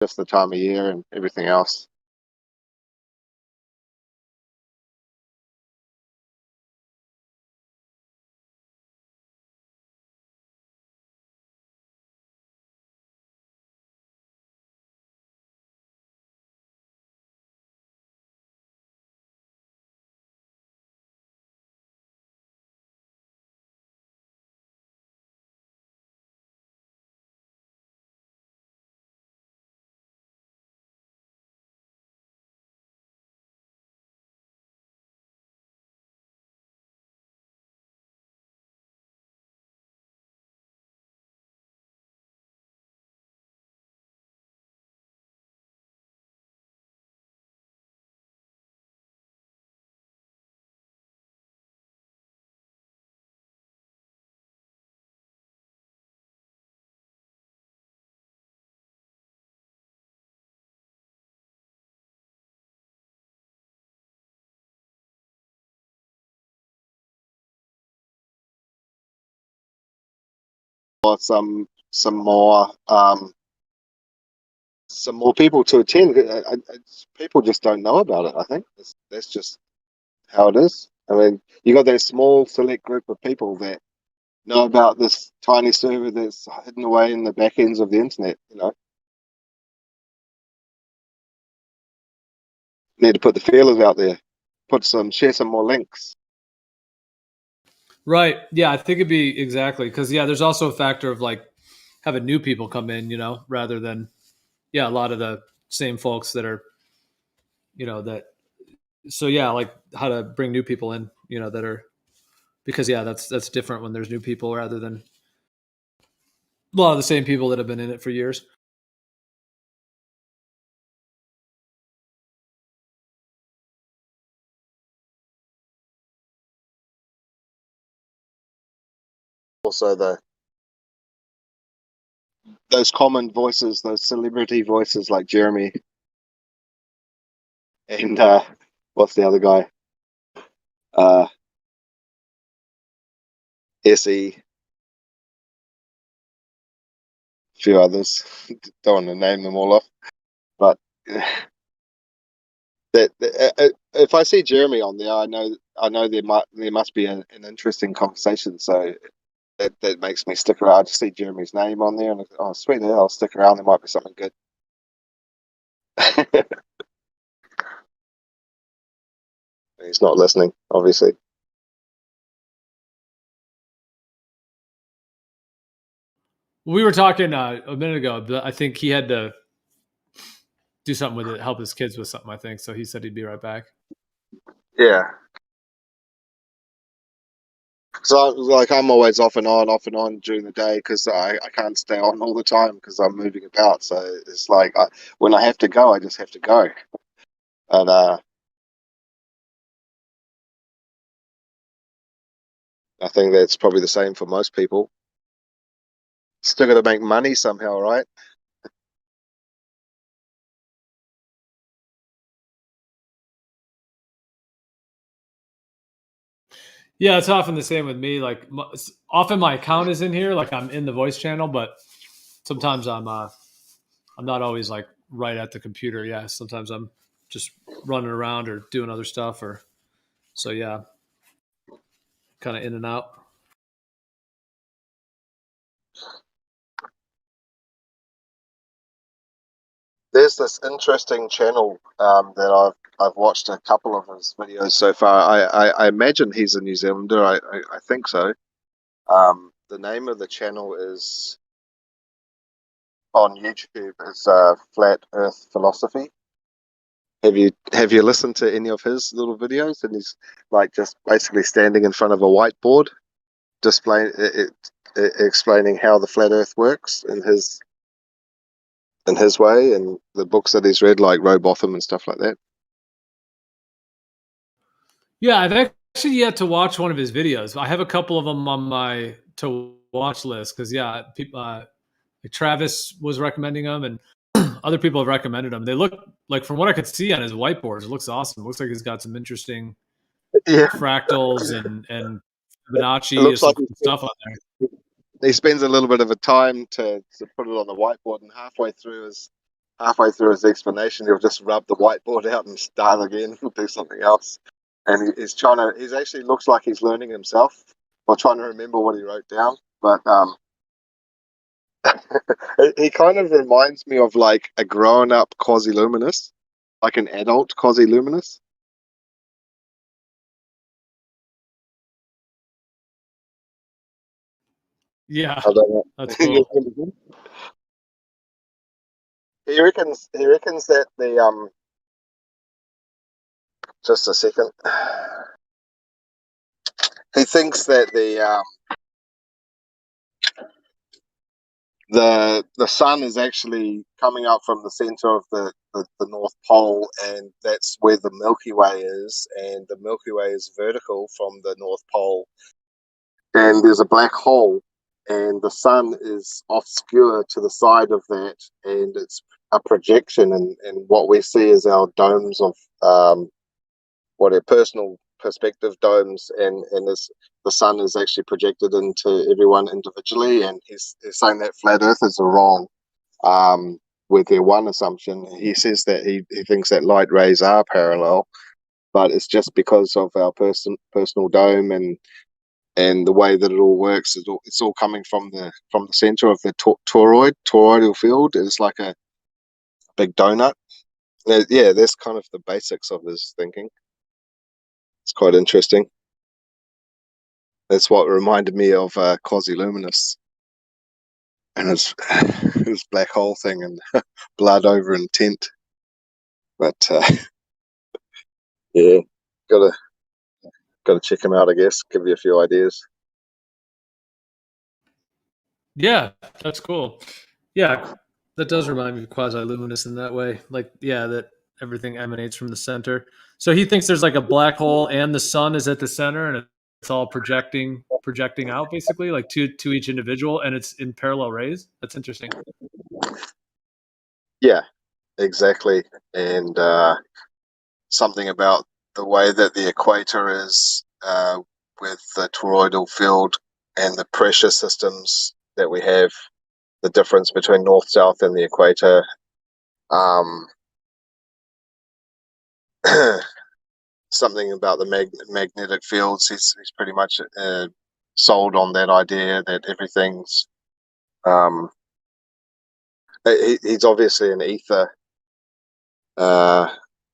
just the time of year and everything else. Or some more people to attend. People just don't know about it. I think that's just how it is. I mean, you got that small select group of people that know about this tiny server that's hidden away in the back ends of the internet. You know, need to put the feelers out there, share some more links. Right. Yeah, I think it'd be exactly because there's also a factor of like having new people come in, rather than a lot of the same folks that are, that. So like how to bring new people in, that are because that's different when there's new people rather than a lot of the same people that have been in it for years. Also, those common voices, those celebrity voices like Jeremy and what's the other guy? SE, a few others. Don't want to name them all off, but if I see Jeremy on there, I know there must be an interesting conversation. So that makes me stick around. I just see Jeremy's name on there, and oh sweet, I'll stick around. There might be something good. He's not listening, obviously. We were talking a minute ago, but I think he had to do something with it, help his kids with something, I think. So he said he'd be right back. Yeah. So like I'm always off and on during the day because I can't stay on all the time because I'm moving about. So it's like when I have to go, I just have to go. And I think that's probably the same for most people. Still got to make money somehow, right? Yeah, it's often the same with me. Like often my account is in here, like I'm in the voice channel, but sometimes I'm not always like right at the computer. Yeah, sometimes I'm just running around or doing other stuff, or so yeah, kind of in and out. There's this interesting channel that I've watched a couple of his videos so far. I imagine he's a New Zealander. I think so. The name of the channel is on YouTube. It's Flat Earth Philosophy. Have you listened to any of his little videos? And he's like just basically standing in front of a whiteboard, explaining how the flat Earth works in his way, and the books that he's read, like Robotham and stuff like that. Yeah, I've actually yet to watch one of his videos. I have a couple of them on my to watch list because people like Travis was recommending them, and other people have recommended them. They look like, from what I could see on his whiteboards, it looks awesome. It looks like he's got some interesting fractals and Fibonacci. It looks some like cool stuff on there. he spends a little bit of a time to put it on the whiteboard, and halfway through halfway through his explanation, he'll just rub the whiteboard out and start again, do something else. And he's trying to. He actually looks like he's learning himself or trying to remember what he wrote down. But he kind of reminds me of like a grown-up Quasi-Luminous, like an adult Quasi-Luminous. Yeah, I don't know. that's cool. He reckons that the just a second. He thinks that the sun is actually coming up from the center of the North Pole, and that's where the Milky Way is, and the Milky Way is vertical from the North Pole, and there's a black hole, and the sun is obscure to the side of that, and it's a projection, and what we see is our domes of what are personal perspective domes, and this the sun is actually projected into everyone individually, and he's saying that flat earthers are wrong with their one assumption. He says that he thinks that light rays are parallel, but it's just because of our personal dome and the way that it all works. It's all coming from the center of the toroidal field. It's like a big donut. Yeah, that's kind of the basics of his thinking. It's quite interesting. That's what reminded me of Quasi-Luminous and his his black hole thing and blood over intent. But yeah, gotta check him out, I guess. Give you a few ideas. Yeah, that's cool. Yeah, that does remind me of Quasi-Luminous in that way. Like, yeah, that everything emanates from the center. So he thinks there's like a black hole and the sun is at the center and it's all projecting out basically, like to each individual, and it's in parallel rays. That's interesting. Yeah, exactly. And something about the way that the equator is with the toroidal field and the pressure systems that we have, the difference between north south and the equator. Something about the magnetic fields. He's pretty much sold on that idea that everything's. He's obviously an ether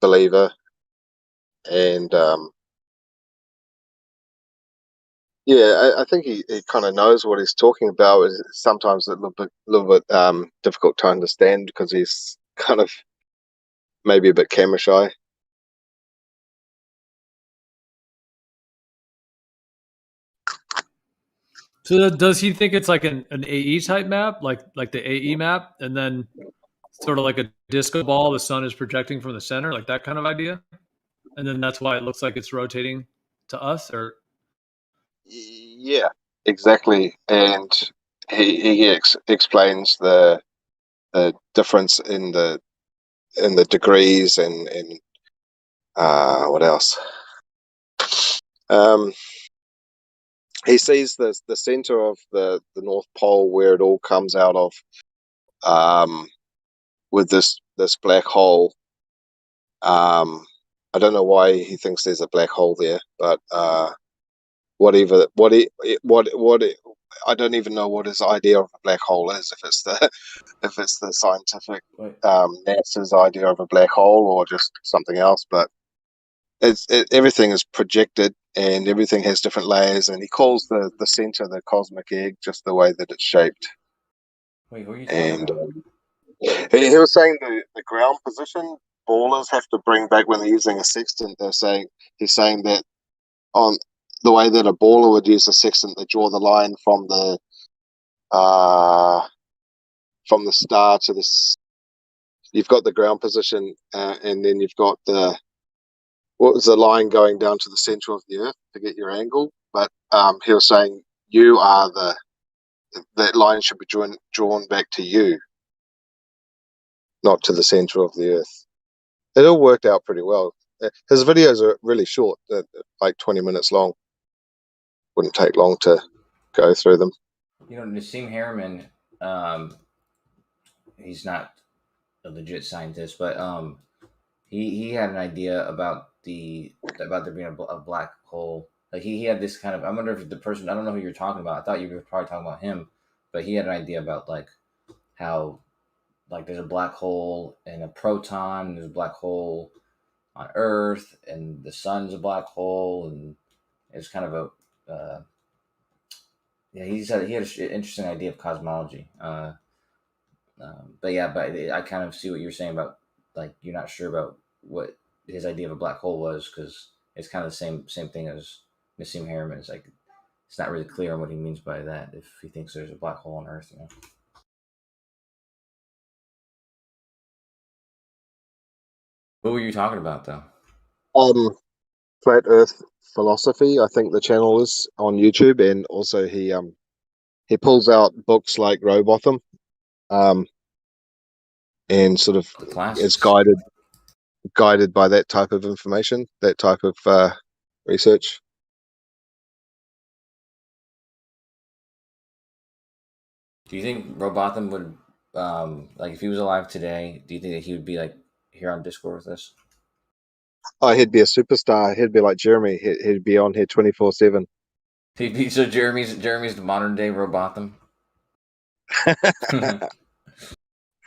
believer, and yeah, I think he kind of knows what he's talking about. It's sometimes a little bit difficult to understand because he's kind of maybe a bit camera shy. So does he think it's like an AE type map, like the AE map, and then sort of like a disco ball, the sun is projecting from the center, like that kind of idea? And then that's why it looks like it's rotating to us, or Yeah, exactly. And he explains the difference in the degrees and what else? Um, he sees the center of the North Pole where it all comes out of, with this black hole. I don't know why he thinks there's a black hole there, but whatever what I don't even know what his idea of a black hole is. If it's the scientific NASA's idea of a black hole or just something else, but everything is projected and everything has different layers, and he calls the center the cosmic egg, just the way that it's shaped. Wait, who are you talking And about? he was saying the ground position ballers have to bring back when they're using a sextant. He's saying that on the way that a baller would use a sextant, they draw the line from the star to the. You've got the ground position, and then you've got what was the line going down to the center of the Earth to get your angle. But he was saying you are that line should be drawn back to you, not to the center of the Earth. It all worked out pretty well. His videos are really short, like 20 minutes long. Wouldn't take long to go through them. You know, Nassim Harriman, he's not a legit scientist, but he had an idea about there being a black hole. Like he had this kind of, I wonder if the person, I don't know who you're talking about. I thought you were probably talking about him, but he had an idea about like how like there's a black hole and a proton, and there's a black hole on Earth, and the sun's a black hole, and it's kind of a yeah. He had an interesting idea of cosmology. But I kind of see what you're saying about like you're not sure about what his idea of a black hole was, because it's kind of the same thing as Nassim Harriman. It's like it's not really clear on what he means by that. If he thinks there's a black hole on Earth, you know. What were you talking about though? Flat Earth philosophy. I think the channel is on YouTube, and also he pulls out books like Robotham, and sort of The is classics. guided by that type of information, that type of research. Do you think Robotham would like if he was alive today? Do you think that he would be like here on Discord with us? Oh, he'd be a superstar. He'd be like Jeremy. He'd be on here 24/7. So Jeremy's the modern day Robotham.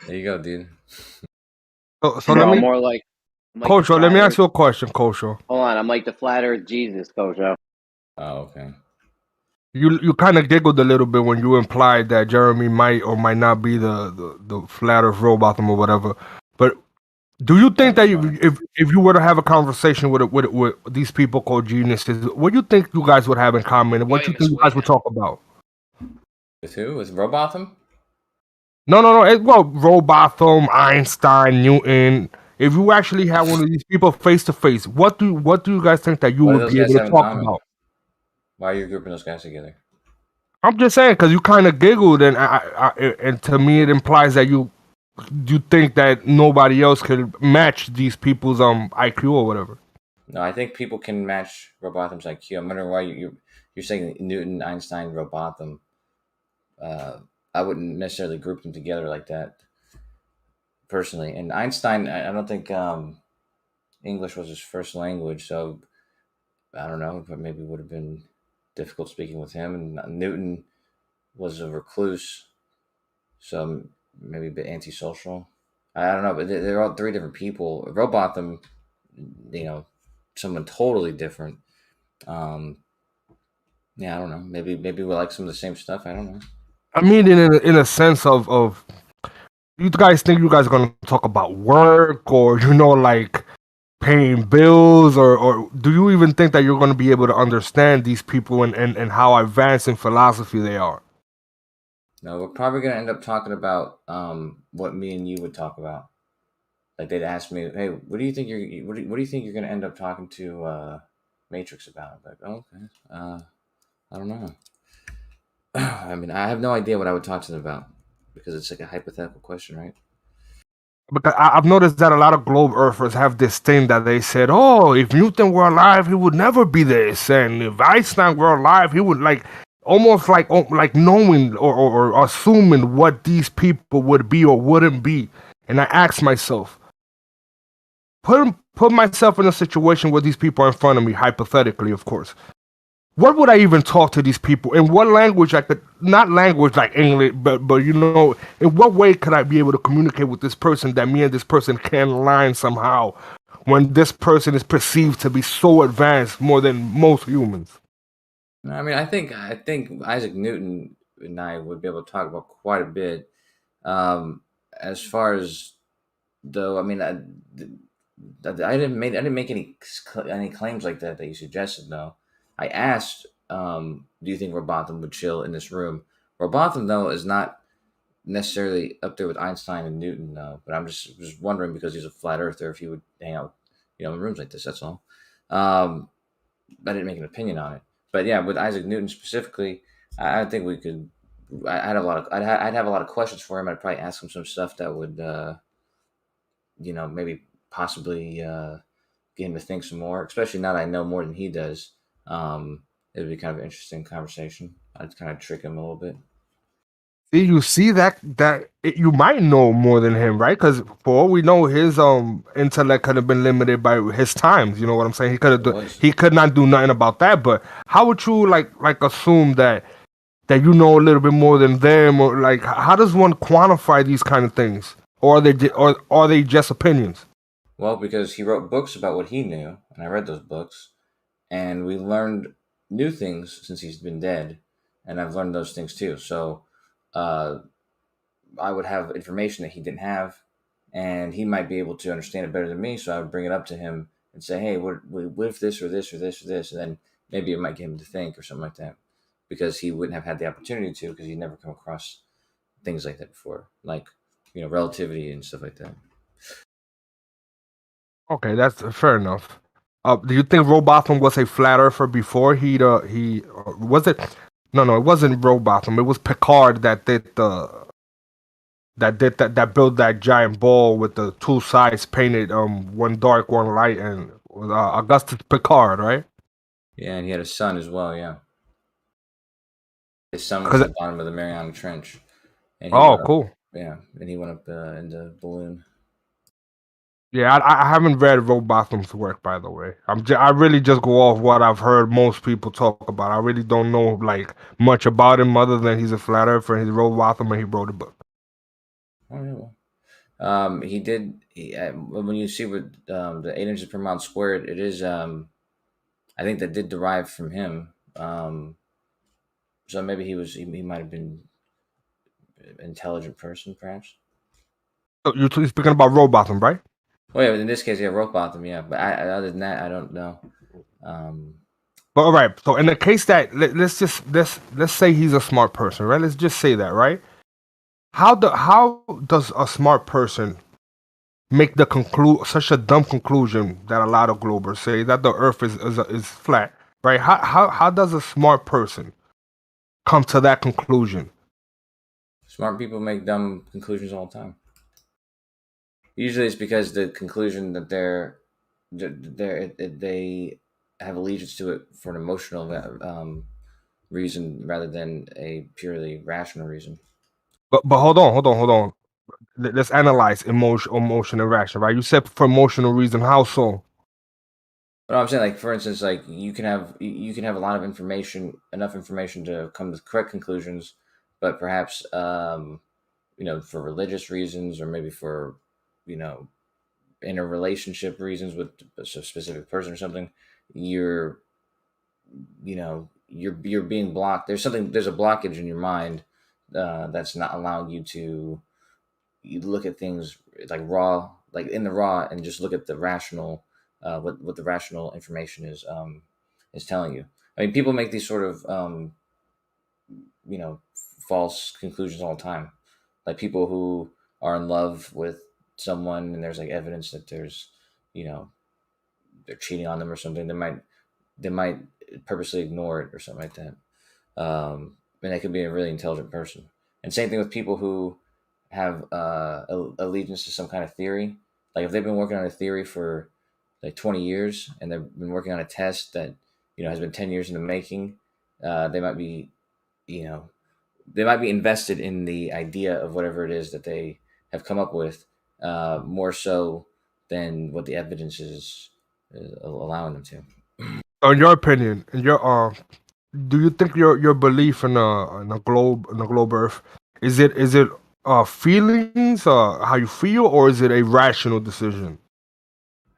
There you go, dude. So let me, more like Coach. Let me ask you a question, Coach. Hold on, I'm like the flat Earth Jesus, Coach. Oh, okay. You kind of giggled a little bit when you implied that Jeremy might or might not be the flat Earth Robotham or whatever. But do you think that if you were to have a conversation with these people called geniuses, what do you think you guys would have in common, and what you think you guys would talk about? With who? With Robotham? No. Well, Robotham, Einstein, Newton. If you actually had one of these people face to face, what do you guys think that you would be able to talk about? Why are you grouping those guys together? I'm just saying because you kind of giggled, and and to me it implies that you think that nobody else could match these people's IQ or whatever. No, I think people can match Robotham's IQ. I'm wondering why you're saying Newton, Einstein, Robotham. I wouldn't necessarily group them together like that, personally. And Einstein, I don't think English was his first language, so I don't know, but maybe it would have been difficult speaking with him. And Newton was a recluse, so maybe a bit antisocial. I don't know, but they're all three different people. Robotham, you know, someone totally different. Yeah, I don't know. Maybe we like some of the same stuff. I don't know. I mean, in a sense of you guys think you guys are gonna talk about work or like paying bills, or do you even think that you're gonna be able to understand these people and how advanced in philosophy they are? No, we're probably gonna end up talking about what me and you would talk about. Like they'd ask me, "Hey, what do you think what do you think you're gonna end up talking to Matrix about?" I'm like, "Oh, okay, I don't know." I mean, I have no idea what I would talk to them about because it's like a hypothetical question, right? Because I've noticed that a lot of globe earthers have this thing that they said, "Oh, if Newton were alive, he would never be this, and if Einstein were alive, he would like." Almost like knowing or assuming what these people would be or wouldn't be. And I asked myself, put myself in a situation where these people are in front of me, hypothetically, of course. What would I even talk to these people? In what language I could, not language like English, but in what way could I be able to communicate with this person that me and this person can align somehow when this person is perceived to be so advanced more than most humans? I mean, I think Isaac Newton and I would be able to talk about quite a bit. As far as though, I mean, I didn't make any claims like that you suggested. Though I asked, do you think Robotham would chill in this room? Robotham, though, is not necessarily up there with Einstein and Newton, though. But I'm just wondering, because he's a flat earther, if he would hang out, in rooms like this. That's all. I didn't make an opinion on it. But yeah, with Isaac Newton specifically, I think we could. I'd have a lot of questions for him. I'd probably ask him some stuff that would, maybe possibly get him to think some more. Especially now that I know more than he does, it would be kind of an interesting conversation. I'd kind of trick him a little bit. You see you might know more than him, right? Because for all we know, his intellect could have been limited by his times. You know what I'm saying? He could not do nothing about that. But how would you like assume that you know a little bit more than them, or like how does one quantify these kind of things, or are they just opinions? Well, because he wrote books about what he knew, and I read those books, and we learned new things since he's been dead, and I've learned those things too. So, I would have information that he didn't have, and he might be able to understand it better than me. So I would bring it up to him and say, "Hey, what if this or this or this or this?" And then maybe it might get him to think or something like that, because he wouldn't have had the opportunity to, because he'd never come across things like that before, like relativity and stuff like that. Okay, that's fair enough. Do you think Robotham was a flat earther before he was it? No, it wasn't Robotham. It was Picard that did that built that giant ball with the two sides painted one dark, one light, and Augustus Picard, right? Yeah, and he had a son as well. Yeah, his son was Because at the bottom of the Mariana Trench, and he oh, went up. cool. Yeah, and he went up in the balloon. Yeah, I haven't read Robotham's work, by the way. I really just go off what I've heard most people talk about. I really don't know like much about him other than he's a flat earther and he's Robotham and he wrote a book. Oh yeah, well. He did. When you see what the 8 inches per mile squared, it is. I think that did derive from him. So maybe he might have been an intelligent person, perhaps. So you're speaking about Robotham, right? Well, yeah, in this case, yeah, Robotham, yeah. But other than that, I don't know. But all right. So in the case that let's say he's a smart person, right? Let's just say that, right? How does a smart person make such a dumb conclusion that a lot of Globers say that the Earth is flat, right? How does a smart person come to that conclusion? Smart people make dumb conclusions all the time. Usually, it's because the conclusion that they have allegiance to it for an emotional reason rather than a purely rational reason. But hold on. Let's analyze emotion and reaction, right? You said for emotional reason. How so? But I'm saying, like, for instance, like you can have a lot of information, enough information to come to correct conclusions, but perhaps for religious reasons or maybe for interrelationship reasons with a specific person or something, you're you're being blocked. There's a blockage in your mind that's not allowing you to look at things like raw, like in the raw, and just look at the rational, what the rational information is telling you. I mean, people make these sort of false conclusions all the time. Like people who are in love with someone and there's like evidence that there's they're cheating on them or something. They might purposely ignore it or something like that. And they could be a really intelligent person. And same thing with people who have allegiance to some kind of theory. Like if they've been working on a theory for like 20 years and they've been working on a test that has been 10 years in the making, they might be invested in the idea of whatever it is that they have come up with, more so than what the evidence is allowing them to. In your opinion, do you think your belief in a globe Earth is it feelings, how you feel, or is it a rational decision?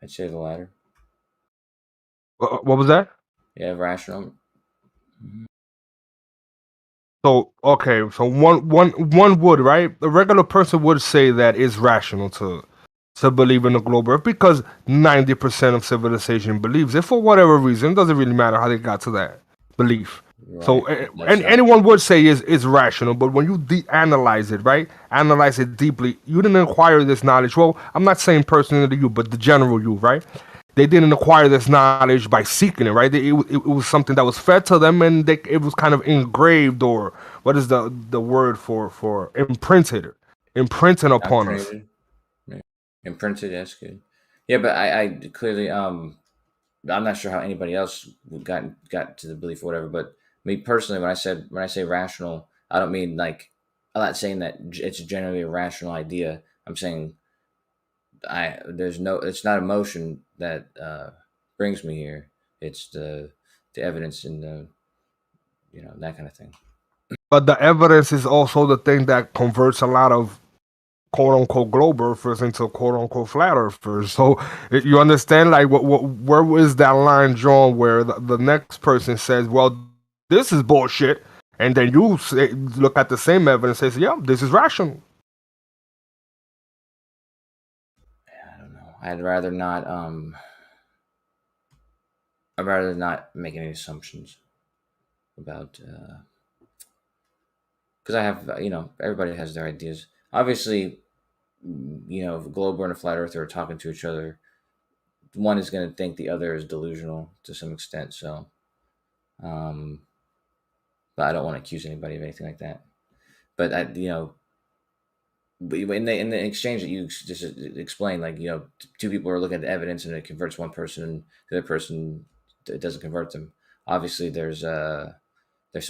I'd say the latter. What was that? Yeah, rational. So okay, so one would, right? A regular person would say that it's rational to believe in the globe Earth because 90% of civilization believes it for whatever reason. It doesn't really matter how they got to that belief. Right. So anyone would say is rational, but when you analyze it, right? Analyze it deeply. You didn't acquire this knowledge. Well, I'm not saying personally you, but the general you, right? They didn't acquire this knowledge by seeking it, right? It was something that was fed to them, and it was kind of engraved, or what is the word for imprinted upon us. Imprinted, that's good. Yeah, but I clearly I'm not sure how anybody else got to the belief or whatever. But me personally, when I say rational, I don't mean like I'm not saying that it's generally a rational idea. I'm saying it's not emotion that brings me here. It's the evidence and the that kind of thing. But the evidence is also the thing that converts a lot of quote unquote globe earthers into quote unquote flat earthers. So you understand, like, where was that line drawn where the next person says, "Well, this is bullshit," and then you look at the same evidence and says, "Yeah, this is rational." I don't know. I'd rather not. I'd rather not make any assumptions about because I have everybody has their ideas. Obviously, if a globe and a flat earther are talking to each other, one is going to think the other is delusional to some extent. So, but I don't want to accuse anybody of anything like that. But in the exchange that you just explained, like two people are looking at the evidence and it converts one person, and the other person it doesn't convert them. Obviously, there's some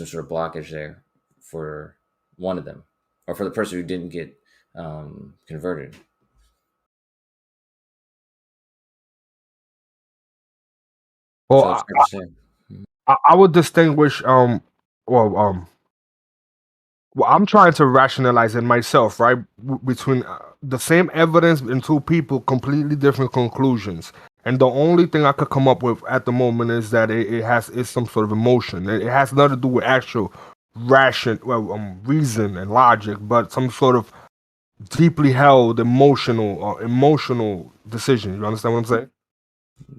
sort of blockage there for one of them, or for the person who didn't get converted. So Well, it's hard to say. I would distinguish. Well, I'm trying to rationalize it myself, right? Between the same evidence and two people, completely different conclusions. And the only thing I could come up with at the moment is that it's some sort of emotion. It has nothing to do with actual reason and logic, but some sort of deeply held emotional decision. You understand what I'm saying?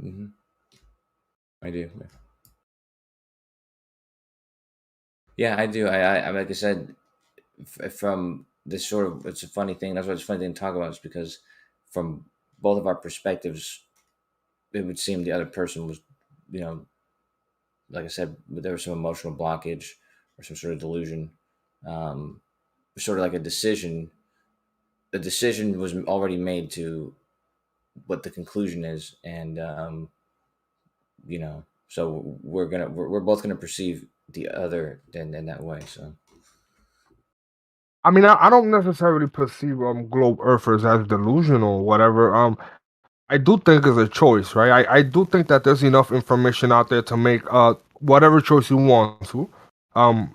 Mm-hmm. I do. Yeah, I do. I like I said, from this sort of, it's a funny thing. That's why it's a funny thing to talk about, is because from both of our perspectives, it would seem the other person was, like I said, there was some emotional blockage or some sort of delusion, sort of like a decision. The decision was already made to what the conclusion is, and so we're both gonna perceive the other in that way. So. I mean, I don't necessarily perceive globe earthers as delusional or whatever. I do think it's a choice, right? I do think that there's enough information out there to make whatever choice you want to.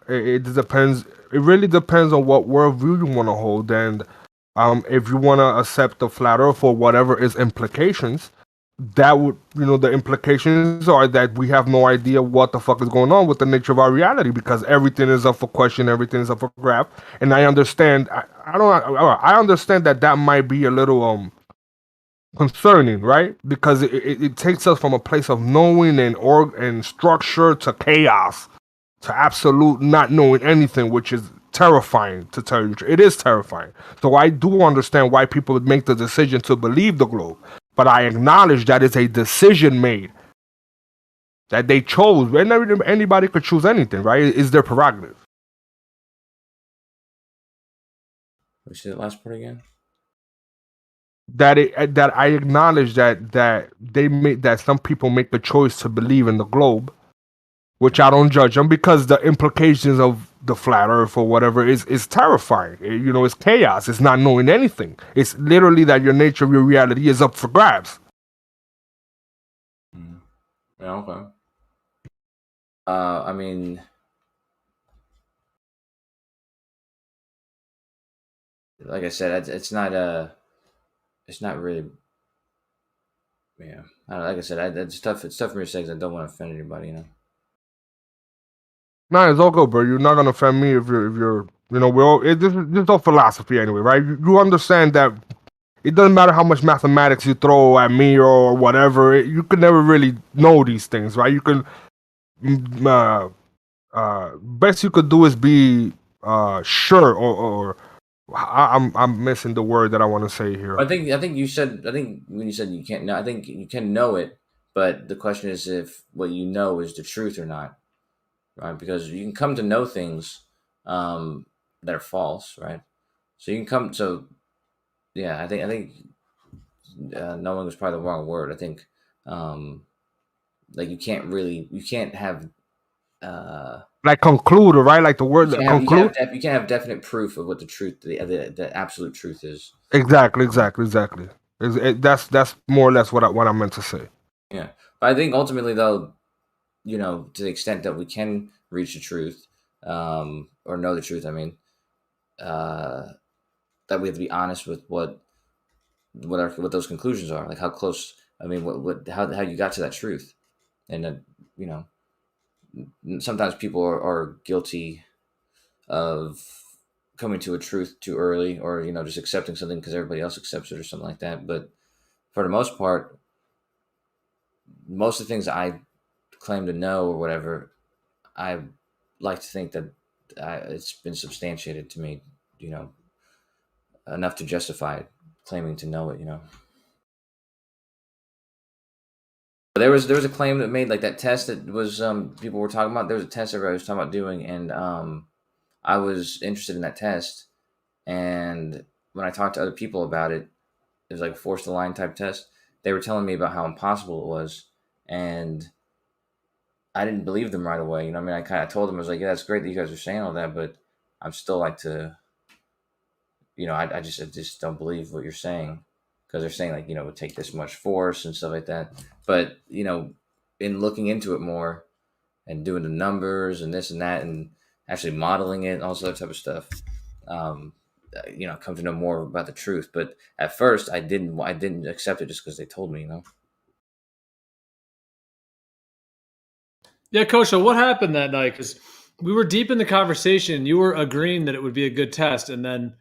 It depends. It really depends on what worldview you want to hold, and if you want to accept the flat Earth for whatever its implications, that would, the implications are that we have no idea what the fuck is going on with the nature of our reality, because everything is up for question, everything is up for grab. And I understand. I understand that might be a little concerning, right? Because it takes us from a place of knowing and structure to chaos, to absolute not knowing anything, which is terrifying, to tell you the truth. It is terrifying. So I do understand why people would make the decision to believe the globe, but I acknowledge that it's a decision made, that they chose. Anybody could choose anything, right? It's their prerogative. We see that last part again. That I acknowledge that some people make the choice to believe in the globe, which I don't judge them, because the implications of the flat Earth or whatever is terrifying. It's chaos. It's not knowing anything. It's literally that your nature of your reality is up for grabs. Yeah. Okay. I mean, like I said, it's not really. Yeah, like I said, it's tough. It's tough for me to say because I don't want to offend anybody. Nah, it's all good, bro. You're not gonna offend me if you're this is all philosophy anyway, right? You understand that it doesn't matter how much mathematics you throw at me or whatever. You can never really know these things, right? You can best you could do is be sure, or I'm missing the word that I want to say here. I think you said, when you said you can't know, I think you can know it, but the question is if what you know is the truth or not, right? Because you can come to know things that are false, right? So you can come. So yeah, I think knowing was probably the wrong word. I think like you can't have. like conclude, right? Like the word conclude. You can't have definite proof of what the truth, the absolute truth is. Exactly. That's more or less what I meant to say. Yeah, but I think ultimately, though, you know, to the extent that we can reach the truth, or know the truth, I mean, that we have to be honest with what those conclusions are, like how close. I mean, how you got to that truth, and you know, sometimes people are guilty of coming to a truth too early, or you know, just accepting something because everybody else accepts it or something like that. But for the most part, most of the things I claim to know or whatever, I like to think that it's been substantiated to me, you know, enough to justify claiming to know it, you know. There was a claim that made like that test that was people were talking about. There was a test everybody was talking about doing, and I was interested in that test. And when I talked to other people about it, it was like a forced line type test. They were telling me about how impossible it was, and I didn't believe them right away. You know, what I mean, I told them, I was like, yeah, that's great that you guys are saying all that, but I'm still like to, you know, I just don't believe what you're saying, because they're saying like, you know, it would take this much force and stuff like that. But you know, in looking into it more and doing the numbers and this and that and actually modeling it and all this other type of stuff, you know, come to know more about the truth. But at first, I didn't accept it just because they told me, you know. Yeah, Coach, so what happened that night? Because we were deep in the conversation. You were agreeing that it would be a good test, and then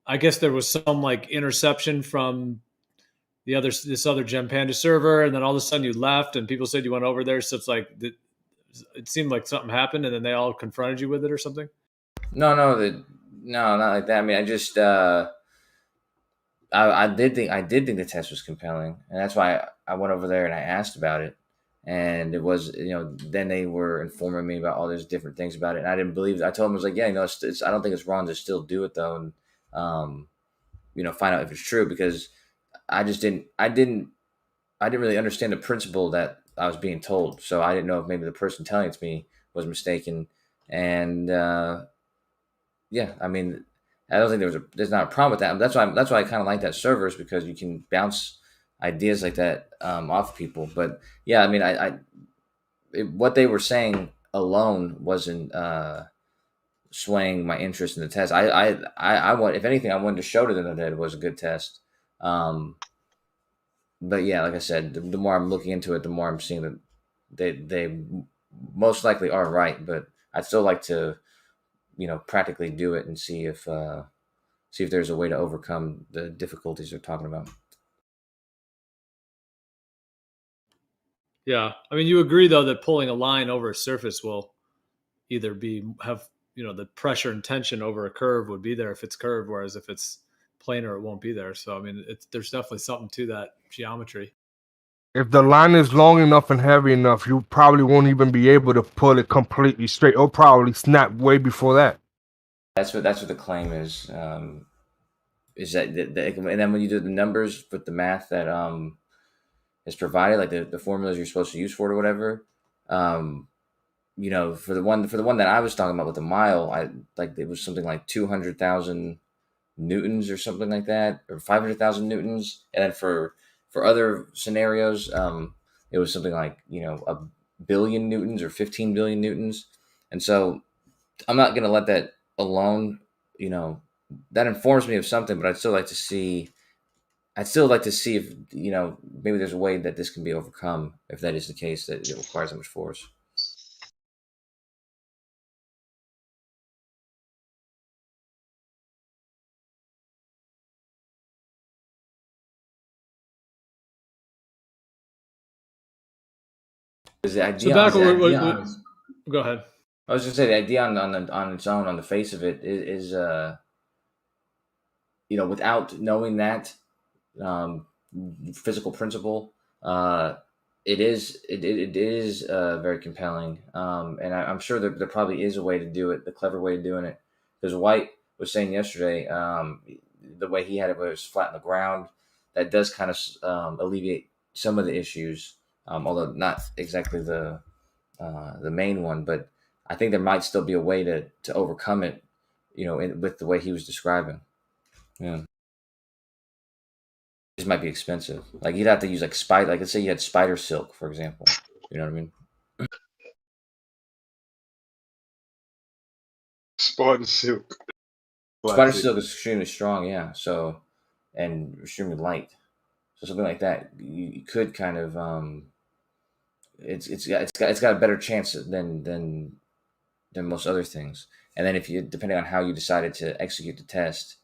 I guess there was some like interception from this other Gem Panda server, and then all of a sudden you left, and people said you went over there. So it's like it seemed like something happened, and then they all confronted you with it or something. No, not like that. I mean, I just I did think the test was compelling, and that's why I went over there and I asked about it. And it was, you know, then they were informing me about all these different things about it, and I didn't believe it. I told them, I was like, yeah, you know, it's I don't think it's wrong to still do it though, and you know, find out if it's true, because I just didn't really understand the principle that I was being told. So I didn't know if maybe the person telling it to me was mistaken. And yeah, I mean, I don't think there's not a problem with that. That's why I kind of like that servers, because you can bounce ideas like that off people. But yeah, I mean, what they were saying alone wasn't swaying my interest in the test. I want, if anything, I wanted to show to them that it was a good test. But yeah, like I said, the more I'm looking into it, the more I'm seeing that they most likely are right. But I'd still like to, you know, practically do it and see if there's a way to overcome the difficulties they're talking about. Yeah, I mean, you agree though that pulling a line over a surface will either have, you know, the pressure and tension over a curve would be there if it's curved, whereas if it's planar, it won't be there. So I mean, there's definitely something to that geometry. If the line is long enough and heavy enough, you probably won't even be able to pull it completely straight. Or probably snap way before that. That's what the claim is. Is that and then when you do the numbers with the math that is provided, like the formulas you're supposed to use for it or whatever, you know, for the one that I was talking about with the mile, I like it was something like 200,000 newtons or something like that, or 500,000 newtons, and then for other scenarios, it was something like, you know, 1 billion newtons or 15 billion newtons. And so I'm not going to let that alone. You know, that informs me of something, but I'd still like to see if, you know, maybe there's a way that this can be overcome, if that is the case, that it requires that much force. Is the idea? Go ahead. I was just say the idea on its own, on the face of it, is you know, without knowing that physical principle, it is very compelling, and I'm sure there probably is a way to do it, the clever way of doing it. Because White was saying yesterday, the way he had it, where it was flat on the ground, that does kind of alleviate some of the issues, although not exactly the main one. But I think there might still be a way to overcome it, you know, with the way he was describing. Yeah. This might be expensive. Like you'd have to use like spider. Like let's say you had spider silk, for example. You know what I mean? Spider silk. Spider silk is extremely strong, yeah. So, and extremely light. So something like that, you could kind of it's got a better chance than most other things. And then if you, depending on how you decided to execute the test,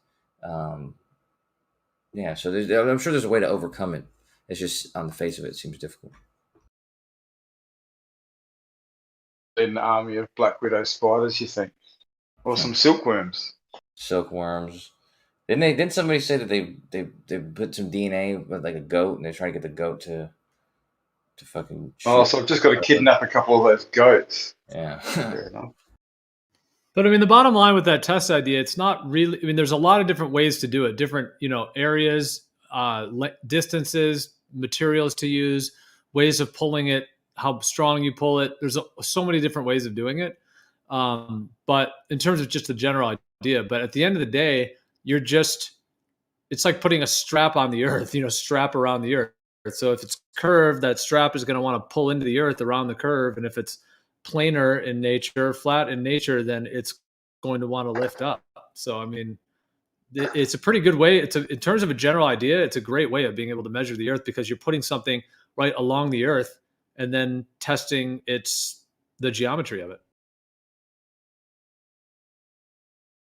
yeah. So I'm sure there's a way to overcome it. It's just on the face of it, it seems difficult. In the army of Black Widow spiders, you think, or some silkworms? Silkworms. Didn't somebody say that they put some DNA with like a goat and they're trying to get the goat to fucking shoot? Oh, so I've just got to kidnap a couple of those goats. Yeah. Fair enough. But I mean, the bottom line with that test idea, it's not really. I mean, there's a lot of different ways to do it. Different, areas, distances, materials to use, ways of pulling it, how strong you pull it. There's so many different ways of doing it. But in terms of just the general idea, but at the end of the day, it's like putting a strap on the earth. Strap around the earth. So if it's curved, that strap is going to want to pull into the earth around the curve, and if it's planar in nature, flat in nature, then it's going to want to lift up. So, I mean, it's a pretty good way. In terms of a general idea, it's a great way of being able to measure the earth because you're putting something right along the earth and then testing the geometry of it.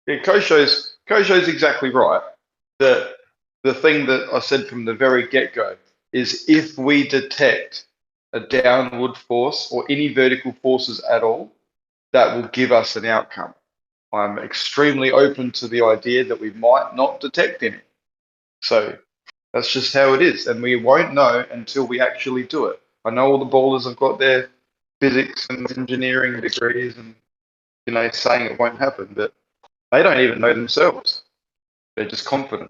Yeah, Kosho's exactly right. The thing that I said from the very get-go is if we detect a downward force or any vertical forces at all, that will give us an outcome. I'm extremely open to the idea that we might not detect any. So that's just how it is. And we won't know until we actually do it. I know all the ballers have got their physics and engineering degrees and, saying it won't happen, but they don't even know themselves. They're just confident.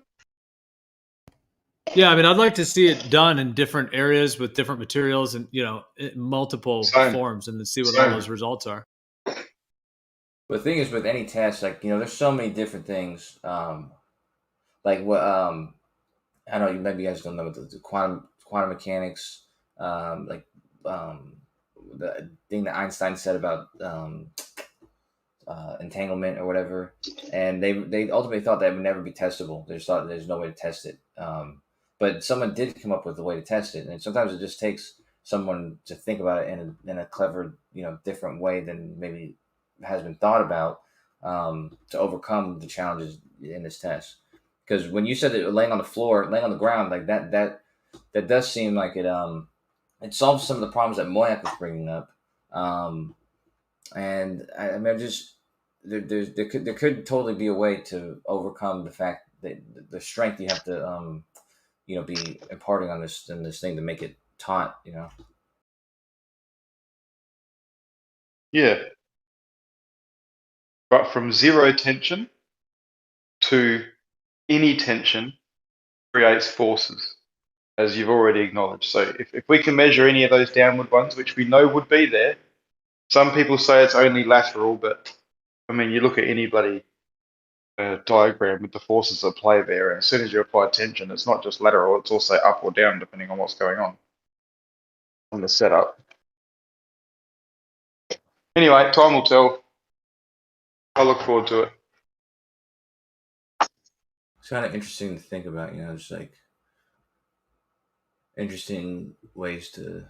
Yeah, I mean, I'd like to see it done in different areas with different materials and, in multiple forms and then see what all those results are. But the thing is with any test, like, there's so many different things. Like what, I don't know, maybe you guys don't know the quantum mechanics, the thing that Einstein said about entanglement or whatever. And they ultimately thought that it would never be testable. They just thought there's no way to test it. But someone did come up with a way to test it. And sometimes it just takes someone to think about it in a clever, different way than maybe has been thought about to overcome the challenges in this test. Because when you said that laying on the ground, like that does seem like it solves some of the problems that Moyak was bringing up. And I mean, there could totally be a way to overcome the fact that the strength you have to be imparting on this thing to make it taut. Yeah. But from zero tension to any tension creates forces, as you've already acknowledged. So if we can measure any of those downward ones, which we know would be there, some people say it's only lateral, but I mean, you look at any bloody diagram with the forces at play there, and as soon as you apply tension, it's not just lateral, it's also up or down, depending on what's going on the setup. Anyway, time will tell. I look forward to it. It's kind of interesting to think about, just like interesting ways to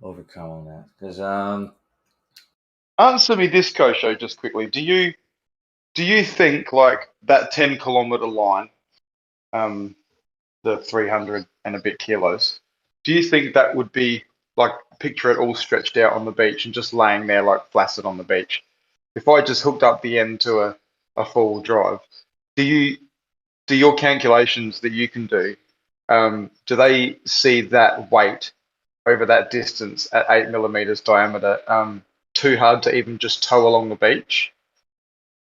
overcome on that. Because answer me this, Kosho, just quickly. Do you think like that 10-kilometer line, the 300 and a bit kilos, do you think that would be like, picture it all stretched out on the beach and just laying there like flaccid on the beach? If I just hooked up the end to a four-wheel drive, do your calculations that you can do they see that weight over that distance at 8 millimeters diameter too hard to even just tow along the beach?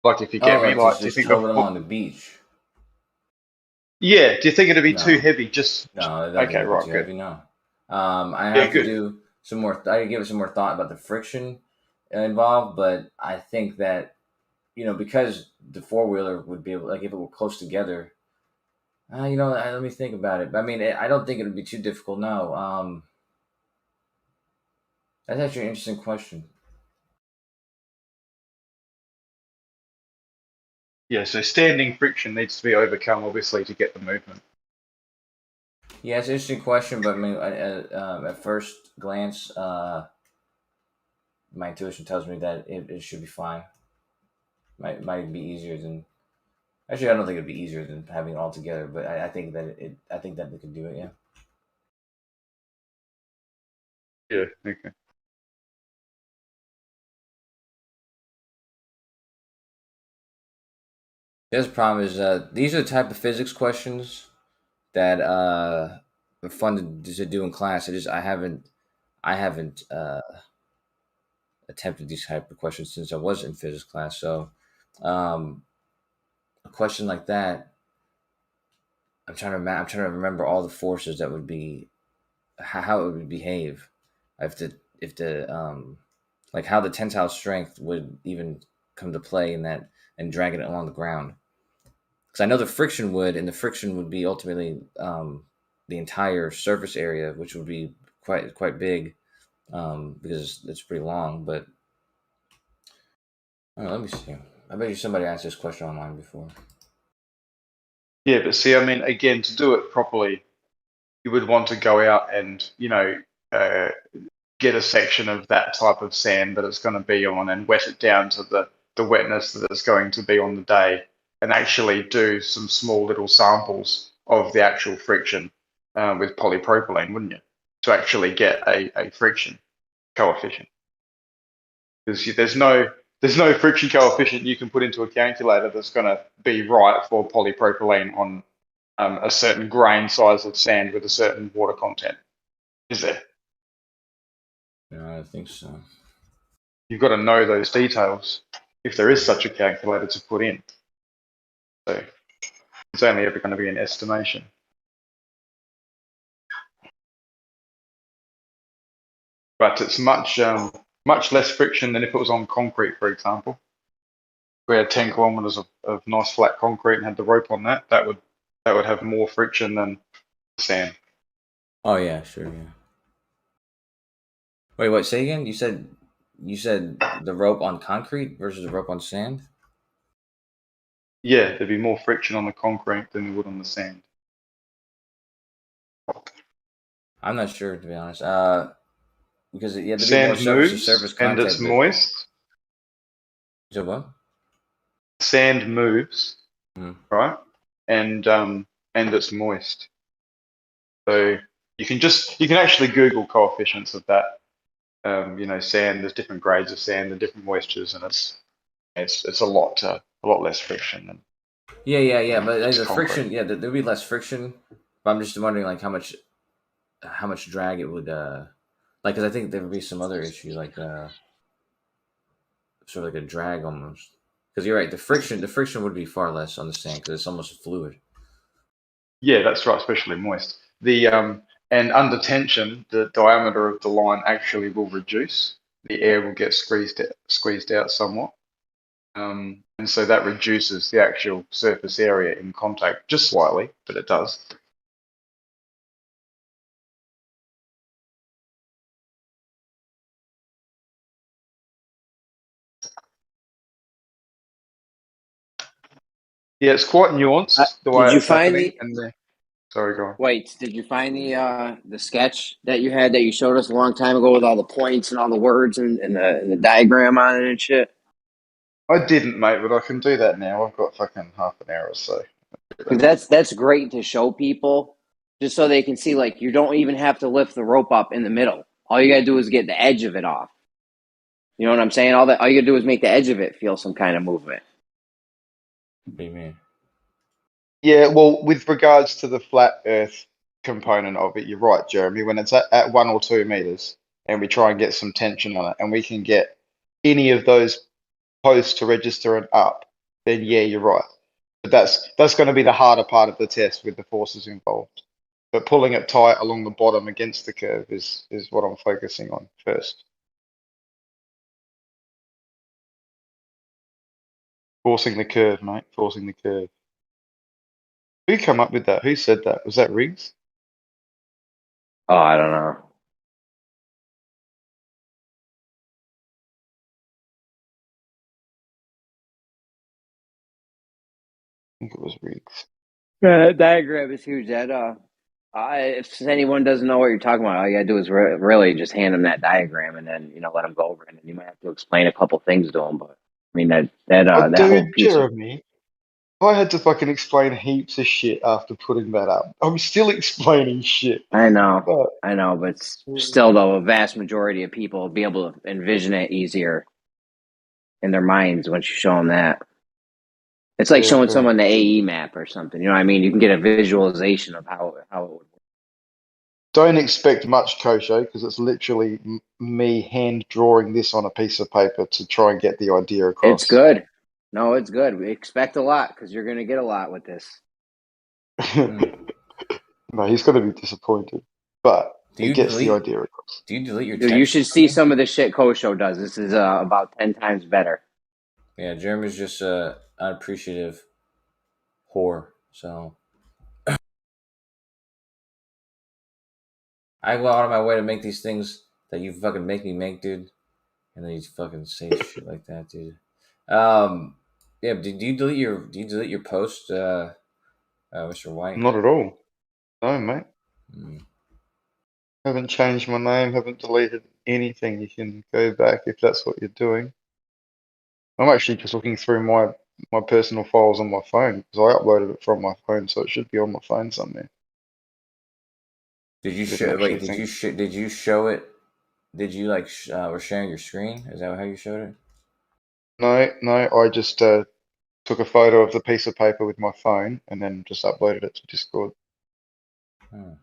Like, if you get me, like, do you think tow it along the beach? Yeah, do you think it'd be too heavy? No, okay, right, too good. heavy. No, I have to do I give it some more thought about the friction involved. But I think that, you know, because the four-wheeler would be able, like, if it were close together, you know, let me think about it. I mean, I don't think it would be too difficult. No. That's actually an interesting question. Yeah, so standing friction needs to be overcome, obviously, to get the movement. Yeah, it's an interesting question, but I mean, at first glance, my intuition tells me that it should be fine. Might be easier than. Actually, I don't think it'd be easier than having it all together, but I think that I think that they could do it. Yeah. Yeah, okay. The other problem is these are the type of physics questions that are fun to do in class. I haven't attempted these type of questions since I was in physics class. So a question like that, I'm trying to remember all the forces that would be, how it would behave, if the like how the tensile strength would even come to play in that, and dragging it along the ground. Because I know the friction would, and the friction would be ultimately the entire surface area, which would be quite big, because it's pretty long. But let me see. I bet you somebody asked this question online before. Yeah, but see, I mean, again, to do it properly, you would want to go out and, you know, get a section of that type of sand that it's going to be on and wet it down to the wetness that it's going to be on the day, and actually do some small little samples of the actual friction with polypropylene, wouldn't you? To actually get a friction coefficient. Because there's no friction coefficient you can put into a calculator that's going to be right for polypropylene on a certain grain size of sand with a certain water content, is there? No, I think so. You've got to know those details if there is such a calculator to put in. So it's only ever going to be an estimation. But it's much less friction than if it was on concrete, for example. If we had 10 kilometers of nice flat concrete and had the rope on that, that would have more friction than sand. Oh yeah, sure, yeah. Wait, what? Say again? You said the rope on concrete versus the rope on sand? Yeah, there'd be more friction on the concrete than there would on the sand. I'm not sure, to be honest. Because there'd be more Sand surface to moves surface and contact. it's moist. So what? Sand moves, right? And it's moist. So you can actually Google coefficients of that. You know, sand. There's different grades of sand and different moistures, and it's a lot less friction than. Yeah. But the concrete. friction, yeah, there'd be less friction. But I'm just wondering, like, how much drag it would, like, because I think there would be some other issue, like, sort of like a drag almost. Because you're right, the friction would be far less on the sand because it's almost a fluid. Yeah, that's right, especially moist. The and under tension, the diameter of the line actually will reduce. The air will get squeezed out somewhat. And so that reduces the actual surface area in contact just slightly, but it does. Yeah, it's quite nuanced the way Did you it's find happening. the? Sorry, go on. Wait, did you find the sketch that you had that you showed us a long time ago with all the points and all the words and the diagram on it and shit? I didn't, mate, but I can do that now. I've got fucking half an hour or so. Because that's great to show people, just so they can see, like, you don't even have to lift the rope up in the middle. All you gotta do is get the edge of it off. You know what I'm saying? All you gotta do is make the edge of it feel some kind of movement. What do you mean? Yeah, well, with regards to the flat Earth component of it, you're right, Jeremy. When it's at 1 or 2 meters, and we try and get some tension on it, and we can get any of those posts to register and up, then yeah, you're right. But that's going to be the harder part of the test with the forces involved. But pulling it tight along the bottom against the curve is what I'm focusing on first. Forcing the curve, mate. Forcing the curve. Who came up with that? Who said that? Was that Riggs? Oh, I don't know. I think it was Riggs. Yeah, that diagram is huge. That if anyone doesn't know what you're talking about, all you gotta do is really just hand them that diagram, and then let them go over it. And then you might have to explain a couple things to them. But I mean Oh, that whole dude, piece of Jeremy. I had to fucking explain heaps of shit after putting that up. I'm still explaining shit. I know, But but still, though, a vast majority of people will be able to envision it easier in their minds once you show them that. It's like yeah, showing fair enough. someone the AE map or something. You know what I mean? You can get a visualization of how it would work. Don't expect much, Kosho, because it's literally me hand drawing this on a piece of paper to try and get the idea It's across. good. No, it's good. We expect a lot because you're going to get a lot with this. No, he's going to be disappointed, but Do it you gets the delete? idea across. Do you delete your Dude, text? you should see some of the shit Kosho does. This is about 10 times better. Yeah, Jeremy's just unappreciative whore. So I go out of my way to make these things that you fucking make me make, dude. And then you fucking say shit like that, dude. Yeah. Do you delete your post, Mr. White? Not at all. No, mate. Mm. Haven't changed my name, haven't deleted anything. You can go back if that's what you're doing. I'm actually just looking through my personal files on my phone because I uploaded it from my phone, so it should be on my phone somewhere. Did you I didn't show? actually Wait, think. did you show it? Did you like were sharing your screen? Is that how you showed it? No, I just took a photo of the piece of paper with my phone and then just uploaded it to Discord. Hmm.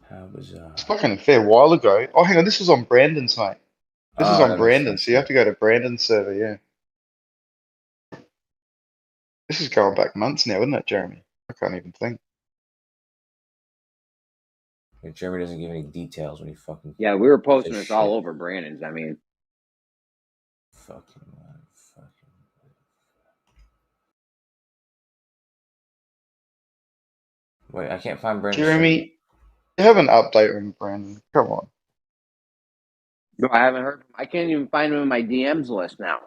How bizarre. It's fucking a fair while ago. Oh, hang on, this was on Brandon's, mate. This is Oh, on that makes Brandon, sense. so you have to go to Brandon's server, yeah. This is going back months now, isn't it, Jeremy? I can't even think. Yeah, Jeremy doesn't give any details when he fucking Yeah, we were posting says this all shit. over Brandon's. I mean, Fucking. Wait, I can't find Brandon's server. Jeremy, you have an update on Brandon. Come on. no, I haven't heard from him. I can't even find him in my DMs list now.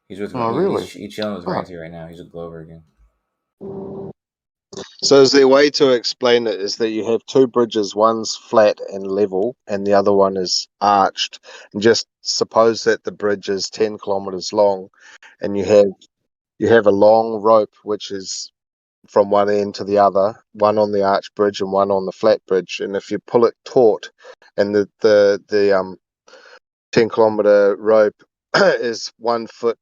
He's with Oh, really? he's chilling with Fuck. Ranty right now. He's a Glover again. So is the way to explain it is that you have two bridges, one's flat and level, and the other one is arched. And just suppose that the bridge is 10 kilometers long, and you have a long rope which is from one end to the other, one on the arch bridge and one on the flat bridge. And if you pull it taut, and the 10-kilometer rope is 1 foot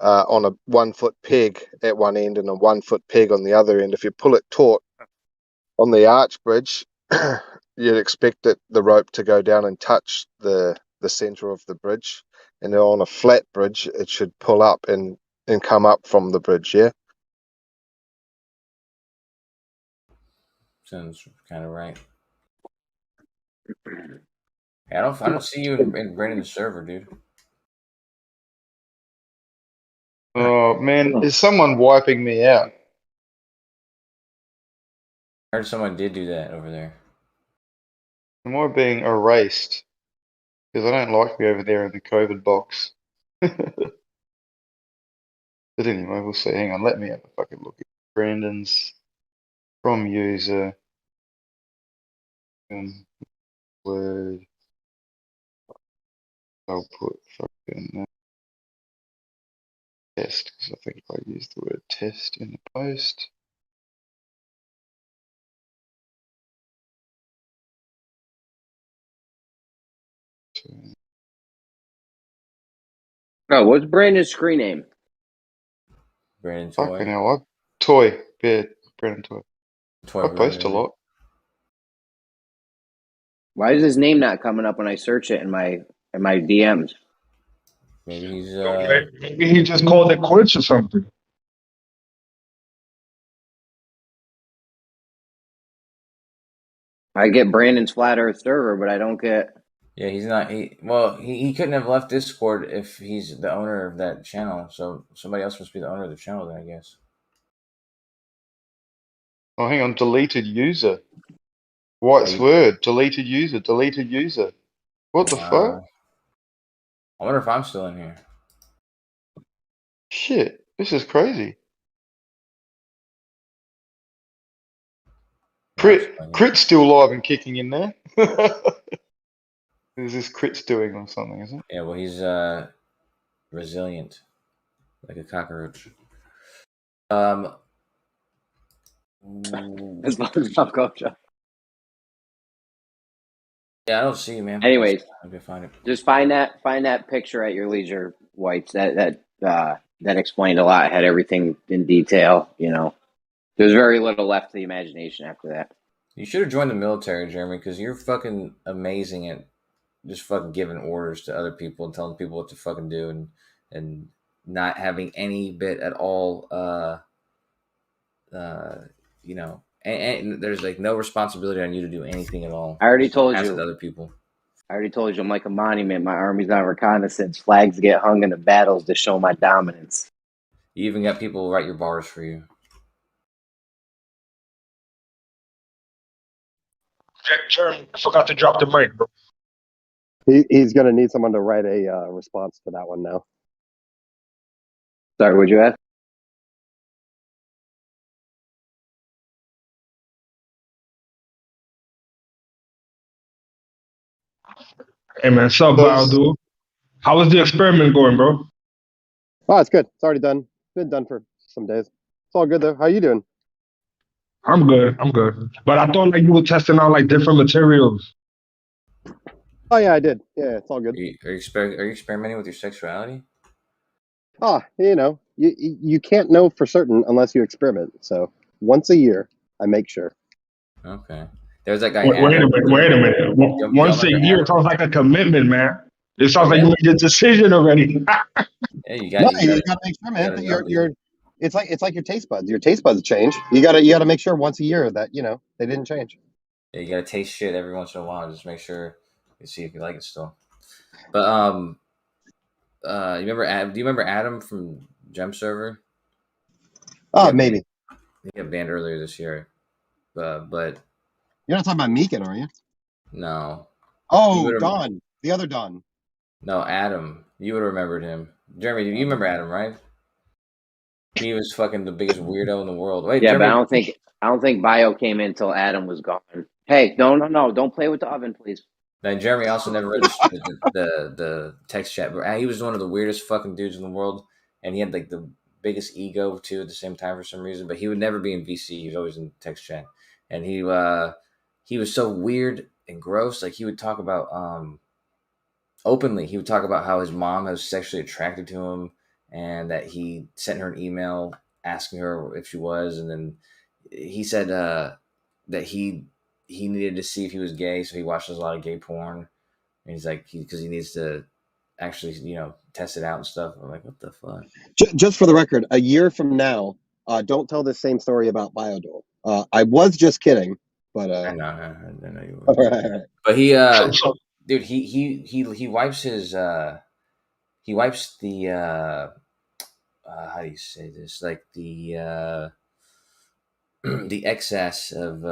on a 1 foot peg at one end and a 1 foot peg on the other end. If you pull it taut on the arch bridge, you'd expect the rope to go down and touch the center of the bridge, and then on a flat bridge, it should pull up and come up from the bridge. Yeah. Sounds kind of right. Hey, I don't see you in Brandon's server, dude. Oh, man, is someone wiping me out? I heard someone did do that over there. Am I being erased? Because I don't like me over there in the COVID box. But anyway, we'll see. Hang on, let me have a fucking look at Brandon's from user word. I'll put fucking test because I think I used the word test in the post. Oh, what's Brandon's screen name? Brandon Fucking Toy. hell, Toy. Yeah, Brandon Toy. Toy I post a Brandon. lot. Why is his name not coming up when I search it in my DMs? Maybe he's Maybe he just called it quits or something. I get Brandon's Flat Earth server, but I don't get. yeah, he's not. He couldn't have left Discord if he's the owner of that channel. So somebody else must be the owner of the channel, then I guess. Oh, hang on. Deleted user. White's word. Deleted user. Deleted user. What the fuck? I wonder if I'm still in here. Shit. This is crazy. Crit's still live and kicking in there. Is this Crit's doing or something, is it? Yeah, well, he's resilient, like a cockroach. As long as I'm Coach. Yeah, I don't see you, man. Anyways, I can find it. just find that picture at your leisure, Whites. That explained a lot. Had everything in detail. You know, there's very little left to the imagination after that. You should have joined the military, Jeremy, because you're fucking amazing at just fucking giving orders to other people and telling people what to fucking do and not having any bit at all. You know, and there's like no responsibility on you to do anything at all. I already told Pass you. it to other people. I already told you I'm like a monument. My army's on reconnaissance. Flags get hung in the battles to show my dominance. You even got people write your bars for you. Jeremy, I forgot to drop the mic, bro. He's going to need someone to write a response to that one now. Sorry, what'd you ask? Hey, man, sub dude. How was the experiment going, bro? Oh, it's good. It's already done. Been done for some days. It's all good, though. How you doing? I'm good. But I thought like you were testing out like different materials. Oh, yeah, I did. Yeah, it's all good. Are you experimenting with your sexuality? You know, you can't know for certain unless you experiment. So once a year, I make sure. Okay. There's that guy. Wait a minute. Once a year sounds like a commitment, man. It sounds like you made your decision already. Yeah, you got to experiment. It's like your taste buds. Your taste buds change. You gotta make sure once a year that they didn't change. Yeah, you gotta taste shit every once in a while. Just make sure you see if you like it still. But do you remember Adam from Gem Server? Oh, maybe. He got banned earlier this year. But you're not talking about Meekin, are you? No. Oh, Don, the other Don. No, Adam. You would have remembered him. Jeremy, you remember Adam, right? He was fucking the biggest weirdo in the world. Wait, yeah, Jeremy, but I don't think Bio came in until Adam was gone. Hey, no, don't play with the oven, please. Now, Jeremy also never read the text chat, but he was one of the weirdest fucking dudes in the world, and he had like the biggest ego too at the same time for some reason. But he would never be in VC; he was always in text chat, and he was so weird and gross. Like he would talk about openly. He would talk about how his mom was sexually attracted to him, and that he sent her an email asking her if she was, and then he said that he needed to see if he was gay, so he watches a lot of gay porn, and he's like, because he needs to actually, test it out and stuff. I'm like, what the fuck? Just for the record, a year from now, don't tell the same story about Biodole. I was just kidding, but I know you were. Right. But he, dude, he wipes his, he wipes the, how do you say this? Like the excess of,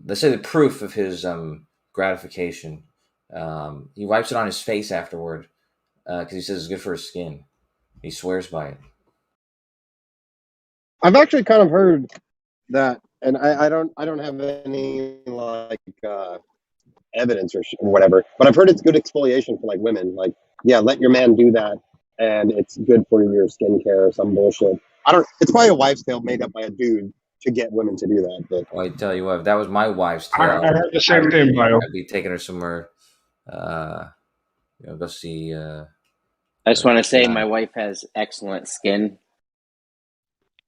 let's say the proof of his gratification. He wipes it on his face afterward because he says it's good for his skin. He swears by it. I've actually kind of heard that, and I don't have any like evidence or whatever, but I've heard it's good exfoliation for like women. Like, yeah, let your man do that, and it's good for your skincare or some bullshit. It's probably a wives' tale made up by a dude to get women to do that. But well, I tell you what, if that was my wife's tale, I heard the same thing, Bio. I'd be taking her somewhere. Go see. I just want to say my wife has excellent skin.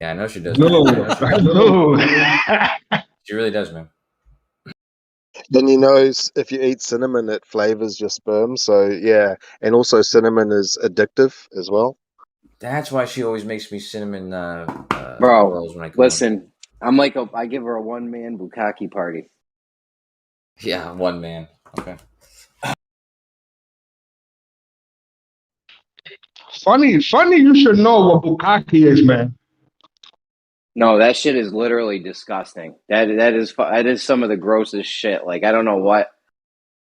Yeah, I know she does. No. She really does, man. Then you know if you eat cinnamon, it flavors your sperm. So yeah, and also cinnamon is addictive as well. That's why she always makes me cinnamon Bro, rolls when I come listen, I give her a one-man bukkake party. on. Yeah, one man. Okay. Funny, you should know what bukkake is, man. No, that shit is literally disgusting. That is some of the grossest shit. Like, I don't know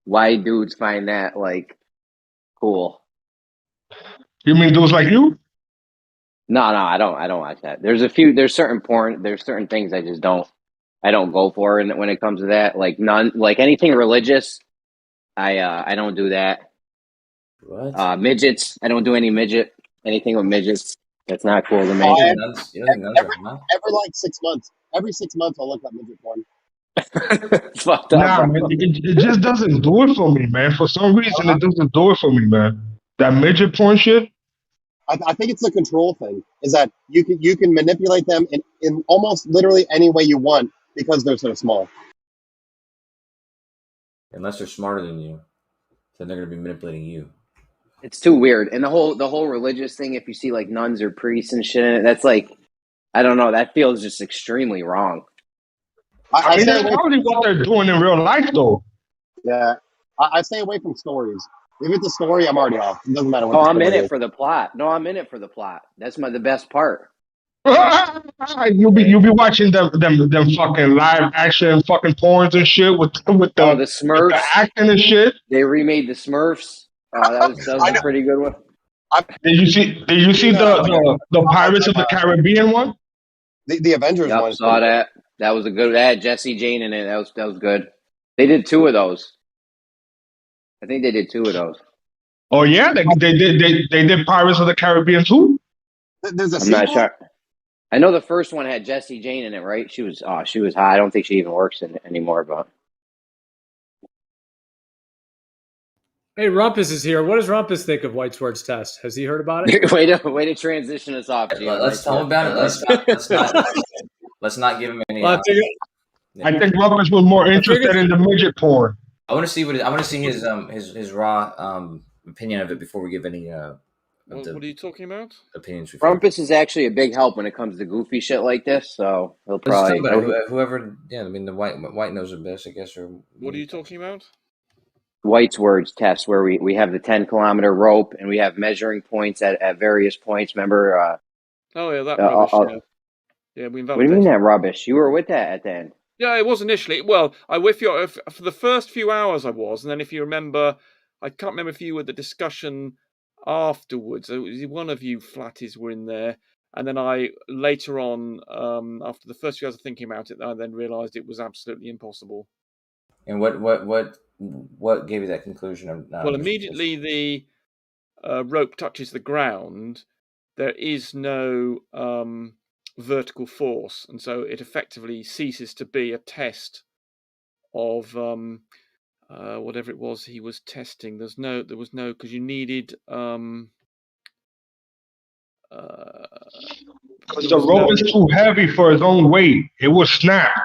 why dudes find that like cool. You mean dudes like you? No, I don't watch that. There's certain things I just don't go for when it comes to that. Like anything religious, I don't do that. What? Midgets, I don't do anything with midgets. That's not cool to me. You don't think nuns are hot? Every like 6 months. Every 6 months, I'll look up midget porn. It's fucked up, Nah, bro. man, it just doesn't do it for me, man. For some reason, it doesn't do it for me, man. That midget porn shit. I think it's the control thing. Is that you can manipulate them in almost literally any way you want because they're so small. Unless they're smarter than you, then they're going to be manipulating you. It's too weird. And the whole religious thing, if you see like nuns or priests and shit in it, that's like, I don't know, that feels just extremely wrong. I mean, stay that's away probably what they're doing in real life, though. Yeah, I stay away from stories. If it's a story, I'm already off. It doesn't matter what. Oh, the I'm in story it is. for the plot. No, I'm in it for the plot. That's the best part. You'll be watching them fucking live action fucking porns and shit with Oh, the the Smurfs. acting and shit. They remade the Smurfs. Oh, that was a pretty good one. Did you see the Pirates of the Caribbean one? The Avengers Yep, one. Is saw pretty that. That was a good. That had Jesse Jane in it. That was good. They did 2 of those. I think they did 2 of those. Oh yeah, they did Pirates of the Caribbean too. good. There's a I'm sequel. not sure. I know the first one had Jesse Jane in it, right? She was hot. I don't think she even works in it anymore, but Hey, Rumpus is here. What does Rumpus think of Whitesworth's test? Has he heard about it? way to transition us off, GM. Let's tell him about it. Let's not give him any. Well, I think Rumpus was more interested in the midget porn. I want to see his raw opinion of it before we give any. What are you talking about? Opinions. Rumpus is actually a big help when it comes to goofy shit like this, so he'll probably whoever. Yeah, I mean the white knows it best, I guess. Or What are you talking about? White's words test where we have the 10-kilometer rope and we have measuring points at various points. Remember? Oh yeah, that rubbish. Yeah, we What do you mean that rubbish? You were with that at the end. Yeah, it was initially. Well, for the first few hours I was, and then if you remember, I can't remember if you were at the discussion afterwards. One of you flatties were in there, and then I later on, after the first few hours of thinking about it, I then realised it was absolutely impossible. And what gave you that conclusion? Well, immediately the rope touches the ground, there is no vertical force, and so it effectively ceases to be a test of whatever it was he was testing. There was no because you needed because the rope is too heavy for its own weight. It will snap.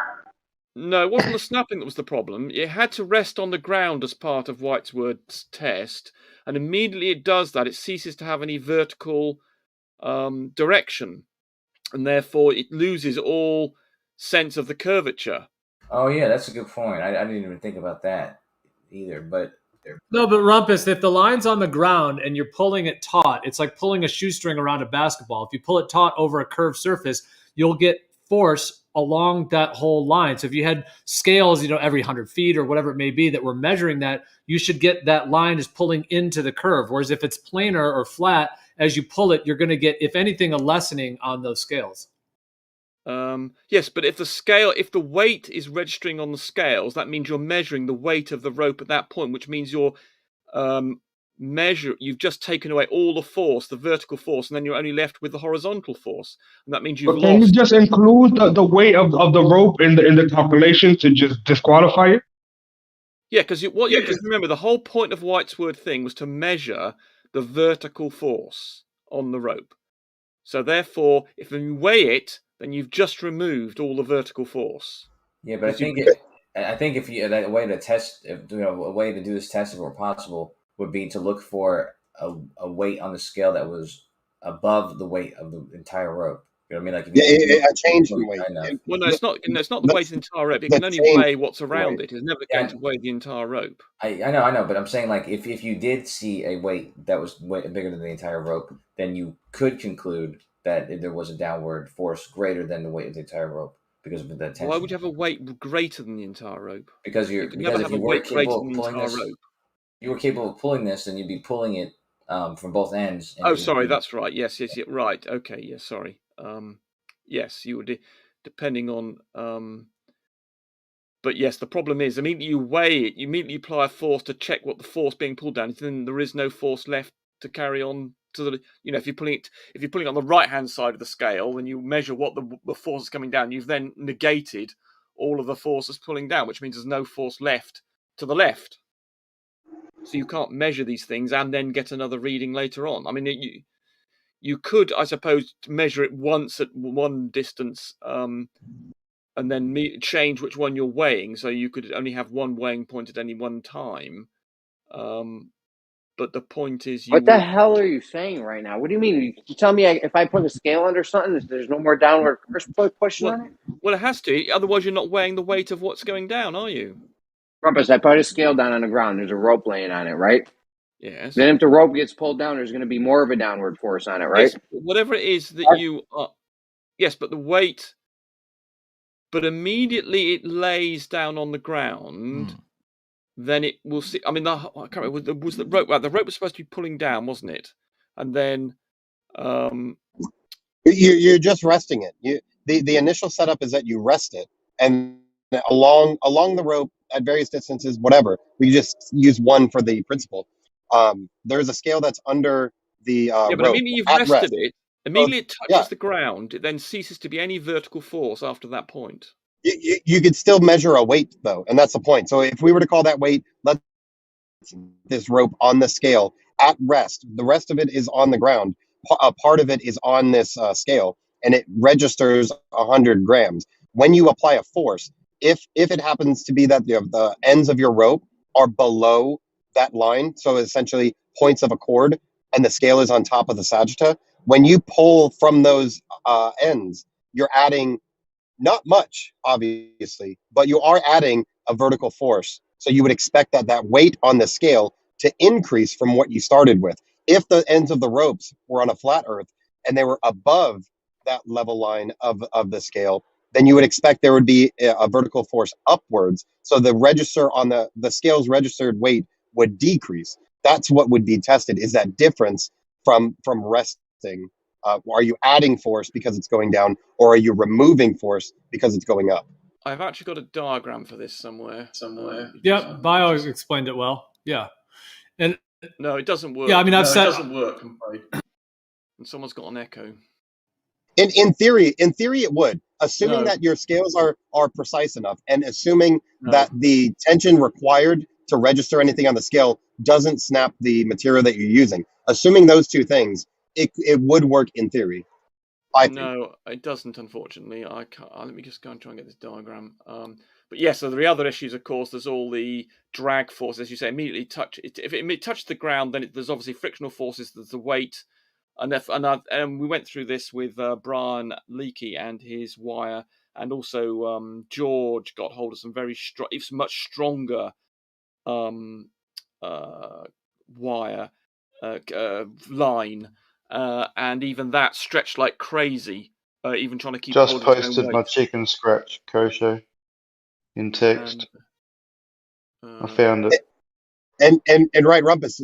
No, it wasn't the snapping that was the problem. It had to rest on the ground as part of Whitesworth's test, and immediately it does that, it ceases to have any vertical direction, and therefore it loses all sense of the curvature. Oh yeah, that's a good point. I didn't even think about that either. But Rumpus, if the line's on the ground and you're pulling it taut, it's like pulling a shoestring around a basketball. If you pull it taut over a curved surface, you'll get force along that whole line. So if you had scales, every 100 feet or whatever it may be that were measuring that, you should get that line is pulling into the curve. Whereas if it's planar or flat, as you pull it, you're going to get, if anything, a lessening on those scales. Yes, but if the weight is registering on the scales, that means you're measuring the weight of the rope at that point, which means you're you've just taken away all the force, the vertical force, and then you're only left with the horizontal force, and that means you've lost. Can you just include the weight of the rope in the calculation to just disqualify it? Yeah, because remember, the whole point of Whitesworth thing was to measure the vertical force on the rope. So therefore, if you weigh it, then you've just removed all the vertical force. Yeah, but I think I think if you a way to test, a way to do this test if it were possible would be to look for a weight on the scale that was above the weight of the entire rope. You know what I mean? Like if you a change in weight. Well, no, it's not. It's not the weight of the entire rope. It the can only change weigh what's around weight. it. It's never going to weigh the entire rope. I know, but I'm saying like if you did see a weight that was bigger than the entire rope, then you could conclude that there was a downward force greater than the weight of the entire rope because of the tension. Why would you have a weight greater than the entire rope? Because you could never have a weight greater than the entire rope. You were capable of pulling this, then you'd be pulling it from both ends. Oh, sorry, that's right. Yes, right. Okay, yes, sorry. Yes, you would, depending on. But yes, the problem is, immediately you weigh it, you immediately apply a force to check what the force being pulled down is, then there is no force left to carry on to the. If you're pulling it on the right hand side of the scale, then you measure what the force is coming down. You've then negated all of the forces pulling down, which means there's no force left to the left. So you can't measure these things and then get another reading later on. I mean, you could, I suppose, measure it once at one distance. And then change which one you're weighing, so you could only have one weighing point at any one time. But the point is, what the hell are you saying right now? What do you mean? You tell me if I put a scale under something, there's no more downward force pushing on it? Well, it has to. Otherwise, you're not weighing the weight of what's going down, are you? Rumpus, I put a scale down on the ground. There's a rope laying on it, right? Yes. Then if the rope gets pulled down, there's going to be more of a downward force on it, right? Yes, whatever it is that you are. Yes, but the weight. But immediately it lays down on the ground, then it will see. I mean, I can't remember, was the rope? Well, the rope was supposed to be pulling down, wasn't it? And then you're just resting it. The initial setup is that you rest it, and along the rope at various distances, whatever. We just use one for the principle. There's a scale that's under the but rope. Immediately you've rested it. Immediately it touches the ground. It then ceases to be any vertical force after that point. You could still measure a weight, though, and that's the point. So if we were to call that weight, let's this rope on the scale at rest. The rest of it is on the ground. A part of it is on this scale, and it registers 100 grams. When you apply a force, if it happens to be that the ends of your rope are below that line, so essentially points of a cord, and the scale is on top of the sagitta, when you pull from those ends, you're adding not much, obviously, but you are adding a vertical force. So you would expect that weight on the scale to increase from what you started with. If the ends of the ropes were on a flat earth and they were above that level line of the scale, then you would expect there would be a vertical force upwards. So the register on the scale's registered weight would decrease. That's what would be tested, is that difference from resting. Are you adding force because it's going down, or are you removing force because it's going up? I've actually got a diagram for this somewhere. Yeah, Bio explained it well. Yeah. And no, it doesn't work. Yeah, I mean, it doesn't work. I'm afraid. And someone's got an echo. In theory, it would, assuming that your scales are precise enough, and assuming that the tension required to register anything on the scale doesn't snap the material that you're using. Assuming those two things, it would work in theory. I think. No, it doesn't, unfortunately. I can't. Let me just go and try and get this diagram. But yes, so the other issues, of course, there's all the drag forces, as you say, immediately touch it. If it touches the ground, then there's obviously frictional forces, there's the weight. And we went through this with Brian Leakey and his wire, and also George got hold of some very much stronger wire line, and even that stretched like crazy. Even trying to keep. Just posted my chicken scratch, Kosho, in text. I found it. And right, Rumpus.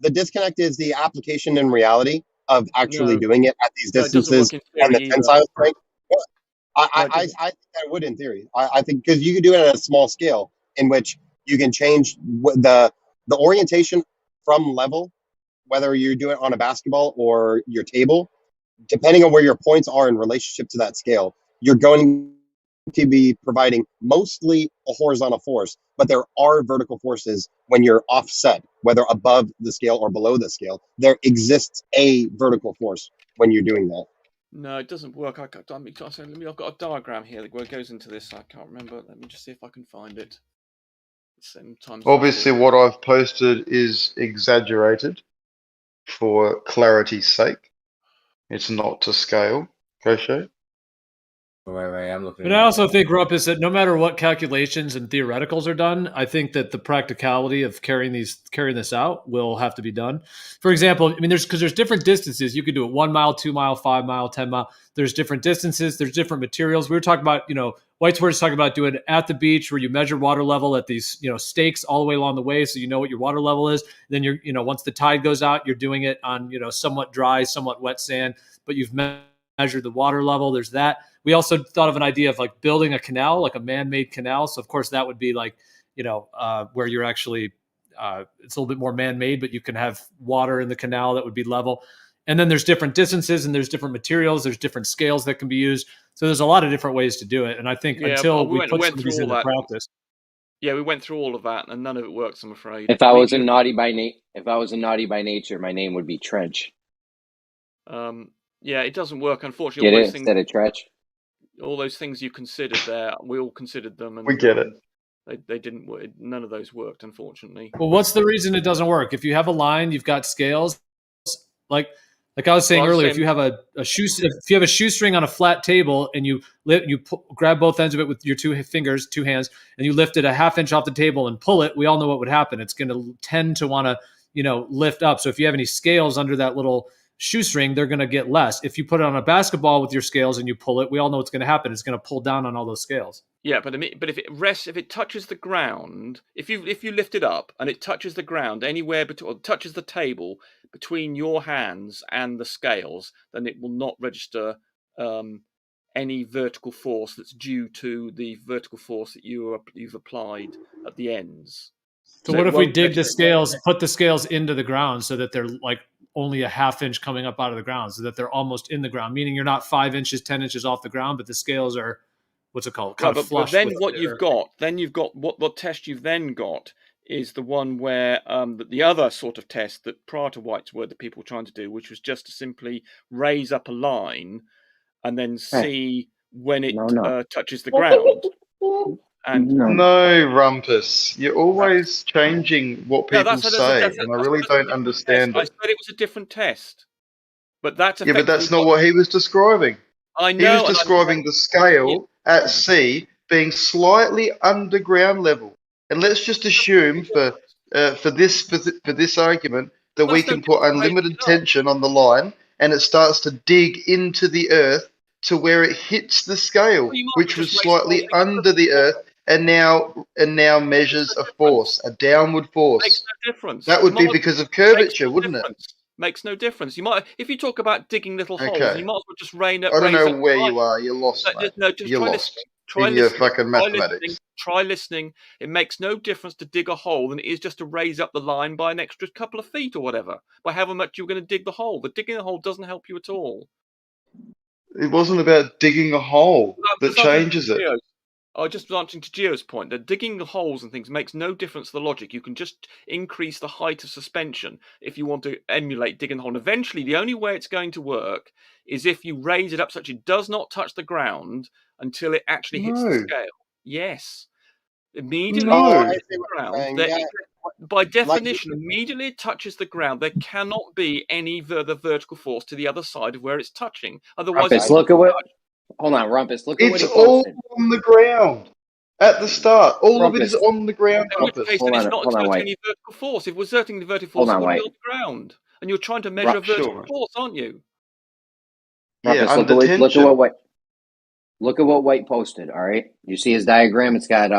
The disconnect is the application in reality of actually doing it at these distances and the tensile strength. I think that would in theory. I think because you could do it at a small scale in which you can change the orientation from level, whether you do it on a basketball or your table, depending on where your points are in relationship to that scale. You're going to be providing mostly a horizontal force, but there are vertical forces when you're offset, whether above the scale or below the scale. There exists a vertical force when you're doing that. No, it doesn't work. I've got a diagram here where it goes into this. I can't remember. Let me just see if I can find it. Sometimes Obviously, what I've posted is exaggerated for clarity's sake. It's not to scale. Kosho. Right. I'm looking. But I also think, Rumpus, that no matter what calculations and theoreticals are done, I think that the practicality of carrying this out will have to be done. For example, I mean, there's different distances. You could do it 1 mile, 2 mile, 5 mile, 10 mile. There's different distances. There's different materials. We were talking about, White's Word is talking about doing it at the beach where you measure water level at these, stakes all the way along the way, so you know what your water level is. Then you're, once the tide goes out, you're doing it on, somewhat dry, somewhat wet sand, but you've measured the water level. There's that. We also thought of an idea of like building a canal, like a man-made canal. So of course that would be like, where you're actually, it's a little bit more man-made, but you can have water in the canal that would be level. And then there's different distances and there's different materials. There's different scales that can be used. So there's a lot of different ways to do it. And I think until we put some of these into practice. Yeah, we went through all of that and none of it works, I'm afraid. If I was a naughty by nature, my name would be Trench. Yeah, it doesn't work, unfortunately. Get it instead of Trench? All those things you considered there, we all considered them, and We get it. They didn't work. None of those worked, unfortunately. Well, what's the reason it doesn't work? If you have a line, you've got scales. Like I was saying earlier, if you have a shoestring on a flat table and you grab both ends of it with your two hands, and you lift it a half inch off the table and pull it, we all know what would happen. It's going to tend to want to lift up. So if you have any scales under that little shoestring, they're going to get less. If you put it on a basketball with your scales and you pull it, we all know what's going to happen. It's going to pull down on all those scales. Yeah, but if it rests, if it touches the ground, if you lift it up and it touches the ground anywhere or touches the table between your hands and the scales, then it will not register any vertical force that's due to the vertical force that you've applied at the ends. So what if we dig the scales, put the scales into the ground so that they're like only a half inch coming up out of the ground, so that they're almost in the ground, meaning you're not 5 inches, 10 inches off the ground, but the scales are, what's it called? Kind of flush. But then you've got what the test you've then got is the one where the other sort of test that prior to White's Word that people were trying to do, which was just to simply raise up a line and then see when it touches the ground. And no, Rumpus, you're always changing what people say, and I really don't understand it. I said it was a different test, but that's but that's not what he was describing. I know. He was describing the scale at sea being slightly underground level, and let's just assume for this argument that we can put unlimited tension on the line, and it starts to dig into the earth to where it hits the scale, which was slightly under the earth. And now measures a force, a downward force. Makes no difference. That would be because of curvature, wouldn't it? Makes no difference. You might, if you talk about digging little holes, you might as well just rain up. I don't know where you are. You're lost. No, just you're lost. In your fucking mathematics. Try listening. It makes no difference to dig a hole than it is just to raise up the line by an extra couple of feet or whatever, by however much you're going to dig the hole. The digging the hole doesn't help you at all. It wasn't about digging a hole that changes it. I just answering to Gio's point that digging the holes and things makes no difference to the logic. You can just increase the height of suspension if you want to emulate digging the hole. And eventually, the only way it's going to work is if you raise it up such it does not touch the ground until it actually hits the scale. Yes. Immediately touches the ground. By definition, immediately it touches the ground, there cannot be any further vertical force to the other side of where it's touching. Otherwise, Hold on, Rumpus. Look at what he posted. It's all on the ground at the start. All of it is on the ground. In which case, then it's not exerting any vertical force. If we're exerting the vertical force, it would be on the ground. And you're trying to measure vertical force, aren't you? Rumpus, look at what White posted. All right, you see his diagram. It's got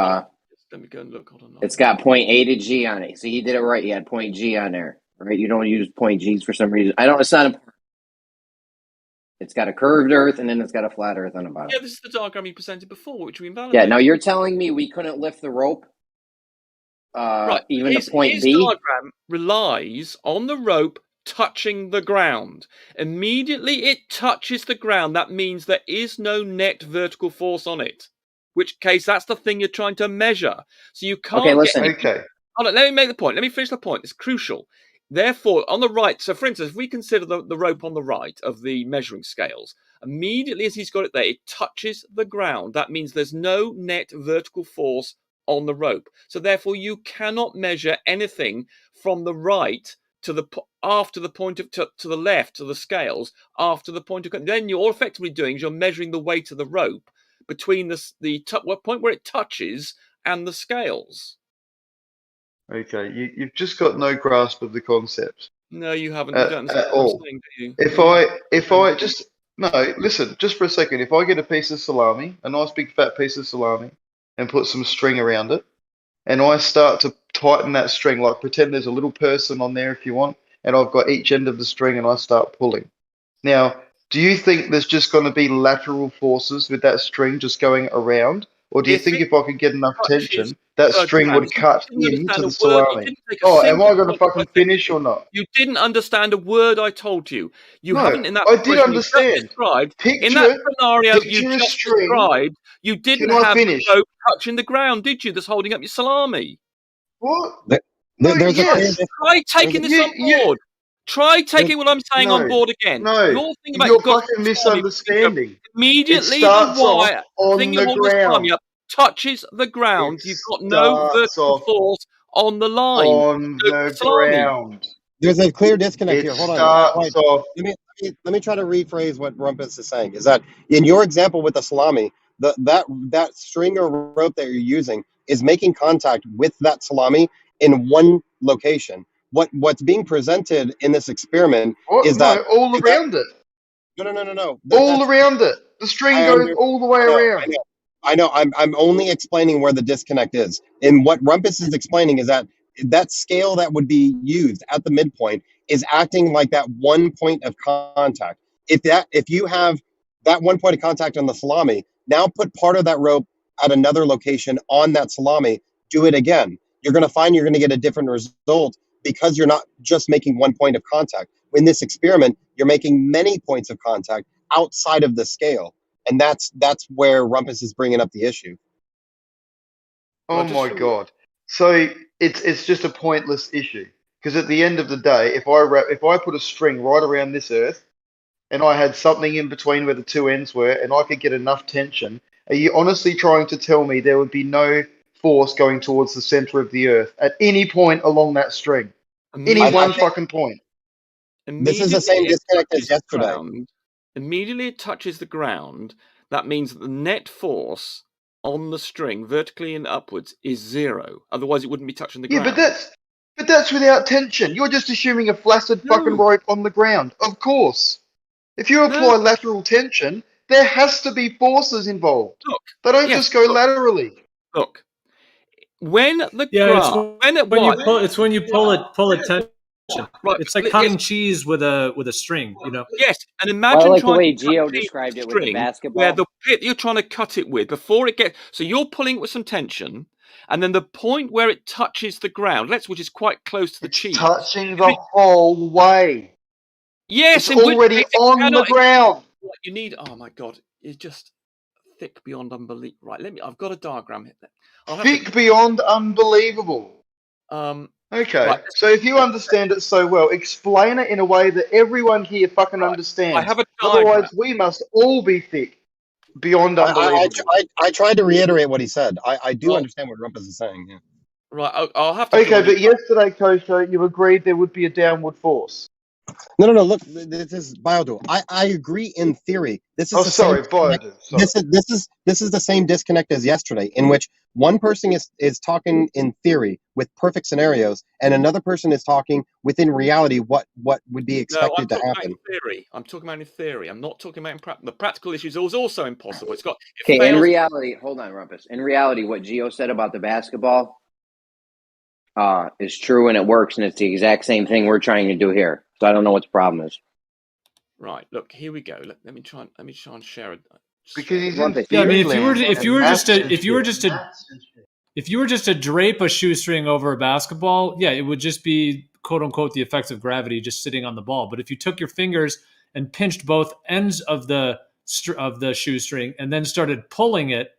Let me go and look. Hold on. It's got point A to G on it. So he did it right. He had point G on there. Right? You don't use point G's for some reason. It's not important. It's got a curved earth, and then it's got a flat earth on the bottom. Yeah, this is the diagram you presented before, which we invalidated. Yeah, now you're telling me we couldn't lift the rope even to point B? His diagram relies on the rope touching the ground. Immediately it touches the ground, that means there is no net vertical force on it. Which case, that's the thing you're trying to measure. So you can't Hold on, let me make the point. Let me finish the point. It's crucial. Therefore, on the right, so for instance, if we consider the rope on the right of the measuring scales, immediately as he's got it there, it touches the ground. That means there's no net vertical force on the rope. So therefore, you cannot measure anything from the right to after the point of to the left to the scales after the point of. Then you're effectively doing is you're measuring the weight of the rope between what point where it touches and the scales. Okay, you've just got no grasp of the concept. No, you haven't. You don't understand at what I'm all. saying, do you? If I just no, listen, just for a second. If I get a piece of salami, a nice big fat piece of salami, and put some string around it, and I start to tighten that string, like pretend there's a little person on there if you want, and I've got each end of the string, and I start pulling. Now, do you think there's just going to be lateral forces with that string just going around? Or do you think if I could get enough tension, that string would cut into the salami? Oh, am I going to fucking finish or not? You didn't understand a word I told you. You haven't in that. I did understand. In that scenario you just described, you didn't have the rope touching the ground, did you? That's holding up your salami. What? Try taking this on board. Try taking what I'm saying on board again. No, you're fucking misunderstanding. Immediately the wire thing you hold the salami up touches the ground. You've got no vertical force on the line. On the ground. There's a clear disconnect here. Hold on. Let me try to rephrase what Rumpus is saying. Is that in your example with the salami, that string or rope that you're using is making contact with that salami in one location. What's being presented in this experiment is that all around it. No. All around it. The string goes all the way around. I know. I'm only explaining where the disconnect is. And what Rumpus is explaining is that scale that would be used at the midpoint is acting like that one point of contact. If you have that one point of contact on the salami, now put part of that rope at another location on that salami, do it again. You're going to find you're going to get a different result because you're not just making one point of contact. In this experiment, you're making many points of contact outside of the scale. And that's where Rumpus is bringing up the issue. Oh my God. So it's just a pointless issue. Because at the end of the day, if I put a string right around this earth and I had something in between where the two ends were and I could get enough tension, are you honestly trying to tell me there would be no force going towards the center of the earth at any point along that string? Any one fucking point. This is the same disconnect as yesterday. Immediately it touches the ground, that means that the net force on the string, vertically and upwards, is 0. Otherwise, it wouldn't be touching the ground. Yeah, but that's without tension. You're just assuming a flaccid fucking rope on the ground. Of course. If you apply lateral tension, there has to be forces involved. Look, they don't just go laterally. Look, when the ground, it's when you pull it tension. Right. It's like cutting cheese with a string, you know. Yes, and imagine like the way Gio described it with the basketball, where the bit you're trying to cut it with before it gets. So you're pulling it with some tension, and then the point where it touches the ground, which is quite close to the cheese, touching the whole way. Yes, it's already on the ground. You need. Oh my God, it's just thick beyond unbelief. Right, I've got a diagram here. Thick beyond unbelievable. Okay, right. So if you understand it so well, explain it in a way that everyone here fucking understands. I have a diagram. Otherwise, we must all be thick beyond unbelievable. I tried to reiterate what he said. I do understand what Rumpus is saying. Yeah. Right, I'll have to. Okay, but yesterday, Kosho, you agreed there would be a downward force. No. Look, this is Biodual. I agree in theory. This is Biodual. This is the same disconnect as yesterday, in which one person is talking in theory with perfect scenarios, and another person is talking within reality what would be expected to happen. I'm talking about in theory. I'm not talking about in practice. The practical issue is also impossible. In reality, hold on, Rumpus. In reality, what Gio said about the basketball is true and it works, and it's the exact same thing we're trying to do here. So I don't know what the problem is. Right. Look, here we go. Let me try and share it. Because he's if you were just to drape a shoestring over a basketball, yeah, it would just be quote unquote the effects of gravity just sitting on the ball. But if you took your fingers and pinched both ends of the shoestring and then started pulling it,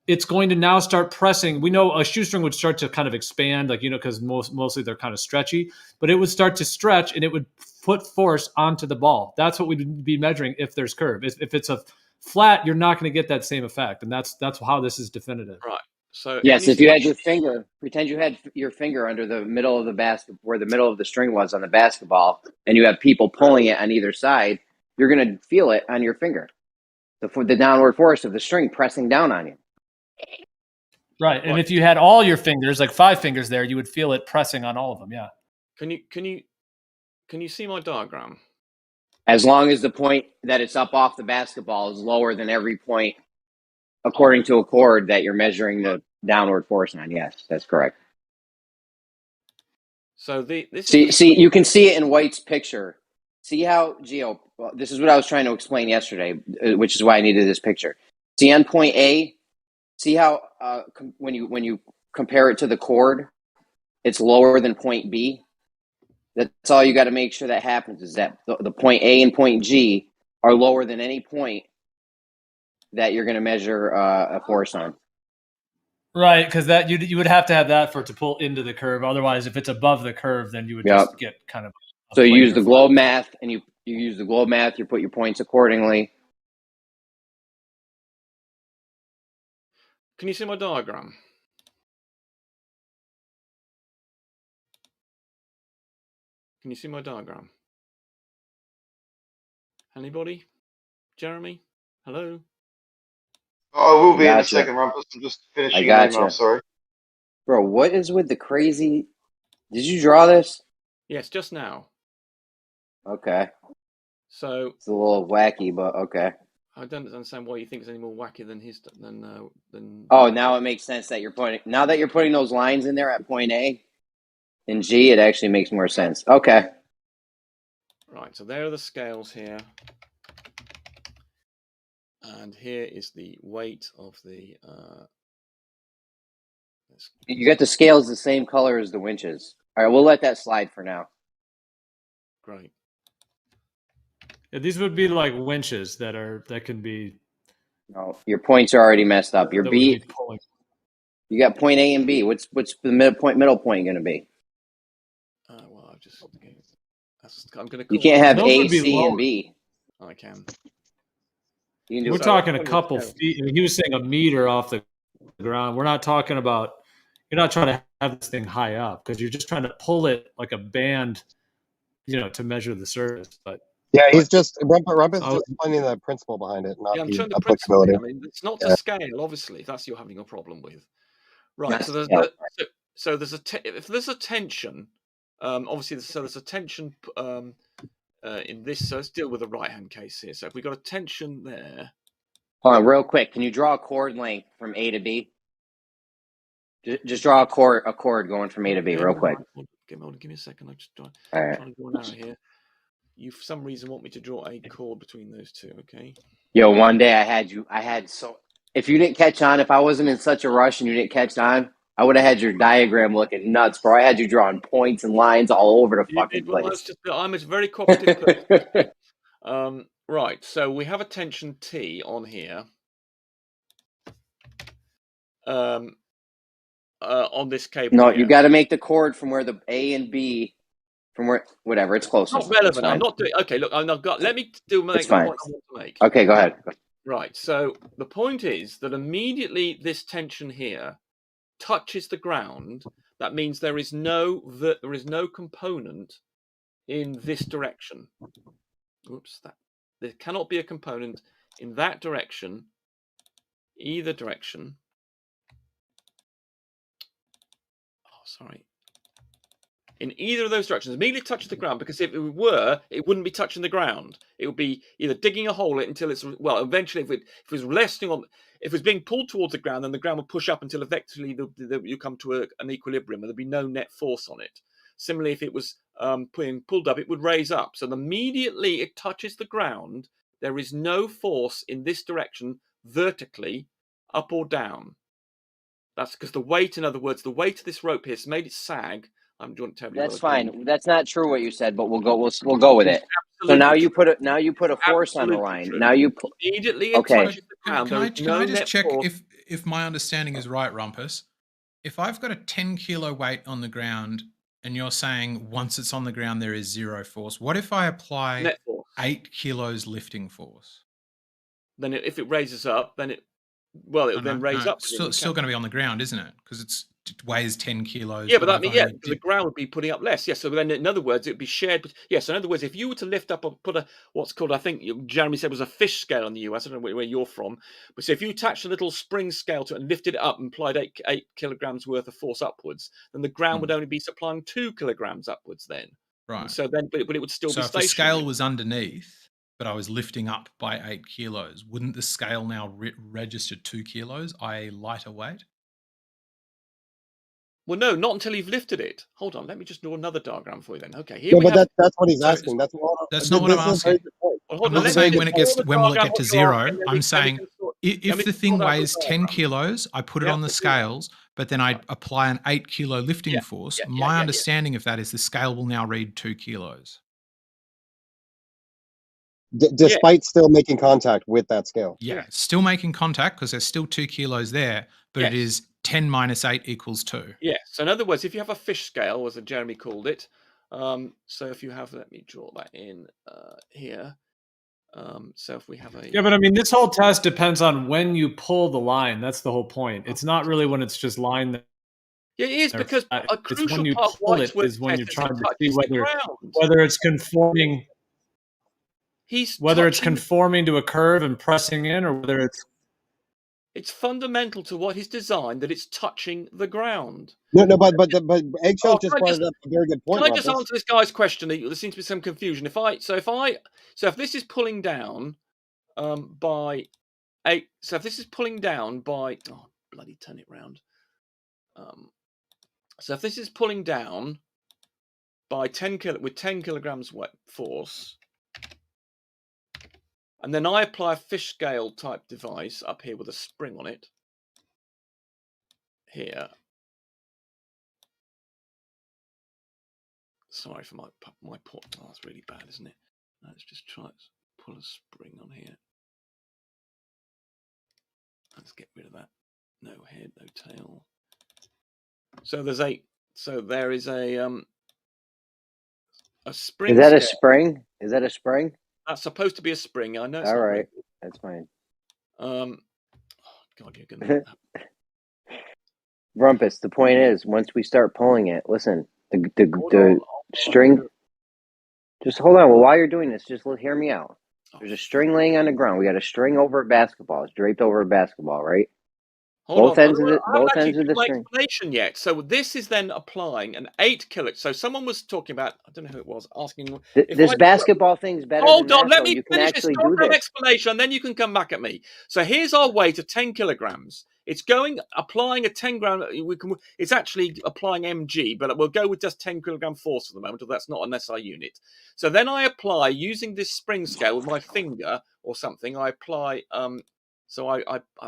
it's going to now start pressing. We know a shoestring would start to kind of expand, like, because mostly they're kind of stretchy, but it would start to stretch and it would put force onto the ball. That's what we'd be measuring if there's curve. If it's a flat, you're not going to get that same effect, and that's how this is definitive. Right. So yes, if you had your finger, pretend you had your finger under the middle of the basket, where the middle of the string was on the basketball, and you have people pulling it on either side, you're going to feel it on your finger. The downward force of the string pressing down on you. Right. And if you had all your fingers, like 5 fingers there, you would feel it pressing on all of them. Yeah. Can you see my diagram? As long as the point that it's up off the basketball is lower than every point, according to a chord that you're measuring the downward force on. Yes, that's correct. So see, you can see it in White's picture. See how, Gio, well, this is what I was trying to explain yesterday, which is why I needed this picture. See on point A, see how when you compare it to the chord, it's lower than point B. That's all you got to make sure that happens, is that the point A and point G are lower than any point that you're going to measure a force on. Right, because that you would have to have that for it to pull into the curve. Otherwise, if it's above the curve, then you would just get kind of. So you use the globe math, and you use the globe math. You put your points accordingly. Can you see my diagram? Can you see my diagram? Anybody? Jeremy? Hello? Oh, I will be in a second, Rumpus. I'm just finishing the email, sorry. Bro, what is with the crazy... Did you draw this? Yes, just now. Okay. So... It's a little wacky, but okay. I don't understand why you think it's any more wacky than his... Oh, now it makes sense that you're pointing... Now that you're putting those lines in there at point A and G, it actually makes more sense. Okay. Right, so there are the scales here. And here is the weight of the... You got the scales the same color as the winches. All right, we'll let that slide for now. Great. Yeah, these would be like winches that can be... No, your points are already messed up. Your B... You got point A and B. What's the middle point going to be? Well, I'm going to... You can't have A, C, and B. I can. We're talking a couple feet. I mean, he was saying a meter off the ground. We're not talking about... You're not trying to have this thing high up, because you're just trying to pull it like a band, to measure the surface. But yeah, he's just Rumpus just explaining the principle behind it, not the applicability. I mean, it's not to scale, obviously, if that's you're having a problem with. Right. So there's if there's a tension, obviously, there's a tension in this. So let's deal with the right-hand case here. So if we got a tension there. Hold on, real quick. Can you draw a chord length from A to B? Just draw a chord going from A to B, real quick. Give me a second. I'm just trying to draw an arrow here. You, for some reason, want me to draw a chord between those two, okay? Yo, one day if you didn't catch on, if I wasn't in such a rush and you didn't catch on, I would have had your diagram looking nuts, bro. I had you drawing points and lines all over the fucking place. I'm a very cooperative person. Right, so we have a tension T on here. On this cable. No, you got to make the chord from where the A and B, from where whatever it's close. Not relevant. I'm not doing. Okay, look, let me do the point I want to make. Okay, go ahead. Right. So the point is that immediately this tension here touches the ground. That means there is no component in this direction. Oops, there cannot be a component in that direction, either direction. Sorry. In either of those directions, immediately touch the ground, because if it were, it wouldn't be touching the ground. It would be either digging a hole until it's, well, eventually if it was resting on, if it was being pulled towards the ground, then the ground would push up until eventually you come to an equilibrium and there'd be no net force on it. Similarly, if it was being pulled up, it would raise up. So immediately it touches the ground, there is no force in this direction vertically, up or down. That's because the weight, in other words, the weight of this rope here has made it sag. I'm doing terribly. That's fine. That's not true what you said, but we'll go with it. Absolutely. So now you put a force on the line. Now you immediately. Okay. Can I just check if my understanding is right, Rumpus, if I've got a 10 kilo weight on the ground and you're saying once it's on the ground there is 0 force, what if I apply Net force. 8 kilos lifting force? Then if it raises up, then it'll then raise up. It's still going to be on the ground, isn't it? Because it weighs 10 kilos. Yeah, but that means the ground would be putting up less. Yes, so then in other words, it would be shared. Yes, in other words, if you were to lift up or put what's called, I think Jeremy said was a fish scale in the US. I don't know where you're from, but so if you attached a little spring scale to it and lifted it up and applied 8 kilograms worth of force upwards, then the ground would only be supplying 2 kilograms upwards then. Right. And so then, but it would still be so stationary. If the scale was underneath, but I was lifting up by 8 kilos, wouldn't the scale now register 2 kilos, i.e. lighter weight? Well, no, not until you've lifted it. Hold on, let me just draw another diagram for you then. Okay, here No, we but have... that's what he's asking. That's not what I'm asking. Well, I'm not saying when will it get to 0. I'm saying if the thing weighs 10 kilos, I put it on the scales, but then I apply an 8 kilo lifting force. My understanding of that is the scale will now read 2 kilos. Despite still making contact with that scale. Yeah, still making contact because there's still 2 kilos there, but it is 10 minus 8 equals 2. Yes. So in other words, if you have a fish scale, as Jeremy called it, so if you have, let me draw that in here. So if we have a... Yeah, but I mean, this whole test depends on when you pull the line. That's the whole point. It's not really when it's just lying there. Yeah, it is, because a crucial when you part pull it is when you're trying to see whether it's conforming... whether it's conforming to a curve and pressing in, or whether it's fundamental to what he's designed that it's touching the ground. No, but Eggshell just brought up a very good point. Can I just answer this guy's question? There seems to be some confusion. If this is pulling down by 8, so if this is pulling down by bloody turn it round. So if this is pulling down by 10 kilograms force. And then I apply a fish scale type device up here with a spring on it. Here. Sorry for my port. Oh, that's really bad, isn't it? Let's just try to pull a spring on here. Let's get rid of that. No head, no tail. So there's 8. So there is a spring. Is that a spring? Is that a spring? That's supposed to be a spring. I know. All right, that's fine. Oh God, you're gonna. Rumpus. The point is, once we start pulling it, listen. The string. Just hold on. Well, while you're doing this, just hear me out. There's a string laying on the ground. We got a string over a basketball. It's draped over a basketball, right? Both ends of the string. Explanation yet. So this is then applying an 8 kilo. So someone was talking about, I don't know who it was, asking. This basketball thing's better. Hold on, let me finish this explanation, and then you can come back at me. So here's our weight of 10 kilograms. It's applying a 10 gram. It's actually applying mg, but we'll go with just 10 kilogram force at the moment. That's not an SI unit. So then I apply using this spring scale with my finger or something. I apply. So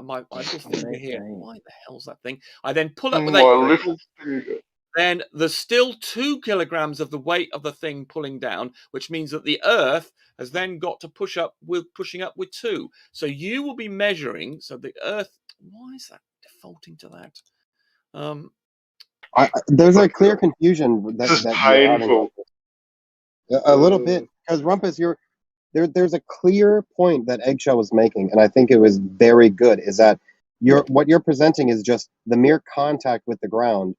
my little finger here. Why the hell's that thing? I then pull up with little finger. Then there's still 2 kilograms of the weight of the thing pulling down, which means that the Earth has then got to pushing up with 2. So you will be measuring. So the Earth. Why is that defaulting to that? There's a clear confusion that painful. A little bit, because Rumpus, there's a clear point that Eggshell was making, and I think it was very good. Is that what you're presenting is just the mere contact with the ground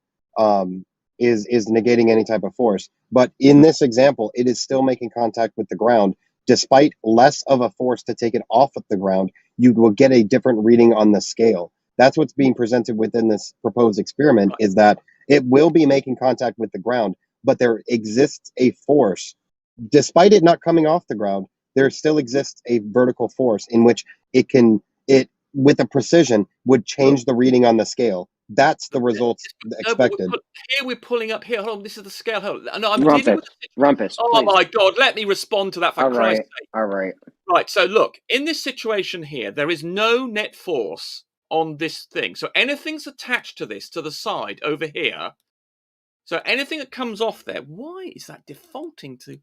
is negating any type of force. But in this example, it is still making contact with the ground. Despite less of a force to take it off of the ground, you will get a different reading on the scale. That's what's being presented within this proposed experiment, is that it will be making contact with the ground, but there exists a force. Despite it not coming off the ground, there still exists a vertical force in which it with a precision would change the reading on the scale. That's the results expected. Here we're pulling up here. Hold on, this is the scale. Hold on. No, I'm Rumpus, dealing with Rumpus. Oh please. my God! Let me respond to that for Christ's sake. All right. Right. So look, in this situation here, there is no net force on this thing. So anything's attached to this to the side over here. So anything that comes off there, why is that defaulting to?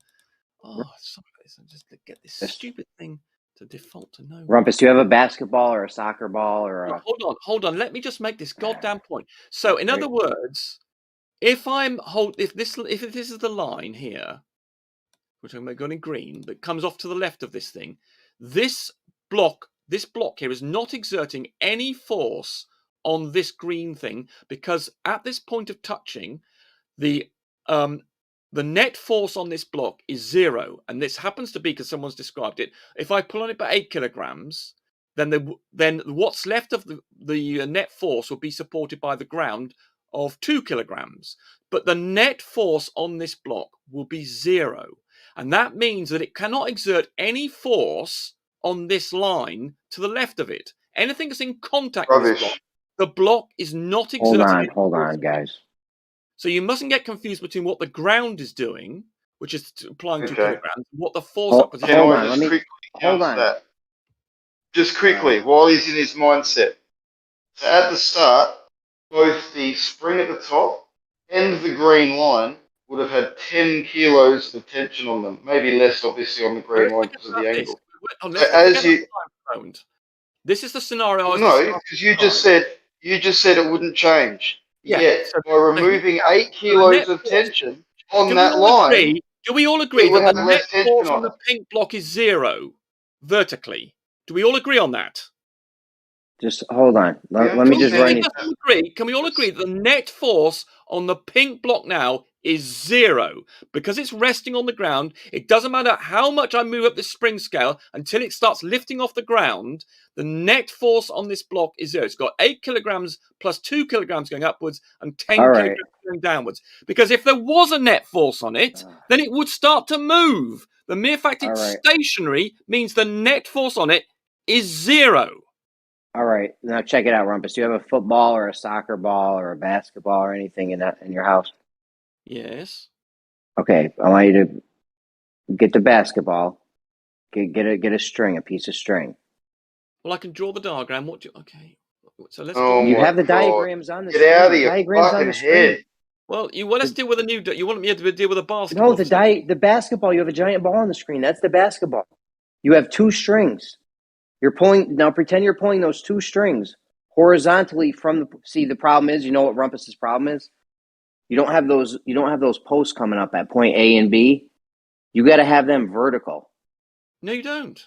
Oh, sorry. Just to get this stupid thing. To default to no. Rumpus, do you have a basketball or a soccer ball or a... Hold on. Let me just make this goddamn point. So, in other words, if this is the line here, which I'm going in green, that comes off to the left of this thing, this block here is not exerting any force on this green thing, because at this point of touching, the net force on this block is 0, and this happens to be because someone's described it. If I pull on it by 8 kilograms, then what's left of the net force will be supported by the ground of 2 kilograms. But the net force on this block will be 0. And that means that it cannot exert any force on this line to the left of it. Anything that's in contact with this block, the block is not exerting. Hold on, guys. So you mustn't get confused between what the ground is doing, which is applying 2 kilograms, and what the force acquisition. Hold on. Just quickly, while he's in his mindset. So at the start, both the spring at the top and the green line would have had 10 kilos of tension on them. Maybe less, obviously, on the green line because of the angle. This is the scenario. No, because you just said it wouldn't change. Yeah. Yet, So by removing 8 kilos of tension on that line, do we all agree that the net force on the pink block is 0 vertically? Do we all agree on that? Just hold on. Let me just run it. Can we all agree that the net force on the pink block now is 0? Because it's resting on the ground, it doesn't matter how much I move up this spring scale until it starts lifting off the ground, the net force on this block is 0. It's got 8 kilograms plus 2 kilograms going upwards and 10 kilograms going downwards. Because if there was a net force on it, then it would start to move. The mere fact it's stationary means the net force on it is 0. All right, now check it out, Rumpus. Do you have a football or a soccer ball or a basketball or anything in your house? Yes. Okay, I want you to get the basketball. Get a string, a piece of string. Well, I can draw the diagram. Okay. So let's. You have the diagrams on the screen. Get out of your fucking head. Well, let's deal with a new. You want me to deal with a basketball? No, the basketball. You have a giant ball on the screen. That's the basketball. You have 2 strings. You're pulling now. Pretend you're pulling those 2 strings horizontally from the. See, the problem is, you know what Rumpus's problem is? You don't have those posts coming up at point A and B. You got to have them vertical. No, you don't.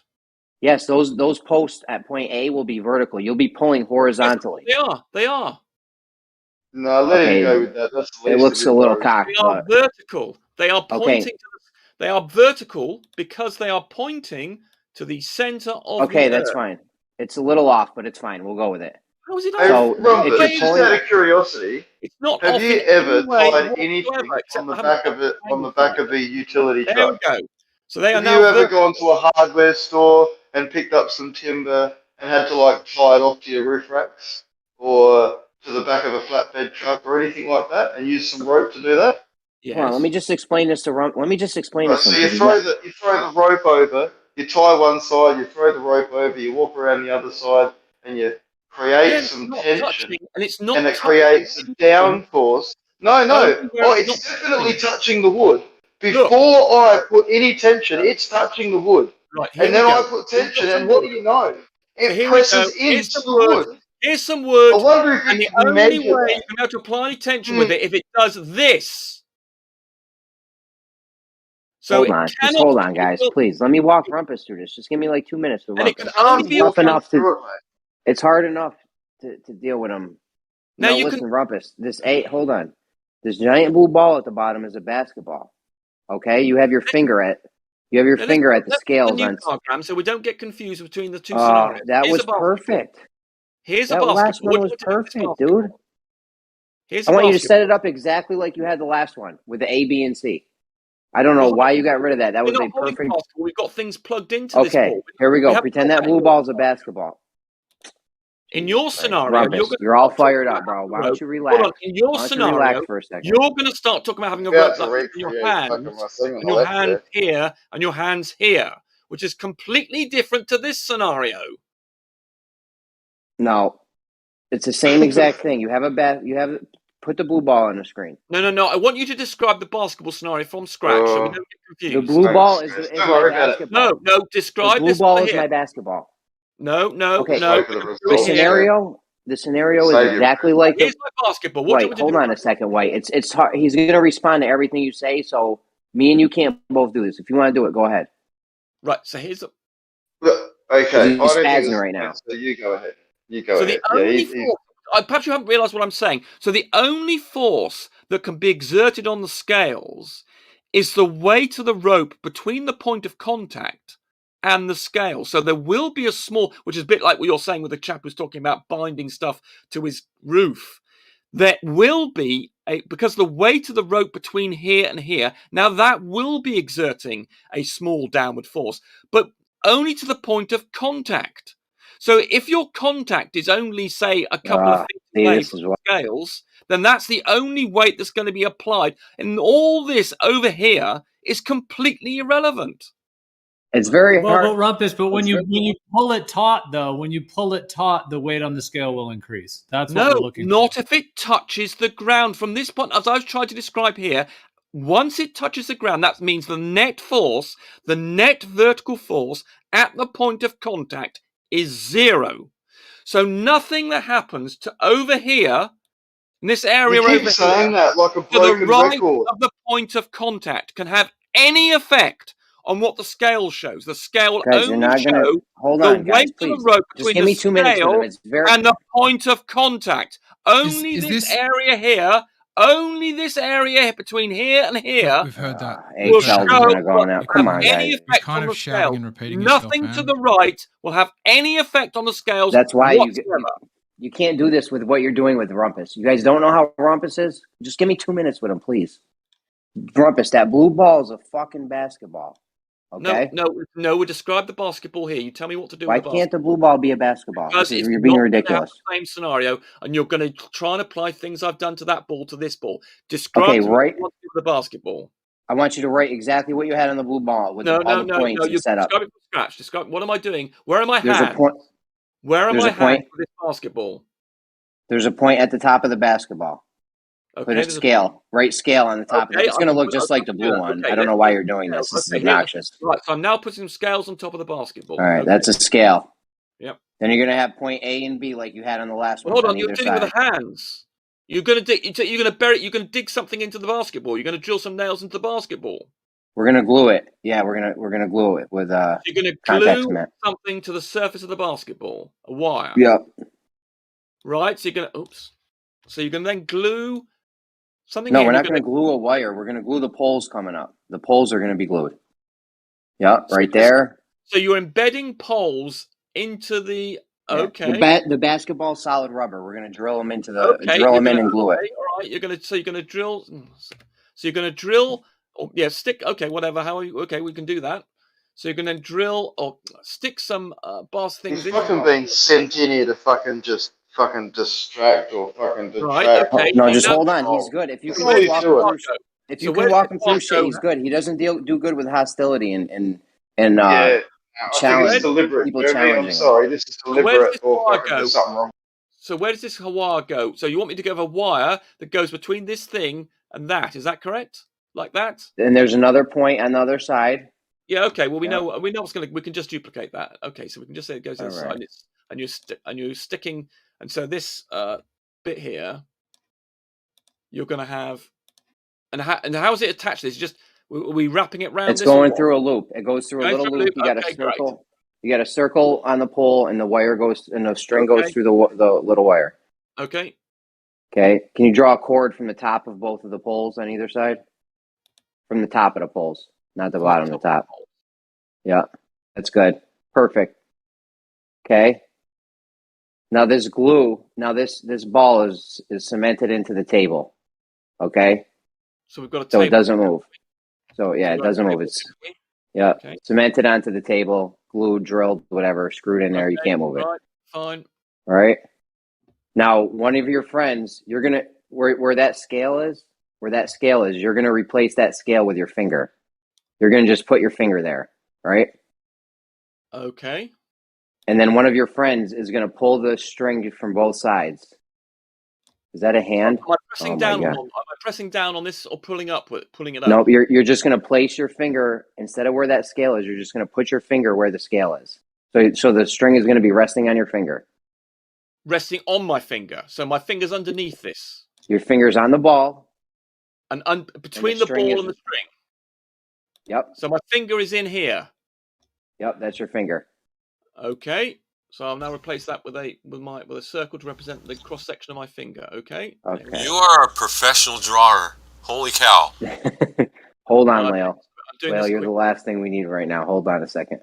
Yes, those posts at point A will be vertical. You'll be pulling horizontally. They are. No, let him go with that. That's the it looks a little cocked. They are vertical. They are pointing. They are vertical because they are pointing to the center of. Okay, that's fine. It's a little off, but it's fine. We'll go with it. How is it off? Just out of curiosity, it's not. Have you ever tied anything on the back of a utility truck? There we go. So they are now. Have you ever gone to a hardware store and picked up some timber and had to tie it off to your roof racks or to the back of a flatbed truck or anything like that, and use some rope to do that? Yes. Well, let me just explain this to Let me just explain this. So you throw the rope over. You tie one side. You throw the rope over. You walk around the other side, and you create some tension, and it creates a downforce. No. It's definitely touching the wood. Before I put any tension, it's touching the wood. Right, and then I put tension, and what do you know? It presses into the wood. Here's some wood. I wonder if and the only way you can be able to apply any tension with it if it does this. So hold on, guys, please. Let me walk Rumpus through this. Just give me like 2 minutes to Rumpus. It's hard enough to deal with him. Now listen, Rumpus. Hold on. This giant blue ball at the bottom is a basketball. Okay, you have your finger at the scales on. Program, so we don't get confused between the 2 scenarios. That was perfect. Here's a basketball. That last one was perfect, dude. I want you to set it up exactly like you had the last one with the A, B, and C. I don't know why you got rid of that. That was a perfect. We've got things plugged into this ball. Okay, here we go. Pretend that blue ball is a basketball. In your scenario, Rumpus, you're all fired up, bro. Why don't you relax? Hold on. In your scenario, relax for a second. You're going to start talking about having a rope in your hands, and your hand here, and your hands here, which is completely different to this scenario. No, it's the same exact thing. You have Put the blue ball on the screen. No. I want you to describe the basketball scenario from scratch, so we don't get The confused. blue ball is Don't my worry about it. basketball. No. The Describe blue this ball one is here. my basketball. No. Okay. No. For the Do The it here. scenario is Save your exactly breath. like Here's my basketball. What do you White. want me to Hold do? on a second, White. It's hard. He's gonna respond to everything you say. So me and you can't both do this. If you want to do it, go ahead. Right. So here's the. Look, okay, I He's don't think spazzing this right now. so you go ahead. You go So ahead. the Yeah, only force. Perhaps you haven't realised what I'm saying. So the only force that can be exerted on the scales is the weight of the rope between the point of contact and the scale. So there will be a small, which is a bit like what you're saying with the chap who's talking about binding stuff to his roof. There will be because the weight of the rope between here and here, now that will be exerting a small downward force, but only to the point of contact. So if your contact is only, say, a couple of feet away from the scales, then that's the only weight that's going to be applied. And all this over here is completely irrelevant. It's very hard. Well, Rumpus, but when you pull it taut, though, the weight on the scale will increase. That's what we're looking for. Not if it touches the ground. From this point, as I've tried to describe here, once it touches the ground, that means the net force, the net vertical force at the point of contact is 0. So nothing that happens to over here, in this area you keep over saying here, that like a to the broken right record. of the point of contact can have any effect on what the scale shows. The scale will only show the weight of the rope between the scale and the point of contact. Only this area here, only this area between here and here. We've heard that. Will show Come on, any guys. effect on the scale. Nothing to the right will have any effect on the scales. That's why whatsoever. you can't do this with what you're doing with Rumpus. You guys don't know how Rumpus is? Just give me 2 minutes with him, please. Rumpus, that blue ball is a fucking basketball. Okay? No. Describe the basketball here. You tell me what to do. Why with the basketball. can't the blue ball be a basketball? Because it's you're being not ridiculous. The same scenario, and you're going to try and apply things I've done to that ball to this ball. Describe what you want to do with the basketball. I want you to write exactly what you had on the blue ball with all the points and set up. Describe it from scratch. Describe what am I doing? Where am I There's hands? a point. Where am I hands for this basketball? There's a point at the top of the basketball. Okay, Put a scale, right scale on the top of it. It's going to look just like the blue one. I don't know why you're doing this. This is obnoxious. Right, so I'm now putting some scales on top of the basketball. All right, that's a scale. Yep. Then you're going to have point A and B like you had on the last one. Hold on, you're dealing with the hands. You're going to dig. You're going to bury. You're going to dig something into the basketball. You're going to drill some nails into the basketball. We're going to glue it. Yeah, we're going to glue it with you're going to glue something to the surface of the basketball. A wire. Yep. Right. So you're going to. Oops. So you're going to then glue. No, we're not going to glue a wire. We're going to glue the poles coming up. The poles are going to be glued. Yeah, right there. So you're embedding poles into the the basketball solid rubber. We're going to drill them into the drill them in and glue it. All right, you're going to drill. So you're going to drill. Stick. Okay, whatever. We can do that. So you can then drill or stick some boss things. He's fucking being sent in here to fucking just fucking distract or fucking detract. Right, okay. No, just hold on. He's good. If you can walk him through shit, he's good. He doesn't do good with hostility and challenge. Deliberate. People challenging. I'm sorry, this is deliberate. There's something wrong. So where does this wire go? So you want me to go a wire that goes between this thing and that? Is that correct? Like that? And there's another point on the other side. Yeah. Okay. Well, we know what's going to. We can just duplicate that. Okay. So we can just say it goes inside. And you're sticking. And so this bit here, you're going to have, and how is it attached? Is just are we wrapping it round? It's going through a loop. It goes through a little loop. You got a circle. Great. You got a circle on the pole, and the wire goes, and the string goes through the little wire. Okay. Okay. Can you draw a cord from the top of both of the poles on either side? From the top of the poles, not the bottom of the top. Yeah, that's good. Perfect. Okay. Now this glue, this ball is cemented into the table. Okay. So we've got a table. So it doesn't move. So yeah, it doesn't move. It's cemented onto the table, glued, drilled, whatever, screwed in there. You can't move it. Fine. All right. Now, one of your friends, you're gonna where that scale is, you're gonna replace that scale with your finger. You're gonna just put your finger there. All right. Okay. And then one of your friends is going to pull the string from both sides. Is that a hand? Am I pressing down God. on? Am I pressing down on this or pulling it up? Nope. You're just going to place your finger instead of where that scale is. You're just going to put your finger where the scale is. So the string is going to be resting on your finger. Resting on my finger. So my finger's underneath this. Your finger's on the ball. And between the ball and the string. Yep. So my finger is in here. Yep, that's your finger. Okay. So I'll now replace that with a circle to represent the cross section of my finger. Okay. Okay. You are a professional drawer. Holy cow! Hold on, Lale. Lale, you're the last thing we need right now. Hold on a second.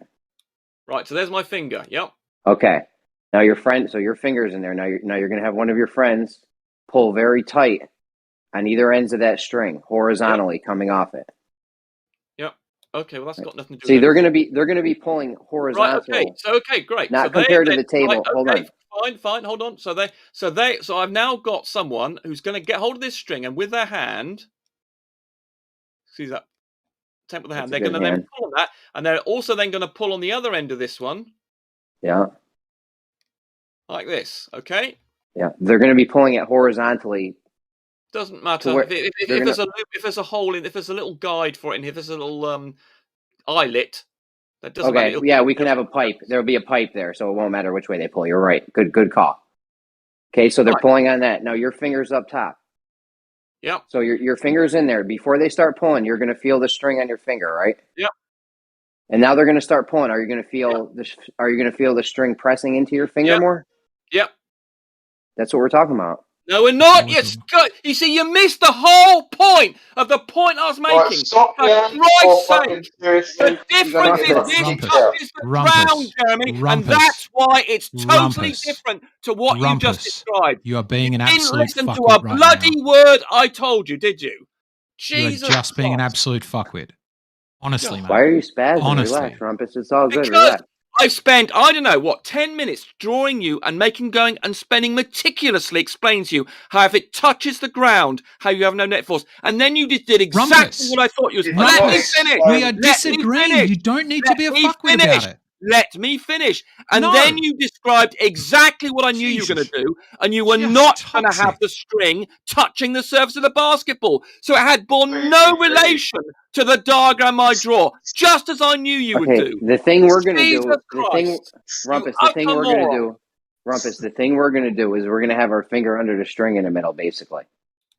Right. So there's my finger. Yep. Okay. Now your finger's in there. Now you're going to have one of your friends pull very tight on either ends of that string, horizontally coming off it. Yep. Okay. Well, that's got nothing to do. See, with they're going to be pulling horizontal. Right. Okay. So great. Not so compared to the table. Right, Hold on. Fine. Hold on. So I've now got someone who's going to get hold of this string and with their hand, see that. Take with the hand. They're going to then pull on that, and they're also then going to pull on the other end of this one. Yeah. Like this, okay? Yeah, they're going to be pulling it horizontally. Doesn't matter if there's a loop, if there's a hole in, if there's a little guide for it, and if there's a little eyelet, that doesn't matter. Okay, yeah, we can have a pipe. There'll be a pipe there, so it won't matter which way they pull. You're right. Good call. Okay, so they're pulling on that. Now your finger's up top. Yep. So your finger's in there. Before they start pulling, you're going to feel the string on your finger, right? Yep. And now they're going to start pulling. Are you going to feel Are you going to feel the string pressing into your finger more? Yep. That's what we're talking about. No, we're not. Yes, good. You see, you missed the whole point of the point I was making. Right, stop For Christ's sake. The difference is this touches the ground, Jeremy, and that's why it's totally different to what you just described. You are being an absolute fuckwit. You didn't listen to a bloody word I told you, did you? Jesus You're just being an absolute fuckwit. Honestly, man. Why are you spazzing? Honestly. Relax, Rumpus. It's all good. Because Relax. I spent, 10 minutes drawing you and spending meticulously explaining to you how if it touches the ground, how you have no net force. And then you just did exactly what I thought you was. Let me finish. We are disagreeing. You don't need to be a fuckwit about it. Let me finish. And then you described exactly what I knew you were going to do, and you were not going to have the string touching the surface of the basketball. So it had borne no relation to the diagram I draw, just as I knew you would do. The thing we're going to do, Rumpus, the thing we're going to do is we're going to have our finger under the string in the middle, basically.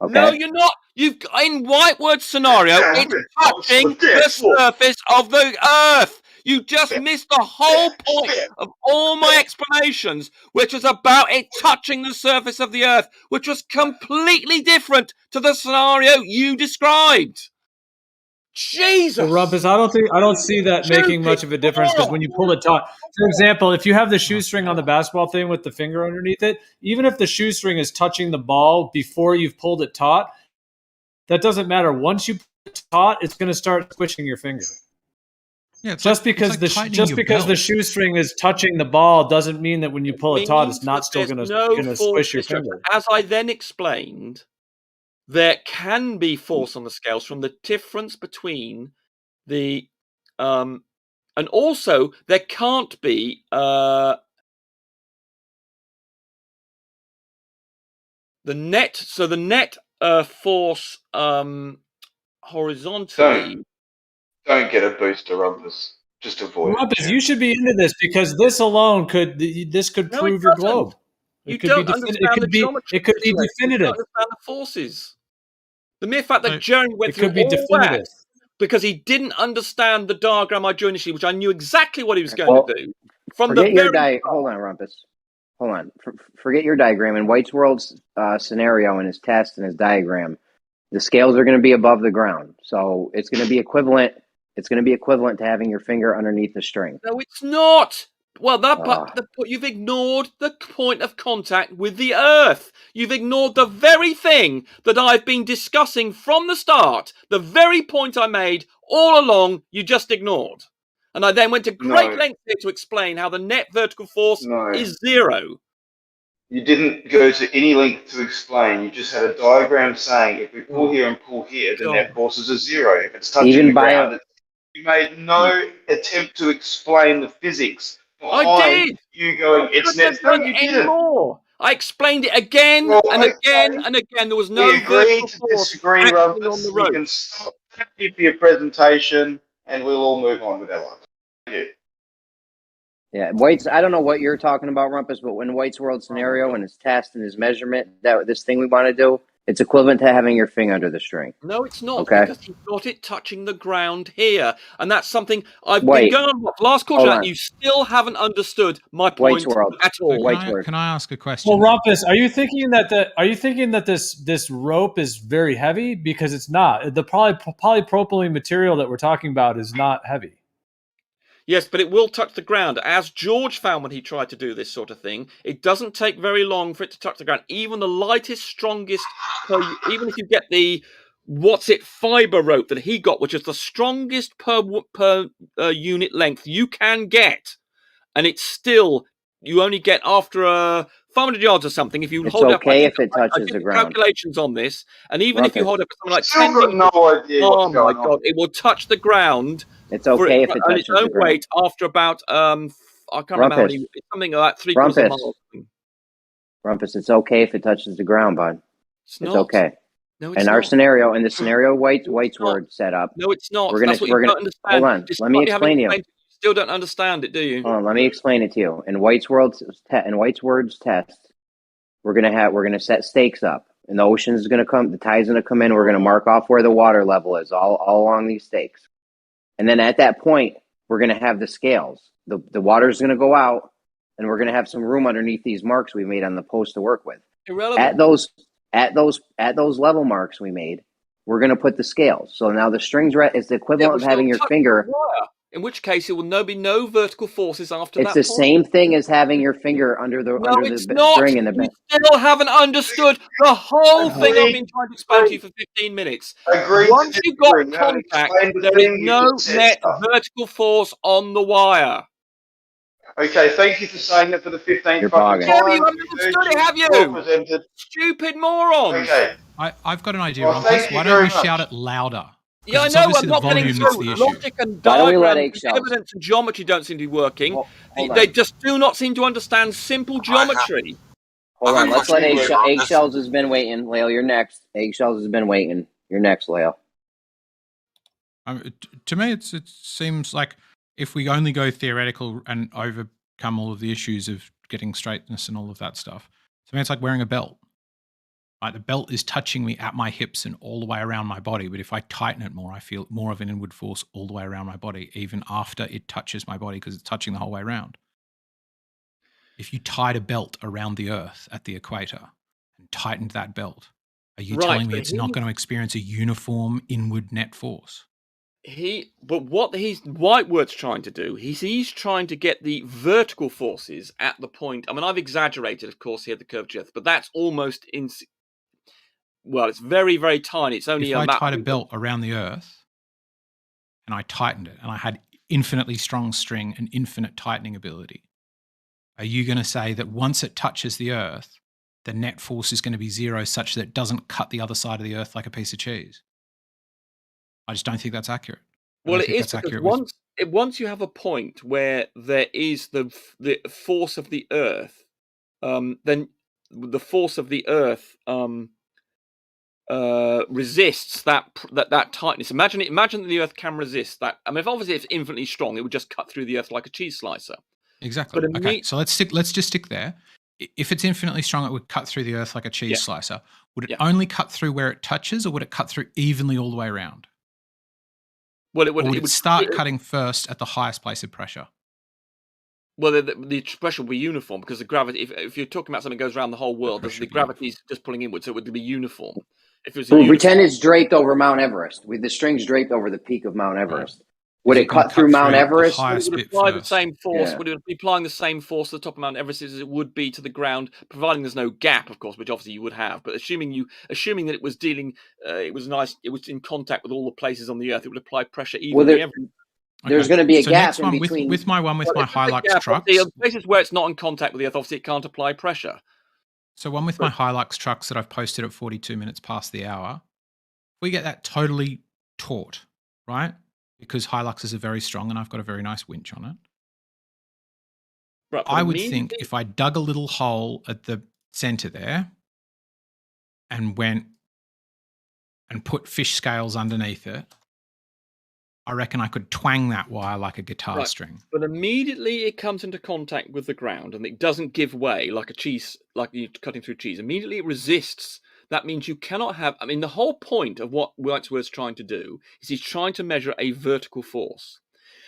Okay? No, you're not. In white word scenario, it's touching the surface of the earth. You just missed the whole point of all my explanations, which was about it touching the surface of the earth, which was completely different to the scenario you described. Jesus. So Rumpus, I don't see that making much of a difference, because when you pull it taut, for example, if you have the shoestring on the basketball thing with the finger underneath it, even if the shoestring is touching the ball before you've pulled it taut, that doesn't matter. Once you pull it taut, it's going to start squishing your finger. Yeah, just because the shoestring is touching the ball doesn't mean that when you pull it taut, it's not still going to squish your finger. As I then explained, there can be force on the scales from the difference between the and also there can't be the net. So the net force horizontally. Don't get a booster, Rumpus. Just avoid Rumpus, you should be into this, because this alone could prove your globe. You don't understand the geometry. It could be definitive. You don't understand the forces. The mere fact that Jeremy went through all that because he didn't understand the diagram I drew initially, which I knew exactly what he was going to do. Hold on, Rumpus. Hold on. Forget your diagram. In White's World's scenario and his test and his diagram, the scales are going to be above the ground, so it's going to be equivalent. It's going to be equivalent to having your finger underneath the string. No, it's not. Well, you've ignored the point of contact with the earth. You've ignored the very thing that I've been discussing from the start. The very point I made all along, you just ignored. And I then went to great lengths here to explain how the net vertical force is 0. You didn't go to any length to explain. You just had a diagram saying if we pull here and pull here, the net forces are 0. If it's touching the ground, you made no attempt to explain the physics behind you going, it's net. No, you didn't. I explained it again and again and again. There was no We agree vertical to force disagree, acting on Rumpus. the You rope. can stop. Thank you for your presentation, and we'll all move on with our lives. Thank you. Yeah, White's. I don't know what you're talking about, Rumpus, but when White's world scenario God. and his test and his measurement, that this thing we want to do, it's equivalent to having your finger under the string. No, it's not, Okay. because he's got it touching the ground here. And that's something I've White. been going on for the last quarter, Hold and on. you still haven't understood my White's point world. at all. White's world. Can I ask a question? Well, Rumpus, are you thinking that this rope is very heavy? Because it's not. The polypropylene material that we're talking about is not heavy. Yes, but it will touch the ground. As George found when he tried to do this sort of thing, it doesn't take very long for it to touch the ground. Even the lightest, strongest, even if you get the fiber rope that he got, which is the strongest per unit length you can get, and it's still, you only get after 500 yards or something. If you It's hold okay up, if it touches the ground. Calculations on this, and even if you hold up something like Still 10 got meters, no idea oh what's my going on. God, it will touch the ground. It's okay if it on touches its own the ground. weight after about I can't remember how many, something like 3/4 of a mile. Rumpus, it's okay if it touches the ground, bud. It's okay. No, it's in not. our scenario, in the scenario White's word set up. No, it's not. We're gonna, That's what you don't understand. hold on. Let me explain to you. You still don't understand it, do you? Hold on, let me explain it to you. In White's word's test, we're gonna set stakes up, and the ocean's gonna come, the tide's gonna come in. We're gonna mark off where the water level is, all along these stakes, and then at that point, we're gonna have the scales. The water's gonna go out, and we're gonna have some room underneath these marks we made on the post to work with. Irrelevant. At those level marks we made, we're going to put the scales. So now the strings is the equivalent of having your finger. In which case, it will be no vertical forces after that. It's the same thing as having your finger under the string in the bend. You still haven't understood the whole thing I've been trying to explain to you for 15 minutes. Once you've got contact, there is no net vertical force on the wire. Okay, thank you for saying that for the 15th fucking time. Yeah, you haven't understood it, have you? Stupid morons. Okay. I've got an idea, Well, Rumpus. thank you Why don't very we much. shout it louder? Yeah, I It's know. obviously I'm the not getting volume that's the through. issue. Logic and Why don't we let diagrams, eggshells? evidence and geometry don't seem to be working. Hold They on. just do not seem to understand simple geometry. Hold on, let's let question. Eggshells has been waiting. Lale, you're next. Eggshells has been waiting. You're next, Lale. To me, it seems like if we only go theoretical and overcome all of the issues of getting straightness and all of that stuff, to me it's like wearing a belt. Right? The belt is touching me at my hips and all the way around my body, but if I tighten it more, I feel more of an inward force all the way around my body, even after it touches my body, because it's touching the whole way around. If you tied a belt around the Earth at the equator and tightened that belt, are you telling me it's not going to experience a uniform inward net force? But what Whitewood's trying to do, he's trying to get the vertical forces at the point. I mean, I've exaggerated, of course, here the curvature, Earth, but that's almost well, it's very, very tiny. It's only if I tied a belt around the Earth and I tightened it and I had infinitely strong string and infinite tightening ability, are you going to say that once it touches the Earth, the net force is going to be zero such that it doesn't cut the other side of the Earth like a piece of cheese? I just don't think that's accurate. Well, it is because once you have a point where there is the force of the Earth, then the force of the Earth resists that tightness. Imagine that the Earth can resist that. I mean, if obviously it's infinitely strong, it would just cut through the Earth like a cheese slicer. Exactly. Okay, so let's just stick there. If it's infinitely strong, it would cut through the Earth like a cheese slicer. Would it only cut through where it touches, or would it cut through evenly all the way around? Well, it would start cutting first at the highest place of pressure. Well, the pressure will be uniform because the gravity. If you're talking about something that goes around the whole world, the gravity is just pulling inward, so it would be uniform. If it was pretend it's draped over Mount Everest, with the strings draped over the peak of Mount Everest. Right. Would it cut through Mount Everest? It would apply the same force. Would it be applying the same force to the top of Mount Everest as it would be to the ground, providing there's no gap, of course, which obviously you would have. But assuming that it was it was in contact with all the places on the Earth, it would apply pressure evenly. There's going to be a gap in between. With my Hilux trucks. The places where it's not in contact with the Earth, obviously it can't apply pressure. So one with my Hilux trucks that I've posted at 42 minutes past the hour, we get that totally taut, right? Because Hiluxes are very strong and I've got a very nice winch on it. Right, I would think if I dug a little hole at the center there and went and put fish scales underneath it, I reckon I could twang that wire like a guitar string. But immediately it comes into contact with the ground and it doesn't give way like a cheese, like you're cutting through cheese. Immediately it resists. That means you cannot have. I mean, the whole point of what Whitesworth's trying to do is he's trying to measure a vertical force.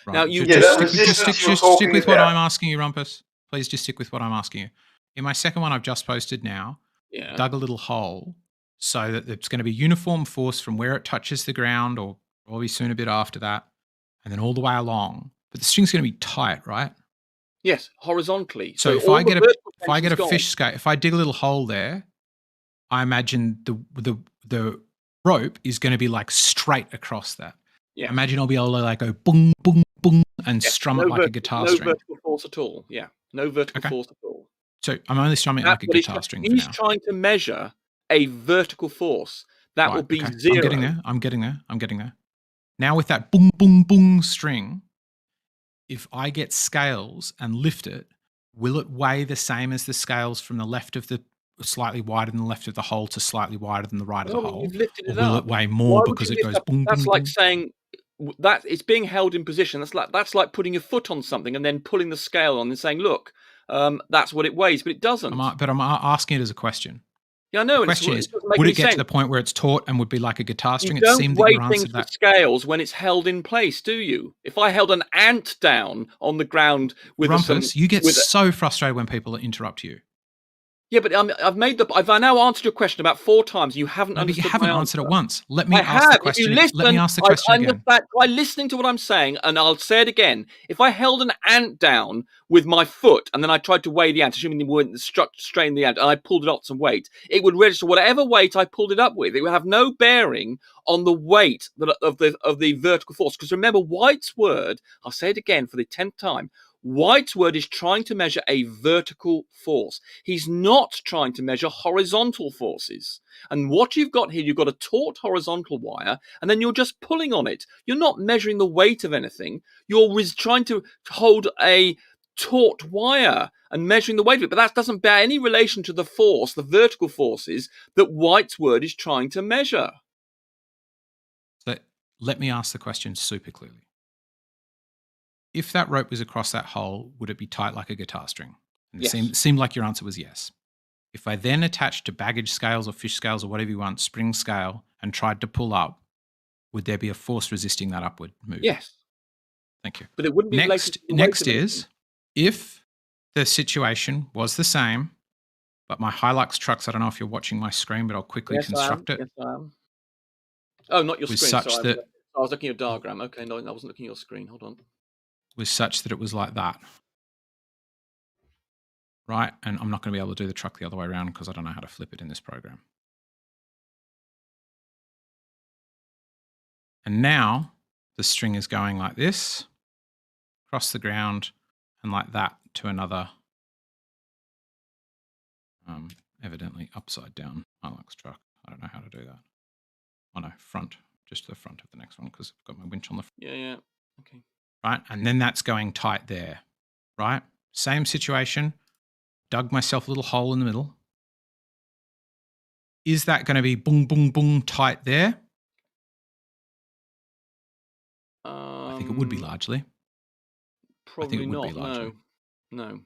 Right. Now, you just stick with what I'm asking you, Rumpus. Please just stick with what I'm asking you. In my second one I've just posted now, dug a little hole so that it's going to be uniform force from where it touches the ground or probably soon a bit after that, and then all the way along. But the string's going to be tight, right? Yes, horizontally. So if I get a fish scale, if I dig a little hole there, I imagine the rope is going to be like straight across that. Yeah. Imagine I'll be able to like go boom, boom, boom, and strum it like a guitar string. No vertical force at all. Yeah, no vertical force at all. So I'm only strumming it like a guitar string for now. He's trying to measure a vertical force. That will be zero. I'm getting there. Now with that boom, boom, boom string, if I get scales and lift it, will it weigh the same as the scales from the left of the slightly wider than the left of the hole to slightly wider than the right of the hole? You've lifted it or will up. it weigh more because it goes boom, That's boom, like boom? saying that it's being held in position. That's like putting your foot on something and then pulling the scale on and saying, look, that's what it weighs, but it doesn't. But I'm asking it as a question. Yeah, I know. The question is, would it get to the point where it's taut and would be like a guitar string? You don't weigh things with scales when it's held in place, do you? If I held an ant down on the ground with Rumpus, you get so frustrated when people interrupt you. Yeah, but I've now answered your question about 4 times. You haven't understood. You haven't answered it once. Let me ask the question. Let me ask the question again. By listening to what I'm saying, and I'll say it again. If I held an ant down with my foot and then I tried to weigh the ant, assuming they wouldn't strain the ant, and I pulled it up some weight, it would register whatever weight I pulled it up with. It would have no bearing on the weight of the vertical force. Because remember, White's word, I'll say it again for the 10th time, White's word is trying to measure a vertical force. He's not trying to measure horizontal forces. And what you've got here, you've got a taut horizontal wire, and then you're just pulling on it. You're not measuring the weight of anything. You're trying to hold a taut wire and measuring the weight of it. But that doesn't bear any relation to the force, the vertical forces that White's word is trying to measure. So let me ask the question super clearly. If that rope was across that hole, would it be tight like a guitar string? And Yes. It seemed like your answer was yes. If I then attached to baggage scales or fish scales or whatever you want, spring scale, and tried to pull up, would there be a force resisting that upward move? Yes. Thank you. But it wouldn't be Next is, if the situation was the same, but my Hilux trucks, I don't know if you're watching my screen, but I'll quickly construct it. Yes, I am. Oh, not your Was screen. such Sorry, that- I was looking at your diagram. Okay, no, I wasn't looking at your screen. Hold on. Was such that it was like that. Right? And I'm not going to be able to do the truck the other way around because I don't know how to flip it in this program. And now the string is going like this, across the ground, and like that to another, evidently upside down Hilux truck. I don't know how to do that. Oh no, front, just to the front of the next one because I've got my winch on the front. Yeah. Okay. Right? And then that's going tight there, right? Same situation, dug myself a little hole in the middle. Is that going to be boom, boom, boom tight there? I think it would be largely. Probably would not. be largely. No.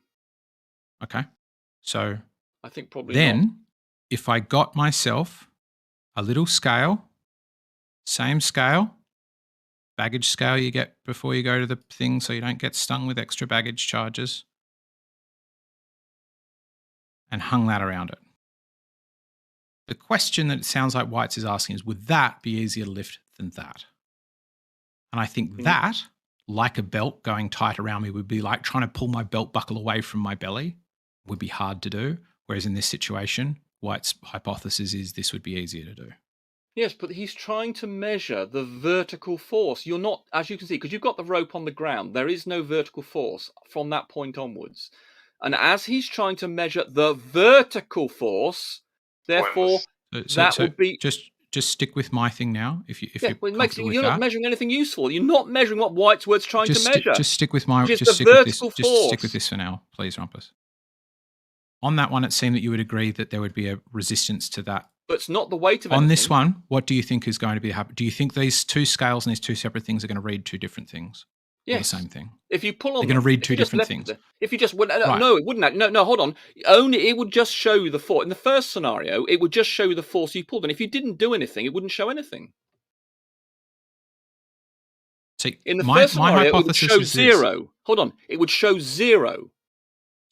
Okay. So I think probably then not. if I got myself a little scale, same scale, baggage scale you get before you go to the thing so you don't get stung with extra baggage charges, and hung that around it. The question that it sounds like White's is asking is, would that be easier to lift than that? And I think that, like a belt going tight around me, would be like trying to pull my belt buckle away from my belly, would be hard to do. Whereas in this situation, White's hypothesis is this would be easier to do. Yes, but he's trying to measure the vertical force. You're not, as you can see, because you've got the rope on the ground, there is no vertical force from that point onwards. And as he's trying to measure the vertical force, therefore, would be... Just stick with my thing now. If you're comfortable with you're not measuring anything useful. You're not measuring what White's word's trying to measure. Just stick with my. Just Just the stick with this. vertical Just force. stick with this for now, please, Rumpus. On that one, it seemed that you would agree that there would be a resistance to that. But it's not the weight of On anything. this one, what do you think is going to be happening? Do you think these two scales and these two separate things are going to read two different things? Yes. Or the same thing? If you pull on, they're going to read two different things. If you just no, Right. no, it wouldn't. No, hold on. Only it would just show you the force. In the first scenario, it would just show you the force you pulled, and if you didn't do anything, it wouldn't show anything. See, in the first scenario, it would show is zero. This. Hold on, it would show zero.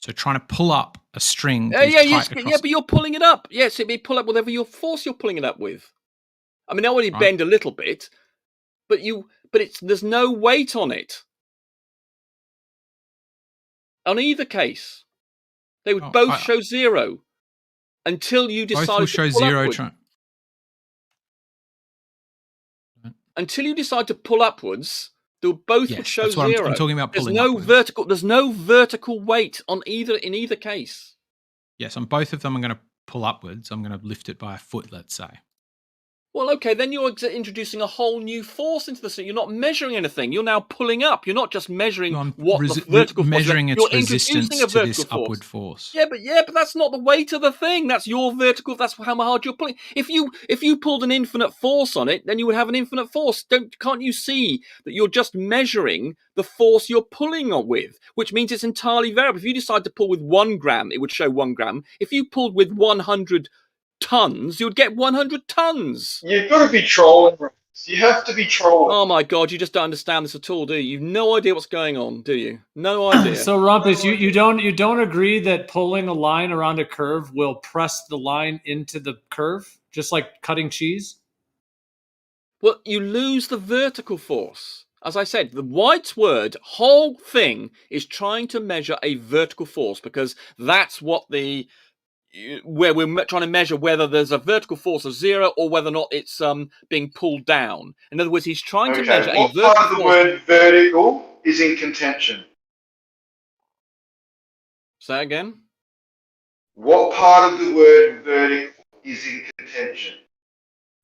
So trying to pull up a string. But you're pulling it up. Yes, it'd be pull up whatever your force you're pulling it up with. I mean, I only bend a little bit, but there's no weight on it. On either case, they would both show zero until you decide both will show zero. Until you decide to pull upwards, they both would show that's what zero. I'm talking about. There's pulling no upwards. vertical. There's no vertical weight on in either case. Yes, on both of them, I'm going to pull upwards. I'm going to lift it by a foot, let's say. Well, okay, then you're introducing a whole new force into the scene. You're not measuring anything. You're now pulling up. You're not just measuring what the vertical force is. Measuring its You're resistance introducing a to vertical this upward force. Yeah, but that's not the weight of the thing. That's your vertical. That's how hard you're pulling. If you pulled an infinite force on it, then you would have an infinite force. Can't you see that you're just measuring the force you're pulling on with, which means it's entirely variable. If you decide to pull with 1 gram, it would show 1 gram. If you pulled with 100 tons, you would get 100 tons. You've got to be trolling. You have to be trolling. Oh my God, you just don't understand this at all, do you? You've no idea what's going on, do you? No idea. So Rumpus, you don't agree that pulling a line around a curve will press the line into the curve, just like cutting cheese? Well, you lose the vertical force. As I said, the White's word whole thing is trying to measure a vertical force because that's what where we're trying to measure whether there's a vertical force of zero or whether or not it's being pulled down. In other words, he's trying to measure a vertical force. What part of the word vertical is in contention? Say that again? What part of the word vertical is in contention?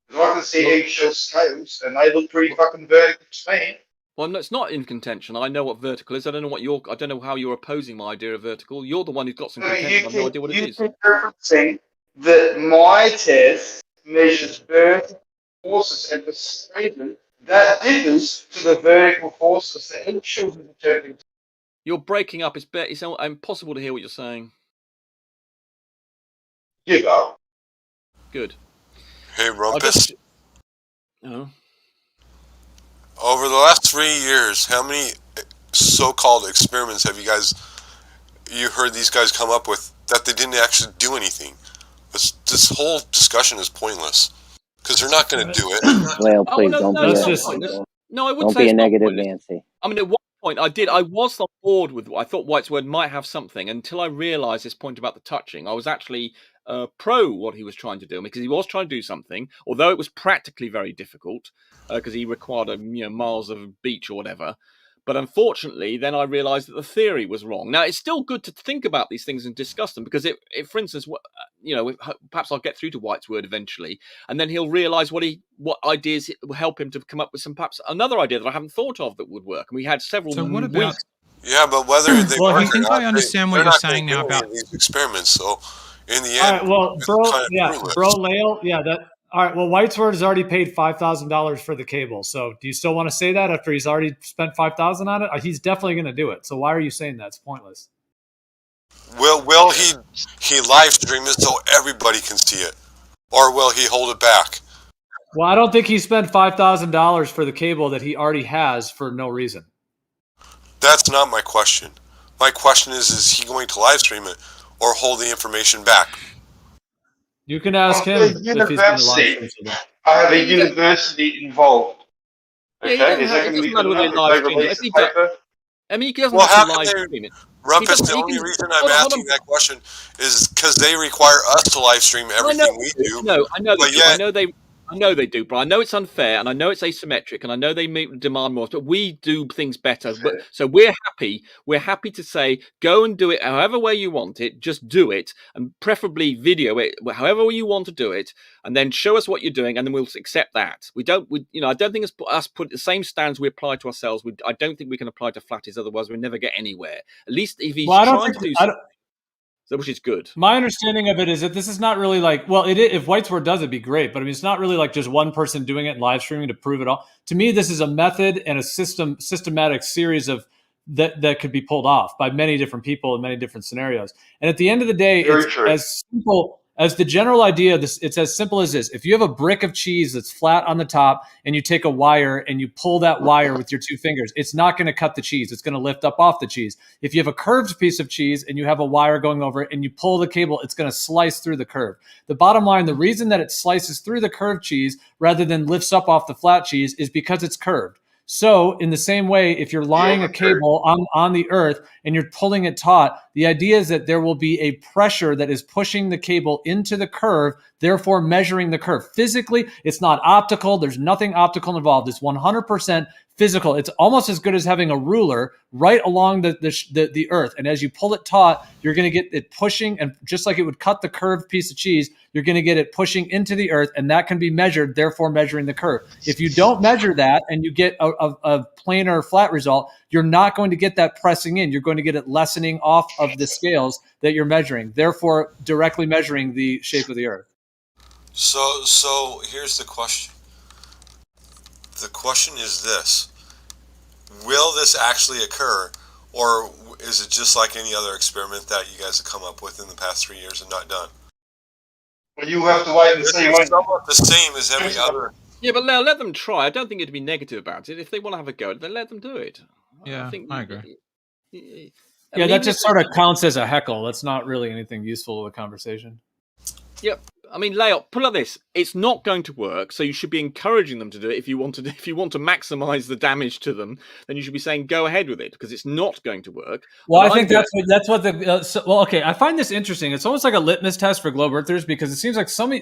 Because I can see eggshell scales and they look pretty fucking vertical to me. Well, no, it's not in contention. I know what vertical is. I don't know how you're opposing my idea of vertical. You're the one who's got some contention. I have no idea what it is. You referencing that my test measures vertical forces, and for some reason that differs to the vertical forces that eggshells are determining. You're breaking up. It's impossible to hear what you're saying. You go. Good. Hey, Rumpus. Oh. Over the last 3 years, how many so-called experiments have you heard these guys come up with that they didn't actually do anything? This whole discussion is pointless because they're not going to do it. Well, please don't be Don't be a negative Nancy. I mean, at one point I was on board with. I thought White's word might have something until I realised this point about the touching. I was actually pro what he was trying to do because he was trying to do something, although it was practically very difficult because he required miles of beach or whatever. But unfortunately, then I realised that the theory was wrong. Now, it's still good to think about these things and discuss them because, for instance, perhaps I'll get through to White's word eventually, and then he'll realise what ideas will help him to come up with perhaps another idea that I haven't thought of that would work. And we had several. So what about? Yeah, but whether they well, work I think or not, I understand what you're saying now about these experiments. So, in the end, all right, well, bro, Lael, all right. Well, White's word has already paid $5,000 for the cable. So, do you still want to say that after he's already spent $5,000 on it? He's definitely going to do it. So, why are you saying that? It's pointless. Will he live stream it so everybody can see it, or will he hold it back? Well, I don't think he spent $5,000 for the cable that he already has for no reason. That's not my question. My question is he going to live stream it or hold the information back? You can ask him if he's going to live stream it. I have a university involved. Okay, is that going to be live paper? I mean, he doesn't well, have to live stream it. Rumpus, the only reason I'm asking that question is because they require us to live stream everything we do. No, I know they do, but I know it's unfair, and I know it's asymmetric, and I know they demand more, but we do things better. But so we're happy. We're happy to say, go and do it however way you want it. Just do it, and preferably video it however you want to do it, and then show us what you're doing, and then we'll accept that. I don't think it's us put the same standards we apply to ourselves. I don't think we can apply to flatties, otherwise we never get anywhere. At least if he's trying to do something. So, which is good. My understanding of it is that this is not really like, well, if Whitesword does, it'd be great, but I mean, it's not really like just one person doing it and live streaming to prove it all. To me, this is a method and a systematic series of that could be pulled off by many different people in many different scenarios. And at the end of the day, Very it's true. as simple as the general idea. It's as simple as this: if you have a brick of cheese that's flat on the top, and you take a wire and you pull that wire with your two fingers, it's not going to cut the cheese. It's going to lift up off the cheese. If you have a curved piece of cheese and you have a wire going over it and you pull the cable, it's going to slice through the curve. The bottom line, the reason that it slices through the curved cheese rather than lifts up off the flat cheese is because it's curved. So in the same way, if you're lying a cable on the earth and you're pulling it taut, the idea is that there will be a pressure that is pushing the cable into the curve, therefore measuring the curve. Physically, it's not optical. There's nothing optical involved. It's 100% physical. It's almost as good as having a ruler right along the earth. And as you pull it taut, you're going to get it pushing, and just like it would cut the curved piece of cheese, you're going to get it pushing into the earth, and that can be measured, therefore measuring the curve. If you don't measure that and you get a planar flat result, you're not going to get that pressing in. You're going to get it lessening off of the scales that you're measuring, therefore directly measuring the shape of the earth. So here's the question. The question is this: will this actually occur, or is it just like any other experiment that you guys have come up with in the past 3 years and not done? Well, you have to wait and see. It's somewhat the same as every other. Yeah, but let them try. I don't think it'd be negative about it. If they want to have a go, then let them do it. Yeah, I agree. Yeah, that just sort of counts as a heckle. That's not really anything useful to a conversation. Yep. I mean, put it like this: it's not going to work, so you should be encouraging them to do it. If you want to maximize the damage to them, then you should be saying go ahead with it, because it's not going to work. Well, I think that's what the well, okay. I find this interesting. It's almost like a litmus test for globe earthers, because it seems like some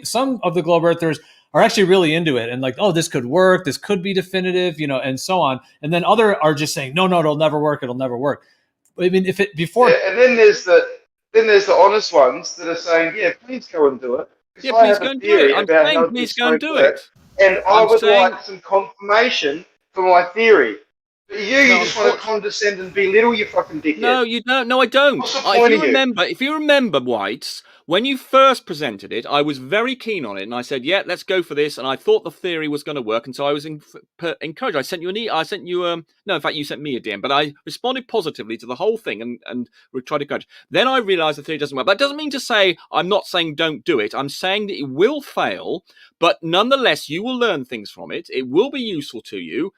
of the globe earthers are actually really into it and like, oh, this could work, this could be definitive, and so on. And then other are just saying, no, it'll never work. It'll never work. I mean, if it before, and then there's the honest ones that are saying, yeah, please go and do it. Yeah, please go and do it. I'm saying please go and do it. And I would like some confirmation for my theory. But you just want to condescend and belittle, you fucking dickhead. No, you don't. No, I don't. If you remember, Whites, when you first presented it, I was very keen on it, and I said, "Yeah, let's go for this." And I thought the theory was going to work, and so I was encouraged. I sent you no, in fact, you sent me a DM, but I responded positively to the whole thing, and we tried to encourage. Then I realised the theory doesn't work. But that doesn't mean to say I'm not saying don't do it. I'm saying that it will fail, but nonetheless, you will learn things from it. It will be useful to you.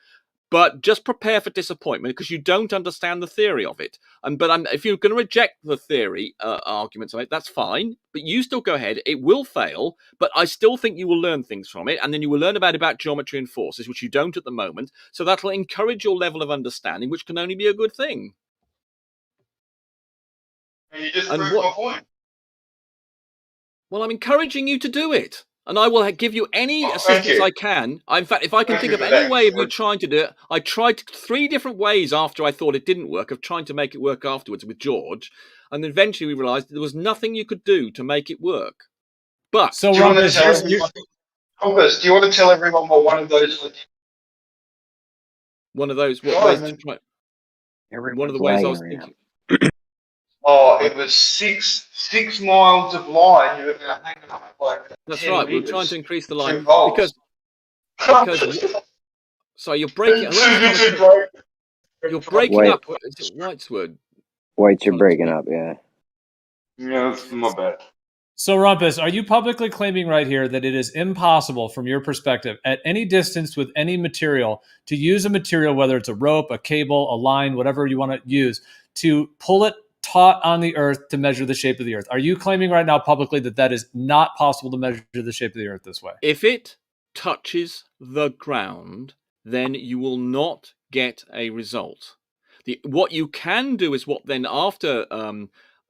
But just prepare for disappointment, because you don't understand the theory of it. If you're going to reject the theory arguments of it, that's fine. But you still go ahead. It will fail, but I still think you will learn things from it. And then you will learn about geometry and forces, which you don't at the moment. So that'll encourage your level of understanding, which can only be a good thing. And you just proved my point. Well, I'm encouraging you to do it. And I will give you any assistance I can. In fact, if I can think of any way of you trying to do it, I tried 3 different ways after I thought it didn't work, of trying to make it work afterwards with George. And eventually we realised there was nothing you could do to make it work. But do you want to tell everyone what one of those ways I was thinking. Oh, it was six miles of line. You were going to hang up like. That's right. We were trying to increase the line because so you're breaking. You're breaking up. Whitesword. White, you're breaking up. Yeah. Yeah, that's my bad. So, Rumpus, are you publicly claiming right here that it is impossible, from your perspective, at any distance with any material, to use a material, whether it's a rope, a cable, a line, whatever you want to use, to pull it taut on the earth to measure the shape of the earth? Are you claiming right now publicly that is not possible to measure the shape of the earth this way? If it touches the ground, then you will not get a result. What you can do is what then after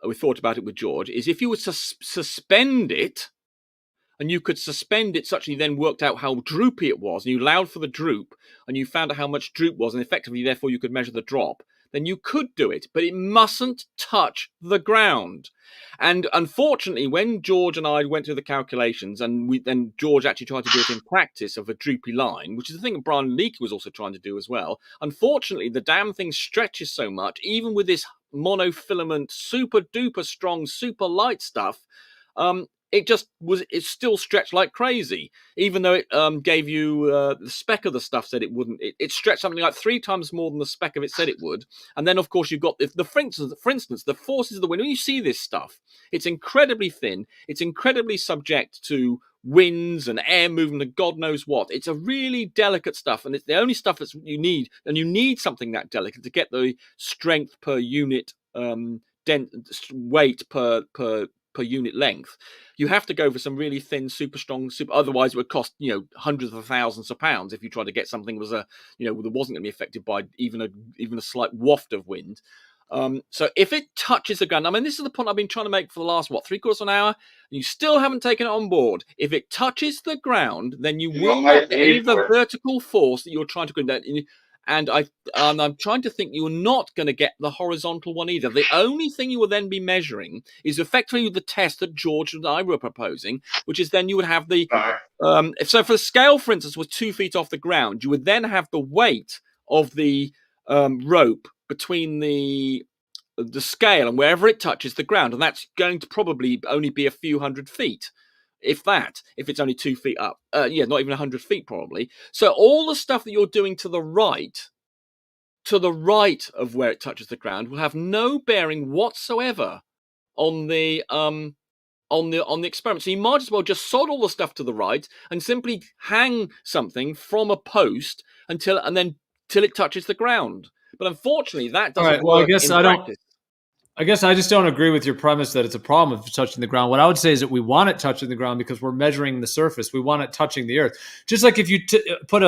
we thought about it with George, is if you were to suspend it, and you could suspend it such that you then worked out how droopy it was, and you allowed for the droop, and you found out how much droop was, and effectively, therefore, you could measure the drop, then you could do it, but it mustn't touch the ground. And unfortunately, when George and I went through the calculations, and then George actually tried to do it in practice of a droopy line, which is the thing that Brian Leakey was also trying to do as well, unfortunately, the damn thing stretches so much, even with this monofilament, super duper strong, super light stuff, it's still stretched like crazy, even though it gave you the spec of the stuff said it wouldn't. It stretched something like 3 times more than the spec of it said it would. And then, of course, you've got for instance, the forces of the wind. When you see this stuff, it's incredibly thin. It's incredibly subject to winds and air movement and God knows what. It's a really delicate stuff, and it's the only stuff that you need. And you need something that delicate to get the strength per unit, weight per unit length. You have to go for some really thin, super strong, otherwise it would cost hundreds of thousands of pounds if you tried to get something that wasn't going to be affected by even a slight waft of wind. So if it touches the ground, I mean, this is the point I've been trying to make for the last ⅓ of an hour, and you still haven't taken it on board. If it touches the ground, then you will not get any of the vertical force that you're trying to go. And I'm trying to think you're not going to get the horizontal one either. The only thing you will then be measuring is effectively the test that George and I were proposing, which is then you would have the so for the scale, for instance, was 2 feet off the ground, you would then have the weight of the rope between the scale and wherever it touches the ground, and that's going to probably only be a few hundred feet. If it's only 2 feet up, not even 100 feet probably. So all the stuff that you're doing to the right of where it touches the ground will have no bearing whatsoever on the experiment. So you might as well just sod all the stuff to the right and simply hang something from a post till it touches the ground. But unfortunately, that doesn't work in practice. I guess I just don't agree with your premise that it's a problem if it's touching the ground. What I would say is that we want it touching the ground because we're measuring the surface. We want it touching the earth. Just like if you put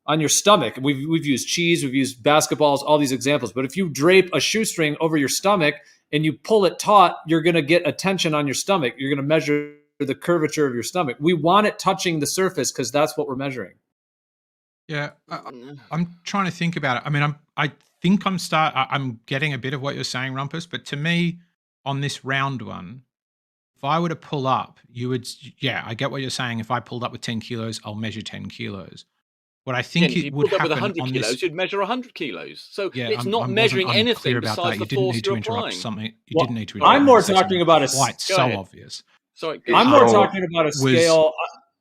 on your stomach, we've used cheese, we've used basketballs, all these examples. But if you drape a shoestring over your stomach and you pull it taut, you're going to get a tension on your stomach. You're going to measure the curvature of your stomach. We want it touching the surface because that's what we're measuring. Yeah, I'm trying to think about it. I mean, I think I'm getting a bit of what you're saying, Rumpus, but to me, on this round one, if I were to pull up, I get what you're saying. If I pulled up with 10 kilos, I'll measure 10 kilos. What I think it would happen with 100 on kilos, this, you'd measure 100 kilos. So yeah, it's not measuring anything besides the force you're applying. You didn't need to interrupt. I'm more talking about obvious. Sorry, I'm more talking about a scale.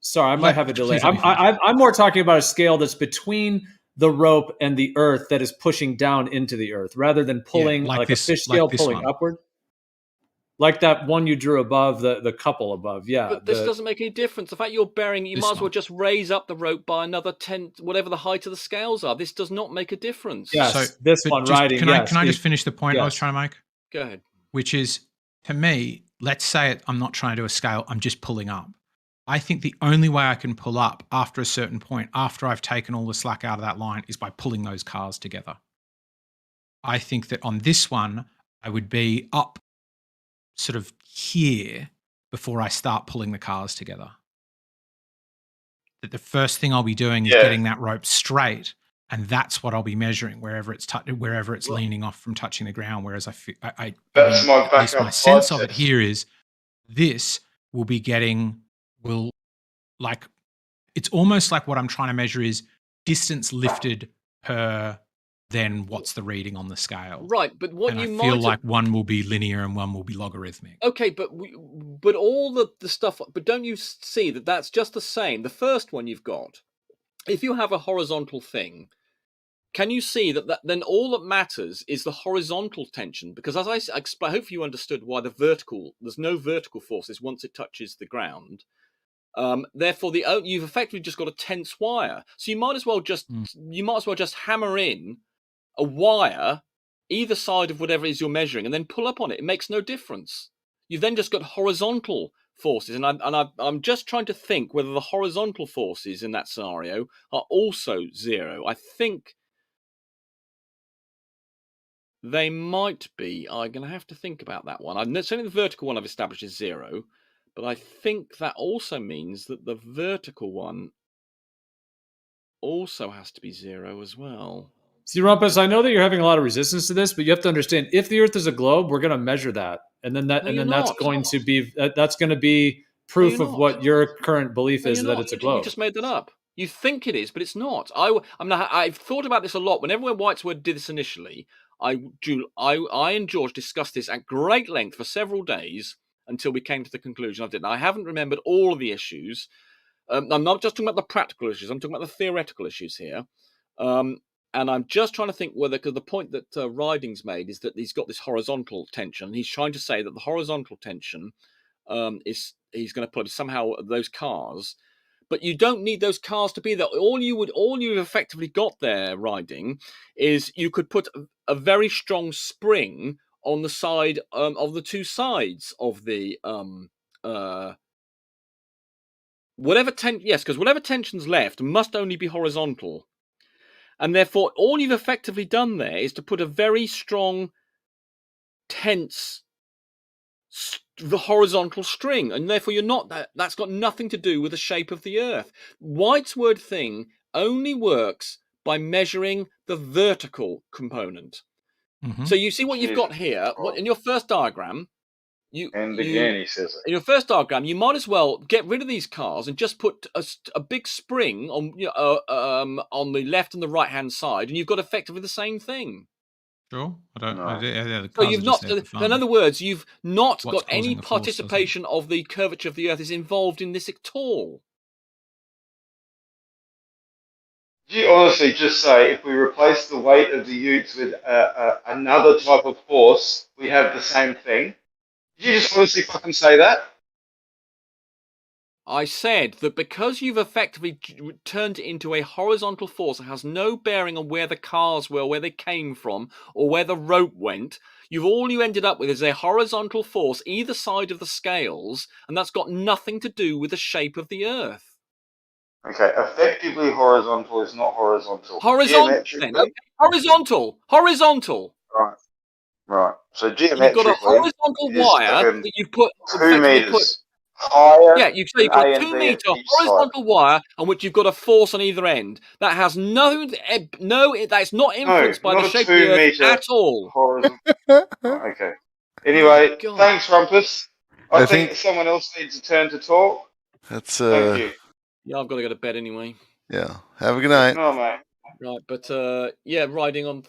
Sorry, I might have a delay. I'm more talking about a scale that's between the rope and the earth that is pushing down into the earth rather than pulling like a fish scale pulling upward. Like that one you drew above, the couple above. Yeah. But this doesn't make any difference. The fact you're bearing, you might as well just raise up the rope by another 10, whatever the height of the scales are. This does not make a difference. Yes, so this one riding. Can I just finish the point I was trying to make? Go ahead. Which is, to me, let's say I'm not trying to do a scale, I'm just pulling up. I think the only way I can pull up after a certain point, after I've taken all the slack out of that line, is by pulling those cars together. I think that on this one, I would be up sort of here before I start pulling the cars together. That the first thing I'll be doing is getting that rope straight, and that's what I'll be measuring wherever it's leaning off from touching the ground. Whereas my sense of it here is this will be getting. It's almost like what I'm trying to measure is distance lifted per then what's the reading on the scale. Right, but I feel like one will be linear and one will be logarithmic. Okay, but all the stuff, but don't you see that that's just the same? The first one you've got, if you have a horizontal thing, can you see that then all that matters is the horizontal tension? Because as I explained, hopefully you understood why there's no vertical forces once it touches the ground. Therefore, you've effectively just got a tense wire. So you might as well just hammer in a wire either side of whatever it is you're measuring, and then pull up on it. It makes no difference. You've then just got horizontal forces, and I'm just trying to think whether the horizontal forces in that scenario are also zero. I think they might be. I'm going to have to think about that one. Certainly the vertical one I've established is zero. But I think that also means that the vertical one also has to be zero as well. See, Rumpus, I know that you're having a lot of resistance to this, but you have to understand, if the Earth is a globe, we're going to measure that, and then that's going to be proof of what your current belief is that it's a globe. You just made that up. You think it is, but it's not. I've thought about this a lot. Whenever Whitesworth did this initially, I and George discussed this at great length for several days until we came to the conclusion of it. Now, I haven't remembered all of the issues. I'm not just talking about the practical issues. I'm talking about the theoretical issues here. And I'm just trying to think whether, because the point that Riding's made is that he's got this horizontal tension. And he's trying to say that the horizontal tension is he's going to put somehow those cars. But you don't need those cars to be there. All you've effectively got there, Riding, is you could put a very strong spring on the side of the two sides of the whatever tension's left must only be horizontal, and therefore all you've effectively done there is to put a very strong, tense, the horizontal string, and therefore you're not that's got nothing to do with the shape of the Earth. White's word thing only works by measuring the vertical component. So you see what you've got here. What in your first diagram? Again, he says it. In your first diagram, you might as well get rid of these cars and just put a big spring on on the left and the right hand side, and you've got effectively the same thing. Sure, I don't. No. The So you've not. In other words, you've not got any participation of the curvature of the Earth is involved in this at all. Do you honestly just say if we replace the weight of the Utes with another type of force, we have the same thing? Did you just honestly fucking say that? I said that because you've effectively turned it into a horizontal force that has no bearing on where the cars were, where they came from, or where the rope went, all you ended up with is a horizontal force either side of the scales, and that's got nothing to do with the shape of the Earth. Okay, effectively horizontal is not horizontal. Horizontal, then. Okay. Horizontal. Right. So geometrically, you've got a horizontal wire that you've put 2 meters higher. Yeah, you've got a 2 meter horizontal wire on which you've got a force on either end that has that's not influenced by the shape of the Earth at all. Okay. Anyway, thanks, Rumpus. I think someone else needs a turn to talk. That's Thank you. Yeah, I've got to go to bed anyway. Yeah. Have a good night. No, mate. Right, but riding on.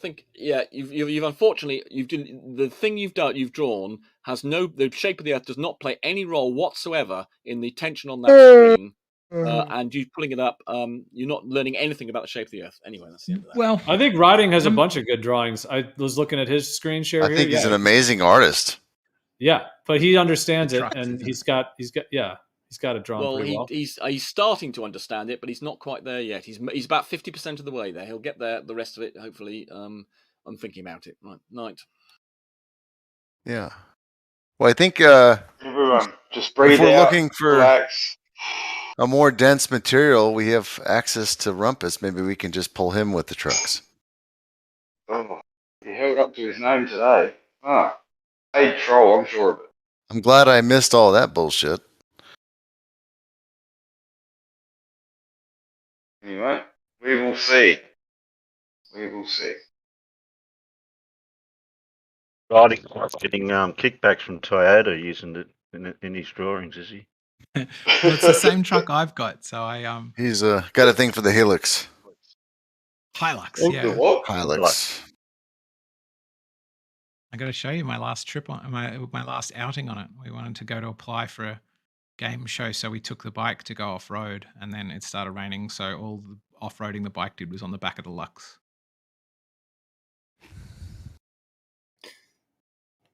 You've unfortunately the thing you've drawn has the shape of the Earth does not play any role whatsoever in the tension on that string, and you pulling it up. You're not learning anything about the shape of the Earth. Anyway, that's the end of that. Well, I think Riding has a bunch of good drawings. I was looking at his screen share. I think he's an amazing artist. Yeah, but he understands it, and he's got it drawn pretty well. He's starting to understand it, but he's not quite there yet. He's about 50% of the way there. He'll get there. The rest of it, hopefully. I'm thinking about it. Right, night. Yeah. Well, I think everyone just breathe if we're out, looking for relax. A more dense material, we have access to Rumpus. Maybe we can just pull him with the trucks. Oh, he held up to his name today. Hey, troll, I'm sure of it. I'm glad I missed all that bullshit. Anyway, we will see. We will see. Riding getting kickbacks from Toyota using it in his drawings, is he? Well, it's the same truck I've got, so I He's got a thing for the Hilux. Hilux, yeah. What? Hilux. I got to show you my last trip on my last outing on it. We wanted to go to apply for a game show, so we took the bike to go off road, and then it started raining, so all the off-roading the bike did was on the back of the Lux.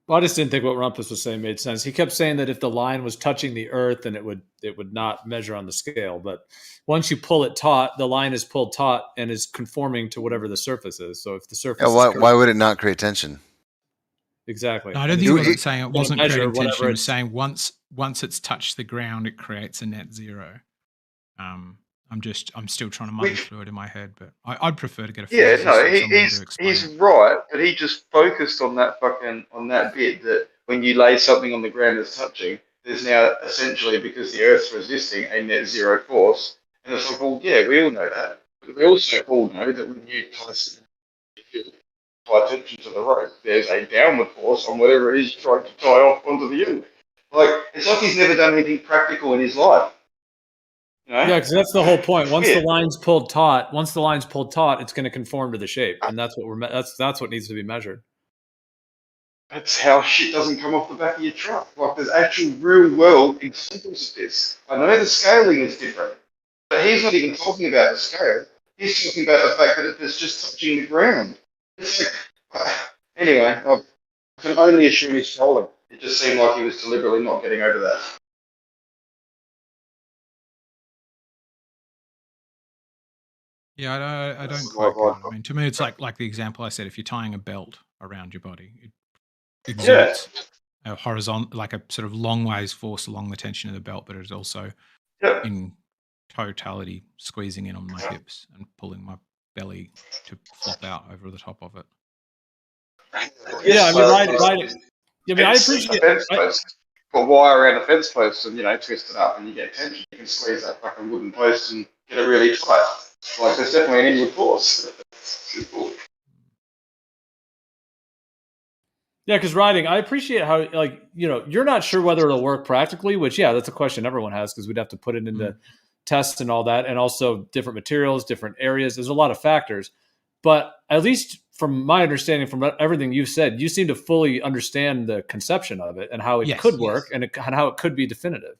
Well, I just didn't think what Rumpus was saying made sense. He kept saying that if the line was touching the Earth, then it would not measure on the scale. But once you pull it taut, the line is pulled taut and is conforming to whatever the surface is. So if the surface, why would it not create tension? Exactly. No, I don't think he wasn't saying it wasn't creating tension. He was saying once it's touched the ground, it creates a net zero. I'm still trying to muddle through it in my head, but I'd prefer to get a he's right, but he just focused on that bit that when you lay something on the ground that's touching, there's now essentially, because the Earth's resisting, a net zero force. And it's like, well, yeah, we all know that. But we also all know that when you tie attention to the rope, there's a downward force on whatever it is you're trying to tie off onto the end. Like, it's like he's never done anything practical in his life. You know? Yeah, because that's the whole point. Once Weird. the line's pulled taut, it's going to conform to the shape, and that's what that's what needs to be measured. That's how shit doesn't come off the back of your truck. Like, there's actual real world examples of this. I know the scaling is different, but he's not even talking about the scale. He's talking about the fact that it's just touching the ground. It's like, anyway, I can only assume he's trolling. It just seemed like he was deliberately not getting over that. Yeah, I That's don't quite what get it. I mean, to me, it's like the example I said. If you're tying a belt around your body, it Yeah. exerts a horizontal, like a sort of long ways force along the tension of the belt, but it's also Yep. in totality squeezing in on my hips and pulling my belly to flop out over the top of it. Yeah, I mean, riding. Yeah, I mean, I appreciate. Fence post. Put wire around a fence post and twist it up, and you get tension. You can squeeze that fucking wooden post and get it really tight. Like, there's definitely an inward force. Yeah, because riding, I appreciate how, like, you're not sure whether it'll work practically, which, yeah, that's a question everyone has because we'd have to put it into tests and all that, and also different materials, different areas. There's a lot of factors. But at least from my understanding, from everything you've said, you seem to fully understand the conception of it and how it could work and how it could be definitive.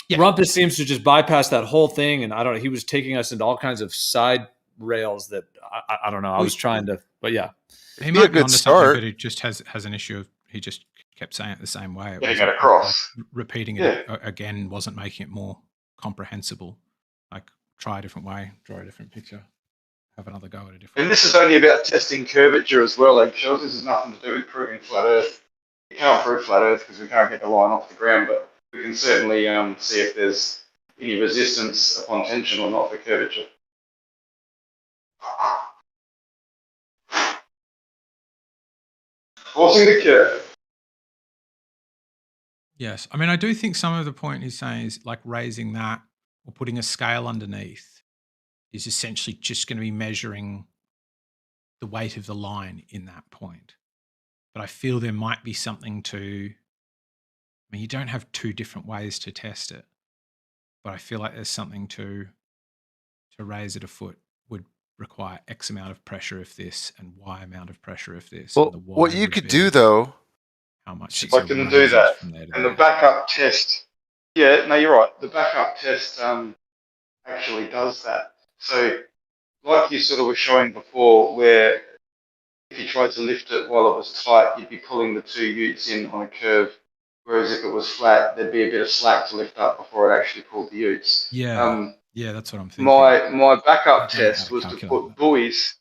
Yeah. Rumpus seems to just bypass that whole thing, and I don't know. He was taking us into all kinds of side rails that I don't know. I was trying to, but yeah. He might be onto something, but it just has an issue of he just kept saying it the same way. Getting it across. Like, repeating it again wasn't making it more comprehensible. Like, try a different way, draw a different picture, have another go at a different. And this is only about testing curvature as well. Like, sure, this has nothing to do with proving flat Earth. We can't prove flat Earth because we can't get the line off the ground, but we can certainly see if there's any resistance upon tension or not for curvature. Forcing the curve. Yes. I mean, I do think some of the point he's saying is like raising that or putting a scale underneath is essentially just going to be measuring the weight of the line in that point. But I feel there might be something to, I mean, you don't have two different ways to test it, but I feel like there's something to raise it a foot would require X amount of pressure if this and Y amount of pressure if this. Well, and the Y what you could do though, how much I can do that. And the backup test, no, you're right. The backup test actually does that. So, like you sort of were showing before, where if you tried to lift it while it was tight, you'd be pulling the two utes in on a curve. Whereas if it was flat, there'd be a bit of slack to lift up before it actually pulled the utes. Yeah, yeah, that's what I'm thinking. My backup test was to put buoys.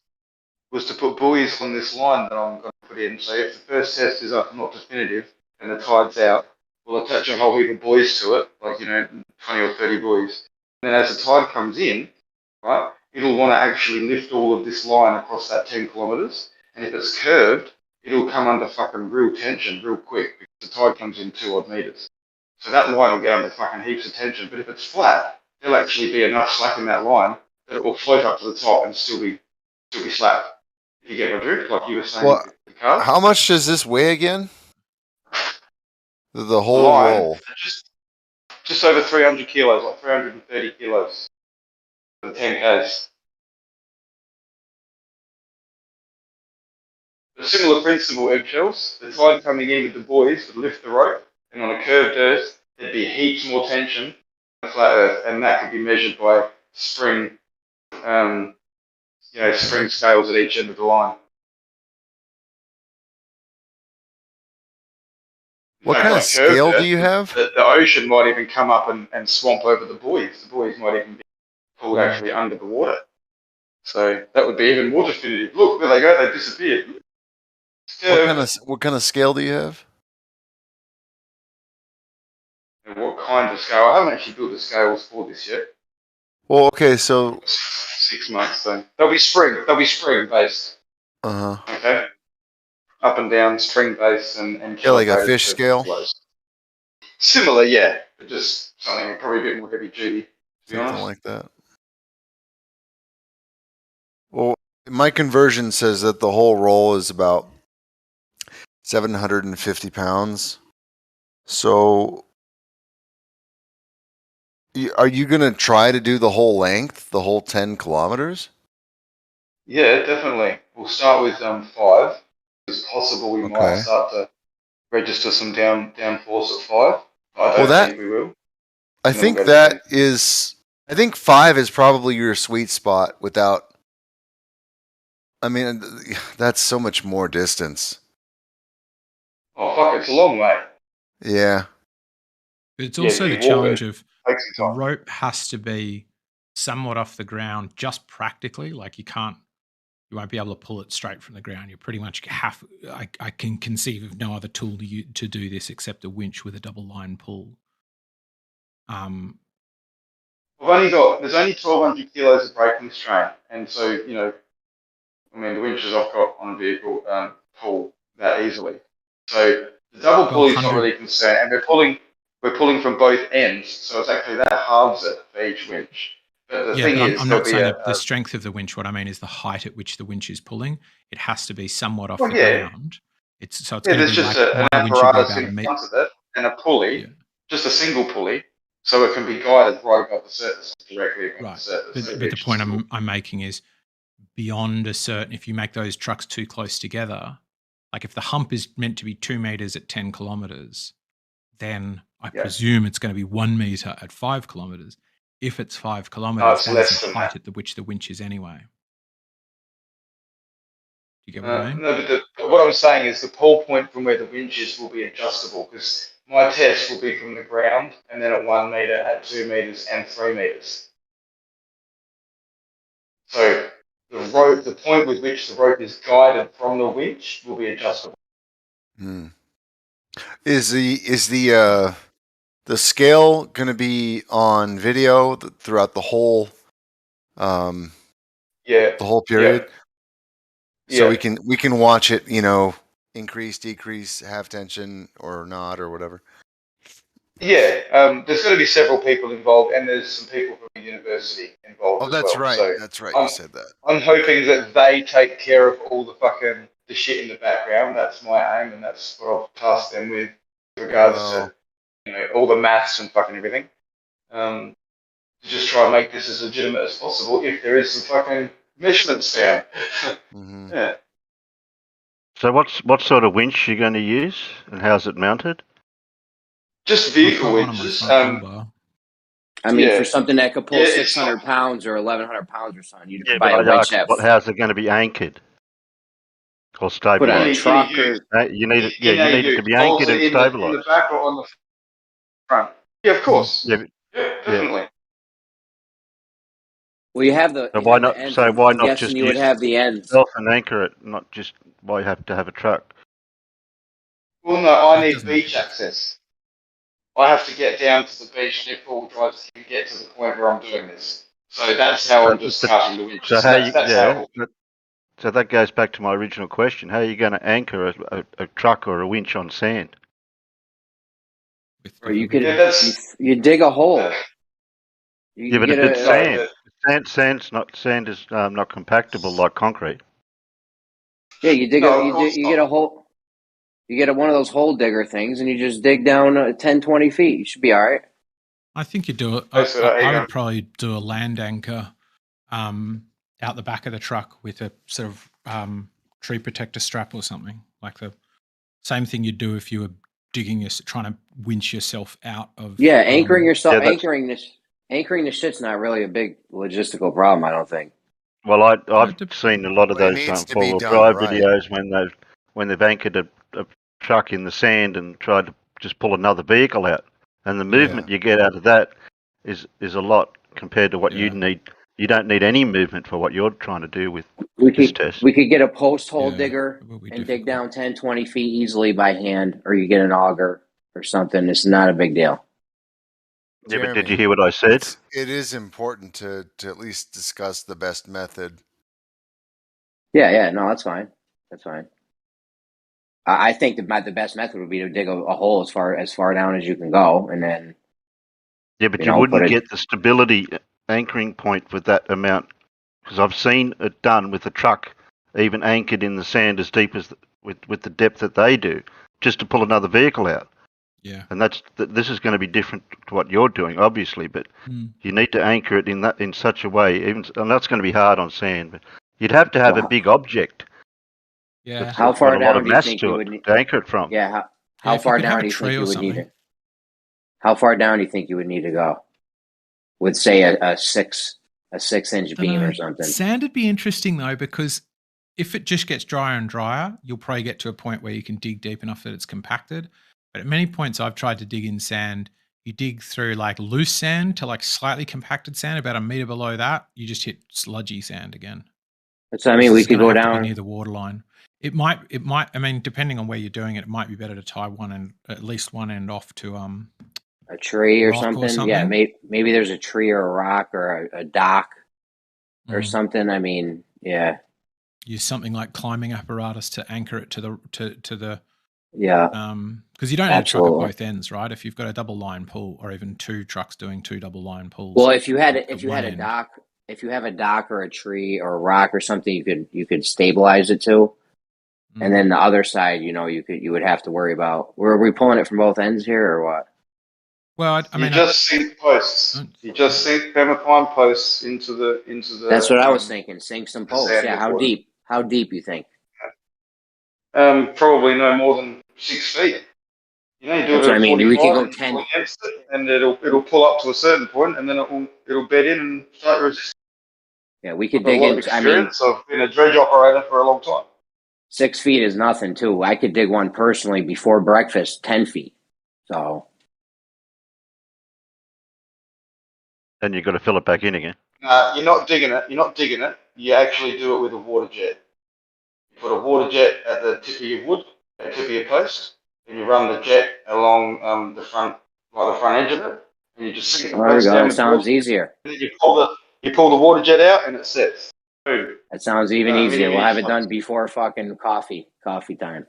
On this line that I'm going to put in. So if the first test is not definitive and the tide's out, we'll attach a whole heap of buoys to it, like 20 or 30 buoys. And then as the tide comes in, right, it'll want to actually lift all of this line across that 10 kilometers. And if it's curved, it'll come under fucking real tension real quick because the tide comes in 2 odd meters. So that line will get under fucking heaps of tension. But if it's flat, there'll actually be enough slack in that line that it will float up to the top and still be slack. You get my drift, like you were saying. Well, how much does this weigh again? The whole roll. Just over 300 kilos, like 330 kilos for the 10Ks. A similar principle, eggshells. The tide coming in with the buoys would lift the rope, and on a curved earth, there'd be heaps more tension on a flat earth, and that could be measured by spring scales at each end of the line. What kind of scale do you have? The ocean might even come up and swamp over the buoys. The buoys might even be pulled actually under the water. So that would be even more definitive. Look, there they go, they disappeared. What kind of scale do you have? And what kind of scale? I haven't actually built the scales for this yet. Well, okay, so 6 months, so they'll be spring based. Okay. Up and down, spring based and like a fish scale. Similar, yeah, but just something probably a bit more heavy duty. To be Something honest. like that. Well, my conversion says that the whole roll is about 750 pounds. So Are you going to try to do the whole length, the whole 10 kilometers? Yeah, definitely. We'll start with 5. It's possible we might Okay. start to register some down force at 5. I Well, don't think we will. I And then think we'll go to 10. I think 5 is probably your sweet spot without, I mean, that's so much more distance. Oh, fuck, it's a long way. Yeah. But it's Yeah, also if the you walk challenge it, of takes the some time. rope has to be somewhat off the ground, just practically. Like you won't be able to pull it straight from the ground. You pretty much I can conceive of no other tool to do this except a winch with a double line pull. There's only 1,200 kilos of braking strain, and so I mean the winches I've got on a vehicle pull that easily. So the double pulley is not 1,200. really a concern, and we're pulling from both ends, so it's actually that halves it for each winch. But the thing but is, I'm there'll not be saying the strength of the winch. What I mean is the height at which the winch is pulling. It has to be somewhat off the ground. It's going to there's be just like an my winch would be apparatus about in a meter. front of it and a pulley, just a single pulley, so it can be guided right above the surface, directly above the surface. But the point I'm making is beyond a certain, if you make those trucks too close together, like if the hump is meant to be 2 meters at 10 kilometers, then I presume it's going to be 1 meter at 5 kilometers. If it's 5 kilometers, that is the height at which the winch is anyway. You get what I mean? No, but what I'm saying is the pull point from where the winch is will be adjustable, because my test will be from the ground and then at 1 meter, at 2 meters, and 3 meters. So the point with which the rope is guided from the winch will be adjustable. Is the scale going to be on video throughout the whole the whole period? So we can watch it, increase, decrease, half tension or not or whatever. Yeah, there's going to be several people involved, and there's some people from the university involved as well. That's right. So that's right. You said that. I'm hoping that they take care of all the shit in the background. That's my aim, and that's what I've tasked them with, regards to all the maths and fucking everything. To just try and make this as legitimate as possible. If there is some fucking measurements down. Yeah. So what sort of winch are you going to use, and how's it mounted? Just vehicle winches. I mean, for something that could pull 600 pounds or 1,100 pounds or something, you'd buy a winch that. How's it going to be anchored or stabilized? Put on a truck you need it to be anchored and stabilized. In the back or on the front? Yeah, of course. Yeah, definitely. Well, you have the. So why not? Ends, so why I'm not guessing just you would have the ends yourself and anchor it? Not just why you have to have a truck. Well, no, I need beach access. I have to get down to the beach and four-wheel drive to get to the point where I'm doing this. So that's how I'm just cutting the winches. So that goes back to my original question: how are you going to anchor a truck or a winch on sand? Or you could you dig a hole. But if it's sand, sand is not compactable like concrete. Yeah, you dig you get a hole. You get one of those hole digger things, and you just dig down 10, 20 feet. You should be all right. I think you do it. I would probably do a land anchor out the back of the truck with a sort of tree protector strap or something, like the same thing you'd do if you were trying to winch yourself out of. Yeah, anchoring yourself, anchoring the shit's not really a big logistical problem, I don't think. Well, I've seen a lot of those four-wheel drive videos when they've anchored a truck in the sand and tried to just pull another vehicle out, and the movement you get out of that is a lot compared to what you'd need. You don't need any movement for what you're trying to do with this test. We could get a post hole digger and dig down 10, 20 feet easily by hand, or you get an auger or something. It's not a big deal. Yeah, but did you hear what I said? It is important to at least discuss the best method. Yeah, no, that's fine. That's fine. I think the best method would be to dig a hole as far down as you can go, and then. Yeah, but you wouldn't get the stability anchoring point with that amount, because I've seen it done with a truck, even anchored in the sand as deep as with the depth that they do, just to pull another vehicle out. Yeah. And this is going to be different to what you're doing, obviously, but you need to anchor it in such a way, and that's going to be hard on sand, but you'd have to have a big object. Yeah. How That's far got a lot down of do you mass think to you it would need? to anchor it from. Yeah. How far down do you think you would need it? How far down do you think you would need to go? With say a 6-inch beam or something. Sand would be interesting though, because if it just gets drier and drier, you'll probably get to a point where you can dig deep enough that it's compacted. But at many points I've tried to dig in sand, you dig through like loose sand to like slightly compacted sand, about a meter below that, you just hit sludgy sand again. So I mean, we could go down near the waterline. It might. I mean, depending on where you're doing it, it might be better to tie at least one end off to a tree or something. Yeah, maybe there's a tree or a rock or a dock or something. I mean, yeah. Use something like climbing apparatus to anchor it to the yeah. Because you don't have a truck at both ends, right? If you've got a double line pull, or even two trucks doing two double line pulls. Well, if you had a dock, if you have a dock or a tree or a rock or something, you could stabilize it to. And then the other side, you would have to worry about. Were we pulling it from both ends here or what? Well, I mean, you just sink posts. You just sink permapine posts into the. That's what I was thinking. Sink some posts. Yeah. How deep? How deep you think? Probably no more than 6 feet. You do That's it. What I mean, we could go 10, and it'll pull up to a certain point, and then it'll bed in and start resisting. Yeah, we could dig in. I mean, I've been a dredge operator for a long time. 6 feet is nothing, too. I could dig one personally before breakfast, 10 feet. So. Then you've got to fill it back in again. You're not digging it. You actually do it with a water jet. You put a water jet at the tip of your wood, at the tip of your post, and you run the jet along the front edge of it, and you just sink the post down. That sounds easier. And then you pull the water jet out, and it sets. Boom. That sounds even easier. We'll have it done before fucking coffee time.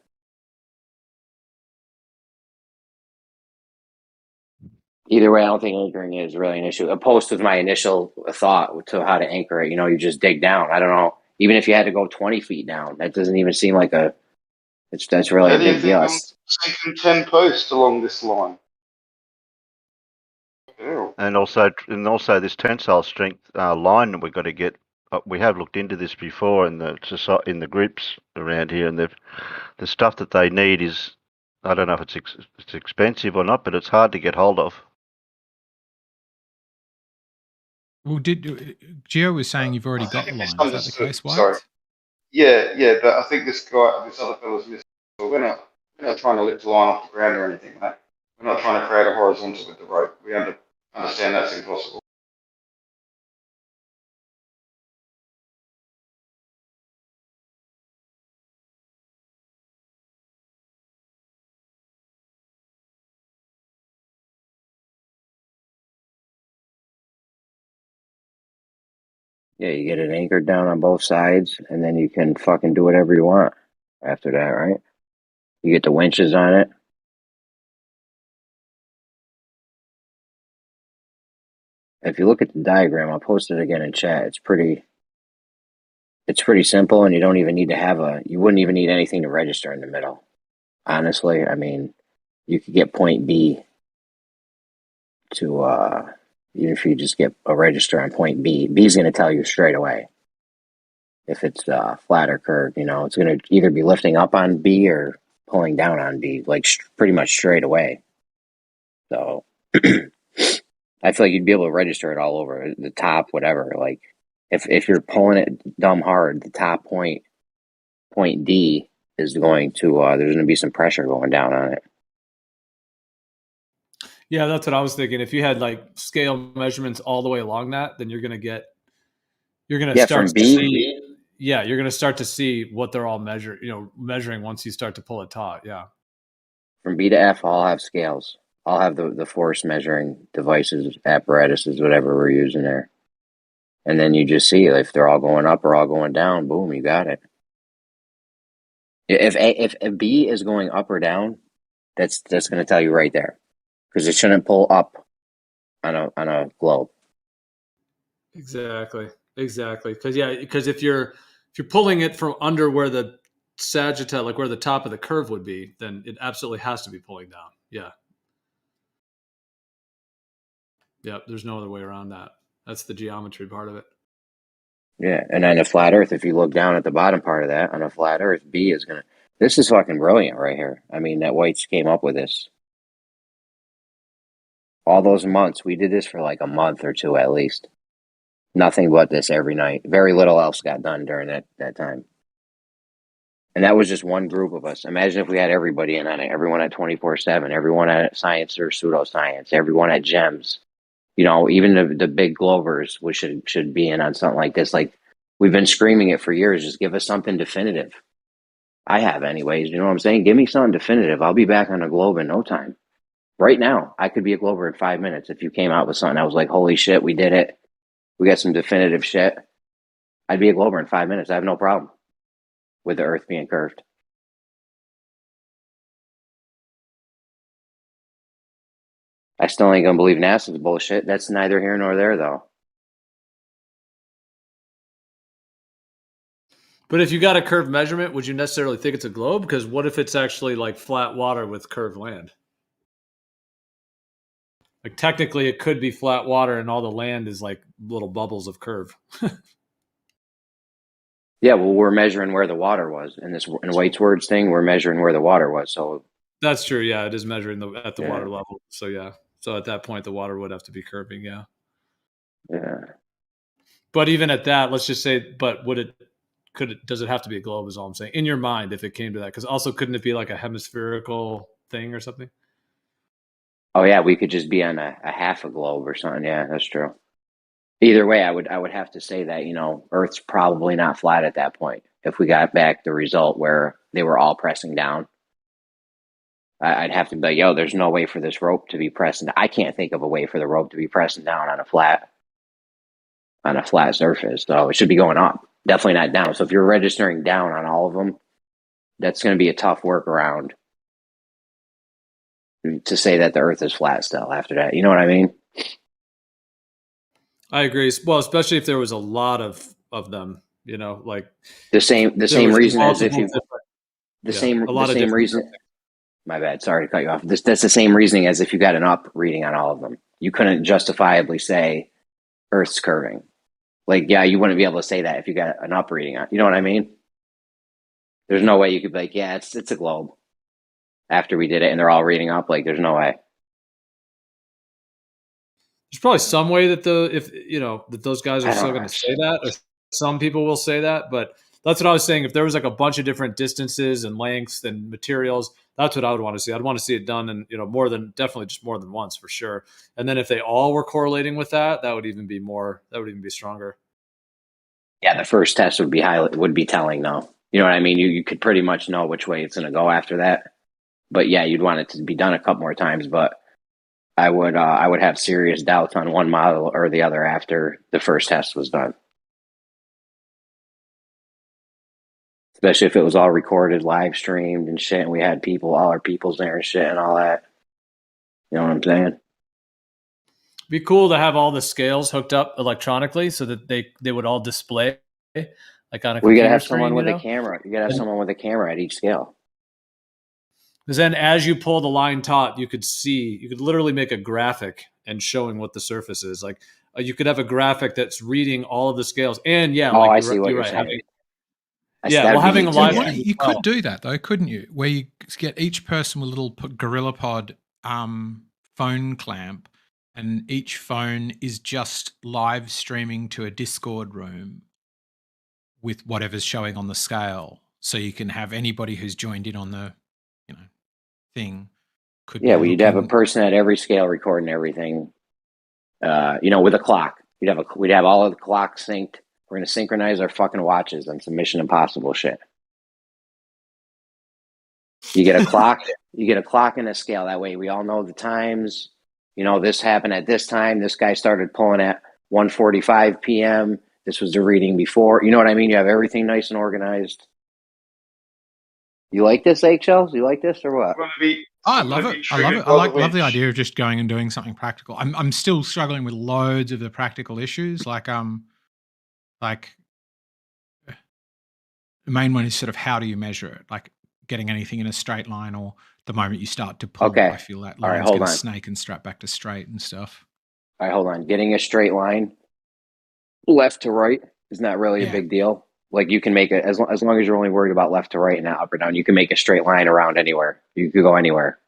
Either way, I don't think anchoring is really an issue. Opposed to my initial thought to how to anchor it, you just dig down. I don't know. Even if you had to go 20 feet down, that doesn't even seem like that's really a big deal. I'm sinking 10 posts along this line. Ew. And also this tensile strength line that we've got to get. We have looked into this before in the groups around here, and the stuff that they need is, I don't know if it's expensive or not, but it's hard to get hold of. Well, Gio was saying you've already got the line. Is that the case, White? Sorry. Yeah, but I think this other fellow's missing. We're not trying to lift the line off the ground or anything, mate. We're not trying to create a horizontal with the rope. We understand that's impossible. Yeah, you get it anchored down on both sides, and then you can fucking do whatever you want after that, right? You get the winches on it. If you look at the diagram, I'll post it again in chat. It's pretty simple, and you don't even need to you wouldn't even need anything to register in the middle. Honestly, I mean, you could get point B to, even if you just get a register on point B, B's going to tell you straight away if it's flat or curved. It's going to either be lifting up on B or pulling down on B, like pretty much straight away. So I feel like you'd be able to register it all over the top, whatever. Like if you're pulling it dumb hard, the top point D is going to there's going to be some pressure going down on it. Yeah, that's what I was thinking. If you had like scale measurements all the way along that, then you're going to start to see. Yeah, you're going to start to see what they're all measuring once you start to pull it taut. Yeah. From B to F, I'll have scales. I'll have the force measuring devices, apparatuses, whatever we're using there. And then you just see if they're all going up or all going down. Boom, you got it. If B is going up or down, that's going to tell you right there, because it shouldn't pull up on a globe. Exactly. Because if you're pulling it from under where the sagitta, like where the top of the curve would be, then it absolutely has to be pulling down. Yeah. Yep. There's no other way around that. That's the geometry part of it. Yeah, and then a flat Earth, if you look down at the bottom part of that, on a flat Earth, B is going to... This is fucking brilliant right here. I mean, that White's came up with this. All those months, we did this for like a month or two at least. Nothing but this every night. Very little else got done during that time. And that was just one group of us. Imagine if we had everybody in on it. Everyone at 24/7. Everyone at science or pseudoscience. Everyone at GEMS. You know, even the big Glovers should be in on something like this. Like, we've been screaming it for years. Just give us something definitive. I have anyways. You know what I'm saying? Give me something definitive. I'll be back on the globe in no time. Right now, I could be a Glober in 5 minutes if you came out with something. I was like, holy shit, we did it. We got some definitive shit. I'd be a Glober in 5 minutes. I have no problem with the Earth being curved. I still ain't gonna believe NASA's bullshit. That's neither here nor there, though. But if you got a curved measurement, would you necessarily think it's a globe? Because what if it's actually like flat water with curved land? Like, technically, it could be flat water, and all the land is like little bubbles of curve. Yeah, well, we're measuring where the water was in White's words thing. We're measuring where the water was. So that's true. Yeah, it is measuring at the water level. So yeah, so at that point, the water would have to be curving. Yeah. Yeah. But even at that, let's just say, but does it have to be a globe? Is all I'm saying. In your mind, if it came to that, because also couldn't it be like a hemispherical thing or something? Oh yeah, we could just be on a half a globe or something. Yeah, that's true. Either way, I would have to say that, you know, Earth's probably not flat at that point. If we got back the result where they were all pressing down, I'd have to be like, yo, there's no way for this rope to be pressing. I can't think of a way for the rope to be pressing down on a flat surface. So it should be going up, definitely not down. So if you're registering down on all of them, that's going to be a tough workaround to say that the Earth is flat still after that. You know what I mean? I agree. Well, especially if there was a lot of them, you know, like the same reason as if you same reason. My bad. Sorry to cut you off. That's the same reasoning as if you got an up reading on all of them. You couldn't justifiably say Earth's curving. Like, yeah, you wouldn't be able to say that if you got an up reading on. You know what I mean? There's no way you could be like, yeah, it's a globe. After we did it and they're all reading up, like, there's no way. There's probably some way that that those guys are still going to say that, or some people will say that, but that's what I was saying. If there was like a bunch of different distances and lengths and materials, that's what I would want to see. I'd want to see it done, and definitely just more than once for sure. And then if they all were correlating with that, that would even be stronger. Yeah, the first test would be telling though. You know what I mean? You could pretty much know which way it's going to go after that. But yeah, you'd want it to be done a couple more times, but I would have serious doubts on one model or the other after the first test was done. Especially if it was all recorded, live streamed and shit, and we had all our peoples there and shit and all that. You know what I'm saying? It'd be cool to have all the scales hooked up electronically so that they would all display like on a computer. We gotta have screen, someone with a camera. You gotta have someone with a camera at each scale. Because then as you pull the line taut, you could literally make a graphic and showing what the surface is. Like you could have a graphic that's reading all of the scales. And I see what you're saying. Having a live. You could do that though, couldn't you? Where you get each person with a little GorillaPod phone clamp, and each phone is just live streaming to a Discord room with whatever's showing on the scale. So you can have anybody who's joined in on the thing. You'd have a person at every scale recording everything. With a clock. We'd have all of the clocks synced. We're gonna synchronize our fucking watches on some Mission Impossible shit. You get a clock. You get a clock and a scale. That way, we all know the times. You know, this happened at this time. This guy started pulling at 1:45 p.m. This was the reading before. You know what I mean? You have everything nice and organized. You like this, eggshells? You like this or what? I love it. I love it. I love the idea of just going and doing something practical. I'm still struggling with loads of the practical issues. Like the main one is sort of how do you measure it? Like getting anything in a straight line, or the moment you start to pull, I feel that line's going to snake and strap back to straight and stuff. All right, hold on. Getting a straight line left to right is not really a big deal. Like you can make it as long as you're only worried about left to right and not up or down. You can make a straight line around anywhere. You could go anywhere.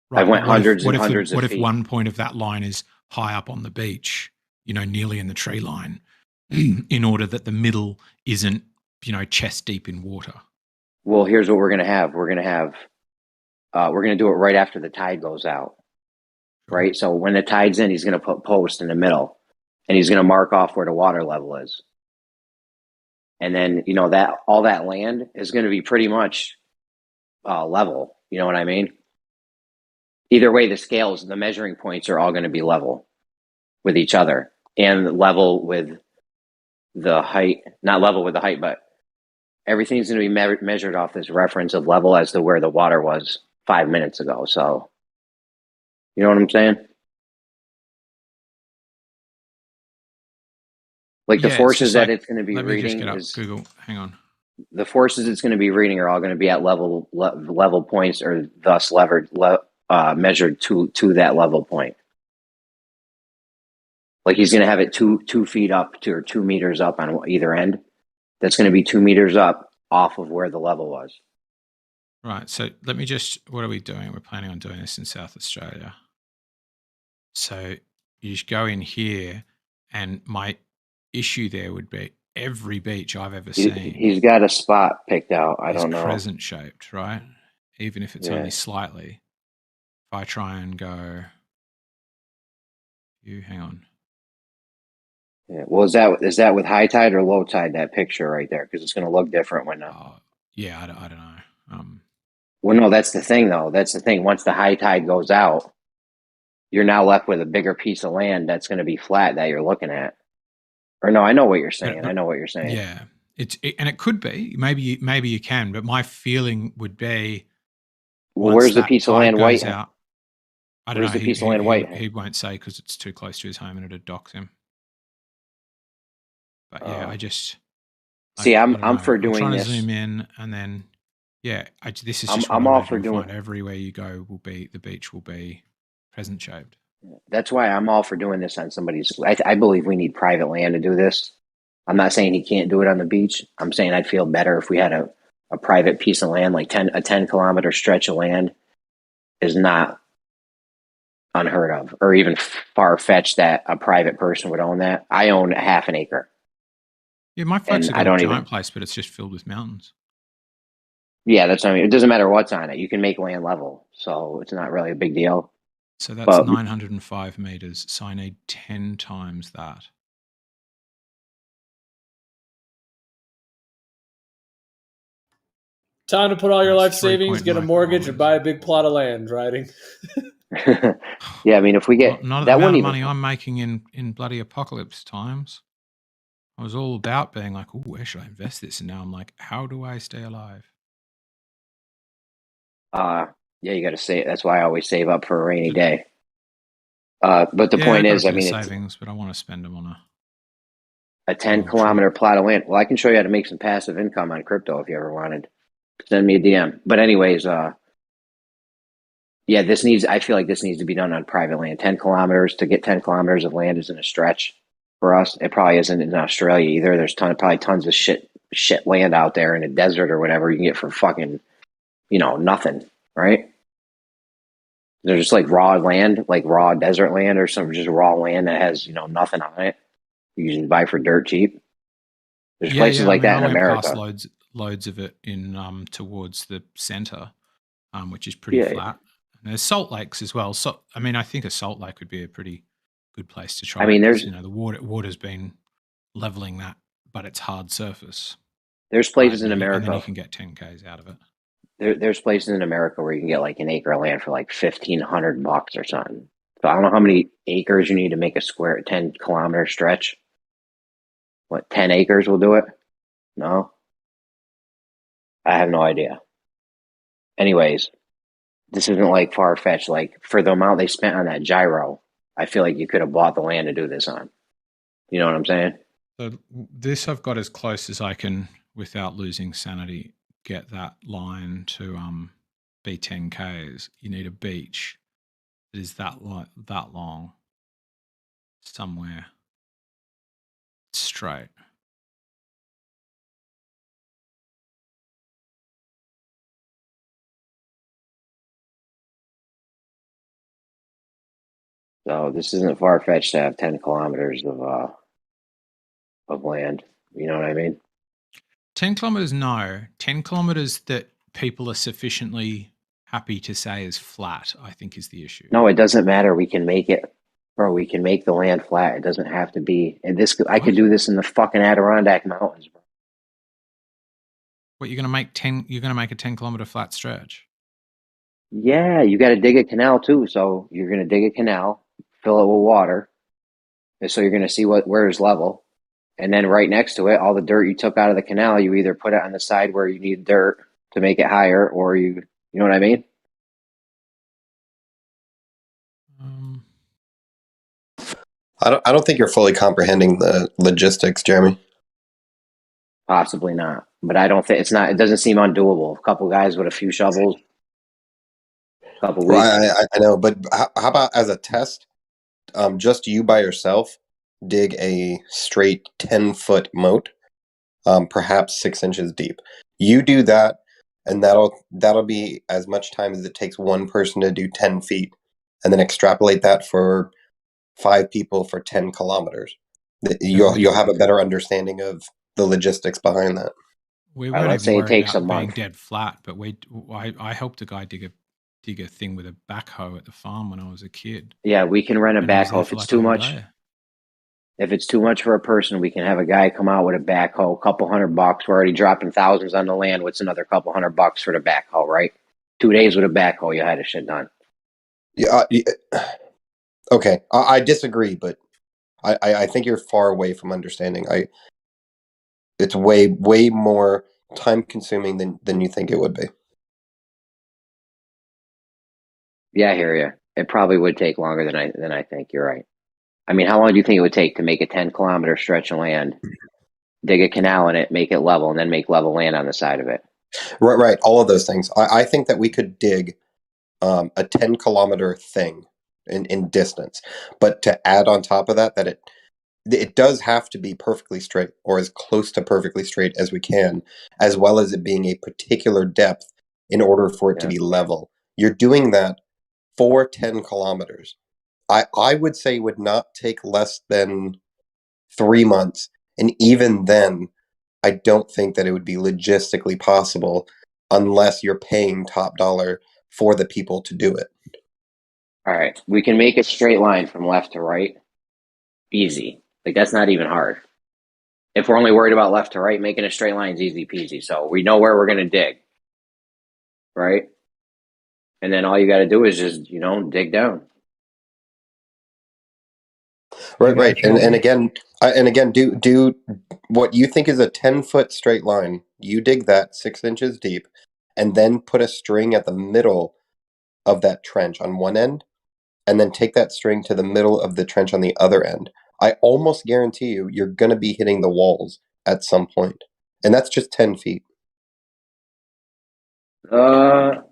Right, I went hundreds and what hundreds of feet. What if one point of that line is high up on the beach, nearly in the tree line, in order that the middle isn't, chest deep in water? Well, here's what we're going to have. We're going to do it right after the tide goes out. Right? So when the tide's in, he's going to put posts in the middle and he's going to mark off where the water level is. And then, that all that land is going to be pretty much level. You know what I mean? Either way, the scales, the measuring points are all going to be level with each other and level with the height, not level with the height, but everything's going to be measured off this reference of level as to where the water was 5 minutes ago. So, you know what I'm saying? Like the forces that it's going to be reading is Google. Hang on. The forces it's going to be reading are all going to be at level points, or thus measured to that level point. Like he's going to have it 2 feet up or 2 meters up on either end. That's going to be 2 meters up off of where the level was. Right. So let me what are we doing? We're planning on doing this in South Australia. So you just go in here, and my issue there would be every beach I've ever seen. He's got a spot picked out. I don't know. Crescent shaped, right? Even if it's only slightly. If I try and go, hang on. Yeah. Well, is that with high tide or low tide? That picture right there, because it's going to look different when. Yeah, I don't know. Well, no, that's the thing, though. That's the thing. Once the high tide goes out, you're now left with a bigger piece of land that's going to be flat that you're looking at. Or no, I know what you're saying. Yeah, and it could be. Maybe you can, but my feeling would be. Well, where's the piece of land white? Out, I don't where's know. The piece of land white? He won't say because it's too close to his home and it'd dox him. But yeah, I'm for doing trying this. To zoom in, and then this is just. I'm all for doing. Everywhere you go the beach will be crescent shaped. That's why I'm all for doing this on somebody's. I believe we need private land to do this. I'm not saying he can't do it on the beach. I'm saying I'd feel better if we had a private piece of land, like a 10-kilometer stretch of land is not unheard of, or even far-fetched that a private person would own that. I own half an acre. Yeah, my folks have got a giant place, but it's just filled with mountains. Yeah, that's what I mean. It doesn't matter what's on it. You can make land level, so it's not really a big deal. So that's 905 meters. So I need 10 times that. Time to put all your life savings, get a mortgage, and buy a big plot of land, riding. Yeah, I mean, if we get not the amount of money I'm making in bloody apocalypse times. I was all about being like, oh, where should I invest this? And now I'm like, how do I stay alive? Yeah, you got to save. That's why I always save up for a rainy day. But the point is, I mean, savings, but I want to spend them on a 10-kilometer plot of land. Well, I can show you how to make some passive income on crypto if you ever wanted. Send me a DM. But anyways, yeah, I feel like this needs to be done on private land. 10 kilometers to get 10 kilometers of land isn't a stretch for us. It probably isn't in Australia either. There's probably tons of shit land out there in a desert or whatever you can get for fucking, nothing, right? They're just like raw land, like raw desert land, or some just raw land that has, nothing on it. You can buy for dirt cheap. There's places like that in America. Loads of it in towards the center, which is pretty flat. And there's salt lakes as well. So I mean, I think a salt lake would be a pretty good place to try. I mean, there's the water's been leveling that, but it's hard surface. There's places in America, and then you can get 10Ks out of it. There's places in America where you can get like an acre of land for like $1,500 or something. So I don't know how many acres you need to make a square 10-kilometer stretch. What, 10 acres will do it? No, I have no idea. Anyways, this isn't like far-fetched. Like for the amount they spent on that gyro, I feel like you could have bought the land to do this on. You know what I'm saying? So this I've got as close as I can without losing sanity. Get that line to be 10Ks. You need a beach that is that long. somewhere straight. So this isn't far fetched to have 10 kilometers of land. You know what I mean? 10 kilometers, no. 10 kilometers that people are sufficiently happy to say is flat, I think, is the issue. No, it doesn't matter. We can make it, bro. We can make the land flat. It doesn't have to be. And this, I could do this in the fucking Adirondack Mountains, bro. What, you're going to make 10? You're going to make a 10-kilometer flat stretch? Yeah, you got to dig a canal too. So you're going to dig a canal, fill it with water, and so you're going to see where's level, and then right next to it, all the dirt you took out of the canal, you either put it on the side where you need dirt to make it higher, or you know what I mean? I don't think you're fully comprehending the logistics, Jeremy. Possibly not, but I don't think it's not. It doesn't seem undoable. A couple guys with a few shovels, a couple weeks. Well, I know, but how about as a test, just you by yourself dig a straight 10-foot moat, perhaps 6 inches deep. You do that, and that'll be as much time as it takes one person to do 10 feet, and then extrapolate that for 5 people for 10 kilometers. You'll have a better understanding of the logistics behind that. We weren't say it takes about a being month. dead flat, but I helped a guy dig a thing with a backhoe at the farm when I was a kid. Yeah, we can rent a backhoe if it's too much. If it's too much for a person, we can have a guy come out with a backhoe, $200. We're already dropping thousands on the land. What's another $200 for the backhoe, right? 2 days with a backhoe, you had the shit done. Yeah. Okay, I disagree, but I think you're far away from understanding. It's way more time consuming than you think it would be. Yeah, I hear you. It probably would take longer than I think. You're right. I mean, how long do you think it would take to make a 10-kilometer stretch of land, dig a canal in it, make it level, and then make level land on the side of it? Right. All of those things. I think that we could dig a 10-kilometer thing in distance, but to add on top of that it does have to be perfectly straight, or as close to perfectly straight as we can, as well as it being a particular depth in order for it to be level. You're doing that for 10 kilometers. I would say would not take less than 3 months. And even then, I don't think that it would be logistically possible unless you're paying top dollar for the people to do it. All right. We can make a straight line from left to right. Easy. Like, that's not even hard. If we're only worried about left to right, making a straight line is easy peasy. So we know where we're going to dig. Right? And then all you got to do is just, dig down. Right. And again, do what you think is a 10-foot straight line. You dig that 6 inches deep, and then put a string at the middle of that trench on one end, and then take that string to the middle of the trench on the other end. I almost guarantee you're going to be hitting the walls at some point, and that's just 10 feet. I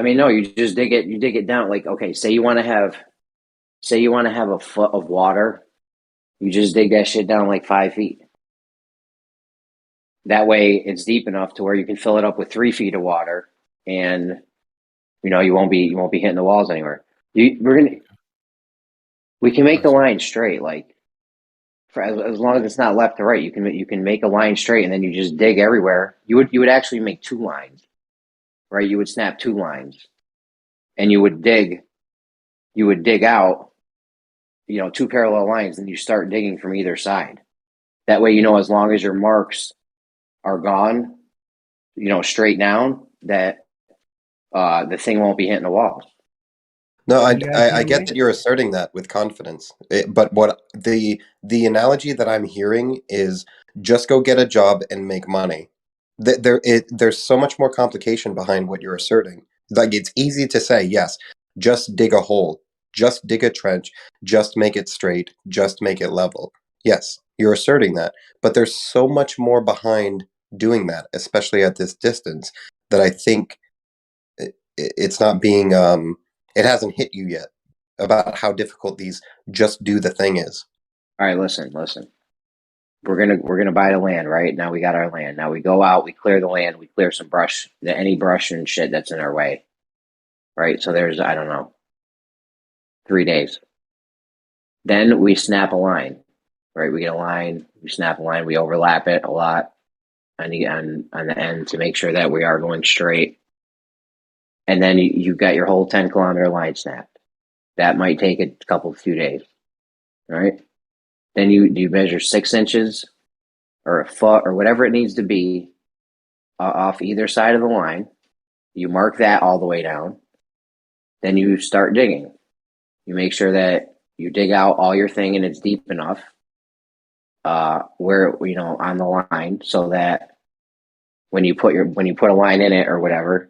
mean, no, you just dig it. You dig it down. Like, okay, say you want to have a foot of water. You just dig that shit down like 5 feet. That way, it's deep enough to where you can fill it up with 3 feet of water, and you won't be hitting the walls anywhere. We can make the line straight, like for as long as it's not left to right. You can make a line straight, and then you just dig everywhere. You would actually make 2 lines, right? You would snap 2 lines, and you would dig out, 2 parallel lines, and you start digging from either side. That way, as long as your marks are gone, straight down, that the thing won't be hitting the walls. No, I get that you're asserting that with confidence, but what the analogy that I'm hearing is just go get a job and make money. There's so much more complication behind what you're asserting. Like, it's easy to say, yes, just dig a hole, just dig a trench, just make it straight, just make it level. Yes, you're asserting that, but there's so much more behind doing that, especially at this distance, that I think it's not being it hasn't hit you yet. about how difficult these just do the thing is. All right, listen. We're gonna buy the land, right? Now we got our land. Now we go out, we clear the land, we clear some brush, any brush and shit that's in our way. Right? So there's, I don't know, 3 days. Then we snap a line. Right? We get a line, we snap a line, we overlap it a lot on the end to make sure that we are going straight. And then you've got your whole 10-kilometer line snapped. That might take a few days. All right? Then you measure 6 inches or a foot or whatever it needs to be off either side of the line. You mark that all the way down. Then you start digging. You make sure that you dig out all your thing and it's deep enough where, on the line, so that when you put a line in it or whatever,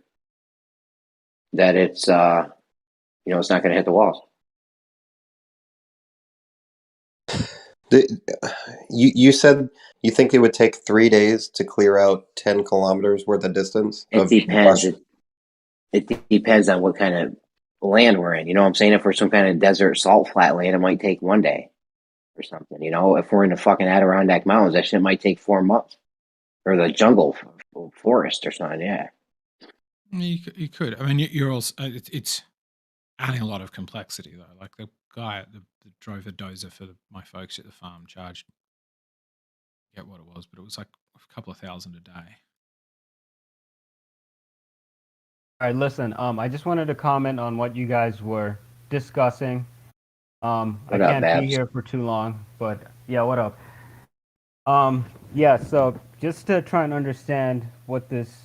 that it's it's not going to hit the walls. You said you think it would take 3 days to clear out 10 kilometers worth of distance? It depends. It depends on what kind of land we're in. You know what I'm saying? If we're some kind of desert salt flat land, it might take 1 day or something. If we're in the fucking Adirondack Mountains, that shit might take 4 months. Or the jungle forest or something, yeah. You could. I mean, you're also, it's adding a lot of complexity, though. Like the guy that drove a dozer for my folks at the farm charged, I forget what it was, but it was like a couple of $1,000 a day. All right, listen, I just wanted to comment on what you guys were discussing. I can't be here for too long, but yeah, what up? Yeah, so just to try and understand what this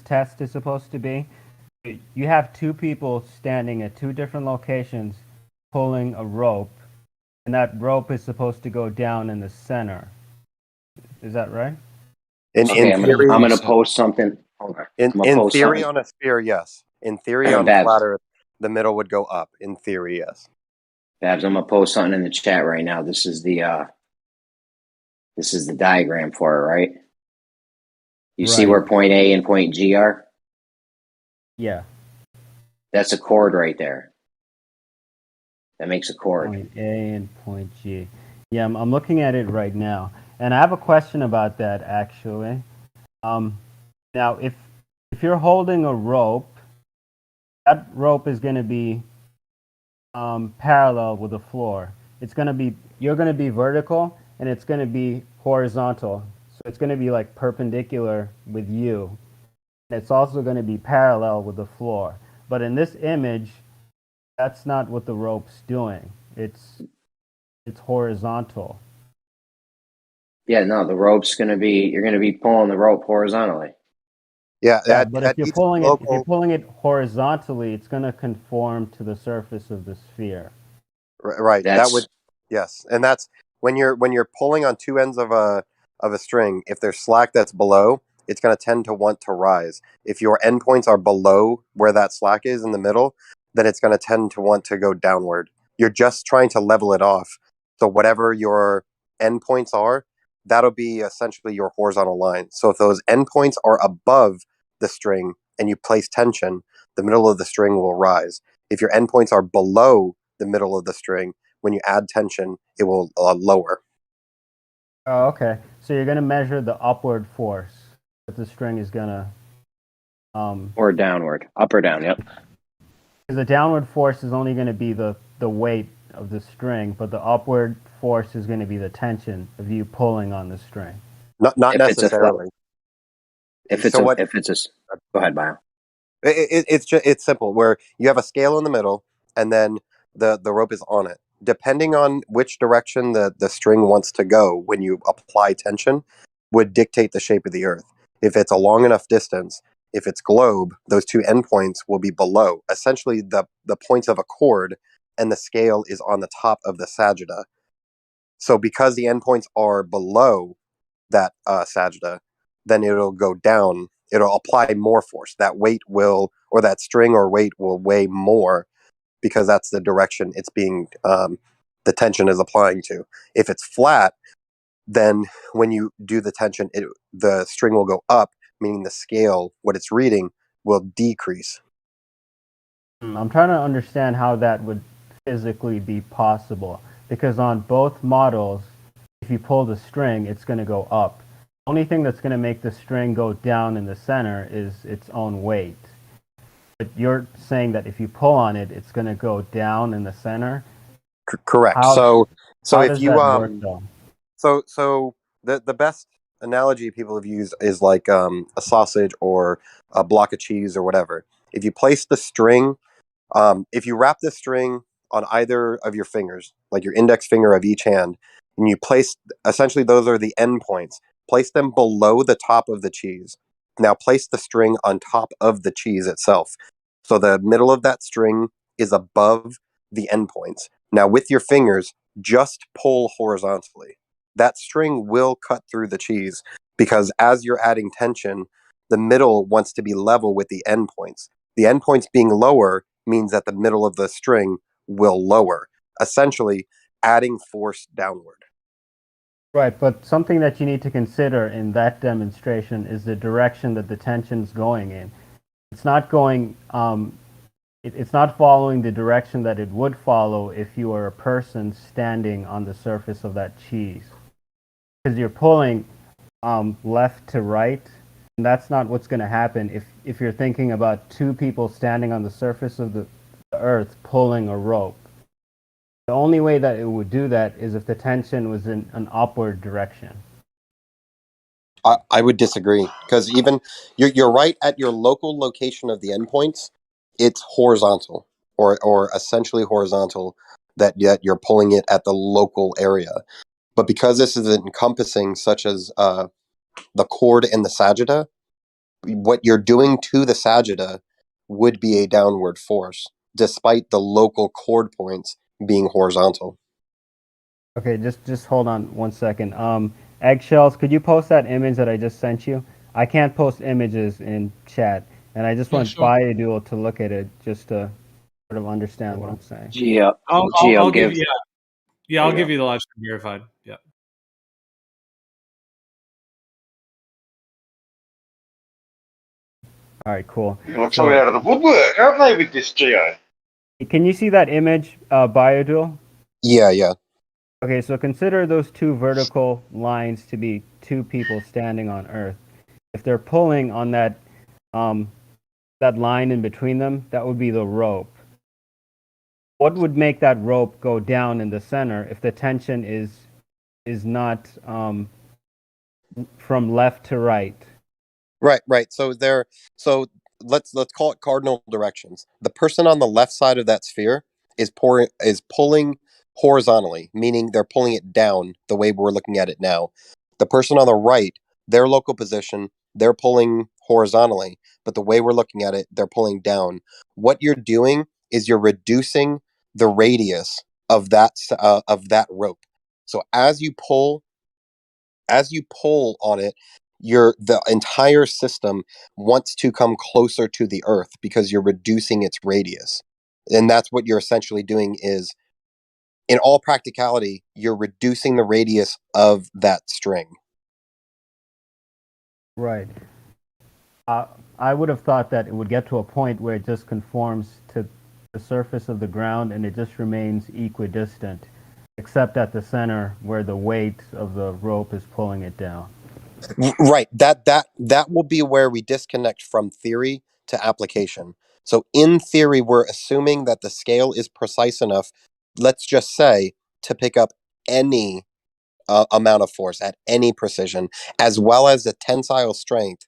test is supposed to be, you have 2 people standing at 2 different locations pulling a rope, and that rope is supposed to go down in the center. Is that right? In theory, I'm going to post something. In theory, on a sphere, yes. In theory, on a flat Earth, the middle would go up. In theory, yes. Babs, I'm going to post something in the chat right now. This is the diagram for it, right? You see where point A and point G are? Yeah. That's a chord right there. That makes a chord. Point A and point G. Yeah, I'm looking at it right now. And I have a question about that, actually. Now, if you're holding a rope, that rope is going to be parallel with the floor. You're going to be vertical, and it's going to be horizontal. So it's going to be like perpendicular with you. And it's also going to be parallel with the floor. But in this image, that's not what the rope's doing. It's horizontal. Yeah, no, the rope's going to be, you're going to be pulling the rope horizontally. Yeah, but if you're pulling it horizontally, it's going to conform to the surface of the sphere. Right. That would, yes, and that's when you're pulling on 2 ends of a string. If there's slack that's below, it's going to tend to want to rise. If your endpoints are below where that slack is in the middle, then it's going to tend to want to go downward. You're just trying to level it off. So whatever your endpoints are, that'll be essentially your horizontal line. So if those endpoints are above the string and you place tension, the middle of the string will rise. If your endpoints are below the middle of the string, when you add tension, it will lower. Oh, okay. So you're going to measure the upward force that the string is going to... or downward. Up or down, yep. Because the downward force is only going to be the weight of the string, but the upward force is going to be the tension of you pulling on the string. Not necessarily. Go ahead, Bio. It's simple, where you have a scale in the middle, and then the rope is on it. Depending on which direction the string wants to go when you apply tension, would dictate the shape of the Earth. If it's a long enough distance, if it's globe, those 2 endpoints will be below. Essentially, the points of a chord, and the scale is on the top of the sagitta. So because the endpoints are below that sagitta, then it'll go down. It'll apply more force. That weight will, or that string or weight will weigh more, because that's the direction it's being, the tension is applying to. If it's flat, then when you do the tension, the string will go up, meaning the scale, what it's reading, will decrease. I'm trying to understand how that would physically be possible, because on both models, if you pull the string, it's going to go up. The only thing that's going to make the string go down in the center is its own weight. But you're saying that if you pull on it, it's going to go down in the center? Correct. How, so how if does you that work, though? so the best analogy people have used is like a sausage or a block of cheese or whatever. If you place the string, if you wrap the string on either of your fingers, like your index finger of each hand, and you place, essentially those are the end points, place them below the top of the cheese. Now place the string on top of the cheese itself. So the middle of that string is above the end points. Now with your fingers, just pull horizontally. That string will cut through the cheese because as you're adding tension, the middle wants to be level with the end points. The end points being lower means that the middle of the string will lower, essentially adding force downward. Right, but something that you need to consider in that demonstration is the direction that the tension's going in. It's not going, it's not following the direction that it would follow if you were a person standing on the surface of that cheese. Because you're pulling left to right, and that's not what's going to happen if you're thinking about two people standing on the surface of the earth pulling a rope. The only way that it would do that is if the tension was in an upward direction. I would disagree because even you're right at your local location of the endpoints, it's horizontal or essentially horizontal that you're pulling it at the local area. But because this is encompassing such as the cord and the sagitta, what you're doing to the sagitta would be a downward force, despite the local cord points being horizontal. Okay, just hold on 1 second. Eggshells, could you post that image that I just sent you? I can't post images in chat, and I just want Biodual to look at it just to sort of understand what I'm saying. I'll give you. Yeah, I'll give you the live stream verified. Yeah. All right, cool. They're coming out of the woodwork, aren't they, with this Geo? Can you see that image, Biodual? Yeah. Okay, so consider those two vertical lines to be two people standing on Earth. If they're pulling on that line in between them, that would be the rope. What would make that rope go down in the center if the tension is not from left to right? Right. So let's call it cardinal directions. The person on the left side of that sphere is pulling horizontally, meaning they're pulling it down the way we're looking at it now. The person on the right, their local position, they're pulling horizontally, but the way we're looking at it, they're pulling down. What you're doing is you're reducing the radius of that rope. So as you pull on it, the entire system wants to come closer to the earth because you're reducing its radius. And that's what you're essentially doing is, in all practicality, you're reducing the radius of that string. Right. I would have thought that it would get to a point where it just conforms to the surface of the ground and it just remains equidistant, except at the center where the weight of the rope is pulling it down. Right. That will be where we disconnect from theory to application. So in theory, we're assuming that the scale is precise enough, let's just say, to pick up any amount of force at any precision, as well as the tensile strength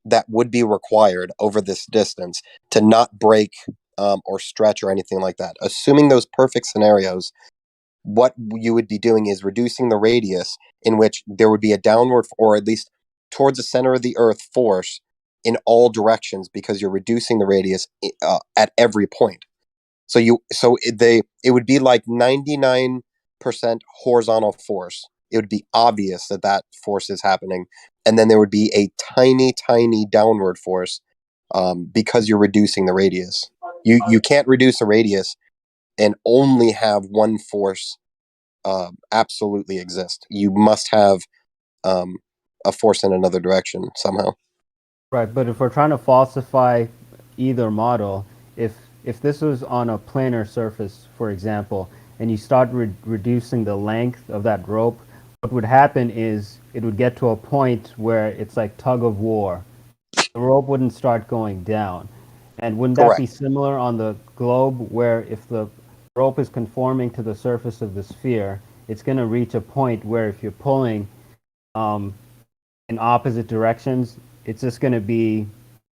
that would be required over this distance to not break or stretch or anything like that. Assuming those perfect scenarios, what you would be doing is reducing the radius in which there would be a downward or at least towards the center of the earth force in all directions because you're reducing the radius at every point. So it would be like 99% horizontal force. It would be obvious that force is happening, and then there would be a tiny downward force because you're reducing the radius. You can't reduce the radius and only have one force absolutely exist. You must have a force in another direction somehow. Right, but if we're trying to falsify either model, if if this was on a planar surface, for example, and you start reducing the length of that rope, what would happen is it would get to a point where it's like tug of war. The rope wouldn't start going down. And wouldn't that be similar on the globe, where if the rope is conforming to the surface of the sphere, it's going to reach a point where if you're pulling in opposite directions, it's just going to be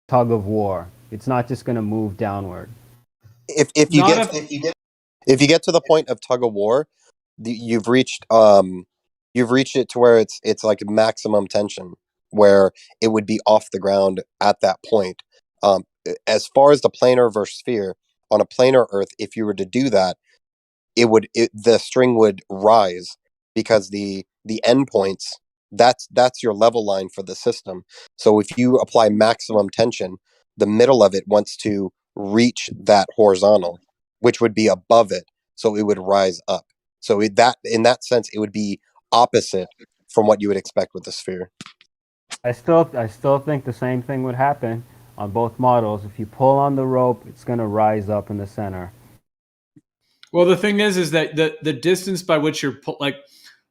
tug of war. It's not just going to move downward. If you get to the point of tug of war, you've reached it to where it's like maximum tension, where it would be off the ground at that point. As far as the planar versus sphere, on a planar Earth, if you were to do that, the string would rise, because the endpoints, that's your level line for the system. So if you apply maximum tension, the middle of it wants to reach that horizontal, which would be above it, so it would rise up. So in that sense, it would be opposite from what you would expect with the sphere. I still think the same thing would happen on both models. If you pull on the rope, it's going to rise up in the center. Well, the thing is that the distance by which you're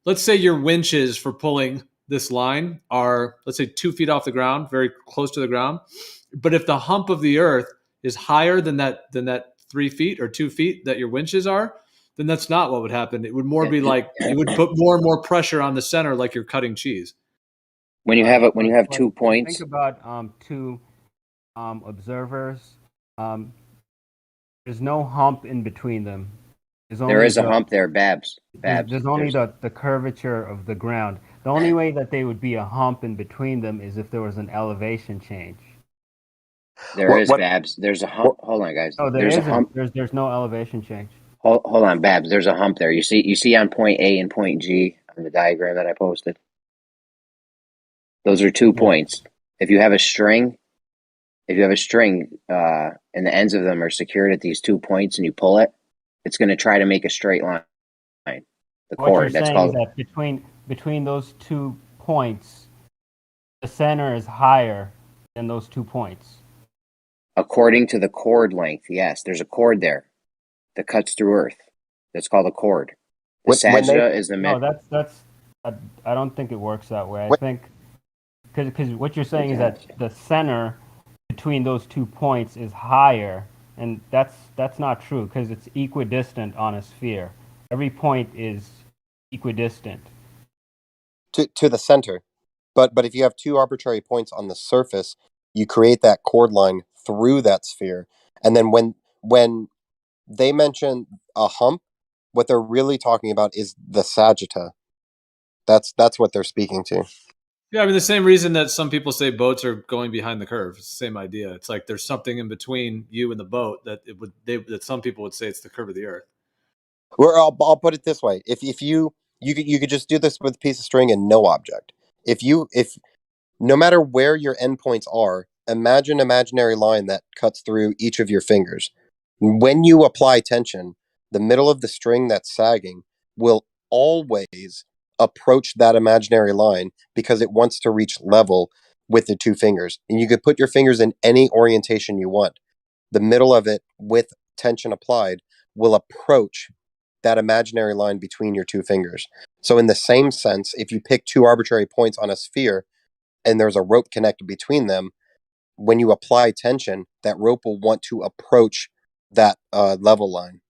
let's say your winches for pulling this line are, let's say, 2 feet off the ground, very close to the ground. But if the hump of the Earth is higher than that 3 feet or 2 feet that your winches are, then that's not what would happen. It would more be like you would put more and more pressure on the center, like you're cutting cheese. When you have 2 points, think about two observers. There's no hump in between them. There is a hump there, Babs. There's only the curvature of the ground. The only way that they would be a hump in between them is if there was an elevation change. There is, Babs. There's a hump. Hold on, guys. No, there's a hump. There's no elevation change. Hold on, Babs. There's a hump there. You see on point A and point G on the diagram that I posted. Those are 2 points. If you have a string, and the ends of them are secured at these 2 points, and you pull it, it's going to try to make a straight line. The cord. That's called. Is that between those 2 points, the center is higher than those 2 points. According to the cord length, yes, there's a cord there that cuts through Earth. That's called a cord. The sagittal is the middle. No, that's. I don't think it works that way. I think because what you're saying is that the center between those 2 points is higher, and that's not true, because it's equidistant on a sphere. Every point is equidistant to the center, but if you have 2 arbitrary points on the surface, you create that chord line through that sphere. And then when they mention a hump, what they're really talking about is the sagitta. That's what they're speaking to. Yeah, I mean, the same reason that some people say boats are going behind the curve. It's the same idea. It's like there's something in between you and the boat that that some people would say it's the curve of the Earth. Or I'll put it this way: if you could just do this with a piece of string and no object. If no matter where your endpoints are, imagine an imaginary line that cuts through each of your fingers. When you apply tension, the middle of the string that's sagging will always approach that imaginary line, because it wants to reach level with the 2 fingers. And you could put your fingers in any orientation you want. The middle of it, with tension applied, will approach that imaginary line between your 2 fingers. So in the same sense, if you pick 2 arbitrary points on a sphere and there's a rope connected between them, when you apply tension, that rope will want to approach that level line.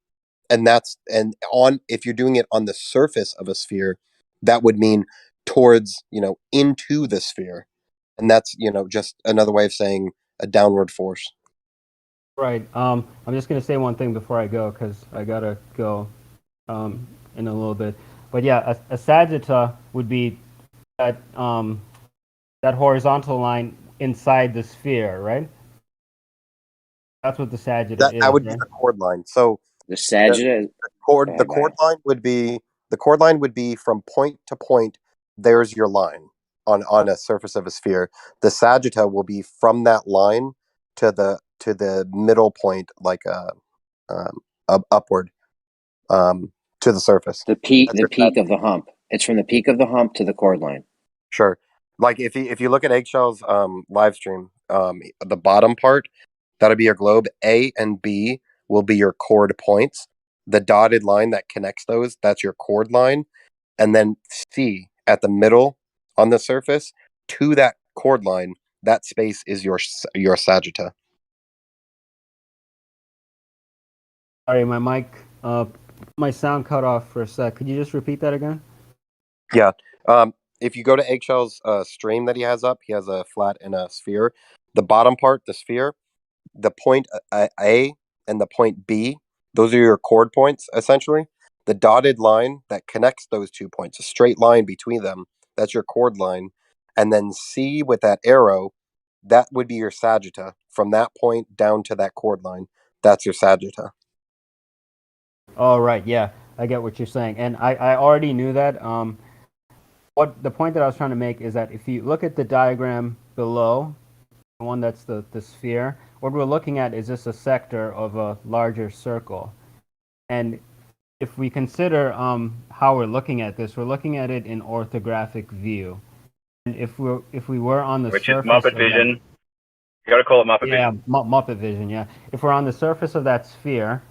If you're doing it on the surface of a sphere, that would mean towards, into the sphere. And that's, just another way of saying a downward force. Right. I'm just going to say one thing before I go, because I got to go in a little bit. But yeah, a sagitta would be that horizontal line inside the sphere, right? That's what the sagitta is. That would be the chord line. So the sagitta, the chord line would be from point to point. There's your line on a surface of a sphere. The sagitta will be from that line to the middle point, like upward to the surface. The peak of the hump. It's from the peak of the hump to the chord line. Sure. Like if you look at Eggshell's live stream, the bottom part, that'll be your globe. A and B will be your chord points. The dotted line that connects those, that's your chord line. And then C at the middle on the surface to that chord line, that space is your sagitta. Sorry, my mic, my sound cut off for a sec. Could you just repeat that again? Yeah. If you go to Eggshell's stream that he has up, he has a flat and a sphere. The bottom part, the sphere, the point A and the point B, those are your chord points, essentially. The dotted line that connects those 2 points, a straight line between them, that's your chord line. And then C with that arrow, that would be your sagitta. From that point down to that chord line, that's your sagitta. Oh, right. Yeah, I get what you're saying. And I already knew that. What the point that I was trying to make is that if you look at the diagram below, the one that's the sphere, what we're looking at is just a sector of a larger circle. And if we consider how we're looking at this, we're looking at it in orthographic view. And if we were on the Which is surface Muppet of vision. that, You gotta call it Muppet yeah, vision. Muppet vision, yeah. If we're on the surface of that sphere,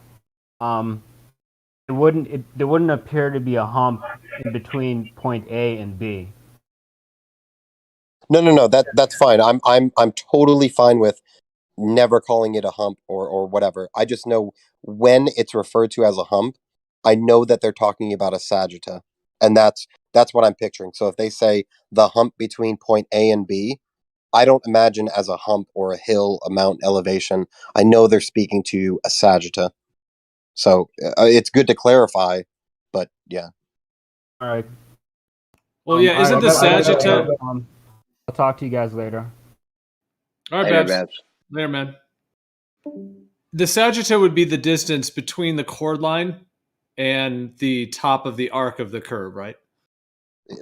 there wouldn't appear to be a hump in between point A and B. No. That's fine. I'm totally fine with never calling it a hump or whatever. I just know when it's referred to as a hump, I know that they're talking about a sagitta, and that's what I'm picturing. So if they say the hump between point A and B, I don't imagine as a hump or a hill, a mountain elevation. I know they're speaking to a sagitta. So it's good to clarify, but yeah. All right. Well, yeah, isn't the sagitta? I'll talk to you guys later. All right, Later, Babs. Babs. Later, man. The sagitta would be the distance between the chord line and the top of the arc of the curve, right?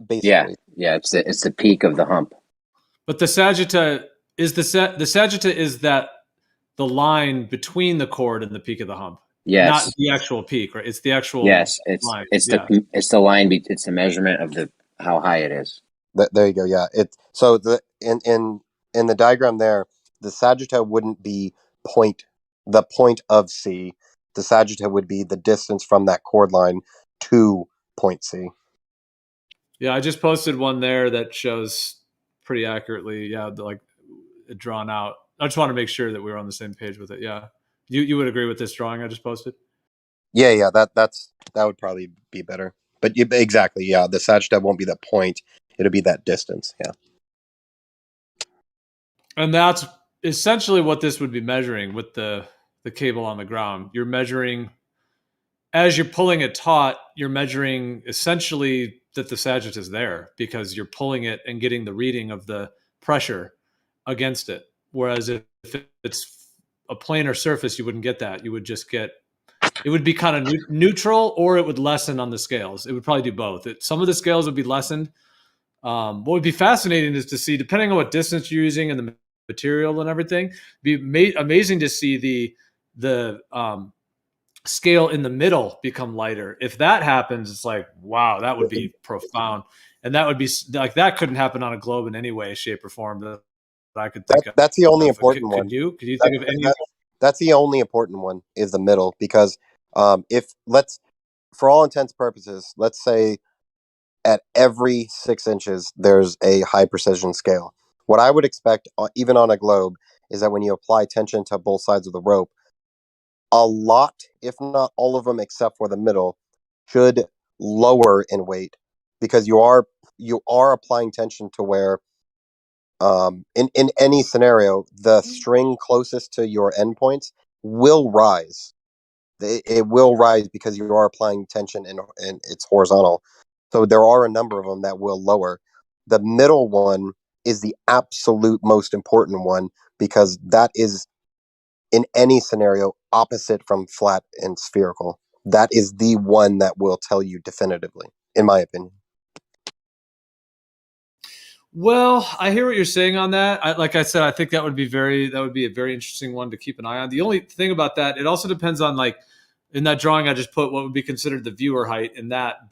Basically. Yeah. It's the peak of the hump. But the sagitta is the sagitta is that the line between the chord and the peak of the hump. Yes. Not the actual peak, right? It's the actual Yes. line. It's the line. It's the measurement of how high it is. There you go. Yeah. So in the diagram there, the sagitta wouldn't be the point of C. The sagitta would be the distance from that chord line to point C. Yeah, I just posted one there that shows pretty accurately. Yeah, like drawn out. I just want to make sure that we were on the same page with it. Yeah, you would agree with this drawing I just posted? Yeah. That would probably be better. But exactly. Yeah, the sagitta won't be the point. It'll be that distance. Yeah. And that's essentially what this would be measuring with the cable on the ground. You're measuring, as you're pulling it taut, you're measuring essentially that the sagitta is there because you're pulling it and getting the reading of the pressure against it. Whereas if it's a planar surface, you wouldn't get that. You would just get, it would be kind of neutral, or it would lessen on the scales. It would probably do both. Some of the scales would be lessened. What would be fascinating is to see, depending on what distance you're using and the material and everything, be amazing to see the scale in the middle become lighter. If that happens, it's like, wow, that would be profound. And that would be like, that couldn't happen on a globe in any way, shape, or form that I could think of. That's the only important one. Could you think of any? That's the only important one, is the middle, because for all intents and purposes, let's say at every 6 inches, there's a high precision scale. What I would expect, even on a globe, is that when you apply tension to both sides of the rope, a lot, if not all of them, except for the middle, should lower in weight, because you are applying tension to where, in any scenario, the string closest to your endpoints will rise. It will rise because you are applying tension and it's horizontal. So there are a number of them that will lower. The middle one is the absolute most important one, because that is, in any scenario, opposite from flat and spherical. That is the one that will tell you definitively, in my opinion. Well, I hear what you're saying on that. Like I said, I think that would be a very interesting one to keep an eye on. The only thing about that, it also depends on, like, in that drawing I just put, what would be considered the viewer height in that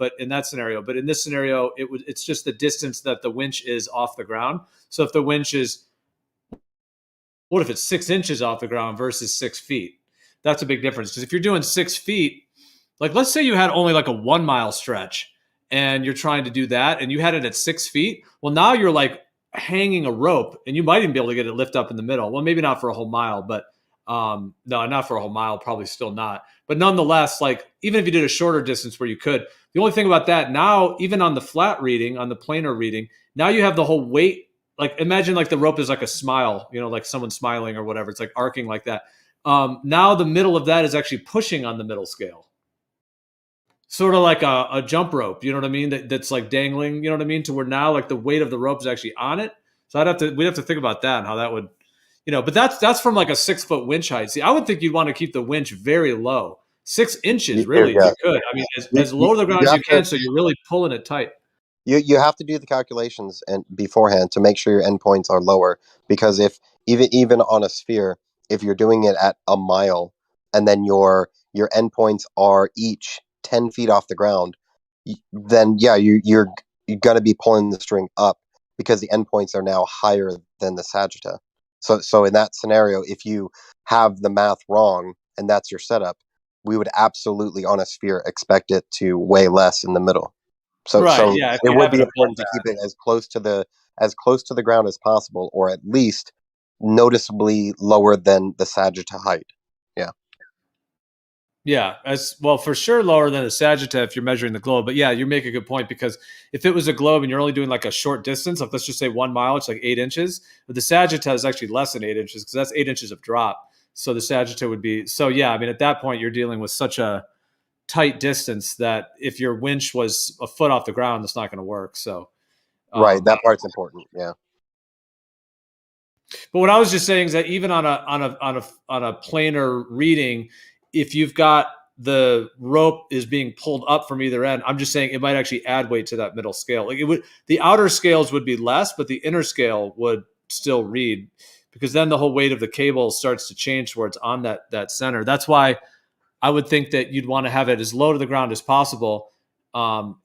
scenario. But in this scenario, it's just the distance that the winch is off the ground. So if the winch is, what if it's 6 inches off the ground versus 6 feet? That's a big difference. Because if you're doing 6 feet, like let's say you had only like a 1 mile stretch and you're trying to do that and you had it at 6 feet. Well, now you're like hanging a rope and you might even be able to get it lift up in the middle. Well, maybe not for a whole mile, but no, not for a whole mile, probably still not. But nonetheless, like even if you did a shorter distance where you could, the only thing about that now, even on the flat reading, on the planar reading, now you have the whole weight. Like imagine like the rope is like a smile, you know, like someone smiling or whatever. It's like arcing like that. Now the middle of that is actually pushing on the middle scale. Sort of like a jump rope, you know what I mean? That's like dangling, you know what I mean? To where now like the weight of the rope is actually on it. So we'd have to think about that and how that would, you know, but that's from like a 6 foot winch height. See, I would think you'd want to keep the winch very low, 6 inches, really, if you could. I mean, as low to the ground as you can, so you're really pulling it tight. You have to do the calculations and beforehand to make sure your endpoints are lower, because if even on a sphere, if you're doing it at a mile and then your endpoints are each 10 feet off the ground, then yeah, you're going to be pulling the string up because the endpoints are now higher than the sagitta. So in that scenario, if you have the math wrong and that's your setup, we would absolutely on a sphere expect it to weigh less in the middle. So, right, so yeah, it would be important to keep it as close to the ground as possible, or at least noticeably lower than the sagitta height. Yeah. Yeah, as well for sure lower than a sagitta if you're measuring the globe. But yeah, you make a good point, because if it was a globe and you're only doing like a short distance, like let's just say 1 mile, it's like 8 inches. But the sagitta is actually less than 8 inches because that's 8 inches of drop. So the sagitta would be yeah. I mean, at that point, you're dealing with such a tight distance that if your winch was a foot off the ground, it's not going to work. So right, that part's important. Yeah. But what I was just saying is that even on a planar reading, if you've got the rope is being pulled up from either end, I'm just saying it might actually add weight to that middle scale. Like it would, the outer scales would be less, but the inner scale would still read, because then the whole weight of the cable starts to change towards on that center. That's why I would think that you'd want to have it as low to the ground as possible.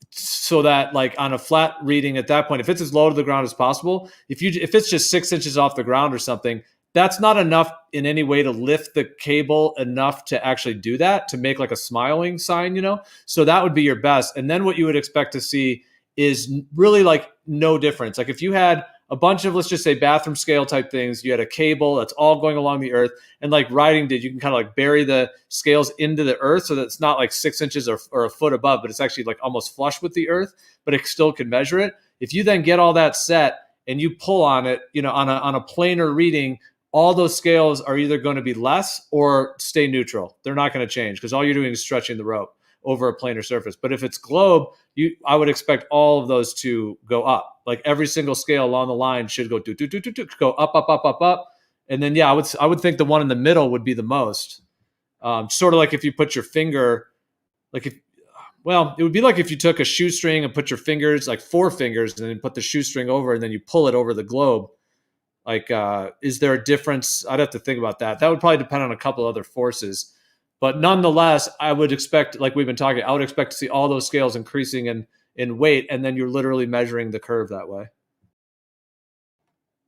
So that like on a flat reading at that point, if it's as low to the ground as possible, if it's just 6 inches off the ground or something, that's not enough in any way to lift the cable enough to actually do that, to make like a smiling sign, you know? So that would be your best. And then what you would expect to see is really like no difference. Like if you had a bunch of, let's just say, bathroom scale type things, you had a cable that's all going along the earth, and like riding did, you can kind of like bury the scales into the earth so that it's not like 6 inches or a foot above, but it's actually like almost flush with the earth, but it still can measure it. If you then get all that set and you pull on it, you know, on a planar reading, all those scales are either going to be less or stay neutral. They're not going to change because all you're doing is stretching the rope over a planar surface. But if it's globe, I would expect all of those to go up. Like every single scale along the line should go go up. And then yeah, I would think the one in the middle would be the most. Sort of like if you put your finger, it would be like if you took a shoestring and put your fingers, like 4 fingers, and then put the shoestring over, and then you pull it over the globe. Like, is there a difference? I'd have to think about that. That would probably depend on a couple other forces. But nonetheless, I would expect, like we've been talking, I would expect to see all those scales increasing in weight, and then you're literally measuring the curve that way.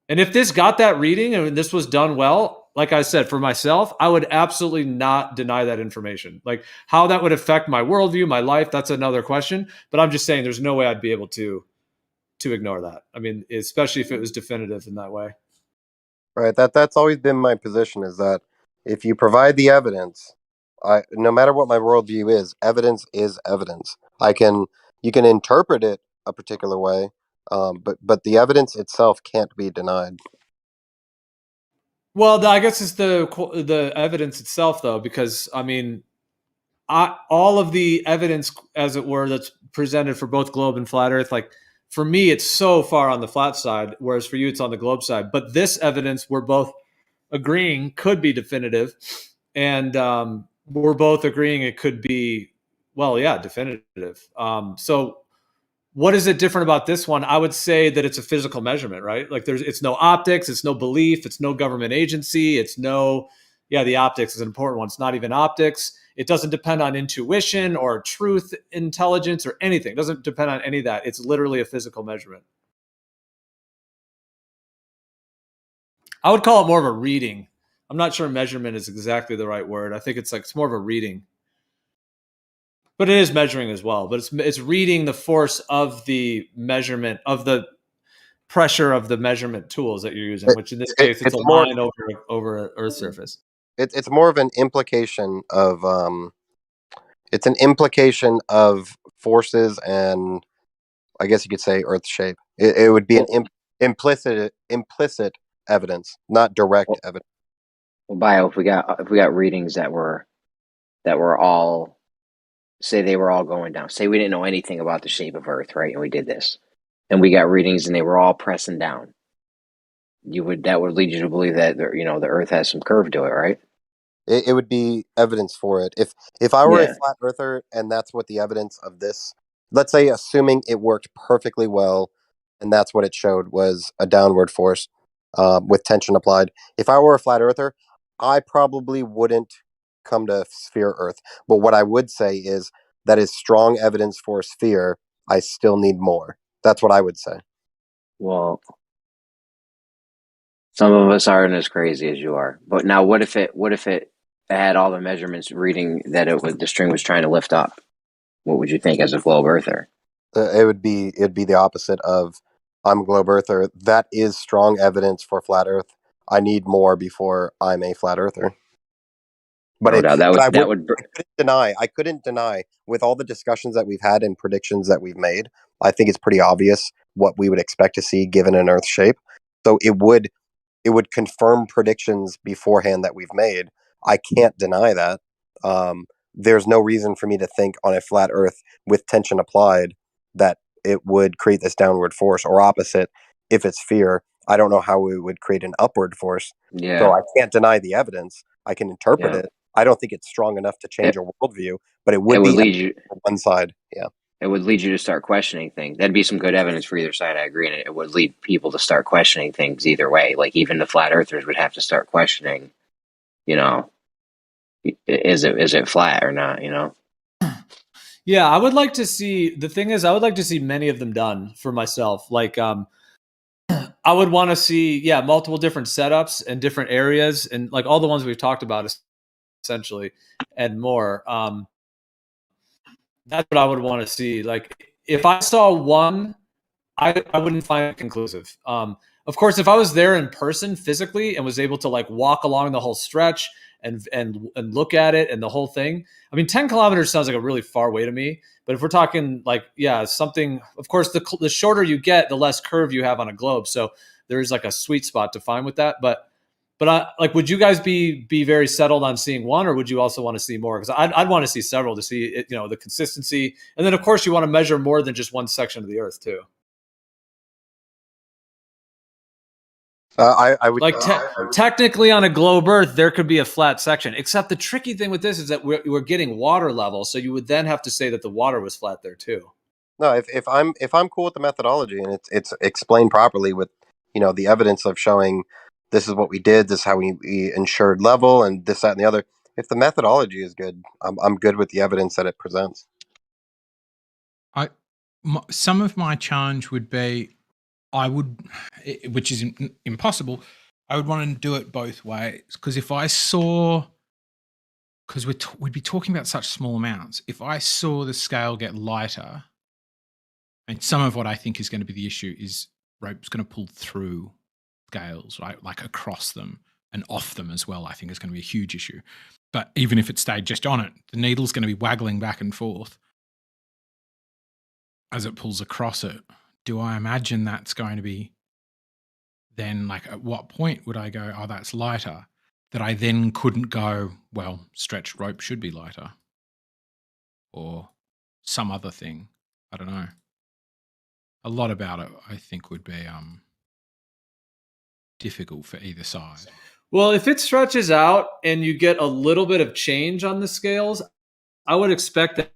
And if this got that reading and this was done well, like I said, for myself, I would absolutely not deny that information. Like how that would affect my worldview, my life, that's another question. But I'm just saying there's no way I'd be able to ignore that. I mean, especially if it was definitive in that way. Right. That's always been my position, is that if you provide the evidence, no matter what my worldview is, evidence is evidence. You can interpret it a particular way, but the evidence itself can't be denied. Well, I guess it's the evidence itself, though, because I mean, all of the evidence, as it were, that's presented for both globe and flat Earth, like for me, it's so far on the flat side, whereas for you, it's on the globe side. But this evidence, we're both agreeing could be definitive, and we're both agreeing it could be, definitive. So what is it different about this one? I would say that it's a physical measurement, right? Like it's no optics, it's no belief, it's no government agency, the optics is an important one. It's not even optics. It doesn't depend on intuition or truth, intelligence, or anything. It doesn't depend on any of that. It's literally a physical measurement. I would call it more of a reading I'm not sure measurement is exactly the right word. I think it's more of a reading, but it is measuring as well. But it's reading the force of the measurement of the pressure of the measurement tools that you're using, which in this case it's a line over Earth's surface. It's more of an implication of it's an implication of forces and I guess you could say Earth shape. It would be an implicit evidence, not direct evidence. Well, Bio, if we got readings that were all, say they were all going down. Say we didn't know anything about the shape of Earth, right? And we did this, and we got readings, and they were all pressing down. That would lead you to believe that the Earth has some curve to it, right? It would be evidence for it. If I were a flat earther and that's what the evidence of this, let's say assuming it worked perfectly well and that's what it showed was a downward force with tension applied. If I were a flat earther, I probably wouldn't come to sphere Earth. But what I would say is that is strong evidence for a sphere. I still need more. That's what I would say. Well, some of us aren't as crazy as you are. But now what if it had all the measurements reading that the string was trying to lift up? What would you think as a globe earther? It'd be the opposite of I'm a globe earther. That is strong evidence for flat Earth. I need more before I'm a flat earther. But I couldn't deny with all the discussions that we've had and predictions that we've made. I think it's pretty obvious what we would expect to see given an Earth shape. So it would confirm predictions beforehand that we've made. I can't deny that. There's no reason for me to think on a flat Earth with tension applied that it would create this downward force, or opposite. If it's sphere, I don't know how it would create an upward force. Yeah. So I can't deny the evidence. I can interpret it. I don't think it's strong enough to change your worldview, but it would lead you to one side. Yeah. It would lead you to start questioning things. That'd be some good evidence for either side. I agree. And it would lead people to start questioning things either way. Like even the flat earthers would have to start questioning, is it flat or not, Yeah, I would like to see, the thing is, I would like to see many of them done for myself. Like, I would want to see, multiple different setups and different areas and like all the ones we've talked about essentially and more. That's what I would want to see. Like if I saw one, I wouldn't find it conclusive. Of course, if I was there in person physically and was able to like walk along the whole stretch and look at it and the whole thing. I mean, 10 kilometers sounds like a really far way to me. But if we're talking like, something, of course, the shorter you get, the less curve you have on a globe. So there's like a sweet spot to find with that. But would you guys be very settled on seeing one, or would you also want to see more? Because I'd want to see several to see it, the consistency. And then of course you want to measure more than just one section of the Earth too. I would like technically on a globe Earth there could be a flat section, except the tricky thing with this is that we're getting water level, so you would then have to say that the water was flat there too. No, if I'm cool with the methodology and it's explained properly with the evidence of showing this is what we did, this is how we ensured level, and this, that, and the other. If the methodology is good, I'm good with the evidence that it presents. Some of my challenge would be, which is impossible, I would want to do it both ways. Because if I saw, because we'd be talking about such small amounts, if I saw the scale get lighter, and some of what I think is going to be the issue is rope's going to pull through scales, right? Like across them and off them as well, I think is going to be a huge issue. But even if it stayed just on it, the needle's going to be waggling back and forth as it pulls across it. Do I imagine that's going to be then, like, at what point would I go, oh, that's lighter, that I then couldn't go, well, stretched rope should be lighter, or some other thing? I don't know. A lot about it, I think, would be difficult for either side. Well, if it stretches out and you get a little bit of change on the scales, I would expect that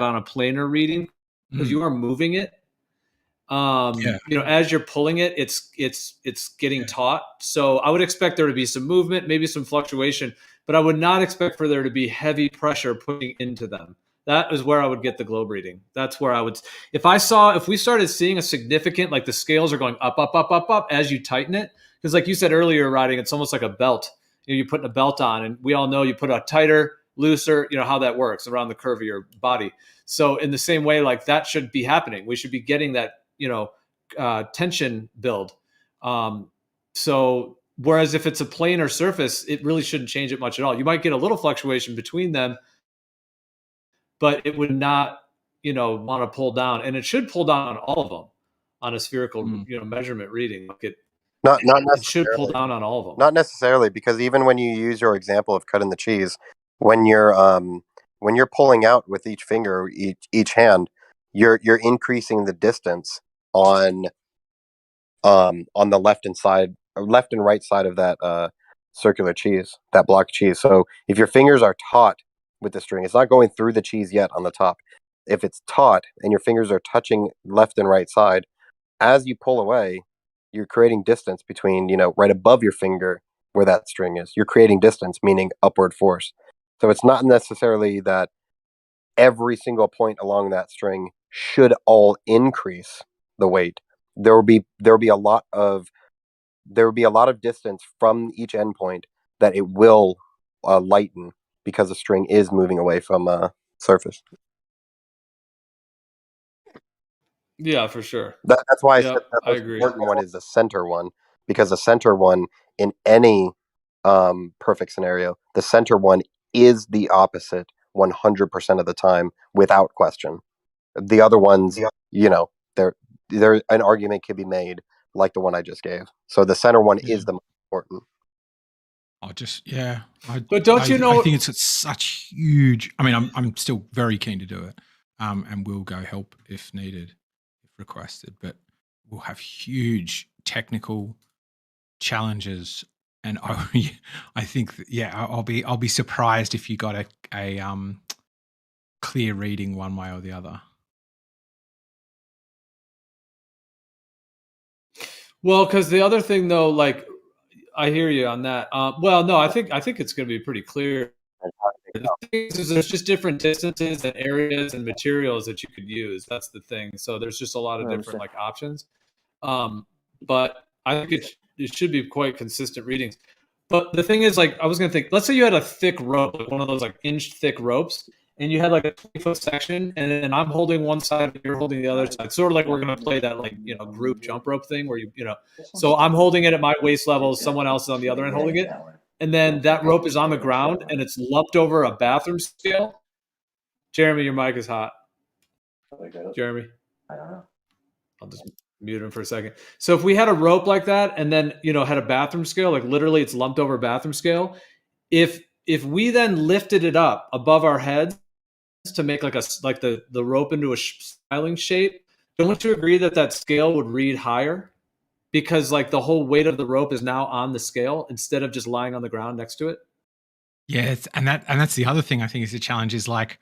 on a planar reading, because you are moving it. As you're pulling it, it's getting taut. So I would expect there to be some movement, maybe some fluctuation, but I would not expect for there to be heavy pressure putting into them. That is where I would get the globe reading. That's where I would, if we started seeing a significant, like the scales are going up, up, up, up, up as you tighten it, because like you said earlier, riding, it's almost like a belt. you're putting a belt on, and we all know you put a tighter, looser, how that works around the curve of your body. So in the same way, like that should be happening. We should be getting that, tension build. So whereas if it's a planar surface, it really shouldn't change it much at all. You might get a little fluctuation between them, but it would not, want to pull down, and it should pull down on all of them on a spherical, measurement reading. Like it should pull down on all of them. Not necessarily, because even when you use your example of cutting the cheese, when you're pulling out with each finger, each hand, you're increasing the distance on the left and right side of that circular cheese, that block cheese. So if your fingers are taut with the string, it's not going through the cheese yet on the top. If it's taut and your fingers are touching left and right side, as you pull away, you're creating distance between, right above your finger where that string is. You're creating distance, meaning upward force. So it's not necessarily that every single point along that string should all increase the weight. There will be a lot of distance from each endpoint that it will lighten because the string is moving away from surface. Yeah, for sure. That's why I said that I the agree. important one is the center one, because the center one in any perfect scenario, the center one is the opposite 100% of the time without question. The other ones, there an argument can be made like the one I just gave. So the center one is the most important. But don't you know? I think it's such huge. I mean, I'm still very keen to do it, and we'll go help if needed, if requested. But we'll have huge technical challenges, and I think I'll be surprised if you got a clear reading one way or the other. Well, because the other thing though, like I hear you on that. Well, no, I think it's going to be pretty clear. The thing is, there's just different distances and areas and materials that you could use. That's the thing. So there's just a lot of different like options. But I think it should be quite consistent readings. But the thing is, like, I was going to think, let's say you had a thick rope, like one of those like inch thick ropes, and you had like a 20-foot section, and then I'm holding one side and you're holding the other side. Sort of like we're going to play that like, group jump rope thing where so I'm holding it at my waist level, someone else is on the other end holding it. And then that rope is on the ground and it's lumped over a bathroom scale. Jeremy, your mic is hot. Jeremy? I don't know. I'll just mute him for a second. So if we had a rope like that and then, had a bathroom scale, like literally it's lumped over a bathroom scale. If we then lifted it up above our heads to make like the rope into a styling shape, don't you agree that scale would read higher? Because like the whole weight of the rope is now on the scale instead of just lying on the ground next to it. Yeah, and that's the other thing I think is the challenge is like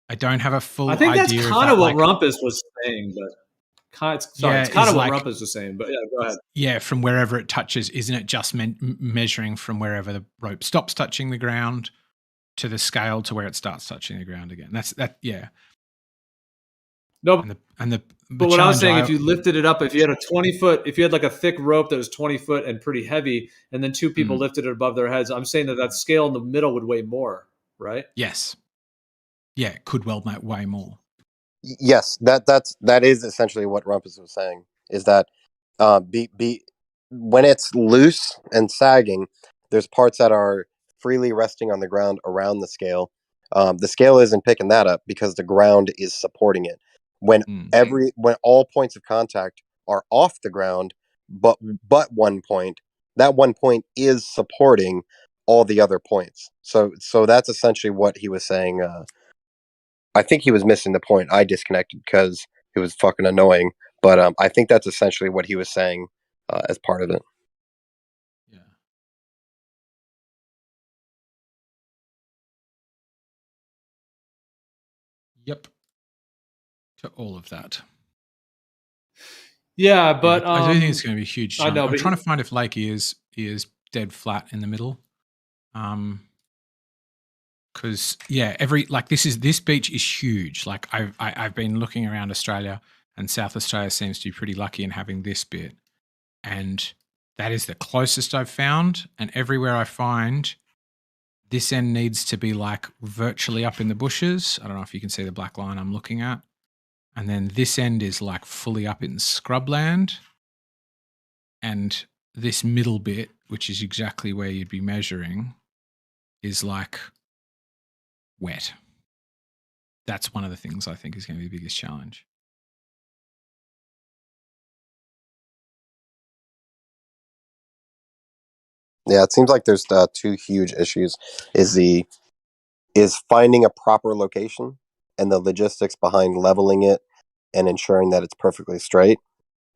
I don't have a full idea. I think that's kind of what Rumpus was saying, but it's kind of what Rumpus was saying. But yeah, go ahead. Yeah, from wherever it touches, isn't it just measuring from wherever the rope stops touching the ground to the scale to where it starts touching the ground again? Yeah. No, but what I was saying, if you lifted it up, if you had a 20-foot, if you had like a thick rope that was 20 foot and pretty heavy, and then two people lifted it above their heads, I'm saying that scale in the middle would weigh more, right? Yes. Yeah, it could well weigh more. Yes, that is essentially what Rumpus was saying. Is that when it's loose and sagging, there's parts that are freely resting on the ground around the scale. The scale isn't picking that up because the ground is supporting it. When all points of contact are off the ground, but one point, that one point is supporting all the other points. So that's essentially what he was saying. I think he was missing the point. I disconnected because it was fucking annoying. But I think that's essentially what he was saying as part of it. Yeah. Yep. To all of that. Yeah, but I do think it's going to be a huge challenge. I know, I'm trying to find if Lakey is dead flat in the middle. Because this beach is huge. Like I've been looking around Australia, and South Australia seems to be pretty lucky in having this bit, and That is the closest I've found, and everywhere I find, this end needs to be like virtually up in the bushes. I don't know if you can see the black line I'm looking at. And then this end is like fully up in scrubland. And this middle bit, which is exactly where you'd be measuring, is like wet. That's one of the things I think is going to be the biggest challenge. Yeah, it seems like there's two huge issues. Is finding a proper location and the logistics behind leveling it and ensuring that it's perfectly straight.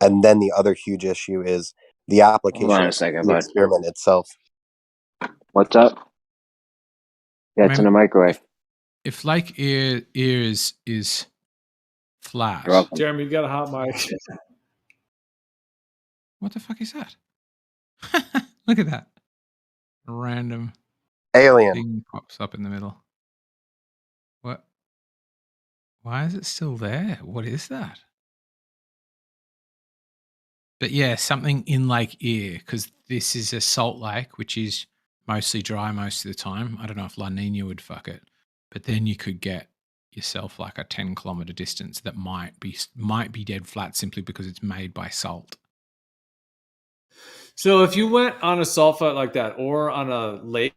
And then the other huge issue is the application Hold on a second, of the bud. experiment itself. What's up? Yeah, it's in the microwave. If Lake Erie is flat. Jeremy, you got a hot mic. What the fuck is that? Look at that. A random alien thing pops up in the middle. What? Why is it still there? What is that? But yeah, something in Lake Erie, because this is a salt lake, which is mostly dry most of the time. I don't know if La Nina would fuck it, but then you could get yourself like a 10-kilometer distance that might be dead flat simply because it's made by salt. So if you went on a salt flat like that, or on a lake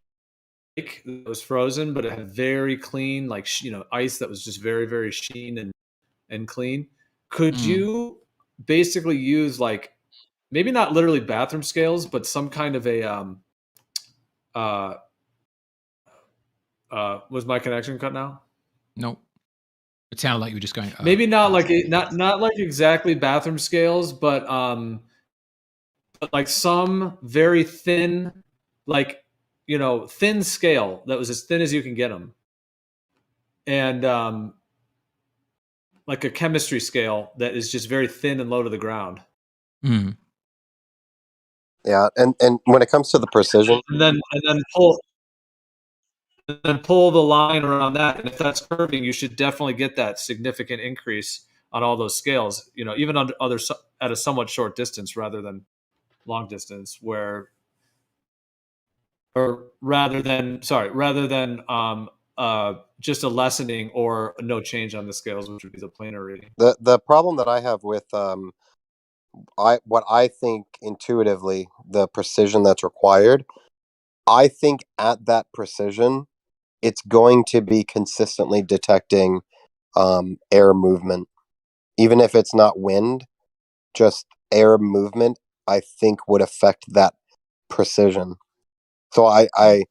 that was frozen, but it had very clean, like ice that was just very, very sheen and clean, could you basically use like maybe not literally bathroom scales, but some kind of a was my connection cut now? Nope. It sounded like you were just going. Maybe not like not like exactly bathroom scales, but like some very thin, like thin scale that was as thin as you can get them, and like a chemistry scale that is just very thin and low to the ground. Mm. Yeah, and when it comes to the precision, and then pull the line around that, and if that's curving, you should definitely get that significant increase on all those scales. Even on at a somewhat short distance rather than long distance, rather than just a lessening or no change on the scales, which would be the planar reading. the problem that I have with what I think intuitively the precision that's required, I think at that precision, it's going to be consistently detecting air movement, even if it's not wind, just air movement. I think would affect that precision. So I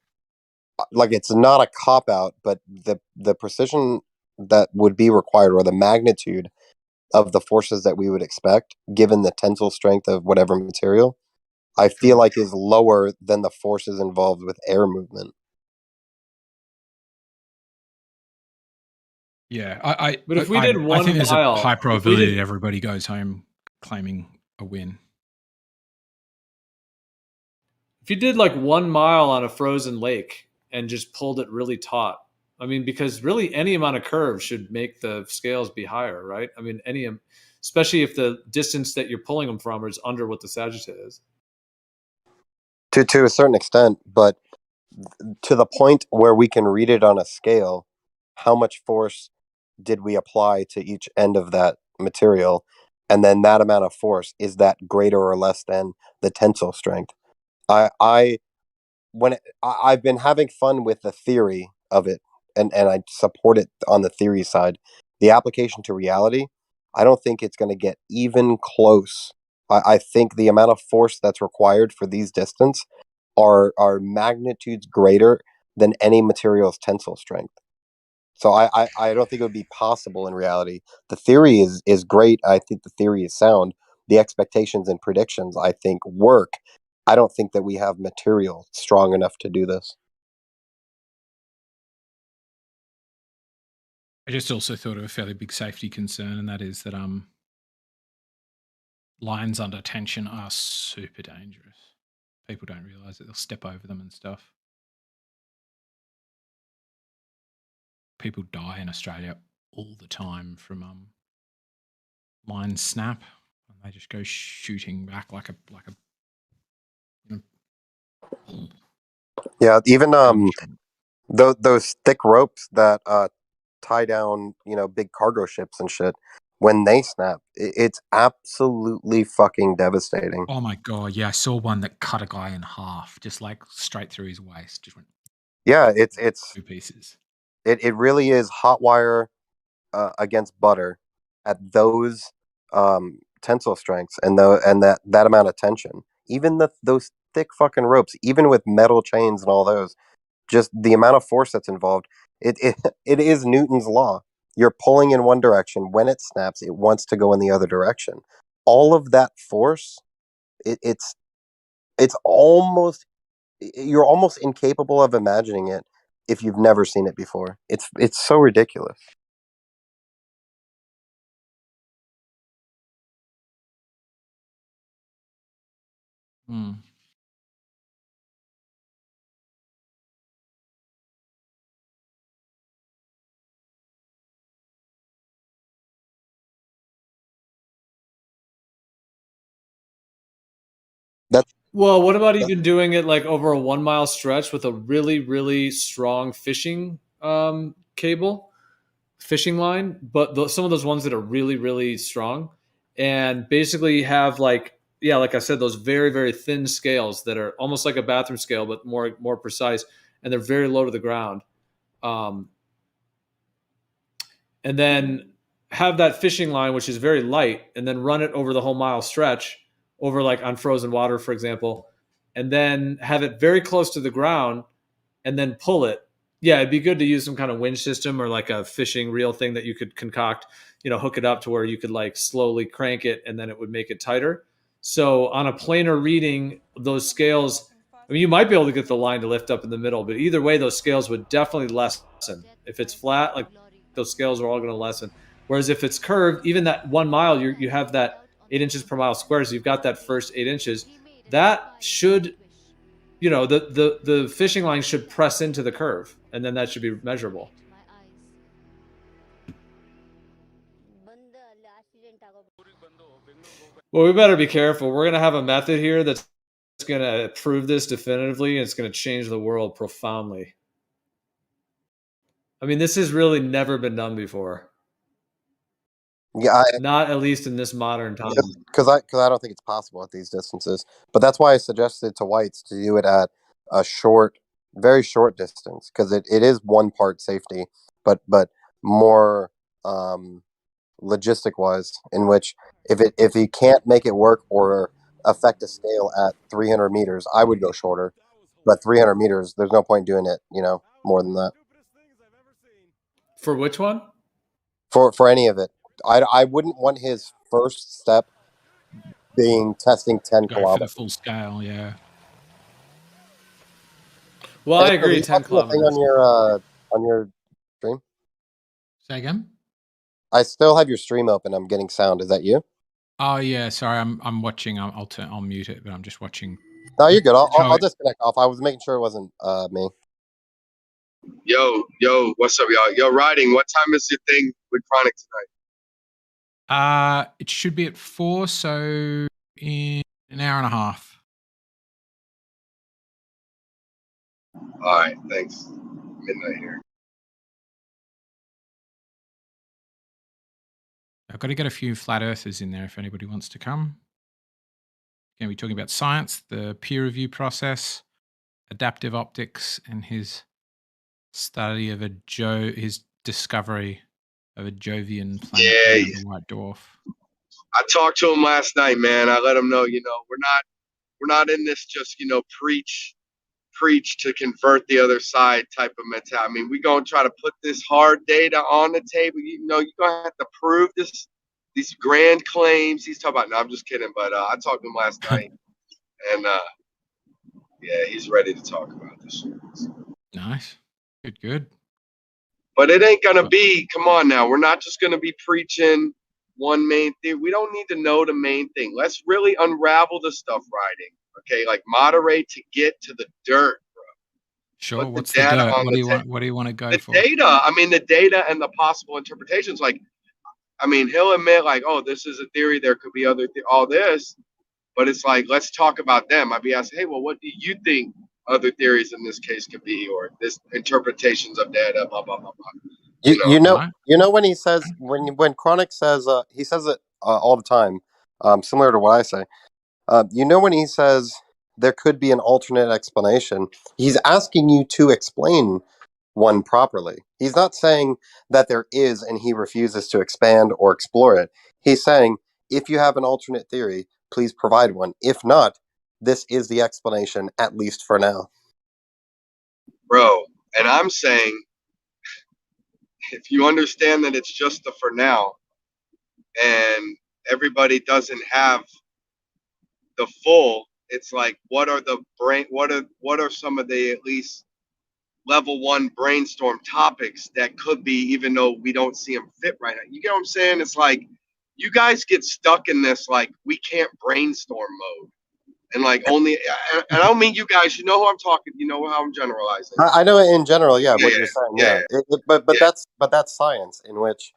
like, it's not a cop out, but the precision that would be required, or the magnitude of the forces that we would expect, given the tensile strength of whatever material, I feel like is lower than the forces involved with air movement. Yeah, but if we did one I think there's mile, a high probability that everybody goes home claiming a win. If you did like 1 mile on a frozen lake and just pulled it really taut, I mean, because really any amount of curve should make the scales be higher, right? I mean, especially if the distance that you're pulling them from is under what the sagitta is. To a certain extent, but to the point where we can read it on a scale, how much force did we apply to each end of that material? And then that amount of force, is that greater or less than the tensile strength? I've been having fun with the theory of it, and I support it on the theory side. The application to reality, I don't think it's going to get even close. I think the amount of force that's required for these distance are magnitudes greater than any material's tensile strength. So I don't think it would be possible in reality. The theory is great. I think the theory is sound. The expectations and predictions, I think, work. I don't think that we have material strong enough to do this. I just also thought of a fairly big safety concern, and that is that lines under tension are super dangerous. People don't realize that they'll step over them and stuff. People die in Australia all the time from line snap, and they just go shooting back like a Yeah, even those thick ropes that tie down, big cargo ships and shit, when they snap, it's absolutely fucking devastating. Oh my god, yeah, I saw one that cut a guy in half, just like straight through his waist. Just went Yeah, it's 2 pieces. it really is hot wire against butter at those tensile strengths and that amount of tension. Even those thick fucking ropes, even with metal chains and all those, just the amount of force that's involved. It is Newton's law. You're pulling in one direction. When it snaps, it wants to go in the other direction. All of that force, it's almost, you're almost incapable of imagining it if you've never seen it before. It's so ridiculous. Hmm. Well, what about even doing it like over a 1 mile stretch with a really, really strong fishing cable, fishing line, but some of those ones that are really, really strong, and basically have like, yeah, like I said, those very, very thin scales that are almost like a bathroom scale, but more precise, and they're very low to the ground. And then have that fishing line, which is very light, and then run it over the whole mile stretch over like on frozen water, for example, and then have it very close to the ground and then pull it. Yeah, it'd be good to use some kind of winch system or like a fishing reel thing that you could concoct, hook it up to where you could like slowly crank it and then it would make it tighter. So on a planar reading, those scales, I mean, you might be able to get the line to lift up in the middle, but either way, those scales would definitely lessen. If it's flat, like those scales are all going to lessen. Whereas if it's curved, even that 1 mile, you have that 8 inches per mile square. So you've got that first 8 inches. That should, the fishing line should press into the curve, and then that should be measurable. Well, we better be careful. We're going to have a method here that's going to prove this definitively, and it's going to change the world profoundly. I mean, this has really never been done before. Yeah, not at least in this modern time. Because I don't think it's possible at these distances. But that's why I suggested to Whites to do it at a very short distance, because it is one part safety, but more logistic wise, in which if you can't make it work or affect a scale at 300 meters, I would go shorter. But 300 meters, there's no point doing it, more than that. For which one? For any of it. I wouldn't want his first step being testing 10 Go kilometers. for the full scale, yeah. Well, I agree. 10 kilometers. On your stream. Say again. I still have your stream open. I'm getting sound. Is that you? Oh yeah, sorry. I'm watching. I'll mute it, but I'm just watching. No, you're good. I'll disconnect off. I was making sure it wasn't me. Yo, what's up, y'all? Yo, Riding, what time is your thing with Chronic tonight? It should be at 4, so in an hour and a half. All right, thanks. Midnight here. I've got to get a few flat earthers in there if anybody wants to come. Going to be talking about science, the peer review process, adaptive optics, and his study of his discovery of a Jovian planet around the white dwarf. I talked to him last night, man. I let him know, we're not in this just, preach to convert the other side type of mentality. I mean, we're going to try to put this hard data on the table. You're going to have to prove these grand claims he's talking about. No, I'm just kidding. But I talked to him last night, and yeah, he's ready to talk about this shit. Nice. Good. But it ain't going to be, come on now, we're not just going to be preaching one main thing. We don't need to know the main thing. Let's really unravel the stuff, Riding. Okay, like moderate to get to the dirt, bro. Sure. What's the dirt? What do you want to go for? The data. I mean, the data and the possible interpretations. Like, I mean, he'll admit, like, oh, this is a theory. There could be all this, but it's like, let's talk about them. I'd be asking, hey, well, what do you think other theories in this case could be, or this interpretations of data, blah blah blah blah. You know when he says when Chronic says he says it all the time, similar to what I say. You know when he says there could be an alternate explanation, he's asking you to explain one properly. He's not saying that there is and he refuses to expand or explore it. He's saying if you have an alternate theory, please provide one. If not, this is the explanation, at least for now. Bro, and I'm saying, if you understand that it's just the for now, and everybody doesn't have the full, it's like, what are some of the at least level 1 brainstorm topics that could be, even though we don't see them fit right now. You get what I'm saying? It's like you guys get stuck in this like we can't brainstorm mode, and like only. And I don't mean you guys. You know who I'm talking. You know how I'm generalizing. I know in general, yeah, what you're saying, but that's science in which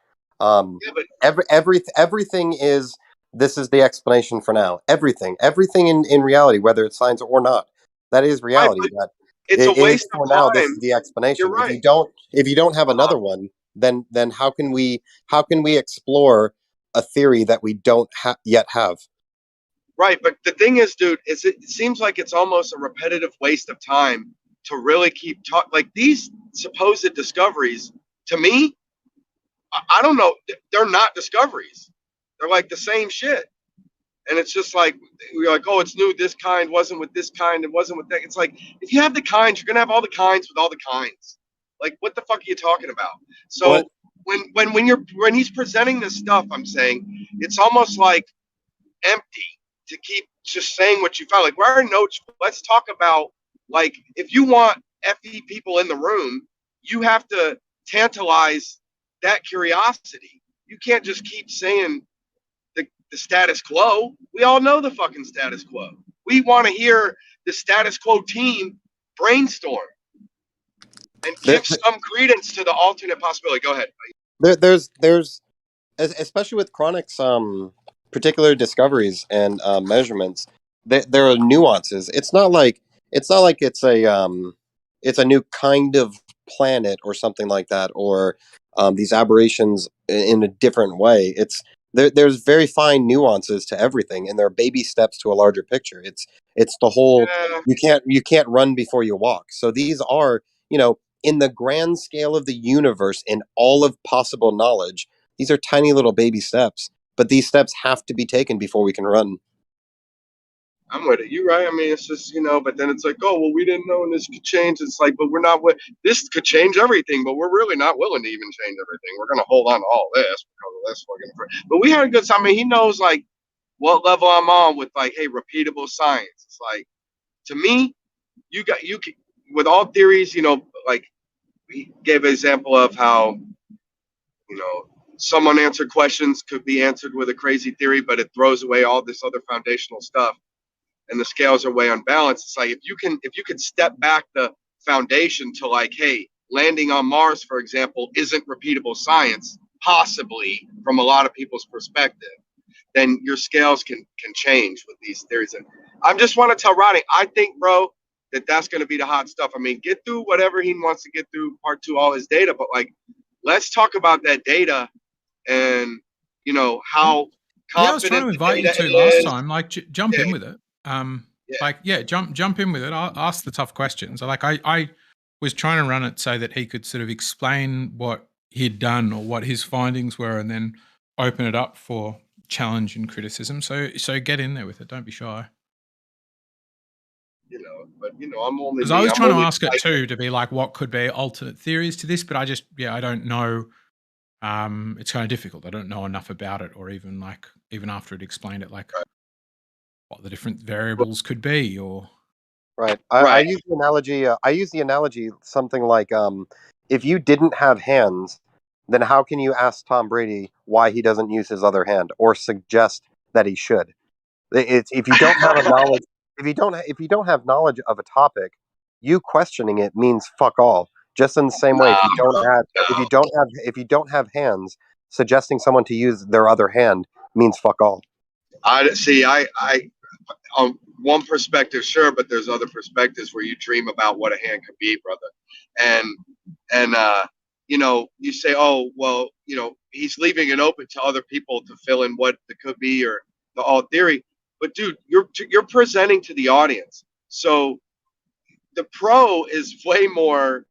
everything is. This is the explanation for now. Everything in reality, whether it's science or not, that is reality. Right, it's a waste of time. Now, this is the explanation. You're right. If you don't have another one, then how can we explore a theory that we don't yet have? Right, but the thing is, dude, is it seems like it's almost a repetitive waste of time to really keep talking. Like these supposed discoveries, to me, I don't know. They're not discoveries. They're like the same shit. And it's just like, we're like, oh, it's new. This kind wasn't with this kind. It wasn't with that. It's like, if you have the kinds, you're going to have all the kinds with all the kinds. Like, what the fuck are you talking about? So when he's presenting this stuff, I'm saying it's almost like empty to keep just saying what you found. Like, where are notes? Let's talk about, like, if you want FE people in the room, you have to tantalize that curiosity. You can't just keep saying the status quo. We all know the fucking status quo. We want to hear the status quo team brainstorm and give some credence to the alternate possibility. Go ahead. There's especially with Chronic's particular discoveries and measurements, there are nuances. It's not like it's a new kind of planet or something like that, or these aberrations in a different way. There's very fine nuances to everything, and there are baby steps to a larger picture. It's the whole you can't run before you walk. So these are, in the grand scale of the universe, in all of possible knowledge, these are tiny little baby steps. But these steps have to be taken before we can run. I'm with it. You're right. I mean, it's just, but then it's like, oh, well, we didn't know and this could change. It's like, but we're not, this could change everything, but we're really not willing to even change everything. We're going to hold on to all this because of this fucking. But we had a good time. I mean, he knows like what level I'm on with like, hey, repeatable science. It's like, to me, you can, with all theories, like we gave an example of how, some unanswered questions could be answered with a crazy theory, but it throws away all this other foundational stuff. And the scales are way unbalanced. It's like if you could step back the foundation to like, hey, landing on Mars, for example, isn't repeatable science, possibly from a lot of people's perspective, then your scales can change with these theories. And I just want to tell Ronnie, I think, bro, that's going to be the hot stuff. I mean, get through whatever he wants to get through part 2, all his data, but like, let's talk about that data and how confident. Yeah, I was trying to invite you to last time. Like, jump in with it. Jump in with it. I'll ask the tough questions. Like I was trying to run it so that he could sort of explain what he'd done or what his findings were, and then open it up for challenge and criticism. So get in there with it. Don't be shy. But I'm only because I was trying to ask it too, to be like, what could be alternate theories to this, but I don't know. It's kind of difficult. I don't know enough about it, or even after it explained it, like. What the different variables could be, or right. I use the analogy. Something like, if you didn't have hands, then how can you ask Tom Brady why he doesn't use his other hand, or suggest that he should? If you don't have knowledge, if you don't have knowledge of a topic, you questioning it means fuck all. Just in the same way, if you don't have hands, suggesting someone to use their other hand means fuck all. one perspective, sure, but there's other perspectives where you dream about what a hand could be, brother. And you know, you say, oh, well, you know, he's leaving it open to other people to fill in what it could be or the all theory. But dude, you're presenting to the audience, so the pro is way more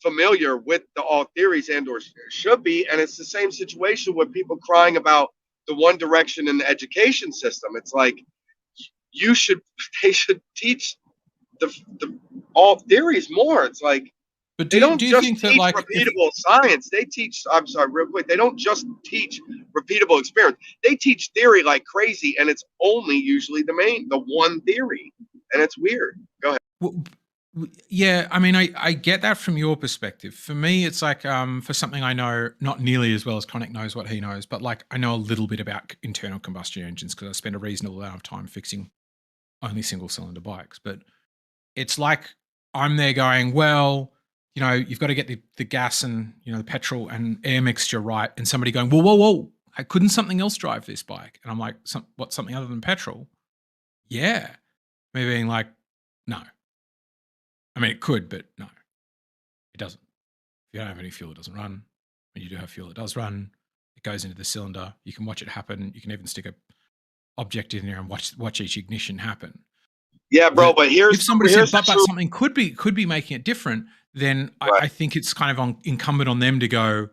familiar with the all theories and or should be, and it's the same situation with people crying about the one direction in the education system. It's like they should teach the all theories more. It's like but they don't do you just think that, teach like, repeatable science. They teach, I'm sorry, real quick, they don't just teach repeatable experiments. They teach theory like crazy, and it's only usually the one theory, and it's weird. Go ahead. Well, yeah, I mean, I get that from your perspective. For me, it's like, for something I know not nearly as well as Chronic knows what he knows, but like I know a little bit about internal combustion engines because I spend a reasonable amount of time fixing only single cylinder bikes. But it's like I'm there going, well, you know, you've got to get the gas and, you know, the petrol and air mixture right. And somebody going, whoa, couldn't something else drive this bike? And I'm like, what, something other than petrol? Yeah. Me being like, no. I mean, it could, but no, it doesn't. If you don't have any fuel, it doesn't run. When you do have fuel, it does run. It goes into the cylinder. You can watch it happen. You can even stick a object in there and watch each ignition happen. Yeah, bro. But if somebody said, but something could be making it different, then right. I think it's kind of incumbent on them to go,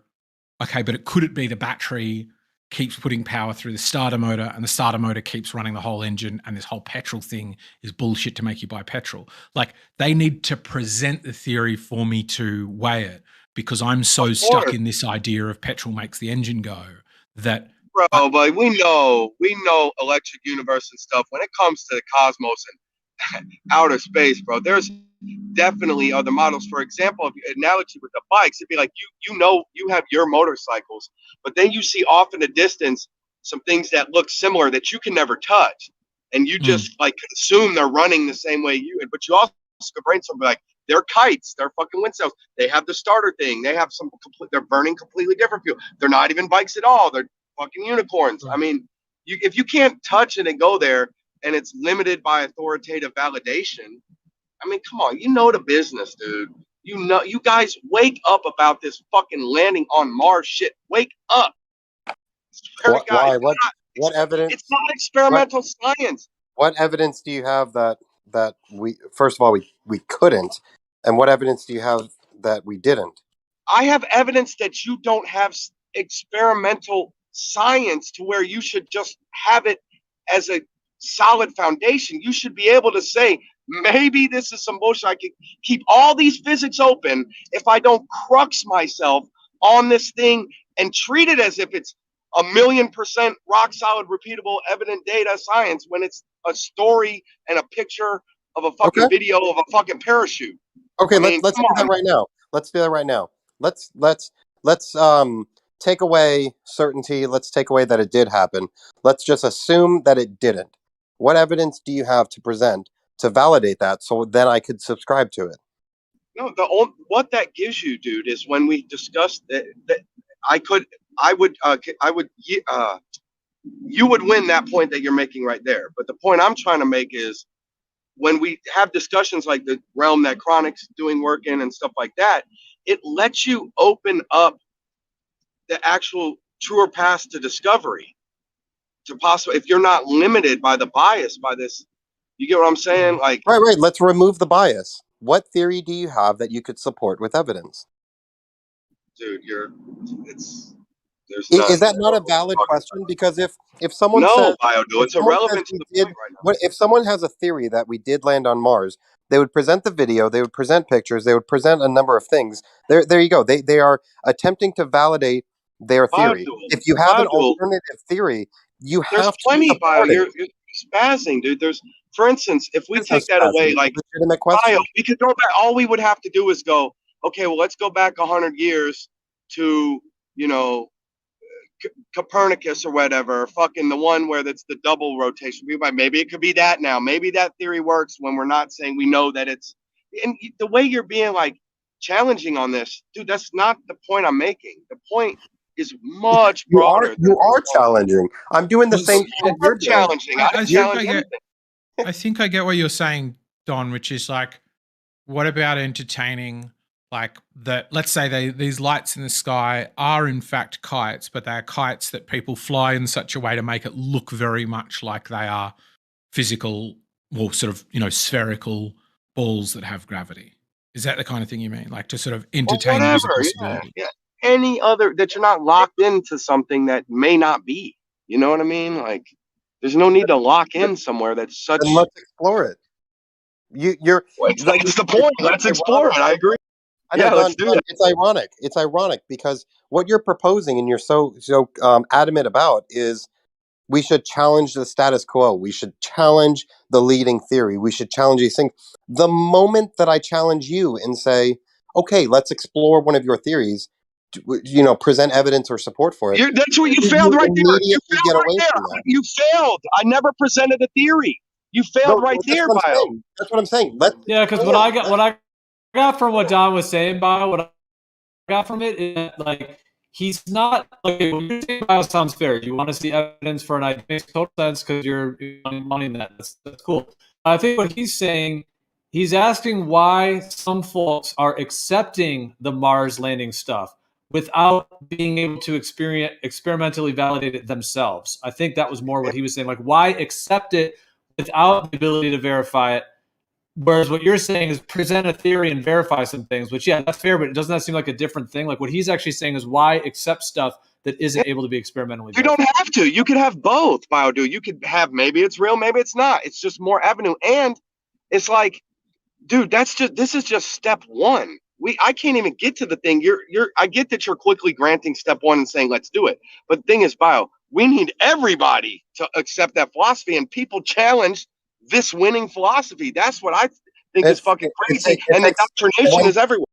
okay, but could it be the battery keeps putting power through the starter motor and the starter motor keeps running the whole engine and this whole petrol thing is bullshit to make you buy petrol? Like, they need to present the theory for me to weigh it, because I'm so stuck in this idea of petrol makes the engine go that... Bro, but we know electric universe and stuff. When it comes to the cosmos and outer space, bro, there's definitely other models. For example, analogy with the bikes, it'd be like you know you have your motorcycles, but then you see off in the distance some things that look similar that you can never touch, and you just like assume they're running the same way you. But you also could brainstorm like they're kites, they're fucking wind sails. They have the starter thing. They have some they're burning completely different fuel. They're not even bikes at all. They're fucking unicorns. I mean, if you can't touch it and go there, and it's limited by authoritative validation. I mean, come on, you know the business, dude. You know, you guys wake up about this fucking landing on Mars shit. Wake up. Why? What evidence? It's not experimental science. What evidence do you have that we, first of all, we couldn't, and what evidence do you have that we didn't? I have evidence that you don't have experimental science to where you should just have it as a solid foundation. You should be able to say, maybe this is some bullshit. I can keep all these physics open if I don't crux myself on this thing and treat it as if it's 1,000,000% rock solid, repeatable, evident data science when it's a story and a picture of a fucking video of a fucking parachute. Okay, let's do that right now. Let's do that right now. Let's take away certainty. Let's take away that it did happen. Let's just assume that it didn't. What evidence do you have to present to validate that, so then I could subscribe to it? No, what that gives you, dude, is when we discussed that you would win that point that you're making right there. But the point I'm trying to make is when we have discussions like the realm that Chronic's doing work in and stuff like that, it lets you open up the actual truer path to discovery, to possible, if you're not limited by the bias by this. You get what I'm saying? Like, right. Let's remove the bias. What theory do you have that you could support with evidence? Dude, is that not a valid question? Because if someone says, it's irrelevant to the point right now. If someone has a theory that we did land on Mars, they would present the video, they would present pictures, they would present a number of things. There you go. They are attempting to validate their theory. If you have an alternative theory, you have to support it. You're spazzing, dude. For instance, if we take that away, like bio, we could go back. All we would have to do is go, okay, well, let's go back 100 years to, Copernicus or whatever, fucking the one where that's the double rotation. Maybe it could be that now. Maybe that theory works when we're not saying we know that it's. And the way you're being like challenging on this, dude, that's not the point I'm making. The point is much broader. You are challenging. I'm doing the same thing. You're challenging. I challenge anything. I think I get what you're saying, Don, which is like, what about entertaining, like that? Let's say these lights in the sky are in fact kites, but they're kites that people fly in such a way to make it look very much like they are physical, well, sort of, spherical balls that have gravity. Is that the kind of thing you mean? Like to sort of entertain you as a possibility? Yeah. Any other that you're not locked into something that may not be. You know what I mean? Like, there's no need to lock in somewhere that's such. Then let's explore it. You're like, that's the point. Let's explore it. I agree. Yeah, let's do that. It's ironic. It's ironic because what you're proposing and you're so adamant about is we should challenge the status quo. We should challenge the leading theory. We should challenge these things. The moment that I challenge you and say, okay, let's explore one of your theories, present evidence or support for it. That's what you failed right there. You failed right there. You failed. I never presented a theory. You failed right there, Bio. That's what I'm saying. Because what I got from what Don was saying, Bio, what I got from it is like he's not like what you're saying, Bio, sounds fair. You want to see evidence for an idea, makes total sense because you're wanting that. That's cool. I think what he's saying, he's asking why some folks are accepting the Mars landing stuff without being able to experimentally validate it themselves. I think that was more what he was saying. Like, why accept it without the ability to verify it? Whereas what you're saying is present a theory and verify some things, which, yeah, that's fair, but doesn't that seem like a different thing? Like what he's actually saying is why accept stuff that isn't able to be experimentally verified? You don't have to. You could have both, Bio. You could have maybe it's real, maybe it's not. It's just more avenue. And it's like, dude, this is just step one. I can't even get to the thing. I get that you're quickly granting step one and saying, let's do it. But the thing is, Bio, we need everybody to accept that philosophy, and people challenge this winning philosophy. That's what I think is fucking crazy. And the indoctrination is everywhere.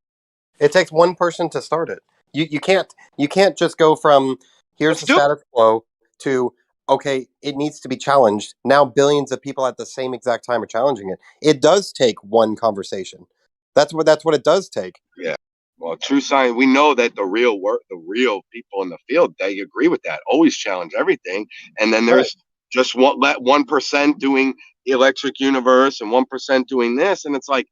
It takes one person to start it. You can't just go from here's the status quo to okay, it needs to be challenged. Now billions of people at the same exact time are challenging it. It does take one conversation. That's what it does take. Yeah. Well, true science, we know that the real people in the field, they agree with that. Always challenge everything. And then there's just 1% doing electric universe and 1% doing this. And it's like,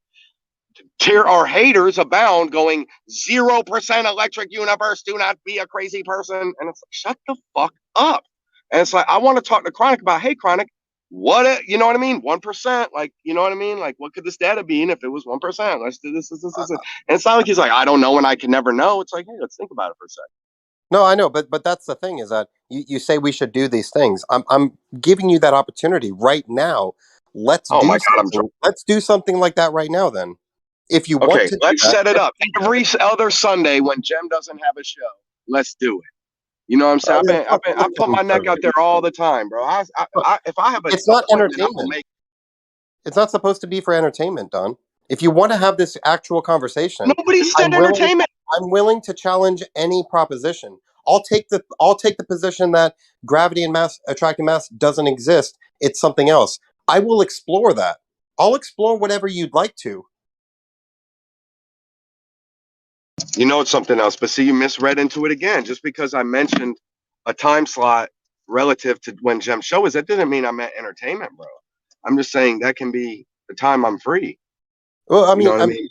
there are haters abound going 0% electric universe. Do not be a crazy person. And it's like, shut the fuck up. And it's like, I want to talk to Chronic about, hey, Chronic, you know what I mean? 1%, like, you know what I mean? Like, what could this data be if it was 1%? Let's do this. And it's not like he's like, I don't know and I can never know. It's like, hey, let's think about it for a second. No, I know, but that's the thing is that you say we should do these things. I'm giving you that opportunity right now. Let's do something like that right now then. If you want to let's set it up. Every other Sunday when Jem doesn't have a show, let's do it. You know what I'm saying? I put my neck out there all the time, bro. If I have it's not entertainment. It's not supposed to be for entertainment, Don. If you want to have this actual conversation, nobody said entertainment. I'm willing to challenge any proposition. I'll take the position that gravity and attracting mass doesn't exist. It's something else. I will explore that. I'll explore whatever you'd like to. You know, it's something else, but see, you misread into it again. Just because I mentioned a time slot relative to when Jem's show is, that didn't mean I meant entertainment, bro. I'm just saying that can be the time I'm free. Well, I mean,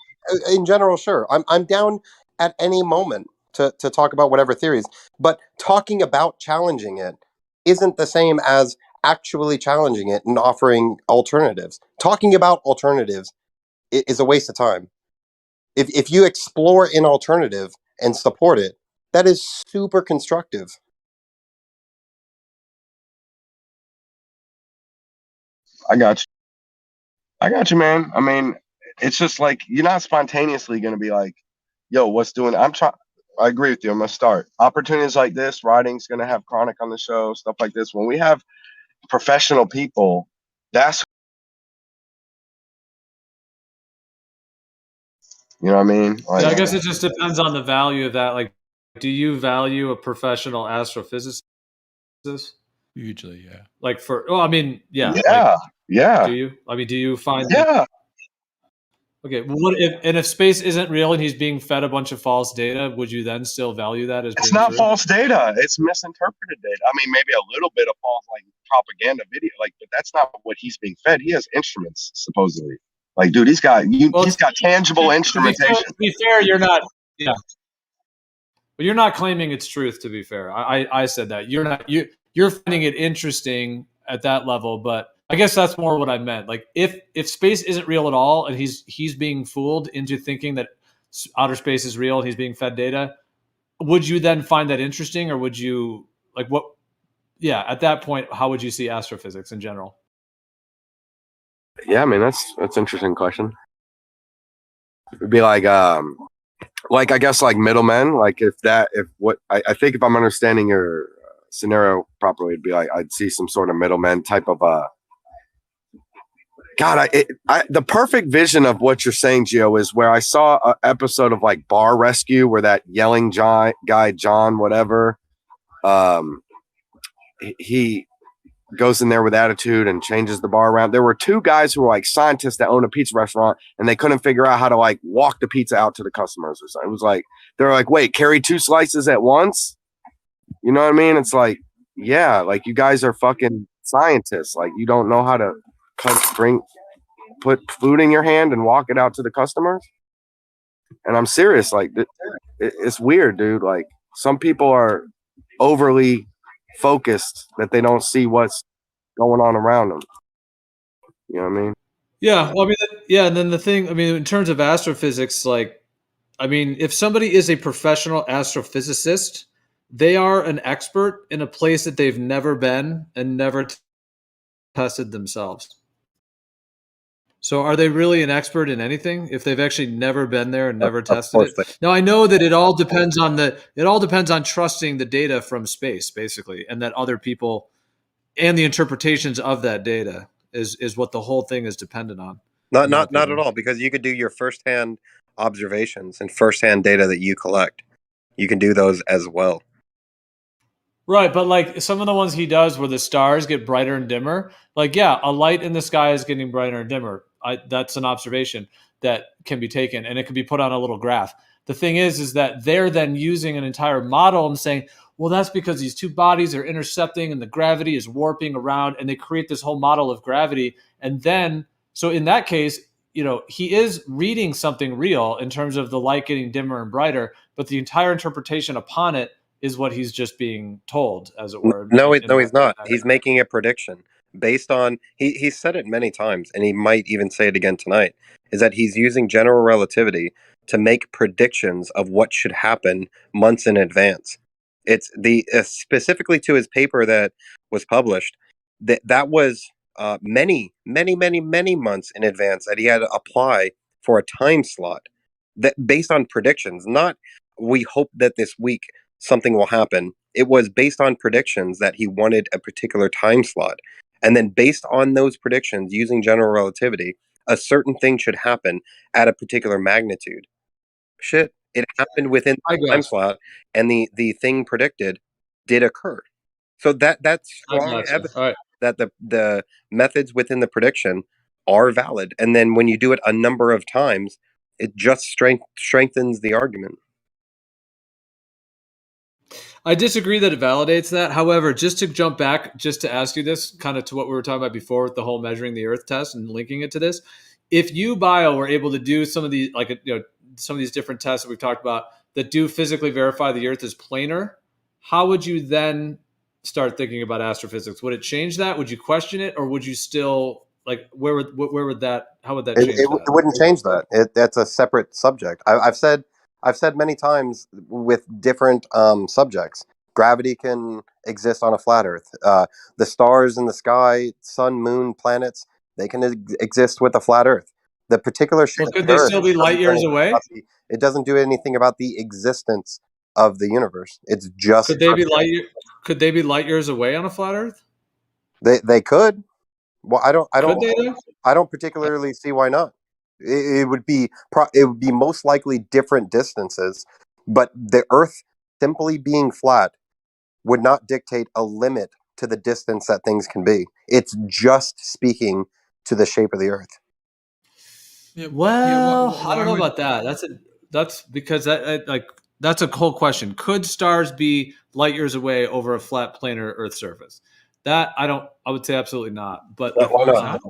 in general, sure. I'm down at any moment to talk about whatever theories, but talking about challenging it isn't the same as actually challenging it and offering alternatives. Talking about alternatives is a waste of time. If you explore an alternative and support it, that is super constructive. I got you, man. I mean, it's just like you're not spontaneously going to be like, yo, what's doing? I agree with you. I'm going to start. Opportunities like this, writing's going to have Chronic on the show, stuff like this. When we have professional people, that's, you know what I mean? Like, yeah, I guess it just depends on the value of that. Like, do you value a professional astrophysicist? Hugely, yeah. Like I mean, yeah. Yeah, like, yeah. Do you? I mean, do you find? Yeah. Okay, well, if space isn't real and he's being fed a bunch of false data, would you then still value that as It's being not true? false data. It's misinterpreted data. I mean, maybe a little bit of false, like propaganda video, like, but that's not what he's being fed. He has instruments, supposedly. Like, dude, he's got tangible instrumentation. To be fair, you're not. Yeah, but you're not claiming it's truth. To be fair, I said that you're not. You're finding it interesting at that level, but I guess that's more what I meant. Like, if space isn't real at all, and he's being fooled into thinking that outer space is real, and he's being fed data, would you then find that interesting, or would you like what? Yeah, at that point, how would you see astrophysics in general? Yeah, I mean that's an interesting question. It'd be like I guess like middlemen. Like if I think if I'm understanding your scenario properly, it'd be like I'd see some sort of middleman type of God, the perfect vision of what you're saying, Gio, is where I saw an episode of like Bar Rescue where that yelling guy, John, whatever, he goes in there with attitude and changes the bar around. There were two guys who were like scientists that own a pizza restaurant, and they couldn't figure out how to like walk the pizza out to the customers or something. It was like, they're like, wait, carry 2 slices at once? You know what I mean? It's like, yeah, like you guys are fucking scientists. Like you don't know how to put food in your hand and walk it out to the customers. And I'm serious. Like it's weird, dude. Like some people are overly focused that they don't see what's going on around them. You know what I mean? Yeah. Well, I mean, yeah. And then the thing, I mean, in terms of astrophysics, like, I mean, if somebody is a professional astrophysicist, they are an expert in a place that they've never been and never tested themselves. So are they really an expert in anything if they've actually never been there and never tested it? Now I know that it all depends on trusting the data from space, basically, and that other people and the interpretations of that data is what the whole thing is dependent on. Not at all, because you could do your firsthand observations and firsthand data that you collect. You can do those as well. Right, but like some of the ones he does where the stars get brighter and dimmer, like, yeah, a light in the sky is getting brighter and dimmer. That's an observation that can be taken, and it can be put on a little graph. The thing is that they're then using an entire model and saying, well, that's because these two bodies are intercepting and the gravity is warping around, and they create this whole model of gravity. And then, so in that case, you know, he is reading something real in terms of the light getting dimmer and brighter, but the entire interpretation upon it is what he's just being told, as it were. No, he's not. He's making a prediction based on, he's said it many times, and he might even say it again tonight, is that he's using general relativity to make predictions of what should happen months in advance. It's specifically to his paper that was published, that was many months in advance that he had to apply for a time slot that based on predictions, not we hope that this week something will happen. It was based on predictions that he wanted a particular time slot. And then based on those predictions, using general relativity, a certain thing should happen at a particular magnitude. Shit, it happened within the time slot, and the thing predicted did occur. So that's strong evidence that the methods within the prediction are valid. And then when you do it a number of times, it just strengthens the argument. I disagree that it validates that. However, just to jump back, just to ask you this, kind of to what we were talking about before with the whole measuring the Earth test and linking it to this, if you bio were able to do some of these, like, you know, some of these different tests that we've talked about that do physically verify the Earth is planar, how would you then start thinking about astrophysics? Would it change that? Would you question it, or would you still like where would that? How would that change that? It wouldn't change that. That's a separate subject. I've said many times with different subjects, gravity can exist on a flat Earth. The stars in the sky, sun, moon, planets, they can exist with a flat Earth. The particular shape could they still be light years away? It doesn't do anything about the existence of the universe. It's just could they be light years away on a flat Earth? They could. Well, I don't particularly see why not. It would be most likely different distances, but the Earth simply being flat would not dictate a limit to the distance that things can be. It's just speaking to the shape of the Earth. Well, I don't know about that. That's because that's a cool question. Could stars be light years away over a flat planar Earth surface? That I would say absolutely not. But Why not?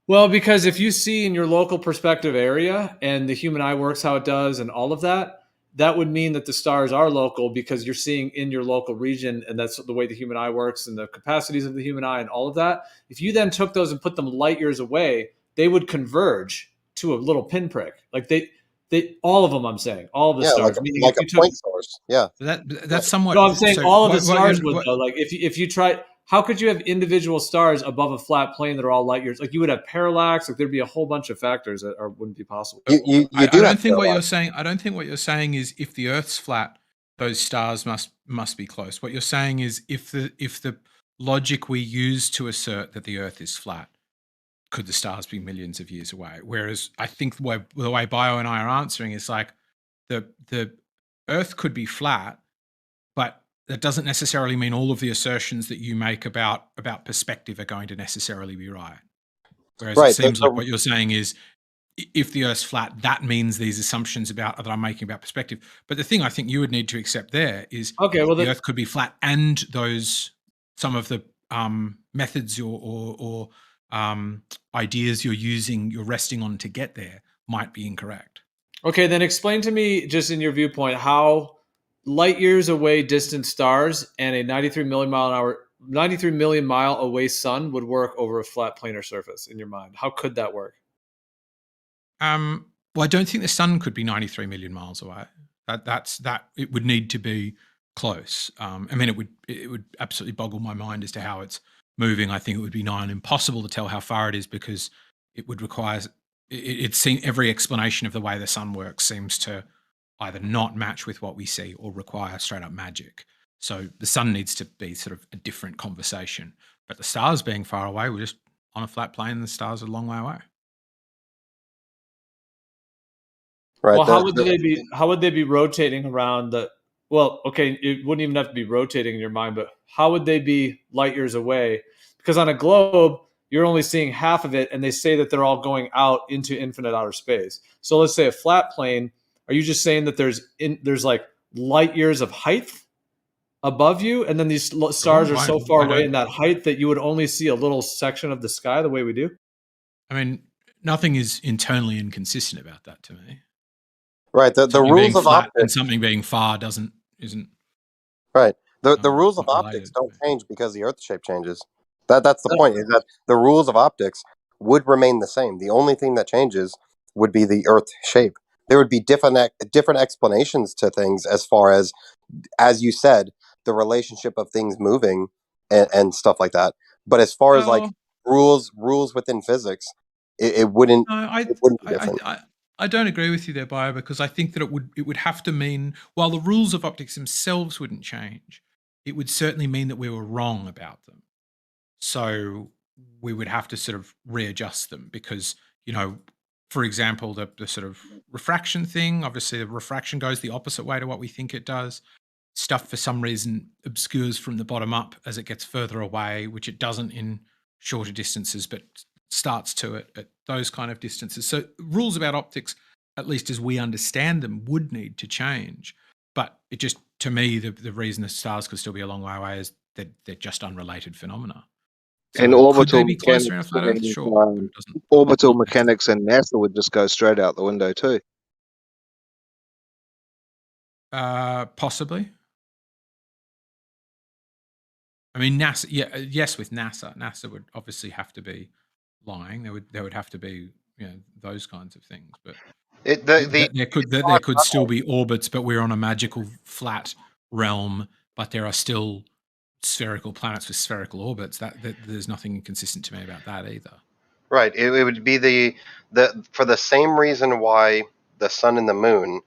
well, because if you see in your local perspective area and the human eye works how it does and all of that, that would mean that the stars are local because you're seeing in your local region, and that's the way the human eye works and the capacities of the human eye and all of that. If you then took those and put them light years away, they would converge to a little pinprick. Like they all of them. I'm saying all of the stars. Meaning like if you a point source. Yeah, that's somewhat. No, I'm saying so all of the what stars you're- would though. Like if you try, how could you have individual stars above a flat plane that are all light years? Like you would have parallax. Like there'd be a whole bunch of factors that wouldn't be possible. I don't think what you're saying. I don't think what you're saying is if the Earth's flat, those stars must be close. What you're saying is if the logic we use to assert that the Earth is flat, could the stars be millions of years away? Whereas I think the way Bio and I are answering is like the Earth could be flat, but that doesn't necessarily mean all of the assertions that you make about perspective are going to necessarily be right. Whereas it seems like what you're saying is if the Earth's flat, that means these assumptions that I'm making about perspective. But the thing I think you would need to accept there is the Earth could be flat and some of the methods or ideas you're resting on to get there might be incorrect. Okay, then explain to me, just in your viewpoint, how light years away distant stars and a 93 million mile away sun would work over a flat planar surface in your mind. How could that work? Well, I don't think the sun could be 93 million miles away. That it would need to be close. I mean, it would absolutely boggle my mind as to how it's moving. I think it would be nigh on impossible to tell how far it is because it would require. Every explanation of the way the sun works seems to either not match with what we see or require straight up magic. So the sun needs to be sort of a different conversation. But the stars being far away, we're just on a flat plane and the stars are a long way away. Right. Well, how would they be rotating around the? Well, okay, it wouldn't even have to be rotating in your mind, but how would they be light years away? Because on a globe, you're only seeing half of it, and they say that they're all going out into infinite outer space. So let's say a flat plane. Are you just saying that there's like light years of height above you, and then these stars are so far away in that height that you would only see a little section of the sky the way we do? I mean, nothing is internally inconsistent about that to me. Right. The rules of optics and something being far isn't right. The rules of optics don't change because the Earth shape changes. That's the point. Is that the rules of optics would remain the same. The only thing that changes would be the Earth shape. There would be different explanations to things as far as you said, the relationship of things moving and stuff like that. But as far as like rules within physics, it wouldn't. It wouldn't be different. I don't agree with you there, Bio, because I think that it would have to mean, while the rules of optics themselves wouldn't change, it would certainly mean that we were wrong about them. So we would have to sort of readjust them because, for example, the sort of refraction thing, obviously the refraction goes the opposite way to what we think it does. Stuff for some reason obscures from the bottom up as it gets further away, which it doesn't in shorter distances, but starts to at those kind of distances. So rules about optics, at least as we understand them, would need to change. But it just, to me, the reason the stars could still be a long way away is that they're just unrelated phenomena. So and orbital mechanics, sure, orbital mechanics and NASA would just go straight out the window too. Possibly. I mean, NASA. Yeah, yes, with NASA would obviously have to be lying. There would have to be those kinds of things. But there could still be orbits, but we're on a magical flat realm. But there are still spherical planets with spherical orbits. That there's nothing inconsistent to me about that either. Right. It would be the for the same reason why the sun and the moon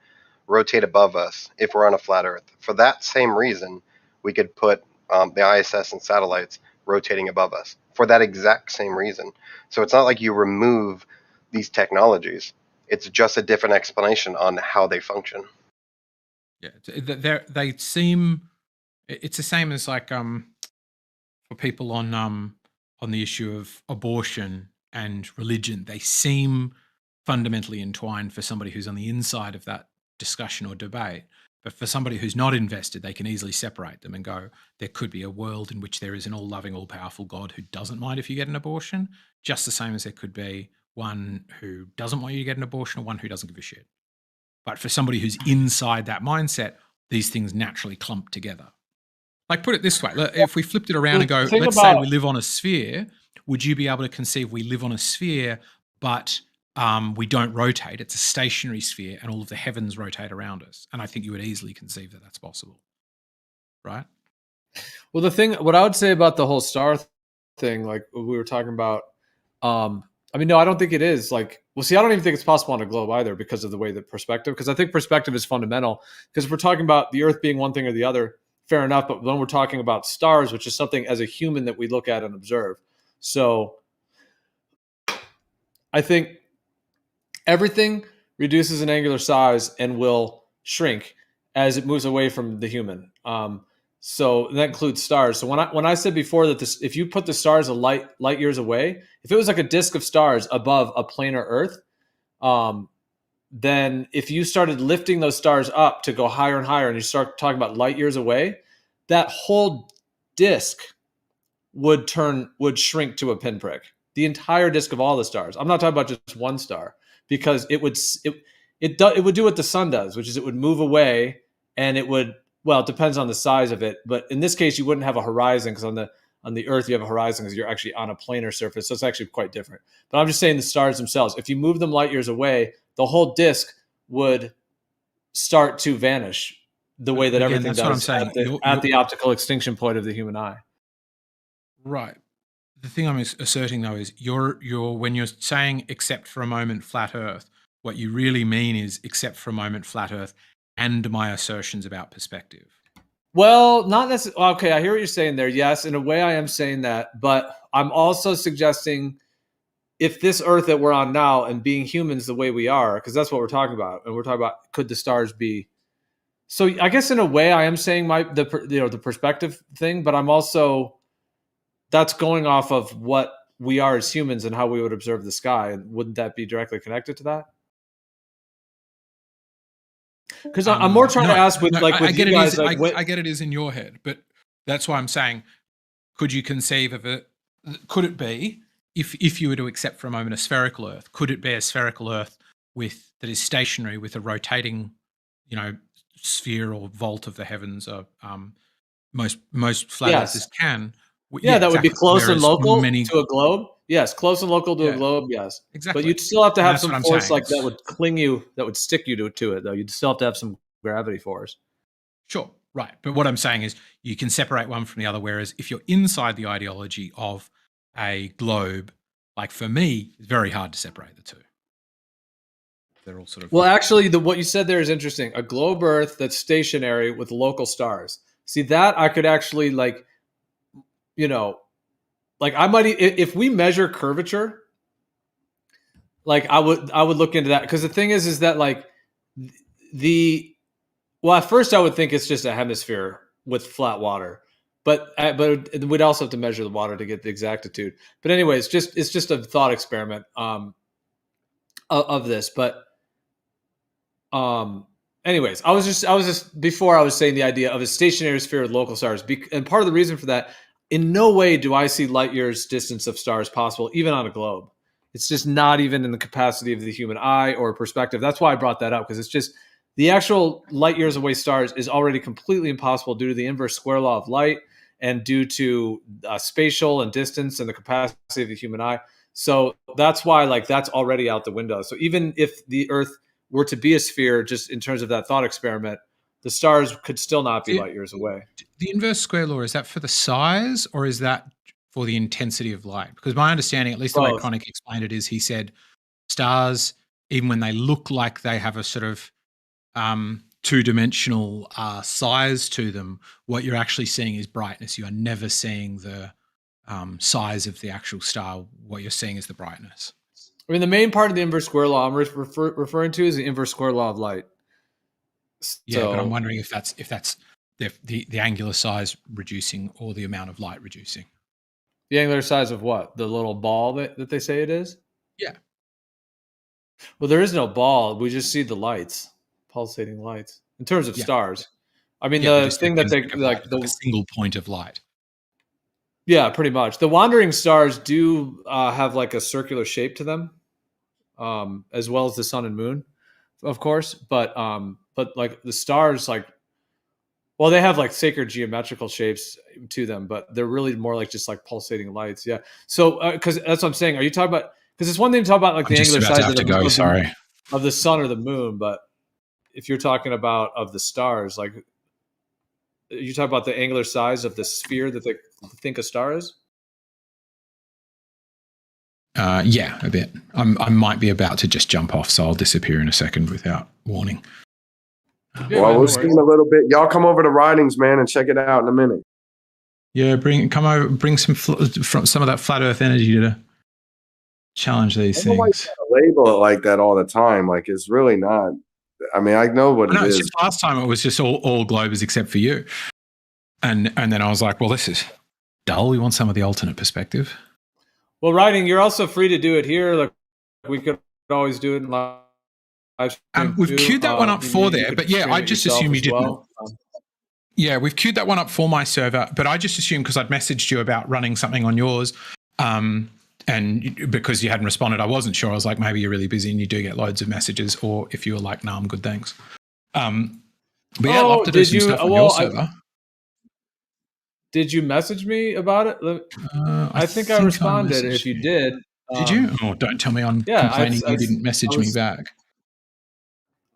rotate above us if we're on a flat Earth. For that same reason, we could put the ISS and satellites rotating above us for that exact same reason. So it's not like you remove these technologies. It's just a different explanation on how they function. Yeah, they seem. It's the same as like for people on the issue of abortion and religion, they seem fundamentally entwined for somebody who's on the inside of that discussion or debate. But for somebody who's not invested, they can easily separate them and go, there could be a world in which there is an all-loving, all-powerful God who doesn't mind if you get an abortion, just the same as there could be one who doesn't want you to get an abortion or one who doesn't give a shit. But for somebody who's inside that mindset, these things naturally clump together. Like, put it this way, if we flipped it around and go, let's say we live on a sphere, would you be able to conceive we live on a sphere, but we don't rotate? It's a stationary sphere and all of the heavens rotate around us. And I think you would easily conceive that that's possible. Right? Well, what I would say about the whole star thing, like we were talking about, I mean, no, I don't think it is. Like, well, see, I don't even think it's possible on a globe either because of the way that perspective, because I think perspective is fundamental. Because if we're talking about the Earth being one thing or the other, fair enough. But when we're talking about stars, which is something as a human that we look at and observe. So I think everything reduces in angular size and will shrink as it moves away from the human. So that includes stars. So when I said before that if you put the stars a light years away, if it was like a disk of stars above a planar Earth, then if you started lifting those stars up to go higher and higher, and you start talking about light years away, that whole disk would shrink to a pinprick. The entire disk of all the stars. I'm not talking about just one star, because it would do what the sun does, which is it would move away, and it would. Well, it depends on the size of it, but in this case, you wouldn't have a horizon, because on the Earth you have a horizon because you're actually on a planar surface, so it's actually quite different. But I'm just saying the stars themselves. If you move them light years away, the whole disk would start to vanish the way that everything does. What I'm saying. At the optical extinction point of the human eye. Right. The thing I'm asserting though is you're when you're saying except for a moment flat Earth, what you really mean is except for a moment flat Earth and my assertions about perspective. Well, not necessarily. Okay, I hear what you're saying there. Yes, in a way I am saying that, but I'm also suggesting if this Earth that we're on now and being humans the way we are, because that's what we're talking about, and we're talking about could the stars be. So I guess in a way I am saying the perspective thing, but I'm also that's going off of what we are as humans and how we would observe the sky, and wouldn't that be directly connected to that? Because I'm more trying to ask with I get you guys. I get it is in your head, but that's why I'm saying, could you conceive of it? Could it be if you were to accept for a moment a spherical Earth? Could it be a spherical Earth that is stationary with a rotating, sphere or vault of the heavens? Most flat Earthers can. Yeah, that would be close and local to a globe. Yes, close and local to a globe. Yes, exactly. But you'd still have to have some force like that would cling you, that would stick you to it. Though you'd still have to have some gravity force. Sure, right. But what I'm saying is you can separate one from the other. Whereas if you're inside the ideology of a globe, like for me, it's very hard to separate the two. They're all sort of. Well, actually, what you said there is interesting. A globe Earth that's stationary with local stars. See, that I could actually I might, if we measure curvature, I would look into that, because the thing is that at first I would think it's just a hemisphere with flat water, but we'd also have to measure the water to get the exactitude. But anyway, it's just a thought experiment of this. But anyways, I was just before I was saying the idea of a stationary sphere with local stars, and part of the reason for that. In no way do I see light years distance of stars possible, even on a globe. It's just not even in the capacity of the human eye or perspective. That's why I brought that up, because it's just the actual light years away stars is already completely impossible due to the inverse square law of light and due to spatial and distance and the capacity of the human eye. So that's why that's already out the window. So even if the Earth were to be a sphere, just in terms of that thought experiment, the stars could still not be light years away. The inverse square law, is that for the size or is that for the intensity of light? Because my understanding, at least the way Chronic explained it, is he said stars, even when they look like they have a sort of two-dimensional size to them, what you're actually seeing is brightness. You are never seeing the size of the actual star. What you're seeing is the brightness. I mean, the main part of the inverse square law I'm referring to is the inverse square law of light. Yeah, but I'm wondering if that's the angular size reducing or the amount of light reducing. The angular size of what? The little ball that they say it is? Yeah. Well, there is no ball. We just see the lights, pulsating lights. In terms of stars, I mean, but the it's thing that they like a single point of light. Yeah, pretty much. The wandering stars do have like a circular shape to them, as well as the sun and moon, of course. But like the stars, like, well, they have like sacred geometrical shapes to them, but they're really more like just like pulsating lights. Yeah. So, because that's what I'm saying. Are you talking about? Because it's one thing to talk about like the angular size of the sun or the moon, but if you're talking about of the stars, like, you talk about the angular size of the sphere that they think a star is. Yeah, a bit. I might be about to just jump off, so I'll disappear in a second without warning. Well, we'll see in a little bit. Y'all come over to Ridings, man, and check it out in a minute. Yeah, come over, bring some of that flat Earth energy to challenge these things. Like label it like that all the time. Like, it's really not. I mean, I know what it is. Just last time it was just all globers except for you, and then I was like, well, this is dull. We want some of the alternate perspective. Well, writing, you're also free to do it here. Like, we could always do it in live. We've queued that one up for there, but yeah, I just assumed you didn't. Well. Yeah, we've queued that one up for my server, but I just assumed because I'd messaged you about running something on yours, and because you hadn't responded, I wasn't sure. I was like, maybe you're really busy and you do get loads of messages, or if you were like, "No, I'm good, thanks." But yeah, I'd love to do some stuff on your server. Did you message me about it? I think I responded. If you did, did you? Oh, don't tell me I'm complaining you didn't message me back.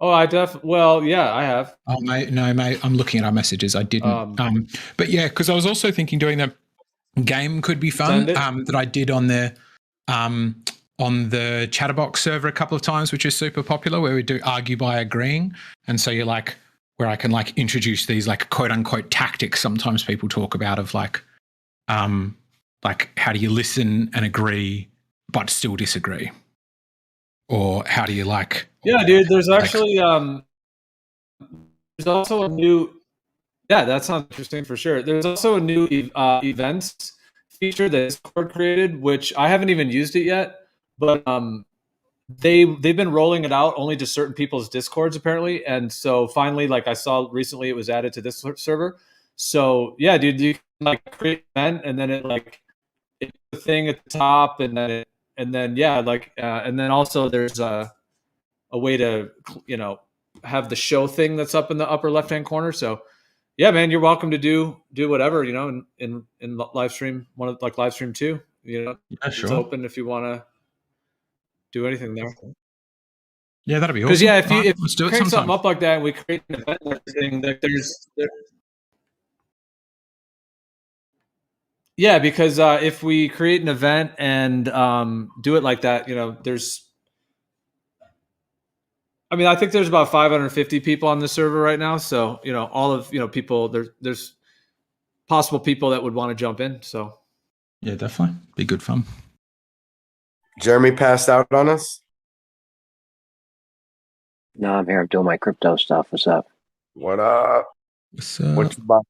Oh, I well, yeah, I have. Oh, mate, no, mate, I'm looking at our messages. I didn't. But yeah, because I was also thinking doing the game could be fun. That I did on the Chatterbox server a couple of times, which is super popular, where we do argue by agreeing, and so you're like, where I can like introduce these like quote unquote tactics. Sometimes people talk about of like how do you listen and agree but still disagree, or how do you like? Yeah, dude. There's actually there's also a new. Yeah, that sounds interesting for sure. There's also a new events feature that Discord created, which I haven't even used it yet, but they've been rolling it out only to certain people's Discords apparently, and so finally, like I saw recently, it was added to this server. So yeah, dude, you can like create an event, and then it's a thing at the top, and then and then also there's a way to have the show thing that's up in the upper left hand corner. So yeah, man, you're welcome to do whatever, in live stream, live stream 2, Yeah, sure. It's open if you want to do anything there. Yeah, that'd be awesome. Because yeah, if you create something up like that and we create an event and everything, like yeah, because if we create an event and do it like that, I think there's about 550 people on the server right now. So, all of, people, there's possible people that would want to jump in. So yeah, definitely be good fun. Jeremy passed out on us. No, I'm here. I'm doing my crypto stuff. What's up? What up? What's up? What's about?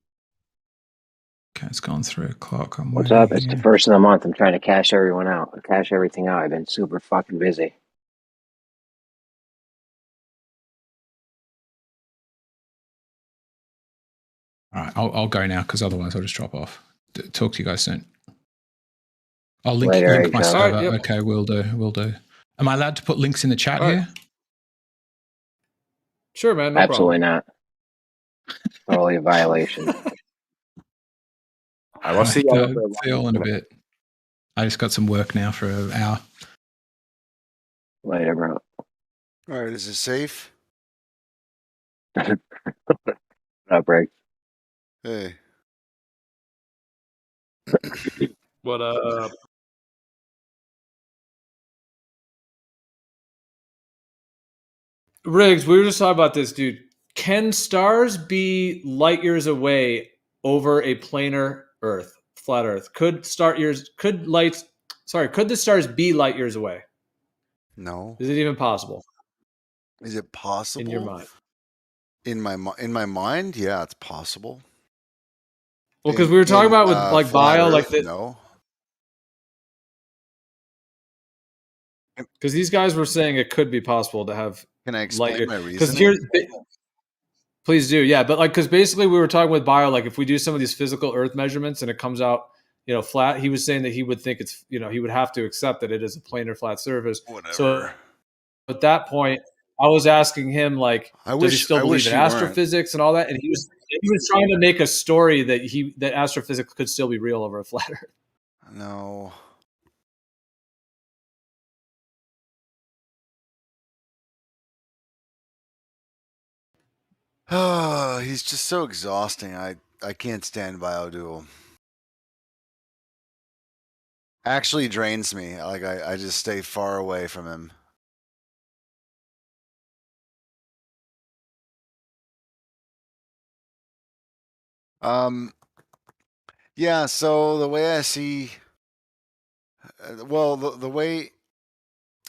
Okay, it's gone 3 o'clock. What's up? It's the first of the month. I'm trying to cash everything out. I've been super fucking busy. All right, I'll go now because otherwise I'll just drop off. Talk to you guys soon. I'll link my server. Right, yep. Okay, will do. Am I allowed to put links in the chat here? Sure, man. No Absolutely problem. Not. Totally a violation. I will see you all in a bit. I just got some work now for an hour. Later, bro. All right, is it safe? Outbreak. Hey. What up? Riggs, we were just talking about this, dude. Can stars be light years away over a planar Earth, flat Earth? Could the stars be light years away? No. Is it even possible? Is it possible? In your mind? In my mind, yeah, it's possible. Well, because we were talking about with like bio, like that. No. Because these guys were saying it could be possible to have. Can I explain my Because reasoning? please do, yeah. But like, because basically we were talking with Bio, like if we do some of these physical Earth measurements and it comes out, flat, he was saying that he would think it's, he would have to accept that it is a planar flat surface. Whatever. So at that point, I was asking him, like, does he still believe in astrophysics and all that? And he was trying to make a story that astrophysics could still be real over a flat Earth. No. Oh, he's just so exhausting. I can't stand Biodual. Actually drains me. Like I just stay far away from him. Yeah, so the way I see well, the way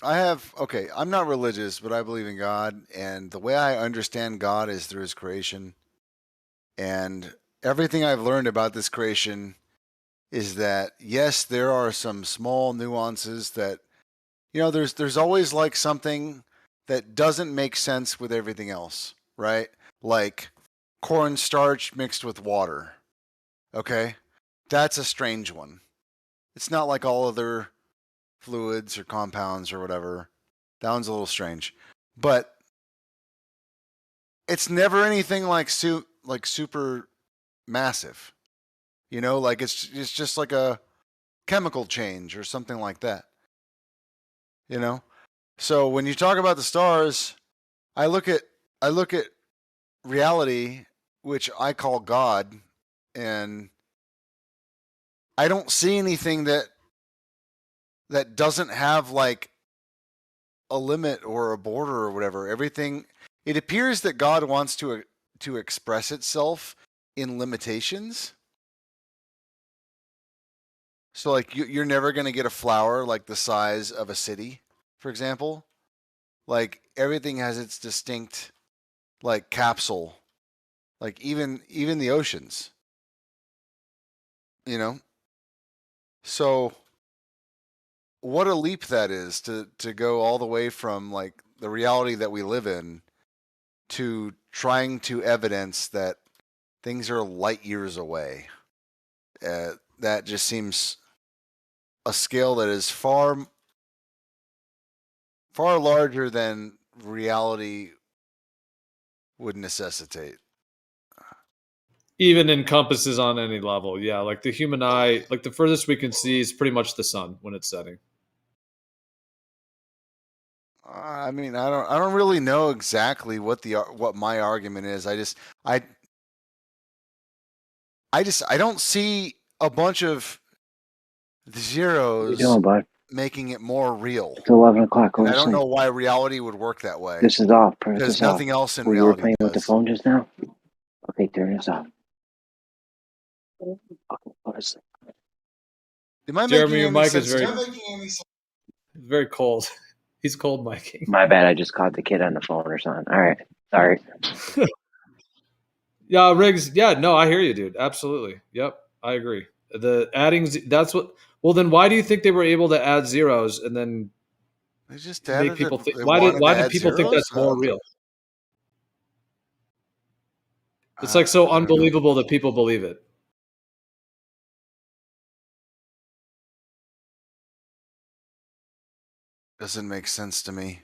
I have, okay, I'm not religious, but I believe in God, and the way I understand God is through his creation. And everything I've learned about this creation is that, yes, there are some small nuances that, there's always like something that doesn't make sense with everything else, right? Like cornstarch mixed with water. Okay? That's a strange one. It's not like all other fluids or compounds or whatever. That one's a little strange. But it's never anything like super massive. Like it's just like a chemical change or something like that. So when you talk about the stars, I look at reality, which I call God, and I don't see anything that doesn't have like a limit or a border or whatever. Everything, it appears that God wants to express itself in limitations. So like you're never going to get a flower like the size of a city, for example. Like everything has its distinct like capsule. Like even the oceans. So what a leap that is to go all the way from like the reality that we live in to trying to evidence that things are light years away. That just seems a scale that is far larger than reality would necessitate. Even encompasses on any level, yeah. Like the human eye, like the furthest we can see is pretty much the sun when it's setting. I mean, I don't really know exactly what my argument is. I don't see a bunch of zeros making it more real. It's 11 o'clock. I don't know why reality would work that way. This is off. There's nothing else in reality. You were playing does. with the phone just now? Okay, turn this off. Okay, go to sleep. Jeremy, your mic is very cold. He's cold miking. My bad. I just caught the kid on the phone or something. All right. Sorry. Yeah, Riggs. Yeah, no, I hear you, dude. Absolutely. Yep, I agree. The adding, that's what. Well, then why do you think they were able to add zeros and then they just make people think? Why did people think that's more real? It's like so unbelievable that people believe it. Doesn't make sense to me.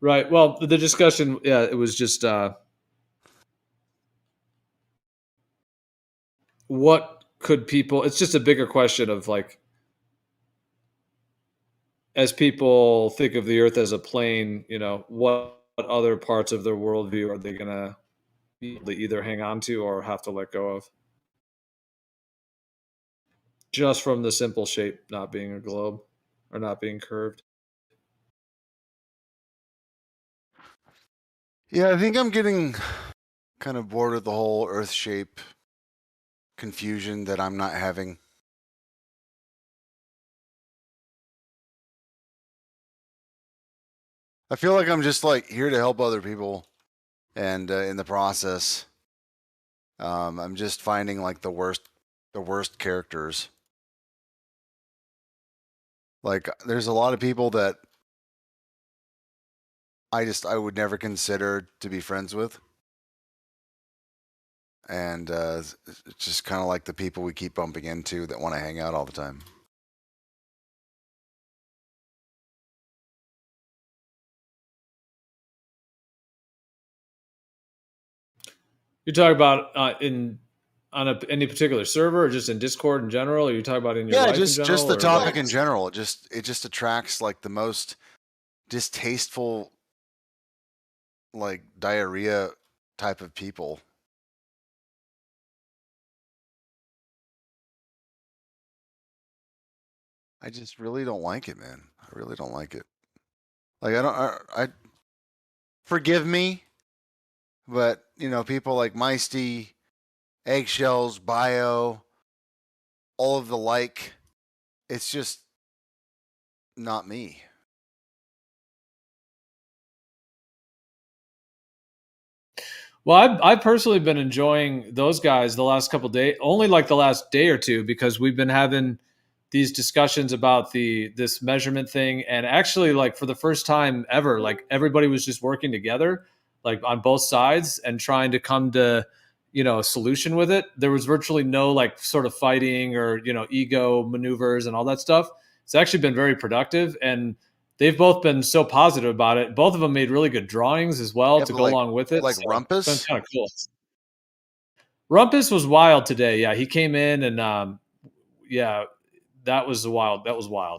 Right. Well, the discussion, yeah, it was just what could people? It's just a bigger question of like, as people think of the Earth as a plane, what other parts of their worldview are they gonna, be able to either hang on to or have to let go of. Just from the simple shape not being a globe or not being curved. Yeah, I think I'm getting kind of bored of the whole Earth shape confusion that I'm not having. I feel like I'm just like here to help other people, and in the process, I'm just finding like the worst characters. Like, there's a lot of people that I would never consider to be friends with, and it's just kind of like the people we keep bumping into that want to hang out all the time. You're talking about on any particular server, or just in Discord in general, or you talking about in your life in general? Just the topic in general. It just attracts like the most distasteful, like diarrhea type of people. I just really don't like it, man. I really don't like it. Like, I forgive me, but you know, people like Meisty, Eggshells, Bio, all of the like, it's just not me. Well, I've personally been enjoying those guys the last couple of days, only like the last day or two, because we've been having these discussions about this measurement thing, and actually, like, for the first time ever, like, everybody was just working together, like, on both sides, and trying to come to, a solution with it. There was virtually no like sort of fighting or ego maneuvers and all that stuff. It's actually been very productive, and they've both been so positive about it. Both of them made really good drawings as well to go along with it. Like so Rumpus? it's been kind of cool. Rumpus was wild today. Yeah, he came in and yeah, that was wild.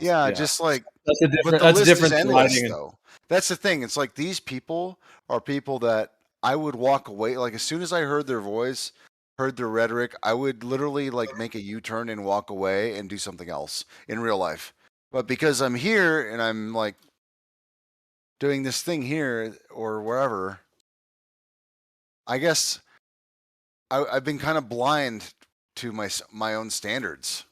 Yeah, just like that's a different. But the That's list different is endless, writing. though. That's the thing. It's like these people are people that I would walk away. Like, as soon as I heard their voice, heard their rhetoric, I would literally like make a U-turn and walk away and do something else in real life. But because I'm here and I'm like doing this thing here or wherever, I guess I've been kind of blind to my own standards.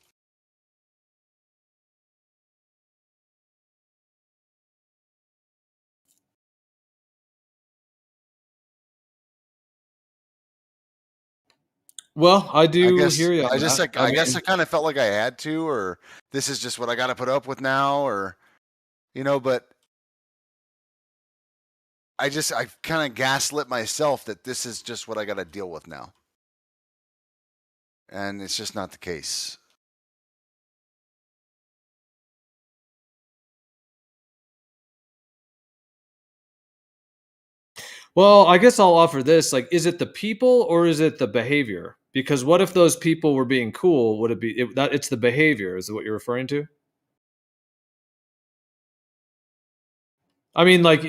Well, I do guess, hear you. I guess I kind of felt like I had to, or this is just what I got to put up with now, or but I kind of gaslit myself that this is just what I got to deal with now, and it's just not the case. Well, I guess I'll offer this. Like, is it the people or is it the behavior? Because what if those people were being cool? Would it be it's the behavior? Is what you're referring to? I mean, like,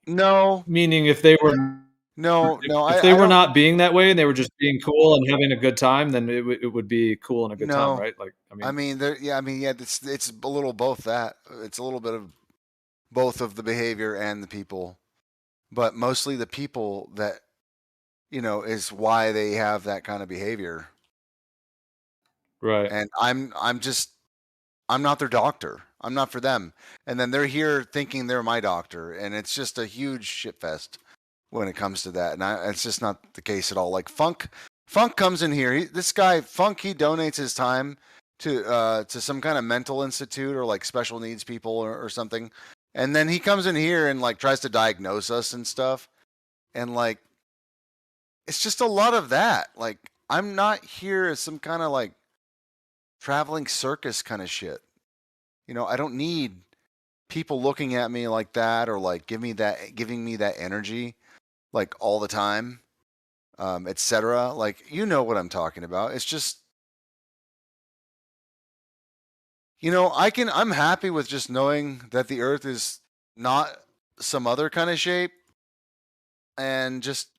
no. Meaning, if they were if they were not being that way and they were just being cool and having a good time, then it would be cool and a good time, right? Like, it's a little both that. It's a little bit of both of the behavior and the people, but mostly the people that is why they have that kind of behavior. Right. And I'm not their doctor. I'm not for them. And then they're here thinking they're my doctor, and it's just a huge shitfest when it comes to that. And it's just not the case at all. Like Funk comes in here. This guy Funk, he donates his time to some kind of mental institute or like special needs people or something. And then he comes in here and like tries to diagnose us and stuff. And like, it's just a lot of that. Like, I'm not here as some kind of like traveling circus kind of shit. I don't need people looking at me like that or like giving me that energy like all the time, etc. Like, what I'm talking about. It's just, I'm happy with just knowing that the earth is not some other kind of shape, and just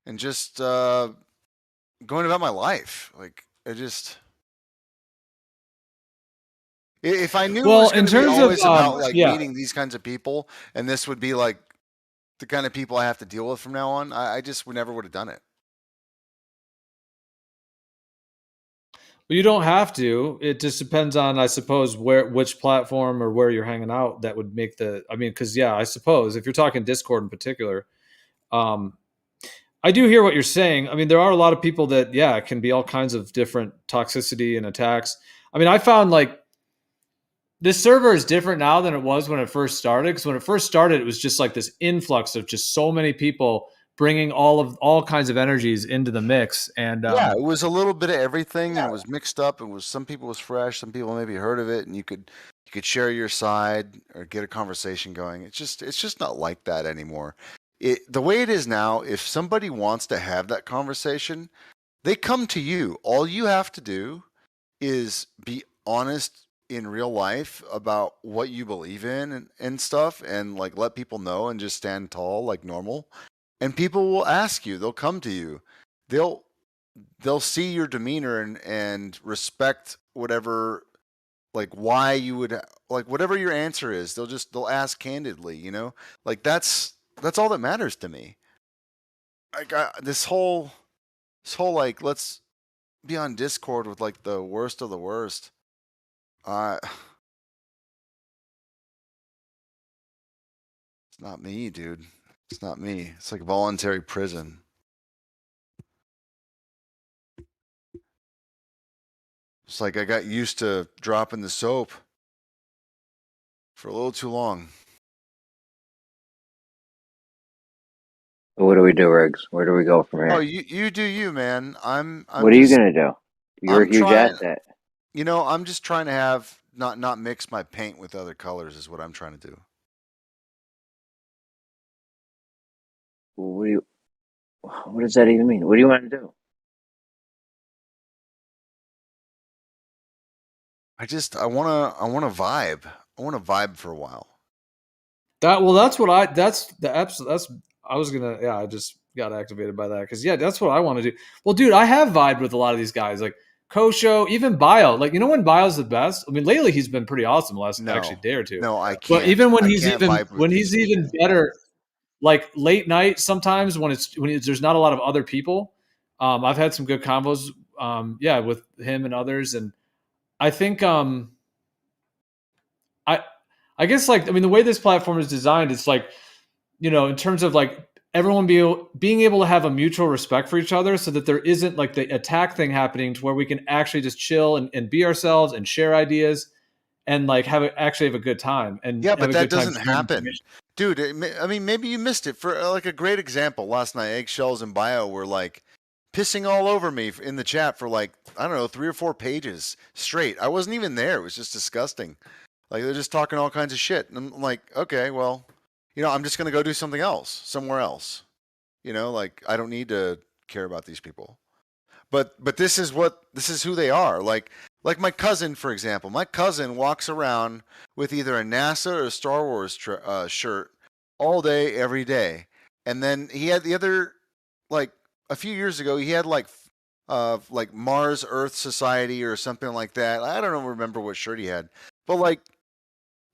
and just going about my life. Like if I knew it was going to be always about like meeting these kinds of people, and this would be like the kind of people I have to deal with from now on, I just never would have done it. Well, you don't have to. It just depends on, I suppose, which platform or where you're hanging out that would make I mean, because I suppose if you're talking Discord in particular, I do hear what you're saying. I mean, there are a lot of people that, it can be all kinds of different toxicity and attacks. I mean, I found like this server is different now than it was when it first started. Because when it first started, it was just like this influx of just so many people bringing all kinds of energies into the mix. And it was a little bit of everything, and it was mixed up. It was, some people was fresh, some people maybe heard of it, and you could share your side or get a conversation going. It's just not like that anymore. The way it is now, if somebody wants to have that conversation, they come to you. All you have to do is be honest in real life about what you believe in and stuff, and like let people know, and just stand tall like normal. And people will ask you, they'll come to you. They'll see your demeanor and respect whatever, like why you would, like whatever your answer is, they'll ask candidly, you know? Like that's all that matters to me. Like this whole like, let's be on Discord with like the worst of the worst. It's not me, dude. It's not me. It's like voluntary prison. It's like I got used to dropping the soap for a little too long. What do we do, Riggs? Where do we go from here? Oh, you do you, man. I'm what are you gonna do? You're a huge asset. You know, I'm just trying to have not mix my paint with other colors is what I'm trying to do. What does that even mean? What do you want to do? I want to vibe. I want to vibe for a while. I just got activated by that because that's what I want to do. Well, dude, I have vibed with a lot of these guys, like Kosho, even Bio. Like, you know when Bio's the best? I mean, lately he's been pretty awesome the last actually day or two. No, I can't. But even when he's even better, like late night sometimes when there's not a lot of other people. I've had some good combos with him and others, and I think I guess, like, I mean, the way this platform is designed, it's like, you know, in terms of like everyone being able to have a mutual respect for each other, so that there isn't like the attack thing happening, to where we can actually just chill and be ourselves and share ideas and like have a good time. And but that doesn't happen, dude. I mean, maybe you missed it. For like a great example, last night, Eggshells and Bio were like pissing all over me in the chat for like, I don't know, 3 or 4 pages straight. I wasn't even there. It was just disgusting. Like, they're just talking all kinds of shit. And I'm like, okay, well, you know, I'm just going to go do something else, somewhere else. You know, like, I don't need to care about these people. But this is who they are. Like my cousin, for example. My cousin walks around with either a NASA or a Star Wars shirt all day, every day. And then he had the other, like, a few years ago, he had like Mars Earth Society or something like that. I don't remember what shirt he had. But like,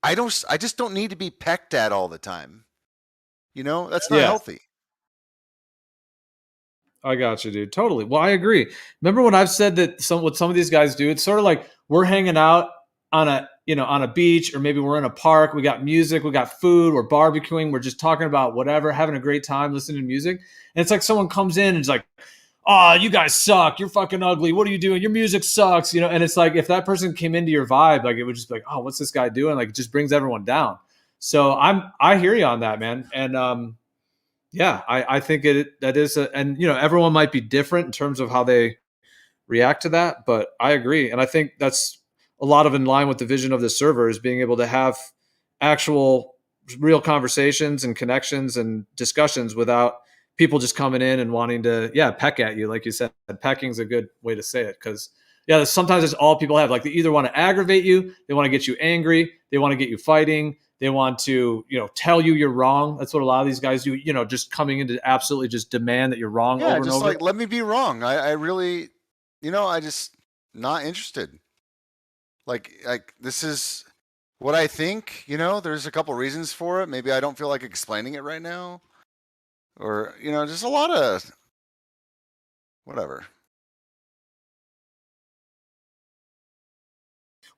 I just don't need to be pecked at all the time. You know, that's not healthy. I got you, dude. Totally. Well, I agree. Remember when I've said that what some of these guys do, it's sort of like we're hanging out on a beach, or maybe we're in a park. We got music, we got food, we're barbecuing, we're just talking about whatever, having a great time, listening to music. And it's like someone comes in and is like, "Oh, you guys suck. You're fucking ugly. What are you doing? Your music sucks." You know, and it's like, if that person came into your vibe, like, it would just be like, "Oh, what's this guy doing?" Like, it just brings everyone down. So I hear you on that, man. And I think that is and you know, everyone might be different in terms of how they react to that, but I agree. And I think that's a lot of in line with the vision of the server, is being able to have actual real conversations and connections and discussions without people just coming in and wanting to peck at you. Like you said, pecking's a good way to say it, because sometimes it's all people have. Like, they either want to aggravate you, they want to get you angry, they want to get you fighting, They want to, tell you you're wrong. That's what a lot of these guys do, just coming in to absolutely just demand that you're wrong over and just over. like, let me be wrong. I really, I just not interested. Like this is what I think, there's a couple reasons for it. Maybe I don't feel like explaining it right now, or, just a lot of whatever.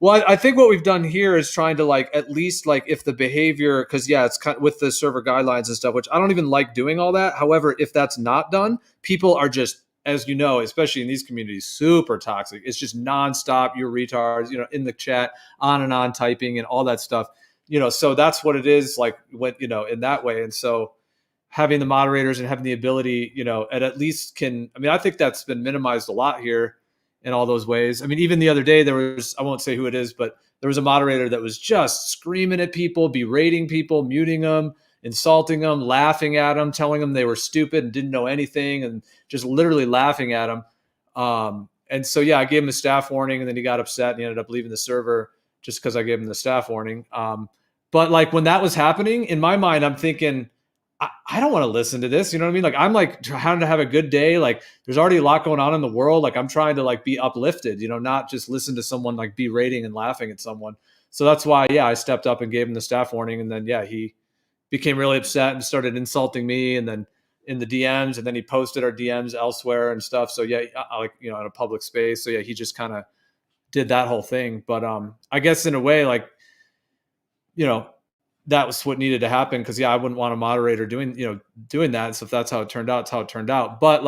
Well, I think what we've done here is trying to at least if the behavior, because it's kind of with the server guidelines and stuff, which I don't even like doing all that. However, if that's not done, people are just, as you know, especially in these communities, super toxic. It's just nonstop. You're retards, in the chat, on and on typing and all that stuff. So that's what it is in that way. And so having the moderators and having the ability, at least I think that's been minimized a lot here in all those ways. I mean, even the other day there was, I won't say who it is, but there was a moderator that was just screaming at people, berating people, muting them, insulting them, laughing at them, telling them they were stupid and didn't know anything, and just literally laughing at them. And so, I gave him a staff warning, and then he got upset and he ended up leaving the server just because I gave him the staff warning. But when that was happening, in my mind, I'm thinking, I don't want to listen to this. You know what I mean? I'm trying to have a good day. There's already a lot going on in the world. I'm trying to be uplifted, not just listen to someone berating and laughing at someone. So that's why, I stepped up and gave him the staff warning. And then, he became really upset and started insulting me. And then in the DMs, and then he posted our DMs elsewhere and stuff. So in a public space. So he just kind of did that whole thing. But I guess in a way, that was what needed to happen, because I wouldn't want a moderator doing that. So if that's how it turned out, it's how it turned out. But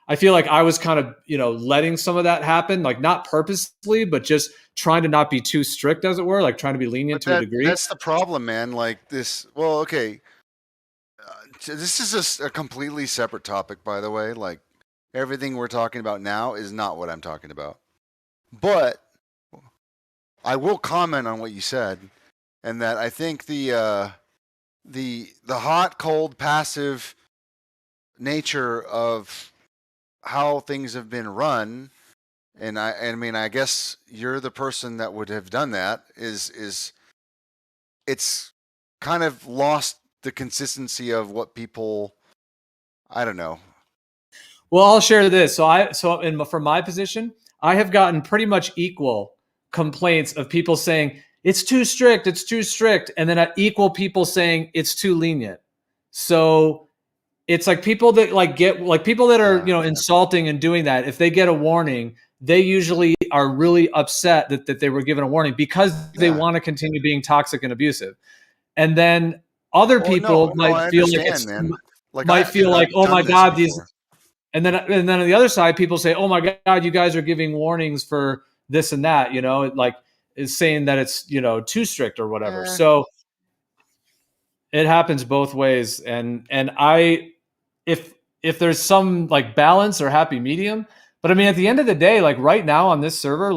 I feel like I was kind of letting some of that happen, not purposely, but just trying to not be too strict, as it were, trying to be lenient to a degree. That's the problem, man. This. Well, okay. This is a completely separate topic, by the way. Everything we're talking about now is not what I'm talking about. But I will comment on what you said. And that I think the hot, cold, passive nature of how things have been run, and I guess you're the person that would have done that, is it's kind of lost the consistency of what people, I don't know. Well, I'll share this. From my position, I have gotten pretty much equal complaints of people saying, it's too strict, and then equal people saying it's too lenient. So it's people that get people that are insulting and doing that. If they get a warning, they usually are really upset that they were given a warning, because they want to continue being toxic and abusive. And then other people might feel oh my God, these. And then on the other side, people say, oh my God, you guys are giving warnings for this and that. Is saying that it's too strict or whatever. So it happens both ways, and if there's some balance or happy medium, but I mean, at the end of the day, right now on this server,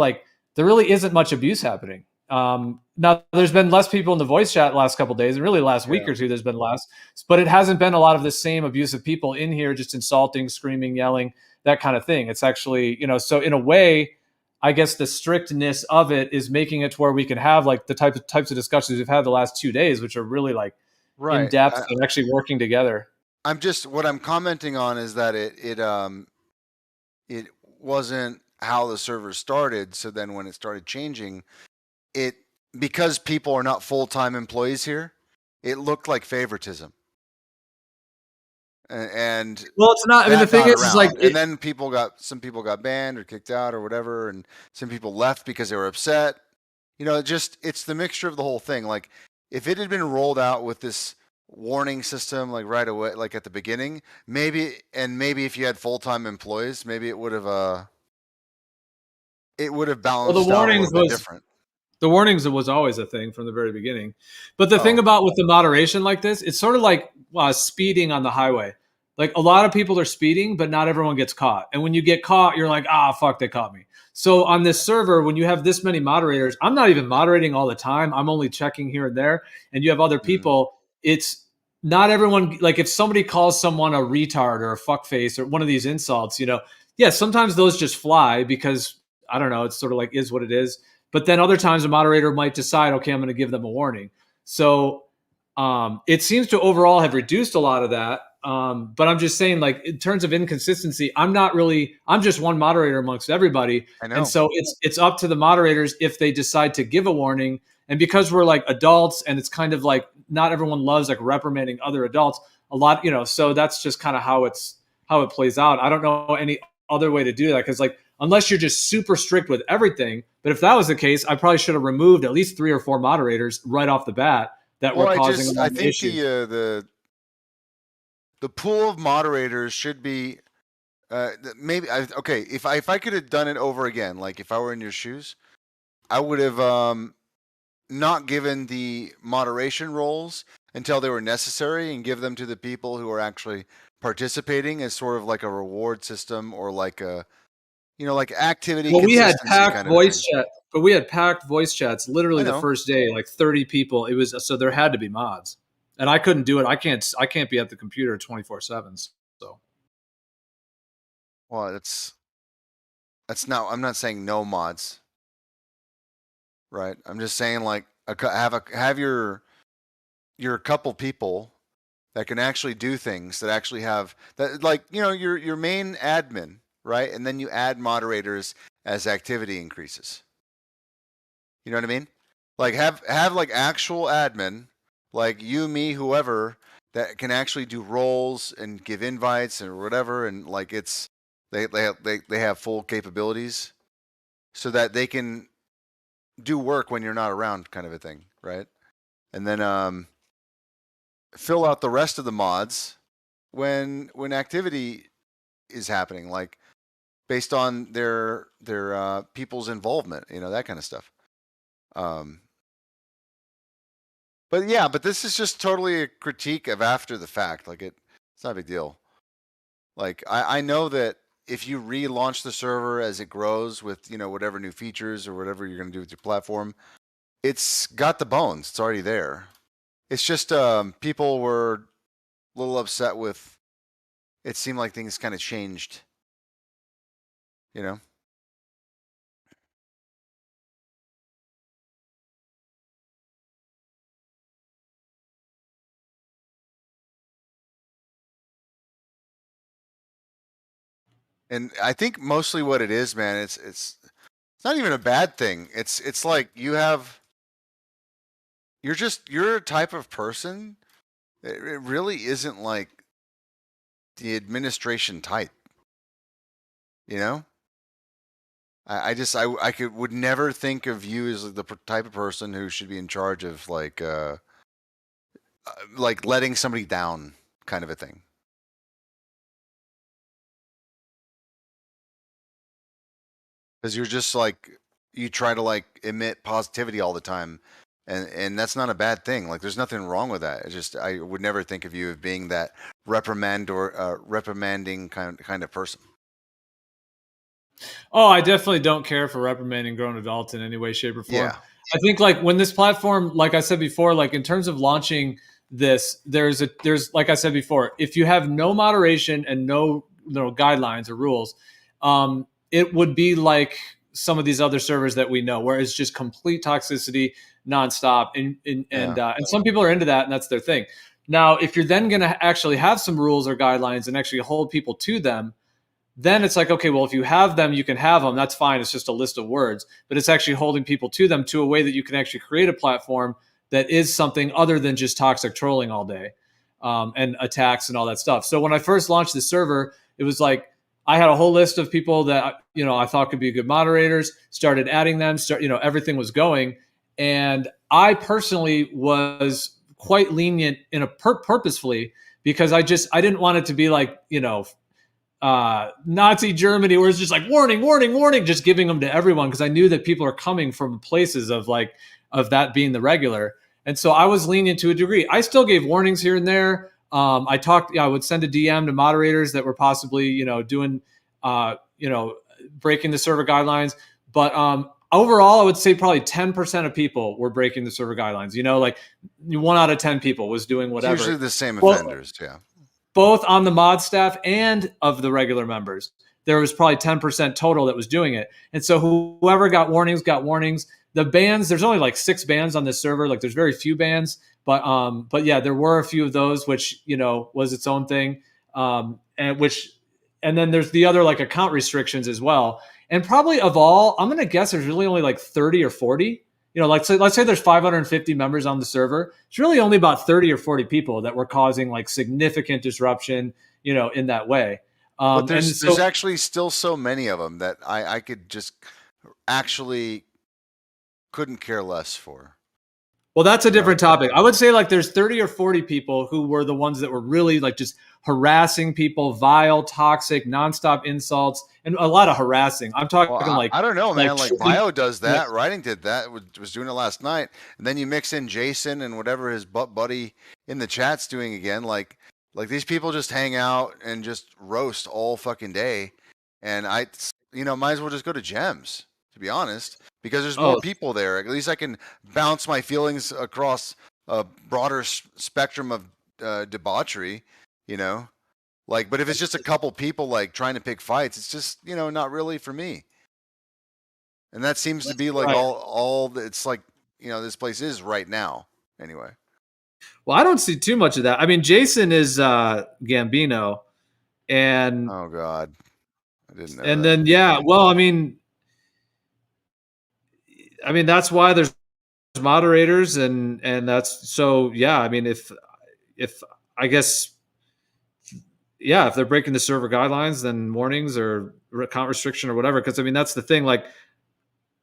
there really isn't much abuse happening. Now there's been less people in the voice chat the last couple of days, and really the last week or two there's been less, but it hasn't been a lot of the same abusive people in here, just insulting, screaming, yelling, that kind of thing. It's actually so in a way, I guess the strictness of it is making it to where we can have the types of discussions we've had the last 2 days, which are really in depth and actually working together. What I'm commenting on is that it wasn't how the server started. So then when it started changing, because people are not full-time employees here, it looked like favoritism. And well, it's not. I mean, the thing is and then some people got banned or kicked out or whatever, and some people left because they were upset. It's the mixture of the whole thing. If it had been rolled out with this warning system right away, at the beginning, maybe if you had full-time employees, maybe it would have balanced out a little bit different. The warnings was always a thing from the very beginning. But the thing about with the moderation like this, it's sort of like speeding on the highway. A lot of people are speeding, but not everyone gets caught. And when you get caught, you're like, fuck, they caught me. So on this server, when you have this many moderators, I'm not even moderating all the time. I'm only checking here and there. And you have other people. It's not everyone. If somebody calls someone a retard or a fuckface or one of these insults, sometimes those just fly because, I don't know, it's sort of is what it is. But then other times a moderator might decide, okay, I'm going to give them a warning. So it seems to overall have reduced a lot of that. But I'm just saying, like, in terms of inconsistency, I'm just one moderator amongst everybody. I know. And so it's up to the moderators if they decide to give a warning. And because we're like adults and it's kind of like not everyone loves like reprimanding other adults a lot, so that's just kind of how it plays out. I don't know any other way to do that, because like, unless you're just super strict with everything. But if that was the case, I probably should have removed at least 3 or 4 moderators right off the bat that were causing I think issues. the pool of moderators should be maybe okay. If I could have done it over again, like if I were in your shoes, I would have not given the moderation roles until they were necessary and give them to the people who are actually participating as sort of like a reward system or like a like activity. Well, we had consistency packed kind of voice thing. chat, but we had packed voice chats literally I the know. first day, like 30 people. It was, so there had to be mods, and I couldn't do it. I can't be at the computer 24/7. So, Well, that's not. I'm not saying no mods, right? I'm just saying like have your couple people that can actually do things, that actually have that, like your main admin, right? And then you add moderators as activity increases. You know what I mean? Like have like actual admin, like you, me, whoever, that can actually do roles and give invites and whatever, and like they have full capabilities, so that they can do work when you're not around, kind of a thing, right? And then fill out the rest of the mods when activity is happening, like based on their people's involvement, that kind of stuff. But this is just totally a critique of after the fact. Like it's not a big deal. Like I know that if you relaunch the server as it grows with whatever new features or whatever you're going to do with your platform, it's got the bones. It's already there. It's just people were a little upset with. It seemed like things kind of changed. And I think mostly what it is, man, it's not even a bad thing. It's like you're a type of person. It really isn't like the administration type. I would never think of you as the type of person who should be in charge of like letting somebody down, kind of a thing. Because you're just like, you try to like emit positivity all the time, and that's not a bad thing. Like there's nothing wrong with that. It's just I would never think of you as being that reprimanding kind of person. Oh, I definitely don't care for reprimanding grown adults in any way, shape, or form. Yeah. I think like when this platform, like I said before, like in terms of launching this, there's like I said before, if you have no moderation and no guidelines or rules, it would be like some of these other servers that we know, where it's just complete toxicity nonstop, and some people are into that, and that's their thing. Now, if you're then going to actually have some rules or guidelines and actually hold people to them, then it's like, okay, well, if you have them, you can have them. That's fine. It's just a list of words, but it's actually holding people to them, to a way that you can actually create a platform that is something other than just toxic trolling all day and attacks and all that stuff. So when I first launched the server, it was like, I had a whole list of people that I thought could be good moderators, started adding them, everything was going. And I personally was quite lenient purposefully, because I didn't want it to be like, Nazi Germany, where it's just like warning, warning, warning, just giving them to everyone, because I knew that people are coming from places of that being the regular. And so I was lenient to a degree. I still gave warnings here and there. I would send a DM to moderators that were possibly, doing, breaking the server guidelines. But overall, I would say probably 10% of people were breaking the server guidelines. Like 1 out of 10 people was doing whatever. It's usually the same offenders, yeah. Both on the mod staff and of the regular members. There was probably 10% total that was doing it. And so whoever got warnings. the bans, there's only like 6 bans on this server. Like there's very few bans, but yeah, there were a few of those, which, you know, was its own thing. And then there's the other like account restrictions as well. And probably of all, I'm going to guess there's really only like 30 or 40. You know, like let's say there's 550 members on the server. It's really only about 30 or 40 people that were causing like significant disruption, you know, in that way. But there's actually still so many of them that I could just actually couldn't care less for. Well, that's a different topic. I would say like there's 30 or 40 people who were the ones that were really like just harassing people, vile, toxic, nonstop insults, and a lot of harassing. I'm talking I don't know, man. Like Bio does that. Writing did that. Was doing it last night. And then you mix in Jason and whatever his butt buddy in the chat's doing again. Like these people just hang out and just roast all fucking day. And might as well just go to Gems, to be honest, because there's more people there. At least I can bounce my feelings across a broader spectrum of debauchery, you know. Like, but if it's just a couple people like trying to pick fights, it's just, you know, not really for me. And that seems to be like all it's like, you know, this place is right now. Anyway. Well, I don't see too much of that. I mean, Jason is Gambino, and oh god, I didn't know. And then well, I mean that's why there's moderators, and that's so yeah. I mean, if I guess if they're breaking the server guidelines, then warnings or account restriction or whatever. Because I mean, that's the thing. Like,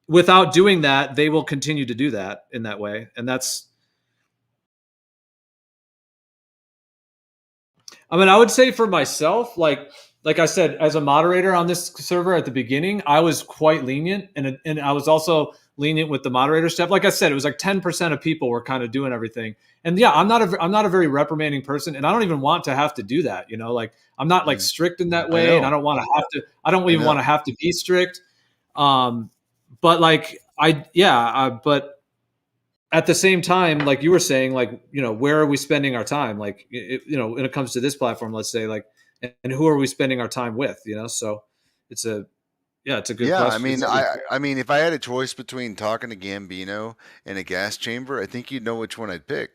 without doing that, they will continue to do that in that way, and that's. I mean, I would say for myself, like I said, as a moderator on this server at the beginning, I was quite lenient, and I was also lenient with the moderator stuff. Like I said, it was like 10% of people were kind of doing everything. And yeah, I'm not a very reprimanding person, and I don't even want to have to do that. You know, like I'm not like strict in that way, and I don't want to have to. I don't even want to have to be strict. But like but at the same time, like you were saying, like, you know, where are we spending our time? Like, you know, when it comes to this platform, let's say, like, and who are we spending our time with? You know, so it's a good question. I mean, if I had a choice between talking to Gambino and a gas chamber, I think you'd know which one I'd pick.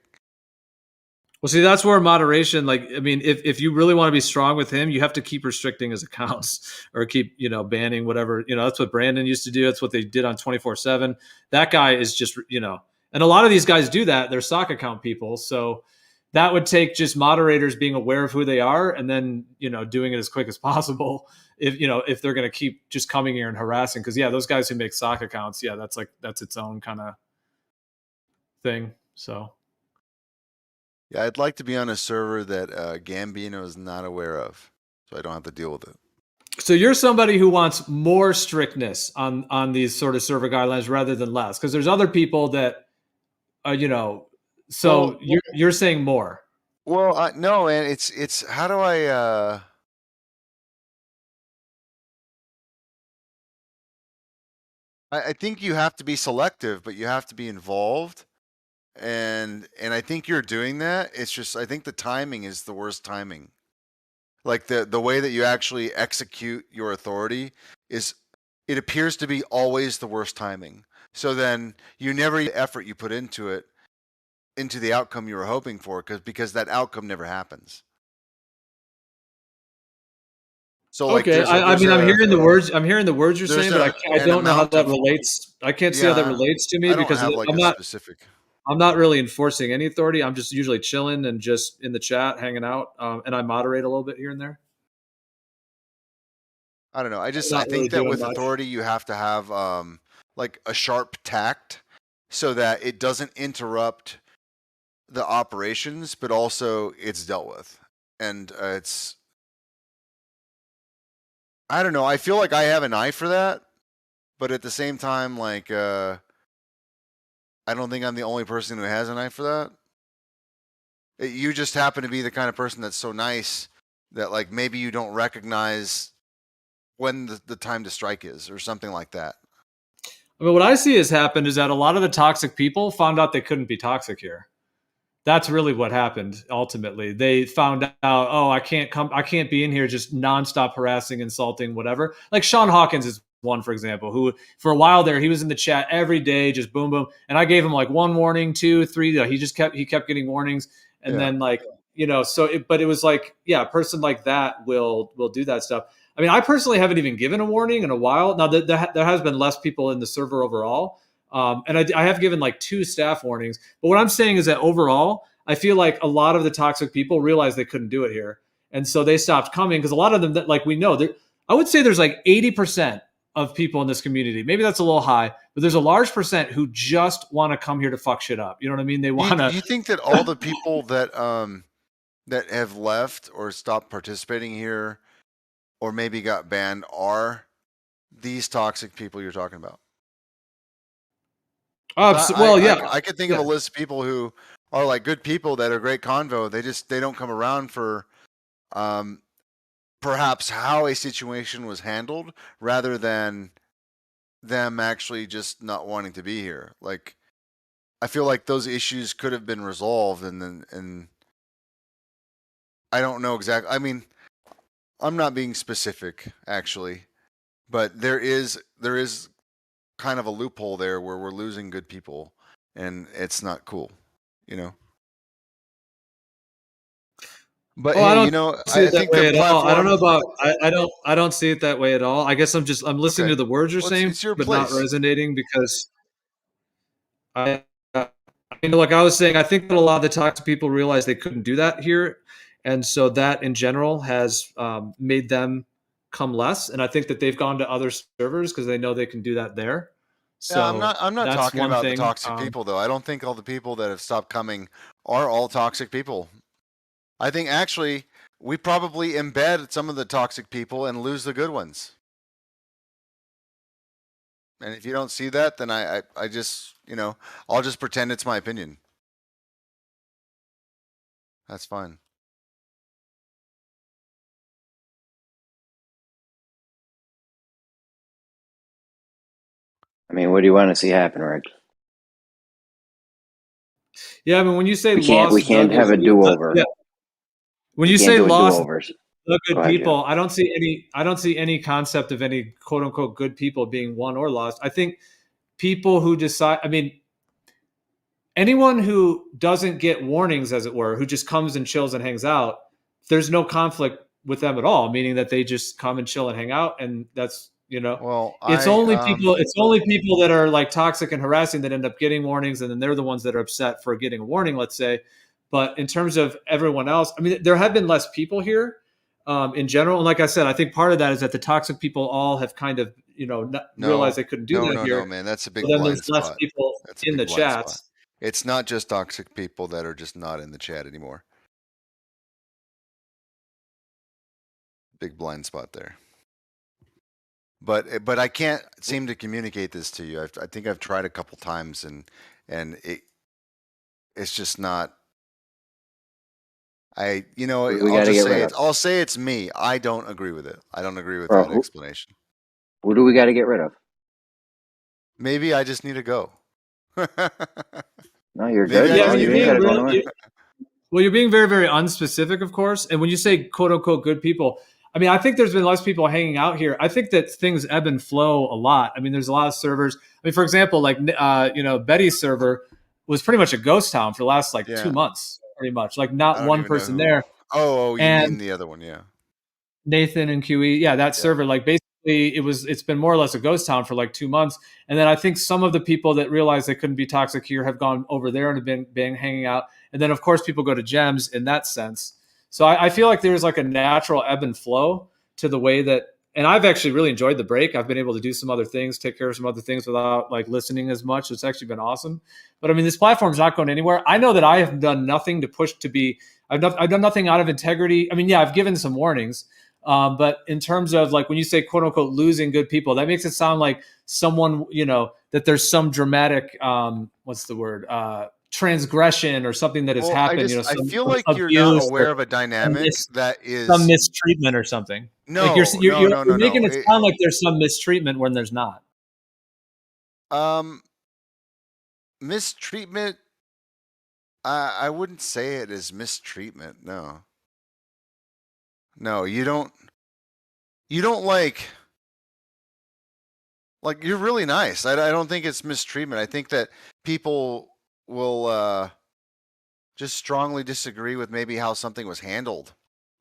Well, see, that's where moderation, like, I mean, if you really want to be strong with him, you have to keep restricting his accounts or keep, you know, banning whatever. You know, that's what Brandon used to do. That's what they did on 24/7. That guy is just, you know, and a lot of these guys do that. They're sock account people. So that would take just moderators being aware of who they are and then, you know, doing it as quick as possible. If they're going to keep just coming here and harassing, because those guys who make sock accounts, that's its own kind of thing. So. Yeah, I'd like to be on a server that Gambino is not aware of, so I don't have to deal with it. So you're somebody who wants more strictness on these sort of server guidelines rather than less, because there's other people that, you know. So you're saying more. Well, no, and it's how do I? I think you have to be selective, but you have to be involved. And I think you're doing that. It's just I think the timing is the worst timing. Like the way that you actually execute your authority it appears to be always the worst timing. So then you never the effort you put into it into the outcome you were hoping for because that outcome never happens. So like okay, I'm hearing the words. I'm hearing the words you're saying, but I don't know how that relates. I can't see how that relates to me because I'm not specific. I'm not really enforcing any authority. I'm just usually chilling and just in the chat, hanging out, and I moderate a little bit here and there. I don't know. I think that with authority, you have to have like a sharp tact so that it doesn't interrupt the operations, but also it's dealt with. And I don't know. I feel like I have an eye for that, but at the same time, like, I don't think I'm the only person who has an eye for that. You just happen to be the kind of person that's so nice that, like, maybe you don't recognize when the time to strike is or something like that. I mean, what I see has happened is that a lot of the toxic people found out they couldn't be toxic here. That's really what happened. Ultimately, they found out, oh, I can't be in here just nonstop harassing, insulting, whatever. Like Sean Hawkins is one, for example, who for a while there, he was in the chat every day, just boom, boom. And I gave him like 1 warning, 2, 3. He kept getting warnings. And then like, but it was like, yeah, a person like that will do that stuff. I mean, I personally haven't even given a warning in a while. Now there has been less people in the server overall. And I have given like 2 staff warnings, but what I'm saying is that overall, I feel like a lot of the toxic people realized they couldn't do it here. And so they stopped coming because a lot of them that like we know I would say there's like 80% of people in this community. Maybe that's a little high, but there's a large percent who just want to come here to fuck shit up. You know what I mean? They want to. Do you think that all the people that that have left or stopped participating here or maybe got banned are these toxic people you're talking about? I could think of a list of people who are like good people that are great convo. They don't come around for perhaps how a situation was handled rather than them actually just not wanting to be here. Like, I feel like those issues could have been resolved and I don't know exactly. I mean, I'm not being specific actually, but there is kind of a loophole there where we're losing good people and it's not cool, you know? But I don't see I it that think way the at all. I don't know platform. about. I don't see it that way at all. I guess I'm listening Okay. to the words you're Well, saying, it's your but not place. resonating because like I was saying, I think that a lot of the toxic people realized they couldn't do that here, and so that in general has made them come less. And I think that they've gone to other servers because they know they can do that there. Yeah, So I'm not that's talking one about the thing. toxic people though. I don't think all the people that have stopped coming are all toxic people. I think actually we probably embed some of the toxic people and lose the good ones. And if you don't see that, then I just, I'll just pretend it's my opinion. That's fine. I mean, what do you want to see happen, Rick? Yeah, I mean, when you say We can't have a do-over. Yeah. When you say lost the good ahead, people, I don't see any concept of any quote unquote good people being won or lost. I think people who decide, I mean, anyone who doesn't get warnings, as it were, who just comes and chills and hangs out, there's no conflict with them at all, meaning that they just come and chill and hang out. And that's, well, it's only people that are like toxic and harassing that end up getting warnings. And then they're the ones that are upset for getting a warning, let's say. But in terms of everyone else, I mean, there have been less people here in general. And like I said, I think part of that is that the toxic people all have kind of, realized they couldn't do that here. No, man, that's a big then blind there's less spot. people in the chats. It's not just toxic people that are just not in the chat anymore. Big blind spot there. But I can't seem to communicate this to you. I think I've tried a couple times and it's just not. I'll say it's me. I don't agree with it. I don't agree with that explanation. Who do we got to get rid of? Maybe I just need to go. No, you're good. You're being very, very unspecific, of course. And when you say quote unquote good people, I mean, I think there's been less people hanging out here. I think that things ebb and flow a lot. I mean, there's a lot of servers. I mean, for example, like, Betty's server was pretty much a ghost town for the last 2 months, pretty much. Like not one person there. Oh, you mean the other one, yeah. Nathan and QE, that server, like basically it's been more or less a ghost town for 2 months. And then I think some of the people that realized they couldn't be toxic here have gone over there and have been hanging out. And then of course people go to Gems in that sense. So I feel like there's a natural ebb and flow to the way that, and I've actually really enjoyed the break. I've been able to do some other things, take care of some other things without listening as much. It's actually been awesome. But I mean, this platform's not going anywhere. I know that I have done nothing to push to be, I've done nothing out of integrity. I mean, yeah, I've given some warnings. But in terms of when you say quote unquote losing good people, that makes it sound like someone, that there's some dramatic, what's the word? Transgression or something that has happened. I feel like you're not aware of a dynamic that is some mistreatment or something. No, you're making it sound like there's some mistreatment when there's not. Mistreatment. I wouldn't say it is mistreatment. No, you don't Like, you're really nice. I don't think it's mistreatment. I think that people will just strongly disagree with maybe how something was handled.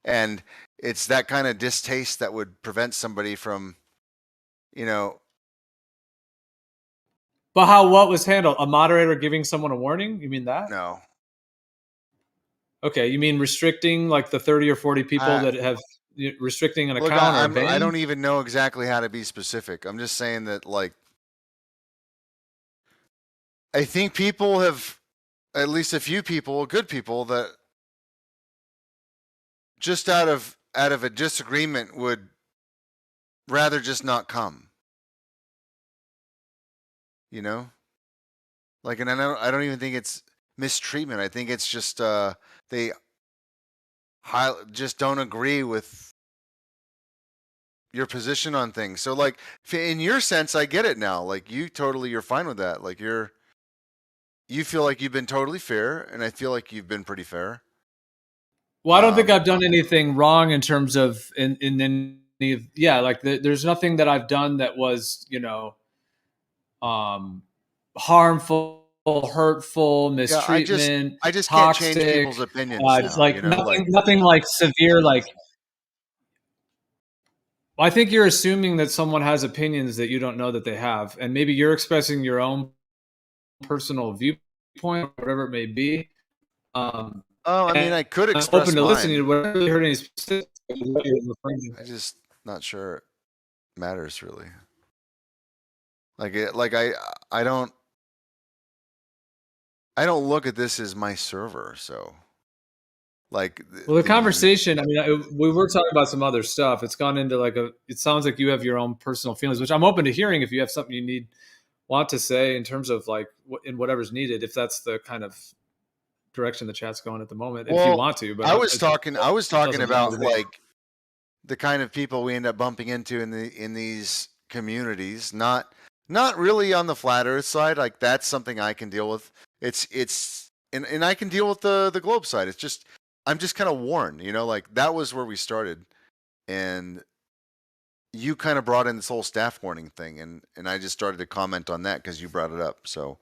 And it's that kind of distaste that would prevent somebody from, you know. But what was handled? A moderator giving someone a warning? You mean that? No. Okay, you mean restricting like the 30 or 40 people that have restricting an account or banning? I don't even know exactly how to be specific. I'm just saying that, like, I think people have, at least a few people, good people, that just out of a disagreement would rather just not come. You know? Like, and I don't even think it's mistreatment. I think it's just they just don't agree with your position on things. So, like, in your sense, I get it now. Like, you're fine with that. Like, you feel like you've been totally fair, and I feel like you've been pretty fair. Well, I don't think I've done anything wrong in terms of in any. Yeah, like there's nothing that I've done that was, you know, harmful, hurtful, mistreatment. I just toxic, can't change people's opinions now. Like, you know, nothing like severe. Like, I think you're assuming that someone has opinions that you don't know that they have, and maybe you're expressing your own personal viewpoint, whatever it may be. I mean, I could express I'm open to listening to whatever you heard any specific. I just not sure it matters really. I don't look at this as my server, so like. Well, the conversation. I mean, we were talking about some other stuff. It's gone into like it sounds like you have your own personal feelings, which I'm open to hearing if you have something you want to say in terms of like in whatever's needed. If that's the kind of direction the chat's going at the moment, if you want to. But I was talking about like the kind of people we end up bumping into in these communities, not really on the flat earth side. Like, that's something I can deal with. And I can deal with the globe side. It's just, I'm just kind of worn, you know, like that was where we started, and you kind of brought in this whole staff warning thing, and I just started to comment on that because you brought it up. So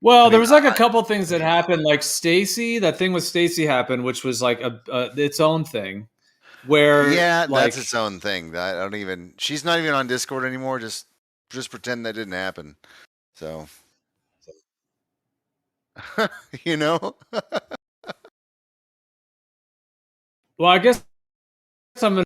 well, there was like a couple things that happened, like Stacy. That thing with Stacy happened, which was like its own thing. Where that's its own thing. I don't even. She's not even on Discord anymore. Just pretend that didn't happen. So, you know. Well, I guess I'm gonna.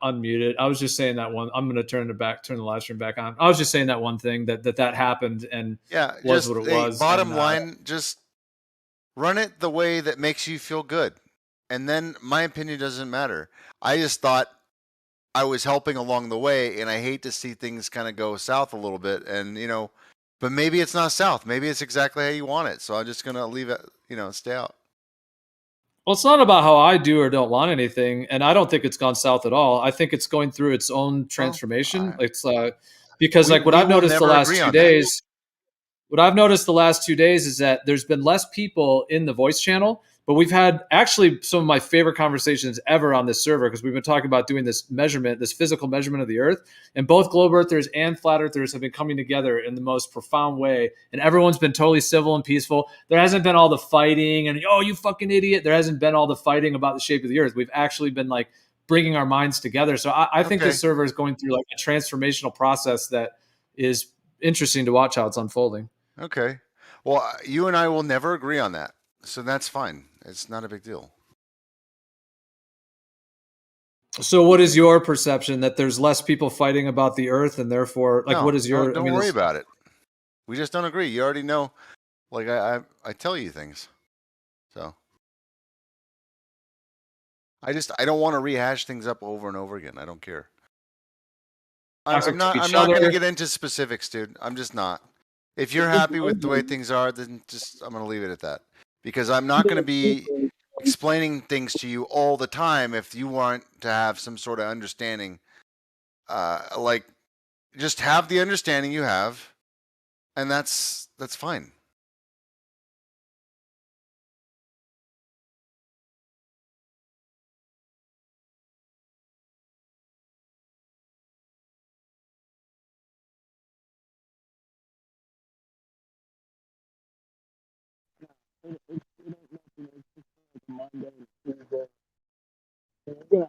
unmuted. I was just saying that one. I'm going to turn the live stream back on. I was just saying that one thing that happened and was what it was. Bottom line, just run it the way that makes you feel good. And then my opinion doesn't matter. I just thought I was helping along the way, and I hate to see things kind of go south a little bit. And, you know, but maybe it's not south. Maybe it's exactly how you want it. So I'm just going to leave it, you know, stay out. Well, it's not about how I do or don't want anything, and I don't think it's gone south at all. I think it's going through its own transformation. It's because like what I've noticed the last 2 days, what I've noticed the last 2 days is that there's been less people in the voice channel, but we've had actually some of my favorite conversations ever on this server because we've been talking about doing this measurement, this physical measurement of the Earth, and both globe earthers and flat earthers have been coming together in the most profound way, and everyone's been totally civil and peaceful. There hasn't been all the fighting and, oh, you fucking idiot. There hasn't been all the fighting about the shape of the Earth. We've actually been like bringing our minds together. So I think this server is going through like a transformational process that is interesting to watch how it's unfolding. Okay. Well, you and I will never agree on that. So that's fine. It's not a big deal. So what is your perception that there's less people fighting about the Earth and therefore like what is your don't worry about it. We just don't agree. You already know, like I tell you things. So I don't want to rehash things up over and over again. I don't care. I'm not going to get into specifics, dude. I'm just not. If you're happy with the way things are, then I'm going to leave it at that. Because I'm not going to be explaining things to you all the time if you want to have some sort of understanding. Like, just have the understanding you have, and that's fine.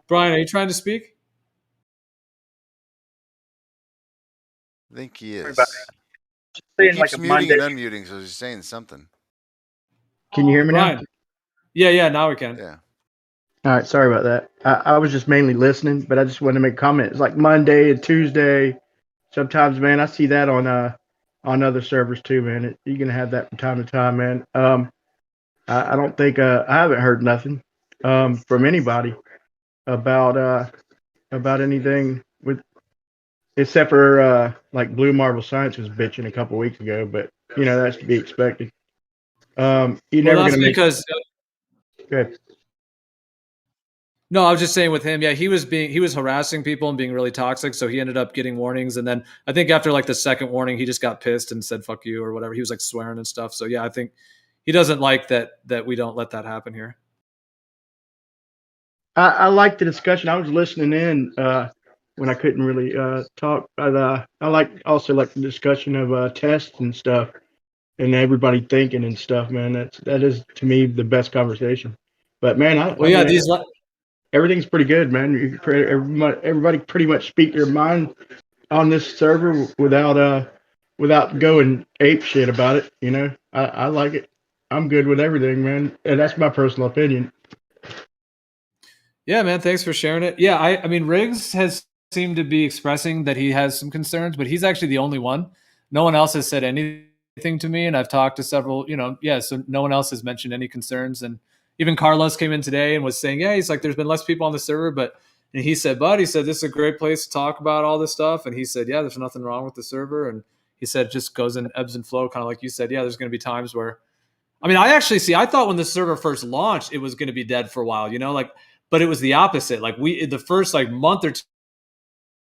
Brian, are you trying to speak? I think he is. He keeps like muting and unmuting, so he's saying something. Can you hear me now? Yeah, now we can. Yeah. All right, sorry about that. I was just mainly listening, but I just wanted to make comments. Like Monday and Tuesday, sometimes, man, I see that on other servers too, man. You're gonna have that from time to time, man. I don't think I haven't heard nothing from anybody about anything with, except for like Blue Marble Science was bitching a couple weeks ago, but you know that's to be expected. You're never gonna make. Because Good. No, I was just saying with him, yeah, he was harassing people and being really toxic, so he ended up getting warnings, and then I think after like the second warning, he just got pissed and said "fuck you" or whatever. He was like swearing and stuff. So yeah, I think he doesn't like that we don't let that happen here. I like the discussion. I was listening in when I couldn't really talk, but I also like the discussion of tests and stuff, and everybody thinking and stuff. Man, that is to me the best conversation. But man, everything's pretty good, man. Everybody pretty much speak their mind on this server without going ape shit about it. You know, I like it. I'm good with everything, man, and that's my personal opinion. Yeah, man. Thanks for sharing it. Yeah, I mean, Riggs has seemed to be expressing that he has some concerns, but he's actually the only one. No one else has said anything to me, and I've talked to several. So no one else has mentioned any concerns, and even Carlos came in today and was saying, yeah, he's like, there's been less people on the server, and he said, this is a great place to talk about all this stuff. And he said, yeah, there's nothing wrong with the server. And he said, it just goes in ebbs and flow, kind of like you said. Yeah, there's going to be times where, I thought when the server first launched, it was going to be dead for a while, but it was the opposite. Like the first like month or two,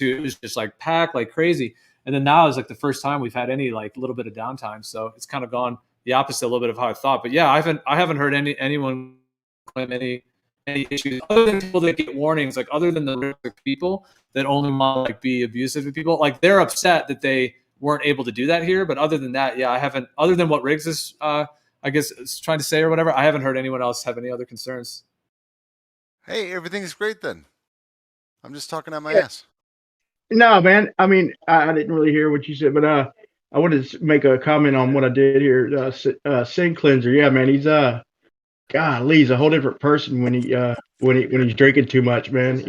it was just like packed like crazy. And then now is like the first time we've had any like little bit of downtime. So it's kind of gone the opposite a little bit of how I thought. But yeah, I haven't heard anyone claim any issues other than people that get warnings, like other than the people that only want to like be abusive to people. Like they're upset that they weren't able to do that here. But other than that, yeah, I haven't, other than what Riggs is I guess is trying to say or whatever, I haven't heard anyone else have any other concerns. Hey, everything's great then. I'm just talking out my ass. No, man. I mean, I didn't really hear what you said, but I wanted to make a comment on what I did here. Sin Cleanser, yeah, man. He's he's a whole different person when he's drinking too much, man.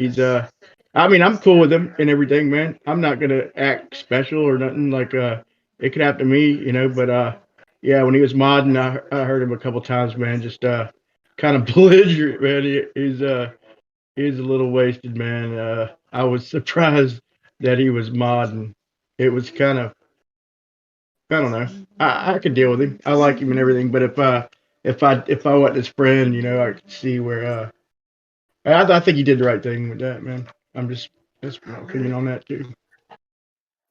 I mean, I'm cool with him and everything, man. I'm not gonna act special or nothing. Like, it could happen to me, you know. But yeah, when he was modding, I heard him a couple times, man. Just kind of belligerent, man. He's a little wasted, man. I was surprised that he was modding. It was kind of, I don't know. I could deal with him. I like him and everything. But if I wasn't his friend, you know, I could see where. I think he did the right thing with that, man. That's my opinion on that too.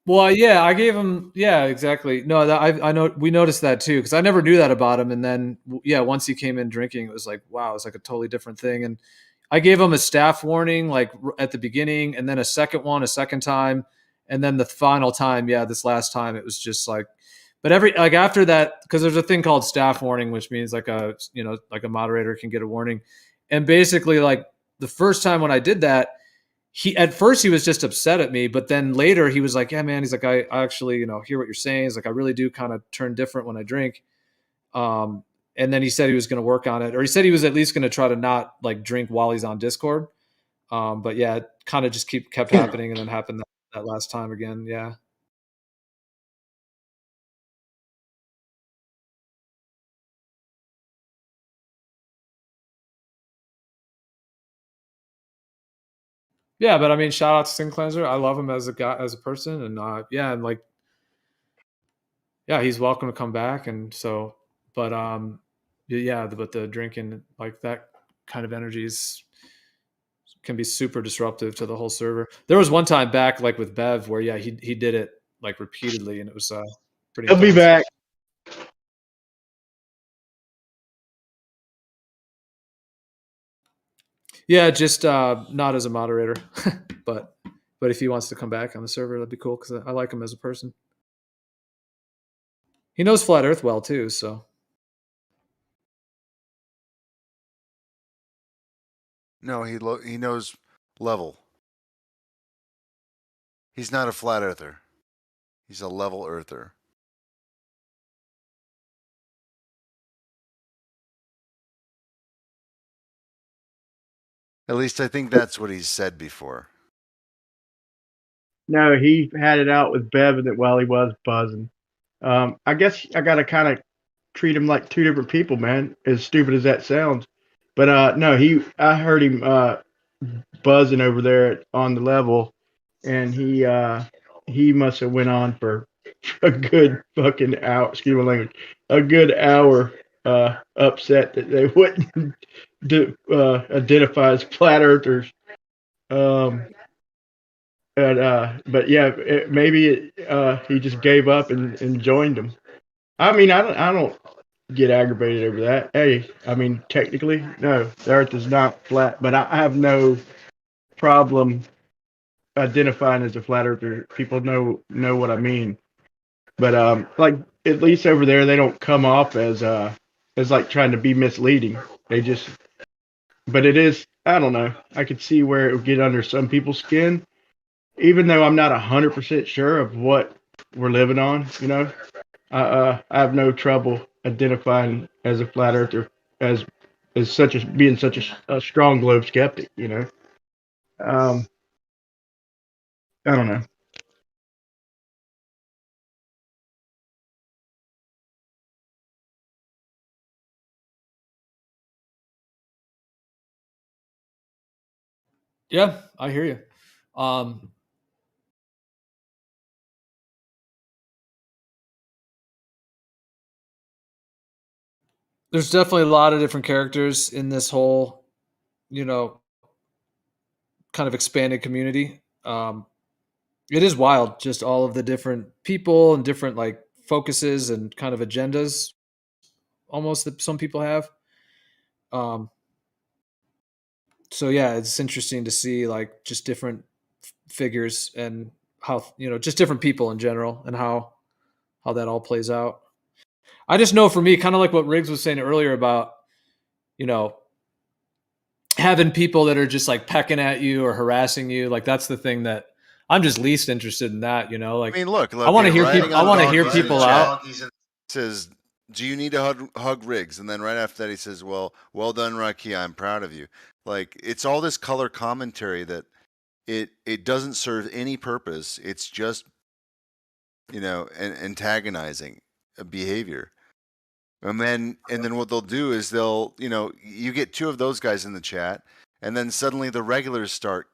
Well, yeah, I gave him. Yeah, exactly. No, I know we noticed that too because I never knew that about him. And then, yeah, once he came in drinking, it was like, wow, it's like a totally different thing. And I gave him a staff warning like at the beginning, and then a second one, a second time, and then the final time. Yeah, this last time it was just like, but after that, because there's a thing called staff warning, which means like a like a moderator can get a warning, and basically like the first time when I did that. At first he was just upset at me, but then later he was like, yeah, man, he's like, I actually, hear what you're saying. He's like, I really do kind of turn different when I drink. And then he said he was going to work on it, or he said he was at least going to try to not like drink while he's on Discord. But yeah, it kind of just kept happening and then happened that last time again. Yeah. Yeah, but I mean, shout out to Sin Cleanser. I love him as a guy, as a person, and yeah, and like, yeah, he's welcome to come back. And so, but yeah, but the drinking like that kind of energies can be super disruptive to the whole server. There was one time back like with Bev where yeah, he did it like repeatedly, and it was pretty. He'll be back. Yeah, just not as a moderator, but if he wants to come back on the server, that'd be cool because I like him as a person. He knows Flat Earth well too, so. No, he knows level. He's not a flat earther. He's a level earther. At least I think that's what he's said before. No, he had it out with Bevan that while he was buzzing. I guess I gotta kind of treat him like two different people, man. As stupid as that sounds, but no, I heard him buzzing over there on the level, and he must have went on for a good fucking hour. Excuse my language. A good hour upset that they wouldn't identify as flat earthers. But yeah, maybe he just gave up and joined them. I mean, I don't get aggravated over that. Hey, I mean, technically, no, the Earth is not flat, but I have no problem identifying as a flat earther. People know what I mean. But like at least over there, they don't come off as like trying to be misleading. They just, but it is. I don't know. I could see where it would get under some people's skin, even though I'm not 100% sure of what we're living on. You know, I have no trouble identifying as a flat earther as being such a strong globe skeptic. You know, I don't know. Yeah, I hear you. There's definitely a lot of different characters in this whole, kind of expanded community. It is wild, just all of the different people and different like focuses and kind of agendas, almost that some people have. So yeah, it's interesting to see like just different figures and how just different people in general and how that all plays out. I just know for me, kind of like what Riggs was saying earlier about having people that are just like pecking at you or harassing you, like that's the thing that I'm just least interested in. That like I mean, look I want to hear people. I want to hear people out. Says, do you need to hug Riggs? And then right after that, he says, well done, Raki. I'm proud of you. Like, it's all this color commentary that it doesn't serve any purpose. It's just, antagonizing a behavior. And then what they'll do is you get two of those guys in the chat, and then suddenly the regulars start,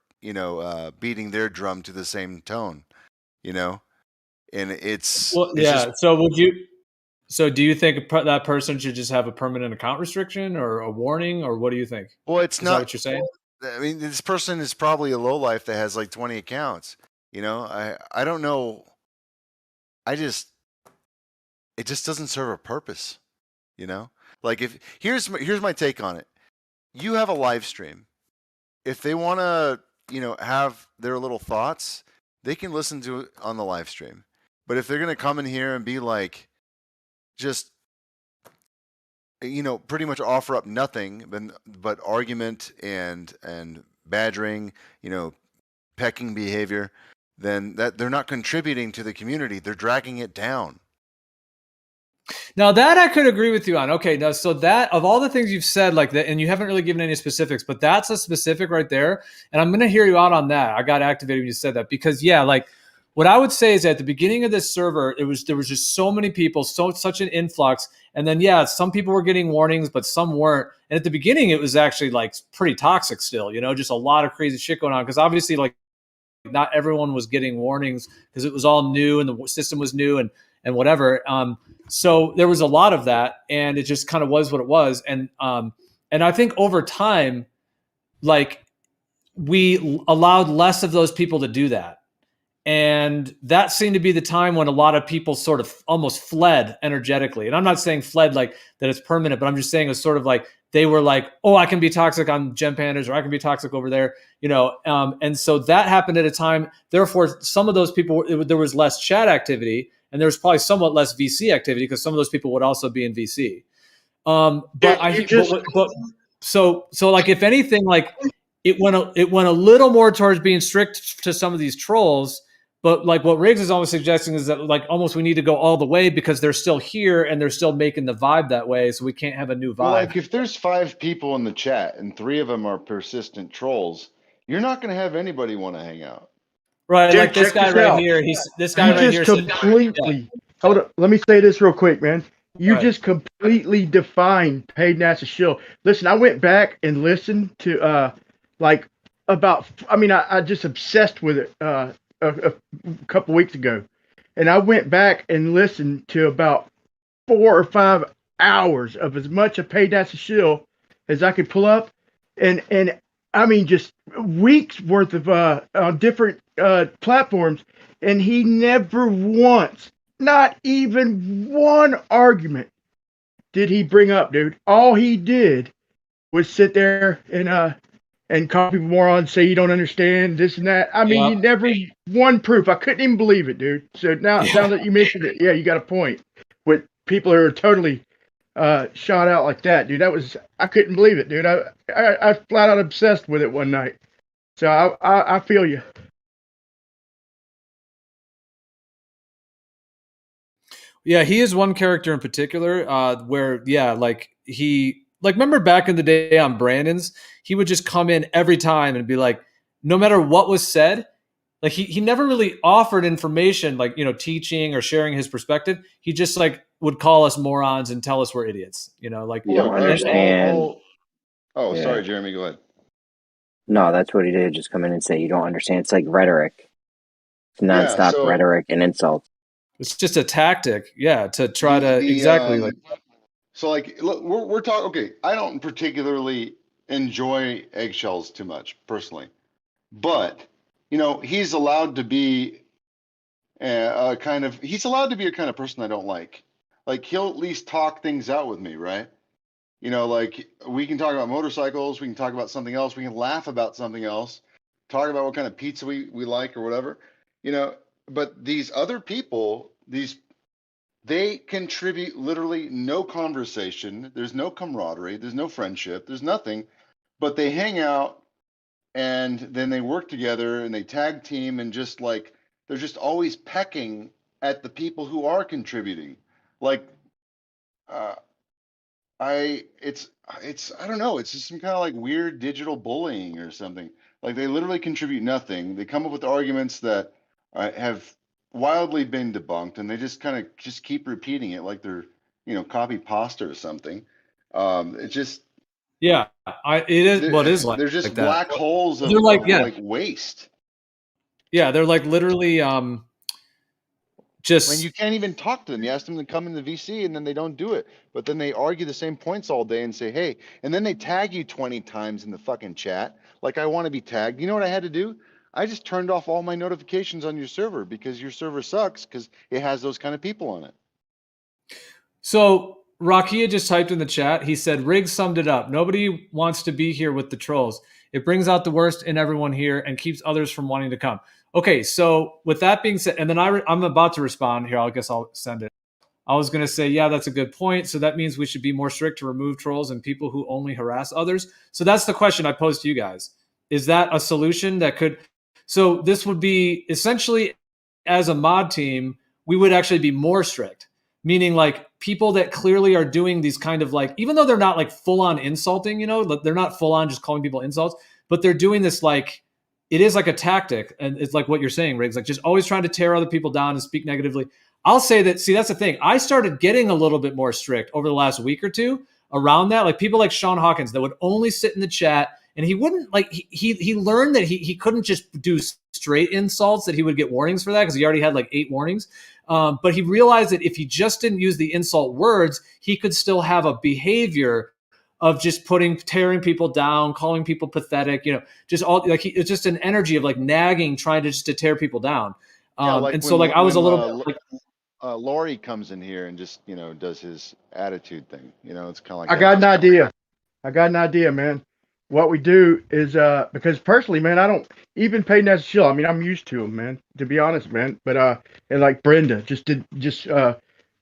beating their drum to the same tone, and it's yeah. So do you think that person should just have a permanent account restriction or a warning, or what do you think? Well, it's Is not that what you're saying? I mean, this person is probably a lowlife that has like 20 accounts. I don't know. It just doesn't serve a purpose. Like here's my take on it. You have a live stream. If they want to, have their little thoughts, they can listen to it on the live stream. But if they're going to come in here and be like, just, pretty much offer up nothing but argument and badgering, pecking behavior, then that they're not contributing to the community. They're dragging it down. Now that I could agree with you on. Okay, now so that of all the things you've said like that, and you haven't really given any specifics, but that's a specific right there. And I'm going to hear you out on that. I got activated when you said that because like what I would say is at the beginning of this server, there was just so many people, such an influx. And then some people were getting warnings, but some weren't. And at the beginning, it was actually like pretty toxic still. Just a lot of crazy shit going on because obviously like not everyone was getting warnings because it was all new and the system was new and whatever. So there was a lot of that, and it just kind of was what it was. And I think over time, like we allowed less of those people to do that. And that seemed to be the time when a lot of people sort of almost fled energetically. And I'm not saying fled like that it's permanent, but I'm just saying it's sort of like they were like, oh, I can be toxic on Gem Pandas or I can be toxic over there, and so that happened at a time. Therefore, some of those people, there was less chat activity and there was probably somewhat less VC activity because some of those people would also be in VC. So like if anything, like it went a little more towards being strict to some of these trolls. But like what Riggs is almost suggesting is that like almost we need to go all the way because they're still here and they're still making the vibe that way. So we can't have a new vibe. Well, like if there's 5 people in the chat and 3 of them are persistent trolls, you're not going to have anybody want to hang out. Right. Dude, like this guy right here. This guy right here. Completely. Hold up. Let me say this real quick, man. You just completely defined paid NASA shill. Listen, I went back and listened to I just obsessed with it a couple weeks ago. And I went back and listened to about 4 or 5 hours of as much of paid NASA shill as I could pull up. And I mean, just weeks worth of on different platforms. And he never once, not even one argument did he bring up, dude. All he did was sit there and call people morons, say you don't understand this and that. I mean, he never one proof. I couldn't even believe it, dude. So now that you mentioned it, you got a point. With people who are totally shot out like that, dude. I couldn't believe it, dude. I flat out obsessed with it one night. So I feel you. Yeah, he is one character in particular where, remember back in the day on Brandon's, he would just come in every time and be like, no matter what was said, like he never really offered information, like, teaching or sharing his perspective. He just like would call us morons and tell us we're idiots, like you don't understand. Sorry, Jeremy, go ahead. No, that's what he did. Just come in and say you don't understand. It's like rhetoric. It's nonstop rhetoric and insults. It's just a tactic, to try to So like, look, we're talking. Okay, I don't particularly enjoy eggshells too much personally, but he's allowed to be he's allowed to be a kind of person I don't like. Like he'll at least talk things out with me, right? Like we can talk about motorcycles, we can talk about something else, we can laugh about something else, talk about what kind of pizza we like or whatever, But these other people, they contribute literally no conversation. There's no camaraderie. There's no friendship. There's nothing. But they hang out and then they work together and they tag team and just like they're just always pecking at the people who are contributing. Like, I don't know. It's just some kind of like weird digital bullying or something. Like they literally contribute nothing. They come up with arguments that have wildly been debunked, and they just kind of just keep repeating it like they're copy pasta or something. It just Yeah, it is what is they're just like that. black holes of, They're like, yeah, like waste. yeah, they're like literally just When you can't even talk to them. You ask them to come in the VC and then they don't do it. But then they argue the same points all day and say, hey, and then they tag you 20 times in the fucking chat. Like, I want to be tagged. You know what I had to do? I just turned off all my notifications on your server because your server sucks because it has those kind of people on it. So Rakia just typed in the chat. He said, Riggs summed it up. Nobody wants to be here with the trolls. It brings out the worst in everyone here and keeps others from wanting to come. Okay, so with that being said, and then I'm about to respond here. I guess I'll send it. I was going to say, yeah, that's a good point. So that means we should be more strict to remove trolls and people who only harass others. So that's the question I posed to you guys. Is that a solution that could... So this would be essentially, as a mod team, we would actually be more strict. Meaning like people that clearly are doing these kind of like, even though they're not like full on insulting, they're not full on just calling people insults, but they're doing this like, it is like a tactic. And it's like what you're saying, Riggs, like just always trying to tear other people down and speak negatively. I'll say that, see, that's the thing. I started getting a little bit more strict over the last week or two around that. Like people like Sean Hawkins that would only sit in the chat and he wouldn't like, he learned that he couldn't just do straight insults, that he would get warnings for that because he already had like 8 warnings. But he realized that if he just didn't use the insult words, he could still have a behavior of just tearing people down, calling people pathetic, just all like it's just an energy of like nagging, trying to just to tear people down. And so like I was a little bit like, Laurie comes in here and just does his attitude thing. It's kind of like I got an idea, man. What we do is because personally, man, I don't even pay Nez Chill. I mean, I'm used to him, man, to be honest, man. But and like Brenda just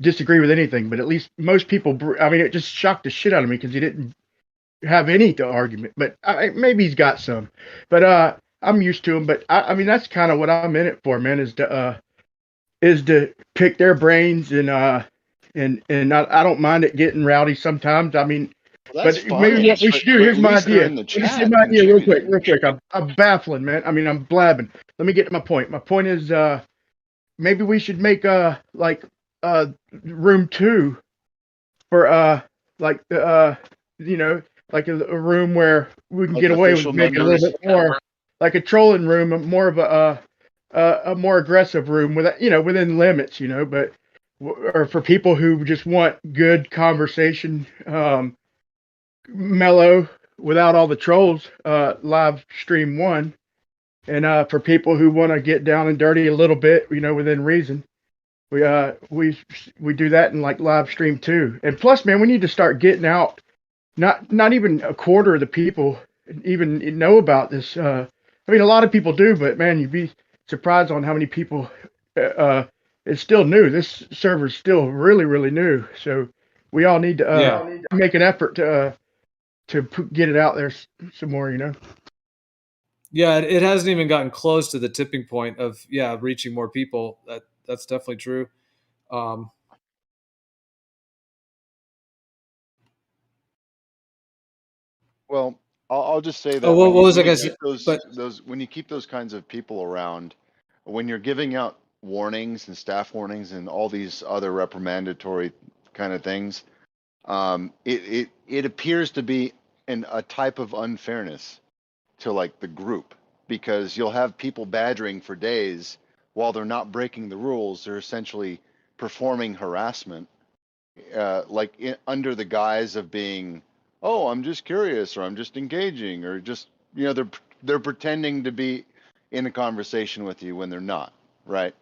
disagree with anything. But at least most people, I mean, it just shocked the shit out of me because he didn't have any argument. But maybe he's got some. But I'm used to him. But I mean, that's kind of what I'm in it for, man. Is to pick their brains and I don't mind it getting rowdy sometimes. I mean. Well, but maybe what we should do, here's my idea. Let me say my idea real quick. I'm baffling, man. I mean, I'm blabbing. Let me get to my point. My point is maybe we should make like room 2 for like like a room where we can get away with making a little bit more like a trolling room, more of a more aggressive room with within limits, but or for people who just want good conversation, mellow without all the trolls, live stream 1, and for people who want to get down and dirty a little bit, within reason, we do that in like live stream 2. And plus, man, we need to start getting out. Not even a quarter of the people even know about this. I mean, a lot of people do, but man, you'd be surprised on how many people. It's still new. This server's still really, really new. So we all need to make an effort to get it out there some more, Yeah, it hasn't even gotten close to the tipping point of reaching more people. That's definitely true. Well, I'll just say that. Oh, what was I gonna say? Those when you keep those kinds of people around, when you're giving out warnings and staff warnings and all these other reprimandatory kind of things, it appears to be a type of unfairness to like the group, because you'll have people badgering for days while they're not breaking the rules. They're essentially performing harassment, under the guise of being, oh, I'm just curious, or I'm just engaging, or just they're pretending to be in a conversation with you when they're not, right?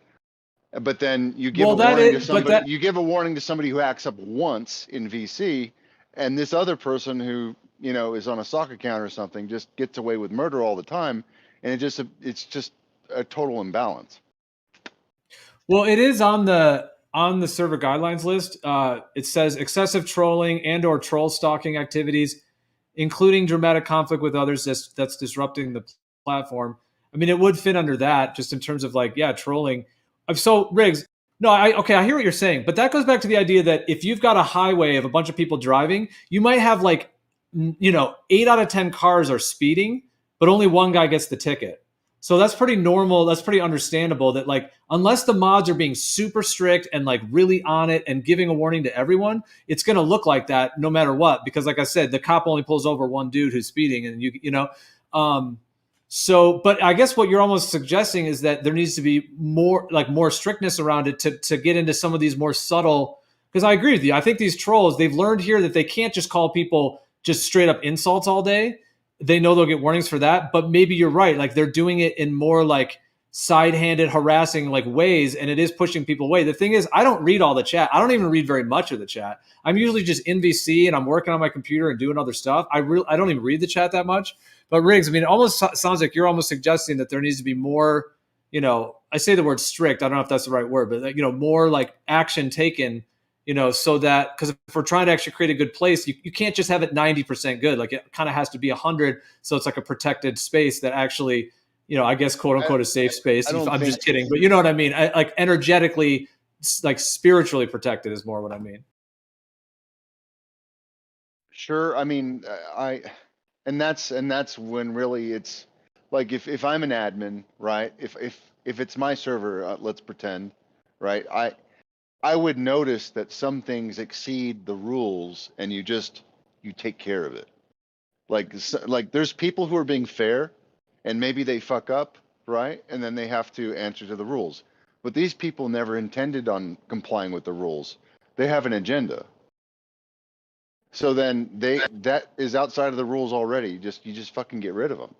But then you give a warning to somebody. You give a warning to somebody who acts up once in VC, and this other person who is on a sock account or something just gets away with murder all the time, and it's just a total imbalance. Well, it is on the server guidelines list. It says excessive trolling and/or troll stalking activities, including dramatic conflict with others that's disrupting the platform. I mean, it would fit under that, just in terms of trolling. So Riggs, no, I hear what you're saying, but that goes back to the idea that if you've got a highway of a bunch of people driving, you might have 8 out of 10 cars are speeding, but only one guy gets the ticket. So that's pretty normal. That's pretty understandable that, like, unless the mods are being super strict and like really on it and giving a warning to everyone, it's going to look like that no matter what. Because like I said, the cop only pulls over one dude who's speeding, and you know. So, but I guess what you're almost suggesting is that there needs to be more strictness around it to get into some of these more subtle. Because I agree with you. I think these trolls, they've learned here that they can't just call people just straight up insults all day. They know they'll get warnings for that, but maybe you're right. Like, they're doing it in more like side-handed harassing like ways, and it is pushing people away. The thing is, I don't read all the chat. I don't even read very much of the chat. I'm usually just in VC and I'm working on my computer and doing other stuff. I don't even read the chat that much. But Riggs, I mean, it almost sounds like you're almost suggesting that there needs to be more, you know, I say the word strict. I don't know if that's the right word, but, you know, more like action taken, you know, so that, because if we're trying to actually create a good place, you can't just have it 90% good. Like, it kind of has to be 100. So it's like a protected space that actually, you know, I guess, quote unquote, a safe space. I'm just kidding, but you know what I mean? Like, energetically, like spiritually protected is more what I mean. Sure. I mean, and that's when really it's like, if I'm an admin, right? If it's my server, let's pretend, right? I would notice that some things exceed the rules, and you take care of it. Like there's people who are being fair, and maybe they fuck up, right? And then they have to answer to the rules. But these people never intended on complying with the rules. They have an agenda. So then that is outside of the rules already. You just fucking get rid of them.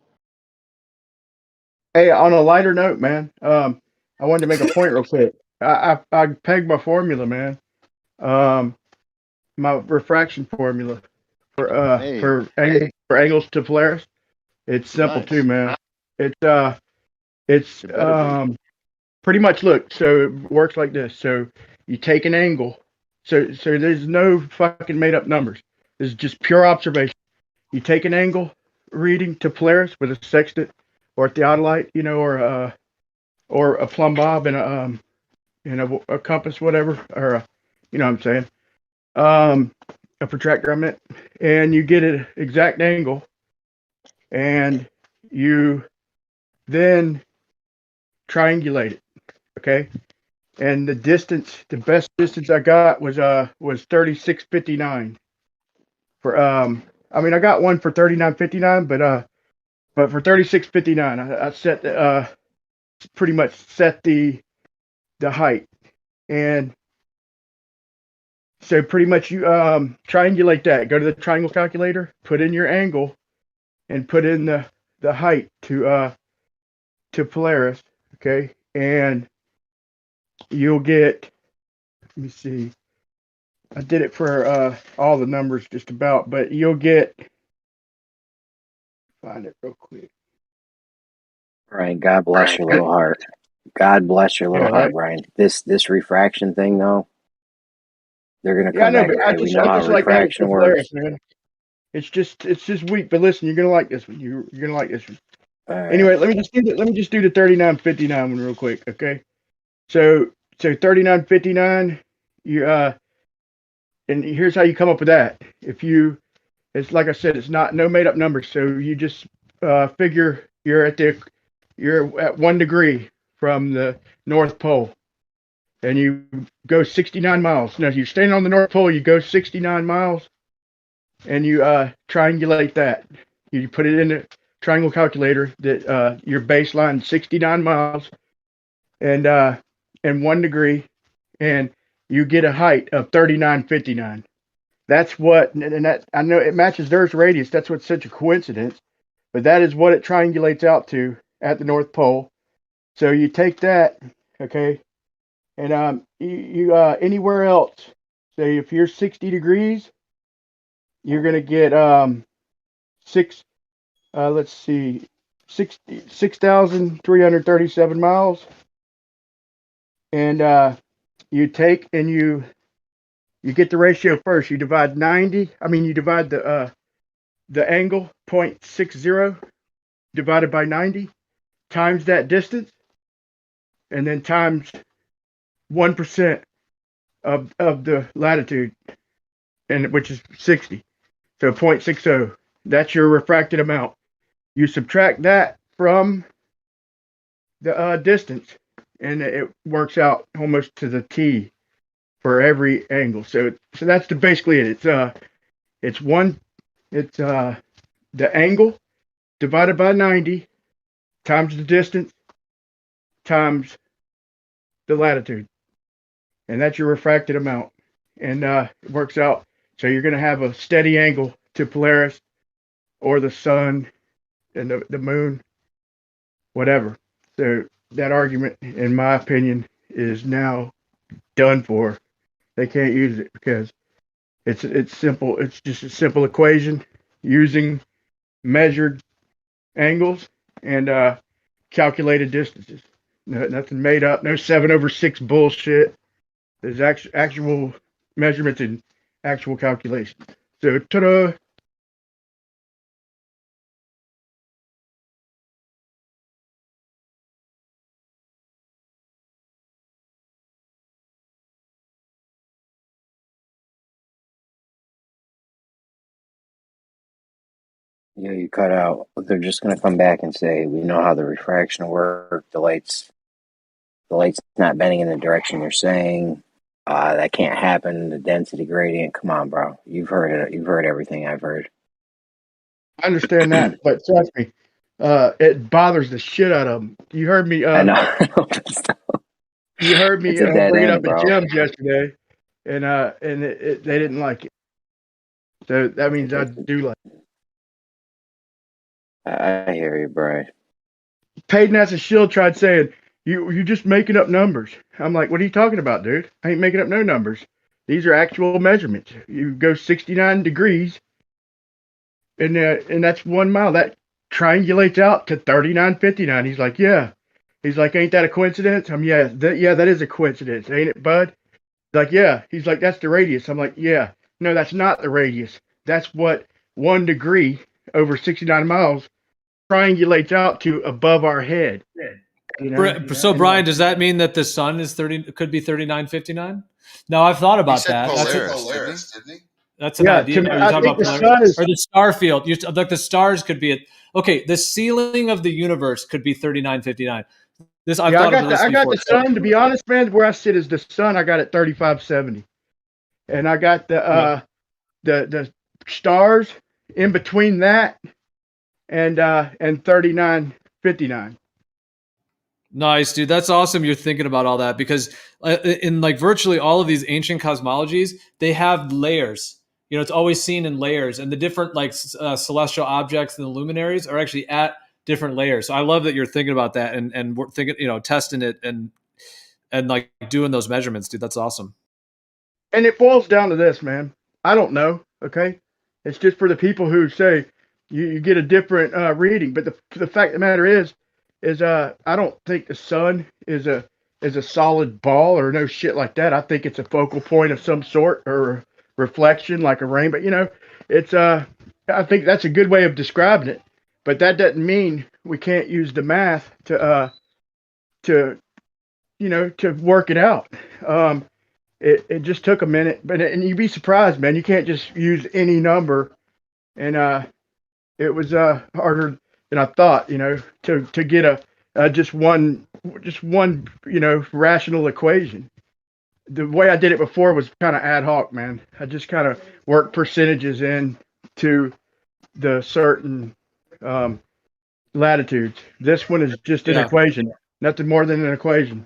Hey, on a lighter note, man, I wanted to make a point real quick. I pegged my formula, man. My refraction formula for angles to Polaris. It's simple too, man. It's pretty much, look, so it works like this. So you take an angle. So there's no fucking made up numbers. This is just pure observation. You take an angle reading to Polaris with a sextant or a theodolite, you know, or a plumb bob and a compass, whatever, or you know what I'm saying, a protractor, I meant, and you get an exact angle, and you then triangulate it, okay? And the best distance I got was 3659. For I mean, I got one for 3959, but for 3659, I set pretty much set the height, and so pretty much you triangulate that. Go to the triangle calculator, put in your angle, and put in the height to Polaris, okay? And you'll get, let me see, I did it for all the numbers just about, but you'll get, find it real quick. Brian, God bless your little heart. God bless your little heart, Brian. This refraction thing, though, they're gonna come back and say, we know how refraction works. Man. It's just weak, but listen, you're gonna like this one. You're gonna like this one. Anyway, let me just do the 3959 one real quick, okay? So 3959, you and here's how you come up with that. It's like I said, it's no made up numbers. So you just figure you're at 1 degree from the North Pole, and you go 69 miles. Now, if you're standing on the North Pole, you go 69 miles, and you triangulate that. You put it in the triangle calculator that your baseline 69 miles and 1 degree, and you get a height of 3959. That's what, and that, I know it matches Earth's radius. That's what's such a coincidence, but that is what it triangulates out to at the North Pole. So you take that, okay, and you anywhere else, say if you're 60 degrees, you're gonna get 6,337 miles, and you take and you get the ratio first. You divide 90. I mean, you divide the angle 0.60 divided by 90 times that distance, and then times 1% of the latitude, and which is 60. So 0.60. That's your refracted amount. You subtract that from the distance, and it works out almost to the T for every angle. So that's basically it. It's the angle divided by 90 times the distance times the latitude, and that's your refracted amount. And it works out. So you're going to have a steady angle to Polaris or the sun and the moon, whatever. So that argument, in my opinion, is now done for. They can't use it because it's simple. It's just a simple equation using measured angles and calculated distances. Nothing made up. No 7/6 bullshit. There's actual measurements and actual calculations. So ta-da! Yeah, you cut out. They're just going to come back and say, we know how the refraction works. The light's not bending in the direction you're saying. That can't happen. The density gradient. Come on, bro. You've heard it. You've heard everything I've heard. I understand that, but trust me, it bothers the shit out of them. You heard me. I know. You heard me It's a dead bring it end, up bro. at Jim's yesterday, and they didn't like it. So that means I do like it. I hear you, Brian. Peyton as a shield tried saying, you're just making up numbers. I'm like, what are you talking about, dude? I ain't making up no numbers. These are actual measurements. You go 69 degrees, and that's 1 mile. That triangulates out to 39.59. He's like, yeah. He's like, ain't that a coincidence? That is a coincidence, ain't it, bud? He's like, yeah. He's like, that's the radius. I'm like, yeah. No, that's not the radius. That's what 1 degree over 69 miles triangulates out to above our head. You know? So, Brian, does that mean that the sun is could be 39.59? No, I've thought about that. Polaris, didn't he? That's an idea. Me, Are you I talking think about the sun is, or the star field? Like the stars could be okay. The ceiling of the universe could be 39.59. This I got the sun. To be honest, man, where I sit is the sun. I got it 35.70, and I got the stars in between that and 39.59. Nice, dude. That's awesome. You're thinking about all that because in like virtually all of these ancient cosmologies, they have layers. You know, it's always seen in layers, and the different like celestial objects and the luminaries are actually at different layers. So I love that you're thinking about that and we're thinking, you know, testing it and like doing those measurements, dude. That's awesome. And it boils down to this, man. I don't know. Okay, it's just for the people who say you get a different reading. But the fact of the matter is I don't think the sun is a solid ball or no shit like that. I think it's a focal point of some sort or reflection like a rainbow. You know, it's I think that's a good way of describing it. But that doesn't mean we can't use the math to work it out. It just took a minute, and you'd be surprised, man. You can't just use any number, and it was harder than I thought. You know, to get just one rational equation. The way I did it before was kind of ad hoc, man. I just kind of worked percentages in to the certain latitudes. This one is just an equation, nothing more than an equation.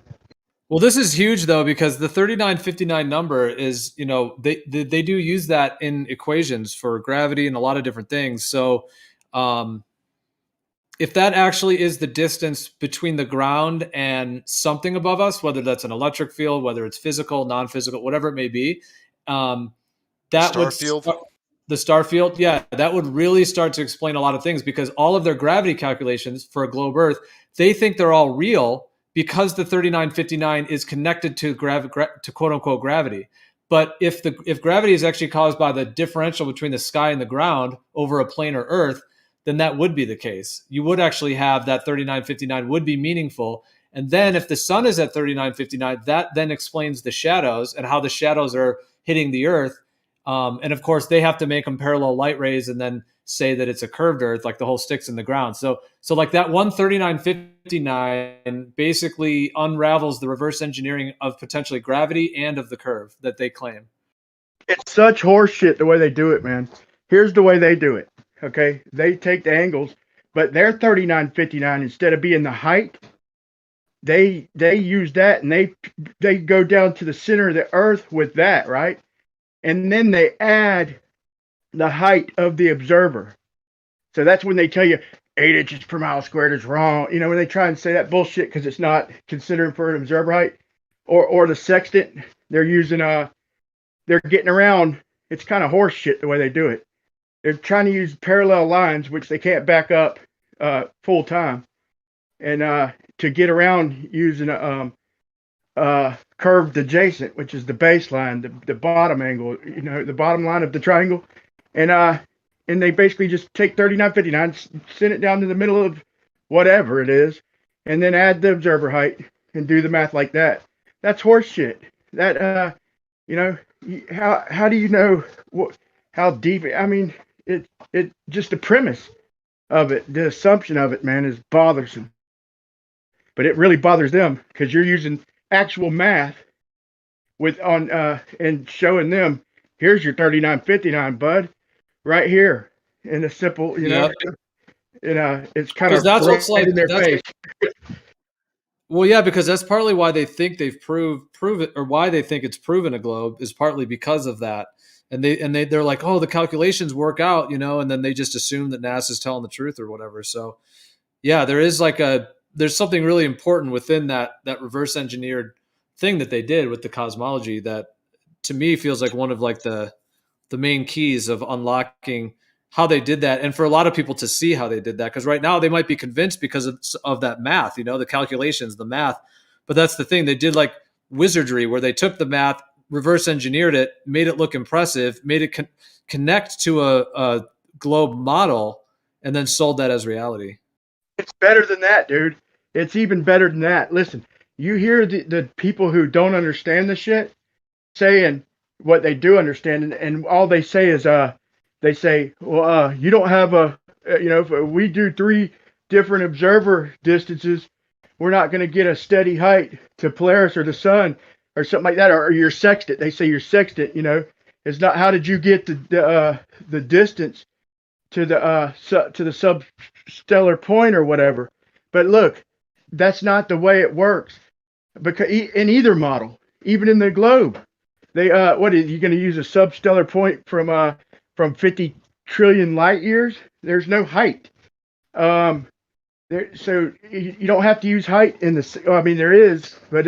Well, this is huge though, because the 39.59 number is, you know, they do use that in equations for gravity and a lot of different things. So if that actually is the distance between the ground and something above us, whether that's an electric field, whether it's physical, non-physical, whatever it may be, the star field, yeah, that would really start to explain a lot of things because all of their gravity calculations for a globe Earth, they think they're all real because the 39.59 is connected to to quote unquote gravity. But if gravity is actually caused by the differential between the sky and the ground over a planar Earth, then that would be the case. You would actually have that 39.59 would be meaningful. And then if the sun is at 39.59, that then explains the shadows and how the shadows are hitting the Earth. And of course, they have to make them parallel light rays and then say that it's a curved Earth, like the whole stick's in the ground. So like that 139.59 basically unravels the reverse engineering of potentially gravity and of the curve that they claim. It's such horseshit the way they do it, man. Here's the way they do it. Okay, they take the angles, but their 39.59, instead of being the height, they use that, and they go down to the center of the Earth with that, right? And then they add the height of the observer. So that's when they tell you 8 inches per mile squared is wrong. You know, when they try and say that bullshit because it's not considered for an observer height, or the sextant, they're using they're getting around. It's kind of horse shit the way they do it. They're trying to use parallel lines, which they can't back up full time, and to get around using a curved adjacent, which is the baseline, the bottom angle, you know, the bottom line of the triangle, and they basically just take 39.59, send it down to the middle of whatever it is, and then add the observer height and do the math like that. That's horse shit. That you know, how do you know how deep? I mean, it just the premise of it, the assumption of it, man, is bothersome. But it really bothers them because you're using actual math with and showing them, here's your 39.59, bud, right here, in a simple, you know, it's kind of that's what's like in their face. Well, yeah, because that's partly why they think they've prove it, or why they think it's proven a globe is partly because of that. And they're like, oh, the calculations work out, you know, and then they just assume that NASA's telling the truth or whatever. So, yeah, there's something really important within that reverse engineered thing that they did with the cosmology that, to me, feels like one of like the main keys of unlocking how they did that, and for a lot of people to see how they did that, because right now they might be convinced because of that math, you know, the calculations, the math. But that's the thing, they did like wizardry where they took the math, reverse engineered it, made it look impressive, made it connect to a globe model, and then sold that as reality. It's better than that, dude. It's even better than that. Listen, you hear the people who don't understand the shit saying what they do understand, and all they say is they say, well, you don't have you know, if we do 3 different observer distances, we're not going to get a steady height to Polaris or the sun or something like that, or your sextant. They say your sextant, you know, it's not how did you get the distance to the substellar point or whatever. But look, that's not the way it works, because in either model, even in the globe, they what is you going to use a substellar point from 50 trillion light years? There's no height. So you don't have to use height in the. I mean, there is, but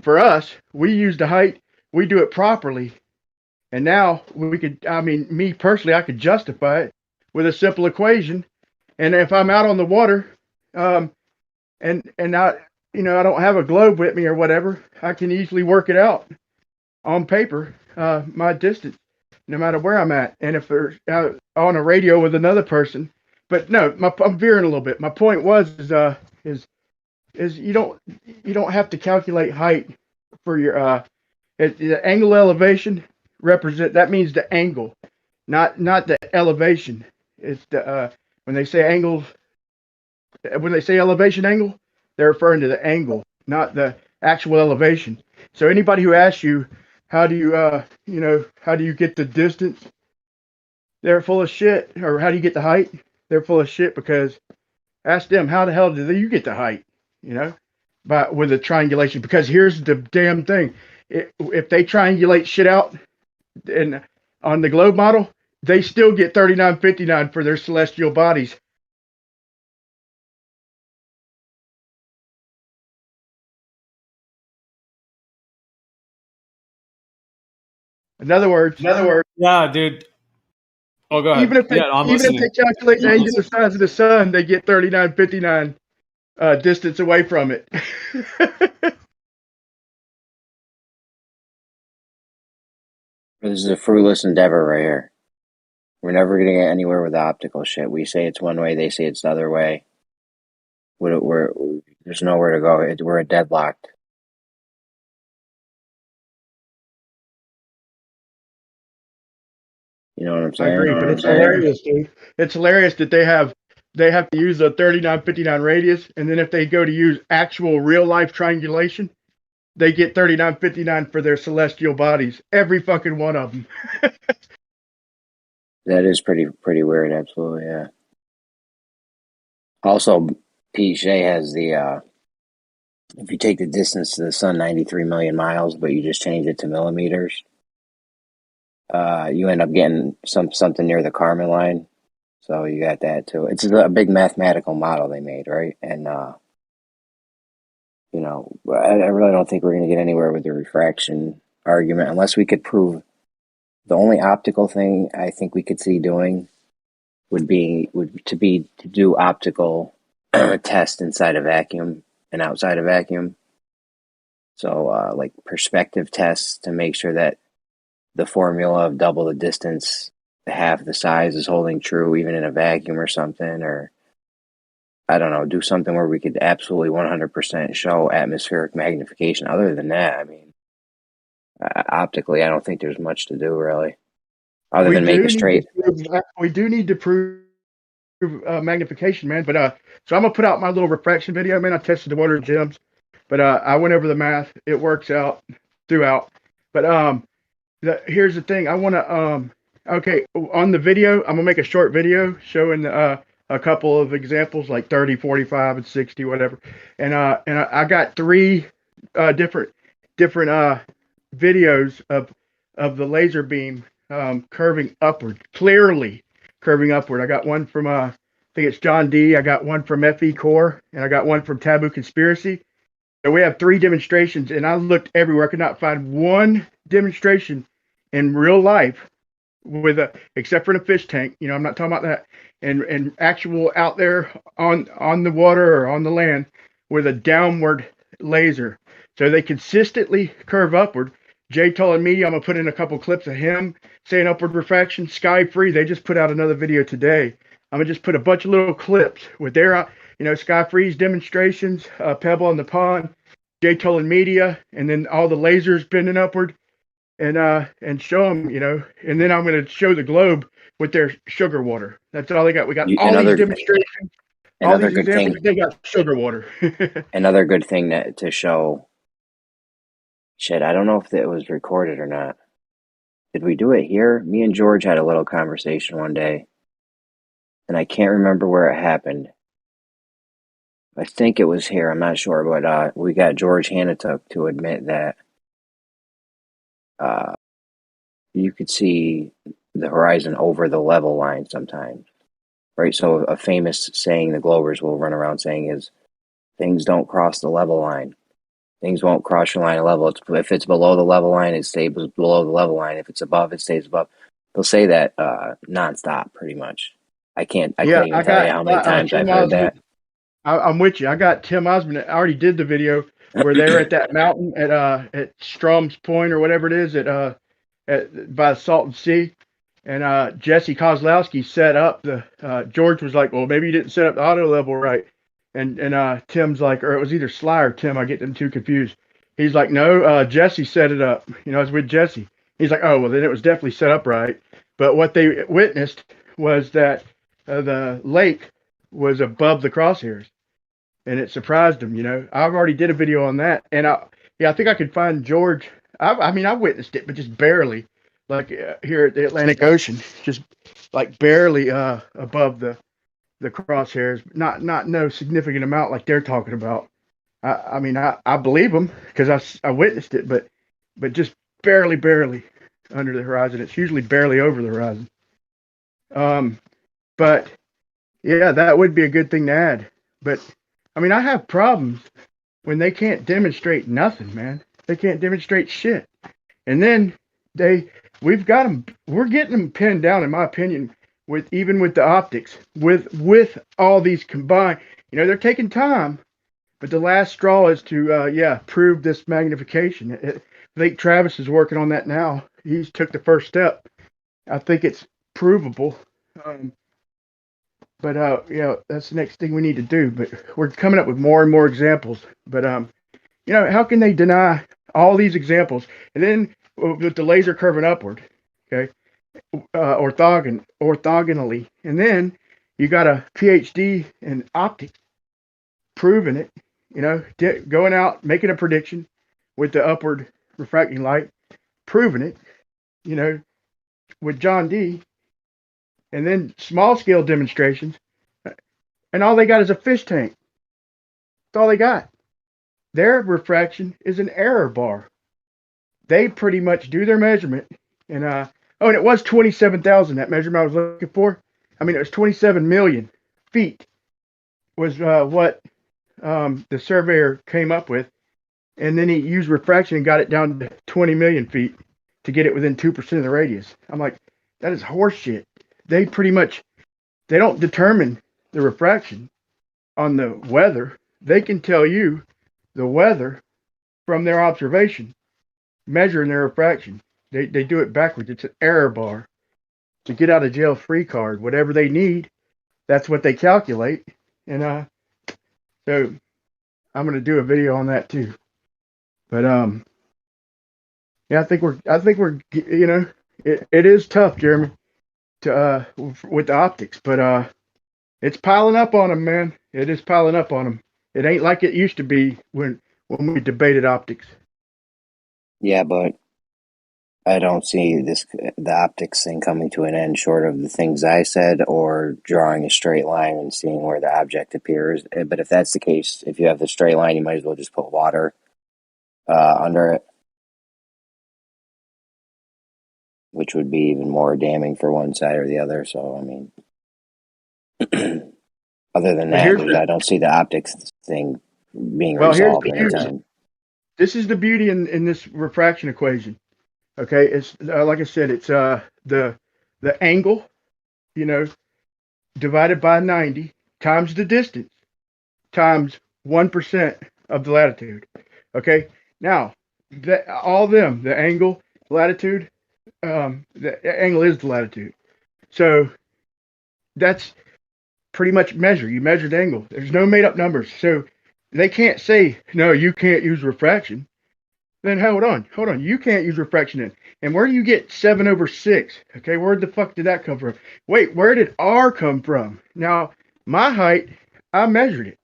for us, we use the height. We do it properly, and now we could. I mean, me personally, I could justify it with a simple equation. And if I'm out on the water, and I, you know, I don't have a globe with me or whatever, I can easily work it out on paper, my distance, no matter where I'm at. And if they're on a radio with another person, but no, I'm veering a little bit. My point is you don't have to calculate height for your the angle elevation that means the angle, not the elevation. It's the when they say elevation angle, they're referring to the angle, not the actual elevation. So anybody who asks you how do you get the distance, they're full of shit. Or how do you get the height? They're full of shit, because ask them, how the hell do you get the height? You know, with the triangulation. Because here's the damn thing: if they triangulate shit out and on the globe model, they still get 39.59 for their celestial bodies. In other words, yeah, dude. Oh, go ahead. Even if they calculate the angular size of the sun, they get 39.59 distance away from it. This is a fruitless endeavor right here. We're never going to get anywhere with optical shit. We say it's one way, they say it's another way. There's nowhere to go. We're deadlocked. You know what I'm I saying? agree, but it's hilarious, dude. It's hilarious that they have to use a 3959 radius, and then if they go to use actual real life triangulation, they get 3959 for their celestial bodies. Every fucking one of them. That is pretty weird. Absolutely, yeah. Also, Pete Shea has the if you take the distance to the sun, 93 million miles, but you just change it to millimeters, you end up getting something near the Kármán line. So you got that too. It's a big mathematical model they made, right? And you know, I really don't think we're going to get anywhere with the refraction argument unless we could prove. The only optical thing I think we could see doing would to do optical test inside a vacuum and outside a vacuum. So like perspective tests to make sure that the formula of double the distance, half the size is holding true even in a vacuum or something, or I don't know, do something where we could absolutely 100% show atmospheric magnification. Other than that, I mean, optically, I don't think there's much to do really, other than make a straight. We do need to prove magnification, man. But so I'm gonna put out my little refraction video, man. I tested the water gems, but I went over the math. It works out throughout. But here's the thing. I want to okay, on the video, I'm gonna make a short video showing a couple of examples like 30, 45, and 60, whatever. And I got three different videos of the laser beam curving upward, clearly curving upward. I got one from I think it's John D. I got one from FE Core, and I got one from Taboo Conspiracy. So we have three demonstrations, and I looked everywhere. I could not find one demonstration in real life with except for the fish tank. You know, I'm not talking about that. And actual out there on the water or on the land with a downward laser. So they consistently curve upward. Jay Toll and me, I'm gonna put in a couple clips of him saying upward refraction. Sky Free, they just put out another video today. I'm gonna just put a bunch of little clips with their, Sky Free's demonstrations, Pebble in the Pond, Jay Toll and Media, and then all the lasers bending upward, and show them, and then I'm gonna show the globe with their sugar water. That's all they got. We got all these demonstrations, all these examples. They got sugar water. Another good thing to show. Shit, I don't know if it was recorded or not. Did we do it here? Me and George had a little conversation one day, and I can't remember where it happened. I think it was here. I'm not sure, but we got George Hanatuk to admit that you could see the horizon over the level line sometimes, right? So a famous saying the Globers will run around saying is, things don't cross the level line. Things won't cross your line of level. If it's below the level line, it stays below the level line. If it's above, it stays above. They'll say that nonstop, pretty much. I can't even tell you how many times I've heard that. I'm with you. I got Tim Osmond. I already did the video where they're at that mountain at Strom's Point or whatever it is by the Salton Sea, and Jesse Kozlowski set up the. George was like, "Well, maybe you didn't set up the auto level right." And Tim's like, or it was either Sly or Tim. I get them too confused. He's like, no, Jesse set it up. I was with Jesse. He's like, oh, well, then it was definitely set up right. But what they witnessed was that the lake was above the crosshairs, and it surprised them. I've already did a video on that, and I think I could find George. I witnessed it, but just barely, like here at the Atlantic Ocean, just like barely above the crosshairs, not no significant amount like they're talking about. I believe them because I witnessed it, but just barely under the horizon. It's usually barely over the horizon. But yeah, that would be a good thing to add. But I have problems when they can't demonstrate nothing, man. They can't demonstrate shit, and then we're getting them pinned down, in my opinion. With the optics, with all these combined, they're taking time, but the last straw is to prove this magnification. I think Travis is working on that now. He's took the first step. I think it's provable, but that's the next thing we need to do. But we're coming up with more and more examples. But how can they deny all these examples? And then with the laser curving upward, okay? orthogonally, and then you got a PhD in optics, proving it. You know, going out making a prediction with the upward refracting light, proving it. You know, with John D. And then small scale demonstrations, and all they got is a fish tank. That's all they got. Their refraction is an error bar. They pretty much do their measurement, and and it was 27,000. That measurement I was looking for. I mean, it was 27 million feet was what the surveyor came up with, and then he used refraction and got it down to 20 million feet to get it within 2% of the radius. I'm like, that is horseshit. They pretty much they don't determine the refraction on the weather. They can tell you the weather from their observation, measuring their refraction. They do it backwards. It's an error bar. To get out of jail free card, whatever they need, that's what they calculate. And so I'm going to do a video on that too. But yeah, I think we're you know, it is tough, Jeremy, to with the optics, but it's piling up on them, man. It is piling up on them. It ain't like it used to be when we debated optics. Yeah, but I don't see the optics thing coming to an end short of the things I said or drawing a straight line and seeing where the object appears. But if that's the case, if you have the straight line, you might as well just put water under it, which would be even more damning for one side or the other. So, I mean, other than that, I don't see the optics thing being resolved anytime. This is the beauty in this refraction equation. Okay, it's like I said, it's the angle, you know, divided by 90 times the distance times 1% of the latitude. Okay, now all them, the angle, latitude, the angle is the latitude. So that's pretty much measure. You measure the angle. There's no made up numbers. So they can't say, no, you can't use refraction. Then hold on. You can't use refraction then. And where do you get 7/6? Okay, where the fuck did that come from? Wait, where did R come from? Now, my height, I measured it.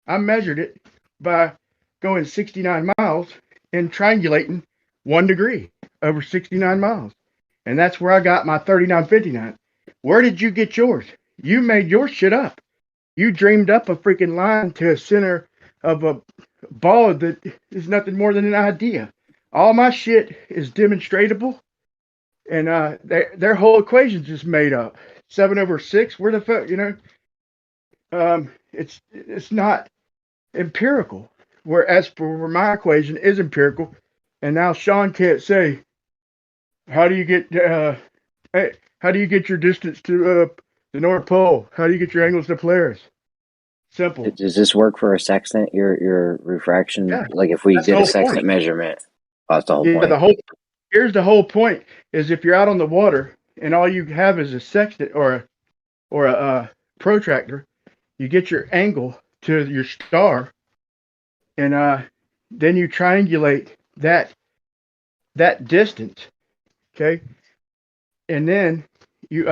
I measured it by going 69 miles and triangulating 1 degree over 69 miles. And that's where I got my 39.59. Where did you get yours? You made your shit up. You dreamed up a freaking line to a center of a ball that is nothing more than an idea. All my shit is demonstratable, and their whole equation's just made up. 7/6. Where the fuck, you know? It's not empirical. Whereas for my equation is empirical, and now Sean can't say, how do you get your distance to the North Pole? How do you get your angles to Polaris? Simple. Does this work for a sextant? Your refraction, Yeah, like if we did a sextant point. measurement, that's the whole point. Here's the whole point: is if you're out on the water and all you have is a sextant or a protractor, you get your angle to your star, and then you triangulate that distance, okay, and then you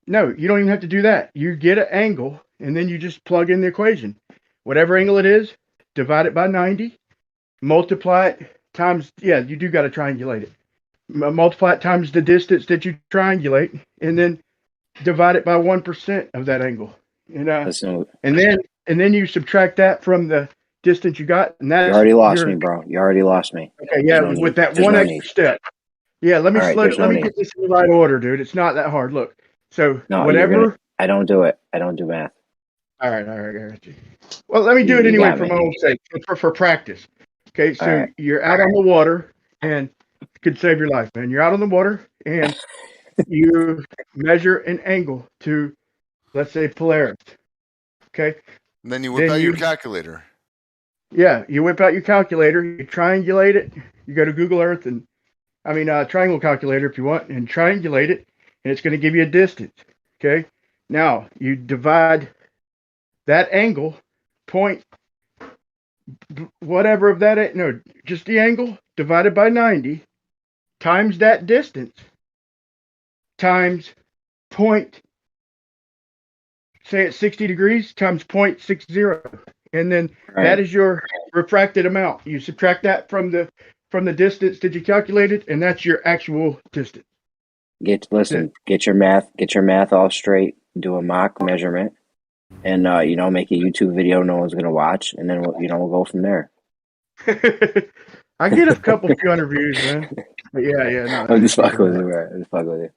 no, you don't even have to do that. You get an angle, and then you just plug in the equation. Whatever angle it is, divide it by 90, multiply it times, yeah, you do got to triangulate it. Multiply it times the distance that you triangulate, and then divide it by 1% of that angle. And and then you subtract that from the distance you got, and that's you already lost me, bro. You already lost me. Okay, yeah, with that one extra step. Yeah, let me get this in the right order, dude. It's not that hard. Look. So whatever. I don't do it. I don't do math. All right. I got you. Well, let me do it anyway for my own sake, for practice. Okay, so you're out on the water, and it could save your life, man. You're out on the water, and you measure an angle to, let's say, Polaris. Okay. And then you whip out your calculator. Yeah, you whip out your calculator. You triangulate it. You go to Google Earth and, triangle calculator if you want, and triangulate it. And it's going to give you a distance, okay? Now, you divide that angle, point, whatever of that, no, just the angle, divided by 90, times that distance, times point, say it's 60 degrees times 0.60, and then that is your refracted amount. You subtract that from the distance that you calculated, and that's your actual distance. Get your math all straight. Do a mock measurement, and make a YouTube video no one's gonna watch, and then we'll go from there. I get a couple few hundred views, man. But yeah, no. I'm just fucking with you, man. I'm just fucking with you.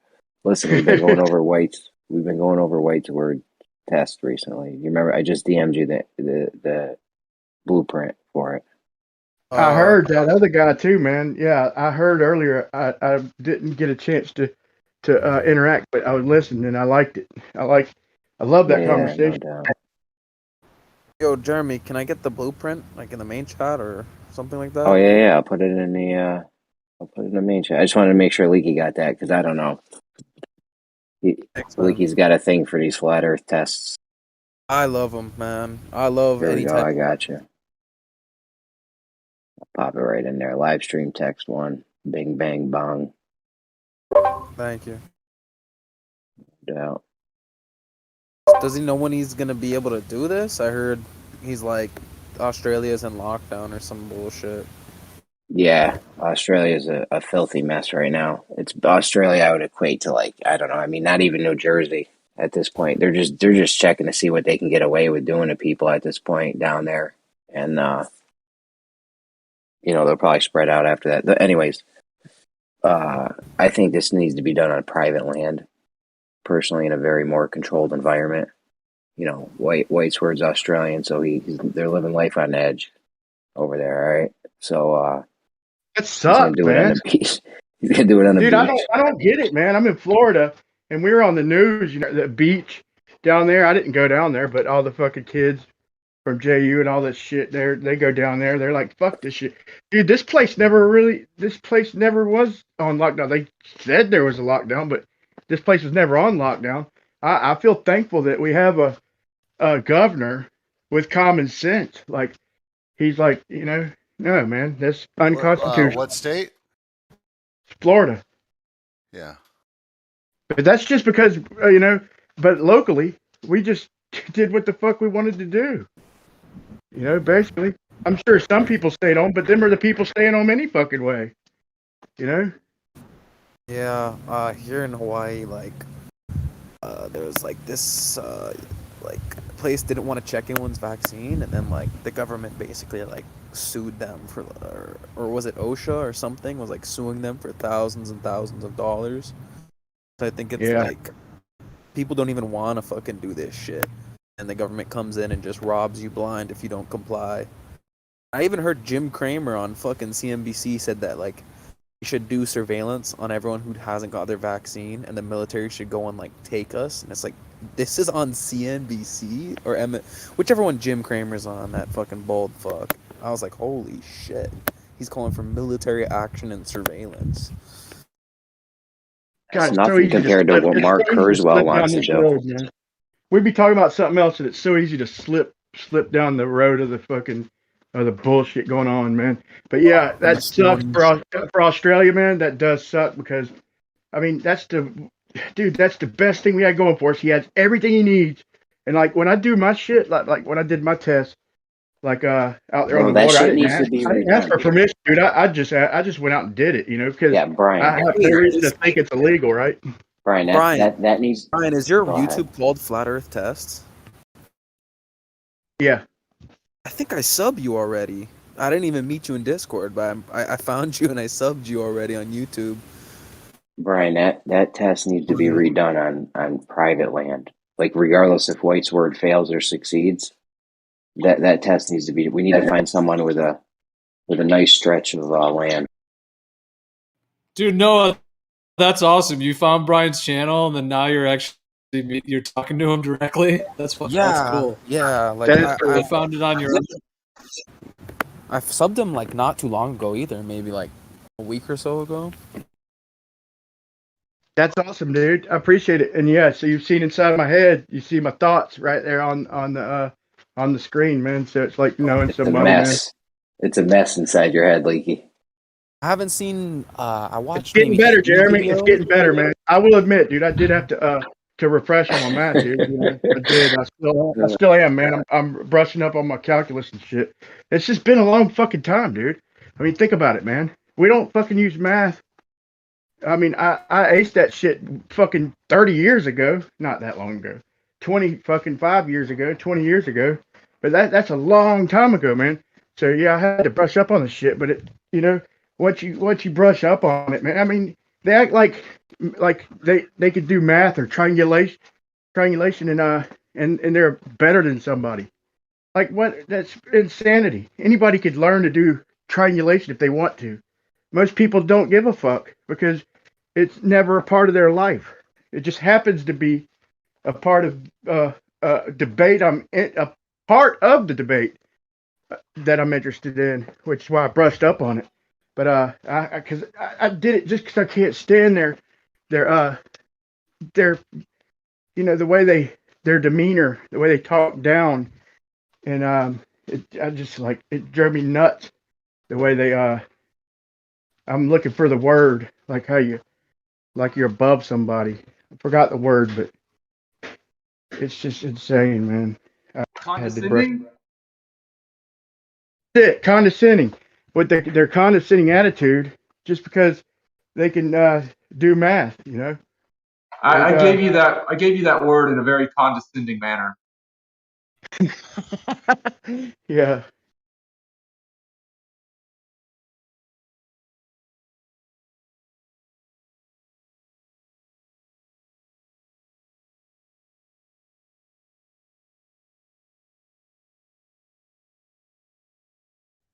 Listen, we've been going over White's. We've been going over White's word test recently. You remember? I just DM'd you the blueprint for it. I heard that other guy too, man. Yeah, I heard earlier. I didn't get a chance to interact, but I was listening and I liked it. I love that conversation. No doubt. Yo, Jeremy, can I get the blueprint like in the main chat or something like that? Oh yeah. I'll put it in the main chat. I just wanted to make sure Leaky got that because I don't know. Leaky's got a thing for these flat Earth tests. I love them, man. I love There any we go. type. I got you. I'll pop it right in there. Live stream text 1. Bing bang bong. Thank you. No doubt. Does he know when he's gonna be able to do this? I heard he's like Australia's in lockdown or some bullshit. Yeah, Australia's a filthy mess right now. It's Australia. I would equate to I don't know. I mean, not even New Jersey at this point. They're just checking to see what they can get away with doing to people at this point down there, and they'll probably spread out after that. But anyways, I think this needs to be done on private land, personally, in a very more controlled environment. White's word's Australian, so they're living life on edge over there. All right, so that sucks, man. He's gonna do it on the beach. Dude, I don't get it, man. I'm in Florida, and we were on the news. The beach down there. I didn't go down there, but all the fucking kids from JU and all that shit, they go down there. They're like, fuck this shit, dude. This place never was on lockdown. They said there was a lockdown, but this place was never on lockdown. I feel thankful that we have a governor with common sense. Like, he's like, no, man, that's unconstitutional. What state? Florida. Yeah. But that's just because, but locally, we just did what the fuck we wanted to do. Basically. I'm sure some people stayed home, but them are the people staying home any fucking way. Yeah, here in Hawaii, there was this place didn't want to check anyone's vaccine, and then the government basically sued them for, or was it OSHA or something, was suing them for thousands and thousands of dollars. So I think it's people don't even want to fucking do this shit, and the government comes in and just robs you blind if you don't comply. I even heard Jim Cramer on fucking CNBC said that you should do surveillance on everyone who hasn't got their vaccine, and the military should go and take us. And it's this is on CNBC or whichever one Jim Cramer's on, that fucking bald fuck. I was like, holy shit, he's calling for military action and surveillance. God, it's nothing compared to what Mark Kurzweil wants to do. We'd be talking about something else, and it's so easy to slip down the road of the fucking the bullshit going on, man. But yeah, that sucks for Australia, man. That does suck because, I mean, that's the best thing we had going for us. He has everything he needs, and when I do my shit, like when I did my test, out there on the water, I didn't ask for permission, dude. I just went out and did it, because Brian, I have no reason to think it's illegal, right? Brian, that needs. Brian, is your YouTube called Flat Earth Tests? Yeah. I think I subbed you already. I didn't even meet you in Discord, but I found you and I subbed you already on YouTube. Brian, that test needs to be redone on private land. Regardless if White's word fails or succeeds, that test needs to be. We need to find someone with a nice stretch of land. Dude, Noah, that's awesome. You found Brian's channel, and then now you're talking to him directly. That's cool. Yeah, I found it on your. I subbed him not too long ago either, maybe a week or so ago. That's awesome, dude. I appreciate it. And yeah, so you've seen inside my head. You see my thoughts right there on the screen, man. So it's knowing it's a mess. It's a mess inside your head, Leaky. I haven't seen. I watched. It's getting better, Jeremy. It's getting better, man. I will admit, dude, I did have to refresh on my math, dude. You know, I did. I still am, man. I'm brushing up on my calculus and shit. It's just been a long fucking time, dude. I mean, think about it, man. We don't fucking use math. I mean, I aced that shit fucking 30 years ago. Not that long ago. 20 fucking 5 years ago, 20 years ago. But that's a long time ago, man. So yeah, I had to brush up on the shit, but it, you know, once you brush up on it, man, I mean, they act like they could do math or triangulation and they're better than somebody. Like what? That's insanity. Anybody could learn to do triangulation if they want to. Most people don't give a fuck because it's never a part of their life. It just happens to be a part of debate. A part of the debate that I'm interested in, which is why I brushed up on it. But I did it just because I can't stand their you know, the way their demeanor, the way they talk down, and I just like it drove me nuts the way they I'm looking for the word, like how you're above somebody. I forgot the word, but it's just insane, man. I had to Condescending? Condescending with their condescending attitude just because they can do math, you know. I gave you that. I gave you that word in a very condescending manner. Yeah.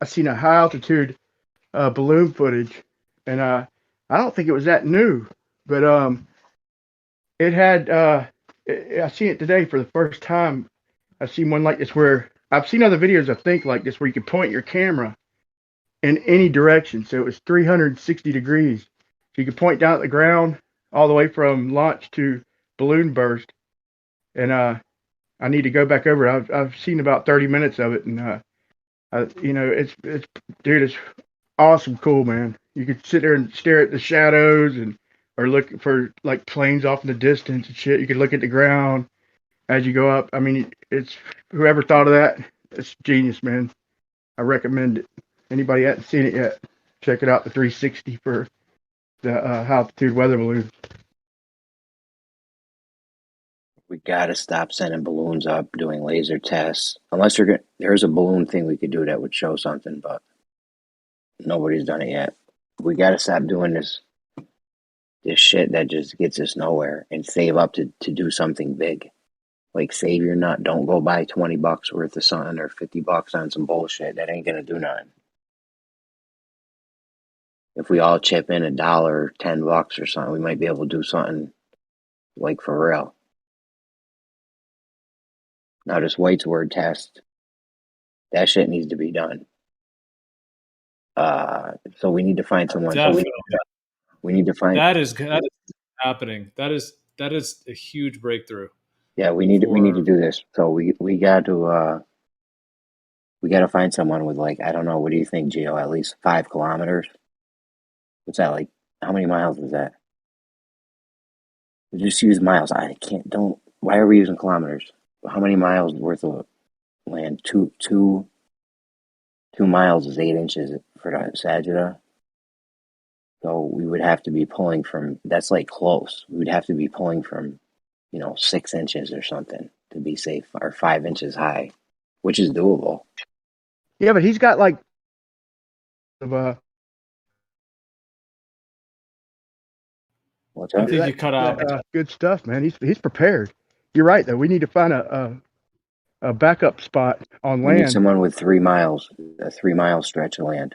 I seen a high altitude balloon footage, and I don't think it was that new, but it had I seen it today for the first time. I've seen one like this where I've seen other videos I think like this where you can point your camera in any direction, so it was 360 degrees. So you could point down at the ground all the way from launch to balloon burst, and I need to go back over it. I've seen about 30 minutes of it, and you know, it's dude, it's awesome, cool, man. You could sit there and stare at the shadows and or look for like planes off in the distance and shit. You could look at the ground as you go up. I mean, it's whoever thought of that, it's genius, man. I recommend it. Anybody hasn't seen it yet, check it out. The 360 for the high altitude weather balloon. We gotta stop sending balloons up, doing laser tests. Unless there's a balloon thing we could do that would show something, but nobody's done it yet. We gotta stop doing this shit that just gets us nowhere and save up to do something big. Like save your nut. Don't go buy $20 worth of something or $50 on some bullshit. That ain't gonna do nothing. If we all chip in $1 or $10 or something, we might be able to do something like for real. Now this White's word test, that shit needs to be done. So we need to find someone. Definitely. We need to find that is happening. That is a huge breakthrough. Yeah, we need to do this. So we got to find someone with like, I don't know, what do you think, Gio? At least 5 kilometers. What's that like? How many miles is that? We just use miles. Why are we using kilometers? How many miles worth of land? Two miles is 8 inches for the Sagittar. So we would have to be pulling from, that's like close. We would have to be pulling from, 6 inches or something to be safe, or 5 inches high, which is doable. Yeah, but he's got like What's I up? think you cut out. Good stuff, man. He's prepared. You're right, though. We need to find a backup spot on We land. need someone with 3 miles, a 3-mile stretch of land.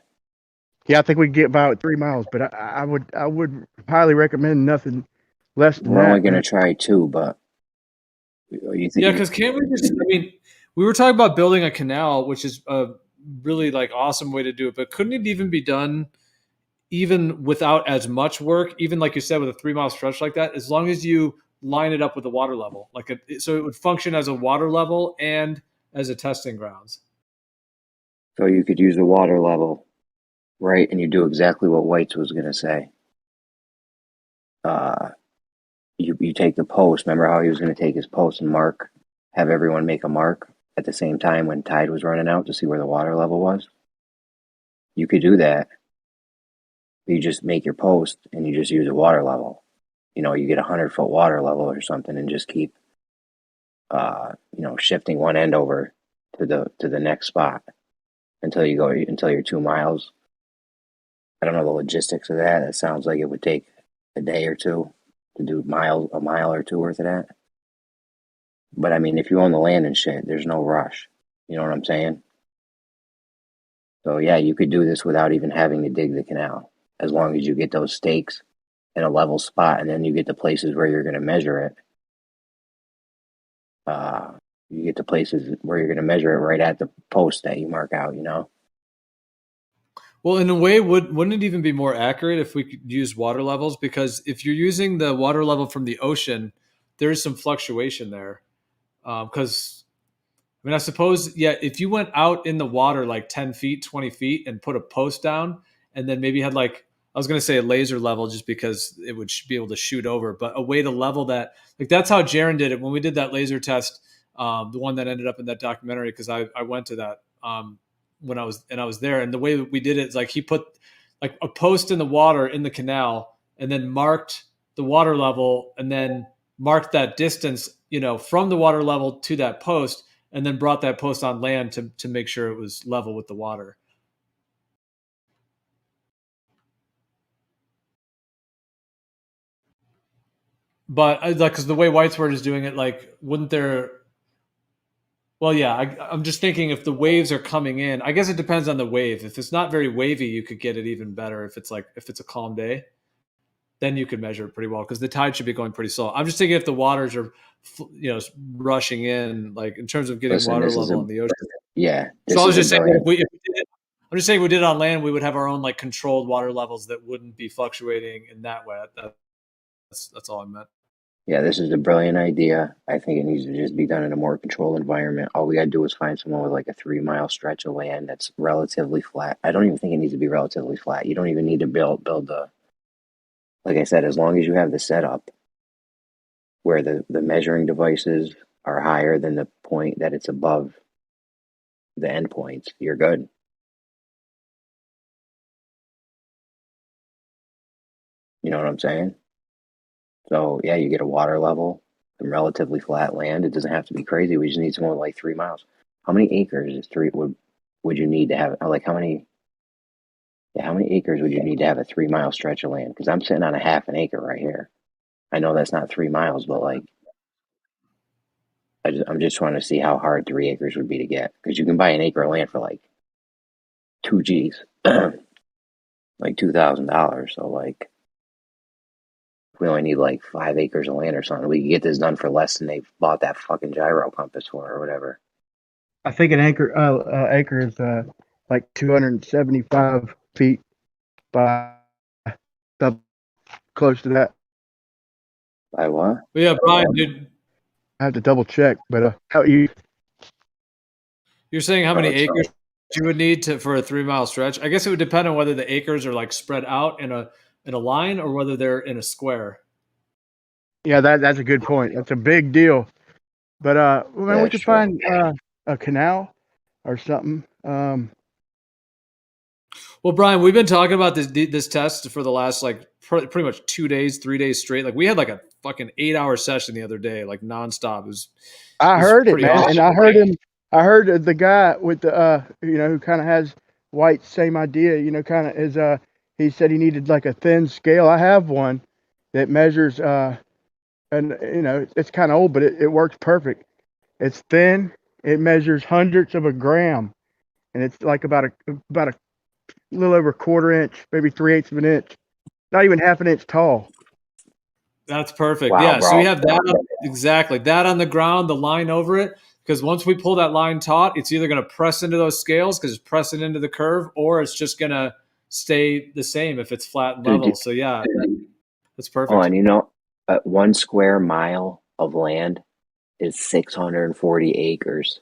Yeah, I think we can get by with 3 miles, but I would highly recommend nothing less than We're that. only going to try 2, but you think? Yeah, because can't we just? I mean, we were talking about building a canal, which is a really like awesome way to do it, but couldn't it even be done even without as much work? Even like you said, with a 3-mile stretch like that, as long as you line it up with the water level, so it would function as a water level and as a testing grounds. So you could use the water level, right? And you do exactly what White's was going to say. you take the post. Remember how he was going to take his post and have everyone make a mark at the same time when tide was running out to see where the water level was? You could do that. You just make your post and you just use a water level. You get 100-foot water level or something and just keep, shifting one end over to the next spot until you're 2 miles. I don't know the logistics of that. It sounds like it would take a day or two to do a mile or two worth of that. But I mean, if you own the land and shit, there's no rush. You know what I'm saying? So yeah, you could do this without even having to dig the canal, as long as you get those stakes in a level spot, and then you get the places where you're going to measure it. You get the places where you're going to measure it right at the post that you mark out. Well, in a way, wouldn't it even be more accurate if we could use water levels? Because if you're using the water level from the ocean, there is some fluctuation there. Because, I suppose, if you went out in the water like 10 feet, 20 feet and put a post down and then maybe had I was going to say a laser level just because it would be able to shoot over, but a way to level that, that's how Jaron did it when we did that laser test, the one that ended up in that documentary, because I went to that when I was there, and the way we did it is he put a post in the water in the canal and then marked the water level and then marked that distance, from the water level to that post, and then brought that post on land to make sure it was level with the water. But because the way Whitesword is doing it, wouldn't there? Well, yeah, I'm just thinking if the waves are coming in, I guess it depends on the wave. If it's not very wavy, you could get it even better. If it's a calm day, then you could measure it pretty well because the tide should be going pretty slow. I'm just thinking if the waters are, rushing in, in terms of getting water level on the ocean. Yeah. So I was just saying, I'm just saying, we did it on land, we would have our own controlled water levels that wouldn't be fluctuating in that way. That's all I meant. Yeah, this is a brilliant idea. I think it needs to just be done in a more controlled environment. All we got to do is find someone with a 3-mile stretch of land that's relatively flat. I don't even think it needs to be relatively flat. You don't even need to build the, like I said, as long as you have the setup where the measuring devices are higher than the point that it's above the endpoints, you're good. You know what I'm saying? So yeah, you get a water level and relatively flat land. It doesn't have to be crazy. We just need someone with 3 miles. How many acres would you need to have? How many acres would you need to have a 3-mile stretch of land? Because I'm sitting on a half an acre right here. I know that's not 3 miles, but I'm just trying to see how hard 3 acres would be to get. Because you can buy an acre of land for 2 G's, $2,000. So we only need 5 acres of land or something. We can get this done for less than they bought that fucking gyro compass for or whatever. I think an acre is 275 feet by close to that. By what? But yeah, Brian, dude, I have to double check, but how you're saying how many acres you would need for a 3-mile stretch? I guess it would depend on whether the acres are spread out in a line or whether they're in a square. Yeah, that's a good point. That's a big deal. But we could find a canal or something. Well, Brian, we've been talking about this test for the last pretty much 2 days, 3 days straight. We had a fucking 8-hour session the other day, nonstop. I heard it, man, awesome. And I heard him. I heard the guy with the who kind of has White's same idea. Kind of is he said he needed a thin scale. I have one that measures and it's kind of old, but it works perfect. It's thin. It measures hundredths of a gram, and it's about a little over a quarter inch, maybe 3/8 of an inch, not even half an inch tall. That's perfect. Wow, yeah, bro. So we have that exactly that on the ground, the line over it. Because once we pull that line taut, it's either going to press into those scales because it's pressing into the curve, or it's just going to stay the same if it's flat and level. So yeah, that's perfect. Oh, and 1 square mile of land is 640 acres.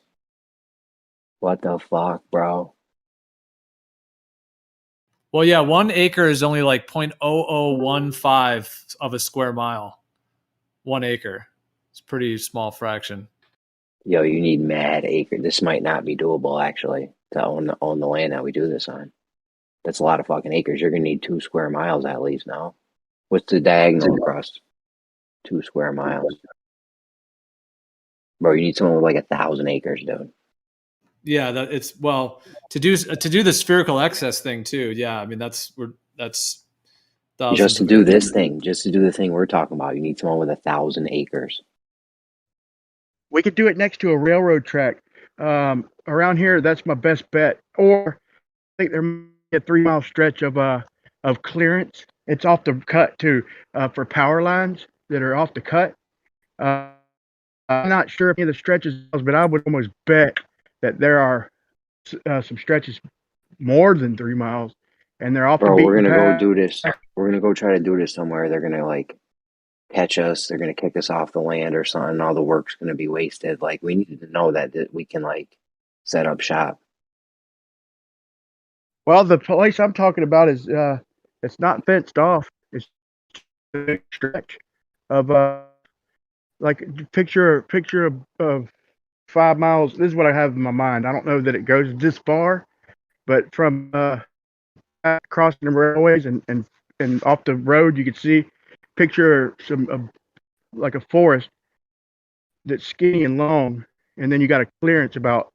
What the fuck, bro? Well, yeah, 1 acre is only 0.0015 of a square mile. 1 acre. It's a pretty small fraction. Yo, you need mad acre. This might not be doable actually to own the land that we do this on. That's a lot of fucking acres. You're gonna need 2 square miles at least now. What's the diagonal across 2 square miles? Bro, you need someone with like 1,000 acres, dude. Yeah, that it's to do the spherical excess thing too. Yeah, I mean that's Just to do this thing, just to do the thing we're talking about, you need someone with 1,000 acres. We could do it next to a railroad track. Around here, that's my best bet. Or I think there might be a 3-mile stretch of clearance. It's off the cut too, for power lines that are off the cut. I'm not sure if any of the stretches, but I would almost bet that there are some stretches more than 3 miles, and they're off the beaten We're gonna path. go do this. We're gonna go try to do this somewhere. They're gonna like catch us. They're gonna kick us off the land or something. All the work's gonna be wasted. Like we need to know that we can like set up shop. Well, the place I'm talking about is it's not fenced off. It's a big stretch of like picture of 5 miles. This is what I have in my mind. I don't know that it goes this far, but from crossing the railways and off the road, you can see picture some like a forest that's skinny and long, and then you got a clearance about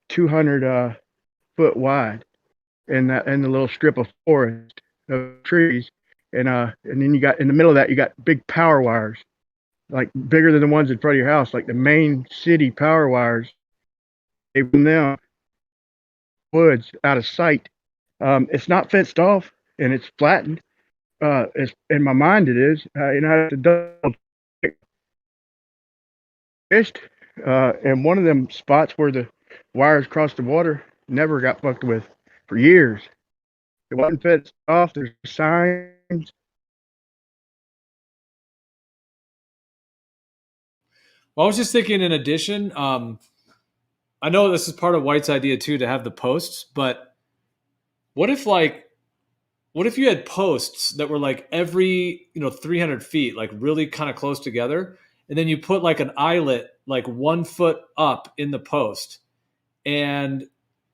200 foot wide, and the little strip of forest of trees, and then you got in the middle of that you got big power wires, like bigger than the ones in front of your house, like the main city power wires. They run them woods out of sight. It's not fenced off and it's flattened. It's in my mind it is. And I have to double check. And one of them spots where the wires cross the water never got fucked with for years. It wasn't fenced off. There's signs. Well, I was just thinking in addition, I know this is part of White's idea too, to have the posts, but what if you had posts that were like every 300 feet, like really kind of close together, and then you put like an eyelet like 1 foot up in the post, and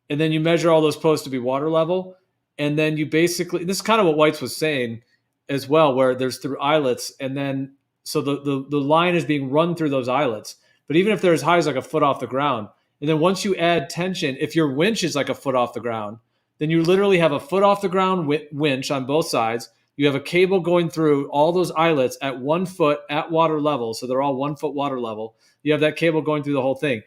then you measure all those posts to be water level, and then you basically, this is kind of what White's was saying as well, where there's through eyelets, and then so the line is being run through those eyelets. But even if they're as high as like a foot off the ground, and then once you add tension, if your winch is like a foot off the ground, then you literally have a foot off the ground winch on both sides. You have a cable going through all those eyelets at 1 foot at water level. So they're all 1 foot water level. You have that cable going through the whole thing,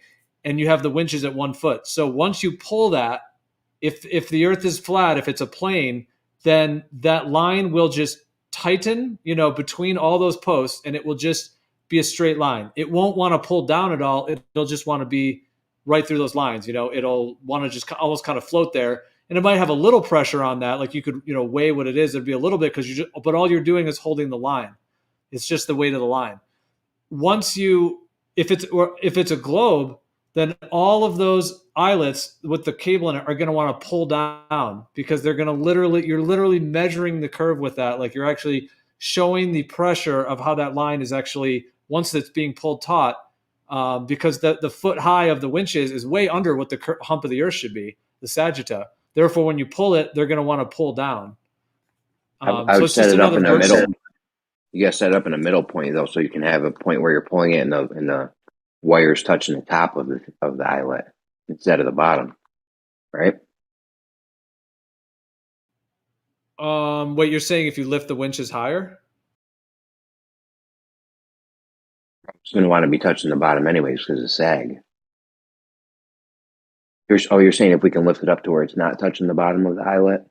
and you have the winches at 1 foot. So once you pull that, if the earth is flat, if it's a plane, then that line will just tighten, between all those posts, and it will just be a straight line. It won't want to pull down at all. It'll just want to be right through those lines. It'll want to just almost kind of float there. And it might have a little pressure on that. Like you could, weigh what it is. It'd be a little bit but all you're doing is holding the line. It's just the weight of the line. If it's a globe, then all of those eyelets with the cable in it are going to want to pull down, because they're going to you're literally measuring the curve with that. Like you're actually showing the pressure of how that line is actually, once it's being pulled taut, because the foot high of the winches is way under what the hump of the earth should be, the sagitta. Therefore, when you pull it, they're going to want to pull down. I would set it up in the middle. You got to set it up in a middle point though, so you can have a point where you're pulling it, and the wires touching the top of the eyelet instead of the bottom, right? Wait, you're saying if you lift the winches higher? It's going to want to be touching the bottom anyways because of sag. You're saying if we can lift it up to where it's not touching the bottom of the eyelet?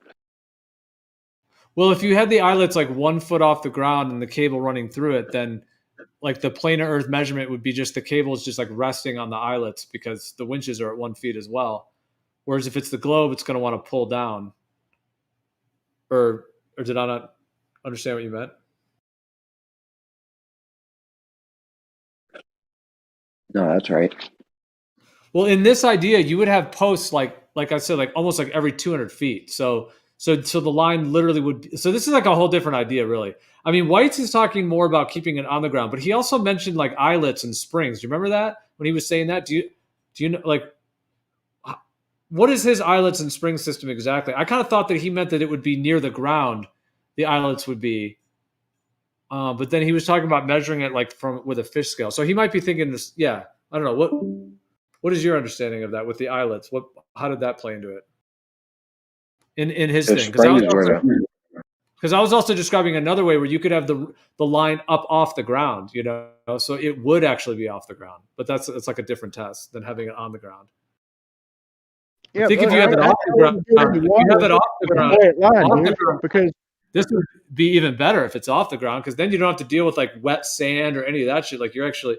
Well, if you had the eyelets like 1 foot off the ground and the cable running through it, then like the planar earth measurement would be just the cable is just like resting on the eyelets, because the winches are at 1 feet as well. Whereas if it's the globe, it's going to want to pull down. Or did I not understand what you meant? No, that's right. Well, in this idea, you would have posts like I said, like almost like every 200 feet. So So the line literally would. So this is like a whole different idea, really. I mean, White's is talking more about keeping it on the ground, but he also mentioned like eyelets and springs. Do you remember that when he was saying that? Do you know like what is his eyelets and spring system exactly? I kind of thought that he meant that it would be near the ground. The eyelets would be, but then he was talking about measuring it like from with a fish scale. So he might be thinking this. Yeah, I don't know what is your understanding of that with the eyelets? How did that play into it? In his The thing, because I was also describing another way where you could have the line up off the ground, you know, so it would actually be off the ground, but it's like a different test than having it on the ground. Yeah, I think if you have it off the ground, because this would be even better if it's off the ground, because then you don't have to deal with like wet sand or any of that shit. Like you're actually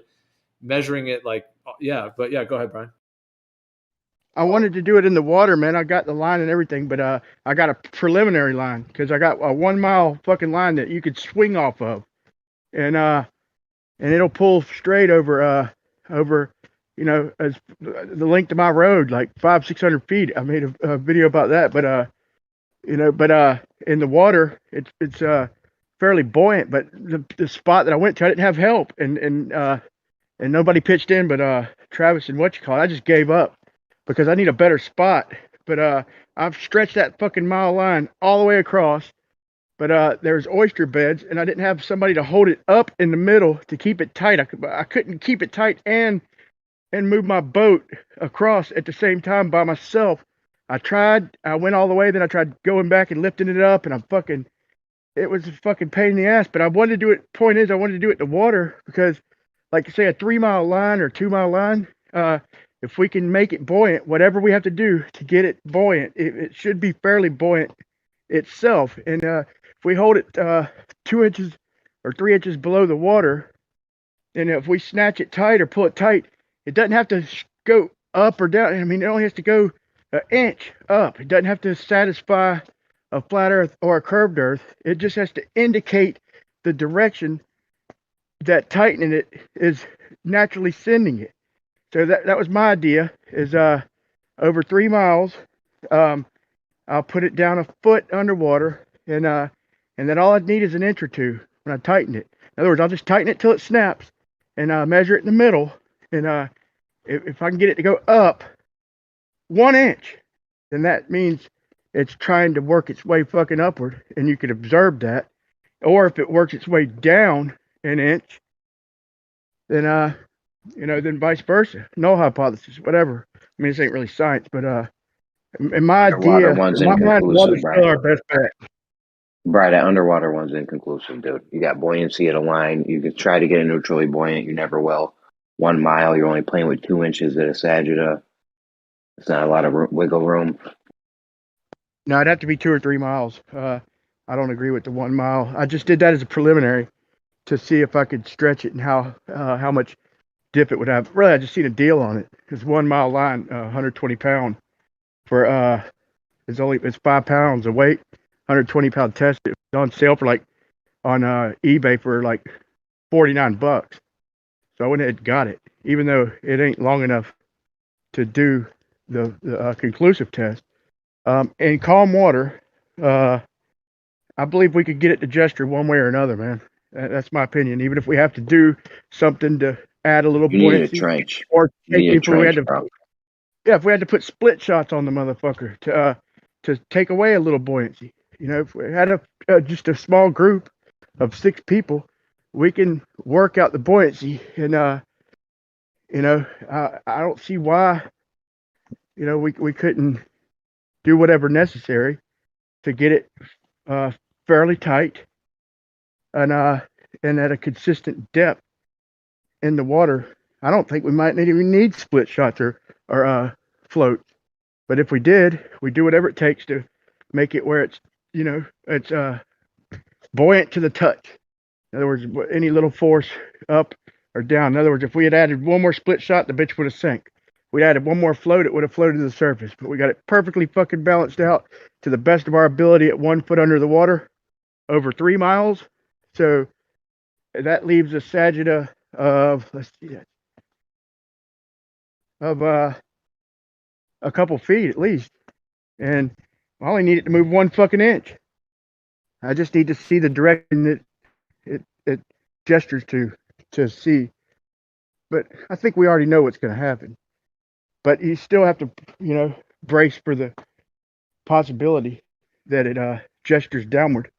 measuring it, like But go ahead, Brian. I wanted to do it in the water, man. I got the line and everything, but I got a preliminary line because I got a 1 mile fucking line that you could swing off of, and it'll pull straight over you know, as the length of my road, like 500-600 feet. I made a video about that, but you know, but in the water, it's fairly buoyant. But the spot that I went to, I didn't have help, and nobody pitched in, but Travis and I just gave up because I need a better spot. But I've stretched that fucking mile line all the way across. But there's oyster beds, and I didn't have somebody to hold it up in the middle to keep it tight. I couldn't keep it tight and move my boat across at the same time by myself. I tried. I went all the way. Then I tried going back and lifting it up, and it was a fucking pain in the ass. But I wanted to do it. Point is, I wanted to do it in the water because, like say, a 3 mile line or 2 mile line, if we can make it buoyant, whatever we have to do to get it buoyant, it should be fairly buoyant itself. And if we hold it 2 inches or 3 inches below the water, and if we snatch it tight or pull it tight, it doesn't have to go up or down. I mean, it only has to go an inch up. It doesn't have to satisfy a flat earth or a curved earth. It just has to indicate the direction that tightening it is naturally sending it. So that was my idea, is over 3 miles, I'll put it down a foot underwater, and then all I need is an inch or two when I tighten it. In other words, I'll just tighten it till it snaps, and measure it in the middle, and if I can get it to go up 1 inch, then that means it's trying to work its way fucking upward, and you can observe that. Or if it works its way down an inch, then you know, then vice versa. Null hypothesis, whatever. I mean, this ain't really science, but in my idea, my mind, water's still our best bet. Right, that underwater one's inconclusive, dude. You got buoyancy at a line. You can try to get it neutrally buoyant. You never will. 1 mile, you're only playing with 2 inches at a sagita. It's not a lot of wiggle room. No, it'd have to be 2 or 3 miles. I don't agree with the 1 mile. I just did that as a preliminary to see if I could stretch it and how much dip it would have. Really, I just seen a deal on it. It's 1 mile line, 120 pound for it's 5 pounds of weight, 120 pound test. It was on sale for like on eBay for like $49. So I went ahead and got it, even though it ain't long enough to do the conclusive test. In calm water, I believe we could get it to gesture one way or another, man. That's my opinion. Even if we have to do something to add a little buoyancy, or if we had to put split shots on the motherfucker to take away a little buoyancy. You know, if we had just a small group of 6 people, we can work out the buoyancy, and you know, I don't see why, you know, we couldn't do whatever necessary to get it fairly tight and at a consistent depth in the water. I don't think we might even need split shots or floats, but if we did, we do whatever it takes to make it where it's, you know, it's buoyant to the touch. In other words, any little force up or down. In other words, if we had added one more split shot, the bitch would have sank. We added one more float, it would have floated to the surface. But we got it perfectly fucking balanced out to the best of our ability at 1 foot under the water over 3 miles. So that leaves a sagita of, let's see that, of a couple feet at least. And I only need it to move 1 fucking inch. I just need to see the direction that it gestures to see. But I think we already know what's going to happen. But you still have to, brace for the possibility that it gestures downward.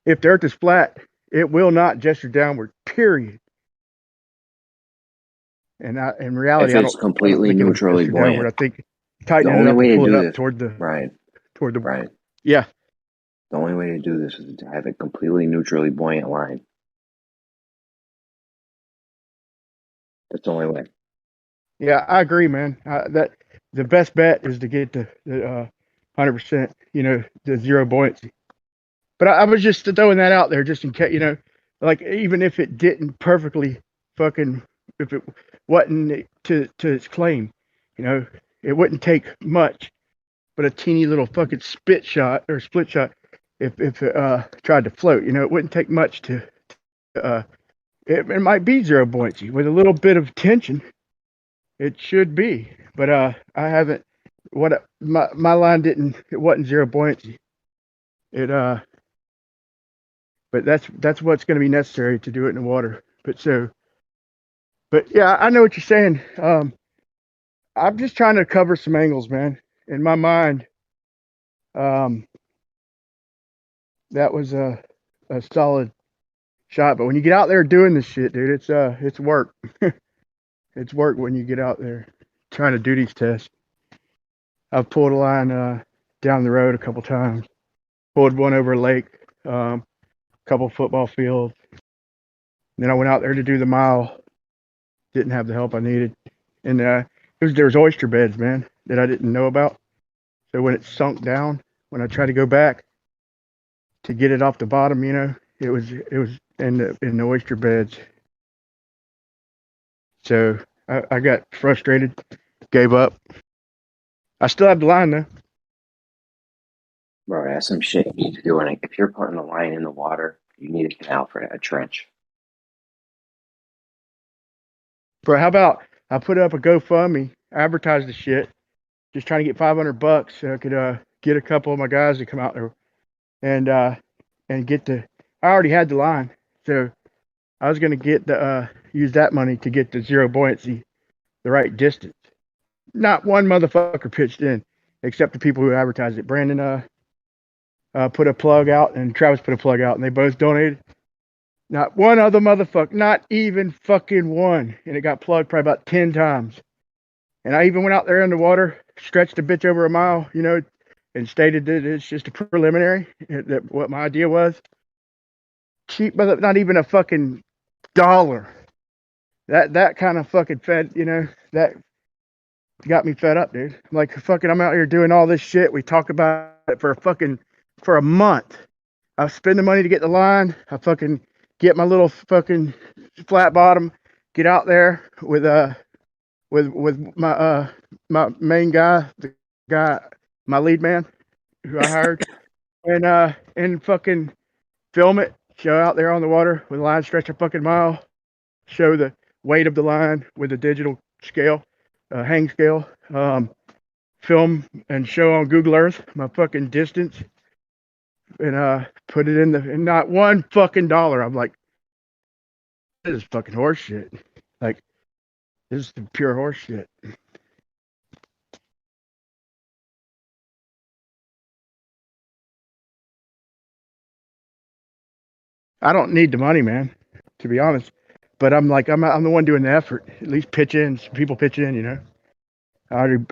If the Earth is flat, it will not gesture downward. Period. And in reality, If I it's don't completely think it'll neutrally gesture downward. buoyant. I think The tighten it only up way and to pull it do up this, toward the right. yeah. The only way to do this is to have a completely neutrally buoyant line. That's the only way. Yeah, I agree, man. That the best bet is to get the 100%, the zero buoyancy. But I was just throwing that out there just in case, like even if it didn't perfectly fucking, if it wasn't to its claim, it wouldn't take much, but a teeny little fucking split shot if it tried to float, it wouldn't take much to it might be zero buoyancy with a little bit of tension. It should be, but I haven't. My line didn't. It wasn't zero buoyancy. It but that's what's going to be necessary to do it in the water. But yeah, I know what you're saying. I'm just trying to cover some angles, man. In my mind, that was a solid shot. But when you get out there doing this shit, dude, it's work. It's work when you get out there trying to do these tests. I've pulled a line down the road a couple times. Pulled one over a lake, couple football fields. Then I went out there to do the mile. Didn't have the help I needed, and there was oyster beds, man, that I didn't know about. So when it sunk down, when I tried to go back to get it off the bottom, it was in the oyster beds. So I got frustrated, gave up. I still have the line though. Bro, that's some shit you need to do. And if you're putting a line in the water, you need a canal for that, a trench. Bro, how about I put up a GoFundMe, advertise the shit, just trying to get $500 so I could get a couple of my guys to come out there and get the. I already had the line, so I was gonna get the use that money to get the zero buoyancy, the right distance. Not one motherfucker pitched in, except the people who advertised it. Brandon put a plug out, and Travis put a plug out, and they both donated. Not one other motherfucker, not even fucking one, and it got plugged probably about 10 times. And I even went out there in the water, stretched a bitch over a mile, and stated that it's just a preliminary. That what my idea was. Cheap, but not even a fucking dollar. That kind of fucking fed, that got me fed up, dude. I'm like, fucking, I'm out here doing all this shit. We talk about it for a month. I spend the money to get the line. I fucking get my little fucking flat bottom, get out there with my my main guy, the guy, my lead man, who I hired, and fucking film it, show out there on the water with a line stretch a fucking mile, show the weight of the line with a digital scale, hang scale, film and show on Google Earth my fucking distance, and put it in and not one fucking dollar. I'm like, this is fucking horse shit. Like, this is pure horse shit. I don't need the money, man, to be honest. But I'm like, I'm the one doing the effort. At least pitch in. Some people pitch in, I already,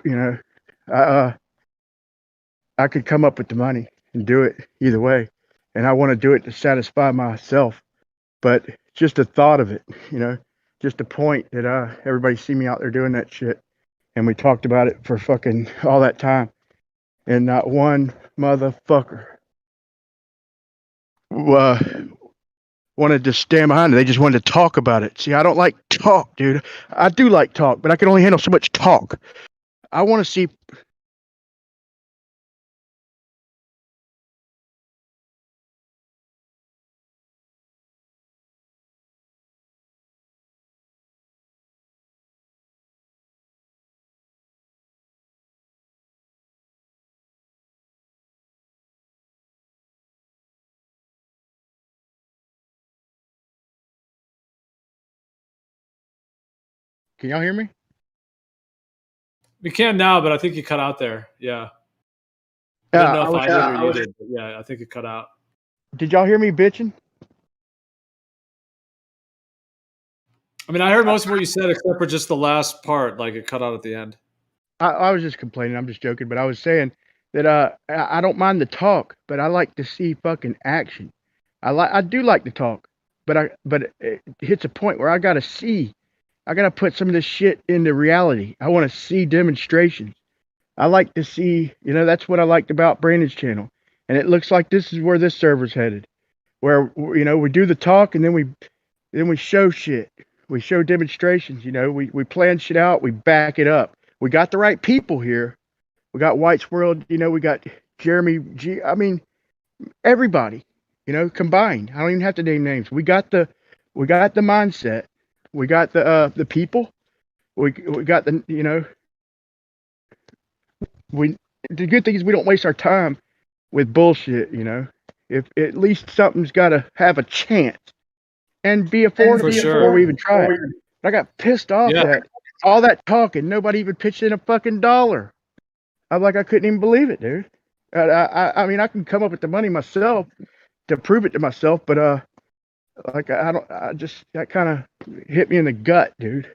I could come up with the money and do it either way. And I want to do it to satisfy myself. But just the thought of it, just the point that everybody see me out there doing that shit. And we talked about it for fucking all that time. And not one motherfucker wanted to stand behind it. They just wanted to talk about it. See, I don't like talk, dude. I do like talk, but I can only handle so much talk. I want to see Can y'all hear me? We can now, but I think you cut out there. Yeah. I don't know if I did or you did, but yeah, I think it cut out. Did y'all hear me bitching? I mean, I heard most of what you said, except for just the last part, like it cut out at the end. I was just complaining. I'm just joking, but I was saying that I don't mind the talk, but I like to see fucking action. I do like to talk, but it hits a point where I gotta put some of this shit into reality. I want to see demonstrations. I like to see, that's what I liked about Brandon's channel, and it looks like this is where this server's headed, where we do the talk and then we show shit. We show demonstrations. We plan shit out. We back it up. We got the right people here. We got White's World, we got Jeremy G. I mean, everybody, combined. I don't even have to name names. We got the mindset. We got the people. We got the, the good thing is we don't waste our time with bullshit, If at least something's got to have a chance and be affordable before we even try it. I got pissed off that all that talking, nobody even pitched in a fucking dollar. I'm like, I couldn't even believe it, dude. I mean, I can come up with the money myself to prove it to myself, but that kind of hit me in the gut, dude.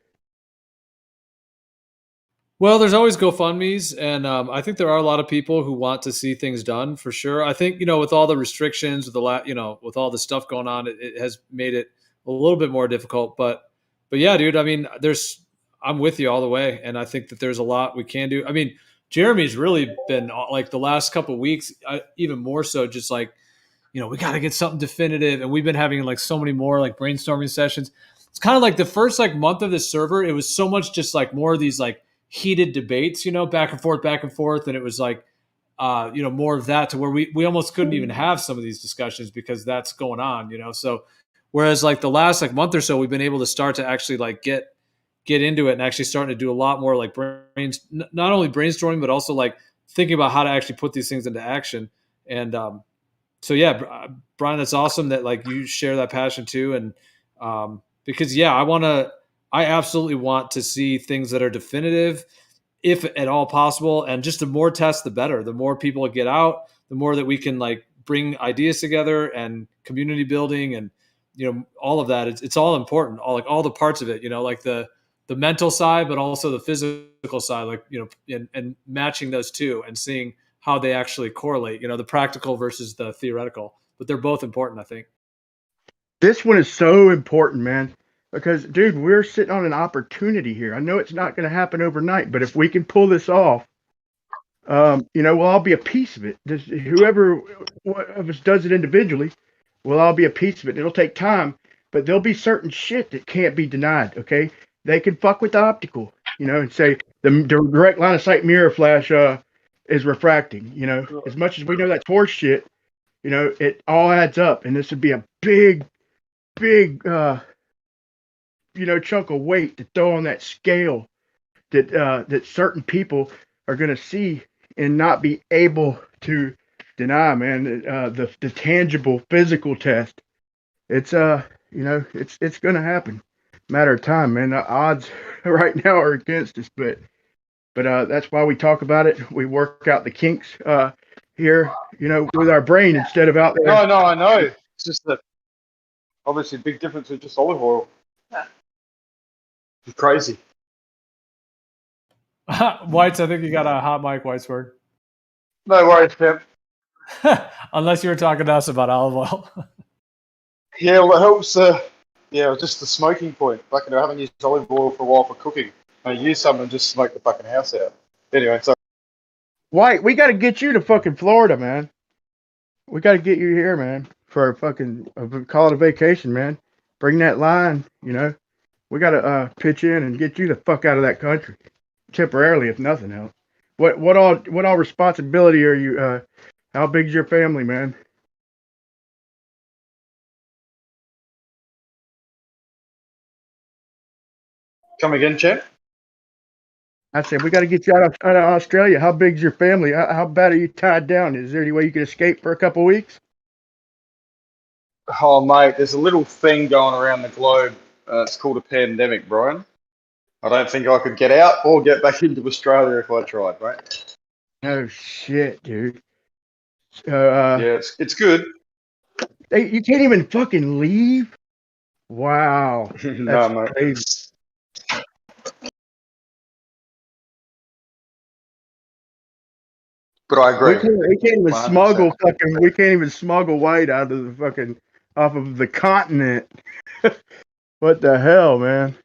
Well, there's always GoFundMe's, and I think there are a lot of people who want to see things done for sure. I think with all the restrictions, with with all the stuff going on, it has made it a little bit more difficult. But yeah, dude. I mean, I'm with you all the way, and I think that there's a lot we can do. I mean, Jeremy's really been like the last couple of weeks, even more so, just like we got to get something definitive, and we've been having like so many more like brainstorming sessions. It's kind of like the first like month of this server, it was so much just like more of these like heated debates, back and forth. And it was like, more of that to where we almost couldn't even have some of these discussions because that's going on, So whereas like the last like month or so, we've been able to start to actually like get into it and actually starting to do a lot more like not only brainstorming, but also like thinking about how to actually put these things into action. And, so yeah, Brian, that's awesome that like you share that passion too. And, because I absolutely want to see things that are definitive, if at all possible. And just the more tests, the better. The more people get out, the more that we can like bring ideas together and community building and, all of that. It's all important. All the parts of it, like the mental side, but also the physical side, like, and matching those two and seeing how they actually correlate, the practical versus the theoretical, but they're both important, I think. This one is so important, man. Because, dude, we're sitting on an opportunity here. I know it's not going to happen overnight, but if we can pull this off, we'll all be a piece of it. Whoever of us does it individually, we'll all be a piece of it. It'll take time, but there'll be certain shit that can't be denied, okay? They can fuck with the optical, and say the direct line of sight mirror flash is refracting, As much as we know that's horse shit, it all adds up. And this would be a big chunk of weight to throw on that scale that certain people are going to see and not be able to deny, man. The tangible physical test. It's it's going to happen. Matter of time, man. The odds right now are against us, but that's why we talk about it. We work out the kinks here, with our brain instead of out there. No, I know. It's just that obviously big difference with just olive oil. It's crazy. Whites, I think you got a hot mic, White's word. No worries, Pimp. Unless you were talking to us about olive oil. Yeah, well, it helps. Just the smoking point. Fucking, I haven't used olive oil for a while for cooking. I use some and just smoke the fucking house out. Anyway, so. White, we got to get you to fucking Florida, man. We got to get you here, man, for a fucking call it a vacation, man. Bring that line, We got to pitch in and get you the fuck out of that country, temporarily, if nothing else. What all responsibility are you? How big's your family, man? Come again, champ? I said we got to get you out of Australia. How big's your family? How bad are you tied down? Is there any way you could escape for a couple of weeks? Oh, mate, there's a little thing going around the globe. It's called a pandemic, Brian. I don't think I could get out or get back into Australia if I tried, right? Oh shit, dude. Yeah, it's good. You can't even fucking leave. Wow, No, that's mate. crazy. But I agree. We can't even 100%. smuggle fucking. We can't even smuggle white out of the fucking off of the continent. What the hell, man?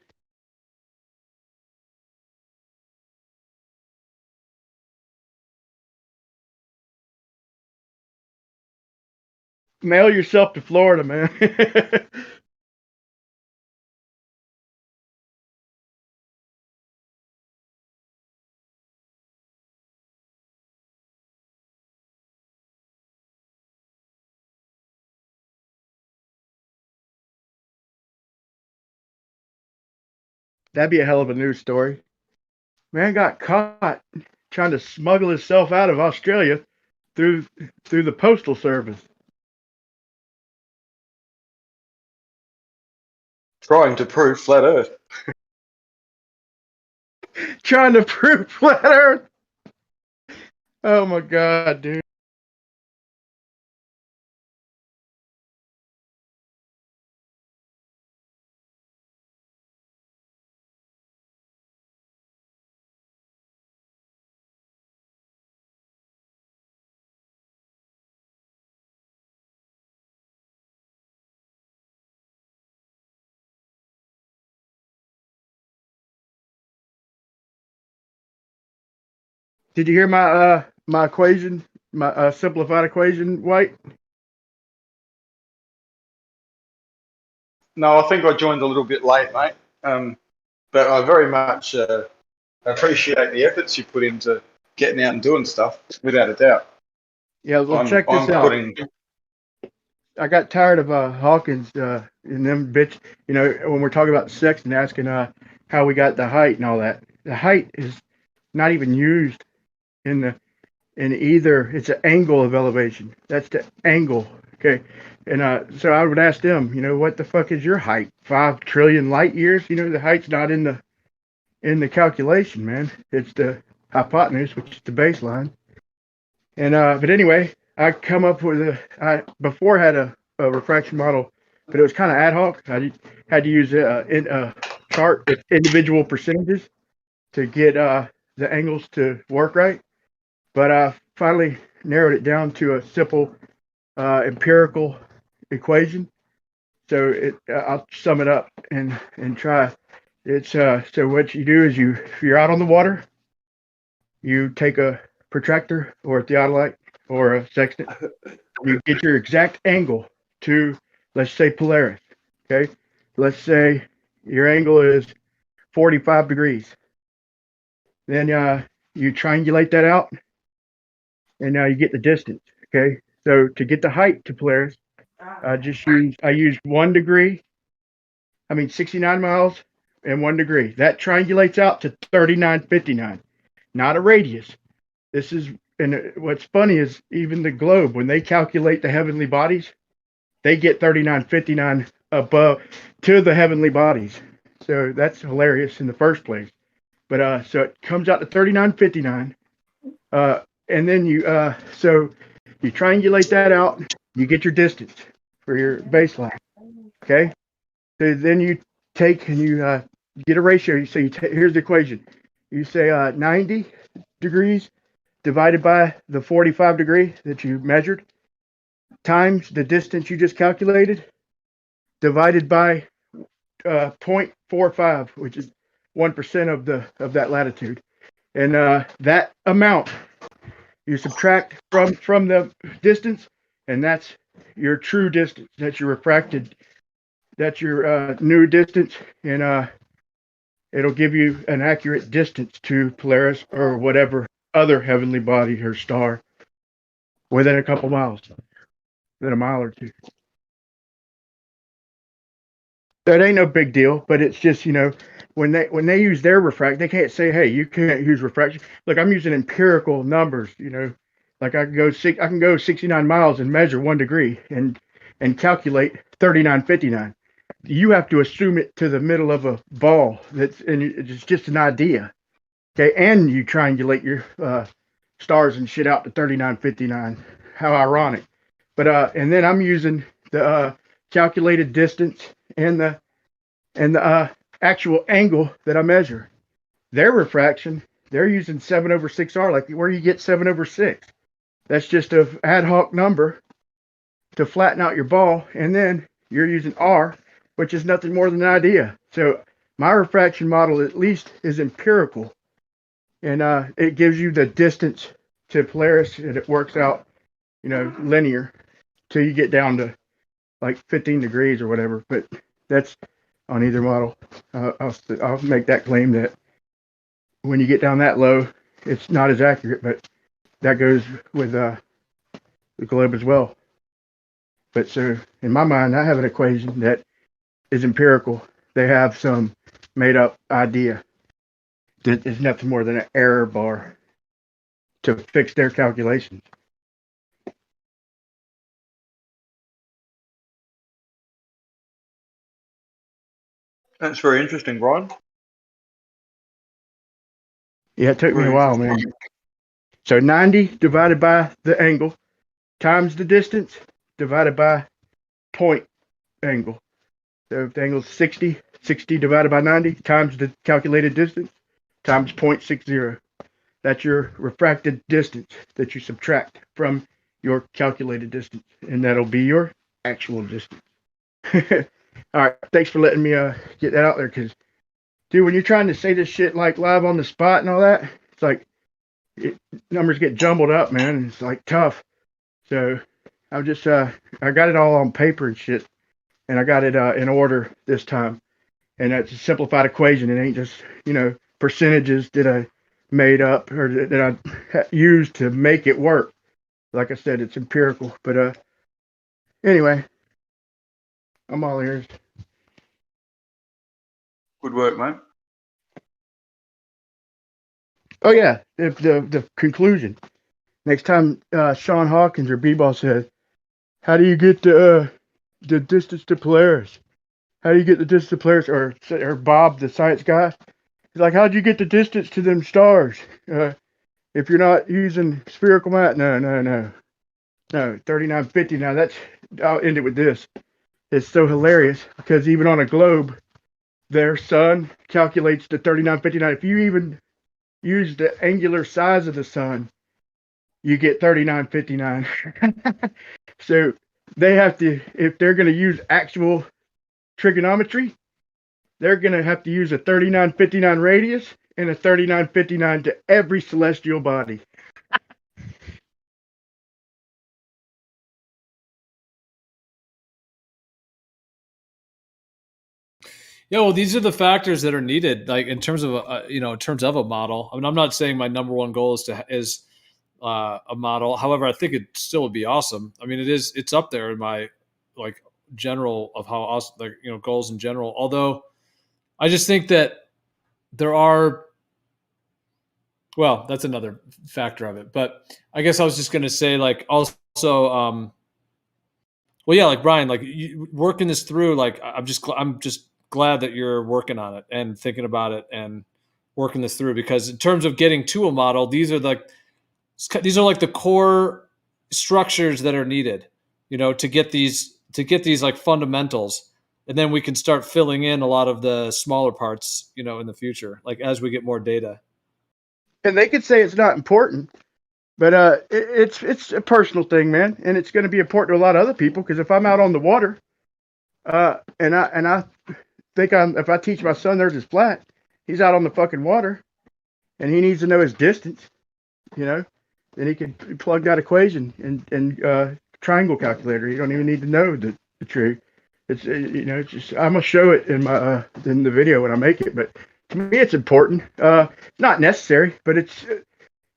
Mail yourself to Florida, man. That'd be a hell of a news story. Man got caught trying to smuggle himself out of Australia through the postal service. Trying to prove flat Earth. Trying to prove flat Earth. Oh my god, dude. Did you hear my my equation, my simplified equation, White? No, I think I joined a little bit late, mate. But I very much appreciate the efforts you put into getting out and doing stuff, without a doubt. Yeah, well, check this out. I got tired of Hawkins and them bitch. You know, when we're talking about sex and asking how we got the height and all that. The height is not even used in either. It's an angle of elevation. That's the angle. Okay. And so I would ask them, you know, what the fuck is your height? 5 trillion light years? You know, the height's not in the calculation, man. It's the hypotenuse, which is the baseline. And but anyway, I come up with I before had a refraction model, but it was kind of ad hoc. I had to use a chart with individual percentages to get the angles to work right. But I finally narrowed it down to a simple empirical equation. So I'll sum it up and try. It's so what you do is if you're out on the water, you take a protractor or a theodolite or a sextant. You get your exact angle to, let's say, Polaris. Okay, let's say your angle is 45 degrees. Then you triangulate that out, and now you get the distance. Okay, so to get the height to Polaris, I used 1 degree. 69 miles and 1 degree. That triangulates out to 3959, not a radius. This is, and what's funny is even the globe, when they calculate the heavenly bodies, they get 3959 above to the heavenly bodies. So that's hilarious in the first place. But so it comes out to 3959. And then you triangulate that out, you get your distance for your baseline. Okay. So then you take and you get a ratio. You say, here's the equation. You say 90 degrees divided by the 45 degree that you measured times the distance you just calculated divided by 0.45, which is 1% of that latitude. And that amount you subtract from the distance, and that's your true distance. That's your refracted. That's your new distance, and it'll give you an accurate distance to Polaris or whatever other heavenly body or star within a couple miles, within a mile or two. That ain't no big deal, but it's just, you know, when they use their refract, they can't say, hey, you can't use refraction. Look, I'm using empirical numbers, you know, like I can go 69 miles and measure 1 degree and calculate 3959. you have to assume it to the middle of a ball. And it's just an idea. Okay, and you triangulate your stars and shit out to 3959. How ironic. But and then I'm using the calculated distance and the actual angle that I measure. Their refraction, they're using 7/6R, like where you get 7/6. That's just an ad hoc number to flatten out your ball, and then you're using R, which is nothing more than an idea. So my refraction model at least is empirical, and it gives you the distance to Polaris, and it works out, linear till you get down to like 15 degrees or whatever. But that's on either model. I'll make that claim that when you get down that low, it's not as accurate, but that goes with the globe as well. But so in my mind, I have an equation that is empirical. They have some made up idea that is nothing more than an error bar to fix their calculations. That's very interesting, Brian. Yeah, it took me a while, man. So 90 divided by the angle times the distance divided by point angle. So if the angle is 60, 60 divided by 90 times the calculated distance times 0.60. That's your refracted distance that you subtract from your calculated distance, and that'll be your actual distance. All right, thanks for letting me get that out there, because, dude, when you're trying to say this shit like live on the spot and all that, it's like numbers get jumbled up, man, and it's like tough. So I just I got it all on paper and shit, and I got it in order this time, and that's a simplified equation. It ain't just percentages that I made up or that I used to make it work. Like I said, it's empirical. But anyway, I'm all ears. Good work, mate. Oh yeah, the conclusion. Next time Sean Hawkins or B-Ball says, "How do you get the distance to Polaris? How do you get the distance to Polaris?" Or Bob, the science guy, he's like, "How'd you get the distance to them stars? If you're not using spherical math?" No. 3950. Now I'll end it with this. It's so hilarious because even on a globe, their sun calculates to 3959. If you even use the angular size of the sun, you get 3959. So they have to, if they're going to use actual trigonometry, they're going to have to use a 3959 radius and a 3959 to every celestial body. Yeah, well, these are the factors that are needed, like in terms of a model. I mean, I'm not saying my number one goal is a model. However, I think it still would be awesome. I mean, it's up there in my like general of how awesome, like goals in general. Although, I just think that there are. Well, that's another factor of it. But I guess I was just going to say, like, also, well, yeah, like Brian, like working this through, like I'm just glad that you're working on it and thinking about it and working this through, because in terms of getting to a model, these are like the core structures that are needed, to get these like fundamentals, and then we can start filling in a lot of the smaller parts, in the future, like as we get more data. And they could say it's not important, but it's a personal thing, man, and it's going to be important to a lot of other people. Because if I'm out on the water, and I think if I teach my son there's his flat, he's out on the fucking water, and he needs to know his distance, then he can plug that equation and triangle calculator. You don't even need to know the truth. It's it's just I'm gonna show it in my in the video when I make it, but to me it's important. Not necessary, but it's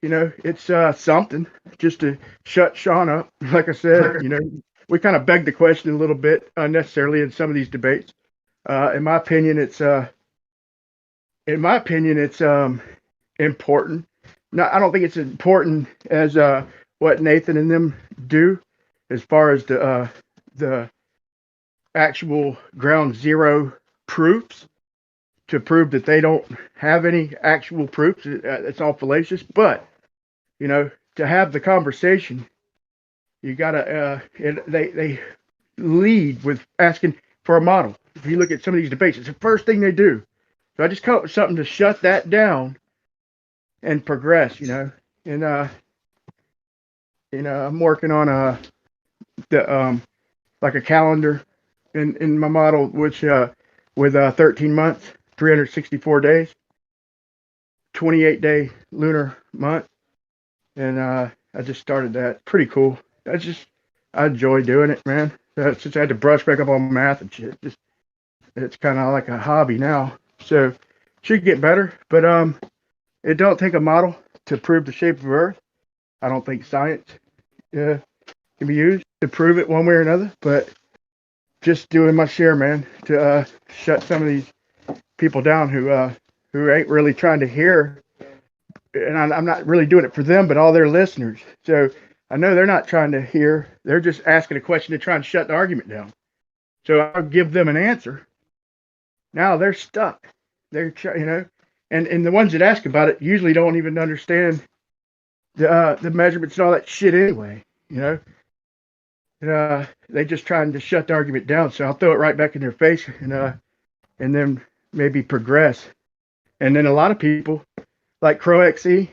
it's something just to shut Sean up. Like I said, we kind of begged the question a little bit unnecessarily in some of these debates. In my opinion, it's important. No, I don't think it's important as what Nathan and them do, as far as the actual ground zero proofs to prove that they don't have any actual proofs. It's all fallacious. But, you know, to have the conversation, you gotta. They lead with asking for a model. If you look at some of these debates, it's the first thing they do. So I just come up with something to shut that down and progress. You know, and I'm working on the like a calendar in my model, which with 13 months, 364 days, 28-day lunar month, and I just started that. Pretty cool. I enjoy doing it, man. Since I had to brush back up on math and shit, it's kind of like a hobby now. So should get better, but it don't take a model to prove the shape of Earth. I don't think science can be used to prove it one way or another, but just doing my share, man, to shut some of these people down who ain't really trying to hear, and I'm not really doing it for them, but all their listeners. So I know they're not trying to hear; they're just asking a question to try and shut the argument down. So I'll give them an answer. Now they're stuck. They're and the ones that ask about it usually don't even understand the measurements and all that shit anyway. You know, they just trying to shut the argument down. So I'll throw it right back in their face and then maybe progress. And then a lot of people like CrowXE,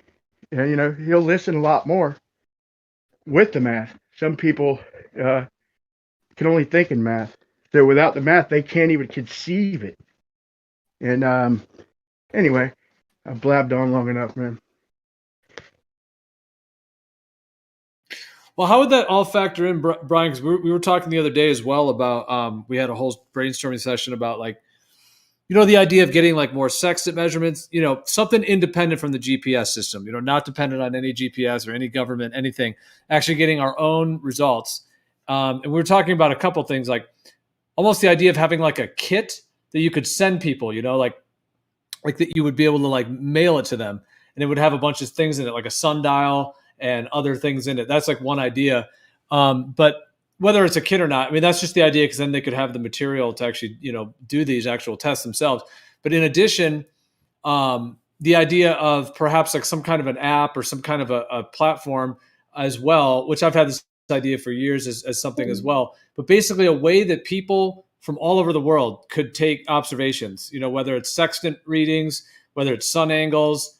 you know, he'll listen a lot more with the math. Some people can only think in math. So without the math, they can't even conceive it. And anyway, I've blabbed on long enough, man. Well, how would that all factor in, Brian? Because we were talking the other day as well about we had a whole brainstorming session about, like, you know, the idea of getting like more sextant measurements, you know, something independent from the GPS system, you know, not dependent on any GPS or any government, anything, actually getting our own results. And we were talking about a couple things, like almost the idea of having like a kit that you could send people, you know, like that you would be able to like mail it to them, and it would have a bunch of things in it, like a sundial and other things in it. That's like one idea. But whether it's a kit or not, I mean, that's just the idea, because then they could have the material to actually, you know, do these actual tests themselves. But in addition, the idea of perhaps like some kind of an app or some kind of a platform as well, which I've had this idea for years as something as well, but basically a way that people from all over the world could take observations, you know, whether it's sextant readings, whether it's sun angles,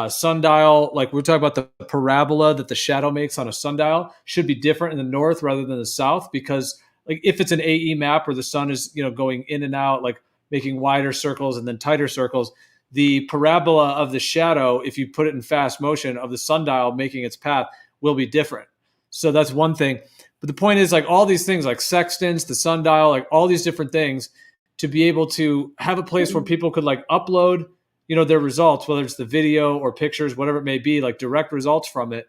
sundial, like we're talking about the parabola that the shadow makes on a sundial should be different in the north rather than the south, because like if it's an AE map where the sun is, you know, going in and out, like making wider circles and then tighter circles, the parabola of the shadow, if you put it in fast motion of the sundial making its path, will be different. So that's one thing. But the point is, like, all these things like sextants, the sundial, like all these different things, to be able to have a place where people could like upload, you know, their results, whether it's the video or pictures, whatever it may be, like direct results from it.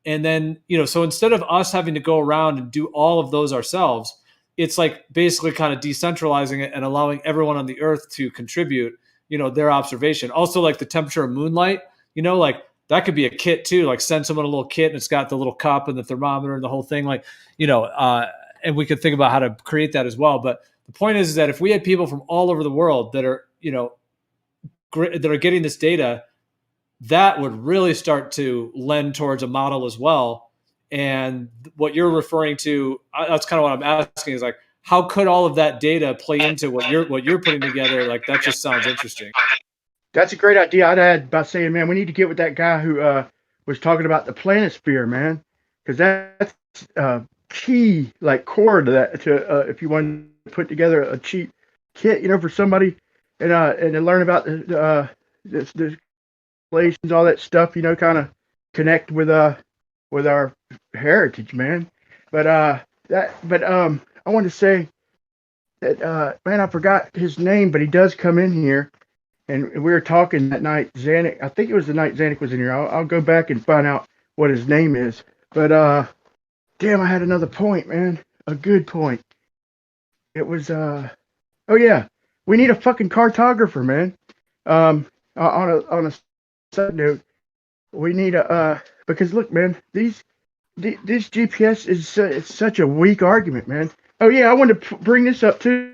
And then, you know, so instead of us having to go around and do all of those ourselves, it's like basically kind of decentralizing it and allowing everyone on the earth to contribute, you know, their observation. Also, like the temperature of moonlight, you know, like that could be a kit too, like send someone a little kit and it's got the little cup and the thermometer and the whole thing, like, you know, and we could think about how to create that as well. But the point is that if we had people from all over the world that are, you know, that are getting this data, that would really start to lend towards a model as well. And what you're referring to, that's kind of what I'm asking, is like, how could all of that data play into what you're putting together? Like, that just sounds interesting. That's a great idea. I'd add by saying, man, we need to get with that guy who was talking about the planisphere, man, because that's key, like core to that. To if you want to put together a cheap kit, you know, for somebody, and to learn about the relations, all that stuff, you know, kind of connect with our heritage, man. But I want to say that man, I forgot his name, but he does come in here. And we were talking that night, Zanuck. I think it was the night Zanuck was in here. I'll go back and find out what his name is. But damn, I had another point, man. A good point. It was oh yeah, we need a fucking cartographer, man. On a side note, we need a because look, man, this GPS is it's such a weak argument, man. Oh yeah, I wanted to bring this up too.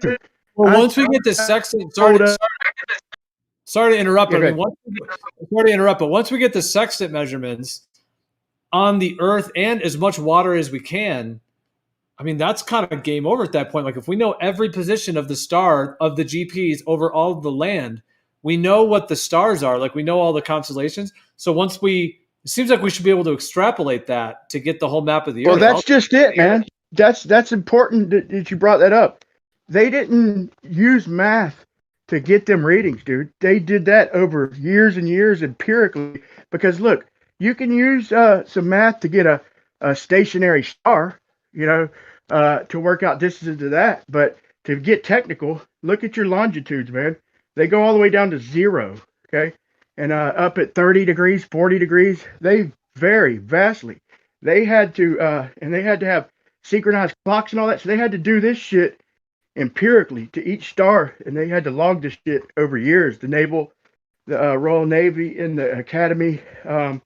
Well, once we get the sextant, sorry to interrupt. Yeah, But I mean, sorry to interrupt, but once we get the sextant measurements on the Earth and as much water as we can, I mean, that's kind of game over at that point. Like if we know every position of the star of the GPS over all of the land, we know what the stars are. Like we know all the constellations. So once it seems like we should be able to extrapolate that to get the whole map of the Earth. Well, that's just it, man. That's important that you brought that up. They didn't use math to get them readings, dude. They did that over years and years empirically. Because look, you can use some math to get a stationary star, to work out distances to that. But to get technical, look at your longitudes, man. They go all the way down to 0, okay? And up at 30 degrees, 40 degrees, they vary vastly. They had to have synchronized clocks and all that. So they had to do this shit empirically to each star, and they had to log this shit over years. The Naval, the Royal Navy, and the Academy, and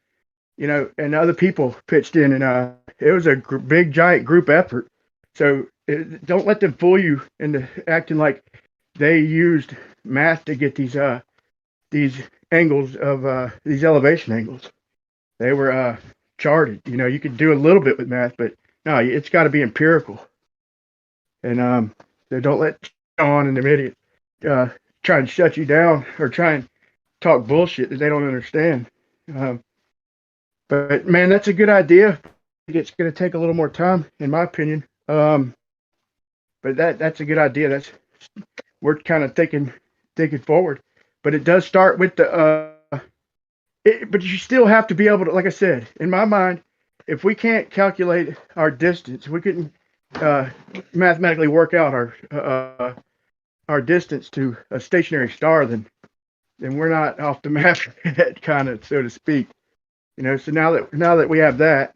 other people pitched in, and it was a big, giant group effort. So don't let them fool you into acting like they used math to get these angles of these elevation angles. They were charted. You could do a little bit with math, but no, it's got to be empirical. And so don't let Sean and the idiot try and shut you down or try and talk bullshit that they don't understand. But man, that's a good idea. It's going to take a little more time, in my opinion. But that's a good idea. We're kind of thinking forward. But it does start with but you still have to be able to, like I said, in my mind, if we can't calculate our distance, we couldn't mathematically work out our distance to a stationary star, then we're not off the map, kind of, so to speak. So now that we have that,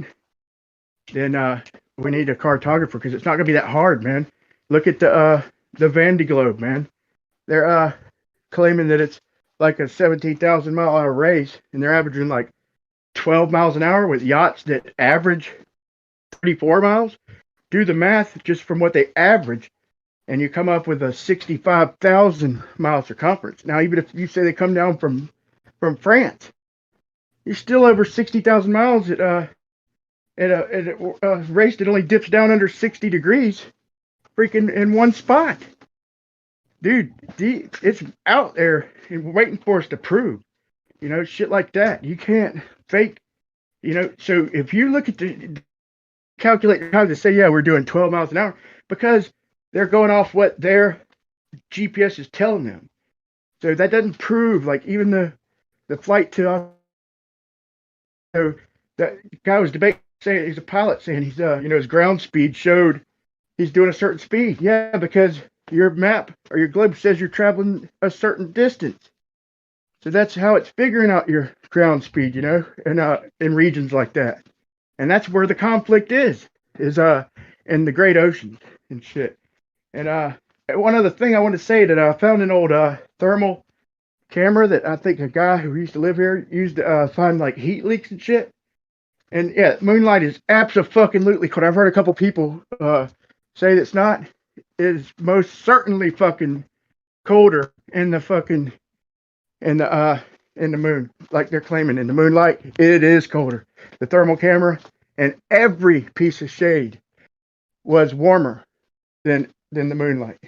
then we need a cartographer, because it's not going to be that hard, man. Look at the Vandy Globe, man. They're claiming that it's like a 17,000 mile hour race, and they're averaging like 12 miles an hour with yachts that average 34 miles. Do the math just from what they average, and you come up with a 65,000 mile circumference. Now, even if you say they come down from France, you're still over 60,000 miles at a race that only dips down under 60 degrees, freaking in one spot. Dude, it's out there and waiting for us to prove, shit like that. You can't fake, so if you look at the calculate how to say, yeah, we're doing 12 miles an hour, because they're going off what their GPS is telling them. So that doesn't prove, like, even the flight to, so that guy was debating, saying he's a pilot, saying he's, his ground speed showed he's doing a certain speed. Yeah, because your map or your globe says you're traveling a certain distance. So that's how it's figuring out your ground speed, and in regions like that. And that's where the conflict is in the great oceans and shit. And one other thing I want to say, that I found an old thermal camera that I think a guy who used to live here used to find like heat leaks and shit. And yeah, moonlight is absolutely cold. I've heard a couple people say that's not. It is most certainly fucking colder in the moon, like they're claiming. In the moonlight, it is colder. The thermal camera and every piece of shade was warmer than the moonlight.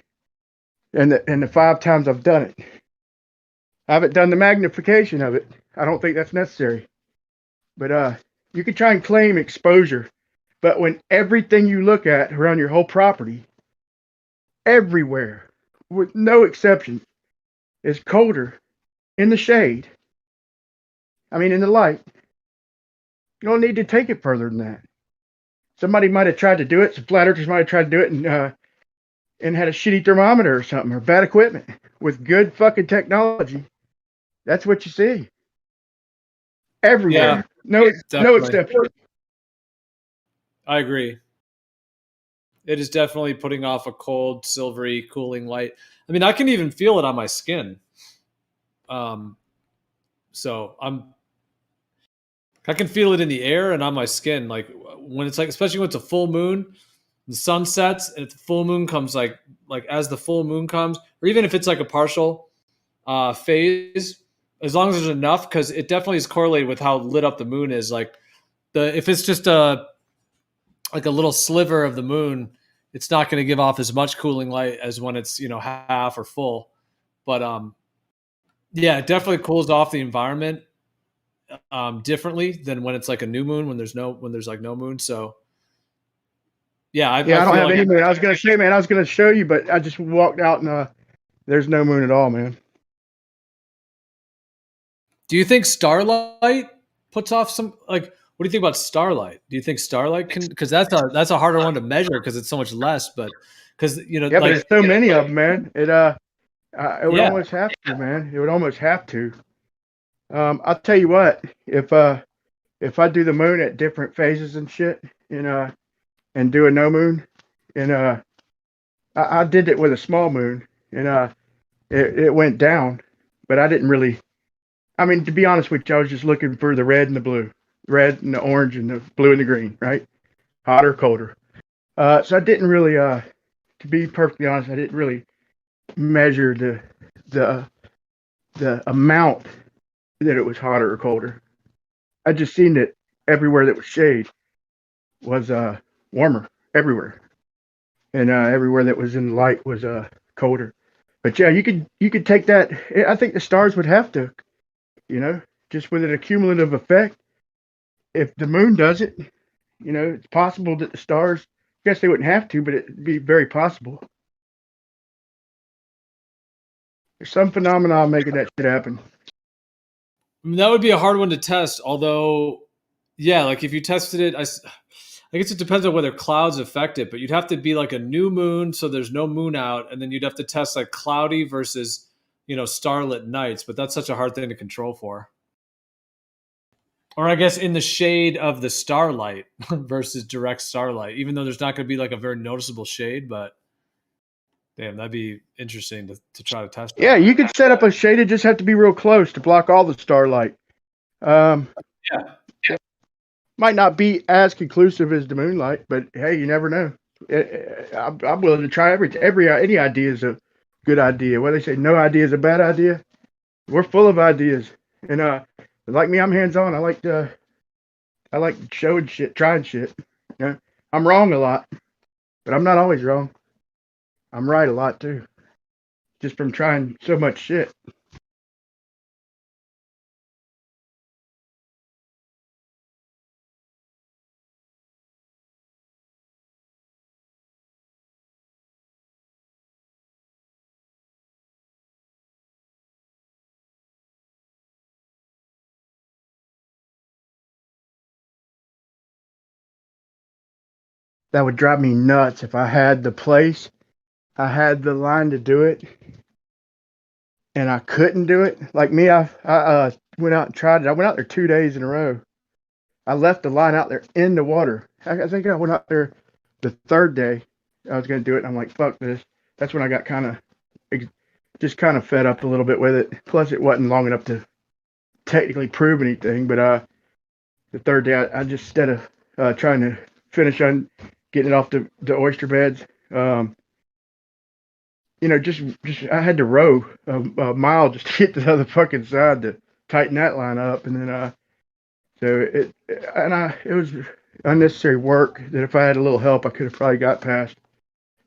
And the 5 times I've done it, I haven't done the magnification of it. I don't think that's necessary. But you can try and claim exposure, but when everything you look at around your whole property, everywhere, with no exception, is colder in the shade, I mean in the light, you don't need to take it further than that. Somebody might have tried to do it. Some flat earthers might have tried to do it and had a shitty thermometer or something, or bad equipment. With good fucking technology, that's what you see. Everywhere. Yeah, no exception. I agree. It is definitely putting off a cold, silvery, cooling light. I mean, I can even feel it on my skin. So I can feel it in the air and on my skin. Like when it's like, especially when it's a full moon, The sun sets, and if the full moon comes, like as the full moon comes, or even if it's like a partial phase, as long as there's enough, because it definitely is correlated with how lit up the moon is. Like if it's just a little sliver of the moon, it's not going to give off as much cooling light as when it's half or full. But yeah, it definitely cools off the environment differently than when it's like a new moon, when there's like no moon. So yeah, I don't have like any moon. I was gonna say, man, I was gonna show you, but I just walked out and there's no moon at all, man. Do you think starlight puts off some like? What do you think about starlight? Do you think starlight can? Because that's a harder one to measure because it's so much less. But because yeah, but there's so many of them, man. It would almost have to, man. It would almost have to. I'll tell you what, if I do the moon at different phases and shit, and do a no moon, and I did it with a small moon, and it went down, but I didn't really. I mean, to be honest with you, I was just looking for the red and the blue, red and the orange and the blue and the green, right? Hotter, colder. So I didn't really, to be perfectly honest, I didn't really measure the amount that it was hotter or colder. I just seen that everywhere that was shade was warmer everywhere, and everywhere that was in light was colder. But yeah, you could take that. I think the stars would have to, just with an accumulative effect. If the moon does it, it's possible that the stars. I guess they wouldn't have to, but it'd be very possible. There's some phenomenon making that shit happen. I mean, that would be a hard one to test. Although, yeah, like if you tested it, I guess it depends on whether clouds affect it. But you'd have to be like a new moon, so there's no moon out, and then you'd have to test like cloudy versus starlit nights. But that's such a hard thing to control for. Or I guess in the shade of the starlight versus direct starlight, even though there's not going to be like a very noticeable shade, but damn, that'd be interesting to try to test that. Yeah, you could set up a shade. It just have to be real close to block all the starlight. Yeah. Might not be as conclusive as the moonlight, but hey, you never know. I'm willing to try any idea is a good idea. What they say, no idea is a bad idea. We're full of ideas, and like me, I'm hands on. I like showing shit, trying shit. I'm wrong a lot, but I'm not always wrong. I'm right a lot too, just from trying so much shit. That would drive me nuts if I had the place, I had the line to do it, and I couldn't do it. Like me, I went out and tried it. I went out there 2 days in a row. I left the line out there in the water. I think I went out there the third day. I was going to do it, and I'm like, fuck this. That's when I got kind of fed up a little bit with it. Plus, it wasn't long enough to technically prove anything. But the third day, I just, instead of trying to finish on getting it off the oyster beds, just I had to row a mile just to get to the other fucking side to tighten that line up, and then it was unnecessary work that if I had a little help, I could have probably got past,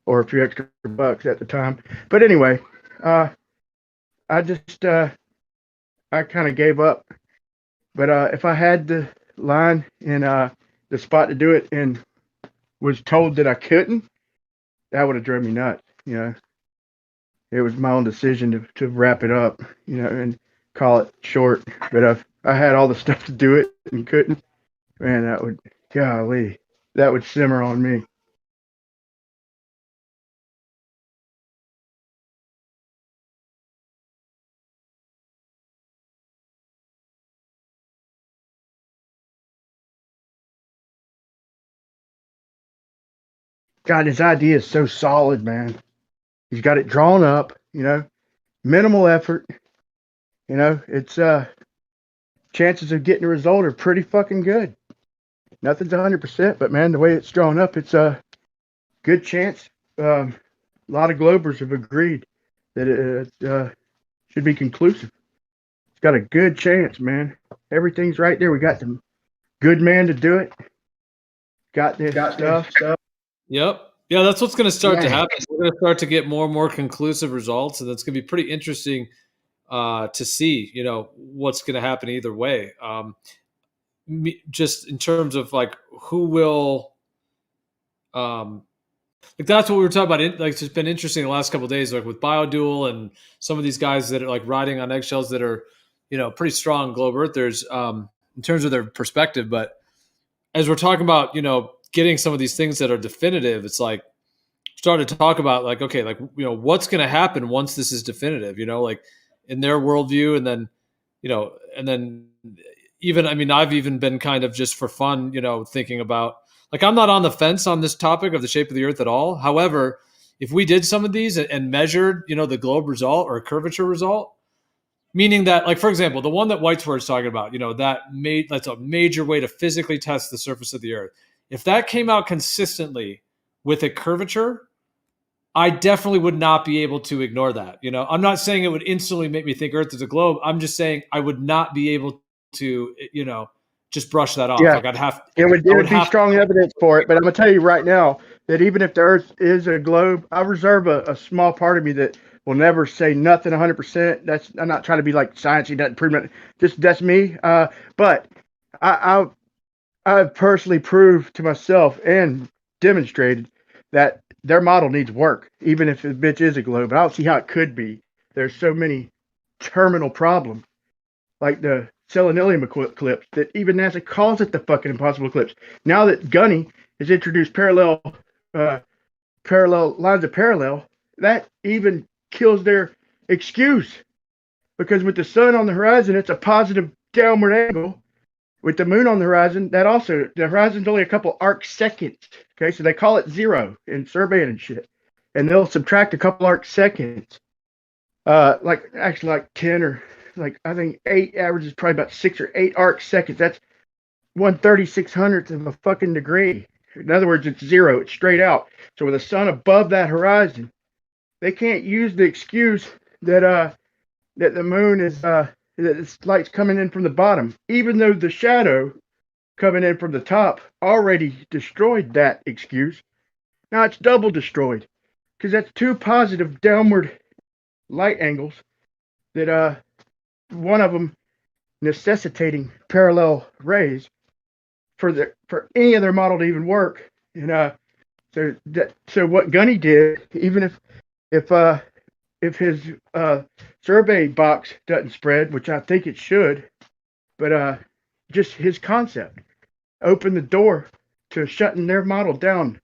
or a few extra bucks at the time. But anyway, I kind of gave up. But if I had the line and the spot to do it and was told that I couldn't, that would have driven me nuts. It was my own decision to wrap it up, and call it short. But if I had all the stuff to do it and couldn't, man, that would simmer on me. God, his idea is so solid, man. He's got it drawn up, minimal effort. It's chances of getting a result are pretty fucking good. Nothing's 100%, but man, the way it's drawn up, it's good chance. A lot of Globers have agreed that it should be conclusive. It's got a good chance, man. Everything's right there. We got the good man to do it. Got this stuff. Yep. Yeah, that's what's going to start to Yeah. happen. We're going to start to get more and more conclusive results, and it's going to be pretty interesting to see, what's going to happen either way. Just in terms of like who will, like that's what we were talking about. Like it's been interesting the last couple of days, like with Biodual and some of these guys that are like riding on eggshells that are, pretty strong globe earthers in terms of their perspective. But as we're talking about, getting some of these things that are definitive, it's like started to talk about like, okay, like, what's going to happen once this is definitive, like in their worldview. And then, and then even, I mean, I've even been kind of just for fun, thinking about like, I'm not on the fence on this topic of the shape of the earth at all. However, if we did some of these and measured, the globe result or a curvature result, meaning that, like, for example, the one that Whitesworth's talking about, that's a major way to physically test the surface of the earth. If that came out consistently with a curvature, I definitely would not be able to ignore that. I'm not saying it would instantly make me think Earth is a globe. I'm just saying I would not be able to, just brush that off. Yeah. Like it would be strong evidence for it. But I'm gonna tell you right now that even if the Earth is a globe, I reserve a small part of me that will never say nothing 100%. I'm not trying to be like sciencey, doesn't prove it. Just that's me. But I've personally proved to myself and demonstrated that their model needs work, even if the bitch is a globe. But I don't see how it could be. There's so many terminal problems, like the selenium eclipse, that even NASA calls it the fucking impossible eclipse. Now that Gunny has introduced parallel lines of parallel, that even kills their excuse. Because with the sun on the horizon, it's a positive downward angle. With the moon on the horizon, the horizon's only a couple arc seconds. Okay, so they call it zero in surveying and shit. And they'll subtract a couple arc seconds. Like 10 or like I think 8 averages probably about 6 or 8 arc seconds. That's 1/3600th of a fucking degree. In other words, it's zero. It's straight out. So with the sun above that horizon, they can't use the excuse that the moon is that its light's coming in from the bottom, even though the shadow coming in from the top already destroyed that excuse. Now it's double destroyed because that's 2 positive downward light angles that one of them necessitating parallel rays for any of their model to even work. And so what Gunny did, even if his survey box doesn't spread, which I think it should, but just his concept opened the door to shutting their model down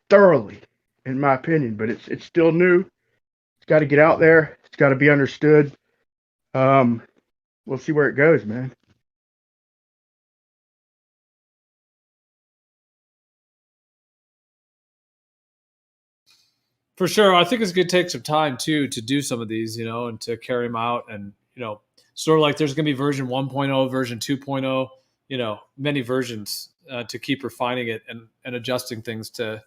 thoroughly, in my opinion. But it's still new. It's got to get out there. It's got to be understood. We'll see where it goes, man. For sure. I think it's going to take some time too to do some of these, and to carry them out. And, sort of like there's going to be version 1.0, version 2.0, many versions to keep refining it and adjusting things to.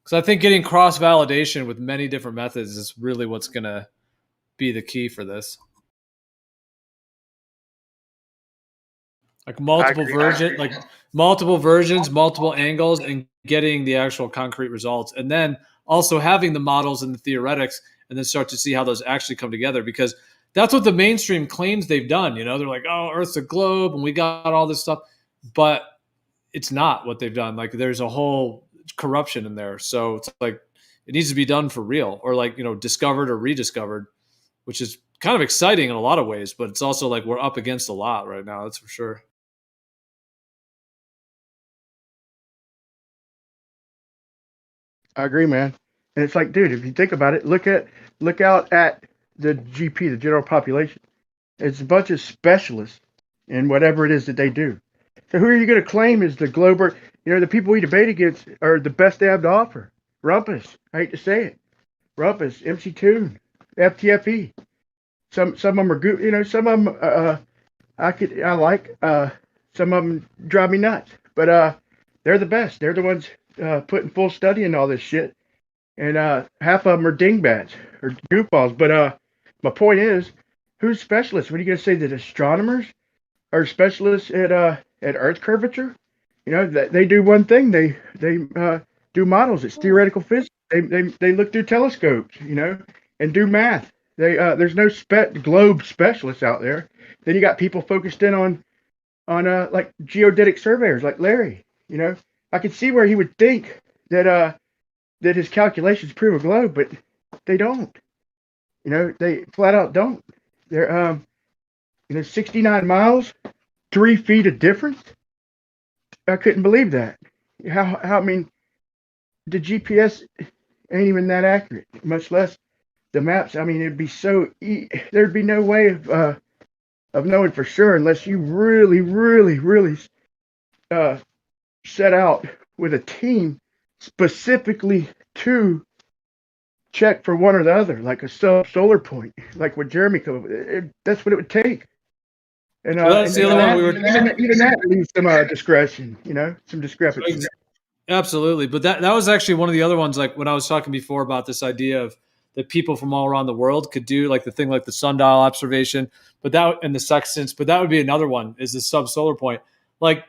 Because I think getting cross validation with many different methods is really what's going to be the key for this. Like multiple versions, multiple angles, and getting the actual concrete results. And then also having the models and the theoretics, and then start to see how those actually come together. Because that's what the mainstream claims they've done. They're like, oh, Earth's a globe, and we got all this stuff. But it's not what they've done. Like there's a whole corruption in there. So it's like it needs to be done for real, or like, discovered or rediscovered, which is kind of exciting in a lot of ways. But it's also like we're up against a lot right now. That's for sure. I agree, man. And it's like, dude, if you think about it, look out at the GP, the general population. It's a bunch of specialists in whatever it is that they do. So who are you going to claim is the glober? The people we debate against are the best they have to offer. Rumpus, I hate to say it. Rumpus, MC Toon, FTFE. Some of them are good. Some of them I like. Some of them drive me nuts. But they're the best. They're the ones putting full study in all this shit, and half of them are dingbats or goofballs. But my point is, who's specialists? What are you gonna say that astronomers are specialists at Earth curvature? You know, they do one thing. They do models. It's theoretical physics. They look through telescopes, you know, and do math. There's no globe specialists out there. Then you got people focused in on like geodetic surveyors like Larry. You know, I could see where he would think that that his calculations prove a globe, but they don't. You know, they flat out don't. They're 69 miles, 3 feet of difference. I couldn't believe that. How I mean, the GPS ain't even that accurate, much less the maps. I mean, it'd be there'd be no way of knowing for sure unless you really set out with a team specifically to check for one or the other, like a solar point, like what Jeremy covered with. That's what it would take. And that's the other one we were. Even that leaves some discretion, you know, some discrepancy. Absolutely, but that was actually one of the other ones. Like when I was talking before about this idea of that people from all around the world could do, like the thing like the sundial observation, but that and the sextants. But that would be another one is the subsolar point. Like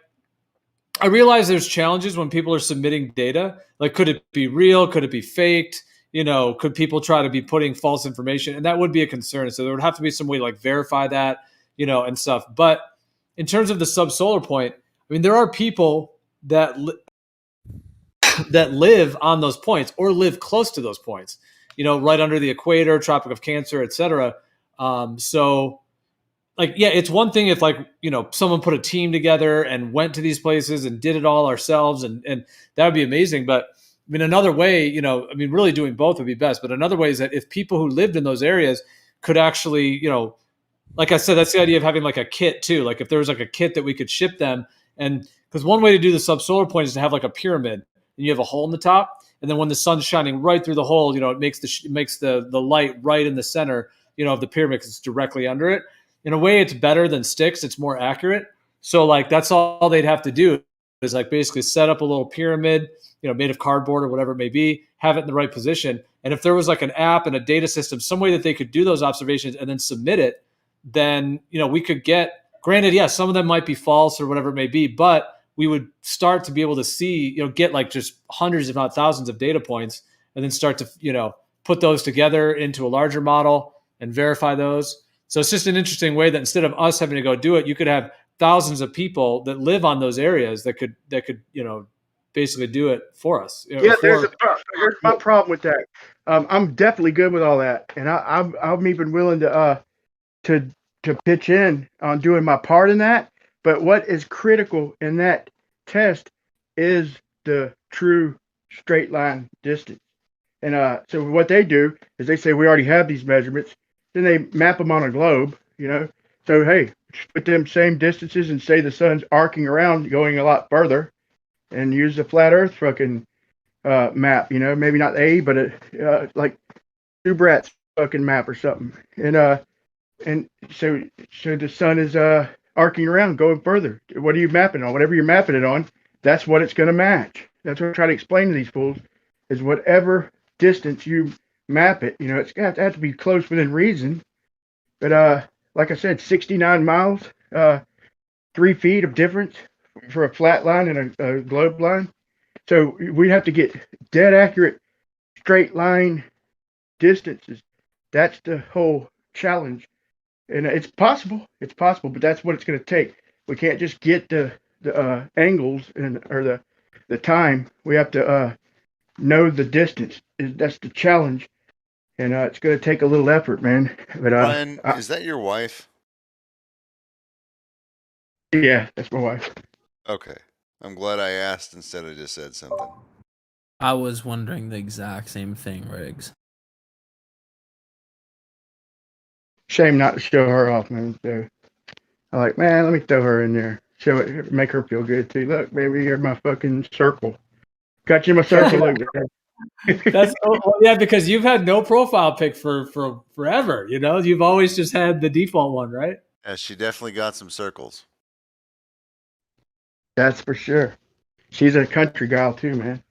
I realize there's challenges when people are submitting data. Like, could it be real? Could it be faked? You know, could people try to be putting false information? And that would be a concern. So there would have to be some way to like verify that, you know, and stuff. But in terms of the subsolar point, I mean, there are people that that live on those points or live close to those points, you know, right under the equator, Tropic of Cancer, etc. So like, yeah, it's one thing if like, you know, someone put a team together and went to these places and did it all ourselves and that would be amazing. But I mean, another way, you know, I mean, really doing both would be best. But another way is that if people who lived in those areas could actually, you know, like I said, that's the idea of having like a kit too. Like if there was like a kit that we could ship them, and because one way to do the subsolar point is to have like a pyramid, and you have a hole in the top, and then when the sun's shining right through the hole, you know, it makes the light right in the center, you know, of the pyramid because it's directly under it. In a way, it's better than sticks. It's more accurate. So like that's all they'd have to do is like basically set up a little pyramid, you know, made of cardboard or whatever it may be, have it in the right position. And if there was like an app and a data system, some way that they could do those observations and then submit it, then, you know, we could get, granted, yes, some of them might be false or whatever it may be, but we would start to be able to see, you know, get like just hundreds, if not thousands of data points and then start to, you know, put those together into a larger model and verify those. So it's just an interesting way that instead of us having to go do it, you could have thousands of people that live on those areas that could, you know, basically do it for us. You know, Yeah, here's my problem with that. I'm definitely good with all that, and I'm even willing to pitch in on doing my part in that. But what is critical in that test is the true straight line distance. And so what they do is they say we already have these measurements. Then they map them on a globe, you know. So hey, put them same distances and say the sun's arcing around, going a lot further, and use the flat Earth fucking map. You know, maybe not A, but like Subrat's fucking map or something. And so the sun is arcing around, going further. What are you mapping on? Whatever you're mapping it on, that's what it's going to match. That's what I try to explain to these fools, is whatever distance you map it, you know, it's got to have to be close within reason. But like I said, 69 miles, 3 feet of difference for a flat line and a globe line. So we have to get dead accurate straight line distances. That's the whole challenge. And it's possible, but that's what it's going to take. We can't just get the angles or the time. We have to know the distance. That's the challenge, and it's going to take a little effort, man. But Ryan, is that your wife? Yeah, that's my wife. Okay, I'm glad I asked instead of just said something. I was wondering the exact same thing, Riggs. Shame not to show her off, man. So I'm like, man, let me throw her in there. Show it, make her feel good too. Look, baby, you're my fucking circle. Got you in my circle. Look. That's yeah, because you've had no profile pic for forever. You know, you've always just had the default one, right? Yeah, she definitely got some circles. That's for sure. She's a country gal too, man.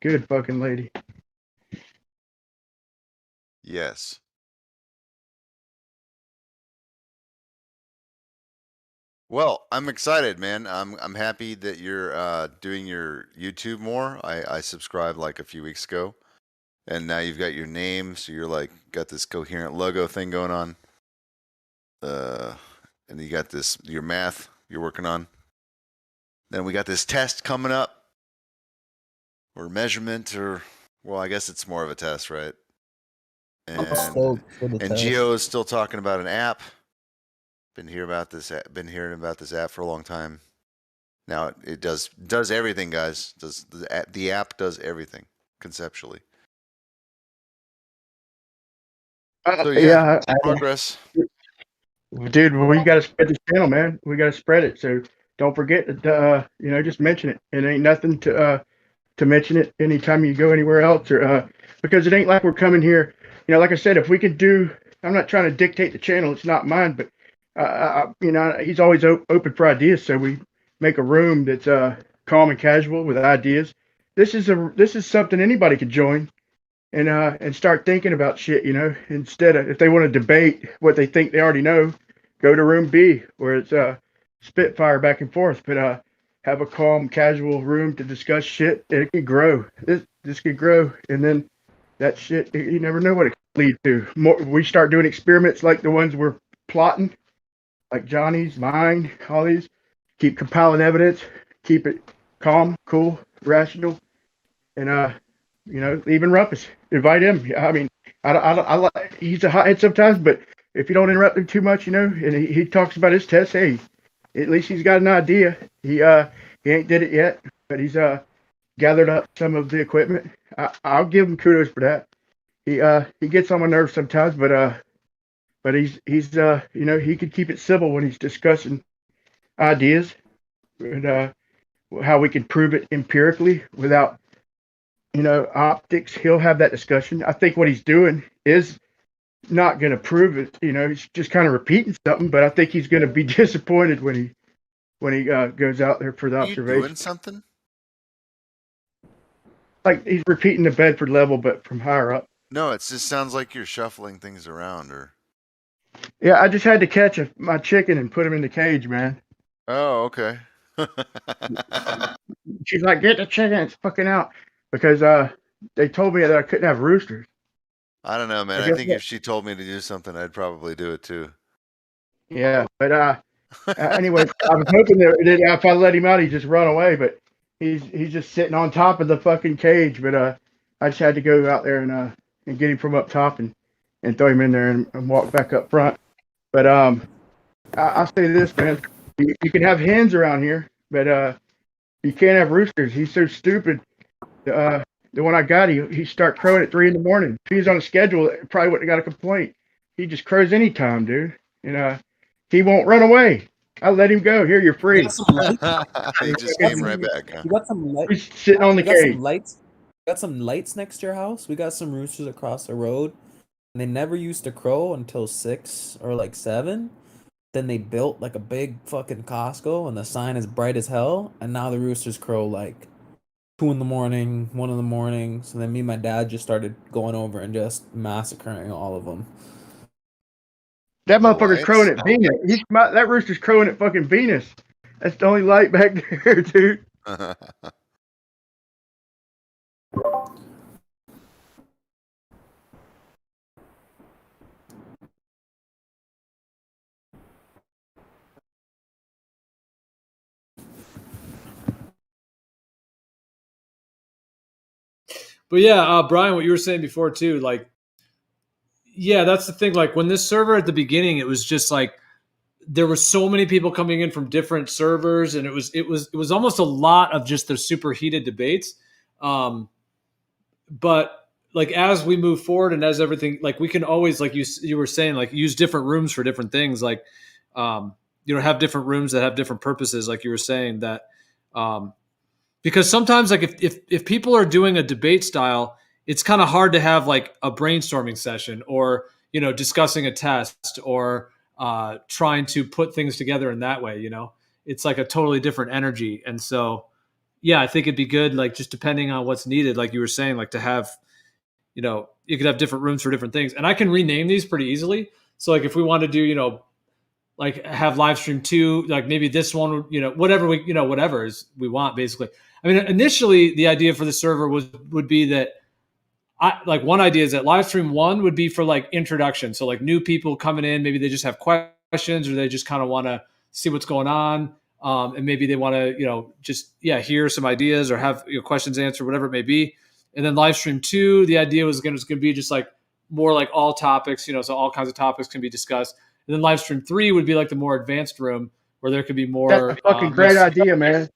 Good fucking lady. Yes. Well, I'm excited, man. I'm happy that you're doing your YouTube more. I subscribed like a few weeks ago, and now you've got your name, so you're like got this coherent logo thing going on. And you got this your math you're working on. Then we got this test coming up, or measurement, or well, I guess it's more of a test, right? And Geo is still talking about an app. Been hearing about this app for a long time. Now it does everything, guys. The app does everything conceptually. So yeah, progress. Dude, we got to spread this channel, man. We got to spread it. So don't forget to, just mention it. It ain't nothing to mention it anytime you go anywhere else, or because it ain't like we're coming here. Like I said, if we could do, I'm not trying to dictate the channel. It's not mine, but he's always open for ideas. So we make a room that's calm and casual with ideas. This is something anybody could join and start thinking about shit. Instead of, if they want to debate what they think they already know, go to room B where it's spitfire back and forth. But have a calm, casual room to discuss shit. It could grow. This could grow, and then that shit, you never know what it could lead to. We start doing experiments like the ones we're plotting, like Johnny's, mine, all these. Keep compiling evidence. Keep it calm, cool, rational, and even Rumpus. Invite him. I mean, I like. He's a hothead sometimes, but if you don't interrupt him too much, and he talks about his test, hey, at least he's got an idea. He ain't did it yet, but he's gathered up some of the equipment. I'll give him kudos for that. He gets on my nerves sometimes, but he's he could keep it civil when he's discussing ideas and how we can prove it empirically without optics. He'll have that discussion. I think what he's doing is not going to prove it. He's just kind of repeating something, but I think he's going to be disappointed when he goes out there for the observation. Doing something? Like he's repeating the Bedford level, but from higher up. No, it just sounds like you're shuffling things around, or. Yeah, I just had to catch my chicken and put him in the cage, man. Oh, okay. She's like, get the chicken, it's fucking out. Because they told me that I couldn't have roosters. I don't know, man. I think if she told me to do something, I'd probably do it too. Yeah, but anyway, I was hoping that if I let him out, he'd just run away. But he's just sitting on top of the fucking cage. But I just had to go out there and get him from up top and throw him in there and walk back up front. But I'll say this, man. You can have hens around here, but you can't have roosters. He's so stupid. The one I got, he start crowing at 3 a.m. If he was on a schedule, probably wouldn't have got a complaint. He just crows anytime, dude. He won't run away. I'll let him go. Here, you're free. He just came right back. Huh? You got some lights. He's sitting on the cage. Some lights. Got some lights next to your house. We got some roosters across the road, and they never used to crow until 6 or like 7. Then they built like a big fucking Costco, and the sign is bright as hell. And now the roosters crow like 2 in the morning, 1 in the morning. So then me and my dad just started going over and just massacring all of them. That motherfucker's crowing at Venus. That rooster's crowing at fucking Venus. That's the only light back there, dude. But yeah, Brian, what you were saying before too, like, yeah, that's the thing. Like when this server at the beginning, it was just like there were so many people coming in from different servers, and it was almost a lot of just the super heated debates. But like as we move forward and as everything, like we can always, like you were saying, like use different rooms for different things. Like have different rooms that have different purposes, like you were saying that. Because sometimes, like if people are doing a debate style, it's kind of hard to have like a brainstorming session or discussing a test or trying to put things together in that way. It's like a totally different energy, and so yeah, I think it'd be good, like just depending on what's needed, like you were saying, like to have, you know, you could have different rooms for different things, and I can rename these pretty easily. So like if we want to do, you know, like have live stream 2, like maybe this one, you know, whatever we, you know, whatever is we want basically. I mean, initially the idea for the server would be that one idea is that live stream 1 would be for like introduction. So like new people coming in, maybe they just have questions or they just kind of want to see what's going on. And maybe they want to, you know, just, hear some ideas or have, you know, questions answered, whatever it may be. And then live stream 2, the idea was going to be just like more like all topics, you know, so all kinds of topics can be discussed. And then live stream 3 would be like the more advanced room where there could be more. That's a fucking great idea, man.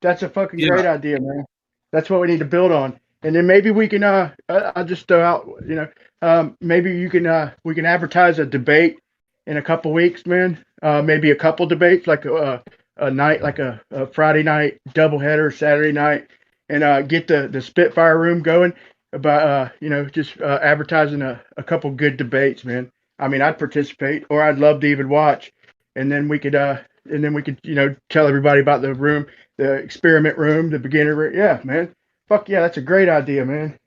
That's a fucking great idea, man. That's what we need to build on. And then maybe we can, I'll just throw out, you know, maybe you can, we can advertise a debate in a couple weeks, man. Maybe a couple debates, like a night, like a Friday night doubleheader, Saturday night, and get the Spitfire room going about, you know, just advertising a couple good debates, man. I mean, I'd participate, or I'd love to even watch, and then we could, you know, tell everybody about the room, the experiment room, the beginner room. Yeah, man. Fuck yeah, that's a great idea, man.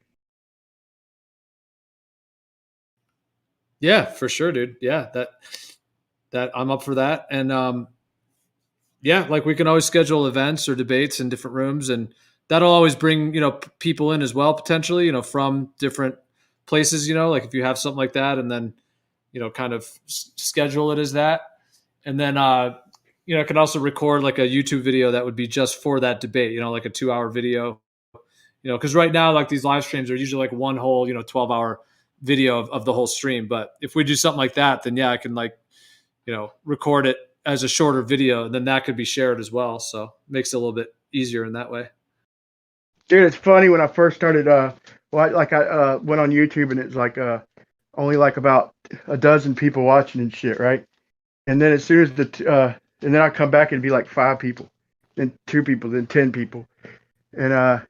Yeah, for sure, dude. Yeah, that I'm up for that. And yeah, like we can always schedule events or debates in different rooms, and that'll always bring, you know, people in as well, potentially, you know, from different places, you know, like if you have something like that, and then, you know, kind of schedule it as that. And then, you know, I can also record like a YouTube video that would be just for that debate, you know, like a 2-hour video, you know, because right now, like these live streams are usually like one whole, you know, 12-hour video of the whole stream. But if we do something like that, then yeah, I can like, you know, record it as a shorter video, and then that could be shared as well. So it makes it a little bit easier in that way. Dude, it's funny when I first started, I went on YouTube and it's like only like about a dozen people watching and shit, right? And then as soon as and then I come back and it'd be like 5 people, then 2 people, then 10 people, and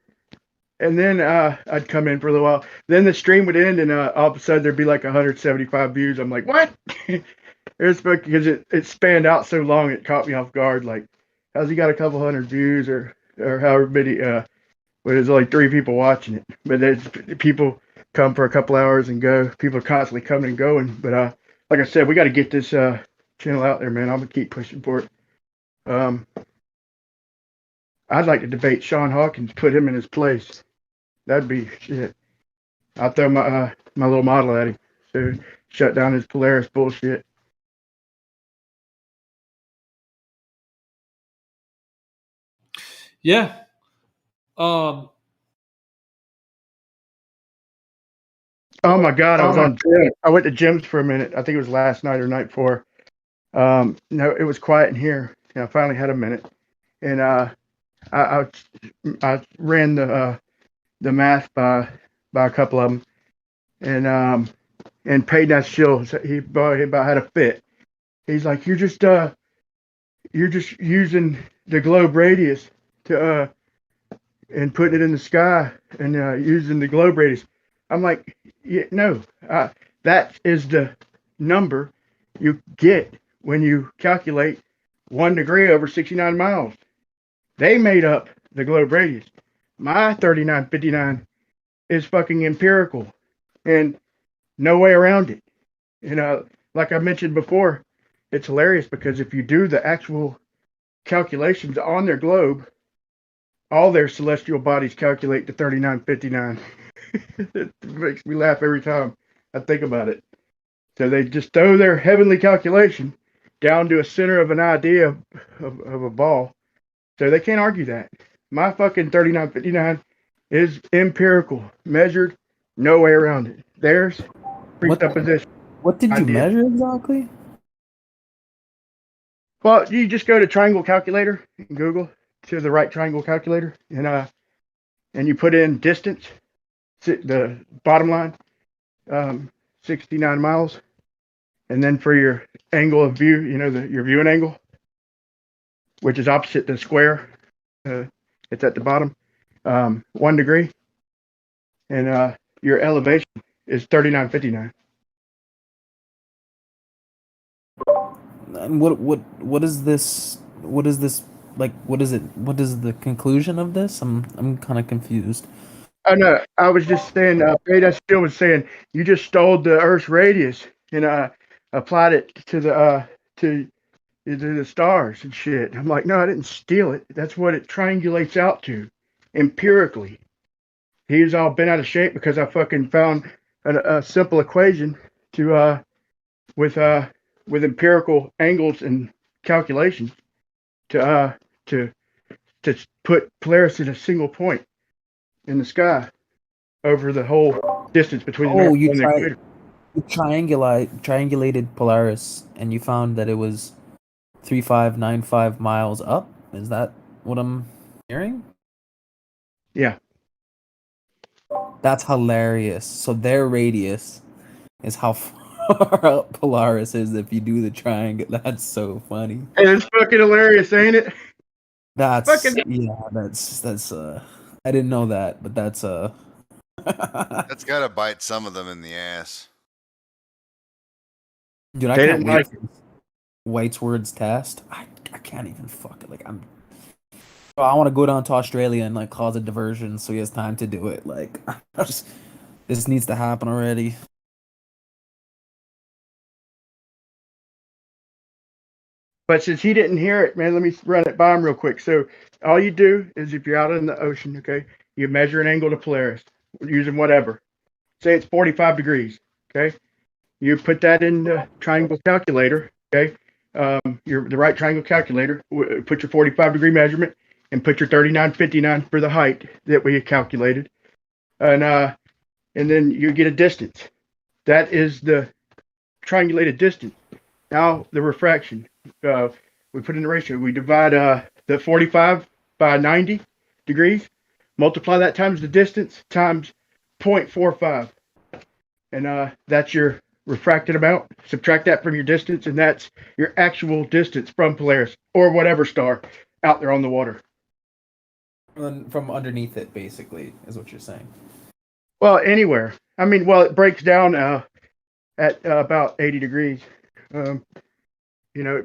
then I'd come in for a little while. Then the stream would end, and all of a sudden there'd be like 175 views. I'm like, what? It's because it spanned out so long, it caught me off guard. Like, how's he got a couple hundred views or however many? But there's only 3 people watching it. But people come for a couple hours and go. People are constantly coming and going. But like I said, we got to get this channel out there, man. I'm gonna keep pushing for it. I'd like to debate Sean Hawkins, put him in his place. That'd be shit. I'll throw my little model at him. So shut down his Polaris bullshit. Yeah. Oh my God, I was on gym. I went to gyms for a minute. I think it was last night or night before. No, it was quiet in here. And I finally had a minute. And I ran the math by a couple of them. And Peyton Shill, he about had a fit. He's like, you're just using the globe radius to and putting it in the sky and using the globe radius. I'm like, yeah, no, that is the number you get when you calculate 1 degree over 69 miles. They made up the globe radius. My 3959 is fucking empirical and no way around it. You know, like I mentioned before, it's hilarious because if you do the actual calculations on their globe, all their celestial bodies calculate to 3959. It makes me laugh every time I think about it. So they just throw their heavenly calculation down to a center of an idea of a ball. So they can't argue that. My fucking 3959 is empirical, measured, no way around it. Theirs, presupposition. What did you measure exactly? Well, you just go to triangle calculator in Google, to the right triangle calculator, and you put in distance, the bottom line, 69 miles, and then for your angle of view, you know, your viewing angle, which is opposite the square, it's at the bottom, 1 degree, and your elevation is 3959. And what is this like what is it? What is the conclusion of this? I'm kind of confused. Oh no, I was just saying. Beta Steel was saying you just stole the Earth's radius and applied it to the stars and shit. I'm like, no, I didn't steal it. That's what it triangulates out to, empirically. He's all bent out of shape because I fucking found a simple equation to with empirical angles and calculations to put Polaris in a single point in the sky over the whole distance between the Oh, North Pole and the equator. you triangulated Polaris, and you found that it was 3595 miles up. Is that what I'm hearing? Yeah. That's hilarious. So their radius is how far up Polaris is if you do the triangle. That's so funny. And it's fucking hilarious, ain't it? That's fucking that's I didn't know that, but that's That's gotta bite some of them in the ass. dude, I They can't didn't wait like for White's words test. I can't even fuck it. Like I want to go down to Australia and like cause a diversion so he has time to do it. Like this needs to happen already. But since he didn't hear it, man, let me run it by him real quick. So all you do is if you're out in the ocean, okay, you measure an angle to Polaris using whatever. Say it's 45 degrees, okay? You put that in the triangle calculator, okay? The right triangle calculator, put your 45 degree measurement and put your 3959 for the height that we calculated. And then you get a distance. That is the triangulated distance. Now the refraction. We put in the ratio. We divide the 45 by 90 degrees, multiply that times the distance times 0.45. And that's your refracted amount. Subtract that from your distance, and that's your actual distance from Polaris or whatever star out there on the water. From underneath it, basically, is what you're saying. Well, anywhere. I mean, well, it breaks down at about 80 degrees.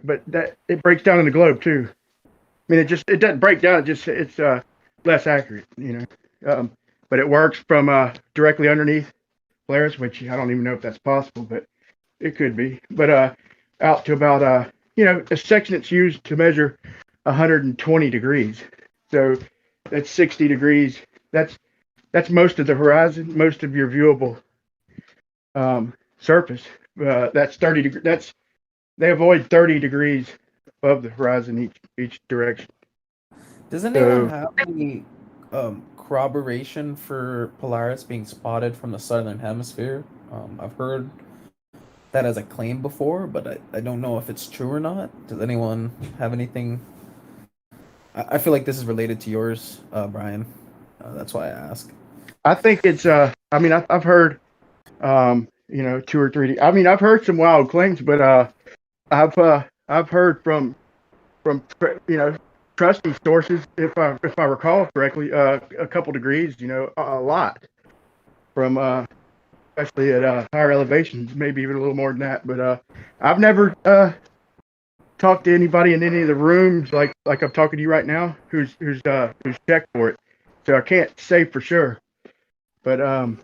But that it breaks down in the globe too. I mean, it doesn't break down. It's less accurate, but it works from directly underneath Polaris, which I don't even know if that's possible, but it could be. But out to about a section that's used to measure 120 degrees. So that's 60 degrees. That's most of the horizon, most of your viewable surface. That's 30 degrees. They avoid 30 degrees above the horizon each direction. Does anyone have any corroboration for Polaris being spotted from the southern hemisphere? I've heard that as a claim before, but I don't know if it's true or not. Does anyone have anything? I feel like this is related to yours, Brian. That's why I ask. I think it's. I mean, I've heard, 2 or 3. I mean, I've heard some wild claims, but I've heard from trusty sources, if I recall correctly, a couple degrees, a lot from especially at higher elevations, maybe even a little more than that. But I've never talked to anybody in any of the rooms like I'm talking to you right now who's checked for it, so I can't say for sure. But I'm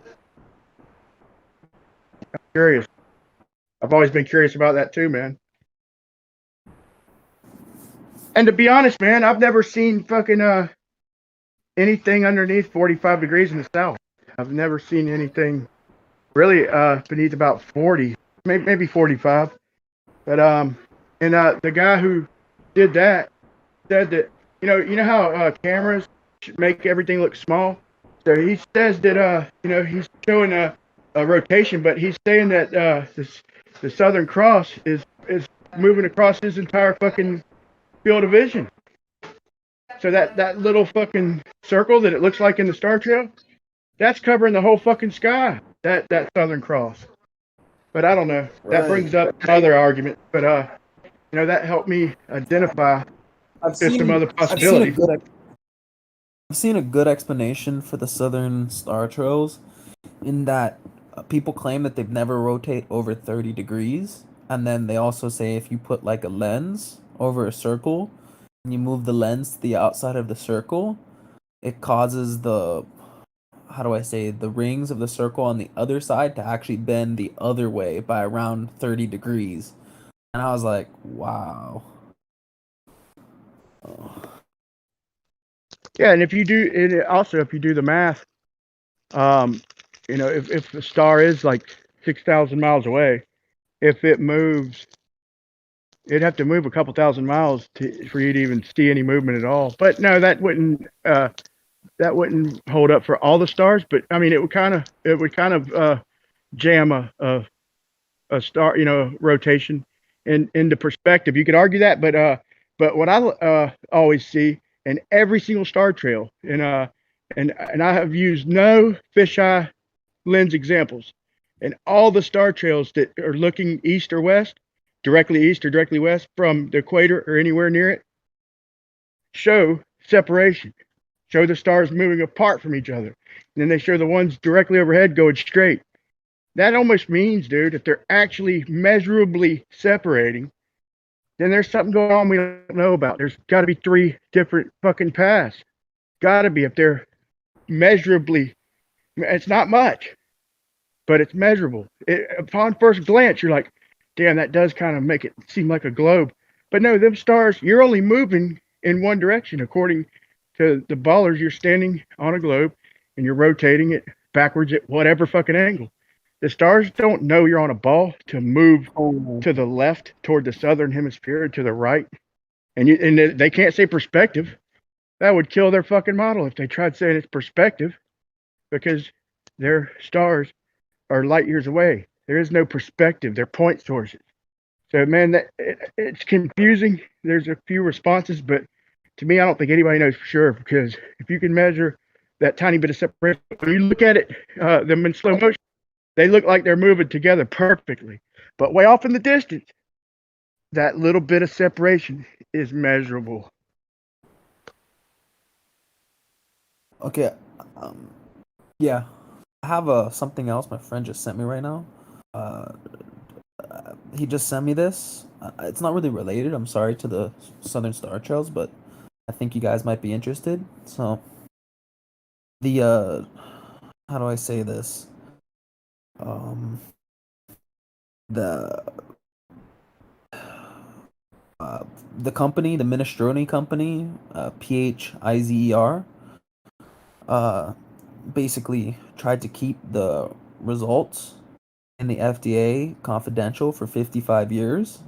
curious. I've always been curious about that too, man. And to be honest, man, I've never seen fucking anything underneath 45 degrees in the south. I've never seen anything really beneath about 40, maybe 45. But the guy who did that said that you know how cameras make everything look small. So he says that he's showing a rotation, but he's saying that the Southern Cross is moving across his entire fucking field of vision. So that little fucking circle that it looks like in the star trail, that's covering the whole fucking sky. That Southern Cross. But I don't know. That brings up another argument. But that helped me identify some other possibilities. I've seen a good explanation for the southern star trails, in that people claim that they've never rotate over 30 degrees, and then they also say if you put like a lens over a circle, when you move the lens to the outside of the circle, it causes the, how do I say, the rings of the circle on the other side to actually bend the other way by around 30 degrees. And I was like, wow. Yeah, and if you do it, also if you do the math, if the star is like 6,000 miles away, if it moves, it'd have to move a couple thousand miles for you to even see any movement at all. But no, that wouldn't hold up for all the stars. But I mean, it would kind of jam a star, rotation into perspective. You could argue that, but what I always see in every single star trail, and I have used no fisheye lens examples, and all the star trails that are looking east or west, directly east or directly west from the equator or anywhere near it, show separation, show the stars moving apart from each other. And then they show the ones directly overhead going straight. That almost means, dude, if they're actually measurably separating, then there's something going on we don't know about. There's got to be 3 different fucking paths. Got to be, if they're measurably, it's not much, but it's measurable. Upon first glance, you're like, damn, that does kind of make it seem like a globe. But no, them stars, you're only moving in one direction. According to the ballers, you're standing on a globe and you're rotating it backwards at whatever fucking angle. The stars don't know you're on a ball to move to the left toward the southern hemisphere or to the right. And they can't say perspective. That would kill their fucking model if they tried saying it's perspective, because their stars are light years away. There is no perspective. They're point sources. So, man, it's confusing. There's a few responses, but to me, I don't think anybody knows for sure, because if you can measure that tiny bit of separation, when you look at it, them in slow motion, they look like they're moving together perfectly. But way off in the distance, that little bit of separation is measurable. Okay. Yeah. I have something else my friend just sent me right now. He just sent me this. It's not really related, I'm sorry, to the Southern Star Trails, but I think you guys might be interested. So, how do I say this? The company, the Minestrone company, PHIZER, basically tried to keep the results in the FDA confidential for 55 years,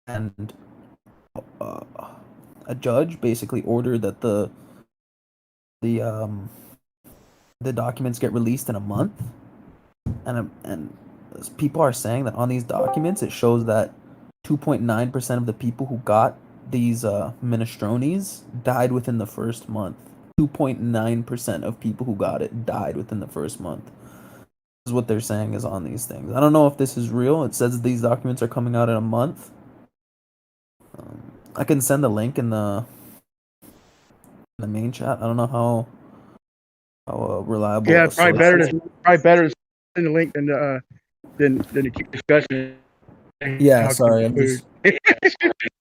and a judge basically ordered that the documents get released in a month, and people are saying that on these documents it shows that 2.9% of the people who got these minestrones died within the first month. 2.9% of people who got it died within the first month. This is what they're saying is on these things. I don't know if this is real. It says these documents are coming out in a month. I can send the link in the main chat. I don't know how reliable. Yeah, probably better to send the link than to keep discussing. Yeah, sorry, I'm just.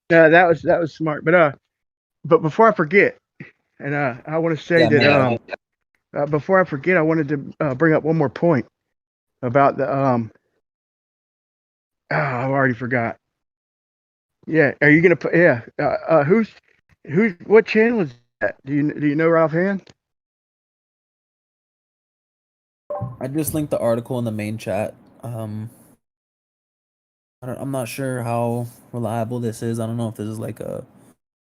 No, that was smart. But before I forget, and I want to say before I forget, I wanted to bring up one more point about the I've already forgot. Yeah, are you gonna put? Yeah, who's what channel is that? Do you know right offhand? I just linked the article in the main chat. I'm not sure how reliable this is. I don't know if this is like a.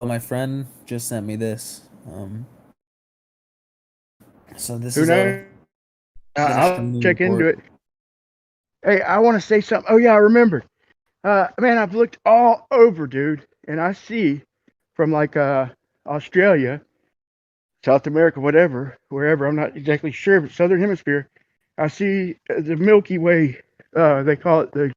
But my friend just sent me this. So this Who is knows? I'll check report. into it. Hey, I want to say something. Oh yeah, I remembered. Man, I've looked all over, dude, and I see from like Australia, South America, wherever. I'm not exactly sure, but Southern Hemisphere. I see the Milky Way. They call it the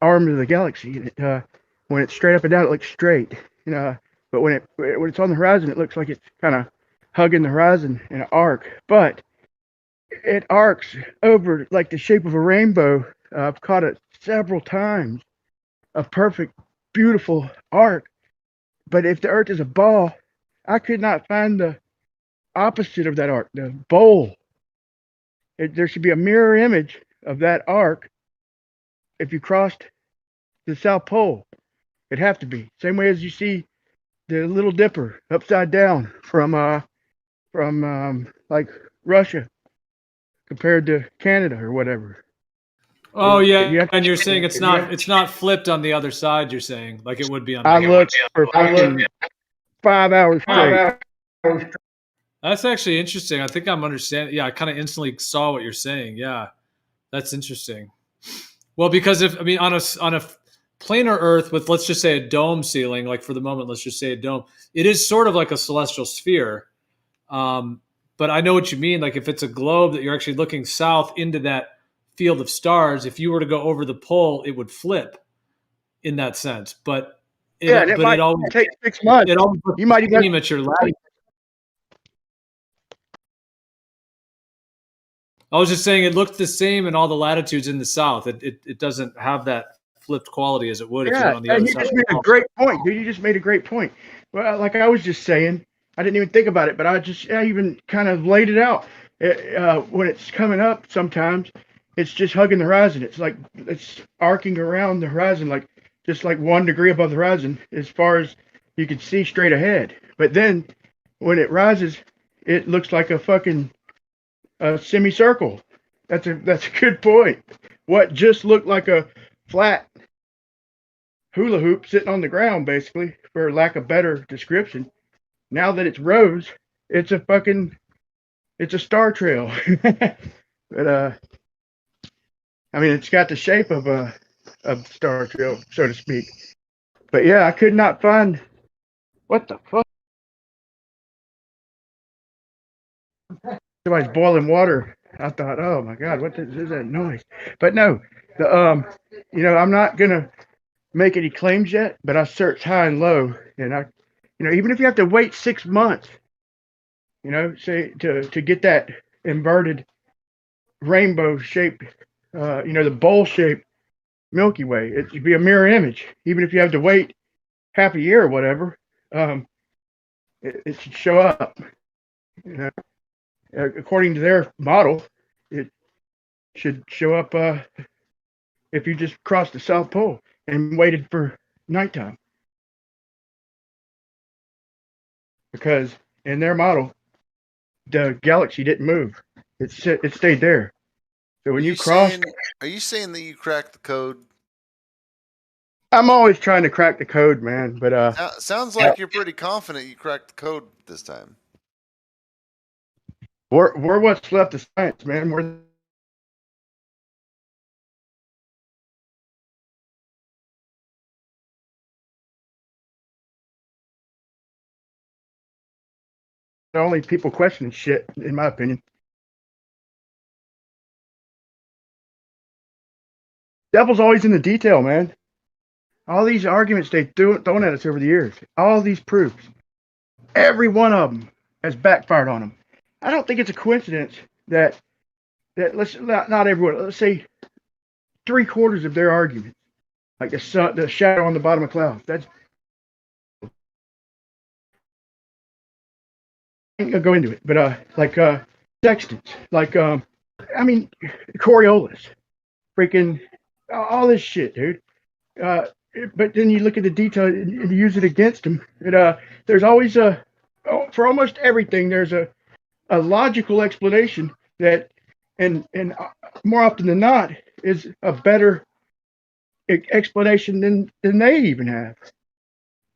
arm of the galaxy. And when it's straight up and down, it looks straight. But when it's on the horizon, it looks like it's kind of hugging the horizon in an arc. But it arcs over like the shape of a rainbow. I've caught it several times. A perfect, beautiful arc. but if the Earth is a ball, I could not find the opposite of that arc, the bowl. There should be a mirror image of that arc if you crossed the South Pole. It'd have to be. Same way as you see the Little Dipper upside down from like Russia compared to Canada or whatever. Oh yeah, and you're saying it's not flipped on the other side. You're saying like it would be on. I looked for 5 hours straight. That's actually interesting. I think I'm understanding. Yeah, I kind of instantly saw what you're saying. Yeah, that's interesting. Well, because if I mean on a planar Earth with, let's just say, a dome ceiling, like for the moment, let's just say a dome, it is sort of like a celestial sphere. But I know what you mean. Like if it's a globe that you're actually looking south into that field of stars, if you were to go over the pole, it would flip in that sense. But it might always take 6 months. It always You might even at your latitude. I was just saying it looks the same in all the latitudes in the south. It doesn't have that flipped quality as it would if you went on the other and you side. just made a great point, dude. You just made a great point. Well, like I was just saying, I didn't even think about it, but I even kind of laid it out. When it's coming up, sometimes it's just hugging the horizon. It's like it's arcing around the horizon, like just like 1 degree above the horizon, as far as you can see straight ahead. But then when it rises, it looks like a fucking semicircle. That's a good point. What just looked like a flat hula hoop sitting on the ground, basically, for lack of better description. Now that it's rose, it's a star trail. But I mean, it's got the shape of a star trail, so to speak. But yeah, I could not find what the fuck. Somebody's boiling water. I thought, oh my God, what is that noise? But no, I'm not gonna make any claims yet. But I searched high and low, and even if you have to wait 6 months, say to get that inverted rainbow shaped, the bowl shaped Milky Way, it should be a mirror image. Even if you have to wait half a year or whatever, it should show up. According to their model, it should show up if you just crossed the South Pole and waited for nighttime. Because in their model, the galaxy didn't move; it stayed there. So when you cross, are you saying that you cracked the code? I'm always trying to crack the code, man. But sounds like you're pretty confident you cracked the code this time. We're what's left of science, man. We're the only people questioning shit, in my opinion. Devil's always in the detail, man. All these arguments they've thrown at us over the years, all these proofs, every one of them has backfired on them. I don't think it's a coincidence that let's not everyone. Let's say 3/4 of their arguments, like the sun, the shadow on the bottom of clouds. That's I ain't gonna go into it, but like sextants, like Coriolis, freaking all this shit, dude. But then you look at the detail and you use it against them. There's always for almost everything, there's a logical explanation that, and more often than not, is a better explanation than they even have.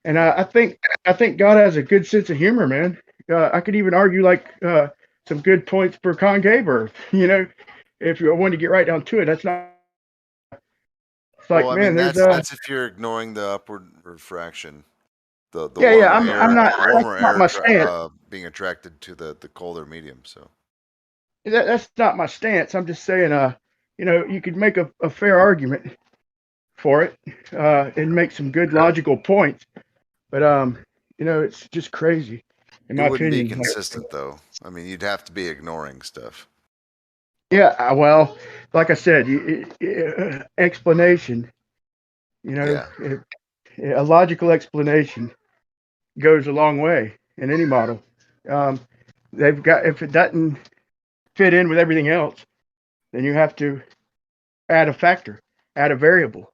And I think God has a good sense of humor, man. I could even argue like some good points for concave Earth. If you want to get right down to it, that's not. It's like, man, that's if you're ignoring the upward refraction. The I'm not. That's not my stance. Being attracted to the colder medium. So that's not my stance. I'm just saying, you could make a fair argument for it and make some good logical points, but it's just crazy. In my opinion, wouldn't be consistent though. I mean, you'd have to be ignoring stuff. Yeah, well, like I said, explanation. A logical explanation goes a long way in any model. They've got, if it doesn't fit in with everything else, then you have to add a factor, add a variable,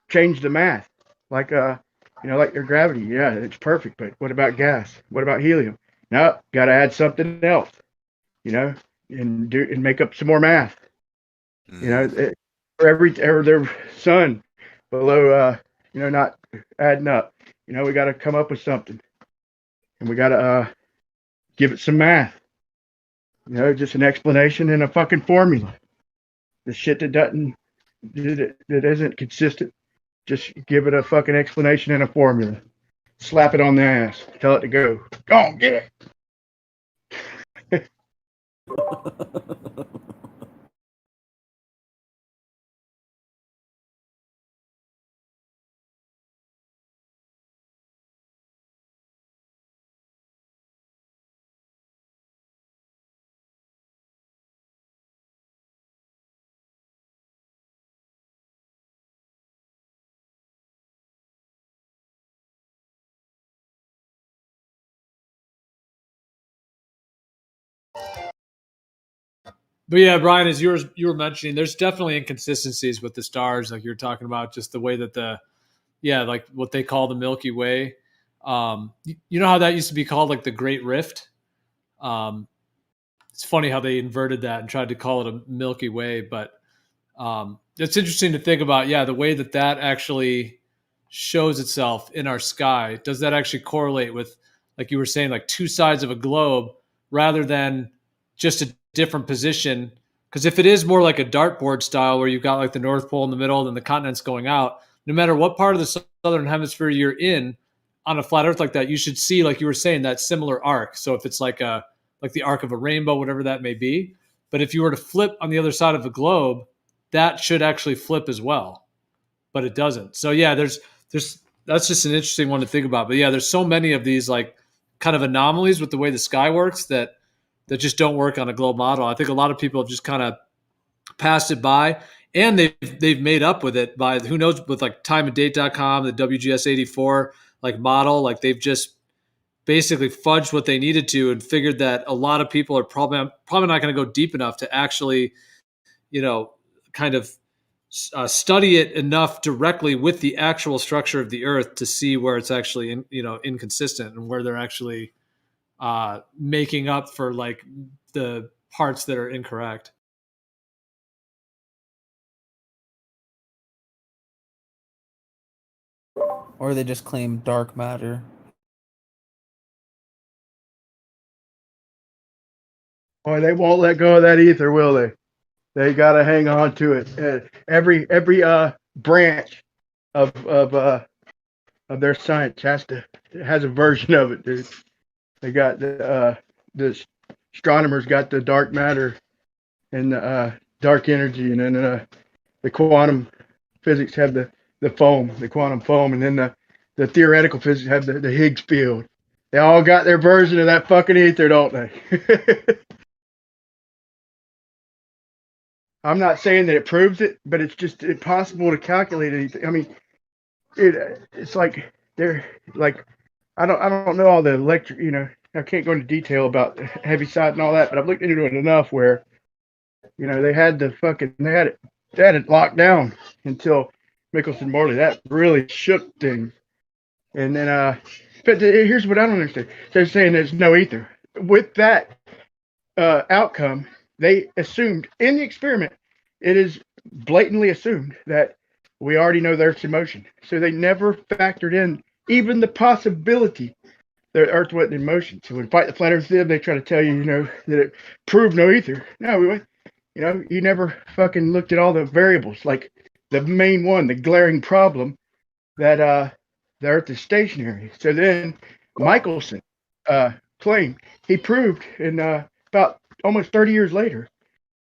change the math. Like like your gravity, yeah, it's perfect, but what about gas? What about helium? No, got to add something else, and make up some more math. For their sun below, not adding up. We got to come up with something, and we got to give it some math. Just an explanation and a fucking formula. The shit that isn't consistent, just give it a fucking explanation and a formula. Slap it on the ass. Tell it to go. Go on, get it. But yeah, Brian, as you were mentioning, there's definitely inconsistencies with the stars, like you're talking about, just the way that like what they call the Milky Way. You know how that used to be called, like the Great Rift? It's funny how they inverted that and tried to call it a Milky Way, but it's interesting to think about. Yeah, the way that actually shows itself in our sky. Does that actually correlate with, like you were saying, like two sides of a globe rather than just a different position? Because if it is more like a dartboard style where you've got like the North Pole in the middle and the continents going out, no matter what part of the southern hemisphere you're in on a flat Earth like that, you should see, like you were saying, that similar arc. So if it's like the arc of a rainbow, whatever that may be. But if you were to flip on the other side of the globe, that should actually flip as well, but it doesn't. So yeah, there's that's just an interesting one to think about. But yeah, there's so many of these like kind of anomalies with the way the sky works that just don't work on a globe model. I think a lot of people have just kind of passed it by, and they've made up with it by, who knows, with like timeanddate.com, the WGS 84 like model, like they've just basically fudged what they needed to and figured that a lot of people are probably not going to go deep enough to actually, kind of study it enough directly with the actual structure of the Earth to see where it's actually inconsistent and where they're actually making up for like the parts that are incorrect. Or they just claim dark matter. Boy, they won't let go of that ether, will they? They got to hang on to it. Every branch of their science has a version of it, dude. They got the astronomers got the dark matter and the dark energy, and then the quantum physics have the foam, the quantum foam, and then the theoretical physics have the Higgs field. They all got their version of that fucking ether, don't they? I'm not saying that it proves it, but it's just impossible to calculate anything. I mean, it's like they're like, I don't know all the electric, I can't go into detail about the heavy side and all that, but I've looked into it enough where, they had it locked down until Michelson Morley. That really shook things. And then, but here's what I don't understand. They're saying there's no ether. With that outcome, they assumed in the experiment, it is blatantly assumed that we already know the Earth's in motion. So they never factored in even the possibility that Earth wasn't in motion. So when Fight the Flat Earth did, they try to tell you, that it proved no ether. No, you never fucking looked at all the variables. Like the main one, the glaring problem that the Earth is stationary. So then Michelson claimed, he proved in about almost 30 years later,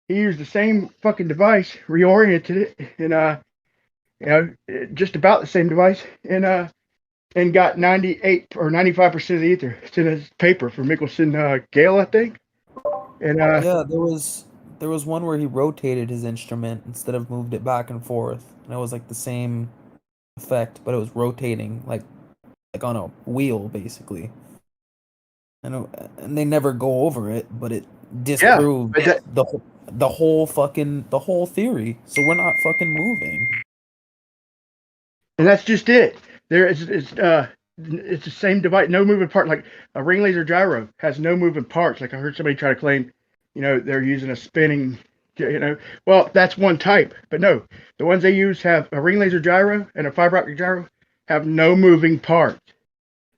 he used the same fucking device, reoriented it, and just about the same device, and got 98 or 95% of the ether. It's in his paper for Michelson Gale, I think. And yeah, there was one where he rotated his instrument instead of moved it back and forth, and it was like the same effect, but it was rotating like like on a wheel, basically. And they never go over it, but it disproves the whole theory. So we're not fucking moving. And that's just it. It's the same device, no moving part. Like a ring laser gyro has no moving parts. Like I heard somebody try to claim, they're using a spinning, well, that's one type, but no, the ones they use have a ring laser gyro and a fiber optic gyro have no moving parts.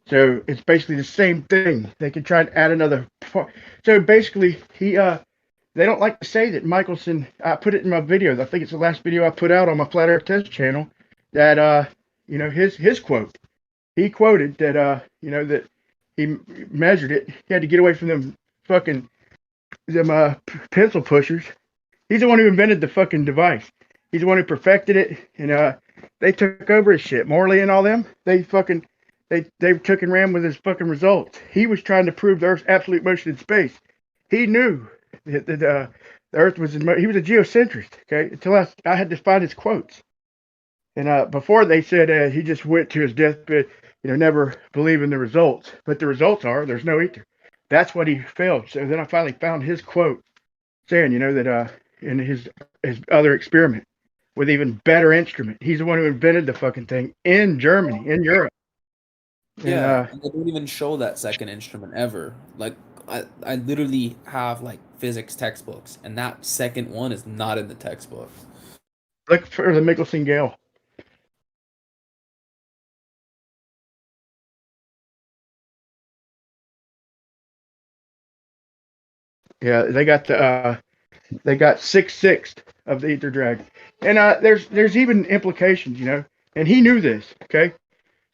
So it's basically the same thing. They could try and add another part. So basically, they don't like to say that Michelson. I put it in my videos. I think it's the last video I put out on my Flat Earth Test channel. That his quote. He quoted that that he measured it. He had to get away from them fucking pencil pushers. He's the one who invented the fucking device. He's the one who perfected it, and they took over his shit. Morley and all them. They took and ran with his fucking results. He was trying to prove the Earth's absolute motion in space. He knew that the Earth was he was a geocentrist. Okay, until I had to find his quotes. And before they said he just went to his deathbed, never believing the results. But the results are there's no ether. That's what he failed. So then I finally found his quote saying, that in his other experiment with even better instrument, he's the one who invented the fucking thing in Germany, in Europe. Yeah, and they don't even show that second instrument ever. Like I literally have like physics textbooks, and that second one is not in the textbook. Look for the Michelson Gale. Yeah, they got 6/6 of the ether drag, and there's even implications, and he knew this. Okay,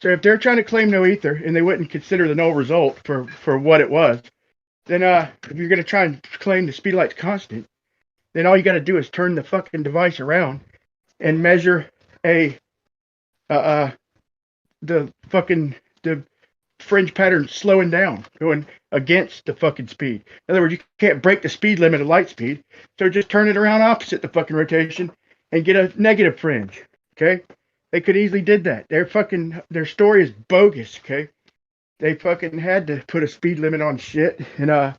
so if they're trying to claim no ether and they wouldn't consider the null result for what it was, then if you're gonna try and claim the speed of light's constant, then all you got to do is turn the fucking device around and measure the fringe pattern slowing down, going against the fucking speed. In other words, you can't break the speed limit of light speed, so just turn it around opposite the fucking rotation and get a negative fringe. Okay, they could easily did that. Their story is bogus. Okay, they fucking had to put a speed limit on shit, and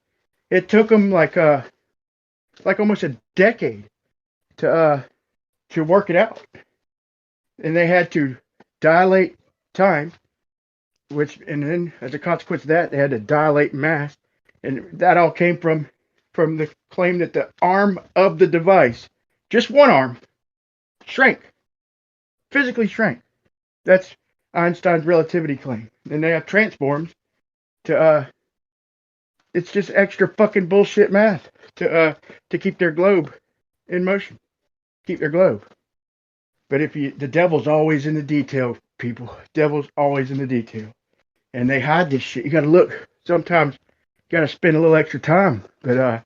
it took them like almost a decade to work it out, and they had to dilate time. And then as a consequence of that, they had to dilate mass, and that all came from the claim that the arm of the device, just one arm, physically shrank. That's Einstein's relativity claim. And they have transforms to it's just extra fucking bullshit math to keep their globe in motion, keep their globe. But the devil's always in the detail, people. Devil's always in the detail. And they hide this shit. You got to look. Sometimes you got to spend a little extra time. But,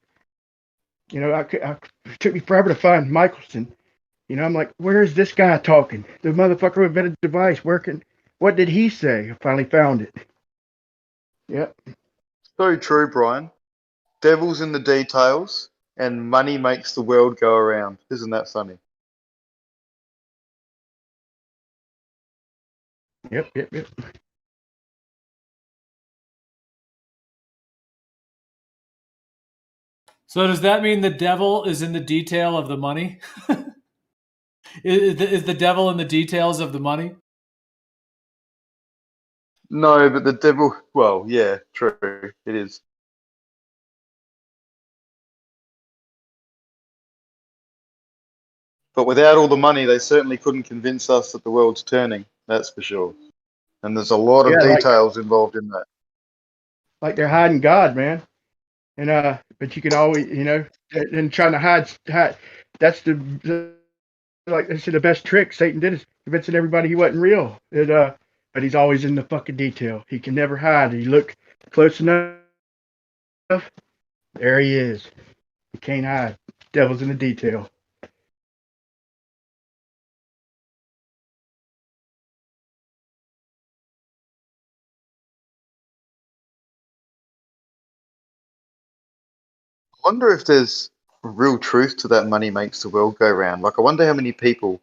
it took me forever to find Michelson. I'm like, where is this guy talking? The motherfucker who invented the device. What did he say? I finally found it. Yep. So true, Brian. Devil's in the details, and money makes the world go around. Isn't that funny? Yep. So does that mean the devil is in the detail of the money? Is the devil in the details of the money? No, but the devil... Well, yeah, true. It is. But without all the money, they certainly couldn't convince us that the world's turning. That's for sure. And there's a lot of details involved in that. Like they're hiding God, man. And but you can always, and trying to hide. That's the best trick Satan did is convincing everybody he wasn't real. But he's always in the fucking detail. He can never hide. You look close enough, there he is. You can't hide. Devil's in the detail. I wonder if there's real truth to that money makes the world go round. Like, I wonder how many people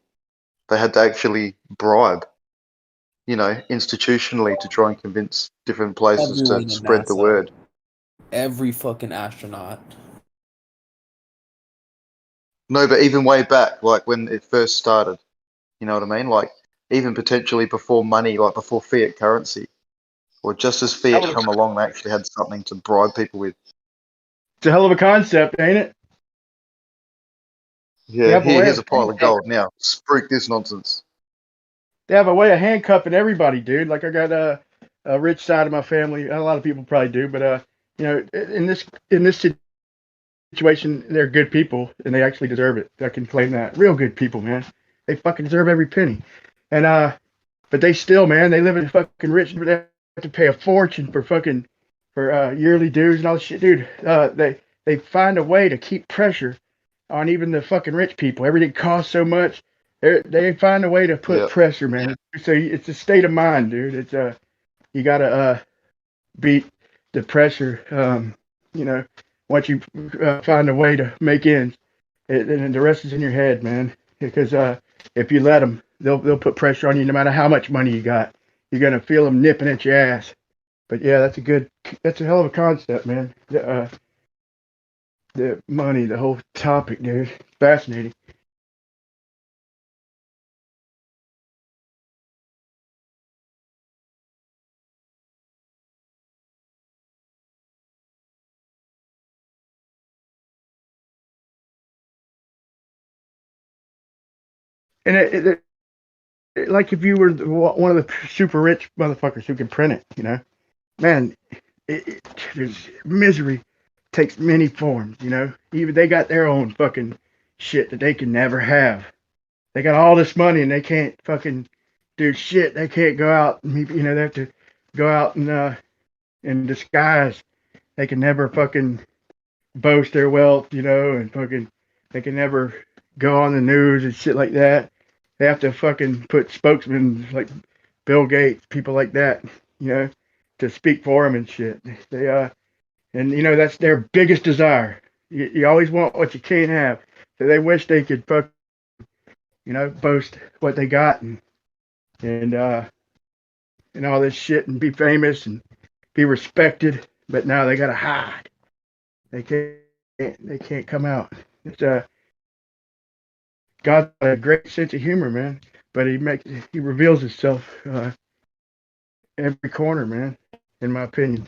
they had to actually bribe, institutionally to try and convince different places Everyone to in spread the NASA. word. Every fucking astronaut. No, but even way back, like when it first started, you know what I mean? Like even potentially before money, like before fiat currency, or just as fiat come along, they actually had something to bribe people with. It's a hell of a concept, ain't it? Yeah, here's a pile of gold. Now, spruik this nonsense. They have a way of handcuffing everybody, dude. Like I got a rich side of my family. A lot of people probably do, but you know, in this situation, they're good people and they actually deserve it. I can claim that. Real good people, man. They fucking deserve every penny. And but they still, man, they live in fucking rich. They have to pay a fortune for yearly dues and all this shit, dude. They find a way to keep pressure on even the fucking rich people. Everything costs so much. They find a way to put pressure, man. So it's a state of mind, dude. It's you gotta beat the pressure. You know, once you find a way to make ends, and the rest is in your head, man. Because if you let them, they'll put pressure on you no matter how much money you got. You're gonna feel them nipping at your ass. But yeah, that's a hell of a concept, man. The money, the whole topic, dude. Fascinating. And like if you were one of the super rich motherfuckers who can print it, you know, man, there's misery takes many forms, you know. Even they got their own fucking shit that they can never have. They got all this money and they can't fucking do shit. They can't go out and meet, you know, they have to go out and in disguise. They can never fucking boast their wealth, you know, and fucking they can never go on the news and shit like that. They have to fucking put spokesmen like Bill Gates, people like that, you know, to speak for them and shit. And you know that's their biggest desire. You always want what you can't have. So they wish they could you know, boast what they got and all this shit and be famous and be respected. But now they gotta hide. They can't come out. It's God's got a great sense of humor, man. But he reveals himself every corner, man. In my opinion.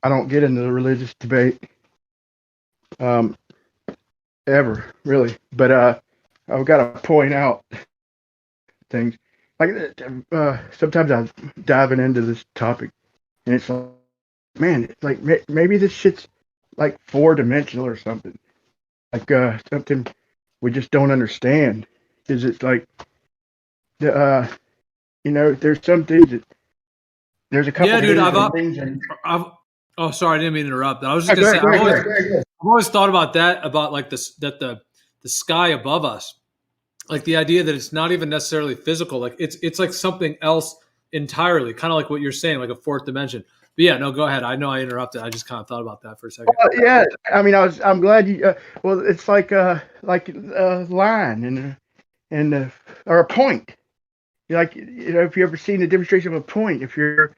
I don't get into the religious debate, ever really. But I've got to point out things like sometimes I'm diving into this topic, and it's like, man, it's like maybe this shit's like 4-dimensional or something, like something we just don't understand. Is it's like the you know, there's some things that there's a couple. Yeah, dude, things. Oh, sorry, I didn't mean to interrupt. I was just gonna say, I've always thought about that, about like this, that the sky above us, like the idea that it's not even necessarily physical, like it's like something else entirely, kind of like what you're saying, like a fourth dimension. But yeah, no, go ahead. I know I interrupted. I just kind of thought about that for a second. Yeah, I mean, I'm glad you. Well, it's like a line and or a point. Like, you know, if you ever seen the demonstration of a point, if you're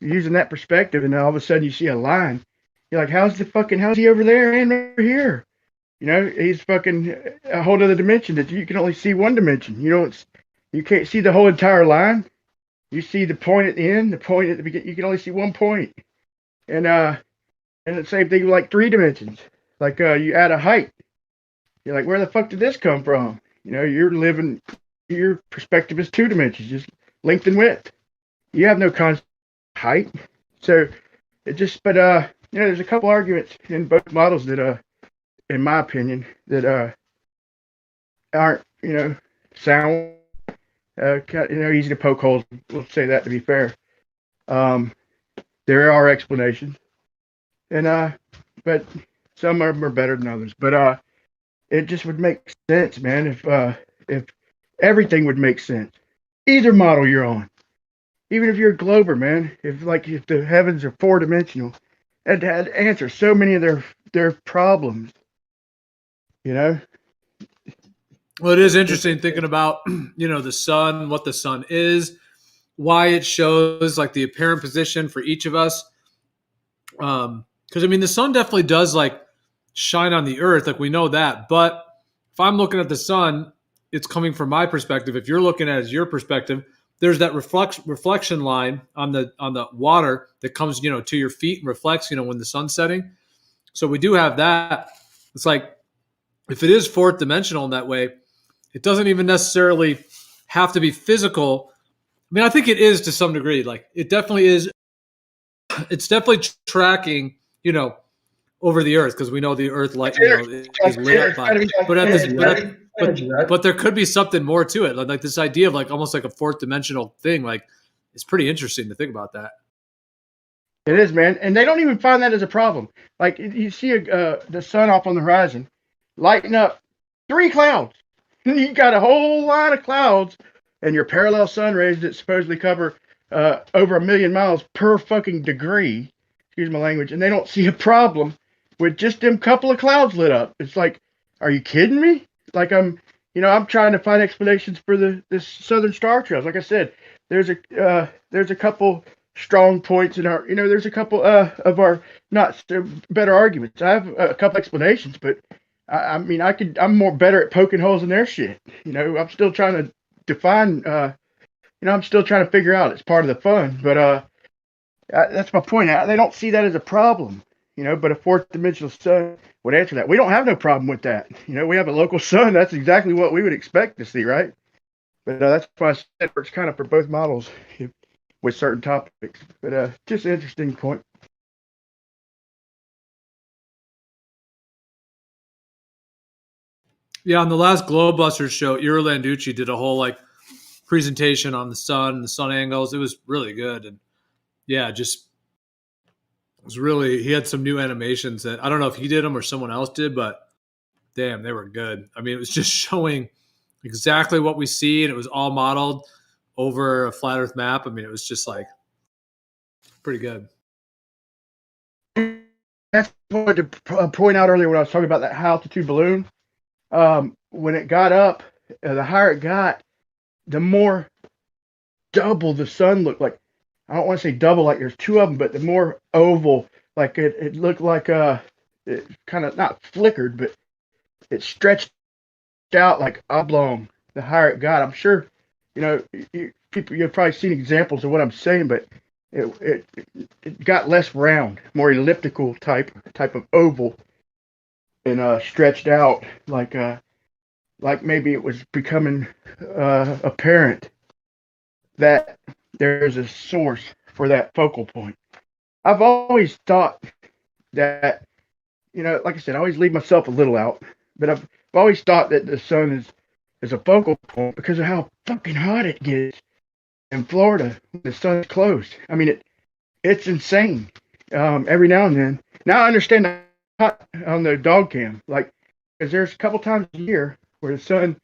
using that perspective, and then all of a sudden you see a line, you're like, how's he over there and over here? You know, he's fucking a whole other dimension that you can only see one dimension. You can't see the whole entire line. You see the point at the end, the point at the beginning. You can only see one point. And the same thing with like 3 dimensions. Like you add a height. You're like, where the fuck did this come from? You know, your perspective is 2 dimensions, just length and width. You have no concept of height. So it just, but you know, there's a couple arguments in both models that in my opinion, that aren't, you know, sound, you know, easy to poke holes. We'll say that to be fair. There are explanations, and but some of them are better than others. But it just would make sense, man, if everything would make sense. Either model you're on, even if you're a glober, man. If the heavens are 4-dimensional, that answers so many of their problems. You know. Well, it is interesting thinking about, the sun, what the sun is, why it shows like the apparent position for each of us. Because the sun definitely does like shine on the earth, like we know that. But if I'm looking at the sun, it's coming from my perspective. If you're looking at it as your perspective, there's that reflection line on the water that comes, to your feet and reflects, when the sun's setting. So we do have that. It's like if it is fourth dimensional in that way, it doesn't even necessarily have to be physical. I think it is to some degree. Like it definitely is. It's definitely tracking, over the earth, because we know the earth light, is lit up by. But there could be something more to it, like this idea of like almost like a fourth dimensional thing. Like it's pretty interesting to think about that. It is, man, and they don't even find that as a problem. Like you see the sun off on the horizon, lighting up 3 clouds. You got a whole lot of clouds, and your parallel sun rays that supposedly cover over 1 million miles per fucking degree. Excuse my language, and they don't see a problem with just them couple of clouds lit up. It's like, are you kidding me? Like I'm trying to find explanations for this Southern Star Trails. Like I said, there's a couple strong points in our, there's a couple of our not better arguments. I have a couple explanations, but I'm more better at poking holes in their shit. I'm still trying to define, I'm still trying to figure out. It's part of the fun, but that's my point. They don't see that as a problem, but a fourth dimensional sun would answer that. We don't have no problem with that. We have a local sun. That's exactly what we would expect to see, right? But that's why I said it works kind of for both models with certain topics. But just an interesting point. Yeah, on the last Globebusters show, Ira Landucci did a whole like presentation on the sun angles. It was really good, and yeah, just it was really. He had some new animations that I don't know if he did them or someone else did, but damn, they were good. It was just showing exactly what we see, and it was all modeled over a flat Earth map. It was just like pretty good. That's what I wanted to point out earlier when I was talking about that high altitude balloon. When it got up, the higher it got, the more double the sun looked like. I don't want to say double like there's 2 of them, but the more oval, like it looked like it kind of not flickered, but it stretched out like oblong the higher it got. I'm sure, you've probably seen examples of what I'm saying, but it got less round, more elliptical type of oval, and stretched out like maybe it was becoming apparent that there's a source for that focal point. I've always thought that, like I said, I always leave myself a little out, but I've always thought that the sun is a focal point because of how fucking hot it gets in Florida when the sun's closed. It's insane. Every now and then. Now I understand the hot on the dog cam, like, because there's a couple times a year where the sun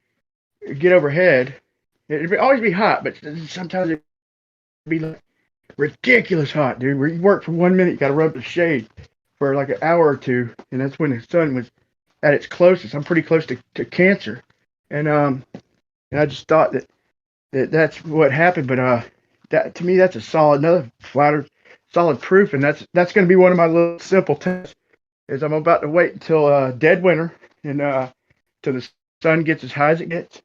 get overhead. It'd always be hot, but sometimes it'd be like ridiculous hot, dude. Where you work for 1 minute, you got to rub the shade for like an hour or 2, and that's when the sun was at its closest. I'm pretty close to Cancer, and I just thought that's what happened. But that to me, that's another flatter, solid proof, and that's going to be one of my little simple tests. Is I'm about to wait until dead winter and till the sun gets as high as it gets,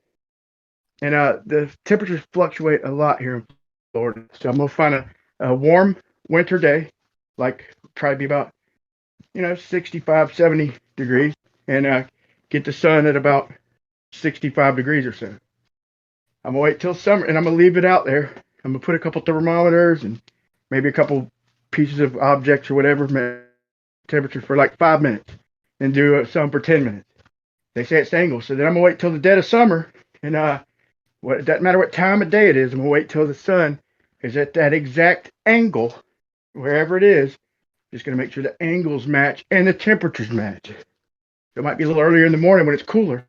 and the temperatures fluctuate a lot here in Florida. So I'm gonna find a warm winter day, like probably be about 65, 70 degrees, and get the sun at about 65 degrees or so. I'm gonna wait till summer, and I'm gonna leave it out there. I'm gonna put a couple thermometers and maybe a couple pieces of objects or whatever temperature for like 5 minutes, and do some for 10 minutes. They say it's angle, so then I'm gonna wait till the dead of summer, and it doesn't matter what time of day it is. I'm gonna wait till the sun is at that exact angle, wherever it is. Just gonna make sure the angles match and the temperatures match. It might be a little earlier in the morning when it's cooler,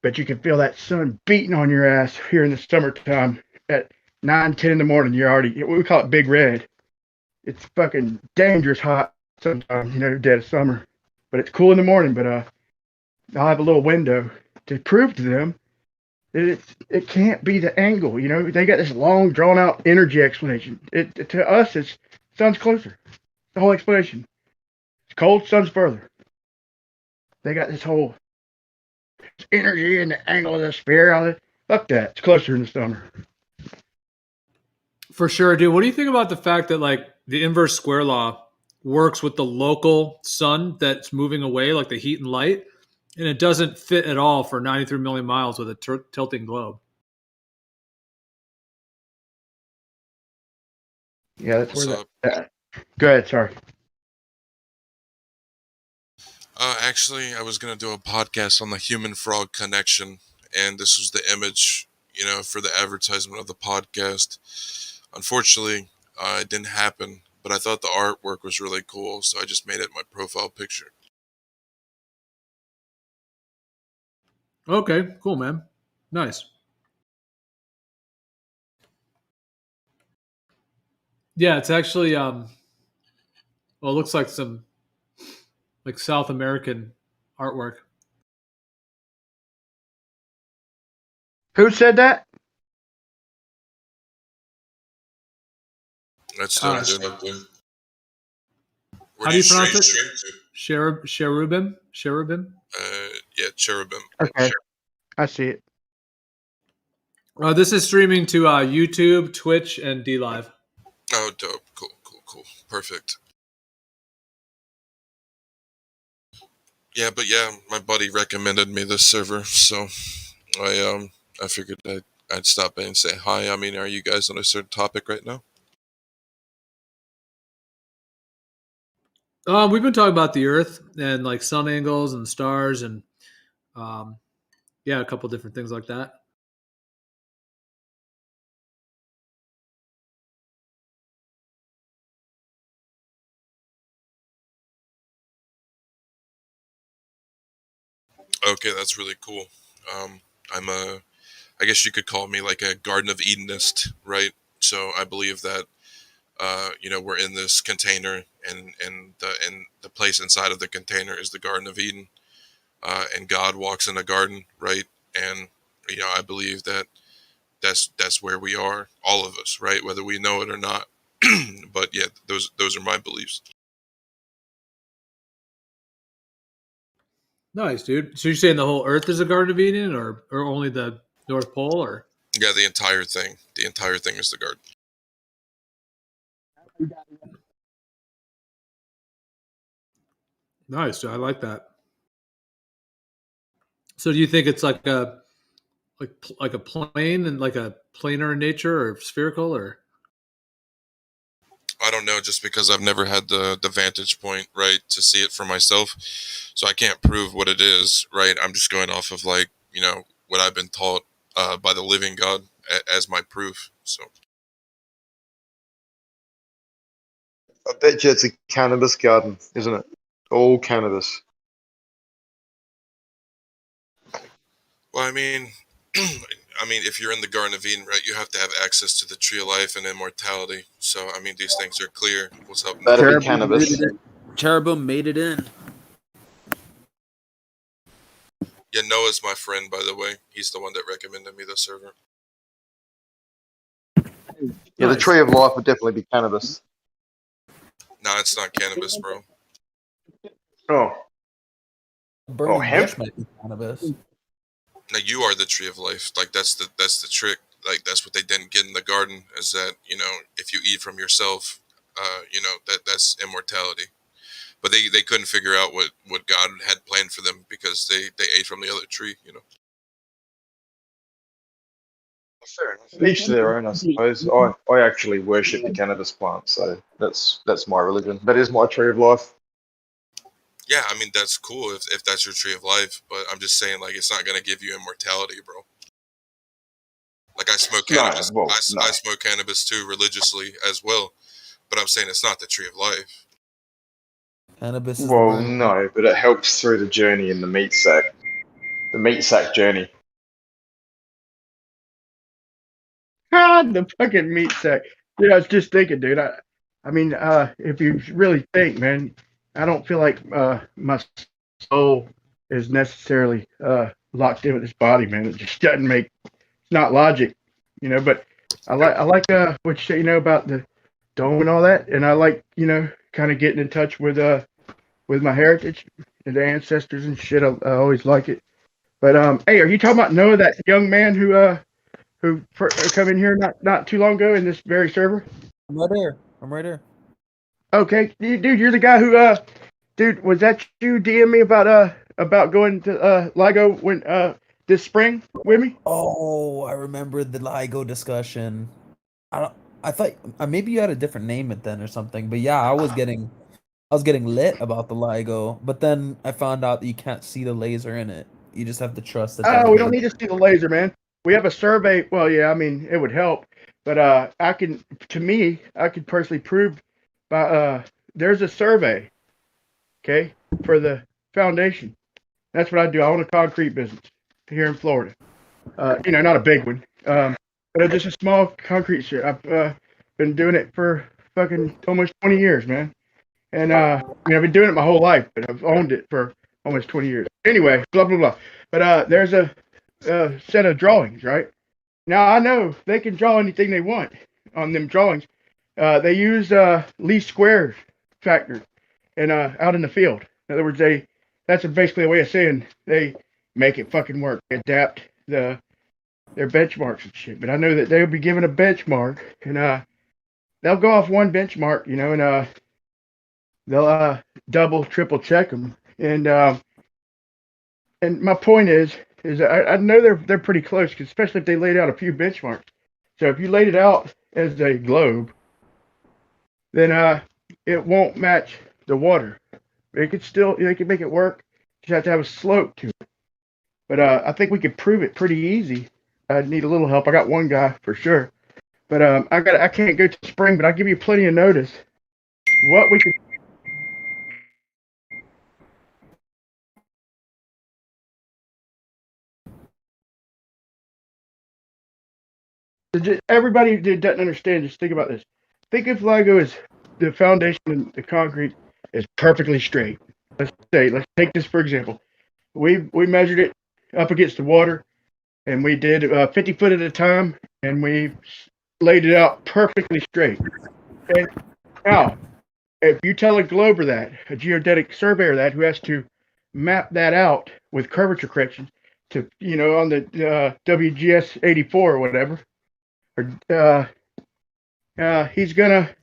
but you can feel that sun beating on your ass here in the summertime at 9, 10 in the morning. You're already, we call it Big Red. It's fucking dangerous hot sometimes, dead of summer. But it's cool in the morning, but I'll have a little window to prove to them that it can't be the angle. They got this long, drawn-out energy explanation. To us, it's sun's closer. The whole explanation. It's cold, sun's further. They got this whole energy and the angle of the sphere. Fuck that. It's closer in the summer. For sure, dude. What do you think about the fact that like the inverse square law works with the local sun that's moving away, like the heat and light, and it doesn't fit at all for 93 million miles with a tilting globe? Yeah, that's where that. Go ahead. Sorry. Actually, I was going to do a podcast on the human-frog connection, and this was the image, for the advertisement of the podcast. Unfortunately, it didn't happen, but I thought the artwork was really cool, so I just made it my profile picture. Okay, cool, man. Nice. Yeah, it's actually well, it looks like some like South American artwork. Who said that? That's How do you pronounce it? Cherubim? Cherubim? Yeah, cherubim. Okay, I see it. This is streaming to YouTube, Twitch, and DLive. Oh, dope. Cool. Perfect. Yeah, but my buddy recommended me this server, so I figured I'd stop in and say hi. I mean, are you guys on a certain topic right now? We've been talking about the Earth and like sun angles and stars and a couple different things like that. Okay, that's really cool. I guess you could call me like a Garden of Edenist, right? So I believe that, we're in this container, and the place inside of the container is the Garden of Eden, and God walks in a garden, right? And I believe that that's where we are, all of us, right? Whether we know it or not. But yeah, those are my beliefs. Nice, dude. So you're saying the whole Earth is a Garden of Eden, or only the North Pole, or? Yeah, the entire thing. The entire thing is the garden. Nice. I like that. So do you think it's like a plane and like a planar in nature or spherical, or? I don't know, just because I've never had the vantage point, right, to see it for myself. So I can't prove what it is, right? I'm just going off of what I've been taught by the living God as my proof. So I bet you it's a cannabis garden, isn't it? All cannabis. Well, I mean, if you're in the Garden of Eden, right, you have to have access to the tree of life and immortality. So, I mean, these things are clear. What's up? That'll be cannabis. Cherubim made it in. Yeah, Noah's my friend, by the way. He's the one that recommended me the server. Yeah, the tree of life would definitely be cannabis. Nah, it's not cannabis, bro. Burning hemp? bush might be cannabis. Now you are the tree of life. Like that's the trick. Like that's what they didn't get in the garden, is that if you eat from yourself, that's immortality. But they couldn't figure out what God had planned for them because they ate from the other tree. Fair enough. Each to their own, I suppose. I actually worship the cannabis plant, so that's my religion. That is my tree of life. Yeah, I mean that's cool if that's your tree of life, but I'm just saying like it's not gonna give you immortality, bro. Like I smoke cannabis. I smoke cannabis too religiously as well, but I'm saying it's not the tree of life. Cannabis is no, but it helps through the journey in the meat sack. meat sack journey. The fucking meat sack. Dude, I was just thinking, dude. I mean, if you really think, man, I don't feel like my soul is necessarily locked in with this body, man. It just doesn't make. It's not logic, you know. But I like what you say, you know, about the dome and all that, and I like, you know, kind of getting in touch with my heritage and the ancestors and shit. I always like it. But hey, are you talking about Noah, that young man who come in here not too long ago in this very server? I'm right here. I'm right here. Okay, dude, you're the guy who dude, was that you DM me about going to LIGO when this spring with me? Oh, I remember the LIGO discussion. I thought maybe you had a different name it then or something. But yeah, I was getting lit about the LIGO, but then I found out that you can't see the laser in it. You just have to trust that. Oh, we don't need to see the laser, man. We have a survey. Well, yeah, I mean, it would help, but I could personally prove by there's a survey, okay, for the foundation. That's what I do. I own a concrete business here in Florida. You know, not a big one, but just a small concrete shit. I've been doing it for fucking almost 20 years, man. And I mean, I've been doing it my whole life, but I've owned it for almost 20 years. Anyway, blah blah blah. But there's a set of drawings, right? Now I know they can draw anything they want on them drawings. They use least squares factor, and out in the field. In other words, that's basically a way of saying they make it fucking work. They adapt their benchmarks and shit. But I know that they'll be given a benchmark, and they'll go off one benchmark, you know, and they'll double, triple check them. And my point is I know they're pretty close, especially if they laid out a few benchmarks. So if you laid it out as a globe, then it won't match the water. They can make it work. You just have to have a slope to it. But I think we could prove it pretty easy. I need a little help. I got one guy for sure. But I can't go to spring, but I'll give you plenty of notice. What we could. Everybody that doesn't understand, just think about this. Think if LIGO is the foundation and the concrete is perfectly straight. Let's take this for example. We measured it up against the water, and we did 50 foot at a time, and we laid it out perfectly straight. And now, if you tell a glober that, a geodetic surveyor that, who has to map that out with curvature correction to, you know, on the WGS 84 or whatever, or he's gonna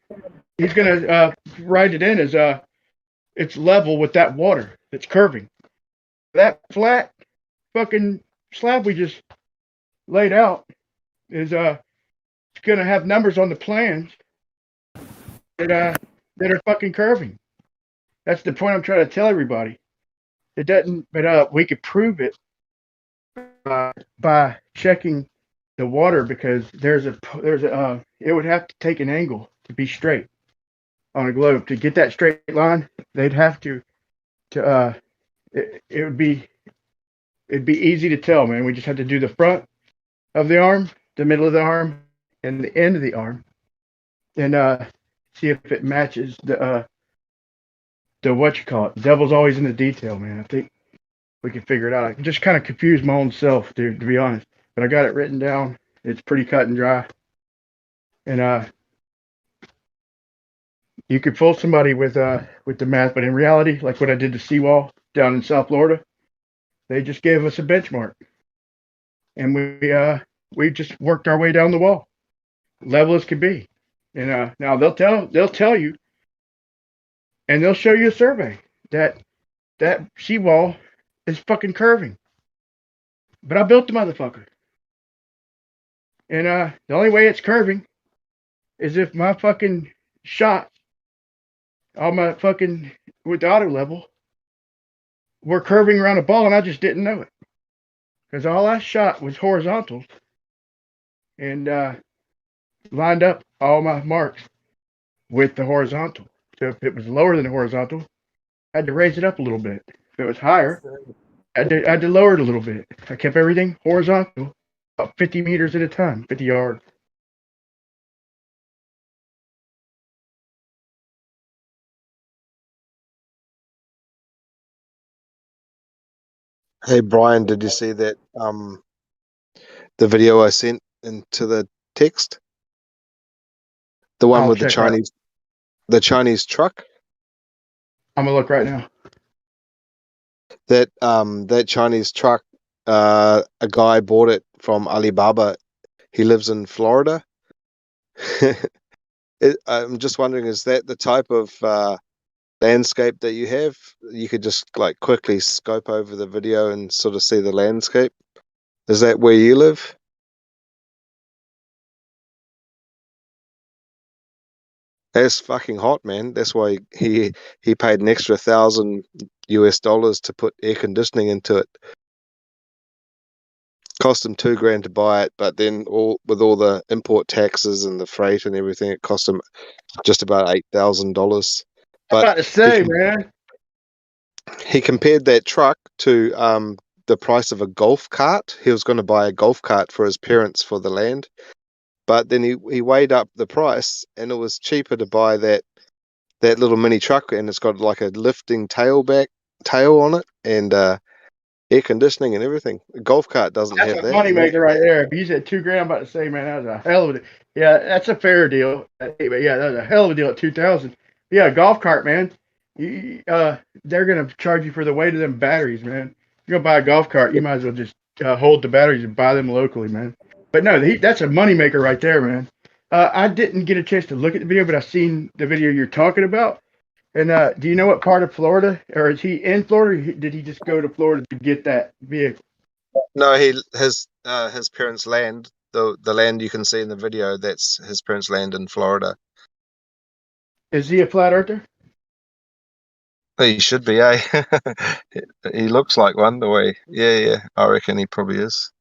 write it in as it's level with that water that's curving. That flat fucking slab we just laid out is gonna have numbers on the plans that are fucking curving. That's the point I'm trying to tell everybody. It doesn't, but we could prove it by checking the water, because it would have to take an angle to be straight on a globe. To get that straight line, they'd have it'd be easy to tell, man. We just have to do the front of the arm, the middle of the arm, and the end of the arm, and see if it matches the what you call it. The devil's always in the detail, man. I think we can figure it out. I just kind of confused my own self, dude, to be honest. But I got it written down. It's pretty cut and dry. And you could fool somebody with the math, but in reality, like what I did to Seawall down in South Florida, they just gave us a benchmark, and we just worked our way down the wall, level as could be. And now they'll tell you, and they'll show you a survey that seawall is fucking curving. But I built the motherfucker. And the only way it's curving is if my fucking shots, all my fucking with the auto level, were curving around a ball, and I just didn't know it. Because all I shot was horizontals, and lined up all my marks with the horizontal. So if it was lower than the horizontal, I had to raise it up a little bit. If it was higher, I had to lower it a little bit. I kept everything horizontal, about 50 meters at a time, 50 yards. Hey Brian, did you see that the video I sent into the text? The one I'll with the check that. Chinese truck? I'm gonna look right now. That Chinese truck, a guy bought it from Alibaba. He lives in Florida. I'm just wondering, is that the type of landscape that you have? You could just like quickly scope over the video and sort of see the landscape. Is that where you live? That's fucking hot, man. That's why he paid an extra $1,000 to put air conditioning into it. Cost him $2,000 to buy it, but then with all the import taxes and the freight and everything, it cost him just about $8,000. I'm about to say, man. He compared that truck to the price of a golf cart. He was going to buy a golf cart for his parents for the land, but then he weighed up the price, and it was cheaper to buy that little mini truck, and it's got like a lifting tail on it, and air conditioning and everything. A golf cart doesn't That's have a that. moneymaker right there. If he's at $2,000, I'm about to say, man, that was a hell of a deal. Yeah, that's a fair deal. But yeah, that was a hell of a deal at $2,000. Yeah, golf cart, man. They're gonna charge you for the weight of them batteries, man. If you're gonna buy a golf cart, you might as well just hold the batteries and buy them locally, man. But no, that's a moneymaker right there, man. I didn't get a chance to look at the video, but I've seen the video you're talking about. And do you know what part of Florida, or is he in Florida? Or did he just go to Florida to get that vehicle? No, his parents' land, the land you can see in the video, that's his parents' land in Florida. Is he a flat earther? He should be, eh? He looks like one the way. Yeah, I reckon he probably is.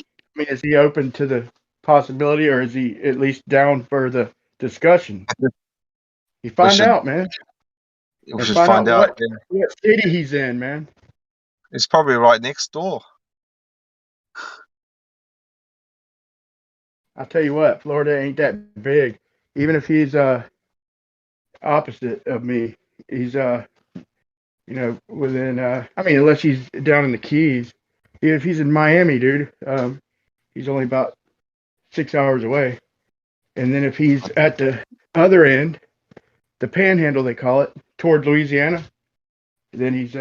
I mean, is he open to the possibility, or is he at least down for the discussion? You find out, man. We should find out. What city he's in, man. It's probably right next door. I'll tell you what, Florida ain't that big. Even if he's opposite of me, he's within I mean, unless he's down in the Keys. Even if he's in Miami, dude, he's only about 6 hours away. And then if he's at the other end, the Panhandle they call it, toward Louisiana, then he's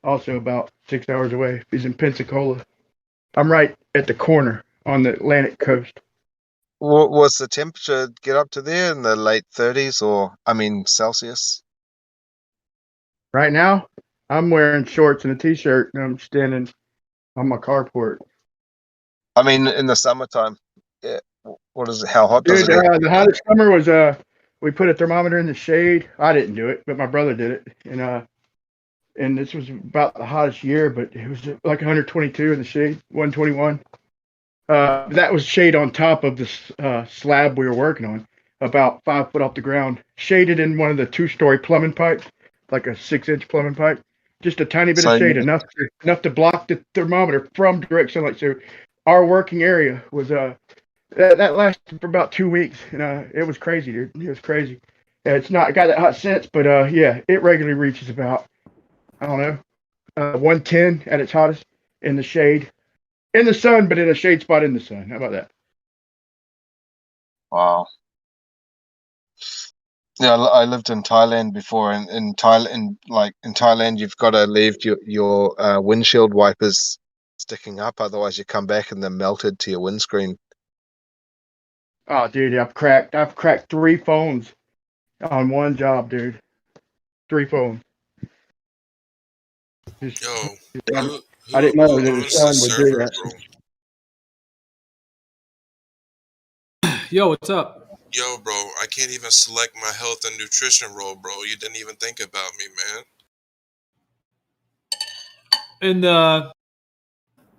also about 6 hours away. He's in Pensacola. I'm right at the corner on the Atlantic coast. What's the temperature get up to there in the late 30s, Celsius? Right now, I'm wearing shorts and a t-shirt, and I'm standing on my carport. I mean, in the summertime, yeah. What is it? How hot does it get? The hottest summer was we put a thermometer in the shade. I didn't do it, but my brother did it, and this was about the hottest year, but it was like 122 in the shade, 121. That was shade on top of the slab we were working on, about 5 foot off the ground, shaded in one of the 2-story plumbing pipes, like a 6-inch plumbing pipe. Just a tiny bit of shade, enough to block the thermometer from direct sunlight. So our working area was that lasted for about 2 weeks, and it was crazy, dude. It was crazy. It's not got that hot since, but yeah, it regularly reaches about, I don't know, 110 at its hottest in the shade. In the sun, but in a shade spot in the sun. How about that? Wow. Yeah, I lived in Thailand before, and in Thailand, you've got to leave your windshield wipers sticking up, otherwise you come back and they're melted to your windscreen. Oh, dude, I've cracked 3 phones on one job, dude. 3 phones. I didn't know that the sun would do that. Yo, what's up? Yo, bro, I can't even select my health and nutrition role, bro. You didn't even think about me, man. In the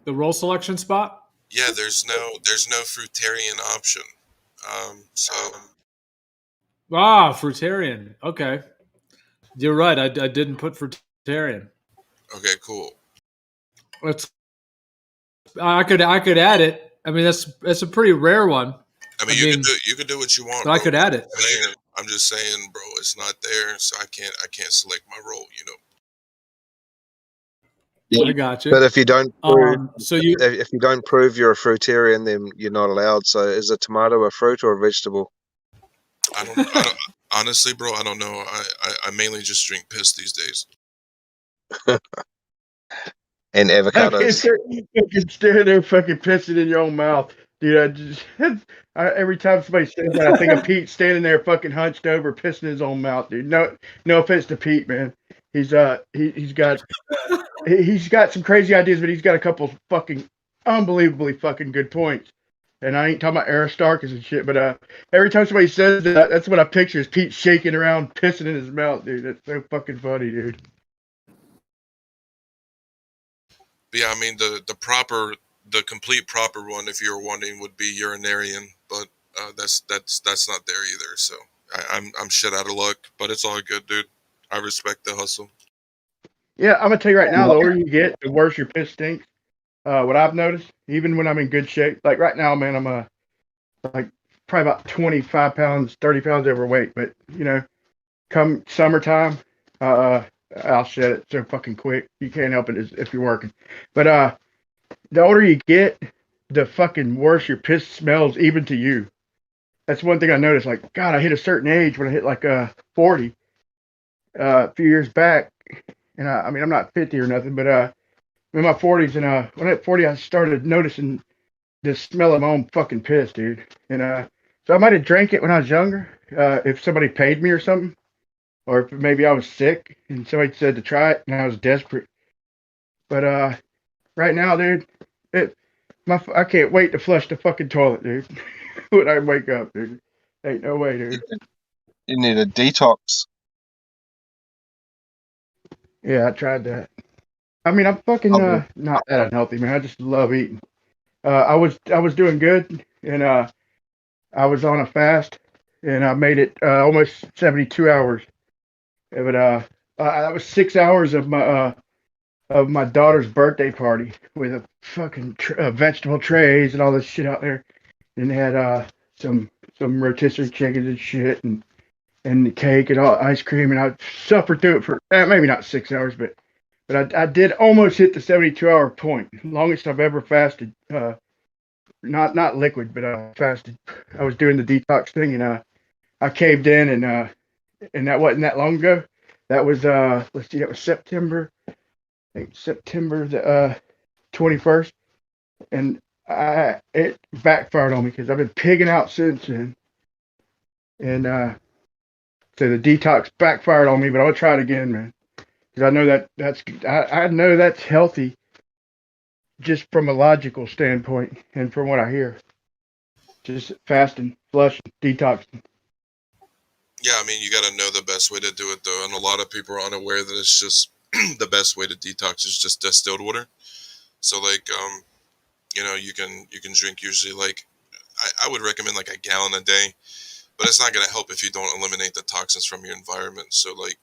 role selection spot? Yeah, there's no fruitarian option. Fruitarian. Okay. You're right. I didn't put fruitarian. Okay, cool. I could add it. I mean, that's a pretty rare one. I mean, you could do what you want. But I could add it. I'm just saying, bro, it's not there, so I can't select my role. I got you. But if you don't prove, if you don't prove you're a fruitarian, then you're not allowed. So is a tomato a fruit or a vegetable? I don't honestly, bro. I don't know. I mainly just drink piss these days. And avocados. You can stand there fucking pissing in your own mouth. Dude, every time somebody says that, I think of Pete standing there fucking hunched over, pissing in his own mouth, dude. No offense to Pete, man. He's got some crazy ideas, but he's got a couple fucking unbelievably fucking good points. And I ain't talking about Aristarchus and shit, but every time somebody says that, that's what I picture is Pete shaking around, pissing in his mouth, dude. That's so fucking funny, dude. But yeah, I mean the complete proper one, if you're wanting, would be urinarian, but that's not there either. So I'm shit out of luck, but it's all good, dude. I respect the hustle. Yeah, I'm gonna tell you right now, the older you get, the worse your piss stinks. What I've noticed, even when I'm in good shape, like right now, man, I'm like probably about 25 pounds, 30 pounds overweight. But come summertime, I'll shed it so fucking quick. You can't help it if you're working. But the older you get, the fucking worse your piss smells, even to you. That's one thing I noticed. Like, God, I hit a certain age when I hit like 40 a few years back. And I mean, I'm not 50 or nothing, but in my 40s, and when I hit 40, I started noticing the smell of my own fucking piss, dude. And so I might have drank it when I was younger, if somebody paid me or something, or if maybe I was sick and somebody said to try it and I was desperate. But right now, dude, I can't wait to flush the fucking toilet, dude. When I wake up, dude, ain't no way, dude. You need a detox. Yeah, I tried that. I mean, I'm fucking not that unhealthy, man. I just love eating. I was doing good, and I was on a fast, and I made it almost 72 hours. But that was 6 hours of my daughter's birthday party with a fucking vegetable trays and all this shit out there, and they had some rotisserie chickens and shit, and the cake and all ice cream, and I suffered through it for maybe not 6 hours, but I did almost hit the 72-hour point, longest I've ever fasted. Not liquid, but I fasted. I was doing the detox thing, and I caved in, and that wasn't that long ago. That was let's see, that was September the 21st, and it backfired on me because I've been pigging out since then, and so the detox backfired on me. But I'll try it again, man, because I know I know that's healthy, just from a logical standpoint and from what I hear. Just fasting, flushing, detoxing. Yeah, I mean, you got to know the best way to do it, though, and a lot of people are unaware that it's just the best way to detox is just distilled water. So, like, you can drink usually like I would recommend like a gallon a day, but it's not going to help if you don't eliminate the toxins from your environment. So, like,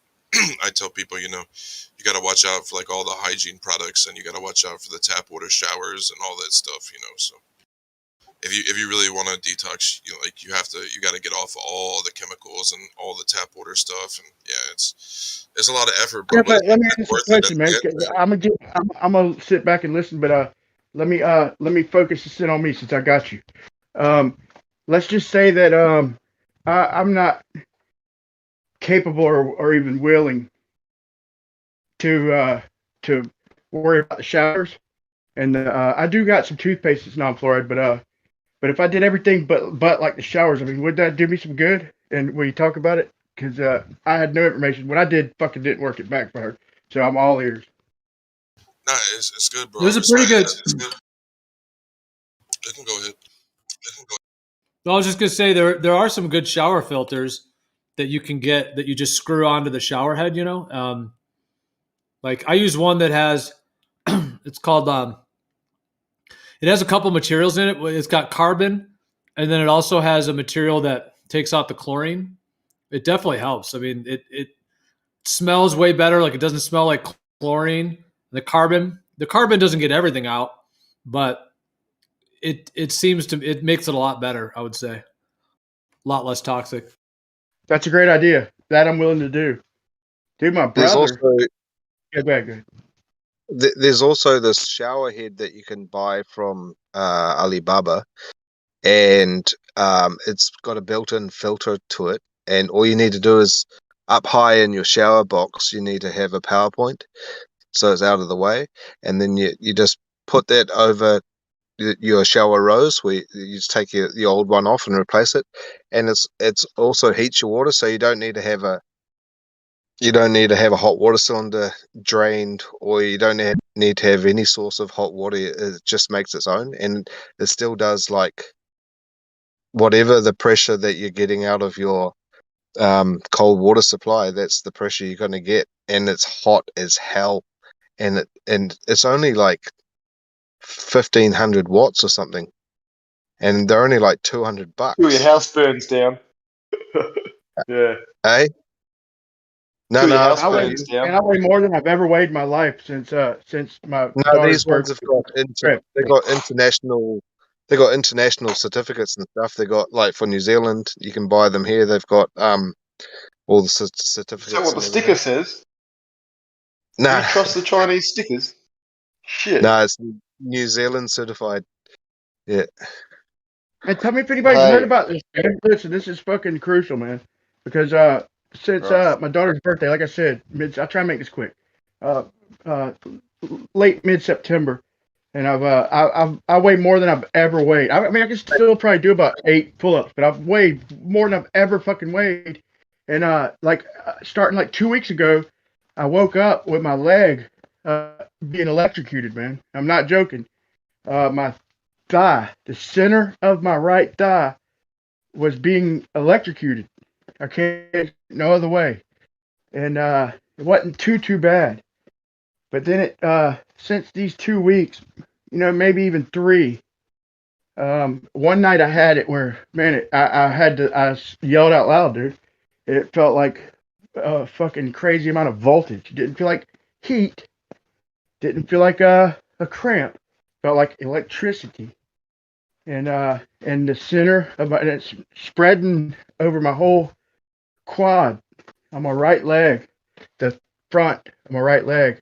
I tell people, you got to watch out for like all the hygiene products, and you got to watch out for the tap water showers and all that stuff. So if you really want to detox, you got to get off all the chemicals and all the tap water stuff. And yeah, it's a lot of effort. Yeah, but let me ask you a question, man. I'm gonna sit back and listen, but let me focus this in on me since I got you. Let's just say that I'm not capable or even willing to worry about the showers, and I do got some toothpaste that's non-fluoride, but if I did everything but like the showers, I mean, would that do me some good? And will you talk about it? Because I had no information. What I did fucking didn't work. It backfired. So I'm all ears. No, it's good, bro. Those are pretty good. It's good. You can go ahead. I was just gonna say there are some good shower filters that you can get that you just screw onto the shower head. Like I use one that has it's called it has a couple materials in it. It's got carbon, and then it also has a material that takes out the chlorine. It definitely helps. I mean, it smells way better. Like it doesn't smell like chlorine. The carbon the carbon doesn't get everything out, but it makes it a lot better. I would say, a lot less toxic. That's a great idea. That I'm willing to do. Dude, my There's brother. also Go ahead. there's also this shower head that you can buy from Alibaba, and it's got a built-in filter to it. And all you need to do is up high in your shower box, you need to have a power point, so it's out of the way, and then you just put that over your shower rose, where you just take your old one off and replace it, and it's also heats your water, so you don't need to have a hot water cylinder drained, or you don't need to have any source of hot water. It just makes its own, and it still does like whatever the pressure that you're getting out of your cold water supply. That's the pressure you're going to get, and it's hot as hell, and it's only like 1,500 watts or something, and they're only like $200. Till your house burns down. Yeah. Hey. No, Till your no. house burns down. And I weigh more than I've ever weighed in my life since my No, daughter's these ones have got they got international certificates and stuff. They got, like, for New Zealand, you can buy them here. They've got all the certificates. Is that what the sticker says? Nah. Do you trust the Chinese stickers? Shit. No, it's New Zealand certified. Yeah. And tell me if anybody's heard about this. Man. Listen, this is fucking crucial, man. Because since my daughter's birthday, like I said, I'll try and make this quick. Late mid-September, and I weigh more than I've ever weighed. I mean, I can still probably do about 8 pull-ups, but I've weighed more than I've ever fucking weighed. And starting like 2 weeks ago, I woke up with my leg being electrocuted, man. I'm not joking. My thigh, the center of my right thigh, was being electrocuted. I can't no other way. And it wasn't too bad. But then it since these 2 weeks, maybe even 3. One night I had it where, man, I yelled out loud, dude. It felt like a fucking crazy amount of voltage. It didn't feel like heat. Didn't feel like a cramp. Felt like electricity. And the center of and it's spreading over my whole quad on my right leg, the front of my right leg.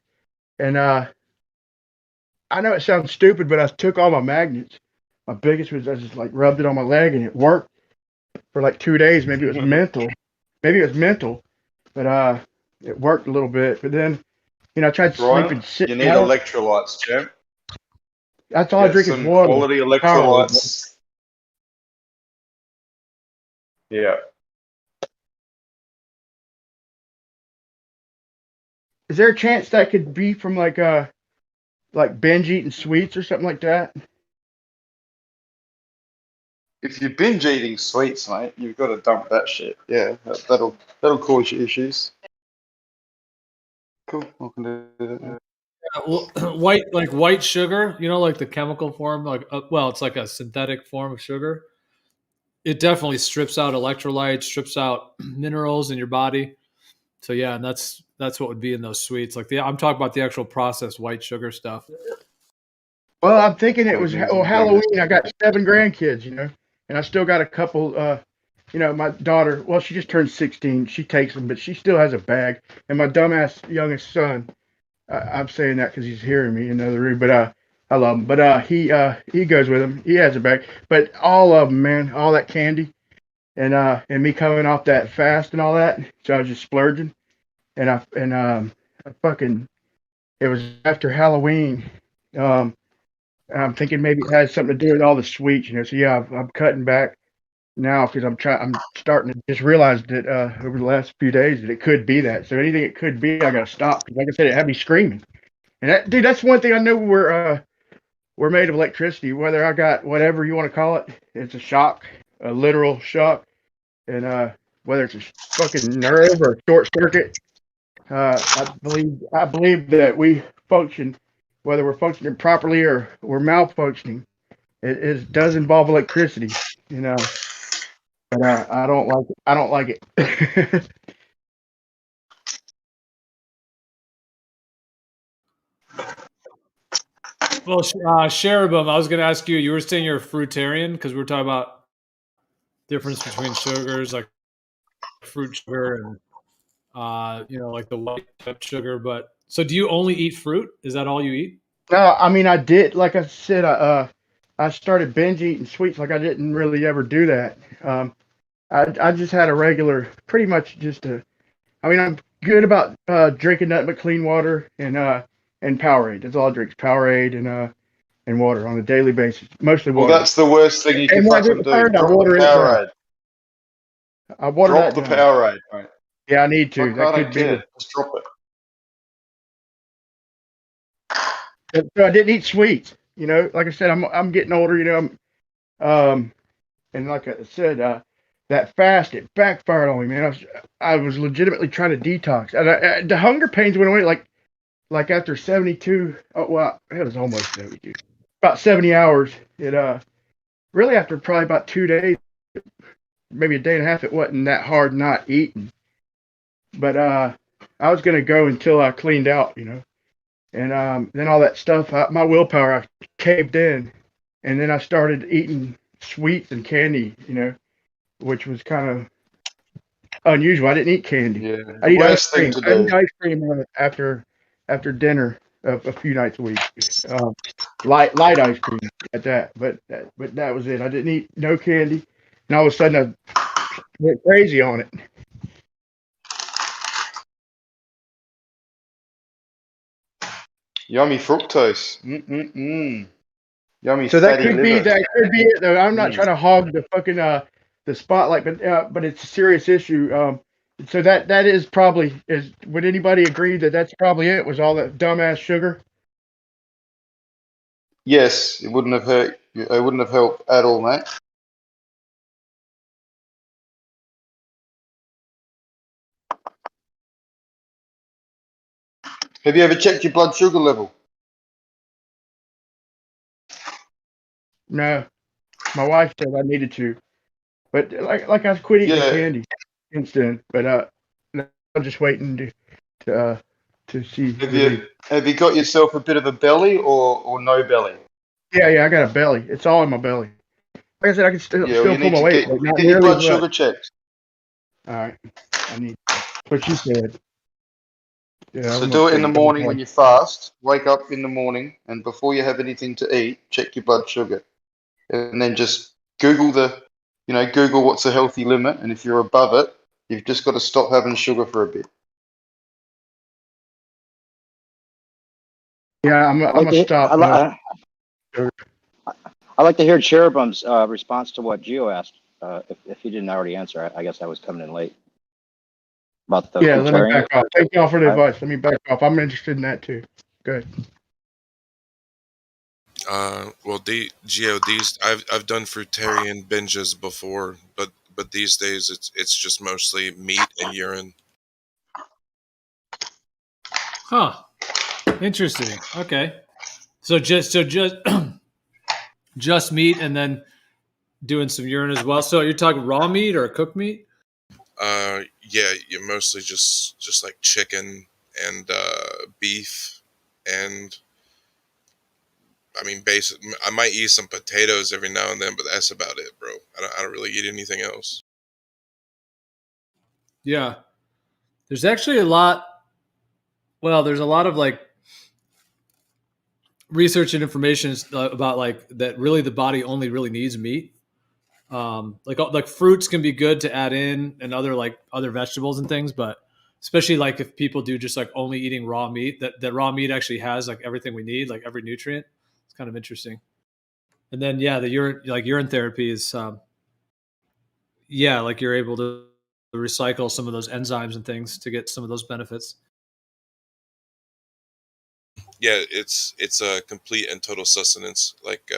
And I know it sounds stupid, but I took all my magnets. My biggest was I just like rubbed it on my leg, and it worked for like 2 days. Maybe it was mental, but it worked a little bit. But then, I tried sleeping. You need electrolytes, champ. That's all I drink is water. Quality electrolytes. Yeah. Is there a chance that could be from like binge eating sweets or something like that? If you're binge eating sweets, mate, you've got to dump that shit. Yeah, that'll cause you issues. Cool. I can do that. Well, white sugar, like the chemical form, it's like a synthetic form of sugar. It definitely strips out electrolytes, strips out minerals in your body. So yeah, and that's what would be in those sweets. I'm talking about the actual processed white sugar stuff. Well, I'm thinking it was Halloween. I got 7 grandkids, and I still got a couple. My daughter. Well, she just turned 16. She takes them, but she still has a bag. And my dumbass youngest son. I'm saying that because he's hearing me in the other room, but I love him. But he goes with him. He has a bag. But all of them, man, all that candy, and me coming off that fast and all that, so I was just splurging, and I fucking. It was after Halloween. I'm thinking maybe it has something to do with all the sweets, So yeah, I'm cutting back now because I'm starting to just realize that over the last few days that it could be that. So anything it could be, I gotta stop. Because like I said, it had me screaming. And that's one thing I know we're made of electricity. Whether I got whatever you want to call it, it's a shock, a literal shock, and whether it's a fucking nerve or a short circuit, I believe that we function, whether we're functioning properly or we're malfunctioning, it does involve electricity, But I don't like it. I don't like it. Well, Cherubim, I was going to ask you. You were saying you're a fruitarian because we were talking about difference between sugars, like fruit sugar and like the white type sugar. But so, do you only eat fruit? Is that all you eat? No, I mean I did. Like I said, I started binge eating sweets. Like I didn't really ever do that. I just had a regular, pretty much just a. I mean, I'm good about drinking nothing but clean water and Powerade. That's all I drink. Is Powerade and water on a daily basis. Mostly Well, water. that's the worst thing you And can when I fucking get do. tired, I Drop water the it down. Powerade. I water Drop that the down. Powerade, mate. Yeah, I need to. Fuck, That I could don't be. care. Just drop it. So I didn't eat sweets. Like I said, I'm getting older. And like I said, that fast it backfired on me, man. I was legitimately trying to detox, and the hunger pains went away like after 72. Oh well, it was almost 72. About 70 hours. It really after probably about 2 days, maybe a day and a half. It wasn't that hard not eating, but I was gonna go until I cleaned out, and then all that stuff, my willpower, I caved in, and then I started eating sweets and candy, which was kind of unusual. I didn't eat candy. Yeah, I the eat ice worst thing cream. to I eat do. ice cream after dinner a few nights a week. Light ice cream at that, but that was it. I didn't eat no candy, and all of a sudden I went crazy on it. Yummy fructose. Yummy So that fatty could be liver. it though. I'm not Mm. trying to hog the fucking the spotlight, but it's a serious issue. So that is probably is. Would anybody agree that that's probably it? Was all that dumbass sugar? Yes, it wouldn't have hurt. It wouldn't have helped at all, mate. Have you ever checked your blood sugar level? No, my wife said I needed to, but like I quit eating the Yeah. candy instant. But I'm just waiting to see. Have you got yourself a bit of a belly or no belly? Yeah, I got a belly. It's all in my belly. Like I said, I can Yeah, well, still you pull need my to weight, but not get your nearly blood as much. sugar checked. All right, I need what you said. Yeah, So I'm do gonna it in the take that morning one. when you fast. Wake up in the morning, and before you have anything to eat, check your blood sugar, and then just Google Google what's a healthy limit, and if you're above it, you've just got to stop having sugar for a bit. Yeah, I'm gonna stop. I'd like to hear Cherubim's response to what Gio asked. If he didn't already answer, I guess I was coming in late. About the Yeah, let me fruitarian. back off. Thank y'all for the All right. advice. Let me back off. I'm interested in that too. Good. Well, Geo, these I've done fruitarian binges before, but these days it's just mostly meat and urine. Huh. Interesting. Okay. So just just meat and then doing some urine as well. So you're talking raw meat or cooked meat? Yeah, you mostly just like chicken and beef, and I mean, I might eat some potatoes every now and then, but that's about it, bro. I don't really eat anything else. Yeah. There's actually a lot. Well, there's a lot of like research and information about like that. Really, the body only really needs meat. Like fruits can be good to add in, and other vegetables and things, but especially like if people do just like only eating raw meat, that raw meat actually has like everything we need, like every nutrient. It's kind of interesting. And then the urine therapy is like you're able to recycle some of those enzymes and things to get some of those benefits. Yeah, it's a complete and total sustenance. Like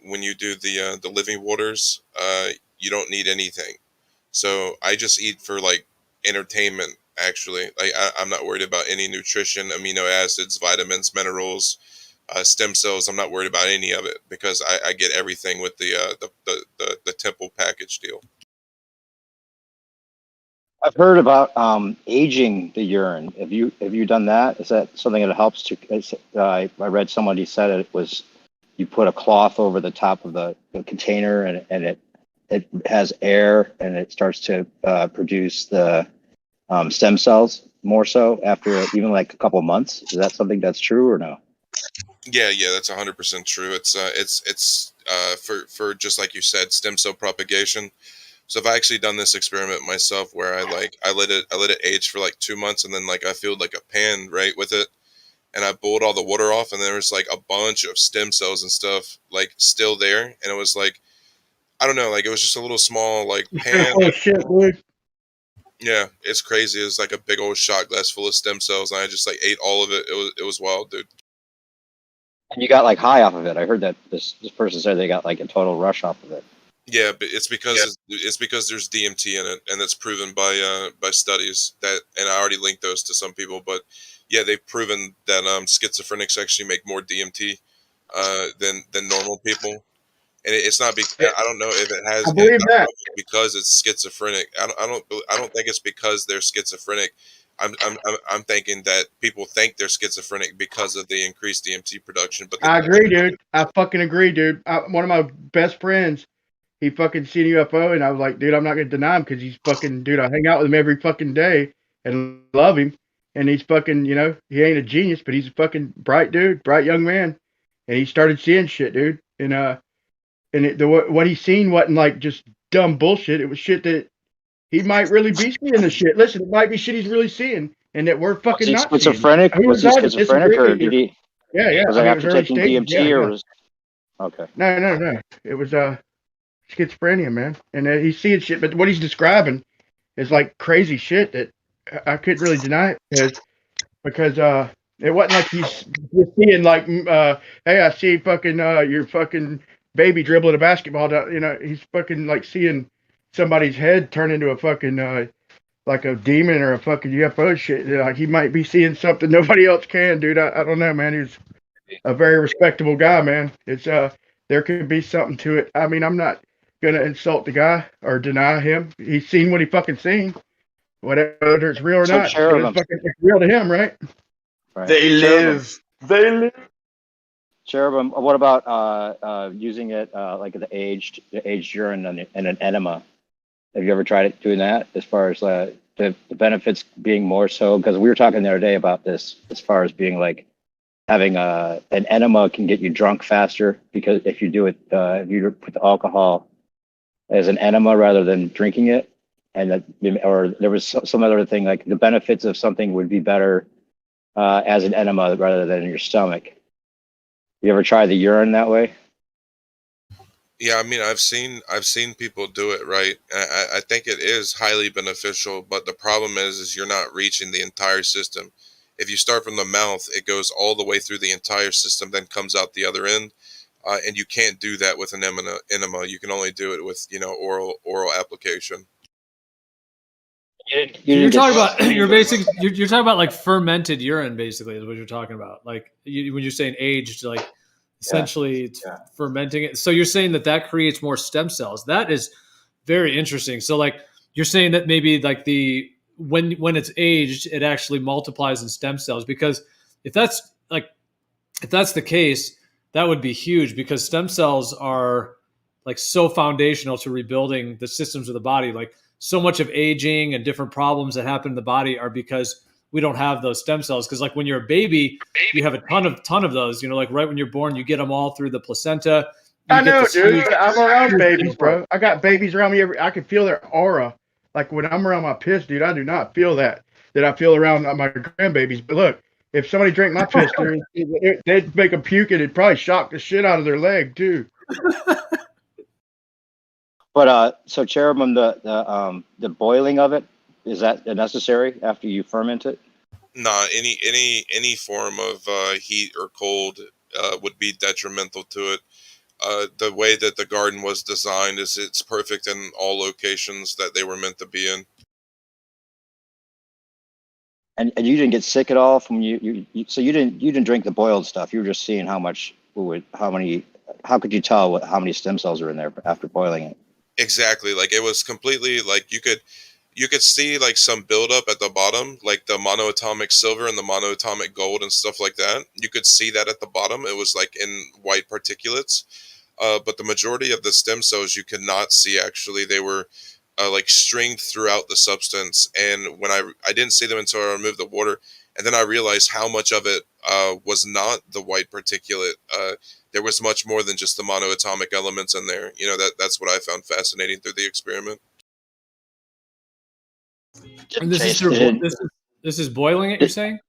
when you do the living waters, you don't need anything. So I just eat for like entertainment. Actually, like I'm not worried about any nutrition, amino acids, vitamins, minerals, stem cells. I'm not worried about any of it because I get everything with the temple package deal. I've heard about aging the urine. Have you done that? Is that something that helps to? I read somebody said it was you put a cloth over the top of the container and it has air and it starts to produce the stem cells more so after even like a couple of months. Is that something that's true or no? Yeah, that's 100% true. It's for just like you said, stem cell propagation. So I've actually done this experiment myself where I let it age for like 2 months, and then like I filled like a pan right with it, and I boiled all the water off, and there was like a bunch of stem cells and stuff like still there, and it was like, I don't know, like it was just a little small like pan. Oh shit, dude. Yeah, it's crazy. It was like a big old shot glass full of stem cells, and I just like ate all of it. It was wild, dude. And you got like high off of it. I heard that this person said they got like a total rush off of it. Yeah, but it's because there's DMT in it, and that's proven by studies that, and I already linked those to some people, but yeah, they've proven that schizophrenics actually make more DMT than normal people, and it's not because I don't know if it has. I believe that because it's schizophrenic. I don't think it's because they're schizophrenic. I'm thinking that people think they're schizophrenic because of the increased DMT production. But I agree, dude. I fucking agree, dude. One of my best friends, he fucking seen a UFO, and I was like, dude, I'm not gonna deny him because he's fucking, dude. I hang out with him every fucking day and love him, and he's fucking, you know, he ain't a genius, but he's a fucking bright dude, bright young man, and he started seeing shit, dude. And what he seen wasn't like just dumb bullshit. It was shit that he might really be seeing the shit. Listen, it might be shit he's really seeing, and that we're fucking not seeing. Schizophrenic? Was he schizophrenic, or did he? Yeah. Was it after taking DMT, or was? Okay. No. It was schizophrenia, man, and he's seeing shit. But what he's describing is like crazy shit that I couldn't really deny it because it wasn't like he's just seeing like hey, I see fucking your fucking baby dribbling a basketball. You know, he's fucking like seeing somebody's head turn into a fucking like a demon or a fucking UFO shit. Like he might be seeing something nobody else can, dude. I don't know, man. He's a very respectable guy, man. It's there could be something to it. I mean, I'm not gonna insult the guy or deny him. He's seen what he fucking seen. Whether it's real or not, it's real to him, right? They live. Cherubim, what about using it like the aged urine in an enema? Have you ever tried it doing that? As far as the benefits being more so, because we were talking the other day about this, as far as being like having an enema can get you drunk faster, because if you do it, if you put the alcohol as an enema rather than drinking it, and or there was some other thing like the benefits of something would be better as an enema rather than in your stomach. You ever try the urine that way? Yeah, I mean, I've seen people do it, right? I think it is highly beneficial, but the problem is you're not reaching the entire system. If you start from the mouth, it goes all the way through the entire system, then comes out the other end, and you can't do that with an enema. You can only do it with oral application. You're talking about like fermented urine, basically, is what you're talking about. Like when you're saying aged, like essentially it's fermenting it. So you're saying that creates more stem cells. That is very interesting. So like you're saying that maybe like when it's aged, it actually multiplies in stem cells, because if that's the case, that would be huge, because stem cells are like so foundational to rebuilding the systems of the body. Like so much of aging and different problems that happen in the body are because we don't have those stem cells. Because like when you're a baby, you have a ton of those. You know, like right when you're born, you get them all through the placenta. I know, dude. I'm around babies, bro. I got babies around me. I can feel their aura. Like when I'm around my piss, dude, I do not feel that I feel around my grandbabies. But look, if somebody drank my piss, dude, they'd make them puke, and it'd probably shock the shit out of their leg too. But so cherubim, the boiling of it, is that necessary after you ferment it? Nah, any form of heat or cold would be detrimental to it. The way that the garden was designed is it's perfect in all locations that they were meant to be in. And you didn't get sick at all from so you didn't drink the boiled stuff. You were just seeing how could you tell how many stem cells are in there after boiling it? Exactly. Like it was completely like you you could see like some buildup at the bottom, like the monoatomic silver and the monoatomic gold and stuff like that. You could see that at the bottom. It was like in white particulates. But the majority of the stem cells you could not see actually. They were like stringed throughout the substance. And when I didn't see them until I removed the water. And then I realized how much of it was not the white particulate. There was much more than just the monoatomic elements in there. You know, that's what I found fascinating through the experiment. And this is boiling it, you're saying?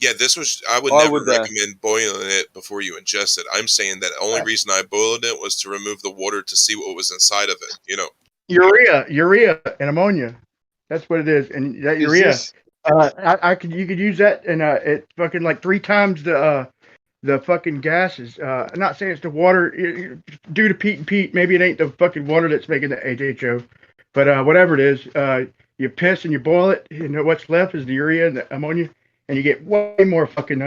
Yeah, this was. I would never recommend boiling it before you ingest it. I'm saying that the only reason I boiled it was to remove the water to see what was inside of it. You know, urea, and ammonia. That's what it is. And that urea, you could use that, and it's fucking like 3 times the fucking gases. I'm not saying it's the water due to peat. Maybe it ain't the fucking water that's making the HHO, but whatever it is, you piss and you boil it, and what's left is the urea and the ammonia, and you get way more fucking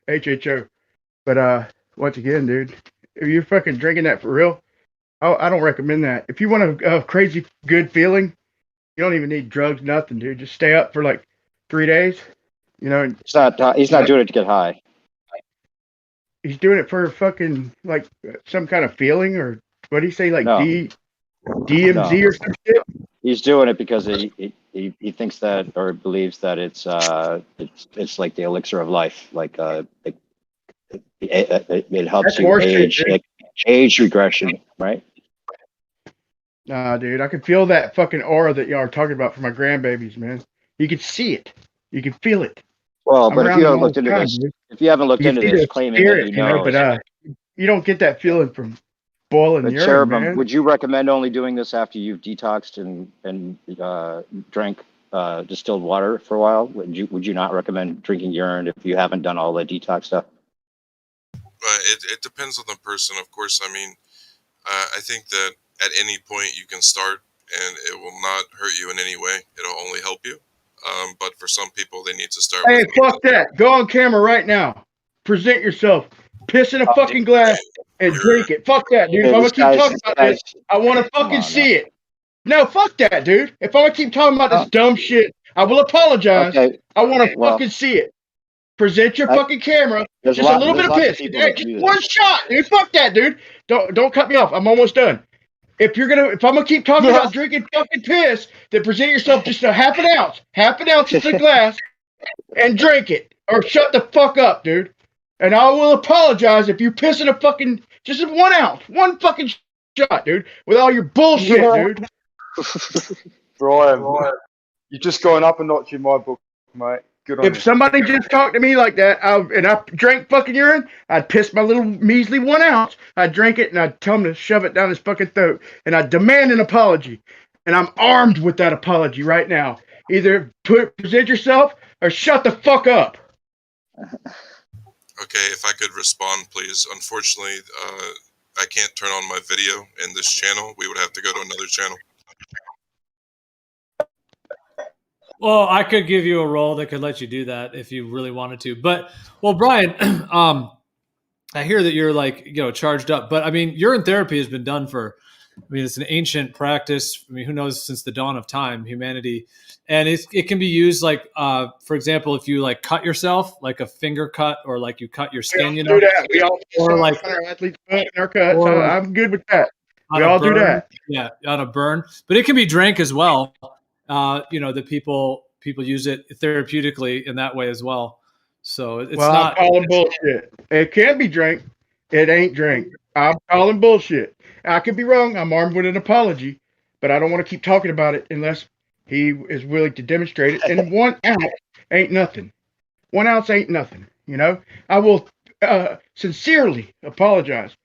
HHO. But once again, dude, if you're fucking drinking that for real, I don't recommend that. If you want a crazy good feeling, you don't even need drugs, nothing, dude. Just stay up for like 3 days. You know, he's not doing it to get high. He's doing it for fucking like some kind of feeling, or what do you say, like DMZ or some shit? He's doing it because he thinks that, or believes that it's like the elixir of life, like it helps you age regression, right? Nah, dude, I can feel that fucking aura that y'all are talking about for my grandbabies, man. You can see it, you can feel it. Well, but if you haven't looked into this, claiming that you know, but you don't get that feeling from boiling urine, Cherubim, man. would you recommend only doing this after you've detoxed and drank distilled water for a while? Would you not recommend drinking urine if you haven't done all the detox stuff? It depends on the person, of course. I mean, I think that at any point you can start, and it will not hurt you in any way. It'll only help you. But for some people, they need to start. Hey, fuck that! Go on camera right now. Present yourself. Piss in a fucking glass and drink it. Fuck that, dude. If I'm gonna keep talking about this, I want to fucking see it. No, fuck that, dude. If I'm gonna keep talking about this dumb shit, I will apologize. Okay. I want to fucking see it. Present your fucking camera. Just a little bit of piss. Hey, just one shot, dude. Fuck that, dude. Don't cut me off. I'm almost done. If I'm gonna keep talking about drinking fucking piss, then present yourself just a half an ounce of the glass, and drink it, or shut the fuck up, dude. And I will apologize if you piss in a fucking just 1 ounce, one fucking shot, dude, with all your bullshit, dude. Brian, you're just going up a notch in my book, mate. Good on you. If somebody just talked to me like that, and I drank fucking urine, I'd piss my little measly 1 ounce, I'd drink it, and I'd tell him to shove it down his fucking throat, and I'd demand an apology. And I'm armed with that apology right now. Either present yourself or shut the fuck up. Okay, if I could respond, please. Unfortunately, I can't turn on my video in this channel. We would have to go to another channel. Well, I could give you a role that could let you do that if you really wanted to. But, well, Brian, I hear that you're charged up. But, I mean, urine therapy has been done it's an ancient practice. I mean, who knows, since the dawn of time, humanity. And it can be used for example, if you cut yourself, like a finger cut, or you cut your skin, We all do that. We all or our athletes in our cuts. I'm good with that. We all do that. Yeah, on a burn. But it can be drank as well. The people use it therapeutically in that way as well. So it's not. I'm calling bullshit. It can be drank. It ain't drank. I'm calling bullshit. I could be wrong. I'm armed with an apology, but I don't want to keep talking about it unless he is willing to demonstrate it. And 1 ounce ain't nothing. 1 ounce ain't nothing. You know, I will sincerely apologize.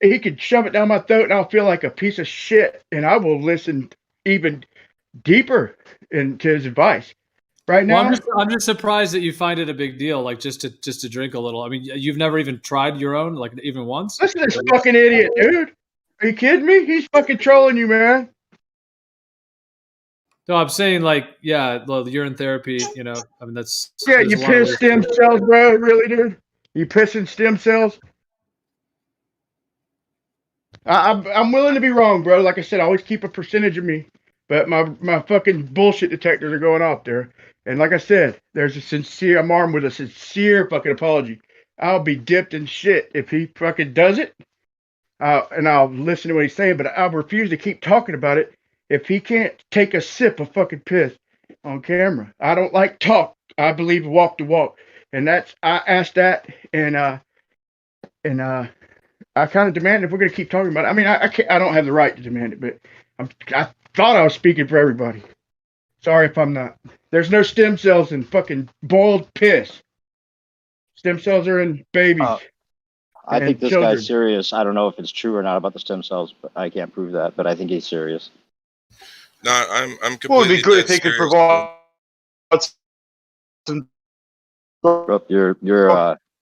He could shove it down my throat and I'll feel like a piece of shit, and I will listen even deeper into his advice. Right now, I'm just surprised that you find it a big deal, just to drink a little. I mean, you've never even tried your own, even once? Listen to this fucking idiot, dude. Are you kidding me? He's fucking trolling you, man. No, I'm saying the urine therapy, I mean, that's... Yeah, you piss stem cells, bro. Really, dude? You pissing stem cells? I'm willing to be wrong, bro. Like I said, I always keep a percentage of me. but my fucking bullshit detectors are going off there. And like I said, I'm armed with a sincere fucking apology. I'll be dipped in shit if he fucking does it. And I'll listen to what he's saying, but I'll refuse to keep talking about it if he can't take a sip of fucking piss on camera. I don't like talk. I believe walk the walk. And I asked that, and I kind of demand if we're going to keep talking about it. I mean, I don't have the right to demand it, but I thought I was speaking for everybody. Sorry if I'm not. There's no stem cells in fucking boiled piss. Stem cells are in babies. I think this children. guy's serious. I don't know if it's true or not about the stem cells, but I can't prove that. But I think he's serious. No, I'm completely. Well, it'd be good if he could provide some. Bro, you're roboting.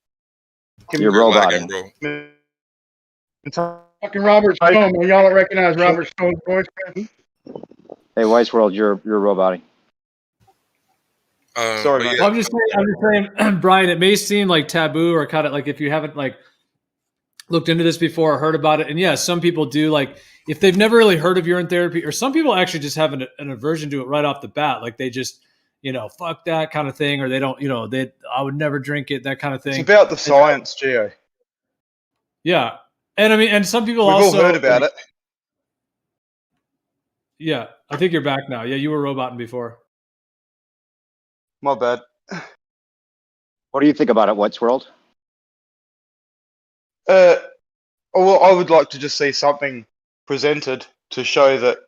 Fucking Robert Stone, man. Y'all don't recognize Robert Stone's voice, man? Hey, Weiss World, you're roboting. Sorry, man. I'm just saying, Brian, it may seem like taboo or kind of like if you haven't like looked into this before or heard about it. And yeah, some people do, like if they've never really heard of urine therapy, or some people actually just have an aversion to it right off the bat. Like they just, fuck that kind of thing, or they don't, I would never drink it, that kind of thing. It's about the science, Gio. Yeah. And I mean, and some people We've also all heard about it. Yeah. I think you're back now. Yeah. You were roboting before. My bad. What do you think about it, Weiss World? Well, I would like to just see something presented to show that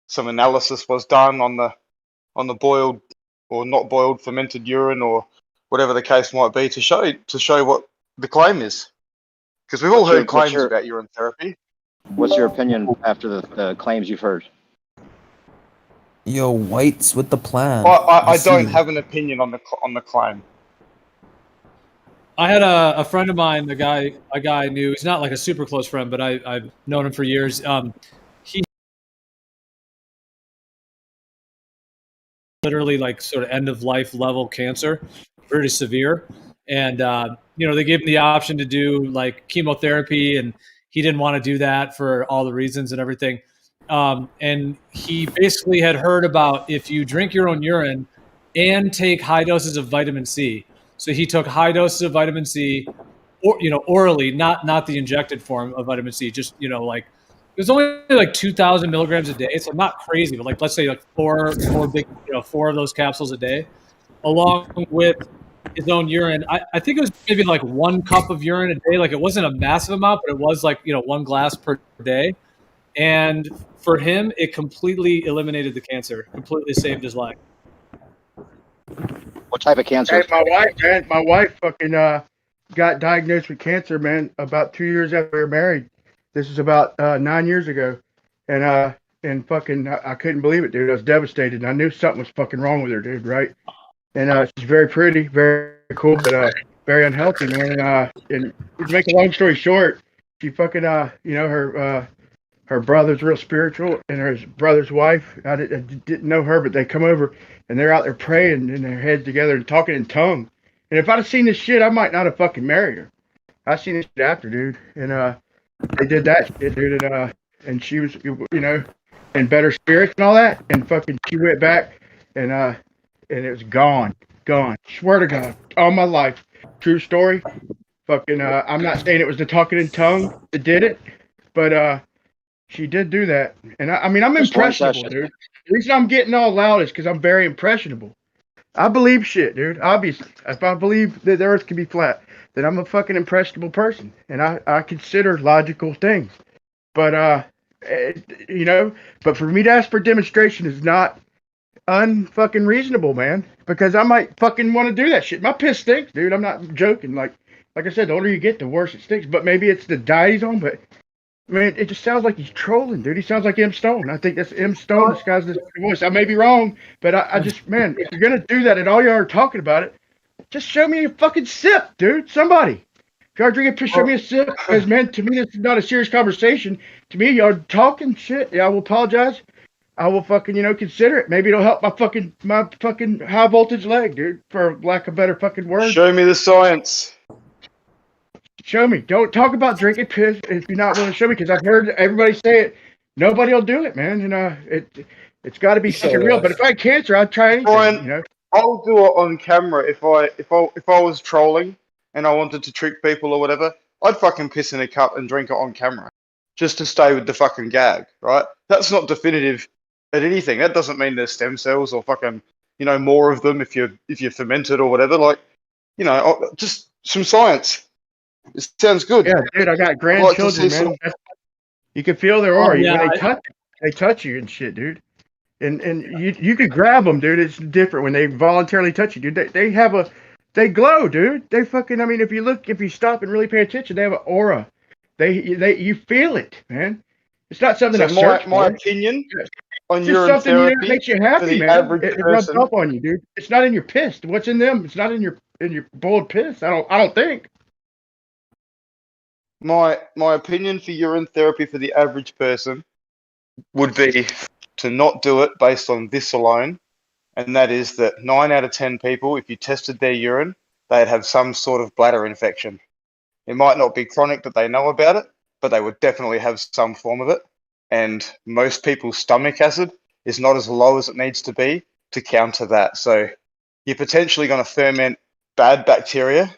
some analysis was done on the boiled or not boiled fermented urine or whatever the case might be to show what the claim is. Because we've all heard claims about urine therapy. What's your opinion after the claims you've heard? Yo, White's with the plan. I don't have an opinion on the claim. I had a friend of mine, a guy I knew. He's not like a super close friend, but I've known him for years. He literally like sort of end of life level cancer, pretty severe. And they gave him the option to do like chemotherapy, and he didn't want to do that for all the reasons and everything. And he basically had heard about if you drink your own urine and take high doses of vitamin C. So he took high doses of vitamin C, or orally, not the injected form of vitamin C. Just like it was only like 2,000 milligrams a day, so not crazy, but like let's say like four of those capsules a day, along with his own urine. I think it was maybe like 1 cup of urine a day. Like it wasn't a massive amount, but it was like 1 glass per day. And for him, it completely eliminated the cancer, completely saved his life. What type of cancer? Hey, my wife fucking got diagnosed with cancer, man, about 2 years after we were married. This is about 9 years ago. And fucking, I couldn't believe it, dude. I was devastated. And I knew something was fucking wrong with her, dude, right? And she's very pretty, very cool, but very unhealthy, man. And to make a long story short, she fucking, her brother's real spiritual, and her brother's wife, I didn't know her, but they come over, and they're out there praying in their heads together and talking in tongue. And if I'd have seen this shit, I might not have fucking married her. I seen this shit after, dude. And they did that shit, dude. And she was, in better spirits and all that. And fucking, she went back, and it was gone. Swear to God, all my life, true story. Fucking, I'm not saying it was the talking in tongue that did it, but she did do that. And I'm impressionable, dude. The reason I'm getting all loud is because I'm very impressionable. I believe shit, dude. Obviously, if I believe that the earth can be flat, then I'm a fucking impressionable person. And I consider logical things. But, but for me to ask for demonstration is not unfucking reasonable, man. Because I might fucking want to do that shit. My piss stinks, dude. I'm not joking. Like I said, the older you get, the worse it stinks. But maybe it's the diet he's on, but man, it just sounds like he's trolling, dude. He sounds like M. Stone. I think that's M. Stone disguised as his voice. I may be wrong, but I just, man, if you're going to do that and all y'all are talking about it, just show me a fucking sip, dude. Somebody. If y'all drinking piss, show me a sip. Because, man, to me, this is not a serious conversation. To me, y'all talking shit. Yeah, I will apologize. I will fucking, consider it. Maybe it'll help my fucking high voltage leg, dude, for lack of better fucking words. Show me the science. Show me. Don't talk about drinking piss if you're not willing to show me, because I've heard everybody say it. nobody will do it, man. It's got to be fucking So, real. But if I had cancer, I'd try anything. Brian, I'll do it on camera if I was trolling and I wanted to trick people or whatever. I'd fucking piss in a cup and drink it on camera just to stay with the fucking gag, right? That's not definitive at anything. That doesn't mean there's stem cells or fucking more of them if you ferment it or whatever. Like just some science. It sounds good. Yeah, dude, I got grandchildren, man. You can feel their aura when they touch you and shit, dude. And you could grab them, dude. It's different when they voluntarily touch you, dude. They glow, dude. They fucking. I mean, if you stop and really pay attention, they have an aura. You feel it, man. It's not something I've searched my for. opinion on It's just urine something therapy that makes you for happy, the man. average It rubs person. up on you, dude. It's not in your piss. What's in them? It's not in your boiled piss. I don't think. My opinion for urine therapy for the average person would be to not do it based on this alone, and that is that 9 out of 10 people, if you tested their urine, they'd have some sort of bladder infection. It might not be chronic that they know about it, but they would definitely have some form of it. And most people's stomach acid is not as low as it needs to be to counter that. So you're potentially going to ferment bad bacteria,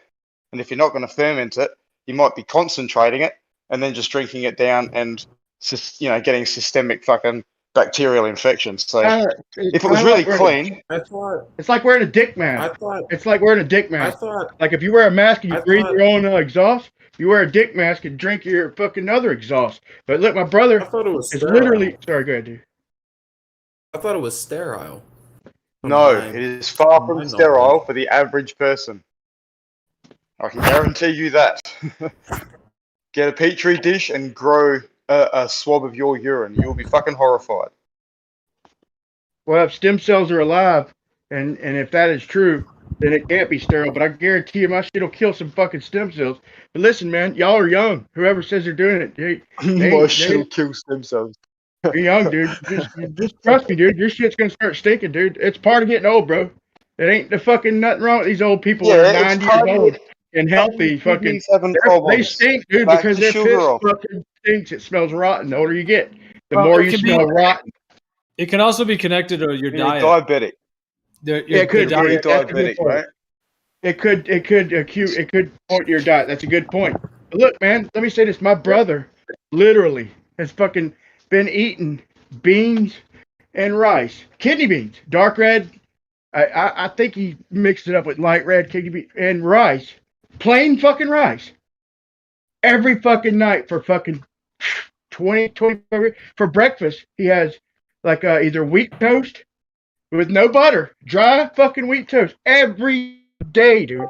and if you're not going to ferment it, you might be concentrating it and then just drinking it down and getting systemic fucking bacterial infections. So if it was really clean, it's like wearing a dick mask. It's like wearing a dick mask. Like if you wear a mask and you breathe your own exhaust, you wear a dick mask and drink your fucking other exhaust. But look, my brother is literally. Sorry, go ahead, dude. I thought it was sterile. No, it is far from sterile for the average person. I can guarantee you that. Get a petri dish and grow a swab of your urine. You'll be fucking horrified. Well, if stem cells are alive, and if that is true, then it can't be sterile. But I guarantee you, my shit will kill some fucking stem cells. But listen, man, y'all are young. Whoever says they're doing it, My shit will kill stem cells. You're young, dude. Just trust me, dude. Your shit's gonna start stinking, dude. It's part of getting old, bro. It ain't the fucking nothing wrong with these old people that are 90 years old and healthy. Fucking, they stink, dude, because their piss fucking stinks. It smells rotten. The older you get, the more you smell rotten. It can also be connected to your diet. Diabetic. It could be diabetic, right? It could point to your diet. That's a good point. But look, man, let me say this. My brother literally has fucking been eating beans and rice, kidney beans, dark red. I think he mixed it up with light red kidney beans and rice, plain fucking rice, every fucking night for fucking 20 for breakfast. He has like either wheat toast with no butter, dry fucking wheat toast every day, dude.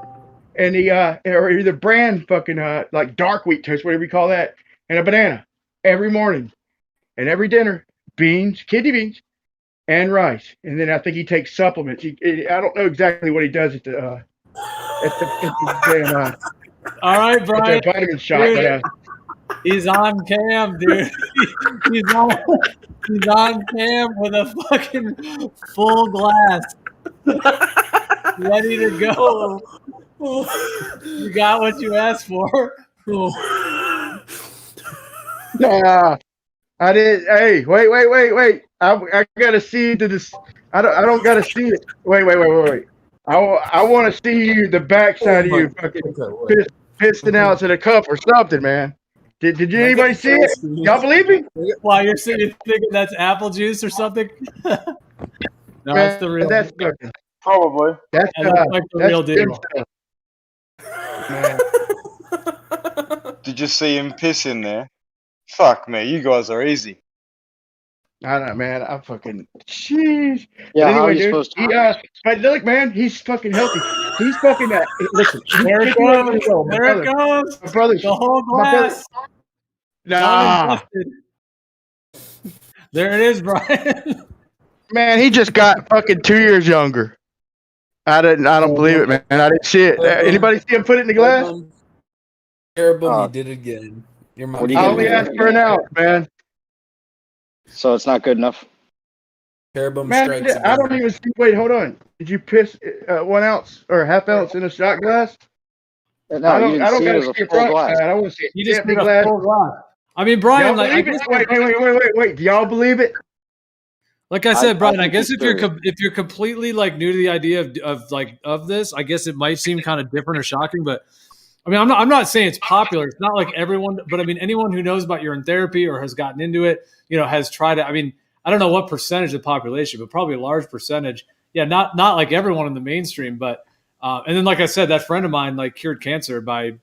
And he or either bran fucking like dark wheat toast, whatever you call that, and a banana every morning, and every dinner beans, kidney beans, and rice. And then I think he takes supplements. I don't know exactly what he does at the all right, Brian. Vitamin shot, dude, he's on cam, dude. he's on cam with a fucking full glass, ready to go. You got what you asked for. Nah, I did. Hey, wait. I gotta see this. I don't gotta see it. Wait. I want to see you, the backside of you, fucking pissing out to the cup or something, man. Did anybody see it? Y'all believe me? While you're thinking that's apple juice or something? No, that's the real. That's probably. That's like the real deal. Did you see him piss in there? Fuck me, you guys are easy. I don't know, man. I'm fucking jeez. Yeah, but how are anyway, you dude, supposed to? but look, man, he's fucking healthy. He's fucking listen. There it goes. There it goes. My brother's the whole glass. Nah. There it is, Brian. Man, he just got fucking 2 years younger. I don't believe it, man. I didn't see it. Anybody see him put it in the glass? Terrible, you did it again. I only asked for an ounce, man. So it's not good enough. Cherubim Man, strikes I don't even see. Wait, hold on. Did you piss 1 ounce or a half ounce in a shot glass? No, I don't got to see a front side. I want to see You a just empty did a glass. full glass. I mean, Brian, y'all believe it? Wait. Do y'all believe it? Like I said, Brian, I guess if it's you're completely like new to the idea of this, I guess it might seem kind of different or shocking. But I mean, I'm not saying it's popular. It's not like everyone, but I mean, anyone who knows about urine therapy or has gotten into it, has tried it. I mean, I don't know what percentage of the population, but probably a large percentage. Yeah, not like everyone in the mainstream, but and then like I said, that friend of mine like cured cancer by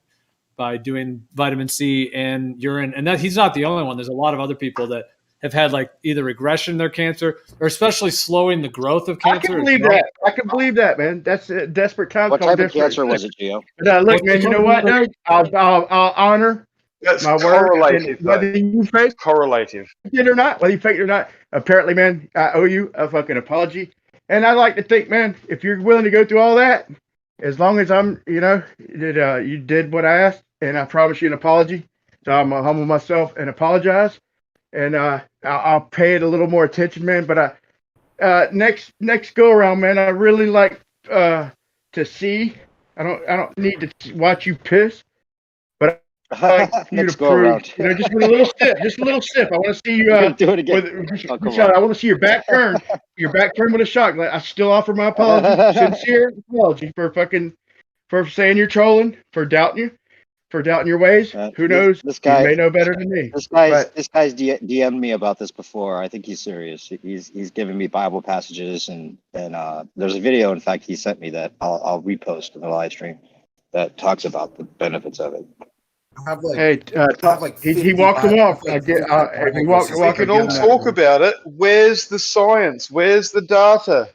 doing vitamin C and urine, and that he's not the only one. There's a lot of other people that have had like either regression in their cancer or especially slowing the growth of cancer. I can believe that. I can believe that, man. That's desperate times. What type of cancer was it, Gio? But, look, man, you know what? No, I'll honor That's my correlative, word. Whether you fake correlative it or not, whether you fake it or not, apparently, man, I owe you a fucking apology. And I like to think, man, if you're willing to go through all that, as long as I'm, that you did what I asked, and I promise you an apology, so I'm gonna humble myself and apologize. And I'll pay it a little more attention, man. But next go around, man, I really like to see. I don't need to watch you piss, but I like you to prove. Just with a little sip, just a little sip. I want to see you do it again. I want to see your back turn, with a shock. Like, I still offer my apology, sincere apology for saying you're trolling, for doubting you. For doubting your ways. Who knows? This guy you may know better than me. This guy's DM'd me about this before. I think he's serious. He's giving me Bible passages and there's a video, in fact, he sent me that I'll repost in the live stream that talks about the benefits of it. He walked him off. We can all talk about it. Where's the science? Where's the data?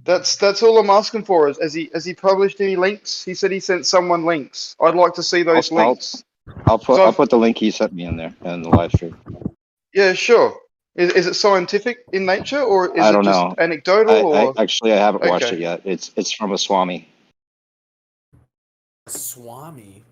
That's all I'm asking for. Has he published any links? He said he sent someone links. I'd like to see those links. I'll put the link he sent me in there in the live stream. Yeah, sure. Is it scientific in nature or is I don't it just know. anecdotal? I haven't watched it yet. It's from a Swami. Swami.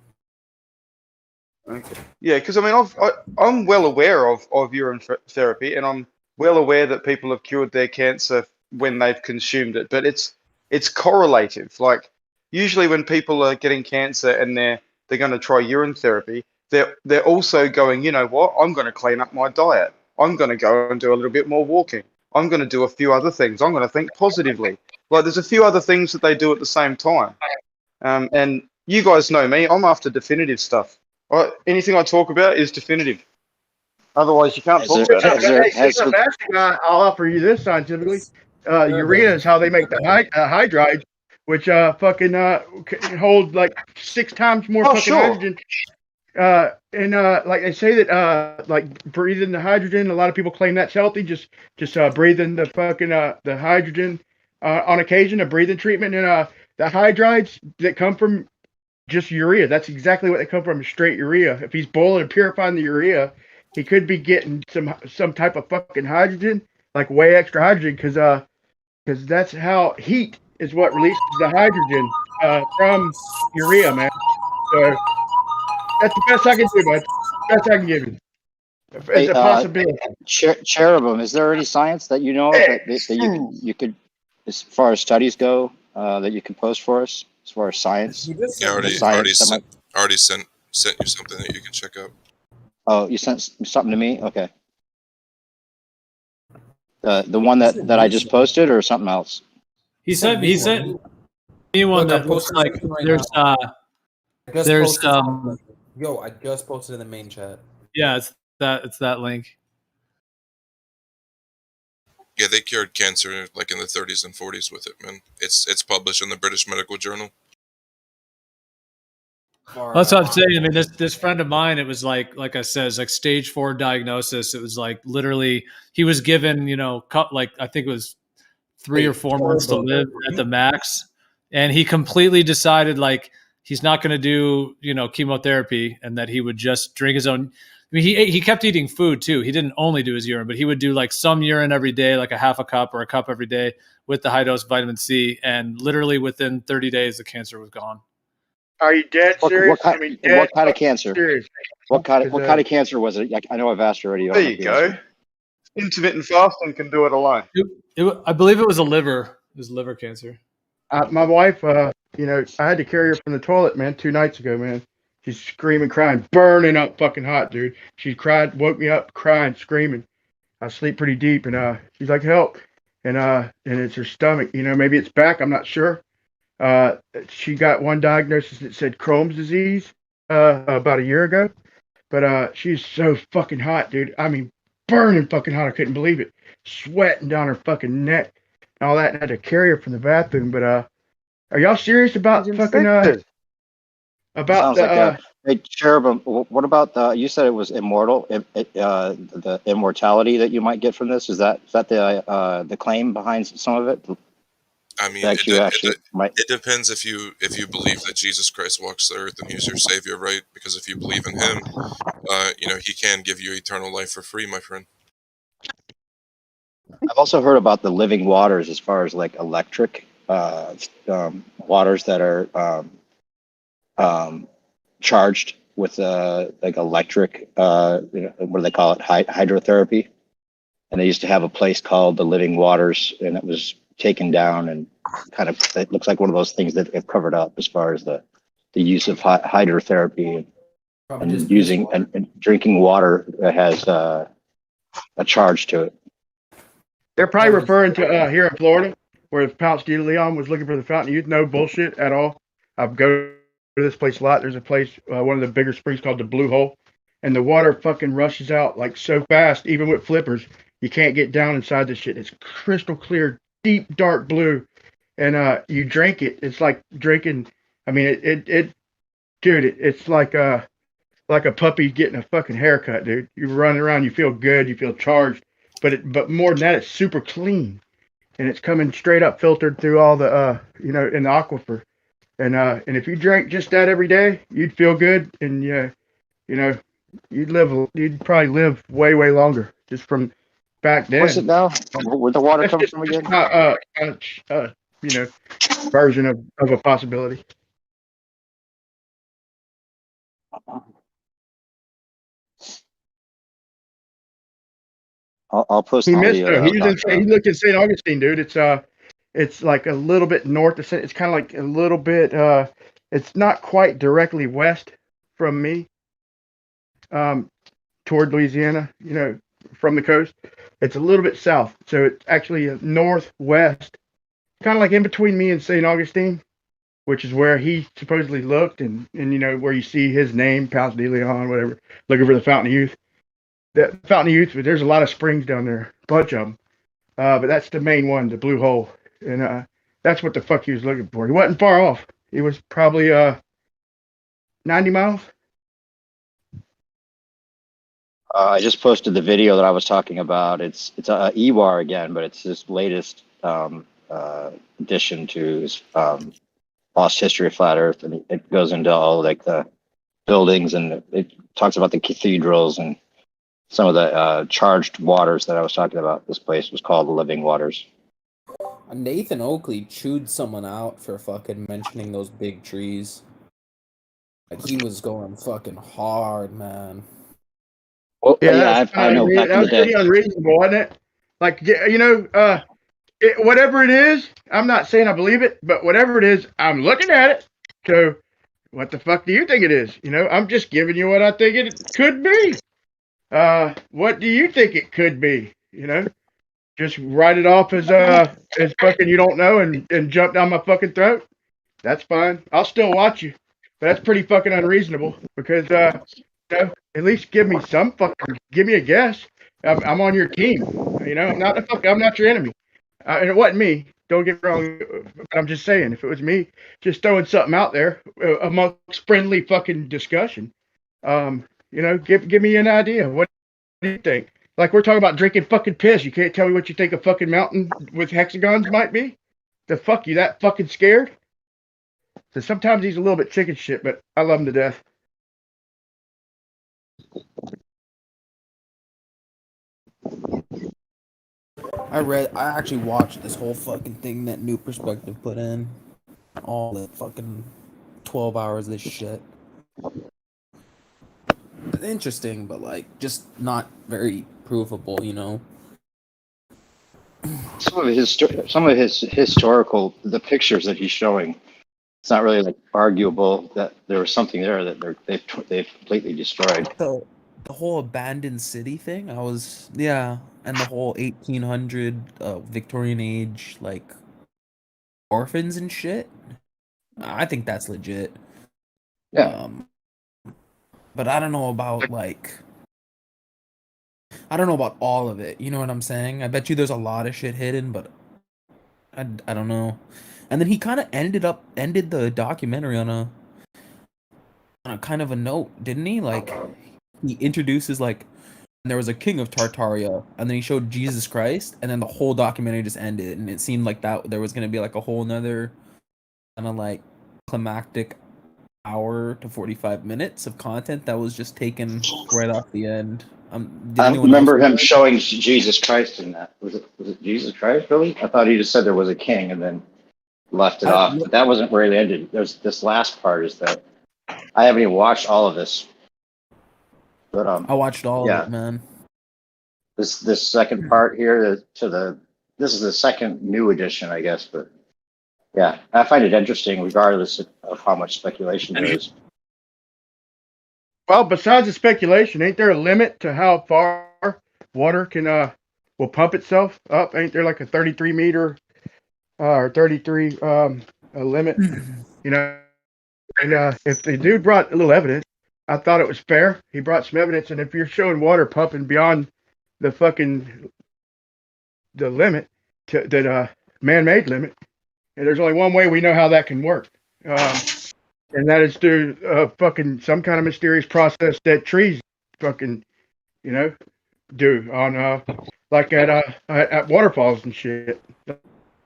Okay. Yeah, because I mean, I'm well aware of urine therapy, and I'm well aware that people have cured their cancer when they've consumed it, but it's correlative. Like usually when people are getting cancer and they're going to try urine therapy, they're also going, you know what? I'm going to clean up my diet. I'm going to go and do a little bit more walking. I'm going to do a few other things. I'm going to think positively. Like there's a few other things that they do at the same time. And you guys know me. I'm after definitive stuff. Anything I talk about is definitive. Otherwise, you can't talk about it. I'll offer you this scientifically. Urea is how they make the hydride, which hold like 6 times more hydrogen. And like they say that like breathing the hydrogen, a lot of people claim that's healthy. Just breathing the the hydrogen on occasion, a breathing treatment, and the hydrides that come from just urea. That's exactly what they come from, straight urea. If he's boiling and purifying the urea, he could be getting some type of fucking hydrogen, like way extra hydrogen, because that's how heat is what releases the hydrogen from urea, man. So that's the best I can do, man. Best I can give you. It's a possibility. Cherubim, is there any science that you know that you could, as far as studies go, that you can post for us, as far as science? Yeah, already sent you something that you can check out. Oh, you sent something to me? Okay. The one that I just posted, or something else? He sent me one that looks like there's Yo, I just posted in the main chat. Yeah, it's that link. Yeah, they cured cancer like in the 30s and 40s with it, man. It's published in the British Medical Journal. That's what I'm saying. I mean, this friend of mine, it was like I said, it's like stage 4 diagnosis. It was like literally he was given, like I think it was 3 or 4 months to live at the max, and he completely decided like he's not going to do chemotherapy, and that he would just drink his own. I mean, he kept eating food too. He didn't only do his urine, but he would do like some urine every day, like a half a cup or a cup every day with the high dose vitamin C, and literally within 30 days, the cancer was gone. Are you dead serious? What kind of cancer? Serious. What kind of cancer was it? I know I've asked you already. There you go. Intermittent fasting can do it alone. I believe it was a liver. It was liver cancer. My wife, I had to carry her from the toilet, man, 2 nights ago, man. She's screaming, crying, burning up fucking hot, dude. She cried, woke me up, crying, screaming. I sleep pretty deep, and she's like, help. And it's her stomach. You know, maybe it's back. I'm not sure. She got one diagnosis that said Crohn's disease about a year ago. But she's so fucking hot, dude. I mean, burning fucking hot. I couldn't believe it. Sweating down her fucking neck and all that. And I had to carry her from the bathroom. But are y'all serious about fucking about Sounds the like hey, Cherubim, what about you said it was immortal, the immortality that you might get from this? Is that the claim behind some of it? I mean, That you actually might. it depends if you believe that Jesus Christ walks the earth and he's your savior, right? Because if you believe in him, you know, he can give you eternal life for free, my friend. I've also heard about the living waters as far as like electric waters that are charged with like electric, what do they call it? Hydrotherapy. And they used to have a place called the Living Waters, and it was taken down, and kind of it looks like one of those things that have covered up as far as the use of hydrotherapy and using and drinking water that has a charge to it. They're probably referring to here in Florida, where Pounce de Leon was looking for the Fountain of Youth. No bullshit at all. I've go to this place a lot. There's a place, one of the bigger springs called the Blue Hole, and the water fucking rushes out like so fast, even with flippers. You can't get down inside this shit. It's crystal clear, deep, dark blue, and you drink it. It's like drinking. I mean, it's like a puppy getting a fucking haircut, dude. You run around, you feel good, you feel charged, but more than that, it's super clean, and it's coming straight up, filtered through all the in the aquifer, and if you drank just that every day, you'd feel good, and you'd probably live way longer just from back then. What's it now? Where the water comes from again? Version of a possibility. I'll post. He missed though. He looked at St. Augustine, dude. It's like a little bit north of St. It's kind of like a little bit. It's not quite directly west from me. Toward Louisiana, from the coast. It's a little bit south, so it's actually a northwest, kind of like in between me and St. Augustine, which is where he supposedly looked, and where you see his name, Pounce de Leon, whatever, looking for the Fountain of Youth. The Fountain of Youth, there's a lot of springs down there, a bunch of them, but that's the main one, the Blue Hole, and that's what the fuck he was looking for. He wasn't far off. He was probably 90 miles. I just posted the video that I was talking about. It's Ewar again, but it's his latest addition to his Lost History of Flat Earth, and it goes into all like the buildings, and it talks about the cathedrals and some of the charged waters that I was talking about. This place was called the Living Waters. Nathan Oakley chewed someone out for fucking mentioning those big trees. Like, he was going fucking hard, man. Well, yeah, I know. Back that was pretty unreasonable, wasn't it? Like, whatever it is, I'm not saying I believe it, but whatever it is, I'm looking at it. So, what the fuck do you think it is? I'm just giving you what I think it could be. What do you think it could be? Just write it off as fucking you don't know and jump down my fucking throat. That's fine. I'll still watch you, but that's pretty fucking unreasonable because at least give me a guess. I'm on your team. I'm not your enemy. And it wasn't me. Don't get me wrong. But I'm just saying, if it was me, just throwing something out there amongst friendly fucking discussion, give me an idea. What do you think? Like, we're talking about drinking fucking piss. You can't tell me what you think a fucking mountain with hexagons might be? The fuck, you that fucking scared? So sometimes he's a little bit chicken shit, but I love him to death. I actually watched this whole fucking thing that New Perspective put in. All that fucking 12 hours of this shit. Interesting, but like, just not very provable, Some of his historical, the pictures that he's showing, it's not really like arguable that there was something there that they've completely destroyed. The whole abandoned city thing, and the whole 1800 Victorian age like orphans and shit. I think that's legit. Yeah. But I don't know about I don't know about all of it. You know what I'm saying? I bet you there's a lot of shit hidden, but I don't know. And then he kind of ended the documentary on a kind of a note, didn't he? Like he introduces like there was a king of Tartaria, and then he showed Jesus Christ, and then the whole documentary just ended, and it seemed like that there was gonna be like a whole nother kind of like climactic hour to 45 minutes of content that was just taken right off the end. I remember him showing Jesus Christ in that. Was it Jesus Christ, really? I thought he just said there was a king and then left it off. But that wasn't where it ended. There's this last part is that I haven't even watched all of this. But I watched all of it, man. This second part here this is the second new edition, I guess, but yeah, I find it interesting regardless of how much speculation there is. Well, besides the speculation, ain't there a limit to how far water can will pump itself up? Ain't there like a 33 meter or 33 a limit? You know, and if the dude brought a little evidence, I thought it was fair. He brought some evidence, and if you're showing water pumping beyond the limit that man-made limit, and there's only one way we know how that can work. And that is through fucking some kind of mysterious process that trees fucking, do on like at waterfalls and shit. The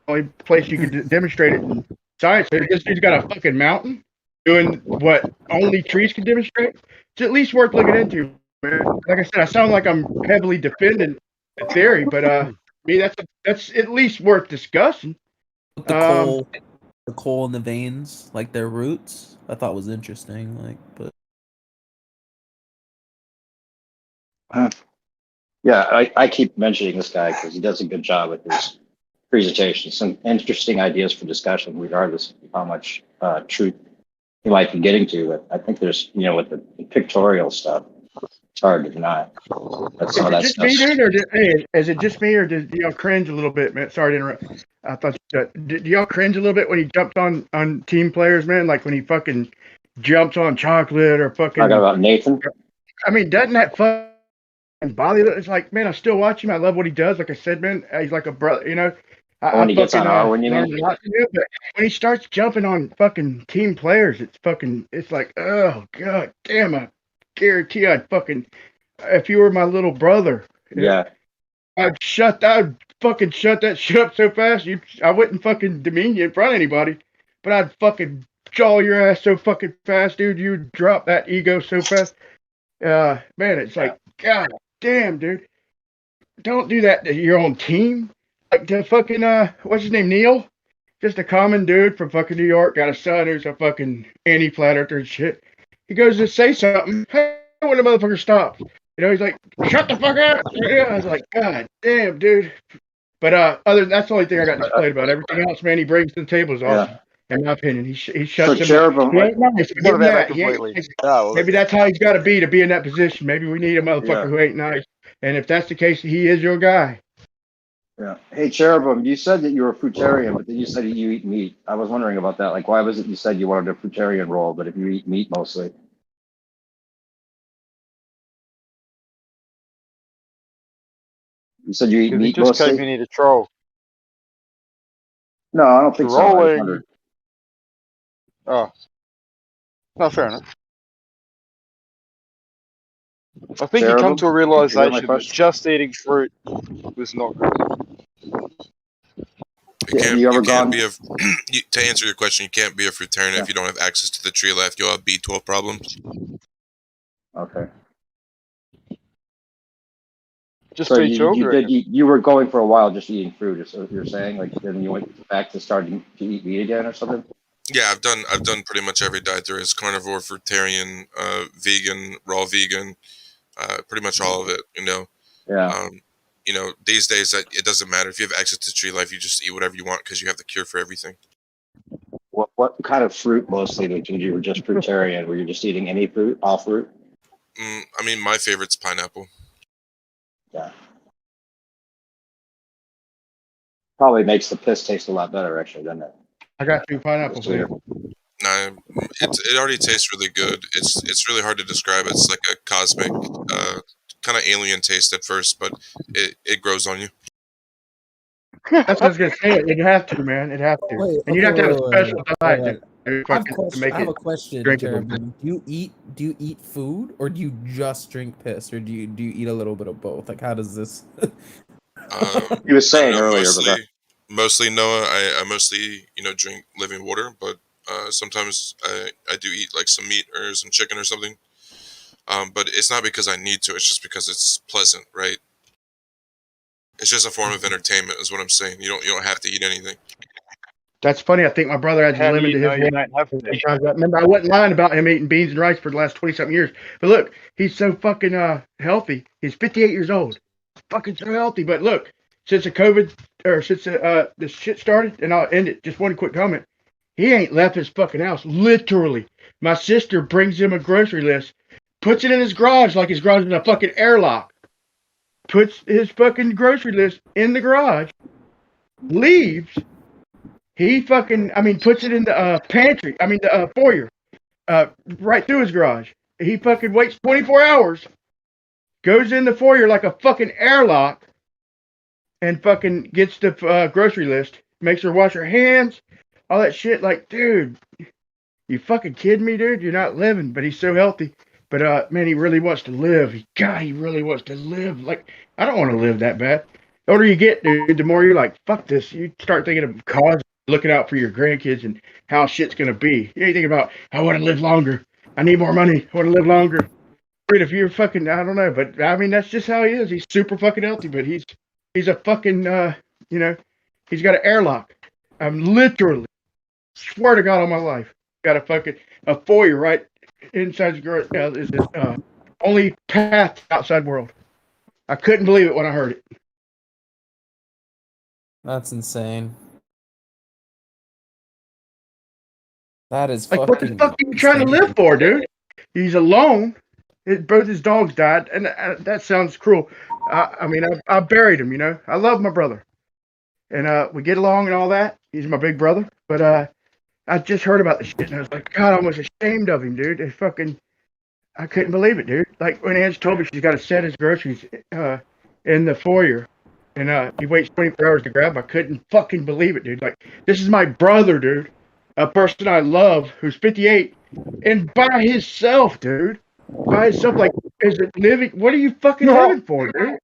only place you can demonstrate it in science. This dude's got a fucking mountain doing what only trees can demonstrate. It's at least worth looking into, man. Like I said, I sound like I'm heavily defending the theory, but me, that's at least worth discussing. The coal in the veins, like their roots, I thought was interesting. Yeah, I keep mentioning this guy because he does a good job with his presentation. Some interesting ideas for discussion, regardless of how much truth he might be getting to. But I think there's, with the pictorial stuff, it's hard to deny. That's some of that stuff. Me, dude, or is it just me, or did y'all cringe a little bit, man? Sorry to interrupt. I thought, did y'all cringe a little bit when he jumped on team players, man? Like when he fucking jumps on chocolate or fucking. Talking about Nathan? I mean, doesn't that fucking bother you? It's like, man, I still watch him. I love what he does. Like I said, man, he's like a brother, When he gets on Arwen, you mean? But when he starts jumping on fucking team players, it's like, oh, god damn, I guarantee if you were my little brother, I'd fucking shut that shit up so fast. I wouldn't fucking demean you in front of anybody, but I'd fucking jaw your ass so fucking fast, dude. You'd drop that ego so fast. Man, it's like, god damn, dude. Don't do that to your own team. Like the fucking what's his name, Neil? Just a common dude from fucking New York, got a son who's a fucking anti-flat earther and shit. He goes to say something. Hey, when the motherfucker stops. He's like, shut the fuck up. I was like, god damn, dude. But that's the only thing I got displayed about. Everything else, man, he brings to the table is awesome. In my opinion, he shuts him up. He ain't nice. Maybe that's how he's got to be in that position. Maybe we need a motherfucker who ain't nice. And if that's the case, he is your guy. Yeah. Hey, Cherubim, you said that you were a fruitarian, but then you said you eat meat. I was wondering about that. Like, why was it you said you wanted a fruitarian role, but if you eat meat mostly? You said you eat meat just mostly? because you need a troll. No, I don't think so. Trolling. Oh. No, fair enough. I think you come to a realization that just eating fruit was not good. To answer your question, you can't be a fruitarian if you don't have access to the tree life. You'll have B12 problems. Okay. Just so you were going for a while just eating fruit, is what you're saying? Like then you went back to starting to eat meat again or something? Yeah, I've done pretty much every diet there is: carnivore, fruitarian, vegan, raw vegan, pretty much all of it. Yeah. These days it doesn't matter if you have access to tree life. You just eat whatever you want because you have the cure for everything. What kind of fruit mostly did you were just fruitarian? Were you just eating any fruit, all fruit? I mean, my favorite's pineapple. Yeah. Probably makes the piss taste a lot better, actually, doesn't it? I got 2 pineapples there. No, it already tastes really good. It's really hard to describe. It's like a cosmic, kind of alien taste at first, but it grows on you. That's what I was gonna say. It'd have to, man. It'd have to. Wait, And you'd have to have a special diet wait. to I have, to make I have it a question, drinkable. Cherubim. Do you eat food, or do you just drink piss, or do you eat a little bit of both? Like, how does this? You were saying earlier, mostly Noah. I mostly drink living water, but sometimes I do eat like some meat or some chicken or something. But it's not because I need to. It's just because it's pleasant, right? It's just a form of entertainment, is what I'm saying. You don't have to eat anything. That's funny. I think my brother adds a How do lemon you to know his you're water. not having it? Sometimes remember, I wasn't lying about him eating beans and rice for the last 20-something years. But look, he's so fucking healthy. He's 58 years old. Fucking so healthy. But look, since the COVID or since this shit started, and I'll end it. Just one quick comment. He ain't left his fucking house. Literally, my sister brings him a grocery list, puts it in his garage like his garage is a fucking airlock. Puts his fucking grocery list in the garage, leaves. He fucking, puts it in the pantry. The foyer, right through his garage. He fucking waits 24 hours, goes in the foyer like a fucking airlock, and fucking gets the grocery list. Makes her wash her hands, all that shit. Like, dude, you fucking kidding me, dude? You're not living. But he's so healthy. But man, he really wants to live. He really wants to live. Like, I don't want to live that bad. The older you get, dude, the more you're like, fuck this. You start thinking of cause, looking out for your grandkids and how shit's gonna be. You ain't thinking about, I want to live longer. I need more money. I want to live longer. Dude, if you're fucking, I don't know, but that's just how he is. He's super fucking healthy, but he's a fucking, he's got an airlock. I'm literally, swear to God on my life, got a foyer right inside the garage. Is his only path to the outside world. I couldn't believe it when I heard it. That's insane. That is like, fucking. what the fuck are you trying to live for, dude? He's alone. Both his dogs died, and that sounds cruel. I buried him. I love my brother, and we get along and all that. He's my big brother, but I just heard about the shit, and I was like, God, I'm almost ashamed of him, dude. I couldn't believe it, dude. Like when Ange told me she's got to set his groceries in the foyer, and he waits 24 hours to grab them. I couldn't fucking believe it, dude. Like, this is my brother, dude. A person I love who's 58 and by himself, dude. By himself, like, is it living? What are you fucking living for, dude?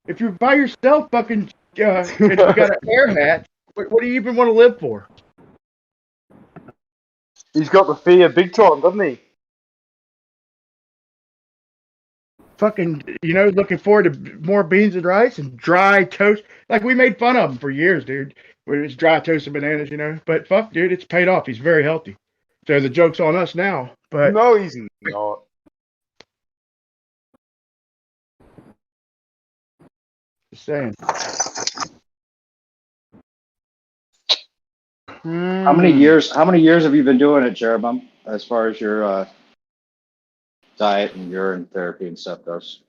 If you're by yourself, fucking, and you got an air hat, what do you even want to live for? He's got the fear big time, doesn't he? Fucking, looking forward to more beans and rice and dry toast. Like, we made fun of him for years, dude. It's dry toast and bananas, But fuck, dude, it's paid off. He's very healthy. So the joke's on us now. But no, he's not. Just saying. How many years have you been doing it, Jeroboam, as far as your diet and urine therapy and stuff goes?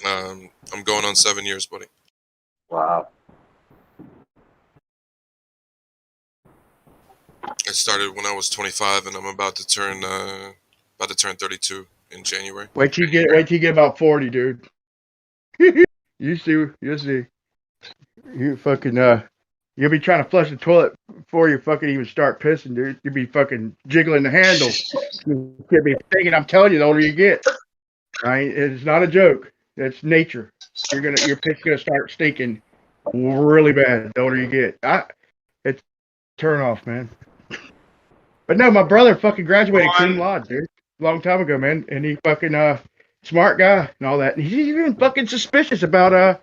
I'm going on 7 years, buddy. Wow. I started when I was 25, and I'm about to turn 32 in January. Wait till you get about 40, dude. You'll see. You fucking you'll be trying to flush the toilet before you fucking even start pissing, dude. You'll be fucking jiggling the handle. You can't be thinking. I'm telling you, the older you get, right? It's not a joke. It's nature. Your piss gonna start stinking really bad the older you get. It's turn off, man. But no, my brother fucking graduated cum laude, dude, a long time ago, man. And he fucking smart guy and all that. And he's even fucking suspicious about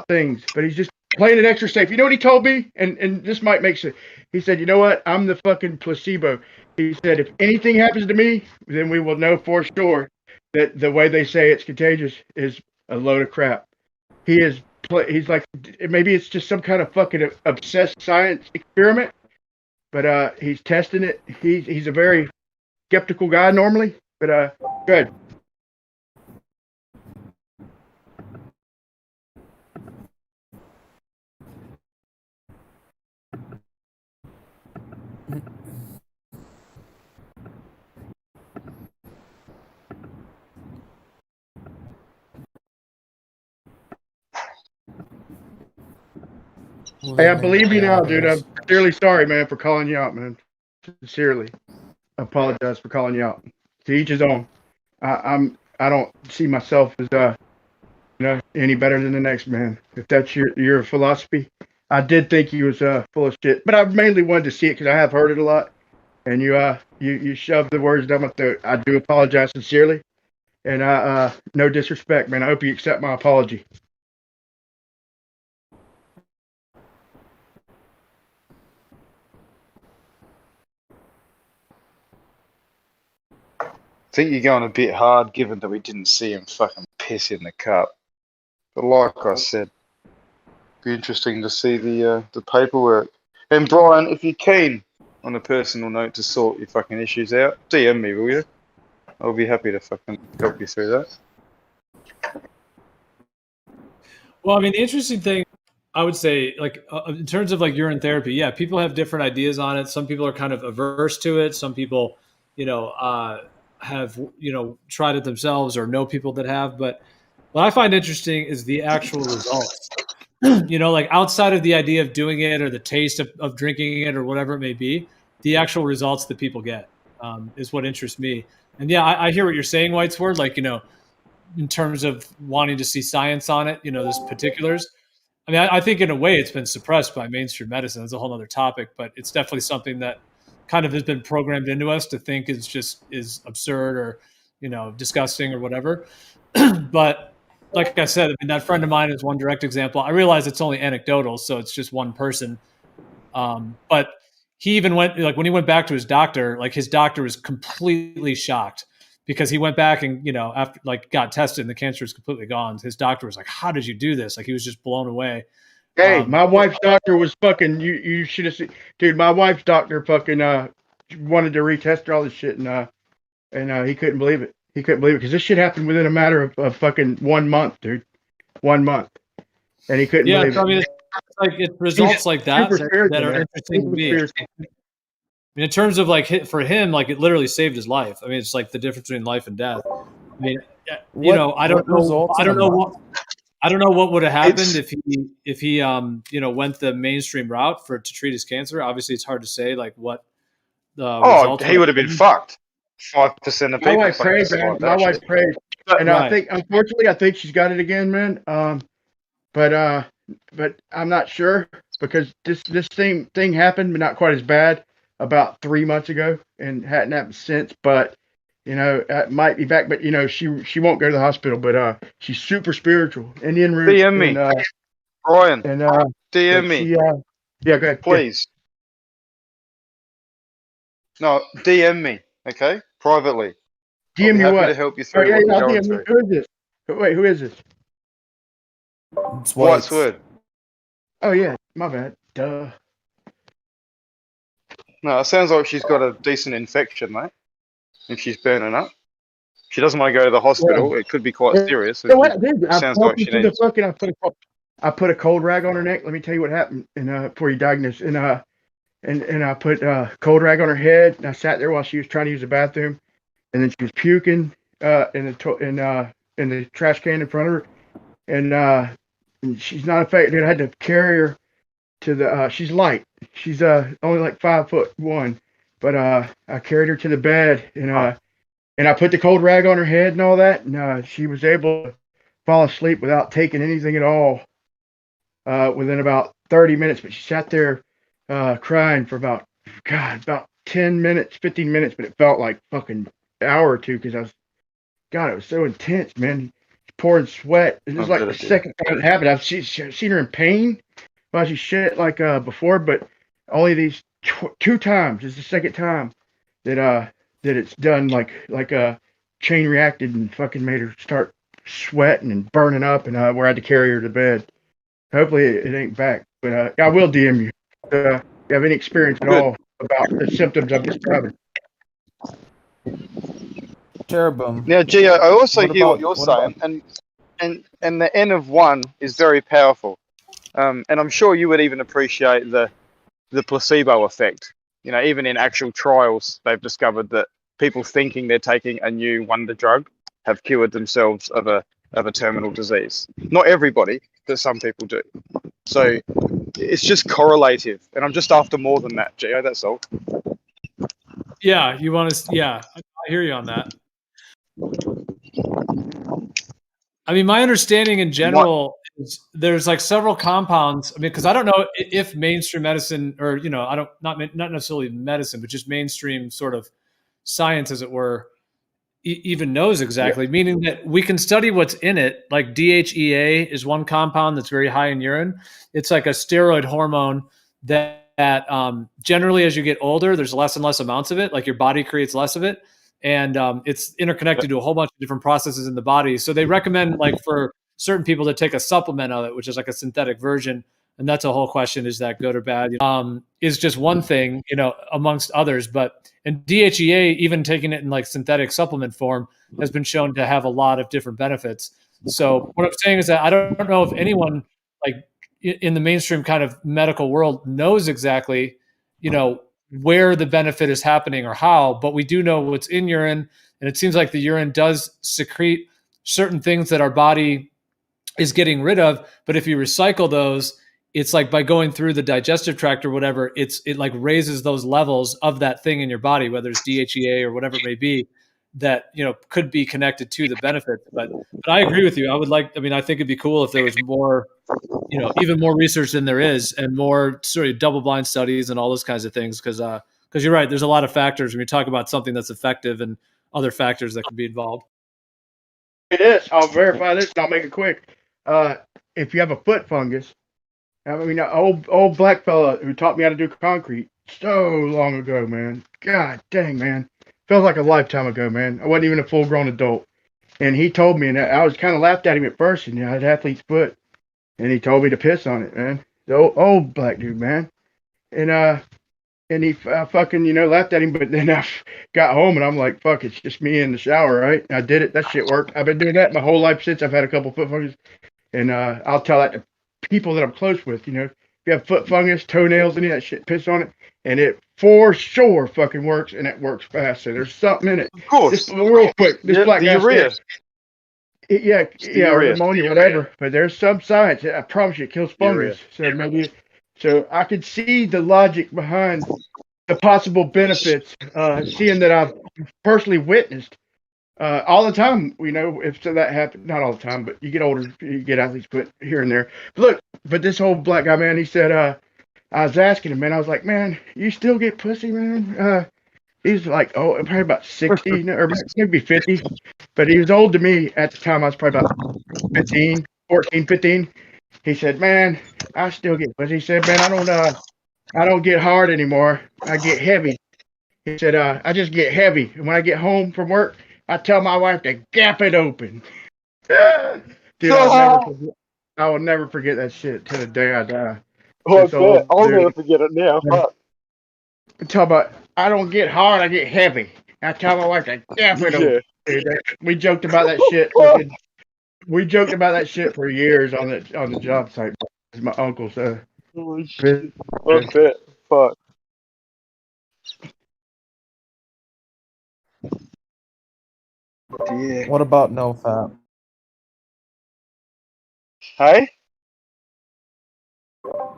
things, but he's just playing it extra safe. You know what he told me? And this might make sense. He said, you know what? I'm the fucking placebo. He said, if anything happens to me, then we will know for sure that the way they say it's contagious is a load of crap. He's like, maybe it's just some kind of fucking obsessed science experiment. but he's testing it. He's a very skeptical guy normally, but good. Hey, I believe you now, dude. I'm sincerely sorry, man, for calling you out, man. Sincerely, I apologize for calling you out. To each his own. I don't see myself as any better than the next man. If that's your philosophy, I did think he was full of shit, but I mainly wanted to see it because I have heard it a lot, and you shoved the words down my throat. I do apologize sincerely, and no disrespect, man. I hope you accept my apology. I think you're going a bit hard, given that we didn't see him fucking piss in the cup. But like I said, be interesting to see the paperwork. And Brian, if you're keen on a personal note to sort your fucking issues out, DM me, will you? I'll be happy to fucking help you through that. Well, I mean, the interesting thing, I would say, like in terms of like urine therapy, yeah, people have different ideas on it. Some people are kind of averse to it. Some people, have tried it themselves or know people that have. But what I find interesting is the actual results. Like outside of the idea of doing it or the taste of drinking it or whatever it may be, the actual results that people get is what interests me. And yeah, I hear what you're saying, Whitesword. Like in terms of wanting to see science on it, those particulars. I mean, I think in a way it's been suppressed by mainstream medicine. It's a whole other topic, but it's definitely something that kind of has been programmed into us to think is absurd or, disgusting or whatever. But like I said, I mean, that friend of mine is one direct example. I realize it's only anecdotal, so it's just one person. But he even went, like when he went back to his doctor, like his doctor was completely shocked because he went back and, after like got tested and the cancer is completely gone. His doctor was like, "How did you do this?" Like he was just blown away. Hey, my wife's doctor was fucking. You should have seen, dude. My wife's doctor fucking wanted to retest her all this shit, and he couldn't believe it. He couldn't believe it because this shit happened within a matter of fucking 1 month, dude. 1 month, and he couldn't believe it. I mean, it's results like that that are interesting to me. I mean, in terms of like for him, like it literally saved his life. I mean, it's like the difference between life and death. I mean, I don't know what would have happened if he went the mainstream route to treat his cancer. Obviously, it's hard to say like what the results. He would have been fucked. 5% of people. My wife prayed, man. My wife prayed, and I think, unfortunately, I think she's got it again, man. But I'm not sure because this thing happened, but not quite as bad about 3 months ago, and hadn't happened since. But it might be back. But she won't go to the hospital. But she's super spiritual, Indian roots. DM me, Brian. And DM me. Yeah, go ahead, please. No, DM me, okay, privately. DM me what? To help you through what you're going through. Who is this? Wait, who is this? It's Whitesword. Oh yeah, my bad. Duh. No, it sounds like she's got a decent infection, mate. And she's burning up. She doesn't want to go to the hospital. Yeah. It could be quite serious. Dude, sounds like she needs. I put a cold rag on her neck. Let me tell you what happened. And before you diagnose, and I put a cold rag on her head. And I sat there while she was trying to use the bathroom, and then she was puking in the trash can in front of her, and she's not affected. I had to carry her to the. She's light. She's only like 5'1", but I carried her to the bed, and I put the cold rag on her head and all that, and she was able to fall asleep without taking anything at all within about 30 minutes. But she sat there crying for about 10 minutes, 15 minutes, but it felt like fucking hour or two because it was so intense, man. Pouring sweat. It was like the second time it happened. I've seen her in pain while she shit like before, but only these 2 times. It's the second time that it's done like a chain reacted and fucking made her start sweating and burning up, and where I had to carry her to bed. Hopefully it ain't back, but I will DM you. If you have any experience at all about the symptoms I'm describing. Cherubim. Now, Gio, I also hear what you're saying, and the N of 1 is very powerful. And I'm sure you would even appreciate the placebo effect. You know, even in actual trials, they've discovered that people thinking they're taking a new wonder drug have cured themselves of a terminal disease. Not everybody, but some people do. So it's just correlative, and I'm just after more than that, Gio. That's all. Yeah, you want to? Yeah, I hear you on that. I mean, my understanding in general is there's like several compounds. I mean, because I don't know if mainstream medicine, or I don't not necessarily medicine, but just mainstream sort of science, as it were, even knows exactly. Yeah. Meaning that we can study what's in it. Like DHEA is one compound that's very high in urine. It's like a steroid hormone that generally, as you get older, there's less and less amounts of it. Like your body creates less of it. And it's interconnected to a whole bunch of different processes in the body. So they recommend, like, for certain people to take a supplement of it, which is like a synthetic version. And that's a whole question: is that good or bad? Is just one thing, amongst others. But in DHEA, even taking it in like synthetic supplement form, has been shown to have a lot of different benefits. So what I'm saying is that I don't know if anyone, like, in the mainstream kind of medical world knows exactly, where the benefit is happening or how, but we do know what's in urine. And it seems like the urine does secrete certain things that our body is getting rid of. But if you recycle those, it's like by going through the digestive tract or whatever, it like raises those levels of that thing in your body, whether it's DHEA or whatever it may be, that, could be connected to the benefits. But I agree with you. I think it'd be cool if there was more, even more research than there is, and more sort of double-blind studies and all those kinds of things. Because you're right, there's a lot of factors when you talk about something that's effective and other factors that could be involved. It is. I'll verify this and I'll make it quick. If you have a foot fungus, an old black fella who taught me how to do concrete so long ago, man. God dang, man. Feels like a lifetime ago, man. I wasn't even a full-grown adult. And he told me, and I was kind of laughed at him at first, and I had athlete's foot. And he told me to piss on it, man. The old black dude, man. And he fucking, laughed at him, but then I got home and I'm like, fuck, it's just me in the shower, right? And I did it. That shit worked. I've been doing that my whole life since. I've had a couple foot fungus. And I'll tell that to people that I'm close with, if you have foot fungus, toenails, any of that shit, piss on it. And it for sure fucking works, and it works fast. So there's something in it. Of course. Just real quick. This black guy urea. Or ammonia, whatever. But there's some science. I promise you, it kills fungus. So I could see the logic behind the possible benefits, seeing that I've personally witnessed all the time. If that happens, not all the time, but you get older, you get athlete's foot here and there. But this whole black guy, man, he said, I was asking him, man, I was like, man, you still get pussy, man? He's like, probably about 60 or maybe 50, but he was old to me at the time. I was probably about 15. He said, man, I still get pussy. He said, man, I don't get hard anymore. I get heavy. He said, I just get heavy. And when I get home from work, I tell my wife to gap it open. Dude, I will never forget that shit till the day I die. I'll never forget it now. Talk about, I don't get hard, I get heavy. I tell my wife to gap it open. Dude, we joked about that shit. We joked about that shit for years on the job site. It's my uncle, so. Holy shit. That's it. Fuck. Yeah. What about NoFap? Hey?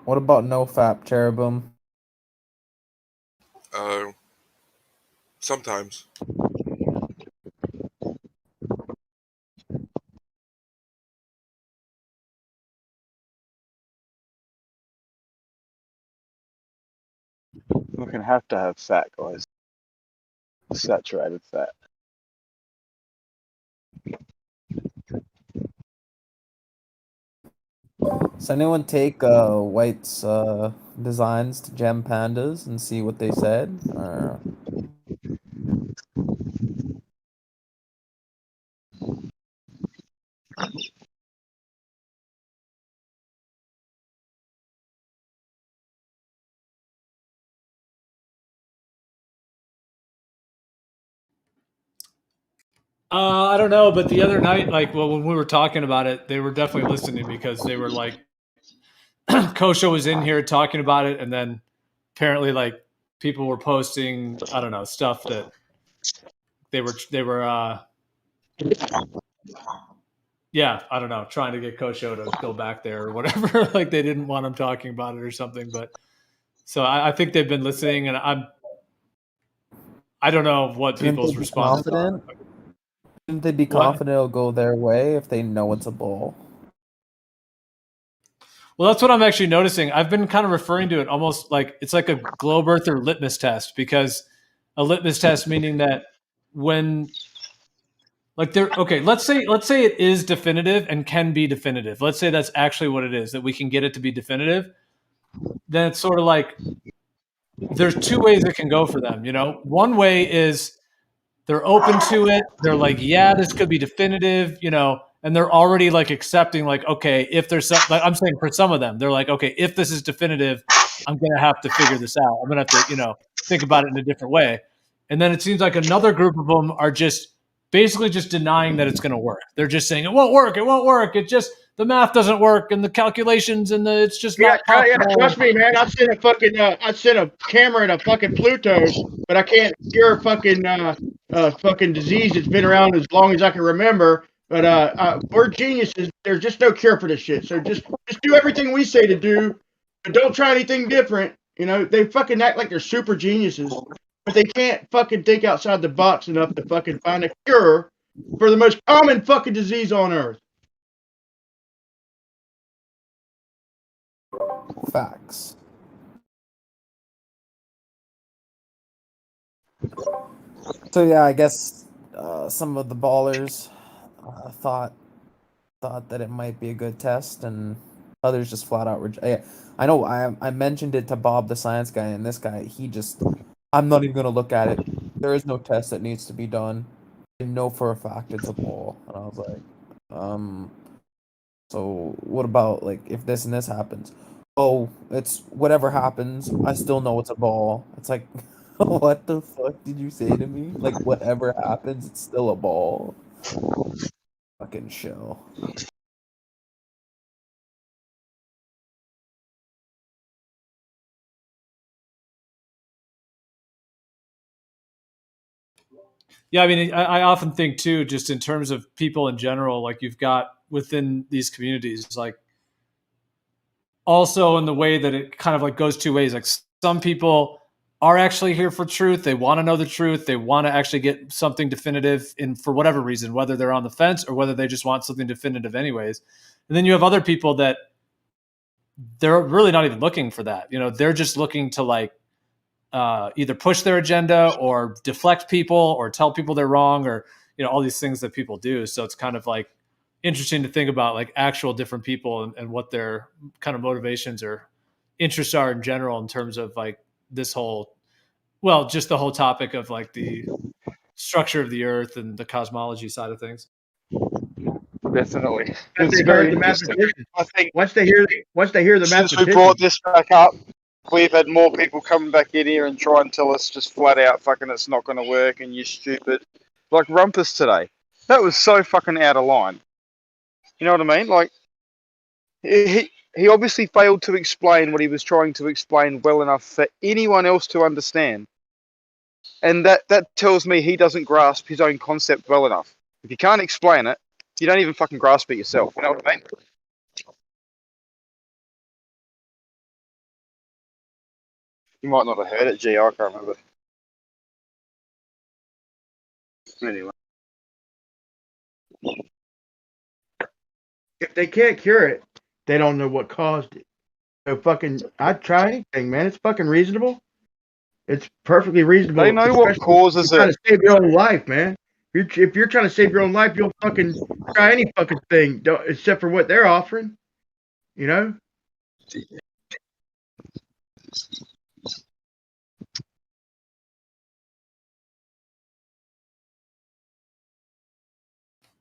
What about NoFap, Cherubim? Sometimes. We're going to have fat, guys. Saturated fat. Does anyone take White's designs to Gem Pandas and see what they said? Or... I don't know, but the other night, like, well, when we were talking about it, they were definitely listening because they were like, Kosho was in here talking about it, and then apparently, like, people were posting, I don't know, stuff that they were, yeah, I don't know, trying to get Kosho to go back there or whatever. Like, they didn't want him talking about it or something. But so I think they've been listening, and I don't know what people's responses are. Shouldn't they be confident it'll go their way if they know it's a bull? Well, that's what I'm actually noticing. I've been kind of referring to it almost like it's like a globe earther litmus test, because a litmus test meaning that when, like, let's say it is definitive and can be definitive. Let's say that's actually what it is, that we can get it to be definitive. Then it's sort of like there's two ways it can go for them. You know, one way is they're open to it. They're like, yeah, this could be definitive, you know, and they're already like accepting, like, okay, if there's some, like, I'm saying for some of them, they're like, okay, if this is definitive, I'm going to have to figure this out. I'm going to have to, you know, think about it in a different way. And then it seems like another group of them are just basically just denying that it's going to work. They're just saying it won't work. It won't work. It just, the math doesn't work and the calculations and it's just not possible. Trust me, man. I sent a camera in a fucking Pluto, but I can't cure a fucking disease that's been around as long as I can remember. But we're geniuses. There's just no cure for this shit. So just do everything we say to do, but don't try anything different. You know, they fucking act like they're super geniuses, but they can't fucking think outside the box enough to fucking find a cure for the most common fucking disease on Earth. Facts. So yeah, I guess some of the ballers thought that it might be a good test, and others just flat out I know I mentioned it to Bob, the science guy, and this guy, he just, I'm not even gonna look at it. There is no test that needs to be done. I know for a fact it's a ball, and I was like, so what about like if this and this happens? Oh, it's whatever happens, I still know it's a ball. It's like, what the fuck did you say to me? Like, whatever happens, it's still a ball. Fucking show. Yeah, I mean, I often think too, just in terms of people in general, like you've got within these communities, like also in the way that it kind of like goes two ways. Like some people are actually here for truth. They want to know the truth. They want to actually get something definitive in for whatever reason, whether they're on the fence or whether they just want something definitive anyways. And then you have other people that they're really not even looking for that. You know, they're just looking to like either push their agenda or deflect people or tell people they're wrong or, you know, all these things that people do. So it's kind of like interesting to think about like actual different people and what their kind of motivations or interests are in general in terms of like this whole, well, just the whole topic of like the structure of the earth and the cosmology side of things. Definitely. It's very interesting. I think once they hear the since we brought this back up, we've had more people coming back in here and try and tell us just flat out fucking it's not going to work and you're stupid. Like Rumpus today. That was so fucking out of line. You know what I mean? Like, he obviously failed to explain what he was trying to explain well enough for anyone else to understand. And that tells me he doesn't grasp his own concept well enough. If you can't explain it, you don't even fucking grasp it yourself. You know what I mean? You might not have heard it, G. I can't remember. Anyway. If they can't cure it, they don't know what caused it. So fucking, I'd try anything, man. It's fucking reasonable. It's perfectly reasonable. They know what causes it. Trying to save your own life, man. If you're trying to save your own life, you'll fucking try any fucking thing, except for what they're offering. You know.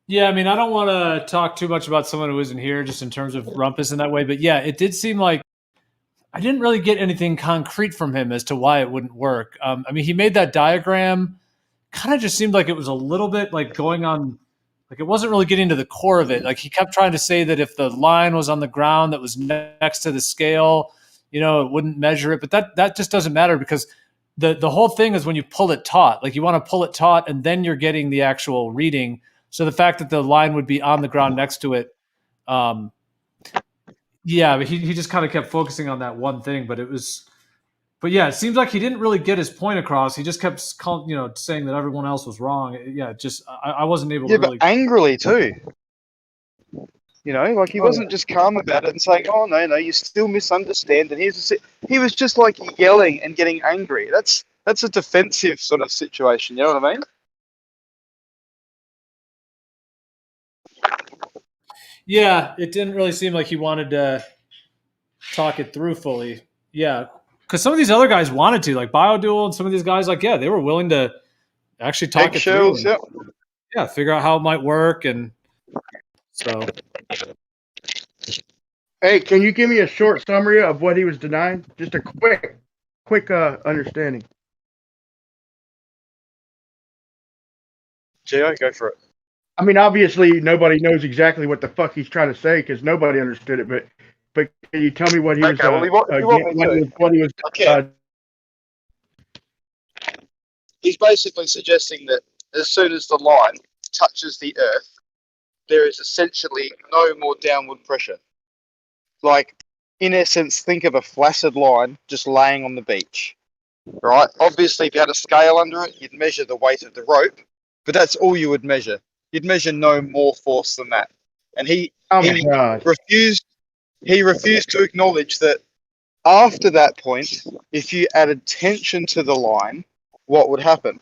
Yeah, I mean, I don't want to talk too much about someone who isn't here just in terms of Rumpus in that way. But yeah, it did seem like I didn't really get anything concrete from him as to why it wouldn't work. I mean, he made that diagram kind of just seemed like it was a little bit like going on, like it wasn't really getting to the core of it. Like he kept trying to say that if the line was on the ground that was next to the scale, you know, it wouldn't measure it. But that just doesn't matter because the whole thing is when you pull it taut, like you want to pull it taut and then you're getting the actual reading. So the fact that the line would be on the ground next to it, yeah, but he just kind of kept focusing on that one thing. But yeah, it seems like he didn't really get his point across. He just kept, saying that everyone else was wrong. Yeah, I wasn't able to really. But angrily too. You know, like he wasn't just calm about it and saying, "Oh no, you still misunderstand." And he was just like yelling and getting angry. That's a defensive sort of situation. You know what I mean? Yeah, it didn't really seem like he wanted to talk it through fully. Yeah, because some of these other guys wanted to, like BioDuel and some of these guys, like, yeah, they were willing to actually talk it through. And, yeah, figure out how it might work. And so. Hey, can you give me a short summary of what he was denying? Just a quick understanding. Gio, go for it. I mean, obviously, nobody knows exactly what the fuck he's trying to say because nobody understood it. But can you tell me what he was? What he was? He's basically suggesting that as soon as the line touches the earth, there is essentially no more downward pressure. Like, in essence, think of a flaccid line just laying on the beach, right? Obviously, if you had a scale under it, you'd measure the weight of the rope, but that's all you would measure. You'd measure no more force than that. And he refused to acknowledge that after that point, if you added tension to the line, what would happen?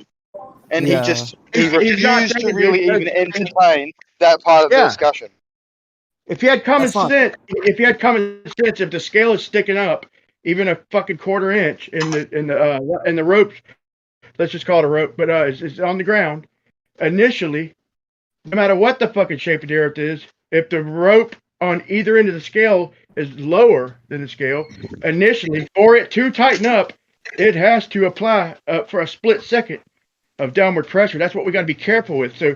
And he refused to really even entertain that part of the discussion. If you had common sense, if the scale is sticking up, even a fucking quarter inch in the rope, let's just call it a rope, but it's on the ground. Initially, no matter what the fucking shape of the earth is, if the rope on either end of the scale is lower than the scale, initially, for it to tighten up, it has to apply for a split second of downward pressure. That's what we got to be careful with. So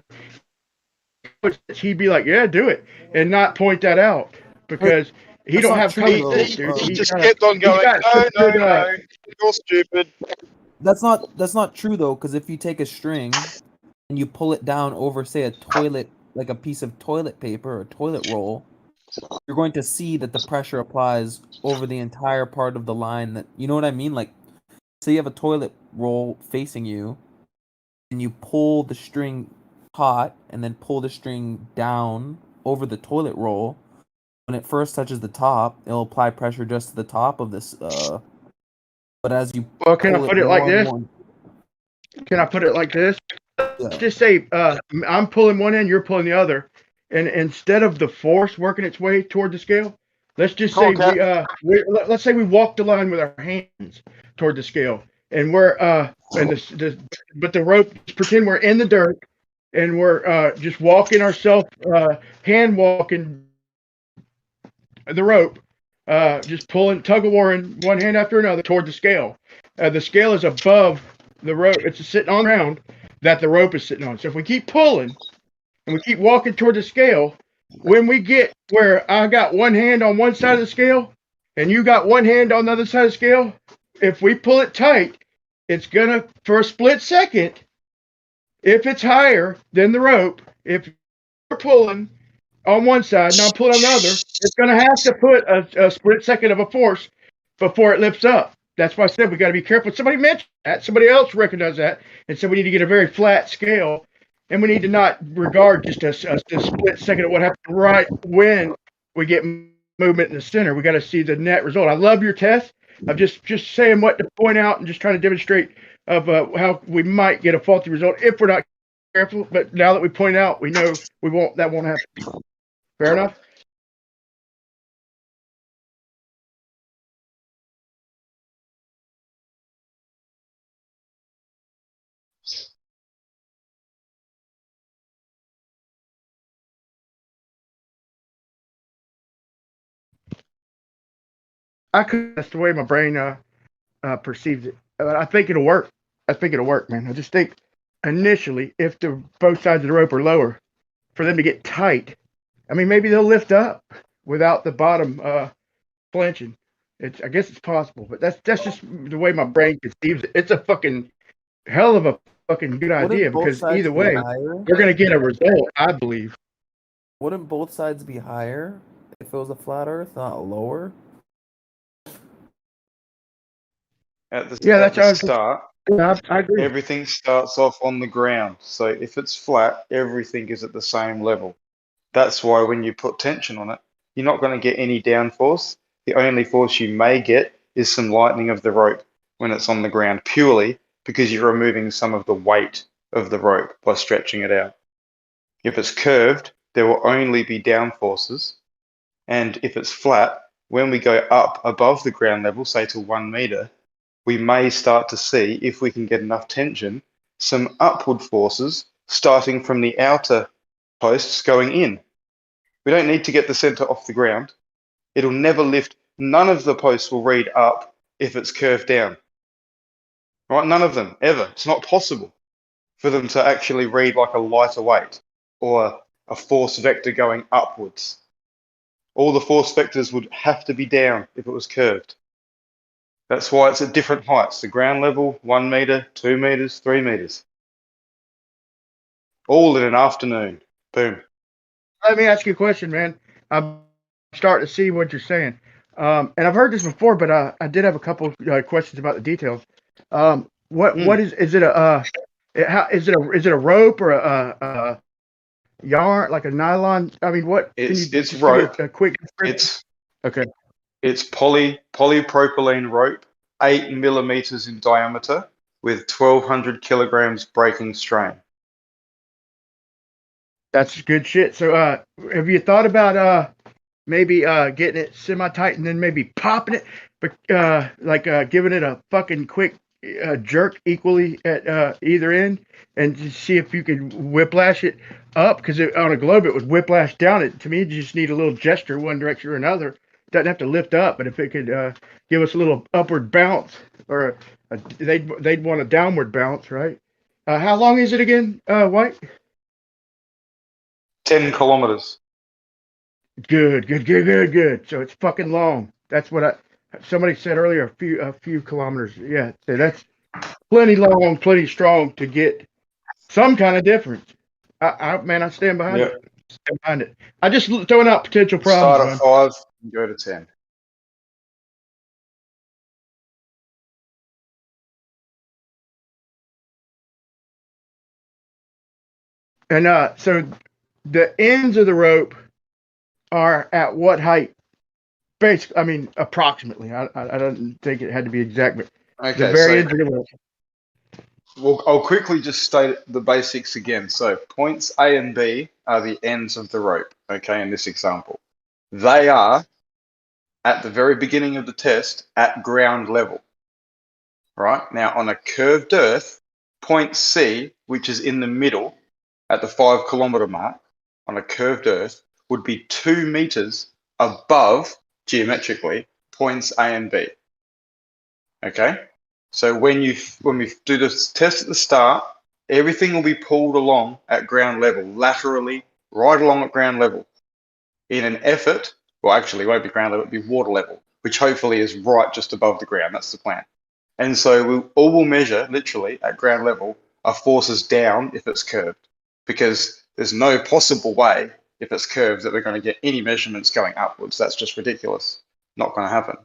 he'd be like, "Yeah, do it," and not point that out because he don't have common sense, dude. He just kept on going. No, you're stupid. That's not true though, because if you take a string and you pull it down over, say, a toilet, like a piece of toilet paper or toilet roll, you're going to see that the pressure applies over the entire part of the line. That, you know what I mean? Like, say you have a toilet roll facing you, and you pull the string taut and then pull the string down over the toilet roll. When it first touches the top, it'll apply pressure just to the top of this. But as you can I put it like this? Can I put it like this? Let's just say I'm pulling one end, you're pulling the other, and instead of the force working its way toward the scale, let's just say let's say we walk the line with our hands toward the scale, and we're but the rope, pretend we're in the dirt, and we're just walking ourselves, hand walking the rope, just pulling, tug of warring one hand after another toward the scale. The scale is above the rope; it's sitting on the ground that the rope is sitting on. So if we keep pulling and we keep walking toward the scale, when we get where I got one hand on one side of the scale and you got one hand on the other side of the scale, if we pull it tight, it's gonna, for a split second, if it's higher than the rope, if you're pulling on one side and I'm pulling on the other, it's gonna have to put a split second of a force before it lifts up. That's why I said we got to be careful. Somebody mentioned that. Somebody else recognized that and said we need to get a very flat scale, and we need to not regard just a split second of what happens right when we get movement in the center. We got to see the net result. I love your test. I'm just saying what to point out and just trying to demonstrate of how we might get a faulty result if we're not careful. But now that we point out, we know that won't happen. Fair enough. That's the way my brain perceives it. I think it'll work. Man. I just think initially, if the both sides of the rope are lower, for them to get tight. I mean, maybe they'll lift up without the bottom flinching. I guess it's possible, but that's just the way my brain conceives it. It's a fucking hell of a fucking good idea Wouldn't both because sides either be way, higher? they're gonna get a result, I believe. Wouldn't both sides be higher if it was a flat Earth, not lower? At the, Yeah, at that's the how I was. start, Yeah, I agree. everything starts off on the ground. So if it's flat, everything is at the same level. That's why when you put tension on it, you're not going to get any downforce. The only force you may get is some lightening of the rope when it's on the ground, purely because you're removing some of the weight of the rope by stretching it out. If it's curved, there will only be downforces. And if it's flat, when we go up above the ground level, say to 1 meter, we may start to see, if we can get enough tension, some upward forces starting from the outer posts going in. We don't need to get the center off the ground. It'll never lift. None of the posts will read up if it's curved down. Right? None of them, ever. It's not possible for them to actually read like a lighter weight or a force vector going upwards. All the force vectors would have to be down if it was curved. That's why it's at different heights. The ground level, 1 meter, 2 meters, 3 meters. All in an afternoon. Boom. Let me ask you a question, man. I'm starting to see what you're saying. And I've heard this before, but I did have a couple questions about the details. What is it is it a rope or a yarn, like a nylon? I mean, what? It's rope. A quick description? Okay. It's polypropylene rope, 8 millimeters in diameter, with 1,200 kilograms breaking strain. That's good shit. So, have you thought about maybe getting it semi-tight and then maybe popping it, but giving it a fucking quick jerk equally at either end, and to see if you could whiplash it up? Because on a globe it would whiplash down. It to me, you just need a little gesture one direction or another. Doesn't have to lift up, but if it could give us a little upward bounce, or they'd want a downward bounce, right? How long is it again, White? 10 kilometers. Good. So it's fucking long. That's what somebody said earlier. A few kilometers. Yeah, so that's plenty long, plenty strong to get some kind of difference. I stand behind it. Stand behind it. I just throwing out potential problems. Start at 5 and go to 10. And so the ends of the rope are at what height? Basically, I mean, approximately. I don't think it had to be exact, but the very ends of the rope. Well, I'll quickly just state the basics again. So points A and B are the ends of the rope, okay, in this example. They are, at the very beginning of the test, at ground level. Right? Now, on a curved earth, point C, which is in the middle at the 5 kilometer mark, on a curved earth, would be 2 meters above, geometrically, points A and B. Okay? So when we do this test at the start, everything will be pulled along at ground level, laterally, right along at ground level, in an effort. Well, actually, it won't be ground level; it'll be water level, which hopefully is right just above the ground. That's the plan. And so we'll measure literally at ground level are forces down if it's curved, because there's no possible way if it's curved that we're going to get any measurements going upwards. That's just ridiculous. Not going to happen.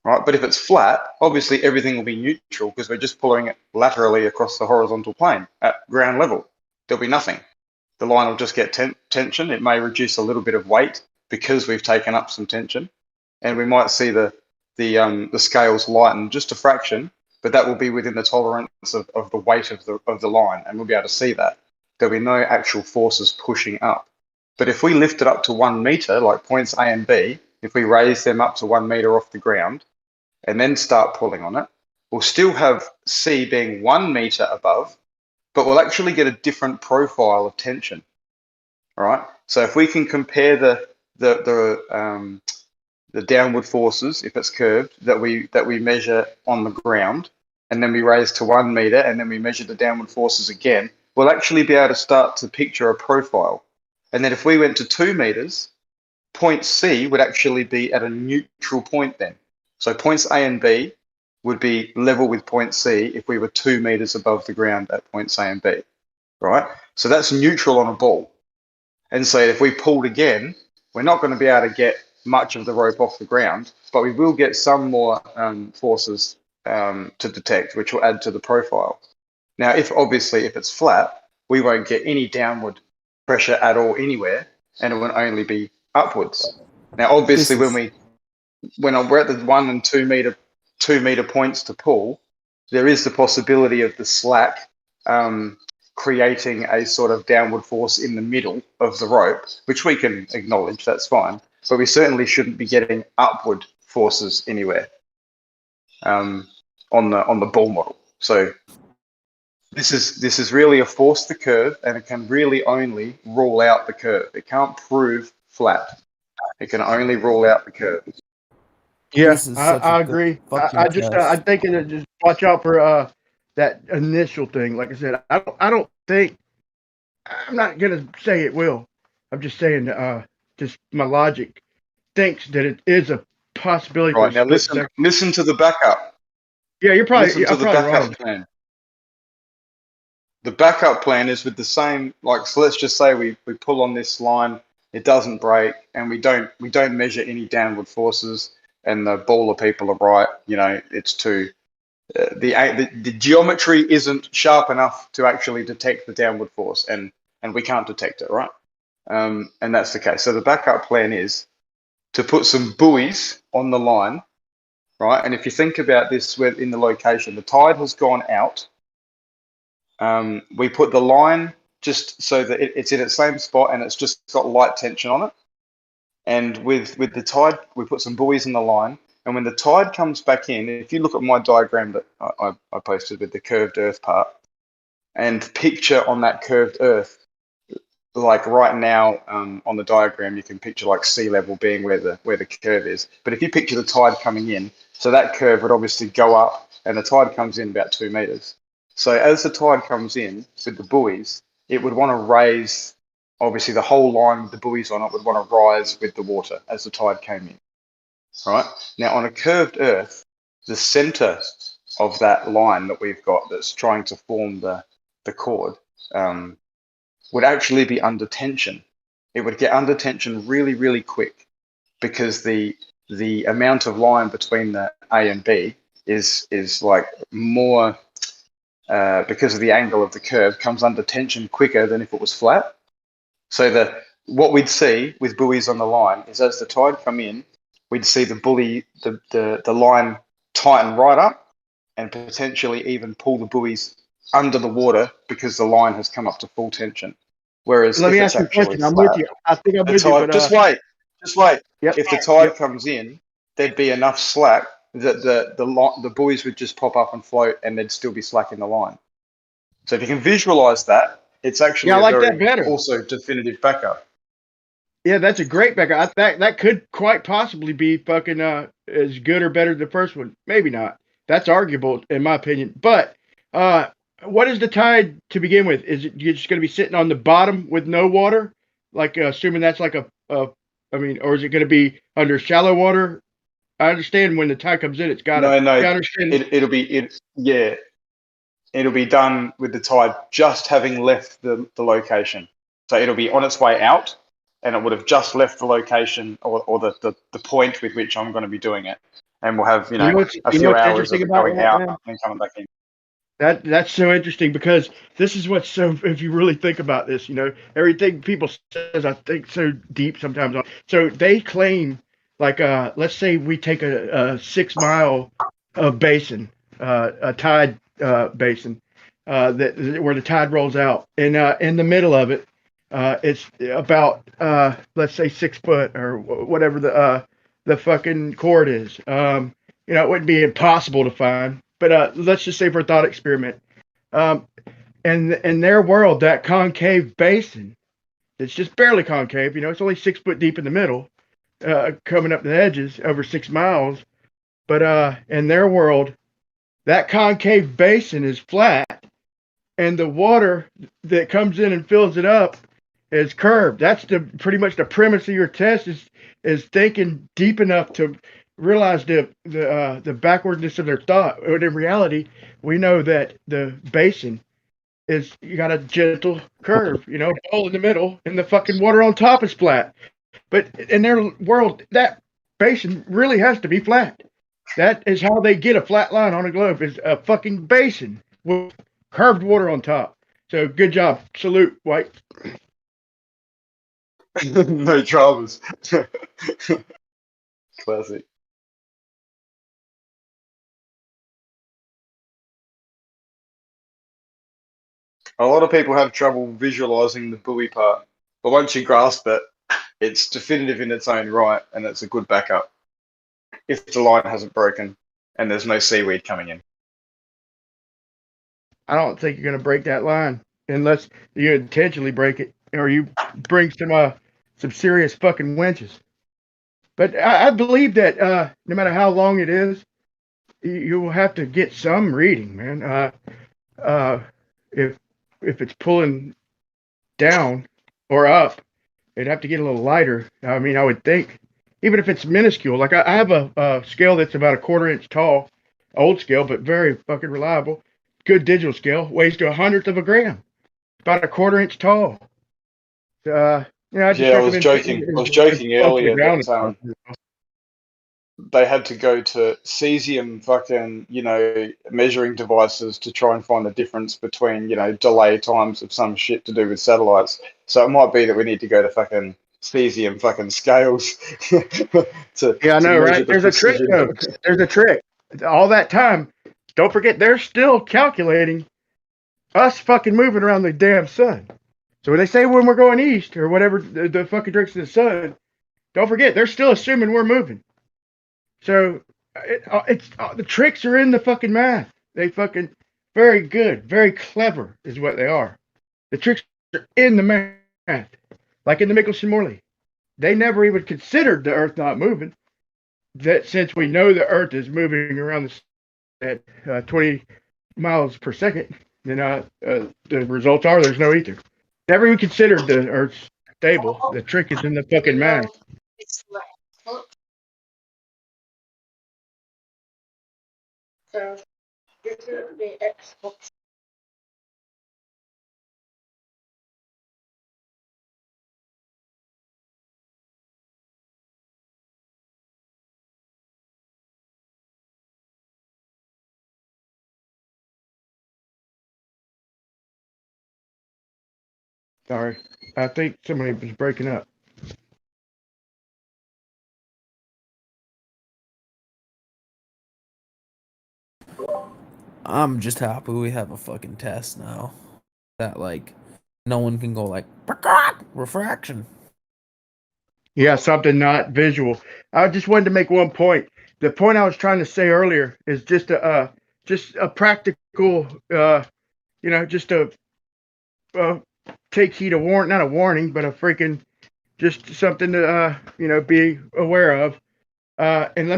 Right? But if it's flat, obviously everything will be neutral because we're just pulling it laterally across the horizontal plane at ground level. There'll be nothing. The line will just get tension. It may reduce a little bit of weight because we've taken up some tension, and we might see the scales lighten just a fraction, but that will be within the tolerance of the weight of the line, and we'll be able to see that. There'll be no actual forces pushing up. But if we lift it up to 1 meter, like points A and B, if we raise them up to 1 meter off the ground, and then start pulling on it, we'll still have C being 1 meter above, but we'll actually get a different profile of tension. All right. So if we can compare the downward forces, if it's curved, that we measure on the ground, and then we raise to 1 meter, and then we measure the downward forces again, we'll actually be able to start to picture a profile. And then if we went to 2 meters, point C would actually be at a neutral point then. So points A and B would be level with point C if we were 2 meters above the ground at points A and B, right? So that's neutral on a ball. And so if we pulled again, we're not going to be able to get much of the rope off the ground, but we will get some more forces to detect, which will add to the profile. Now, if it's flat, we won't get any downward pressure at all anywhere, and it will only be upwards. Now, obviously, when we're at the 1 and 2 meter points to pull, there is the possibility of the slack creating a sort of downward force in the middle of the rope, which we can acknowledge, that's fine, but we certainly shouldn't be getting upward forces anywhere on the ball model. So this is really a force the curve, and it can really only rule out the curve. It can't prove flat. It can only rule out the curve. Yeah, I agree. I think that just watch out for that initial thing. Like I said, I don't think, I'm not gonna say it will. I'm just saying, just my logic thinks that it is a possibility. Right, now listen to the backup. Yeah, you're probably listen to the probably backup wrong. plan. The backup plan is with the same, like, so let's just say we pull on this line, it doesn't break, and we don't measure any downward forces, and the baller people are right. You know, it's too the geometry isn't sharp enough to actually detect the downward force, and we can't detect it, right? And that's the case. So the backup plan is to put some buoys on the line, right? And if you think about this, in the location, the tide has gone out. We put the line just so that it's in its same spot, and it's just got light tension on it. And with the tide, we put some buoys in the line. And when the tide comes back in, if you look at my diagram that I posted with the curved earth part, and picture on that curved earth, like right now on the diagram, you can picture like sea level being where the curve is. But if you picture the tide coming in, so that curve would obviously go up, and the tide comes in about 2 meters. So as the tide comes in with the buoys, it would want to raise, obviously the whole line with the buoys on it would want to rise with the water as the tide came in. Right? Now on a curved earth, the center of that line that we've got that's trying to form the chord would actually be under tension. It would get under tension really, really quick, because the amount of line between the A and B is like more, because of the angle of the curve, comes under tension quicker than if it was flat. So what we'd see with buoys on the line is, as the tide come in, we'd see the line tighten right up, and potentially even pull the buoys under the water because the line has come up to full tension. Whereas Let if me it's ask you a actually question. I'm flat, with you. I think I'm the with you. tide, But just wait. Yep. If the tide comes in, there'd be enough slack that the buoys would just pop up and float, and there'd still be slack in the line. So if you can visualize that, it's actually I a like very that better. also definitive backup. Yeah, that's a great backup. That could quite possibly be fucking as good or better than the first one. Maybe not. That's arguable in my opinion. But what is the tide to begin with? Is it you're just going to be sitting on the bottom with no water? Like assuming that's like or is it going to be under shallow water? I understand when the tide comes in, it's got to. No, Yeah, I understand. It'll be done with the tide just having left the location. So it'll be on its way out, and it would have just left the location or the point with which I'm going to be doing it. And we'll have, a few hours of it going out and coming back in. That's so interesting, because this is what's so, if you really think about this, everything people says, I think so deep sometimes. So they claim, like, let's say we take a 6 mile basin, a tide basin, where the tide rolls out, and in the middle of it, it's about let's say 6 foot or whatever the fucking chord is. It wouldn't be impossible to find, but let's just say for a thought experiment, and in their world, that concave basin, it's just barely concave. It's only 6 foot deep in the middle, coming up the edges over 6 miles. But in their world, that concave basin is flat, and the water that comes in and fills it up is curved. That's pretty much the premise of your test is thinking deep enough to realize the backwardness of their thought. But in reality, we know that the basin is, you got a gentle curve, bowl in the middle, and the fucking water on top is flat. But in their world, that basin really has to be flat. That is how they get a flat line on a globe, is a fucking basin with curved water on top. So good job. Salute, White. No dramas. Classic. A lot of people have trouble visualizing the buoy part, but once you grasp it, it's definitive in its own right, and it's a good backup if the line hasn't broken and there's no seaweed coming in. I don't think you're going to break that line unless you intentionally break it or you bring some serious fucking winches. But I believe that no matter how long it is, you will have to get some reading, man. If it's pulling down or up, it'd have to get a little lighter. I mean, I would think, even if it's minuscule. Like I have a scale that's about 1/4 inch tall, old scale, but very fucking reliable. Good digital scale, weighs to 1/100th of a gram, about 1/4 inch tall. I just I was joking earlier that they had to go to cesium fucking, measuring devices to try and find the difference between, delay times of some shit to do with satellites. So it might be that we need to go to fucking cesium fucking scales I know, right? There's a trick, though. There's a trick. All that time, don't forget, they're still calculating us fucking moving around the damn sun. So when they say when we're going east or whatever the fucking direction of the sun, don't forget, they're still assuming we're moving. So it's the tricks are in the fucking math. They fucking very good, very clever is what they are. The tricks are in the math, like in the Michelson-Morley. They never even considered the Earth not moving. That since we know the Earth is moving around at 20 miles per second, the results are there's no ether. Never even considered the Earth's stable. The trick is in the fucking math. So this is the Xbox. Sorry, I think somebody was breaking up. I'm just happy we have a fucking test now. That no one can go refraction. Yeah, something not visual. I just wanted to make one point. The point I was trying to say earlier is just a practical, just a take heed, not a warning, but a freaking just something to be aware of. And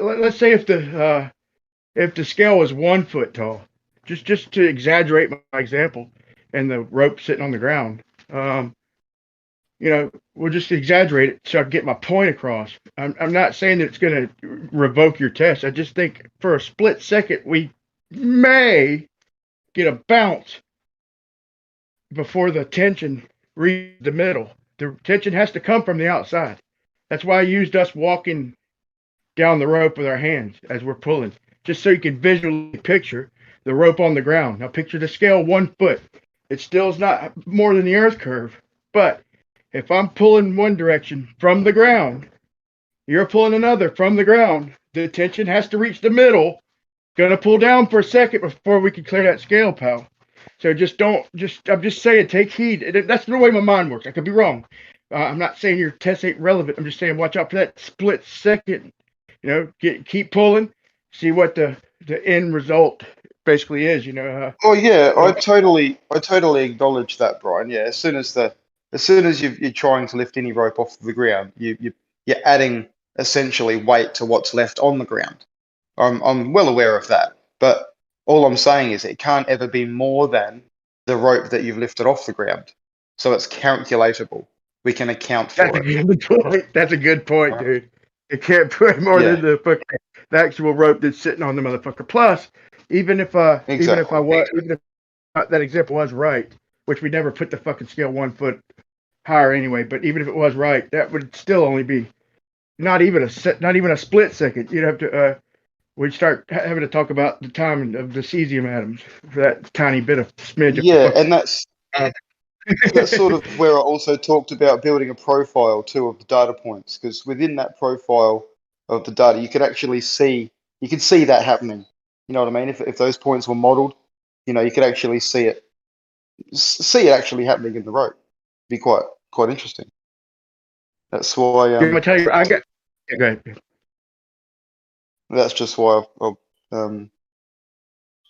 let's say if the scale was 1 foot tall, just to exaggerate my example, and the rope sitting on the ground. We'll just exaggerate it so I can get my point across. I'm not saying that it's going to revoke your test. I just think for a split second, we may get a bounce before the tension reaches the middle. The tension has to come from the outside. That's why I used us walking down the rope with our hands as we're pulling, just so you can visually picture the rope on the ground. Now picture the scale 1 foot. It still is not more than the earth curve, but if I'm pulling one direction from the ground, you're pulling another from the ground, the tension has to reach the middle. Gonna pull down for a second before we can clear that scale, pal. So I'm just saying, take heed. That's the way my mind works. I could be wrong. I'm not saying your test ain't relevant. I'm just saying watch out for that split second. Keep pulling, see what the end result basically is. Oh yeah, I totally acknowledge that, Brian. Yeah, as soon as you're trying to lift any rope off the ground, you're adding essentially weight to what's left on the ground. I'm well aware of that. But all I'm saying is it can't ever be more than the rope that you've lifted off the ground. So it's calculatable. We can account for That's a it. good point. That's a good point, dude. It can't put more Yeah. than the actual rope that's sitting on the motherfucker. Plus, even if that example was right, which we never put the fucking scale 1 foot higher anyway, but even if it was right, that would still only be not even a split second. You'd have to we'd start having to talk about the timing of the cesium atoms for that tiny bit of smidge of Yeah, and that's sort of where I also talked about building a profile too of the data points, because within that profile of the data, you could actually see that happening. You know what I mean? If those points were modeled, you could actually see it actually happening in the rope. Be quite interesting. That's why. I'm gonna tell you, go ahead. That's just why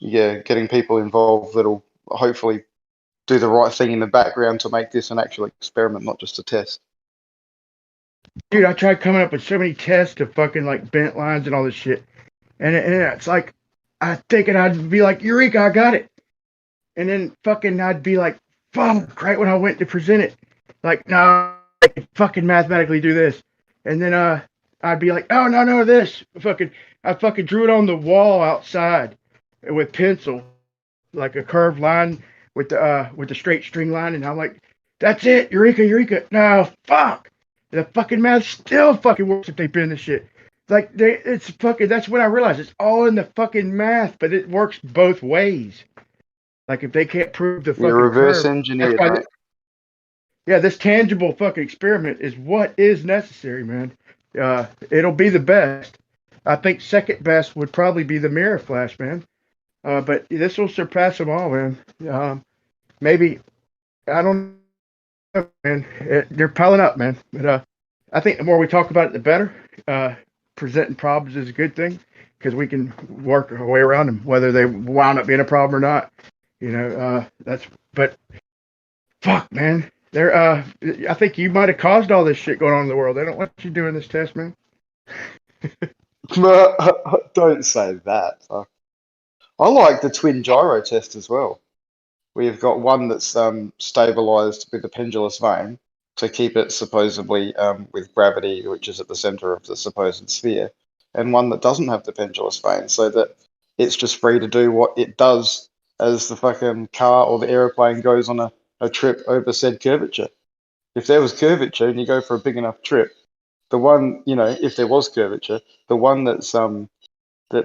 getting people involved that'll hopefully do the right thing in the background to make this an actual experiment, not just a test. Dude, I tried coming up with so many tests of fucking like bent lines and all this shit, and it's like I thinking I'd be like, Eureka, I got it, and then fucking I'd be like, fuck, right when I went to present it, like, no, I can fucking mathematically do this, and then I'd be like, oh no, this I fucking drew it on the wall outside with pencil, like a curved line with the straight string line, and I'm like, that's it, Eureka, no, fuck. The fucking math still fucking works if they bend the shit. Like it's fucking. That's when I realized it's all in the fucking math, but it works both ways. Like if they can't prove the fucking reverse curve, engineered, that's why mate. this tangible fucking experiment is what is necessary, man. It'll be the best. I think second best would probably be the mirror flash, man. But this will surpass them all, man. Maybe I don't. Man, they're piling up, man. But I think the more we talk about it, the better. Presenting problems is a good thing because we can work our way around them, whether they wound up being a problem or not. But fuck, man. I think you might have caused all this shit going on in the world. They don't want you doing this test, man. Don't say that. I like the twin gyro test as well. We've got one that's stabilized with a pendulous vane to keep it supposedly with gravity, which is at the center of the supposed sphere, and one that doesn't have the pendulous vane, so that it's just free to do what it does as the fucking car or the aeroplane goes on a trip over said curvature. If there was curvature and you go for a big enough trip, the one, if there was curvature, the one that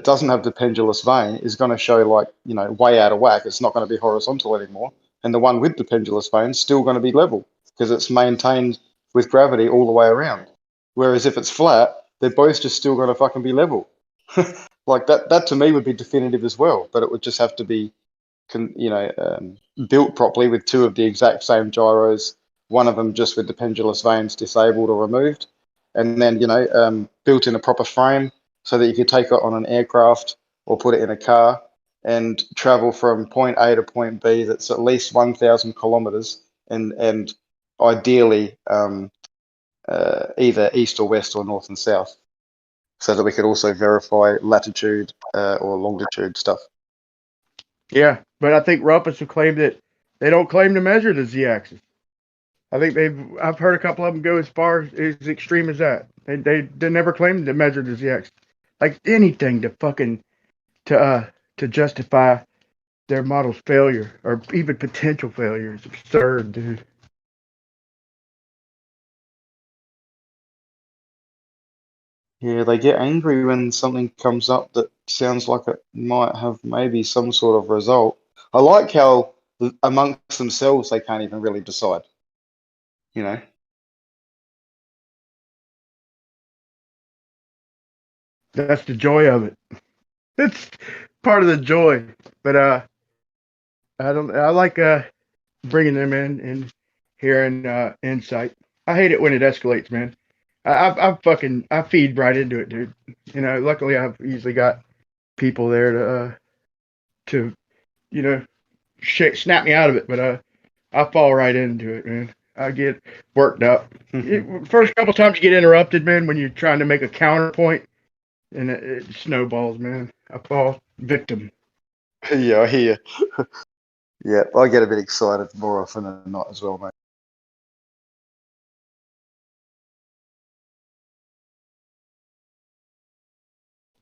doesn't have the pendulous vane is going to show way out of whack. It's not going to be horizontal anymore. And the one with the pendulous vane is still going to be level because it's maintained with gravity all the way around. Whereas if it's flat, they're both just still going to fucking be level. Like that to me would be definitive as well, but it would just have to be, built properly with two of the exact same gyros, one of them just with the pendulous vanes disabled or removed, and then, built in a proper frame so that you could take it on an aircraft or put it in a car and travel from point A to point B that's at least 1,000 kilometers and ideally either east or west or north and south, so that we could also verify latitude or longitude stuff. Yeah, but I think Rumpus have claimed that they don't claim to measure the z-axis. I think I've heard a couple of them go as far as extreme as that. They never claimed to measure the z-axis. Like anything to justify their model's failure or even potential failure is absurd, dude. Yeah, they get angry when something comes up that sounds like it might have maybe some sort of result. I like how amongst themselves they can't even really decide. That's the joy of it. It's part of the joy. But I like bringing them in and hearing insight. I hate it when it escalates, man. I feed right into it, dude. Luckily I've usually got people there to snap me out of it, but I fall right into it, man. I get worked up. First couple times you get interrupted, man, when you're trying to make a counterpoint, and it snowballs, man. I fall victim. Yeah, I hear. Yeah, I get a bit excited more often than not as well, mate.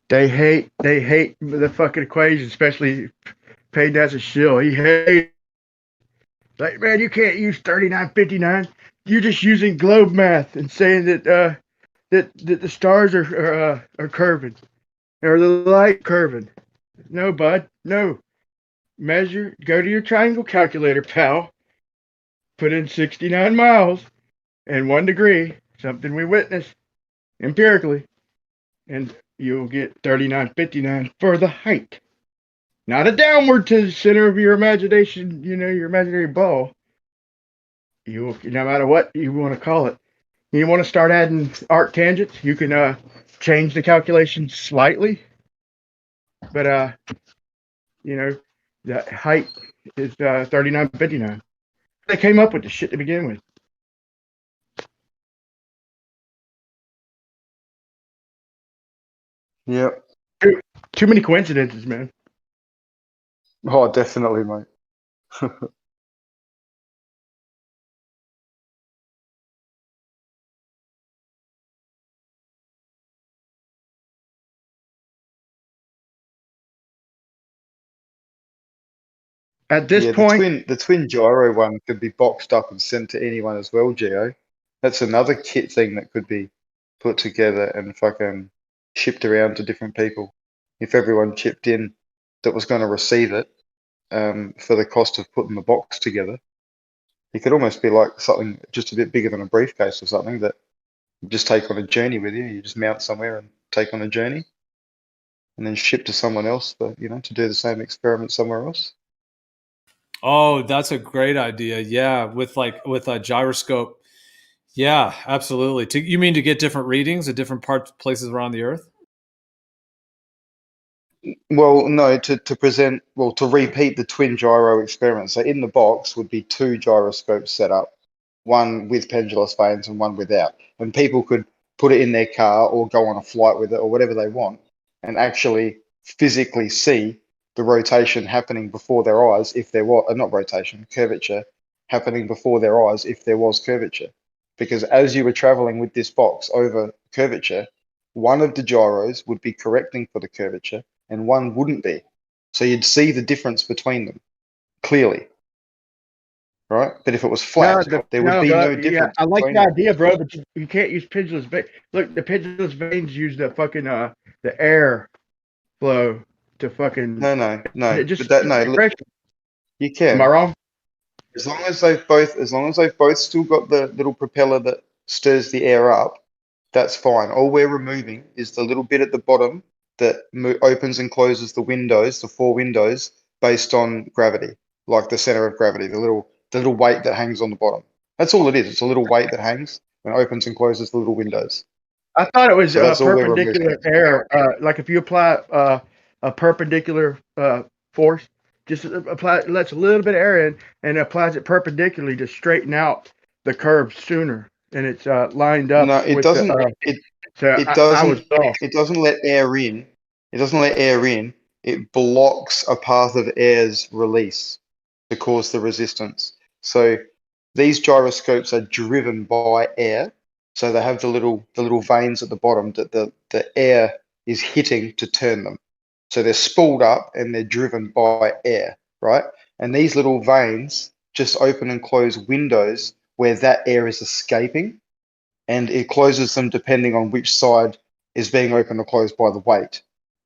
They hate the fucking equation, especially Payne as a shill. He hates like, man, you can't use 3959. You're just using globe math and saying that that the stars are curving or the light curving. No, bud, no. Measure. Go to your triangle calculator, pal. Put in 69 miles and 1 degree, something we witnessed empirically, and you'll get 3959 for the height. Not a downward to the center of your imagination, your imaginary ball. No matter what you want to call it. You want to start adding arc tangents, you can change the calculation slightly. But the height is 3959. They came up with the shit to begin with. Yep. Too many coincidences, man. Oh, definitely, mate. At this Yeah, point, the twin gyro one could be boxed up and sent to anyone as well, Geo. That's another kit thing that could be put together and fucking shipped around to different people. If everyone chipped in that was going to receive it, for the cost of putting the box together, it could almost be like something just a bit bigger than a briefcase or something that you just take on a journey with you. You just mount somewhere and take on a journey, and then ship to someone else for to do the same experiment somewhere else. Oh, that's a great idea. Yeah, with a gyroscope. Yeah, absolutely. You mean to get different readings at different places around the Earth? Well, no, to repeat the twin gyro experiment. So in the box would be 2 gyroscopes set up, one with pendulous vanes and one without. And people could put it in their car or go on a flight with it or whatever they want and actually physically see the rotation happening before their eyes if there was, not rotation, curvature happening before their eyes if there was curvature. Because as you were traveling with this box over curvature, one of the gyros would be correcting for the curvature and one wouldn't be. So you'd see the difference between them clearly, right? But if it was flat, there would be no difference. I like between the them. idea, bro, but you can't use pendulous veins. Look, the pendulous veins use the fucking the air flow to fucking No. just But look, you can. Am I wrong? As long as they've both still got the little propeller that stirs the air up, that's fine. All we're removing is the little bit at the bottom that opens and closes the windows, the 4 windows, based on gravity, like the center of gravity, the little weight that hangs on the bottom. That's all it is. It's a little weight that hangs and opens and closes the little windows. I thought it was So that's all we're perpendicular removing. air. Like if you apply a perpendicular force, just lets a little bit of air in and applies it perpendicularly to straighten out the curve sooner, and it's lined up. No, it with doesn't. The, I was off. It doesn't let air in. It doesn't let air in. It blocks a path of air's release to cause the resistance. So these gyroscopes are driven by air. So they have the little vanes at the bottom that the air is hitting to turn them. So they're spooled up and they're driven by air, right? And these little vanes just open and close windows where that air is escaping, and it closes them depending on which side is being opened or closed by the weight.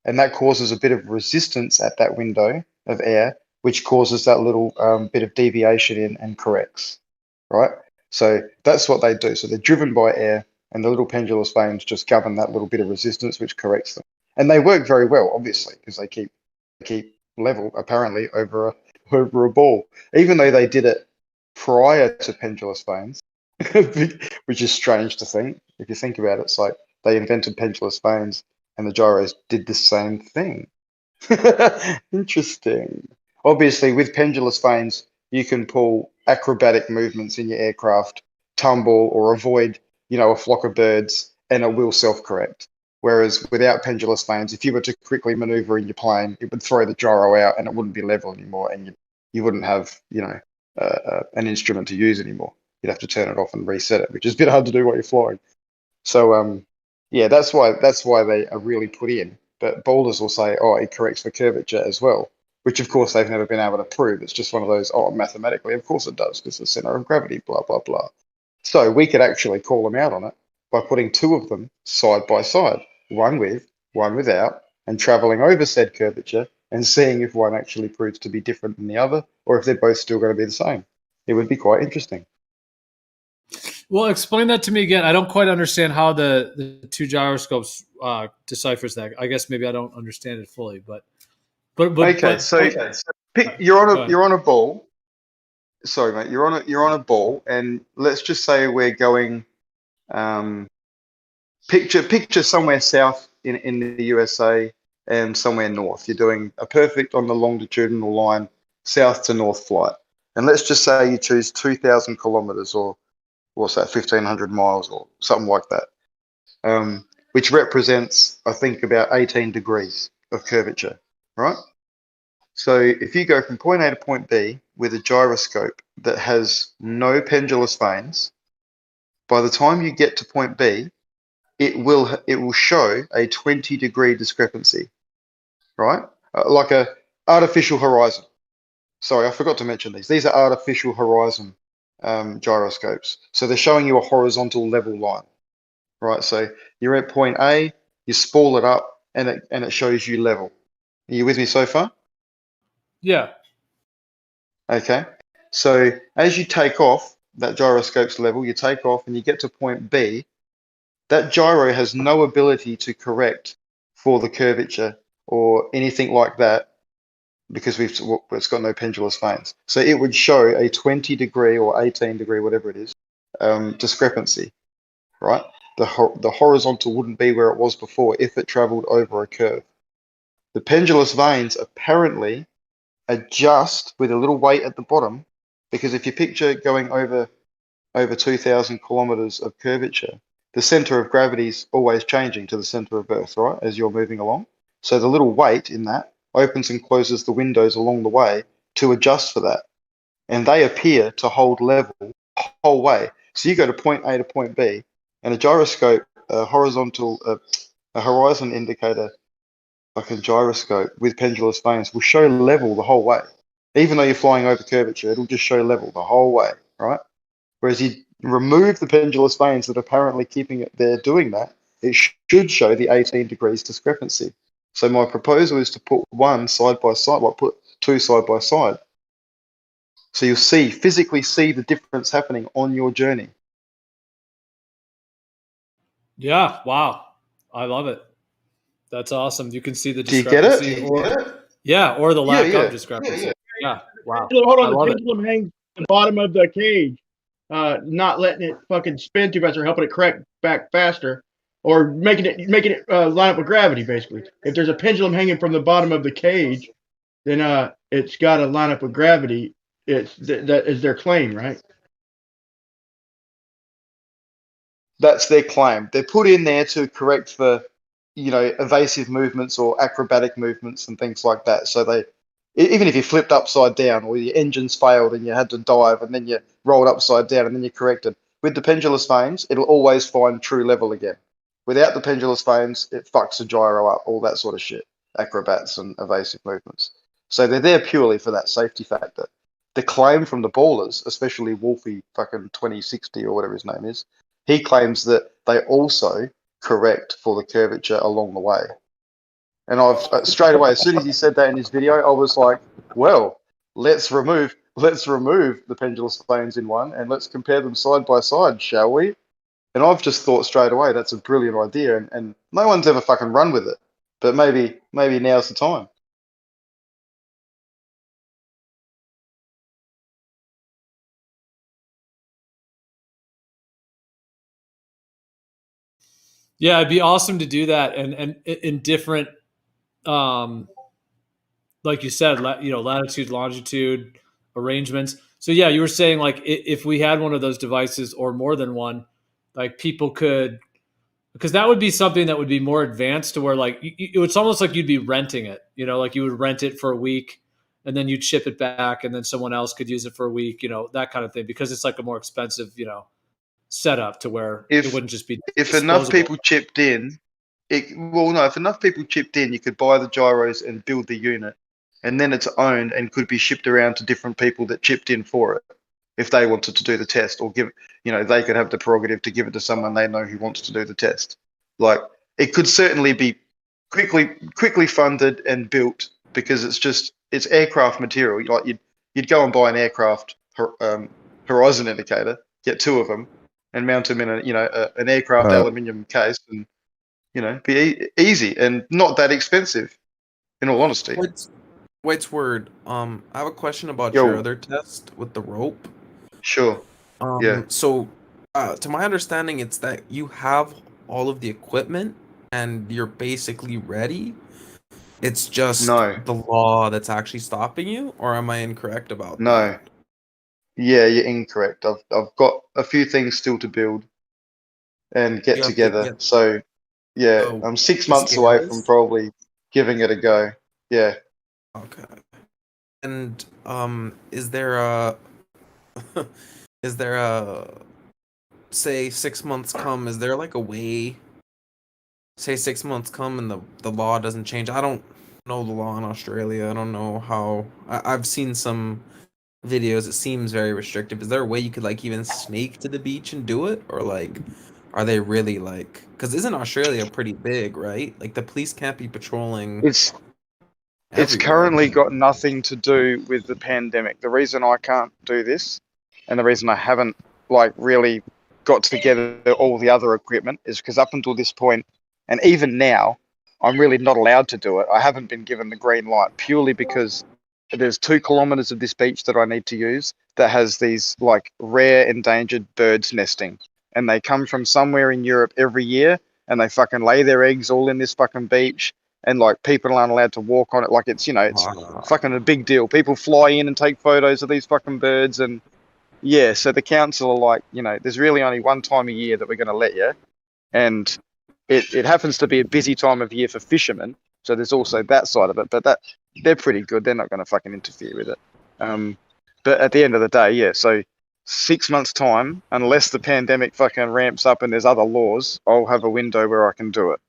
And that causes a bit of resistance at that window of air, which causes that little bit of deviation in and corrects, right? So that's what they do. So they're driven by air, and the little pendulous vanes just govern that little bit of resistance, which corrects them. And they work very well, obviously, because they keep level apparently over a ball, even though they did it prior to pendulous vanes. Which is strange to think. If you think about it, it's like they invented pendulous vanes and the gyros did the same thing. Interesting. Obviously, with pendulous vanes, you can pull acrobatic movements in your aircraft, tumble or avoid, a flock of birds, and it will self-correct. Whereas without pendulous vanes, if you were to quickly maneuver in your plane, it would throw the gyro out and it wouldn't be level anymore, and you wouldn't have, you know, an instrument to use anymore. You'd have to turn it off and reset it, which is a bit hard to do while you're flying. So yeah, that's why they are really put in. But boulders will say, oh, it corrects for curvature as well, which of course they've never been able to prove. It's just one of those, oh, mathematically, of course it does, because the center of gravity, blah, blah, blah. So we could actually call them out on it by putting two of them side by side, one with, one without, and traveling over said curvature and seeing if one actually proves to be different than the other, or if they're both still going to be the same. It would be quite interesting. Well, explain that to me again. I don't quite understand how the two gyroscopes deciphers that. I guess maybe I don't understand it fully, but you're on a ball. Sorry, mate. You're on a ball, and let's just say we're going. Picture somewhere south in the USA and somewhere north. You're doing a perfect on the longitudinal line, south to north flight, and let's just say you choose 2,000 kilometers, or what's that, 1,500 miles, or something like that, which represents, I think, about 18 degrees of curvature, right? So if you go from point A to point B with a gyroscope that has no pendulous vanes, by the time you get to point B, it will show a 20-degree discrepancy, right? Like a artificial horizon. Sorry, I forgot to mention these. These are artificial horizon gyroscopes. So they're showing you a horizontal level line, right? So you're at point A, you spool it up, and it shows you level. Are you with me so far? Yeah. Okay. So as you take off, that gyroscope's level, you take off and you get to point B, that gyro has no ability to correct for the curvature or anything like that because it's got no pendulous vanes. So it would show a 20-degree or 18-degree, whatever it is, discrepancy, right? The horizontal wouldn't be where it was before if it traveled over a curve. The pendulous vanes apparently adjust with a little weight at the bottom, because if you picture going over 2,000 kilometers of curvature, the center of gravity is always changing to the center of Earth, right, as you're moving along. So the little weight in that opens and closes the windows along the way to adjust for that. And they appear to hold level the whole way. So you go to point A to point B, and a gyroscope, a horizon indicator, like a gyroscope with pendulous vanes, will show level the whole way. Even though you're flying over curvature, it'll just show level the whole way, right? Whereas you remove the pendulous vanes that are apparently keeping it there doing that, it should show the 18 degrees discrepancy. So my proposal is to put one side by side, well, put two side by side. So you'll physically see the difference happening on your journey. Yeah, wow. I love it. That's awesome. You can see the Do you get it? discrepancy. Yeah, or the lack of discrepancy. Yeah, wow. Hold on, I the love it. pendulum hangs at the bottom of the cage, not letting it fucking spin too fast or helping it correct back faster, or making it line up with gravity. Basically, if there's a pendulum hanging from the bottom of the cage, then it's got to line up with gravity. That is their claim, right? That's their claim. They're put in there to correct for, evasive movements or acrobatic movements and things like that. So even if you flipped upside down or your engines failed and you had to dive and then you rolled upside down and then you corrected, with the pendulous vanes, it'll always find true level again. Without the pendulous vanes, it fucks the gyro up, all that sort of shit, acrobats and evasive movements. So they're there purely for that safety factor. The claim from the ballers, especially Wolfie fucking 2060 or whatever his name is, he claims that they also correct for the curvature along the way. And I've straight away, as soon as he said that in his video, I was like, well, let's remove the pendulous vanes in one and let's compare them side by side, shall we? And I've just thought straight away that's a brilliant idea, and no one's ever fucking run with it. But maybe now's the time. Yeah, it'd be awesome to do that, and in different, like you said, latitude, longitude arrangements. So yeah, you were saying like if we had one of those devices or more than one, like people could because that would be something that would be more advanced to where like it's almost like you'd be renting it, you know, like you would rent it for a week and then you'd ship it back and then someone else could use it for a week, you know, that kind of thing, because it's like a more expensive, you know, setup to where it wouldn't just be If enough disposable. people chipped in, if enough people chipped in, you could buy the gyros and build the unit, and then it's owned and could be shipped around to different people that chipped in for it, if they wanted to do the test, or give, you know, they could have the prerogative to give it to someone they know who wants to do the test. Like, it could certainly be quickly funded and built, because it's aircraft material. Like you'd go and buy an aircraft horizon indicator, get 2 of them, and mount them in an aircraft aluminium case, and be easy and not that expensive, in all honesty. White's word. I have a question about Yo. your other test with the rope. Sure. Yeah. So, to my understanding, it's that you have all of the equipment and you're basically ready. It's just the law that's actually stopping you, or am I incorrect about that? No. Yeah, you're incorrect. I've got a few things still to build and get together. So, yeah, I'm 6 months away from probably giving it a go. Yeah. Okay. And is there a say 6 months come? Is there like a way? Say 6 months come and the law doesn't change. I don't know the law in Australia. I don't know how. I've seen some videos. It seems very restrictive. Is there a way you could like even snake to the beach and do it, or like, are they really like? Because isn't Australia pretty big, right? Like the police can't be patrolling. It's currently got nothing to do with the pandemic. The reason I can't do this, and the reason I haven't like really got together all the other equipment, is because up until this point, and even now, I'm really not allowed to do it. I haven't been given the green light, purely because there's 2 kilometers of this beach that I need to use that has these like rare endangered birds nesting, and they come from somewhere in Europe every year, and they fucking lay their eggs all in this fucking beach. And like people aren't allowed to walk on it, like it's fucking a big deal. People fly in and take photos of these fucking birds, and yeah, so the council are like, there's really only one time a year that we're going to let you, and it happens to be a busy time of year for fishermen, so there's also that side of it. But they're pretty good. They're not going to fucking interfere with it. But at the end of the day, yeah. So 6 months time, unless the pandemic fucking ramps up and there's other laws, I'll have a window where I can do it.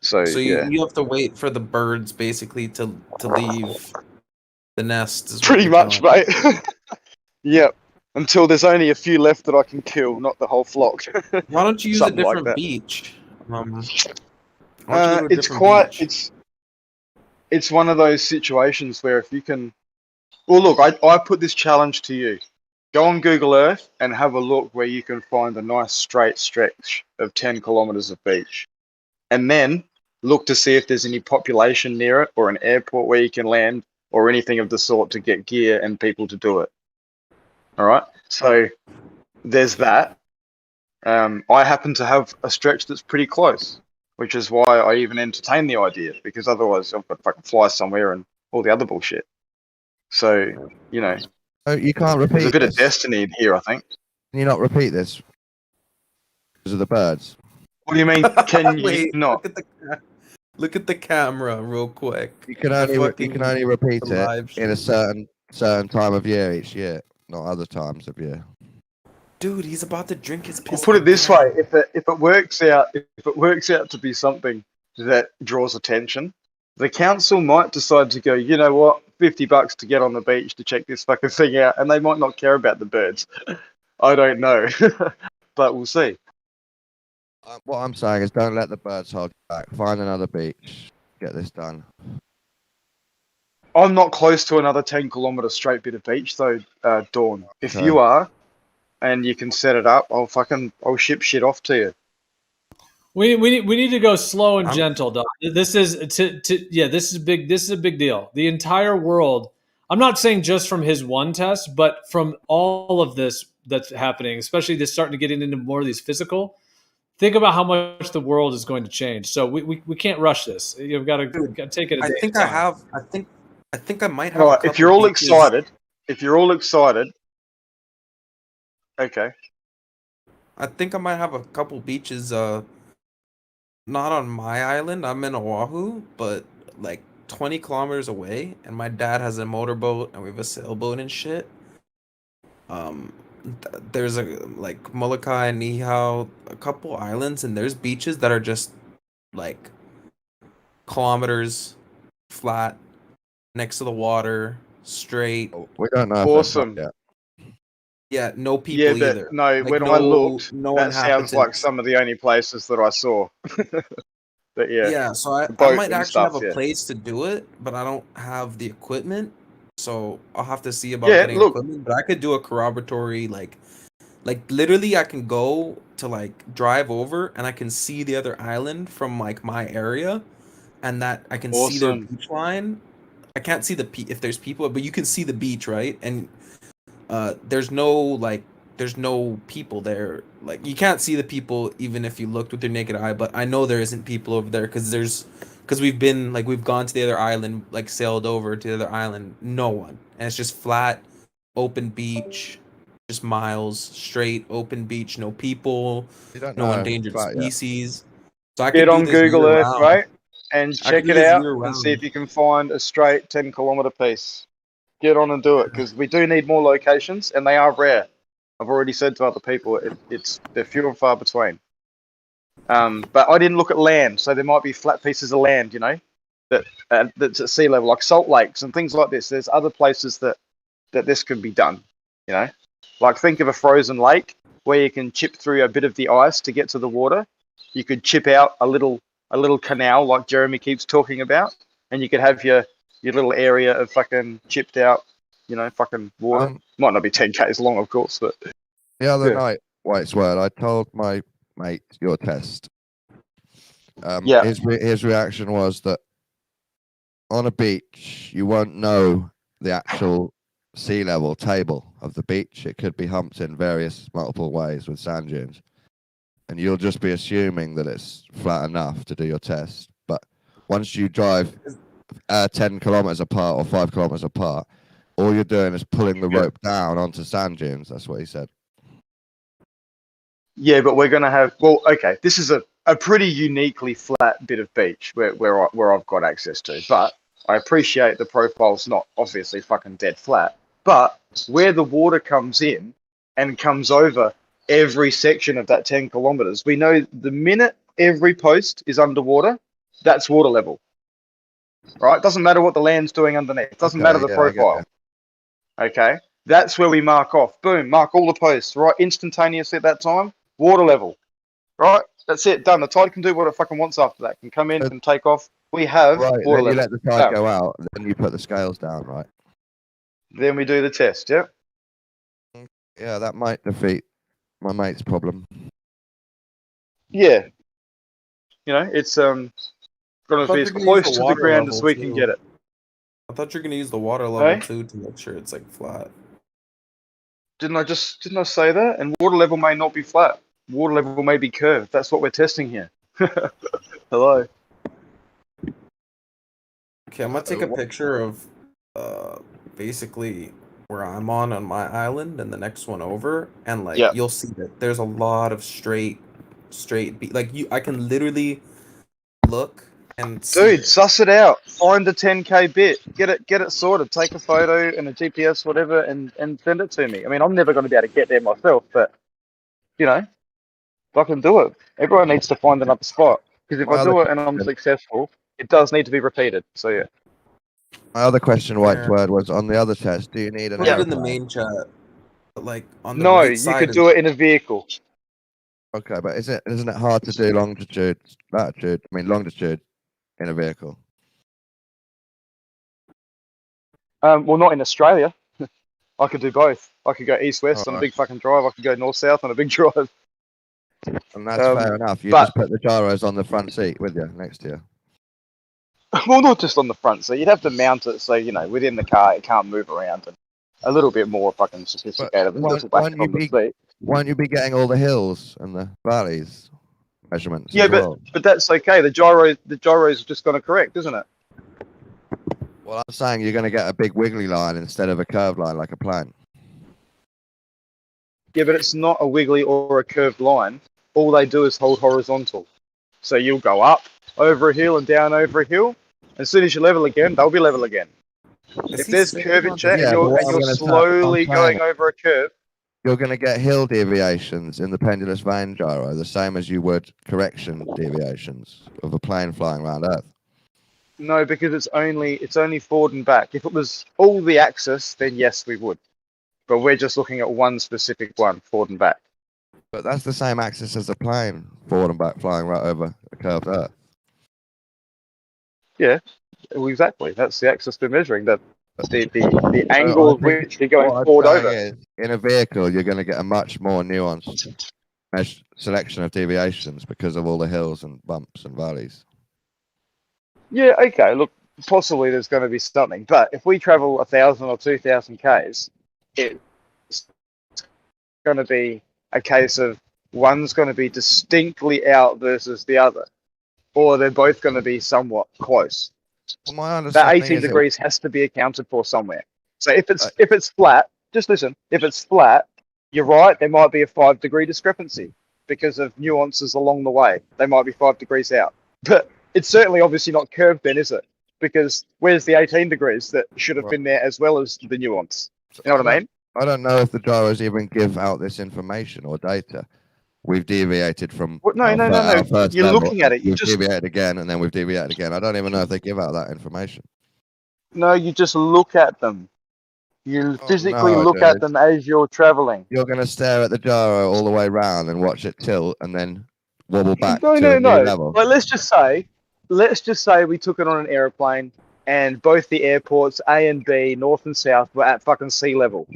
So yeah. You have to wait for the birds basically to leave the nest. Is what Pretty you're much, telling me. mate. Yep. Until there's only a few left that I can kill, not the whole flock. Why don't you use Something a different like that. beach? It's one of those situations where if you can. Well, look, I put this challenge to you. Go on Google Earth and have a look where you can find a nice straight stretch of 10 kilometers of beach, and then look to see if there's any population near it or an airport where you can land or anything of the sort to get gear and people to do it. All right. So there's that. I happen to have a stretch that's pretty close, which is why I even entertain the idea, because otherwise I've got to fucking fly somewhere and all the other bullshit. So, Oh, you can't repeat there's a bit this. of destiny in here, I think. Can you not repeat this? Because of the birds. What do you mean? Can you Wait, not? Look at the camera real quick. You can only repeat it in a certain time of year each year, not other times of year. Dude, he's about to drink his piss. I'll put it this way: if it works out to be something that draws attention, the council might decide to go, you know what, $50 to get on the beach to check this fucking thing out, and they might not care about the birds. I don't know, but we'll see. What I'm saying is, don't let the birds hold you back. Find another beach. Get this done. I'm not close to another 10-kilometer straight bit of beach, though, Dawn. If Okay. you are, and you can set it up, I'll ship shit off to you. We need to go slow and gentle, Doc. This is this is big. This is a big deal. The entire world. I'm not saying just from his one test, but from all of this that's happening, especially this starting to get into more of these physical. Think about how much the world is going to change. So we can't rush this. You've got to take it. I think I might have. All right, if you're all excited, okay. I think I might have a couple beaches not on my island. I'm in Oahu, but like 20 kilometers away, and my dad has a motorboat, and we have a sailboat and shit. There's a like Molokai and Niihau, a couple islands, and there's beaches that are just like kilometers flat next to the water, straight. We don't know. Awesome. Yeah, no people Yeah, but either. no, Like, when I looked, no that sounds like inhabitants. some of the only places that I saw. But yeah, Yeah, so I boat might and actually stuff. have a Yeah, place to do it, but I don't have the equipment, so I'll have to see about yeah. getting Look, equipment. But I could do a corroboratory, like literally, I can go to like drive over, and I can see the other island from like my area, and that I can see their awesome. beach line. I can't see if there's people, but you can see the beach, right? And there's no people there. Like you can't see the people even if you looked with your naked eye, but I know there isn't people over there because we've gone to the other island, like sailed over to the other island, no one. And it's just flat, open beach, just miles straight, open beach, no people, You don't no know. endangered Right, yeah. species. So I Get could do on this Google year Earth, round. right, and I could check do it this out year and see round. if you can find a straight 10-kilometer piece. Get on and do it because we do need more locations, and they are rare. I've already said to other people they're few and far between. But I didn't look at land, so there might be flat pieces of land, that's at sea level, like salt lakes and things like this. There's other places that this could be done. Like think of a frozen lake where you can chip through a bit of the ice to get to the water. You could chip out a little canal like Jeremy keeps talking about, and you could have your little area of fucking chipped out, fucking water. Might not be 10Ks long, of course, but The other yeah. night, White's word, I told my mate your test. Yeah. His reaction was that on a beach you won't know the actual sea level table of the beach. It could be humped in multiple ways with sand dunes, and you'll just be assuming that it's flat enough to do your test. But once you drive 10 kilometers apart or 5 kilometers apart, all you're doing is pulling the rope down onto sand dunes. That's what he said. Yeah, but we're going to have, okay, this is a pretty uniquely flat bit of beach where I've got access to, but I appreciate the profile's not obviously fucking dead flat, but where the water comes in and comes over every section of that 10 kilometers, we know the minute every post is underwater, that's water level, right? Doesn't matter what the land's doing underneath. Doesn't matter the profile. Okay, that's where we mark off. Boom, mark all the posts, right? Instantaneously at that time. Water level, right? That's it, done. The tide can do what it fucking wants after that. Can come in, can take off. We have right, water then you level. let the tide go out, and then you put the scales down, right? Then we do the test, yeah? Yeah, that might defeat my mate's problem. Yeah. It's going to be as close to the ground as we can get it. I thought you're gonna use the water level too to make sure it's like flat. Didn't I say that? And water level may not be flat. Water level may be curved. That's what we're testing here. Hello. Okay, I'm gonna take a picture of basically where I'm on my island and the next one over, and like you'll see that there's a lot of straight I can literally look and see. Dude, suss it out. Find the 10K bit. Get it sorted. Take a photo and a GPS, whatever, and send it to me. I mean, I'm never going to be able to get there myself, but I can do it. Everyone needs to find another spot because if I do it and I'm successful, it does need to be repeated. So yeah. My other question, White's word, was on the other test. Do you need an Put it in the airplane? main chat. But like on the No, right you side could do it in a vehicle. Okay, but isn't it hard to do longitude in a vehicle? Well, not in Australia. I could do both. I could go east-west on a big fucking drive. I could go north-south on a big drive. And that's fair enough. You just put the gyros on the front seat with you, next to you. Well, not just on the front seat. You'd have to mount it so, within the car it can't move around. And a little bit more fucking sophisticated than just whack on the seat. Won't you be getting all the hills and the valleys measurements? Yeah, as well? but that's okay. The gyro's just going to correct, isn't it? Well, I'm saying you're going to get a big wiggly line instead of a curved line like a plane. Yeah, but it's not a wiggly or a curved line. All they do is hold horizontal. So you'll go up over a hill and down over a hill. As soon as you level again, they'll be level again. If there's curvature and you're slowly going over a curve, you're going to get hill deviations in the pendulous vane gyro, the same as you would correction deviations of a plane flying around Earth. no, because it's only forward and back. If it was all the axis, then yes, we would. But we're just looking at one specific one, forward and back. But that's the same axis as a plane, forward and back, flying right over a curved Earth. Yeah, well, exactly. That's the axis we're measuring. The angle of which you're going forward over. Is, in a vehicle, you're going to get a much more nuanced selection of deviations because of all the hills and bumps and valleys. Yeah, okay. Look, possibly there's going to be something, but if we travel 1,000 or 2,000 k's, it's going to be a case of one's going to be distinctly out versus the other, or they're both going to be somewhat close. Well, my That understanding 18 is degrees has to be accounted for somewhere. So if it's flat, just listen. If it's flat, you're right. There might be a 5-degree discrepancy because of nuances along the way. They might be 5 degrees out, but it's certainly obviously not curved then, is it? Because where's the 18 degrees that should have been there as well as the nuance? You know what I mean? I don't know if the gyros even give out this information or data. We've deviated from No. our first You're level, looking at it. You we've just deviated again, and then we've deviated again. I don't even know if they give out that information. no. You just look at them. You physically no, look dude. at them as you're traveling. You're going to stare at the gyro all the way round and watch it tilt, and then wobble back No. to a new level. Like, let's just say we took it on an airplane, and both the airports A and B, north and south, were at fucking sea level.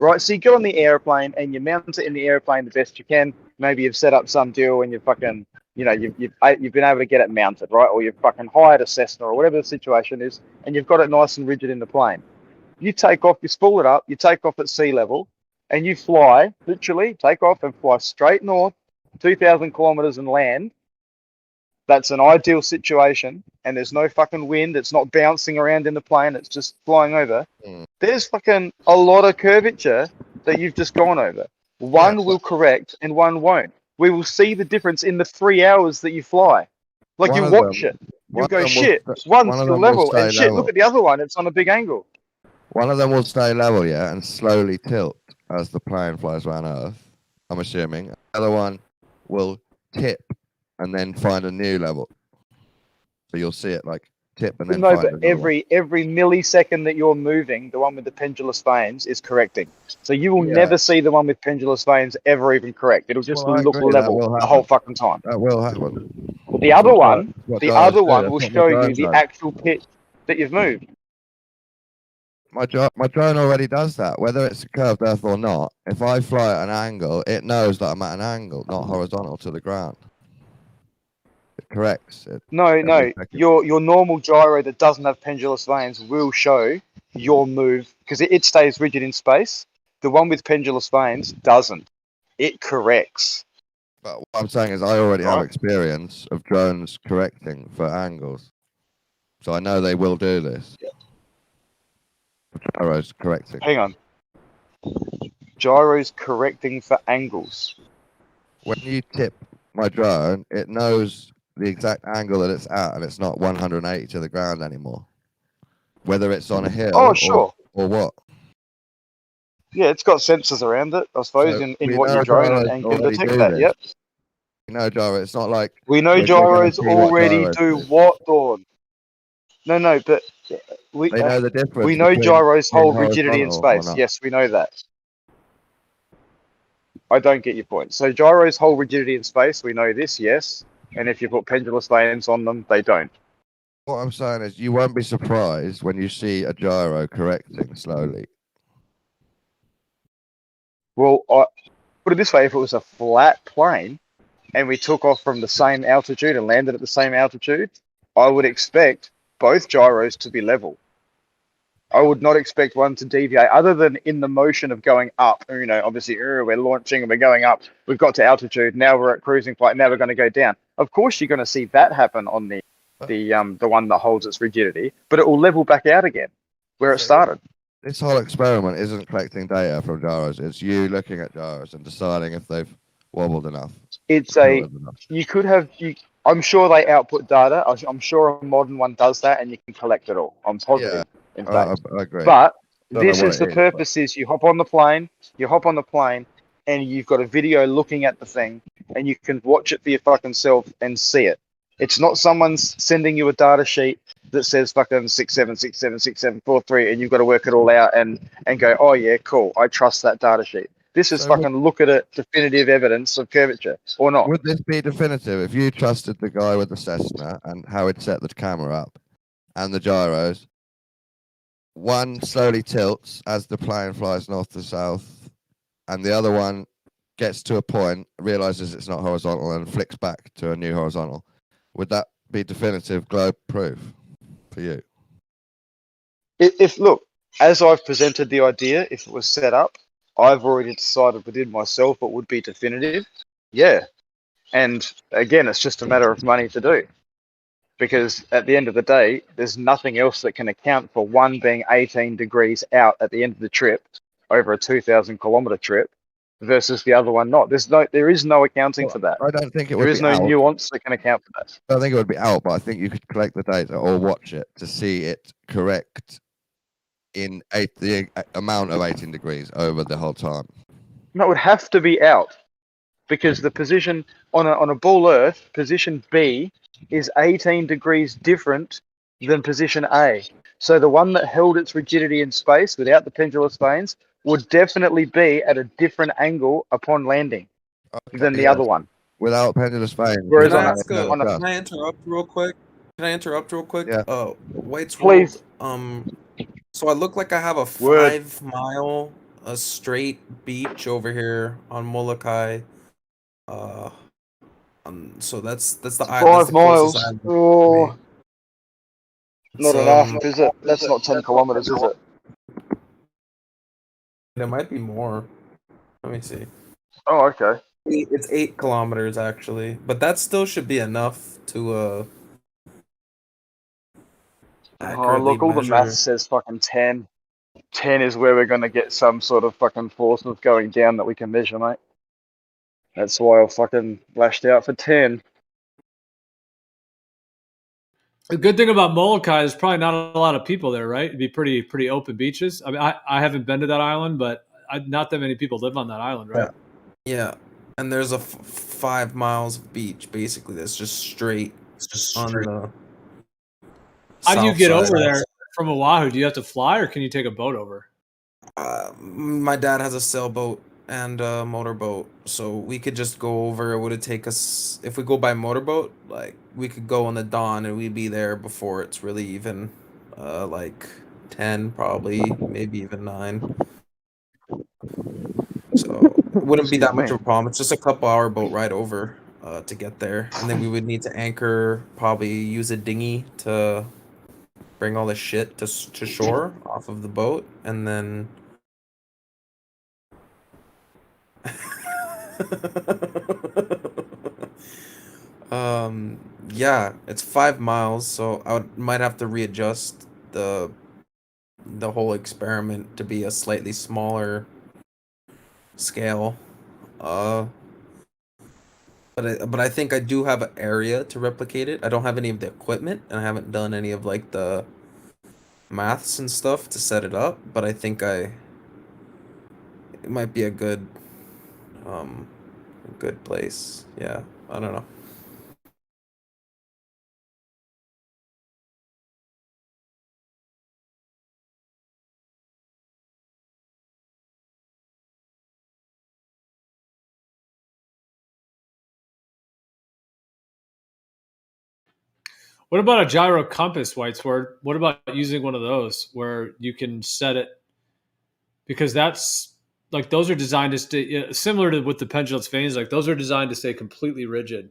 Right, so you get on the airplane and you mount it in the airplane the best you can. Maybe you've set up some deal and you've fucking, you've been able to get it mounted, right? Or you've fucking hired a Cessna or whatever the situation is, and you've got it nice and rigid in the plane. You take off, you spool it up, you take off at sea level, and you fly, literally, take off and fly straight north, 2,000 kilometers and land. That's an ideal situation, and there's no fucking wind. It's not bouncing around in the plane. It's just flying over. There's fucking a lot of curvature that you've just gone over. One will correct and one won't. We will see the difference in the 3 hours that you fly. Like, you watch it. You go, shit, one's still level, and shit, look at the other one. It's on a big angle. One of them will stay level, yeah, and slowly tilt as the plane flies around Earth, I'm assuming. The other one will tip and then find a new level. So you'll see it like tip and then No, find but every millisecond that you're moving, the one with the pendulous vanes is correcting. So you will never see the one with pendulous vanes ever even correct. It'll just look level the whole fucking time. That will happen. The other one will show you the actual pitch that you've moved. My drone already does that, whether it's a curved Earth or not. If I fly at an angle, it knows that I'm at an angle, not horizontal to the ground. It corrects it. No. Your normal gyro that doesn't have pendulous vanes will show your move because it stays rigid in space. The one with pendulous vanes doesn't. It corrects. But what I'm saying is I already have experience of drones correcting for angles. So I know they will do this. Gyros correcting. Hang on. Gyros correcting for angles. When you tip my drone, it knows the exact angle that it's at, and it's not 180 to the ground anymore. Whether it's on a hill or what. Yeah, it's got sensors around it, I suppose, So in what you're drone and can detect that, yep. We know gyro, it's not like... We know gyros already do what, Dawn? No, but... They know the difference. We know gyros hold between rigidity in horizontal or space. not. Yes, we know that. I don't get your point. So gyros hold rigidity in space. We know this, yes. And if you put pendulous vanes on them, they don't. What I'm saying is you won't be surprised when you see a gyro correcting slowly. Well, put it this way, if it was a flat plane and we took off from the same altitude and landed at the same altitude, I would expect both gyros to be level. I would not expect one to deviate other than in the motion of going up. Obviously, we're launching and we're going up. We've got to altitude. Now we're at cruising flight. Now we're going to go down. Of course, you're going to see that happen on the one that holds its rigidity, but it will level back out again where it started. This whole experiment isn't collecting data from gyros. It's you looking at gyros and deciding if they've wobbled enough. You could have I'm sure they output data. I'm sure a modern one does that, and you can collect it all. I'm positive, in fact. I agree. But Don't know this what is it the is, but- purpose: is you hop on the plane, and you've got a video looking at the thing, and you can watch it for your fucking self and see it. It's not someone's sending you a data sheet that says fucking 67676743, and you've got to work it all out and go, oh yeah, cool, I trust that data sheet. This is So fucking look at it, definitive evidence of curvature, or not. Would this be definitive if you trusted the guy with the Cessna and how he'd set the camera up and the gyros? One slowly tilts as the plane flies north to south, and the other one gets to a point, realizes it's not horizontal, and flicks back to a new horizontal. Would that be definitive globe proof for you? If look, as I've presented the idea, if it was set up, I've already decided within myself it would be definitive. Yeah. And again, it's just a matter of money to do. Because at the end of the day, there's nothing else that can account for one being 18 degrees out at the end of the trip over a 2,000 kilometer trip versus the other one not. There is no accounting for that. I don't think it There would is be no out. nuance that can account for that. I don't think it would be out, but I think you could collect the data or watch it to see it correct in the amount of 18 degrees over the whole time. No, it would have to be out because the position on a ball Earth, position B, is 18 degrees different than position A. So the one that held its rigidity in space without the pendulous vanes would definitely be at a different angle upon landing than the other one. Without pendulous vanes. Whereas Can I on ask a, can I interrupt real quick? Can I interrupt real quick? Yeah. White's Please. World. So I look like I have a Word. 5 mile a straight beach over here on Molokai. So that's the that's the 5 miles. closest island to Oh, me. not enough, is it? That's not 10 kilometers, is it? There might be more. Let me see. Oh, okay. It's 8 kilometers actually, but that still should be enough to Oh, accurately look, all the measure. math says fucking 10. 10 is where we're going to get some sort of fucking force of going down that we can measure, mate. That's why I fucking lashed out for 10. The good thing about Molokai is probably not a lot of people there, right? It'd be pretty open beaches. I mean, I haven't been to that island, but not that many people live on that island, right? Yeah, and there's a 5 miles of beach basically that's just straight. On the How do you south get side. over there from Oahu? Do you have to fly, or can you take a boat over? My dad has a sailboat and a motorboat, so we could just go over. It would take us, if we go by motorboat, like we could go on the dawn and we'd be there before it's really even, like 10 probably, maybe even 9. So it wouldn't be that much of a problem. It's just a couple hour boat ride over to get there, and then we would need to anchor, probably use a dinghy to bring all the shit to shore off of the boat, and then yeah, it's 5 miles, so might have to readjust the whole experiment to be a slightly smaller scale. But I think I do have an area to replicate it. I don't have any of the equipment, and I haven't done any of like the maths and stuff to set it up, but I think it might be a good place. Yeah, I don't know. What about a gyro compass, Whitesword? What about using one of those where you can set it? Because that's like those are designed to stay similar to with the pendulous vanes. Like those are designed to stay completely rigid.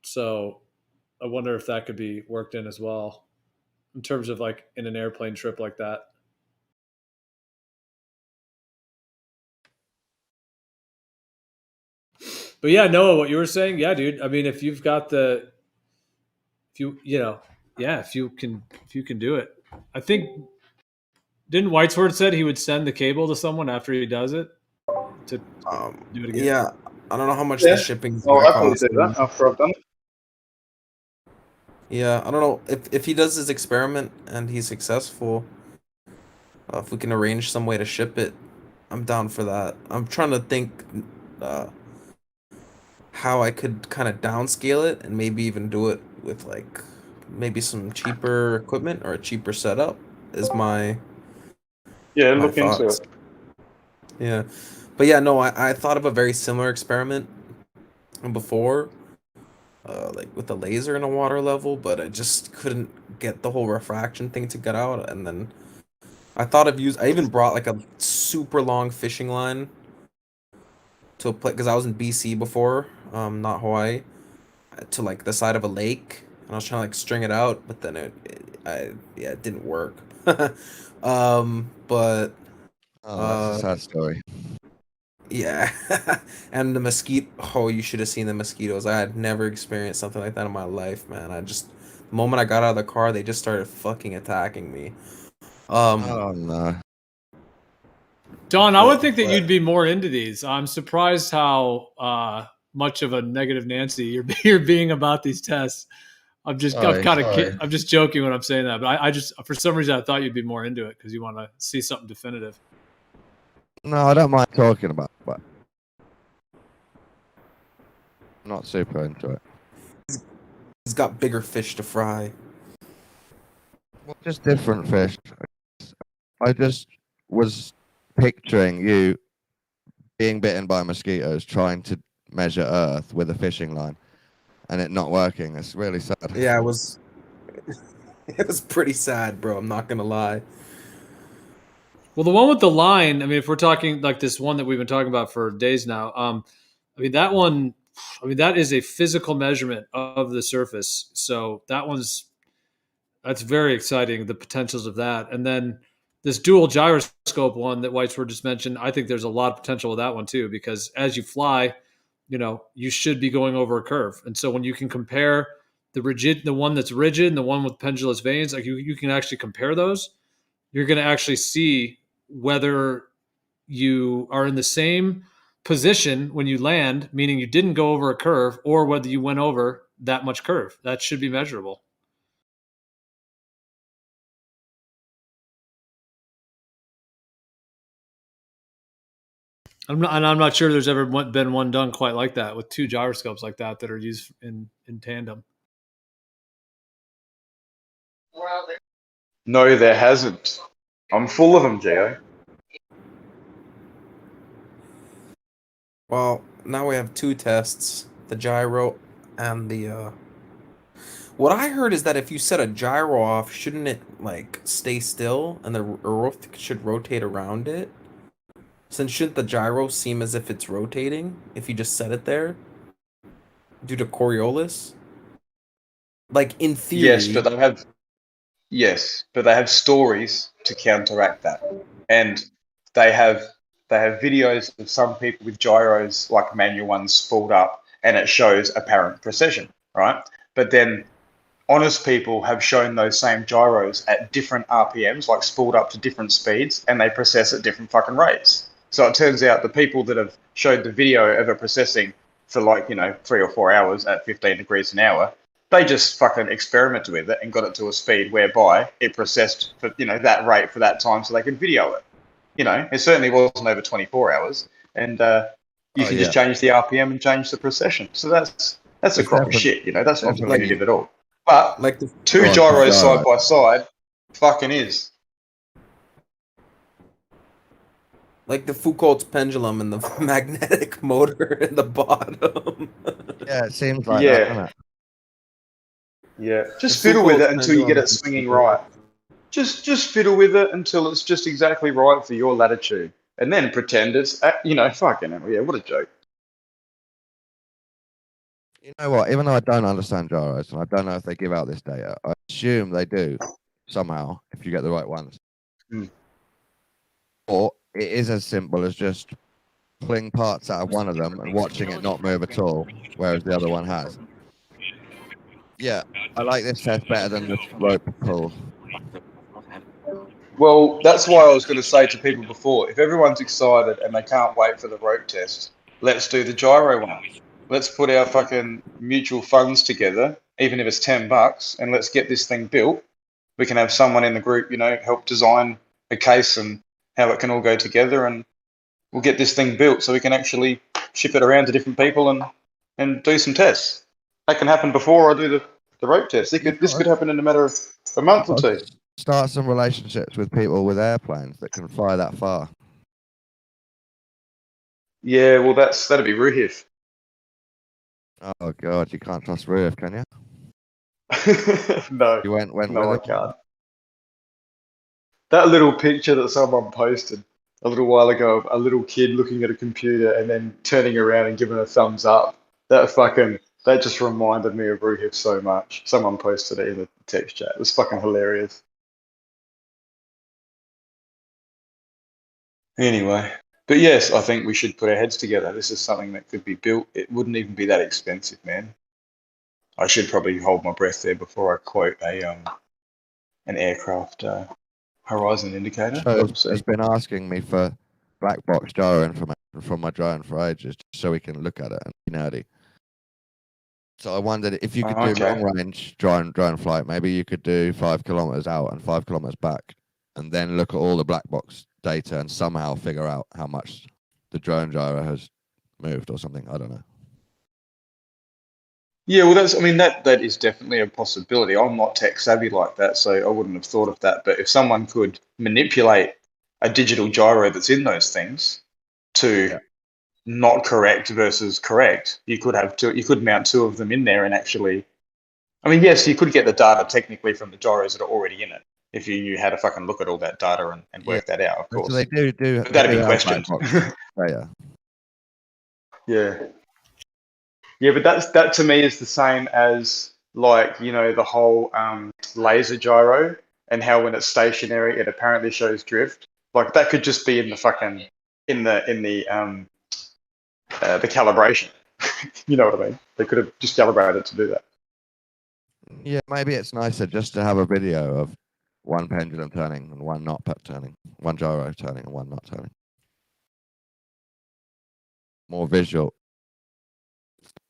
So I wonder if that could be worked in as well in terms of like in an airplane trip like that. But yeah, Noah, what you were saying, yeah, dude. I mean, if you've got if you can do it. I think didn't Whitesword said he would send the cable to someone after he does it to do it again? Yeah, I don't know how much Yeah. the shipping's I'll gonna happily cost do me. that after I've done it. Yeah, I don't know if he does his experiment and he's successful. If we can arrange some way to ship it, I'm down for that. I'm trying to think how I could kind of downscale it and maybe even do it with like maybe some cheaper equipment or a cheaper setup. Is my Look into thoughts. it. Yeah, but yeah, no, I thought of a very similar experiment before, like with a laser in a water level, but I just couldn't get the whole refraction thing to get out. And then I thought of I even brought like a super long fishing line to a place because I was in BC before, not Hawaii, to like the side of a lake, and I was trying to like string it out, but then it didn't work. But that's a sad story. yeah, and the mosquito. Oh, you should have seen the mosquitoes. I had never experienced something like that in my life, man. The moment I got out of the car, they just started fucking attacking me. Oh no. Don, I would think that you'd be more into these. I'm surprised how much of a negative Nancy you're being about these tests. I'm just joking when I'm saying that, but I just for some reason I thought you'd be more into it because you want to see something definitive. No, I don't mind talking about it, but I'm not super into it. He's got bigger fish to fry. Well, just different fish. I just was picturing you being bitten by mosquitoes trying to measure Earth with a fishing line and it not working. It's really sad. Yeah, it was pretty sad, bro. I'm not gonna lie. Well, the one with the line, I mean, if we're talking like this one that we've been talking about for days now, I mean, that one, I mean, that is a physical measurement of the surface. So that's very exciting, the potentials of that. And then this dual gyroscope one that Whitesword just mentioned, I think there's a lot of potential with that one too, because as you fly, you should be going over a curve. And so when you can compare the one that's rigid and the one with pendulous vanes, like you can actually compare those, you're going to actually see whether you are in the same position when you land, meaning you didn't go over a curve, or whether you went over that much curve. That should be measurable. I'm not sure there's ever been one done quite like that with two gyroscopes like that are used in tandem. No, there hasn't. I'm full of them, Gio. Well, now we have two tests, the gyro and the what I heard is that if you set a gyro off, shouldn't it like stay still and the Earth should rotate around it? Since shouldn't the gyro seem as if it's rotating if you just set it there? Due to Coriolis? Like in theory. Yes, but they have stories to counteract that. And they have videos of some people with gyros, like manual ones, spooled up, and it shows apparent precision, right? But then honest people have shown those same gyros at different RPMs, like spooled up to different speeds, and they process at different fucking rates. So it turns out the people that have showed the video of it processing for 3 or 4 hours at 15 degrees an hour, they just fucking experimented with it and got it to a speed whereby it processed for that rate for that time so they could video it. It certainly wasn't over 24 hours, and you can just change the RPM and change the procession. So that's a crock of shit. That's not definitive at all. But like two gyros side by side, fucking is. Like the Foucault's pendulum and the magnetic motor in the bottom. Yeah, it seems like that, doesn't it? Yeah, just fiddle with it until you get it swinging right. Just fiddle with it until it's just exactly right for your latitude, and then pretend it's fucking hell, yeah, what a joke. You know what? Even though I don't understand gyros and I don't know if they give out this data, I assume they do somehow if you get the right ones. Or it is as simple as just pulling parts out of one of them and watching it not move at all, whereas the other one has. Yeah, I like this test better than the rope pull. Well, that's why I was going to say to people before, if everyone's excited and they can't wait for the rope test, let's do the gyro one. Let's put our fucking mutual funds together, even if it's $10, and let's get this thing built. We can have someone in the group, help design a case and how it can all go together, and we'll get this thing built so we can actually ship it around to different people and do some tests. That can happen before I do the rope test. This could happen in a matter of a month or two. Start some relationships with people with airplanes that can fly that far. Yeah, well, that'd be Ruhif. Oh God, you can't trust Ruth, can you? No, You went no, I with him? can't. That little picture that someone posted a little while ago of a little kid looking at a computer and then turning around and giving a thumbs up. That just reminded me of Ruhif so much. Someone posted it in the text chat. It was fucking hilarious. Anyway, but yes, I think we should put our heads together. This is something that could be built. It wouldn't even be that expensive, man. I should probably hold my breath there before I quote an aircraft horizon indicator. So We'll see. he's been asking me for black box gyro information from my drone for ages, just so we can look at it and be nerdy. So I wondered if you could do Okay. long range drone flight. Maybe you could do 5 kilometers out and 5 kilometers back, and then look at all the black box data and somehow figure out how much the drone gyro has moved or something. I don't know. Yeah, well, that is definitely a possibility. I'm not tech savvy like that, so I wouldn't have thought of that. But if someone could manipulate a digital gyro that's in those things to not correct versus correct, you could have two. You could mount two of them in there and actually. I mean, yes, you could get the data technically from the gyros that are already in it if you knew how to fucking look at all that data and work that out. Of course, So they do. But that'd be have questioned. black box data. Yeah. Yeah, but that to me is the same as the whole laser gyro and how when it's stationary it apparently shows drift. Like that could just be in the fucking in the calibration. You know what I mean? They could have just calibrated to do that. Yeah, maybe it's nicer just to have a video of one pendulum turning and one not turning, one gyro turning and one not turning. More visual,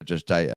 just data.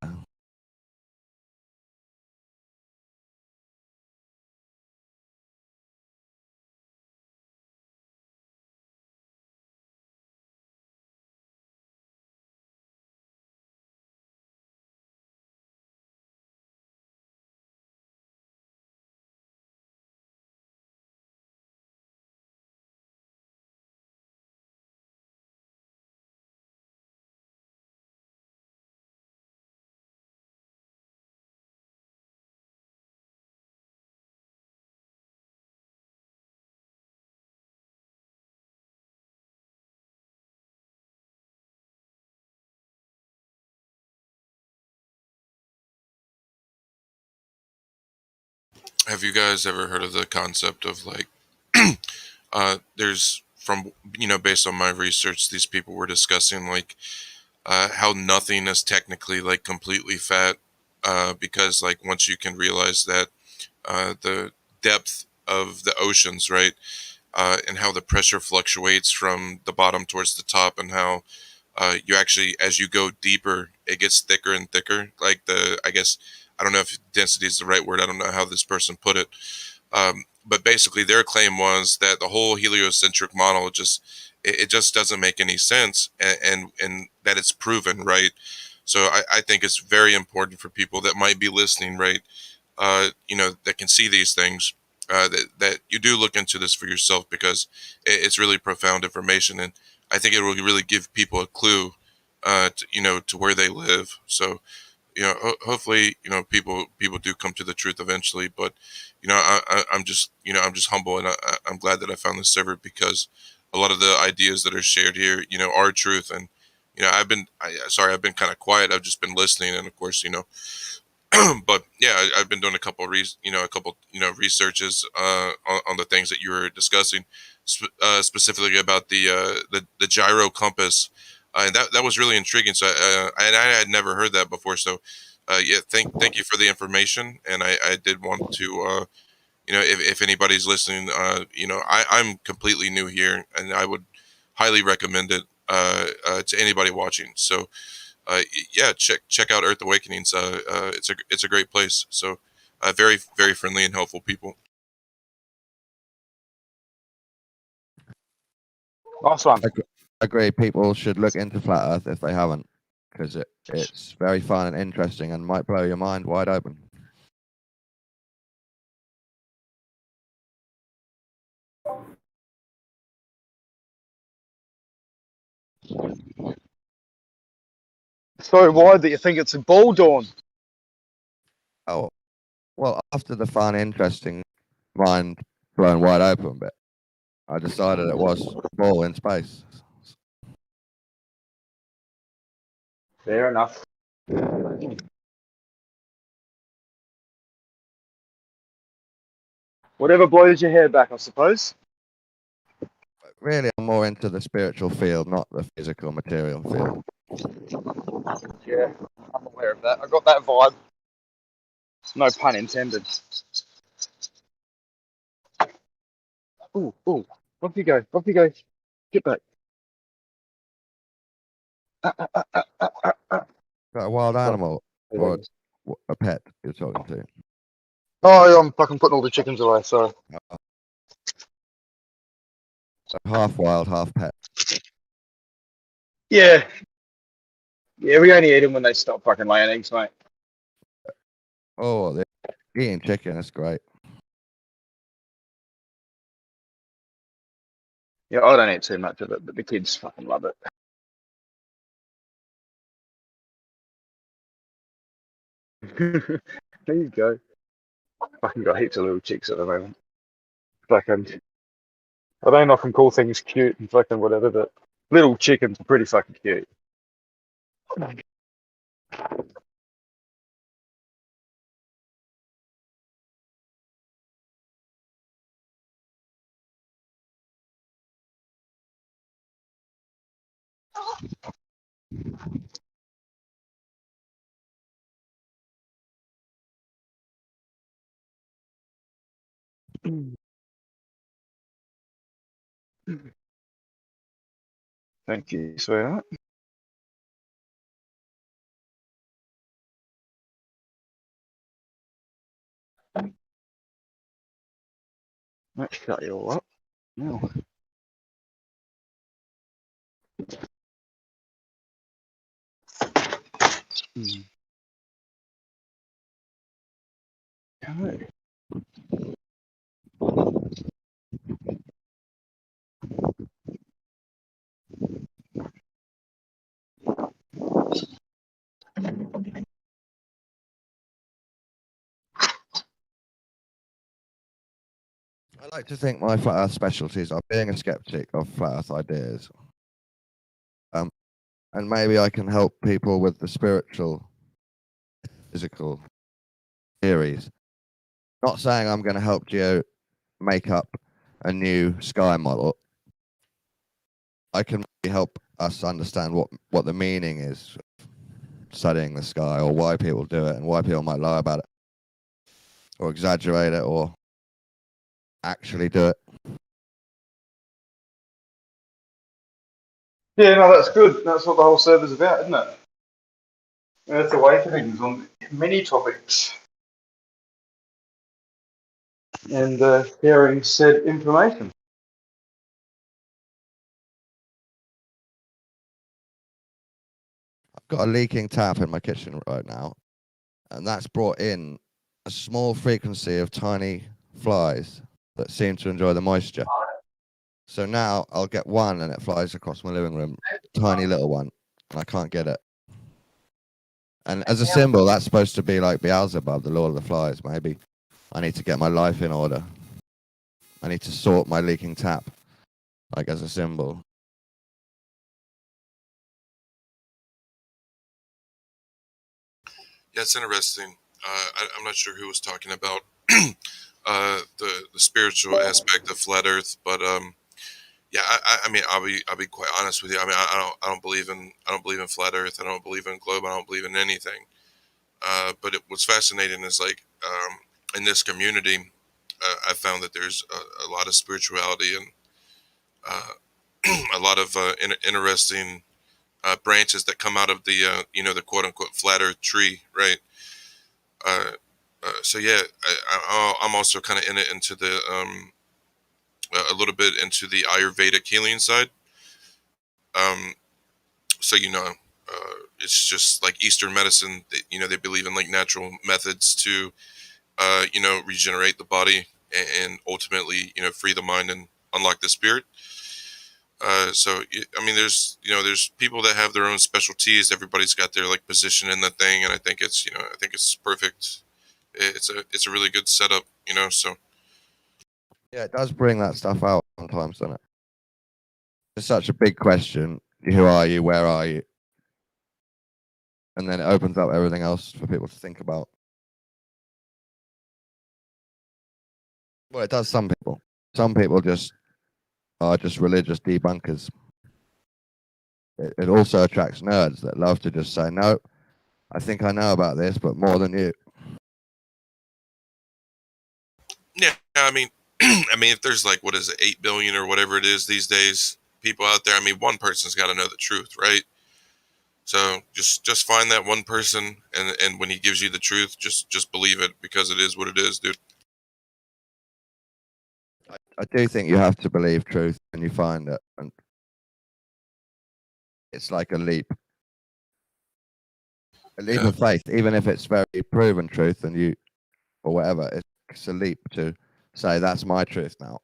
Have you guys ever heard of the concept of like, there's from, based on my research, these people were discussing like how nothing is technically like completely fat, because like once you can realize that the depth of the oceans, right, and how the pressure fluctuates from the bottom towards the top, and how you actually, as you go deeper, it gets thicker and thicker. Like I guess, I don't know if density is the right word. I don't know how this person put it. But basically their claim was that the whole heliocentric model it just doesn't make any sense, and that it's proven, right? So I think it's very important for people that might be listening, right, that can see these things, that you do look into this for yourself, because it's really profound information, and I think it will really give people a clue, to where they live. So, hopefully, people do come to the truth eventually. But, I'm just humble, and I'm glad that I found this server, because a lot of the ideas that are shared here, are truth. And, I've been kind of quiet. I've just been listening, and of course, but yeah, I've been doing a couple researches on the things that you were discussing, specifically about the gyro compass, and that was really intriguing. So I had never heard that before. So yeah, thank you for the information, and I did want to if anybody's listening, I'm completely new here, and I would highly recommend it. to anybody watching. So yeah, check out Earth Awakenings. It's a great place. So very very friendly and helpful people. Nice one. Agree. People should look into Flat Earth if they haven't, because it's very fun and interesting and might blow your mind wide open. So wide that you think it's a ball dawn? Oh, well, after the fun, interesting, mind blown wide open bit, I decided it was a ball in space. Fair enough. Whatever blows your hair back, I suppose. Really, I'm more into the spiritual field, not the physical material field. Yeah, I'm aware of that. I got that vibe. No pun intended. Ooh, ooh. Off you go. Off you go. Get back. Got a wild animal or a pet you're talking to? Oh, I'm fucking putting all the chickens away, sorry. So half wild, half pet. Yeah. Yeah, we only eat them when they stop fucking laying eggs, mate. Oh, they're eating chicken. That's great. Yeah, I don't eat too much of it, but the kids fucking love it. There you go. Fucking got heaps of little chicks at the moment. Fucking, I don't often call things cute and fucking whatever, but little chickens are pretty fucking cute. Thank you, sweetheart. Let's shut you all up. No. Okay. I like to think my flat earth specialties are being a skeptic of flat earth ideas. And maybe I can help people with the spiritual, physical theories. Not saying I'm going to help Geo make up a new sky model. I can maybe help us understand what the meaning is of studying the sky, or why people do it and why people might lie about it or exaggerate it or actually do it. Yeah, no, that's good. That's what the whole server's about, isn't it? Earth Awakenings on many topics. And sharing said information. I've got a leaking tap in my kitchen right now, and that's brought in a small frequency of tiny flies that seem to enjoy the moisture. So now I'll get one and it flies across my living room, tiny little one, and I can't get it. And as a symbol, that's supposed to be like Beelzebub, the Lord of the Flies. Maybe I need to get my life in order. I need to sort my leaking tap, like as a symbol. Yeah, it's interesting. I'm not sure who was talking about the spiritual aspect of flat Earth, but yeah, I mean, I'll be quite honest with you. I mean, I don't believe in flat Earth. I don't believe in globe. I don't believe in anything. But what's fascinating is like in this community, I found that there's a lot of spirituality and a lot of interesting branches that come out of the the quote unquote flat Earth tree, right? So yeah, I'm also kind of in it into the a little bit into the Ayurvedic healing side. So it's just like Eastern medicine. They believe in like natural methods to regenerate the body and ultimately free the mind and unlock the spirit. I mean, there's people that have their own specialties. Everybody's got their like position in the thing, and I think it's perfect. It's a really good setup, So Yeah, it does bring that stuff out sometimes, doesn't it? It's such a big question. Who are you? Where are you? And then it opens up everything else for people to think about. Well, it does some people. Some people just are just religious debunkers. It also attracts nerds that love to just say, no, I think I know about this, but more than you. yeah, I mean, I mean, if there's like what is it, 8 billion or whatever it is these days, people out there. I mean, one person's got to know the truth, right? So just find that one person, and when he gives you the truth, just believe it because it is what it is, dude. I do think you have to believe truth when you find it, and it's like a leap of faith, even if it's very proven truth, and you or whatever. It's a leap to say that's my truth now.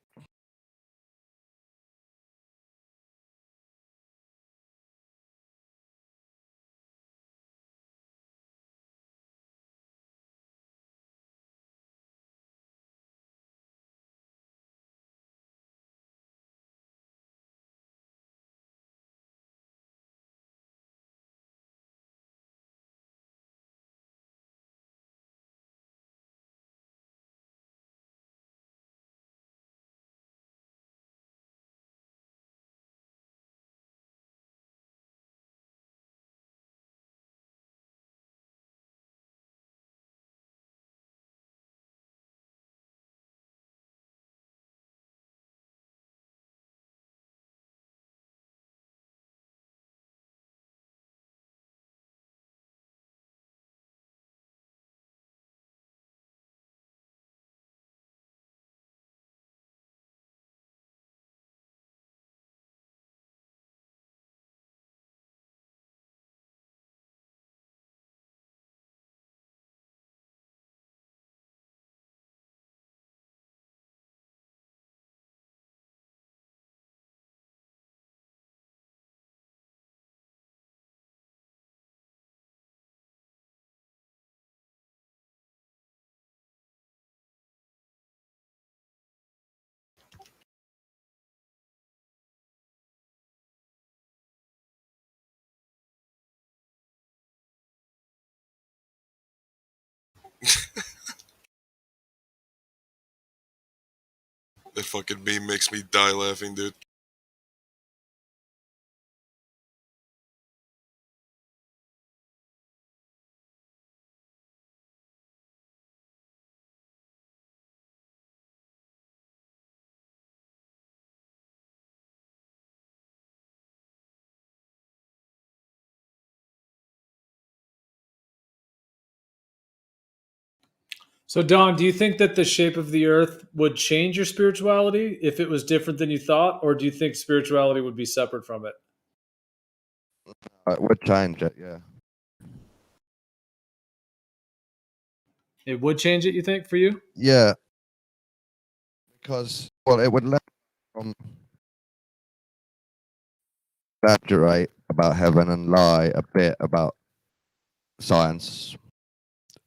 That fucking meme makes me die laughing, dude. So, Don, do you think that the shape of the earth would change your spirituality if it was different than you thought, or do you think spirituality would be separate from it? It would change it, yeah. It would change it, you think, for you? Yeah. Because, well, it would let from exaggerate about heaven and lie a bit about science.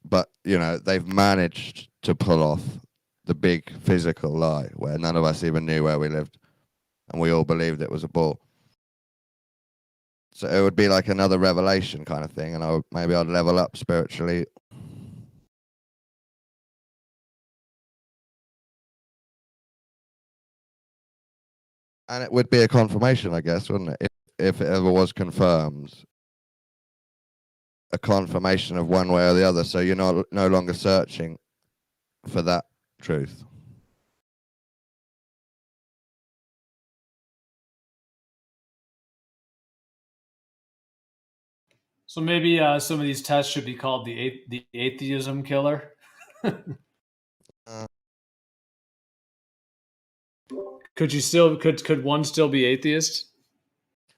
But, they've managed to pull off the big physical lie where none of us even knew where we lived and we all believed it was a ball. So it would be like another revelation kind of thing, and maybe I'd level up spiritually. And it would be a confirmation, I guess, wouldn't it? If it ever was confirmed, a confirmation of one way or the other. So you're no longer searching for that truth. So maybe some of these tests should be called the atheism killer. Could one still be atheist?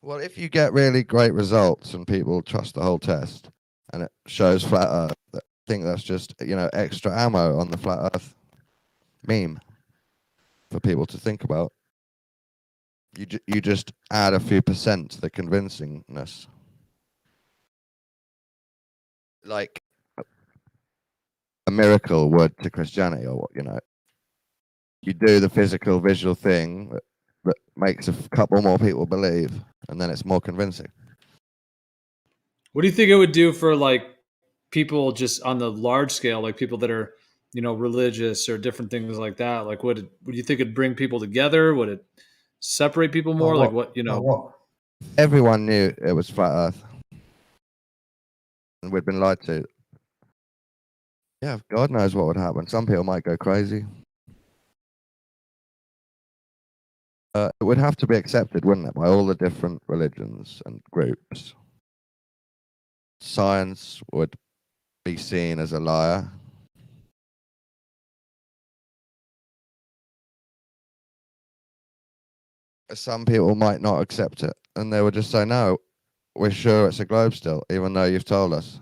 Well, if you get really great results and people trust the whole test, and it shows flat Earth, I think that's just extra ammo on the flat Earth meme for people to think about. You just add a few percent to the convincingness, like a miracle would to Christianity, or what. You do the physical, visual thing that makes a couple more people believe, and then it's more convincing. What do you think it would do for like people just on the large scale, like people that are, religious or different things like that? Like, would you think it'd bring people together? Would it separate people more? Like what? Everyone knew it was flat Earth, and we'd been lied to. Yeah, God knows what would happen. Some people might go crazy. It would have to be accepted, wouldn't it, by all the different religions and groups. Science would be seen as a liar. Some people might not accept it, and they would just say, no, we're sure it's a globe still, even though you've told us.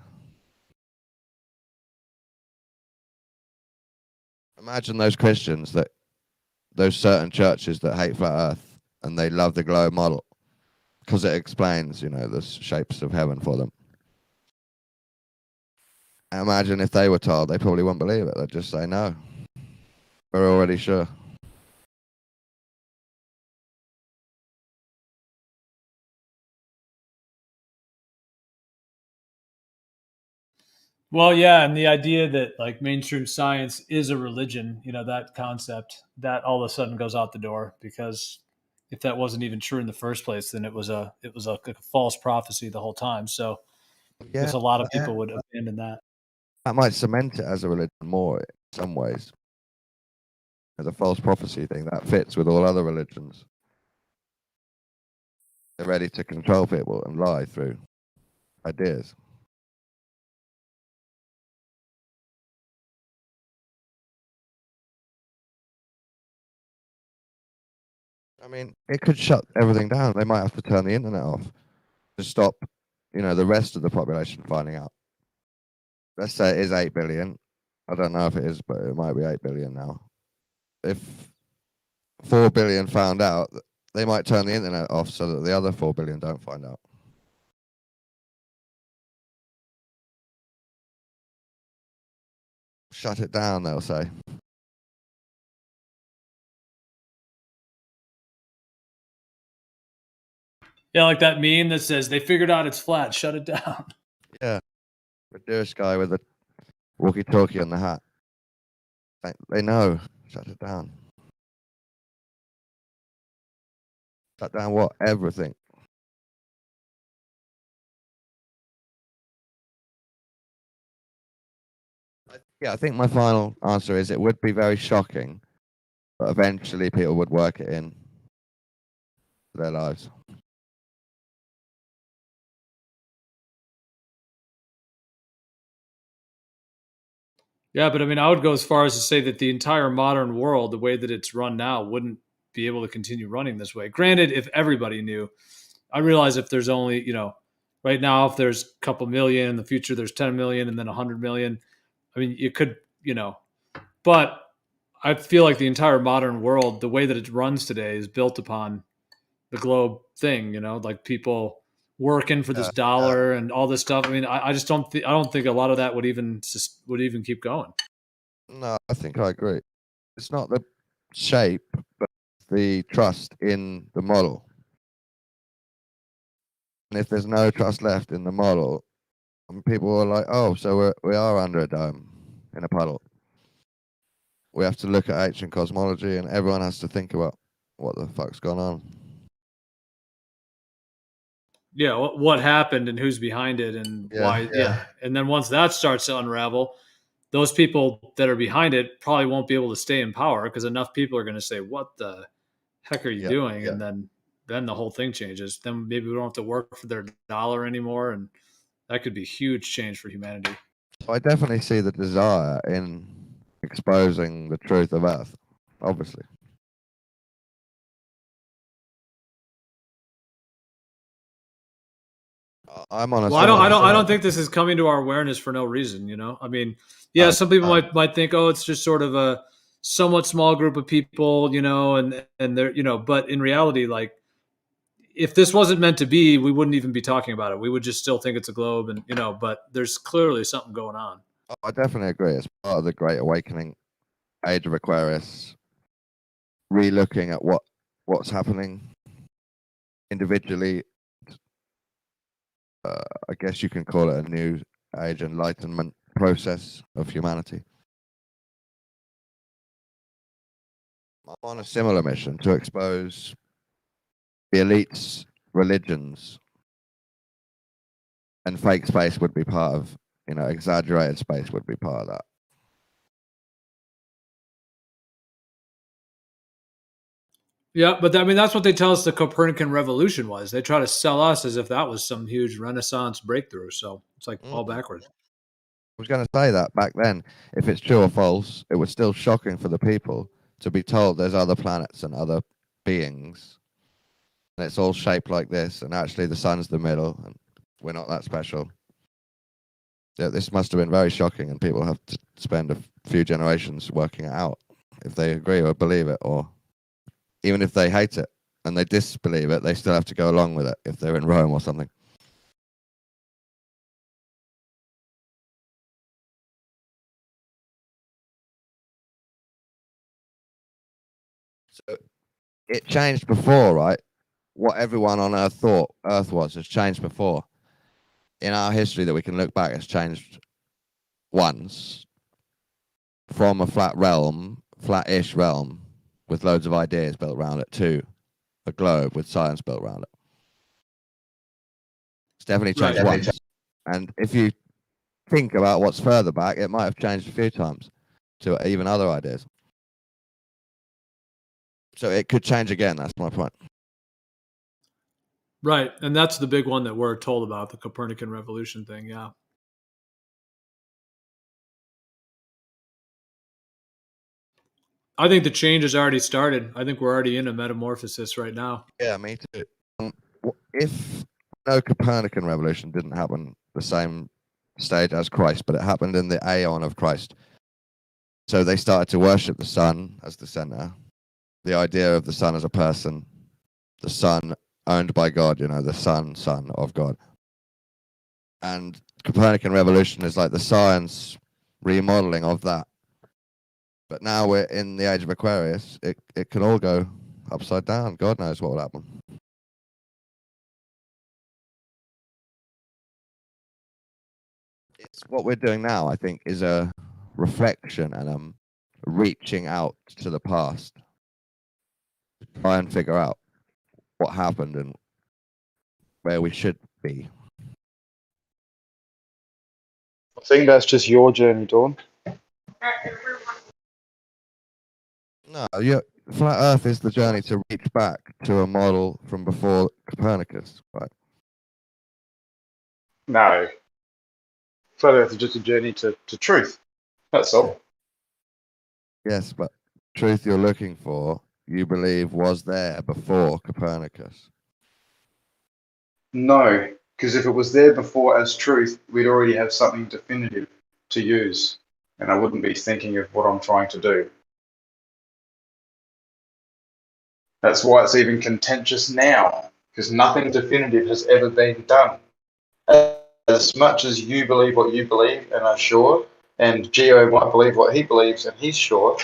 Imagine those Christians, those certain churches that hate flat Earth, and they love the globe model because it explains, the shapes of heaven for them. Imagine if they were told, they probably wouldn't believe it. They'd just say, no, we're already sure. Well, yeah, and the idea that like mainstream science is a religion, that concept, that all of a sudden goes out the door, because if that wasn't even true in the first place, then it was a false prophecy the whole time. So I guess a lot of people would abandon that. That might cement it as a religion more in some ways. As a false prophecy thing, that fits with all other religions. They're ready to control people and lie through ideas. I mean, it could shut everything down. They might have to turn the internet off to stop, the rest of the population finding out. Let's say it is 8 billion. I don't know if it is, but it might be 8 billion now. If 4 billion found out, they might turn the internet off so that the other 4 billion don't find out. Shut it down, they'll say. Yeah, like that meme that says they figured out it's flat, shut it down. Yeah, the Jewish guy with the walkie-talkie on the hat. They know. Shut it down. Shut down what? Everything. Yeah, I think my final answer is it would be very shocking, but eventually people would work it in their lives. Yeah, but I mean, I would go as far as to say that the entire modern world, the way that it's run now, wouldn't be able to continue running this way. Granted, if everybody knew, I realize if there's only, right now, if there's a couple million, in the future there's 10 million, and then 100 million. I mean, you could, but I feel like the entire modern world, the way that it runs today, is built upon the globe thing, like people working for this dollar and all this stuff. I mean, I just don't I don't think a lot of that would even keep going. No, I think I agree. It's not the shape, but the trust in the model. And if there's no trust left in the model, people are like, oh, so we are under a dome in a puddle. We have to look at ancient cosmology, and everyone has to think about what the fuck's gone on. Yeah, what happened and who's behind it and why. Yeah. And then once that starts to unravel, those people that are behind it probably won't be able to stay in power, because enough people are going to say, what the heck are you doing? And then the whole thing changes. Then maybe we don't have to work for their dollar anymore, and That could be huge change for humanity. So I definitely see the desire in exposing the truth of Earth, obviously. I'm on a Well, I don't think this is coming to our awareness for no reason. You know, I mean, yeah, some people might think, oh, it's just sort of a somewhat small group of people, you know, and they're, you know, but in reality, like, if this wasn't meant to be, we wouldn't even be talking about it. We would just still think it's a globe, and you know, but there's clearly something going on. Oh, I definitely agree. It's part of the Great Awakening, Age of Aquarius, re-looking at what's happening individually. I guess you can call it a new age enlightenment process of humanity. I'm on a similar mission to expose the elites' religions, and fake space would be part of, you know, exaggerated space would be part of that. Yeah, but I mean, that's what they tell us the Copernican revolution was. They try to sell us as if that was some huge Renaissance breakthrough. So it's like all backwards. I was going to say that back then, if it's true or false, it was still shocking for the people to be told there's other planets and other beings, and it's all shaped like this, and actually the sun's the middle, and we're not that special. Yeah, this must have been very shocking, and people have to spend a few generations working it out if they agree or believe it, or even if they hate it and they disbelieve it, they still have to go along with it if they're in Rome or something. So it changed before, right? What everyone on Earth thought Earth was has changed before. In our history that we can look back, it's changed once from a flat realm, flat-ish realm, with loads of ideas built around it, to a globe with science built around it. It's definitely changed once. And if you think about what's further back, it might have changed a few times to even other ideas. So it could change again, that's my point. Right. And that's the big one that we're told about, the Copernican revolution thing. Yeah. I think the change has already started. I think we're already in a metamorphosis right now. Yeah, me too. If no Copernican revolution didn't happen the same stage as Christ, but it happened in the aeon of Christ. So they started to worship the sun as the center, the idea of the sun as a person, the sun owned by God, you know, the son of God. And Copernican revolution is like the science remodeling of that. But now we're in the age of Aquarius. It could all go upside down. God knows what will happen. It's what we're doing now, I think, is a reflection and reaching out to the past to try and figure out what happened and where we should be. I think that's just your journey, Dawn. No, flat Earth is the journey to reach back to a model from before Copernicus, right? No. Flat Earth is just a journey to truth. That's all. Yes, but truth you're looking for, you believe was there before Copernicus. No, because if it was there before as truth, we'd already have something definitive to use, and I wouldn't be thinking of what I'm trying to do. That's why it's even contentious now, because nothing definitive has ever been done. As much as you believe what you believe and are sure, and Geo might believe what he believes and he's sure,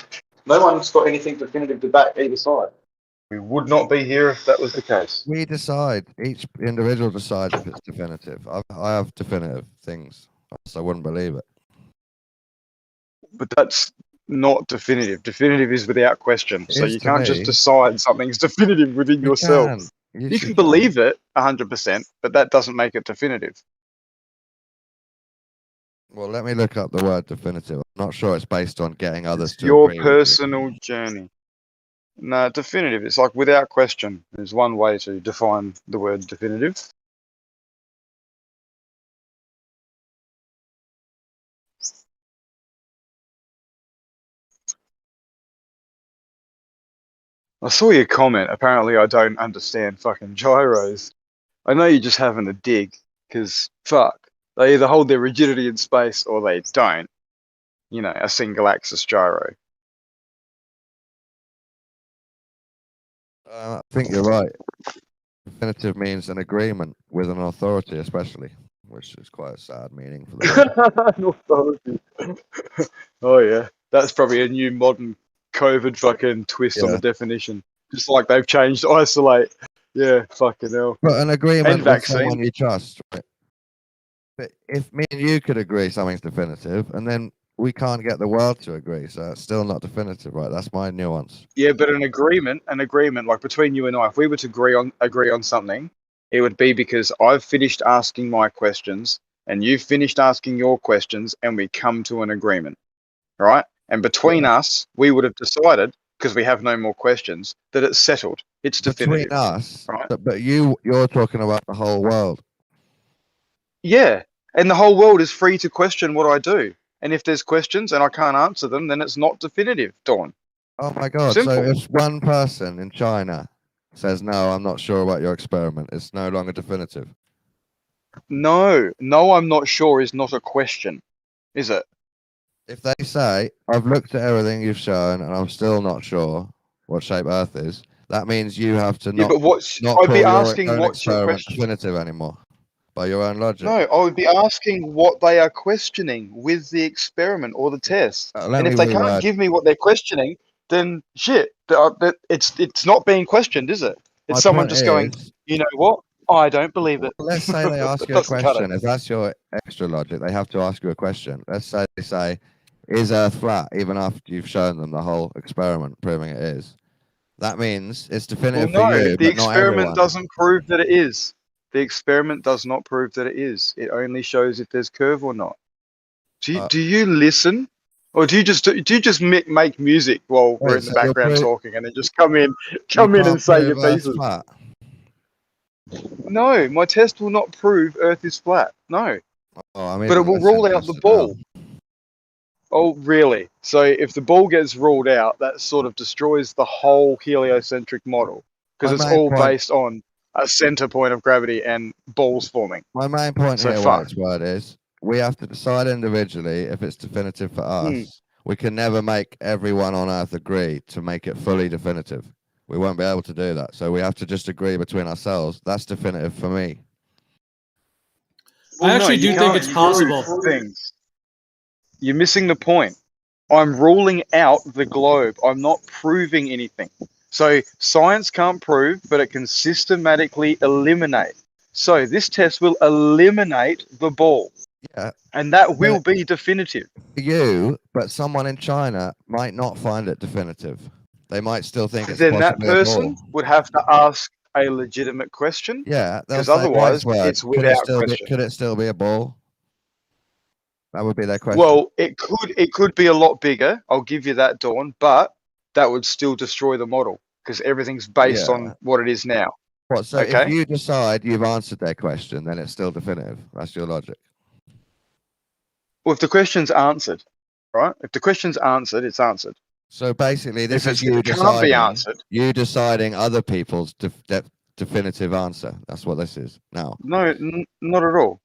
no one's got anything definitive to back either side. We would not be here if that was the case. We decide, each individual decides if it's definitive. I have definitive things, so I wouldn't believe it. But that's not definitive. Definitive is without question. So you can't just me. decide something's definitive within yourself. You can believe it 100%, but that doesn't make it definitive. Well, let me look up the word definitive. I'm not sure it's based on getting others to Your agree personal journey. No, definitive. It's like without question. There's one way to define the word definitive. I saw your comment. Apparently, I don't understand fucking gyros. I know you're just having a dig, because fuck, they either hold their rigidity in space or they don't. You know, a single axis gyro. I think you're right. Definitive means an agreement with an authority, especially, which is quite a sad meaning for the word. An authority. Oh yeah, that's probably a new modern COVID fucking twist on the definition. Just like they've changed isolate. Yeah, fucking hell. But an agreement And with vaccine. someone you trust, right? But if me and you could agree something's definitive, and then we can't get the world to agree, so it's still not definitive, right? That's my nuance. Yeah, but an agreement like between you and I, if we were to agree on something, it would be because I've finished asking my questions and you've finished asking your questions, and we come to an agreement, right? And between us, we would have decided, because we have no more questions, that it's settled. It's definitive. Between us, right? but you're talking about the whole world. Yeah, and the whole world is free to question what I do. And if there's questions and I can't answer them, then it's not definitive, Dawn. Oh my god! Simple. So if one person in China says no, I'm not sure about your experiment, it's no longer definitive. No, I'm not sure is not a question, is it? If they say, I've looked at everything you've shown and I'm still not sure what shape Earth is, that means you have to Yeah, not, but what's not I'd call be your asking own what's your experiment question? definitive anymore by your own logic. No, I would be asking what they are questioning with the experiment or the test. Let And if me they can't reword. give me what they're questioning, then shit, it's not being questioned, is it? It's My someone point just going, is, you know what? I don't believe it. let's say they ask you a Doesn't cut it. question. If that's your extra logic, they have to ask you a question. Let's say they say, is Earth flat? Even after you've shown them the whole experiment proving it is. That means it's Well, definitive no, for you, the but not experiment everyone. doesn't prove that it is. The experiment does not prove that it is. It only shows if there's curve or not. Do you listen, or do you just make music while we're Wait, in the so you're background talking, and then just come in you and can't say your prove Earth's pieces? flat. No, my test will not prove Earth is flat. No, Oh, I'm but it even will less rule out the interested now. ball. Oh, really? So if the ball gets ruled out, that sort of destroys the whole heliocentric model, because My it's main all point- based on a center point of gravity and balls forming. My main point So here, fuck. White's word is, we have to decide individually if it's definitive for us. We can never make everyone on Earth agree to make it fully definitive. We won't be able to do that. So we have to just agree between ourselves. That's definitive for me. I actually do think can't it's possible. prove things. You're missing the point. I'm ruling out the globe. I'm not proving anything. So science can't prove, but it can systematically eliminate. So this test will eliminate the ball. Yeah. And that will be definitive. You, but someone in China might not find it definitive. They might still think it's Then that possibly a person ball. would have to ask a legitimate question. Yeah, they'll Because say, otherwise White's word, it's without question. could it still be a ball? That would be their question. Well, it could be a lot bigger. I'll give you that, Dawn, but that would still destroy the model because everything's based on what it is now. What? So okay? if you decide you've answered their question, then it's still definitive. That's your logic. Well, if the question's answered, right? If the question's answered, it's answered. So basically, this If is you it can't be deciding. answered. You deciding other people's definitive answer. That's what this is now. No, not at all.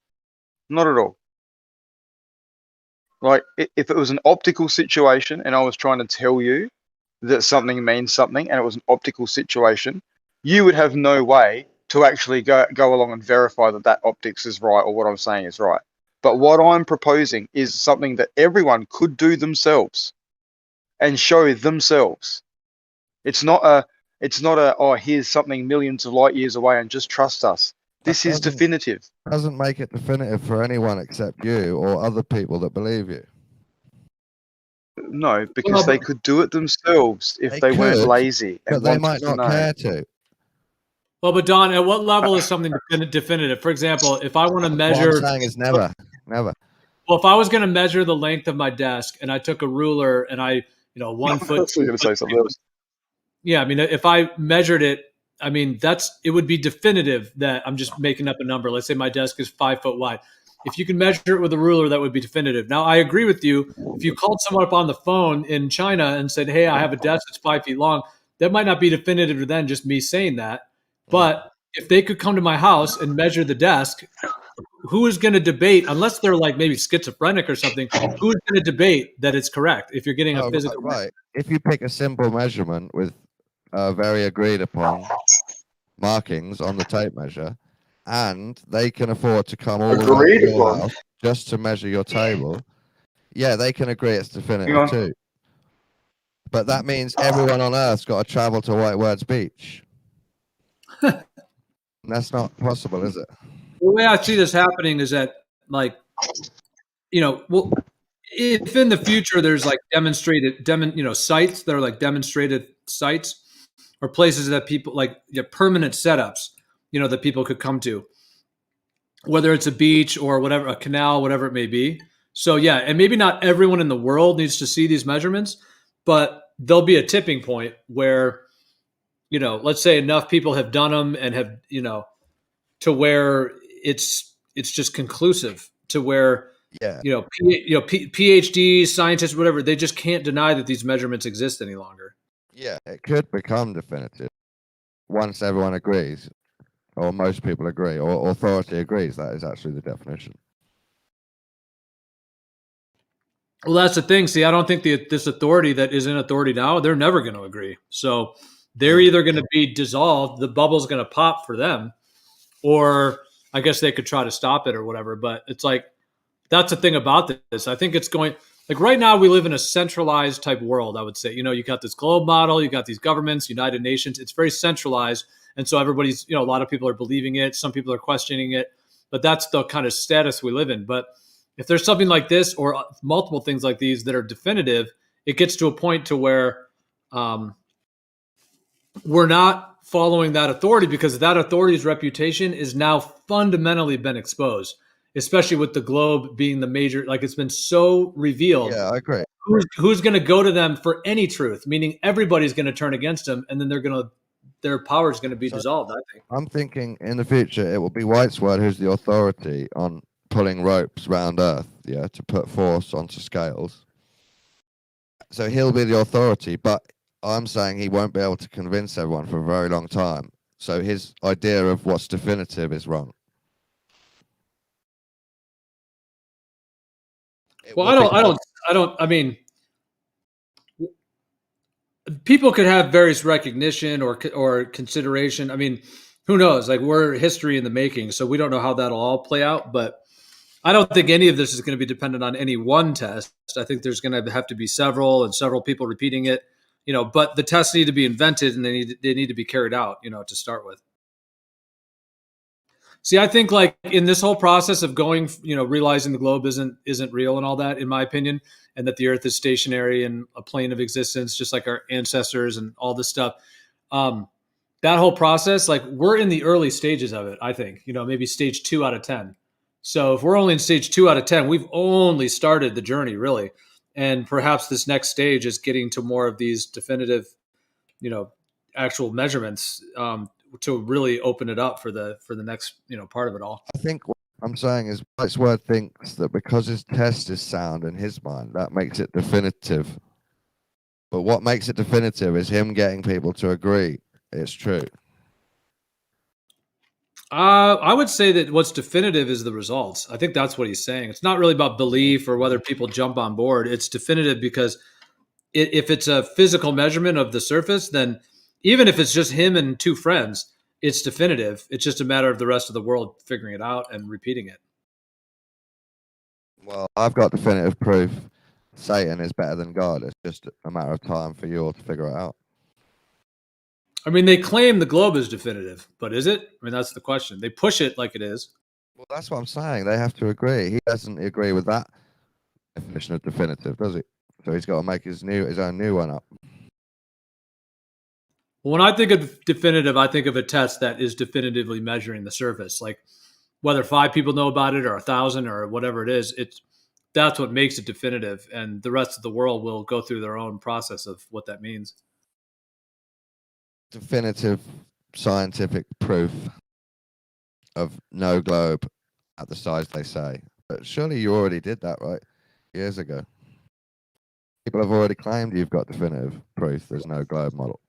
Not at all. Like, if it was an optical situation and I was trying to tell you that something means something and it was an optical situation, you would have no way to actually go along and verify that that optics is right or what I'm saying is right. But what I'm proposing is something that everyone could do themselves and show themselves. It's not a oh, here's something millions of light years away and just trust us. This is definitive. Doesn't make it definitive for anyone except you or other people that believe you. No, because they could do it themselves if they weren't could, lazy. but they might not care to. Well, but Don, at what level is something definitive? For example, if I want to measure, What I'm saying is never. Well, if I was going to measure the length of my desk and I took a ruler and I, 1 foot. I thought you were going to say something else. Yeah, I mean, if I measured it, I mean, it would be definitive that I'm just making up a number. Let's say my desk is 5 foot wide. If you can measure it with a ruler, that would be definitive. Now, I agree with you. If you called someone up on the phone in China and said, hey, I have a desk that's 5 feet long, that might not be definitive to them, just me saying that. But if they could come to my house and measure the desk, who is going to debate, unless they're like maybe schizophrenic or something, who is going to debate that it's correct if you're getting a Oh, physical right. If you pick a simple measurement with very agreed upon markings on the tape measure, and they can afford to come all the way to your house just to measure your table, yeah, they can agree it's definitive too. But that means everyone on Earth's got to travel to White Words Beach. That's not possible, is it? The way I see this happening is that, like, well, if in the future there's like demonstrated, sites that are like demonstrated sites or places that people like permanent setups, that people could come to, whether it's a beach or whatever, a canal, whatever it may be. So yeah, and maybe not everyone in the world needs to see these measurements, but there'll be a tipping point where, let's say enough people have done them and have, to where it's just conclusive to where, PhDs, scientists, whatever, they just can't deny that these measurements exist any longer. Yeah, it could become definitive once everyone agrees, or most people agree, or authority agrees that is actually the definition. Well, that's the thing. See, I don't think this authority that is in authority now, they're never going to agree. So they're either going to be dissolved, the bubble's going to pop for them, or I guess they could try to stop it or whatever. But it's like, that's the thing about this. I think it's going, like right now we live in a centralized type world, I would say. You got this globe model, you got these governments, United Nations. It's very centralized. And so everybody's, a lot of people are believing it. Some people are questioning it. But that's the kind of status we live in. But if there's something like this or multiple things like these that are definitive, it gets to a point to where we're not following that authority because that authority's reputation is now fundamentally been exposed, especially with the globe being the major, like it's been so revealed. Yeah, I agree. Who's going to go to them for any truth? Meaning everybody's going to turn against them, and then their power is going to be dissolved, I think. I'm thinking in the future it will be Whitesword who's the authority on pulling ropes around Earth, to put force onto scales. So he'll be the authority, but I'm saying he won't be able to convince everyone for a very long time. So his idea of what's definitive is wrong. Well, I mean, people could have various recognition or consideration. I mean, who knows? Like, we're history in the making, so we don't know how that'll all play out. But I don't think any of this is going to be dependent on any one test. I think there's going to have to be several people repeating it. But the tests need to be invented and they need to be carried out. To start with. See, I think like in this whole process of going, realizing the globe isn't real and all that, in my opinion, and that the Earth is stationary and a plane of existence, just like our ancestors and all this stuff. That whole process, like we're in the early stages of it. I think, maybe stage 2 out of 10. So if we're only in stage 2 out of 10, we've only started the journey, really. And perhaps this next stage is getting to more of these definitive, actual measurements. To really open it up for the next part of it all. I think what I'm saying is Whitesword thinks that because his test is sound in his mind, that makes it definitive. But what makes it definitive is him getting people to agree it's true. I would say that what's definitive is the results. I think that's what he's saying. It's not really about belief or whether people jump on board. It's definitive because if it's a physical measurement of the surface, then even if it's just him and 2 friends, it's definitive. It's just a matter of the rest of the world figuring it out and repeating it. Well, I've got definitive proof Satan is better than God. It's just a matter of time for you all to figure it out. I mean, they claim the globe is definitive, but is it? I mean, that's the question. They push it like it is. Well, that's what I'm saying. They have to agree. He doesn't agree with that definition of definitive, does he? So he's got to make his own new one up. When I think of definitive, I think of a test that is definitively measuring the surface. Like whether 5 people know about it or 1,000 or whatever it is, that's what makes it definitive. And the rest of the world will go through their own process of what that means. Definitive scientific proof of no globe at the size they say. But surely you already did that, right? Years ago. People have already claimed you've got definitive proof there's no globe model.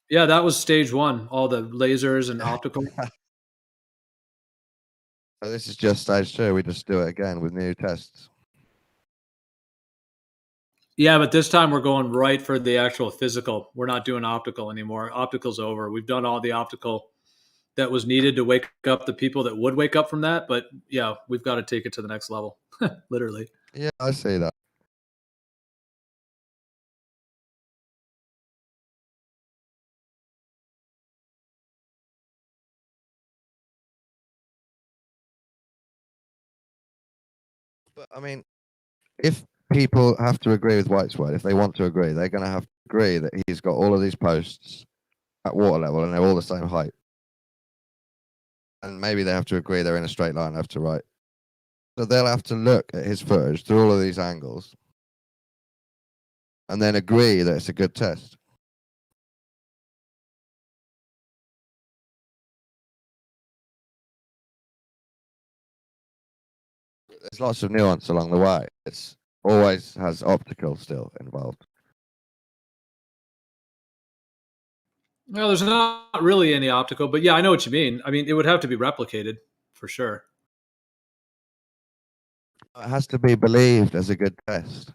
Yeah, that was stage 1, all the lasers and optical. So this is just stage 2. We just do it again with new tests. Yeah, but this time we're going right for the actual physical. We're not doing optical anymore. Optical's over. We've done all the optical that was needed to wake up the people that would wake up from that. But yeah, we've got to take it to the next level, literally. Yeah, I see that. But I mean, if people have to agree with Whiteswade, if they want to agree, they're going to have to agree that he's got all of these posts at water level and they're all the same height. And maybe they have to agree they're in a straight line left to right. So they'll have to look at his footage through all of these angles and then agree that it's a good test. There's lots of nuance along the way. It's always has optical still involved. Well, there's not really any optical, but yeah, I know what you mean. I mean, it would have to be replicated for sure. It has to be believed as a good test.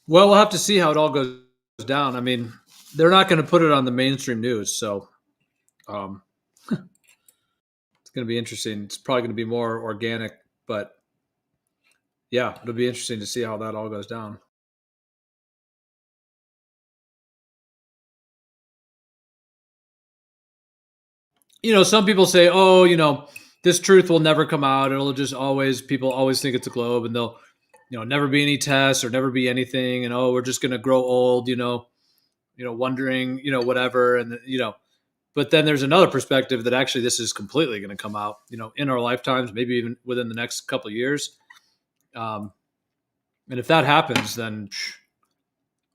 Well, we'll have to see how it all goes down. I mean, they're not going to put it on the mainstream news, so it's going to be interesting. It's probably going to be more organic, but yeah, it'll be interesting to see how that all goes down. You know, some people say, oh, you know, this truth will never come out. It'll just always, people always think it's a globe and they'll, you know, never be any tests or never be anything. And, oh, we're just going to grow old, you know, wondering, you know, whatever. And, you know, but then there's another perspective that actually this is completely going to come out, you know, in our lifetimes, maybe even within the next couple of years. And if that happens, then,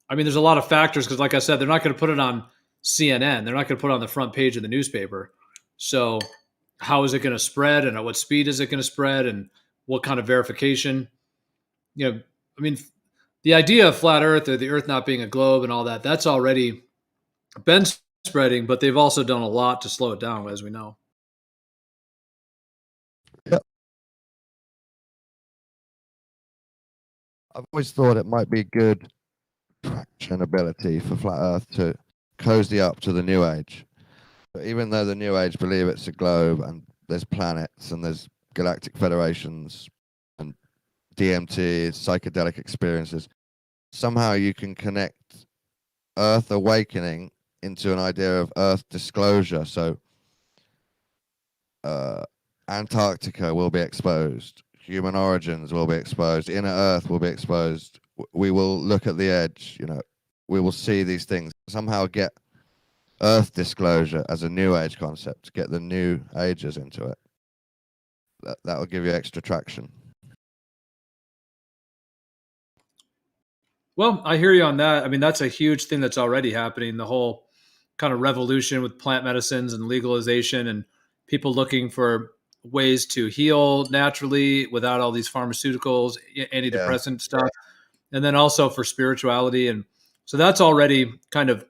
I mean, there's a lot of factors because, like I said, they're not going to put it on CNN. They're not going to put it on the front page of the newspaper. So how is it going to spread and at what speed is it going to spread and what kind of verification? You know, I mean, the idea of flat Earth or the Earth not being a globe and all that, that's already been spreading, but they've also done a lot to slow it down, as we know. Yep. I've always thought it might be good traction ability for flat Earth to cozy up to the New Age. But even though the New Age believe it's a globe and there's planets and there's galactic federations and DMT, psychedelic experiences, somehow you can connect Earth awakening into an idea of Earth disclosure. So Antarctica will be exposed. Human origins will be exposed. Inner Earth will be exposed. We will look at the edge, you know, we will see these things. Somehow get Earth disclosure as a New Age concept, get the New Ages into it. That will give you extra traction. Well, I hear you on that. I mean, that's a huge thing that's already happening. The whole kind of revolution with plant medicines and legalization and people looking for ways to heal naturally without all these pharmaceuticals, antidepressant stuff. And then also for spirituality. And so that's already kind of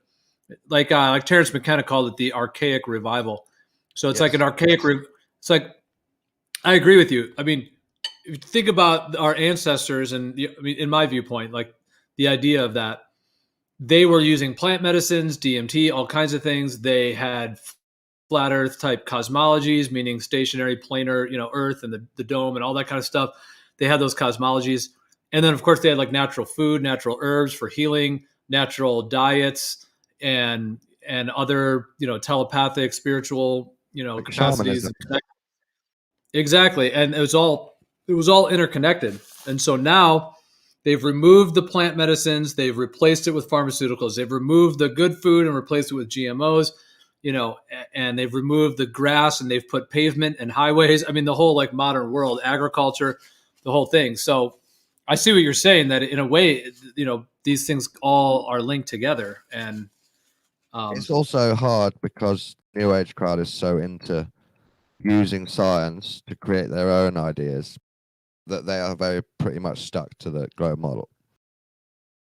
like Terrence McKenna called it the archaic revival. So it's like an archaic, it's like, I agree with you. I mean, if you think about our ancestors and I mean, in my viewpoint, like the idea of that, they were using plant medicines, DMT, all kinds of things. They had flat Earth type cosmologies, meaning stationary, planar, you know, Earth and the dome and all that kind of stuff. They had those cosmologies. And then, of course, they had like natural food, natural herbs for healing, natural diets, and other, you know, telepathic, spiritual, you know, capacities. Exactly, and it was all interconnected. And so now they've removed the plant medicines, they've replaced it with pharmaceuticals, they've removed the good food and replaced it with GMOs, you know, and they've removed the grass and they've put pavement and highways. I mean, the whole like modern world, agriculture, the whole thing. So I see what you're saying, that in a way, these things all are linked together. And it's also hard because New Age crowd is so into using science to create their own ideas that they are very pretty much stuck to the globe model.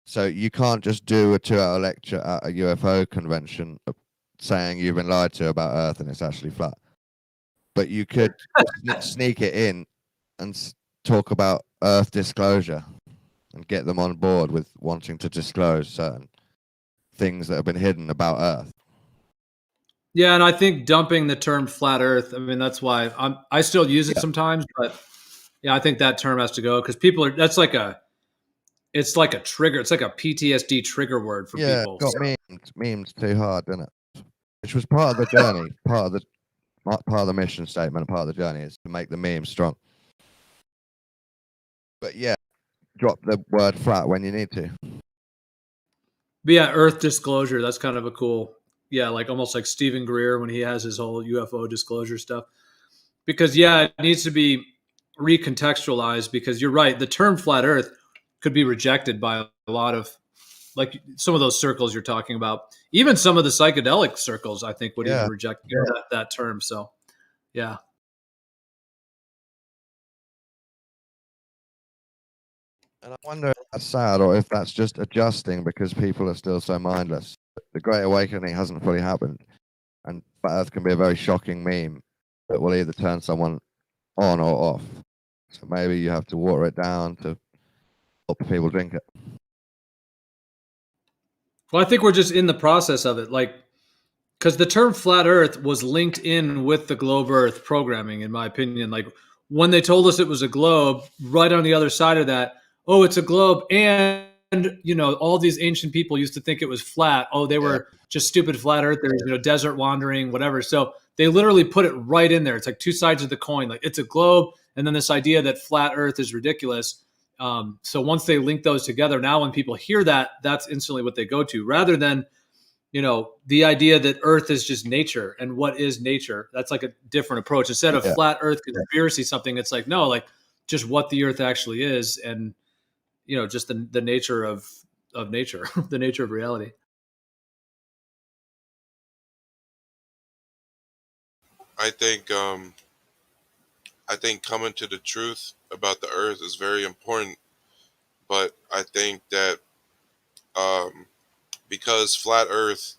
So you can't just do a 2-hour lecture at a UFO convention saying you've been lied to about Earth and it's actually flat. But you could sneak it in and talk about Earth disclosure and get them on board with wanting to disclose certain things that have been hidden about Earth. Yeah, and I think dumping the term flat Earth, I mean, that's why I still use it sometimes, but yeah, I think that term has to go because people are, it's like a trigger. It's like a PTSD trigger word for people. Got memed too hard, didn't it? Which was part of the journey, part of the mission statement, part of the journey is to make the meme strong. But yeah, drop the word flat when you need to. But yeah, Earth disclosure, that's kind of a cool, like almost like Stephen Greer when he has his whole UFO disclosure stuff. Because it needs to be recontextualized because you're right, the term flat Earth could be rejected by a lot of, like some of those circles you're talking about. Even some of the psychedelic circles, I think, would even reject that term. So, yeah. And I wonder if that's sad or if that's just adjusting because people are still so mindless. The Great Awakening hasn't fully happened. And Flat Earth can be a very shocking meme that will either turn someone on or off. So maybe you have to water it down to help people drink it. Well, I think we're just in the process of it. Like, because the term flat Earth was linked in with the globe Earth programming, in my opinion. Like, when they told us it was a globe, right on the other side of that, oh, it's a globe. And, all these ancient people used to think it was flat. Oh, they were just stupid flat earthers, desert wandering, whatever. So they literally put it right in there. It's like two sides of the coin. Like, it's a globe. And then this idea that flat Earth is ridiculous. So once they link those together, now when people hear that, that's instantly what they go to, rather than, the idea that Earth is just nature and what is nature. That's like a different approach. Instead of flat Earth conspiracy something, it's like, no, like just what the Earth actually is, and just the nature of nature, the nature of reality. I think coming to the truth about the Earth is very important, but I think that because flat Earth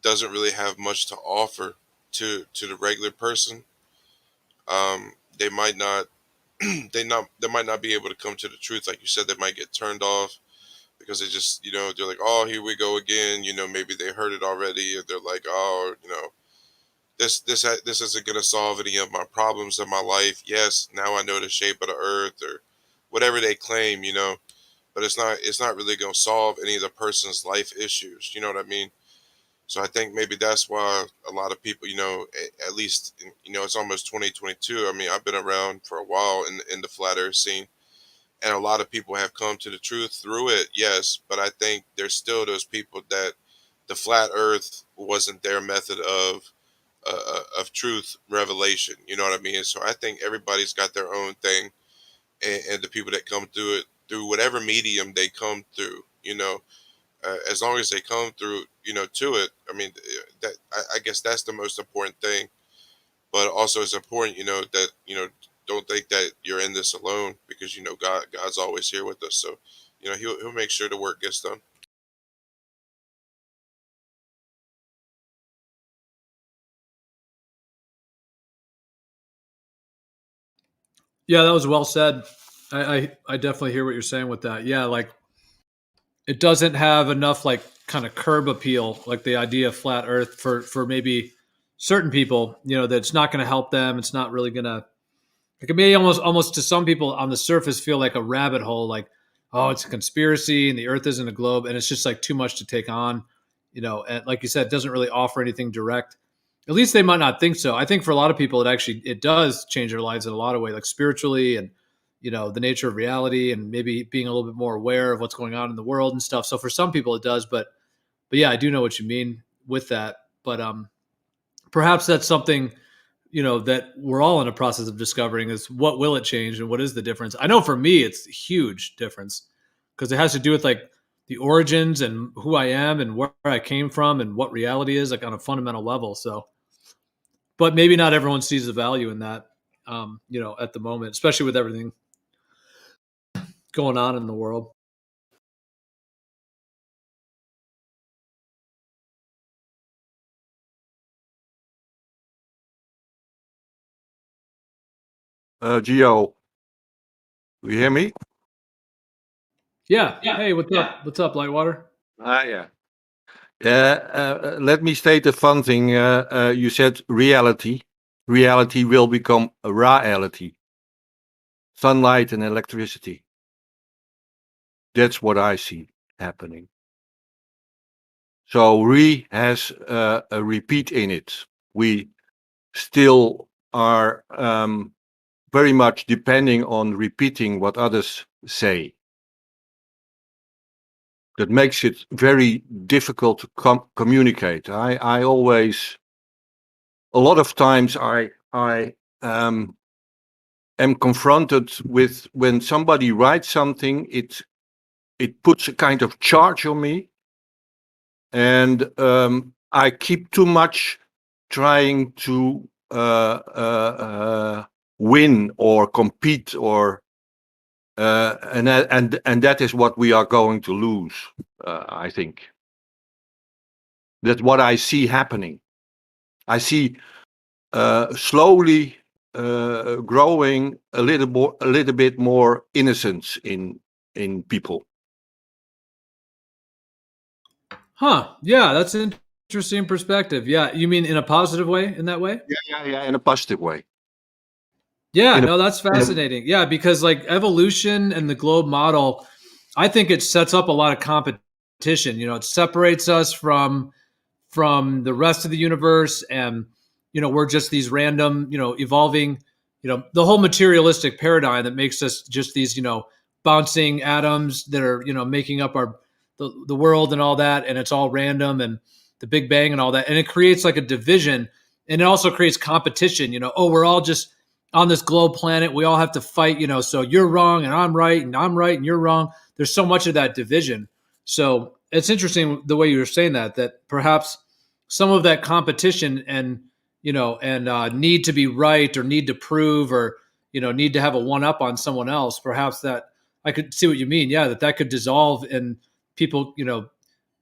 doesn't really have much to offer to the regular person, they might not they might not be able to come to the truth. Like you said, they might get turned off because they just they're like, oh, here we go again. Maybe they heard it already, and they're like, oh, this isn't gonna solve any of my problems in my life. Yes, now I know the shape of the Earth or whatever they claim, but it's not really gonna solve any of the person's life issues. You know what I mean? So I think maybe that's why a lot of people, at least, it's almost 2022. I mean, I've been around for a while in the flat Earth scene, and a lot of people have come to the truth through it. Yes, but I think there's still those people that the flat Earth wasn't their method of truth revelation. You know what I mean? So I think everybody's got their own thing, and the people that come through it through whatever medium they come through, as long as they come through, to it. I mean, that I guess that's the most important thing. But also, it's important, that don't think that you're in this alone, because God's always here with us. So, he'll make sure the work gets done. Yeah, that was well said. I definitely hear what you're saying with that. Yeah, like it doesn't have enough like kind of curb appeal, like the idea of flat Earth for maybe certain people. That it's not going to help them. It's not really going to. It can be almost to some people on the surface feel like a rabbit hole. Like, oh, it's a conspiracy and the Earth isn't a globe, and it's just like too much to take on. And like you said, it doesn't really offer anything direct. At least they might not think so. I think for a lot of people, it does change their lives in a lot of ways, like spiritually and, the nature of reality and maybe being a little bit more aware of what's going on in the world and stuff. So for some people it does, but yeah, I do know what you mean with that. But perhaps that's something that we're all in a process of discovering is what will it change and what is the difference. I know for me, it's a huge difference because it has to do with like the origins and who I am and where I came from and what reality is like on a fundamental level. So, but maybe not everyone sees the value in that, at the moment, especially with everything going on in the world. Gio, you hear me? Yeah. Hey, what's up? What's up, Lightwater? Yeah. Let me state a fun thing. You said reality. Reality will become a reality. Sunlight and electricity. That's what I see happening. So re has a repeat in it. We still are very much depending on repeating what others say. That makes it very difficult to communicate. I always, a lot of times I am confronted with when somebody writes something, it puts a kind of charge on me, and I keep too much trying to win or compete or and that is what we are going to lose. I think that's what I see happening. I see slowly growing a little bit more innocence in people. Huh. Yeah, that's an interesting perspective. Yeah, you mean in a positive way, in that way? Yeah, in a positive way. Yeah, no, that's fascinating. Yeah, because like evolution and the globe model, I think it sets up a lot of competition. It separates us from the rest of the universe, and we're just these random, evolving, the whole materialistic paradigm that makes us just these, bouncing atoms that are, making up the world and all that, and it's all random, and the Big Bang and all that, and it creates like a division, and it also creates competition. We're all just on this globe planet, we all have to fight. So you're wrong and I'm right and you're wrong. There's so much of that division. So it's interesting the way you were saying that perhaps some of that competition and need to be right or need to prove or need to have a one up on someone else, perhaps that I could see what you mean. Yeah, that could dissolve and people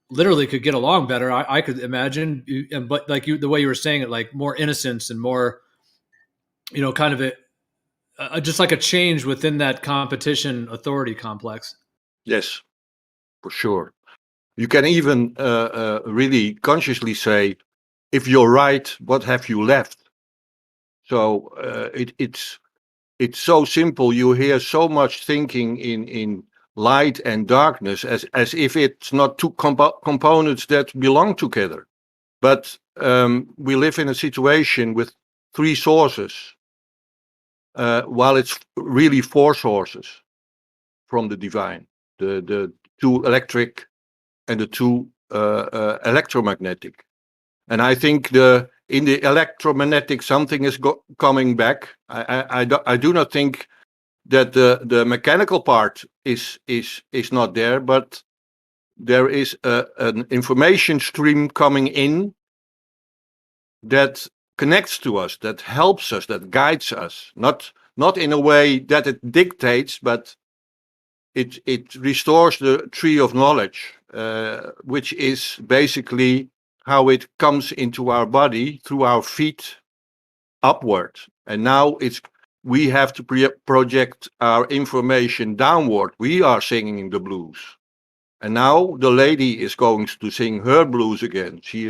literally could get along better. I could imagine, but like the way you were saying it, like more innocence and more kind of just like a change within that competition authority complex. Yes, for sure. You can even really consciously say, if you're right, what have you left? So it's so simple. You hear so much thinking in light and darkness as if it's not two components that belong together. But we live in a situation with three sources, while it's really four sources from the divine. The two electric and the two electromagnetic. And I think in the electromagnetic something is coming back. I do not think that the mechanical part is not there, but there is an information stream coming in that connects to us, that helps us, that guides us. Not in a way that it dictates, but it restores the tree of knowledge, which is basically how it comes into our body through our feet upward. And now we have to project our information downward. We are singing the blues. And now the lady is going to sing her blues again. She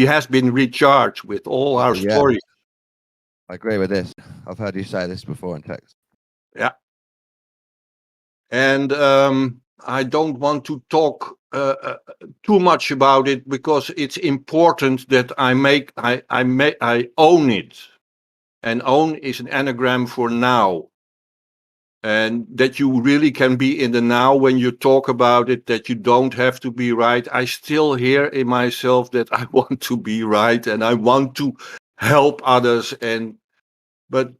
has been recharged with all our stories. I agree with this. I've heard you say this before in text. Yeah. And I don't want to talk too much about it because it's important that I own it. And own is an anagram for now. And that you really can be in the now when you talk about it, that you don't have to be right. I still hear in myself that I want to be right and I want to help others, but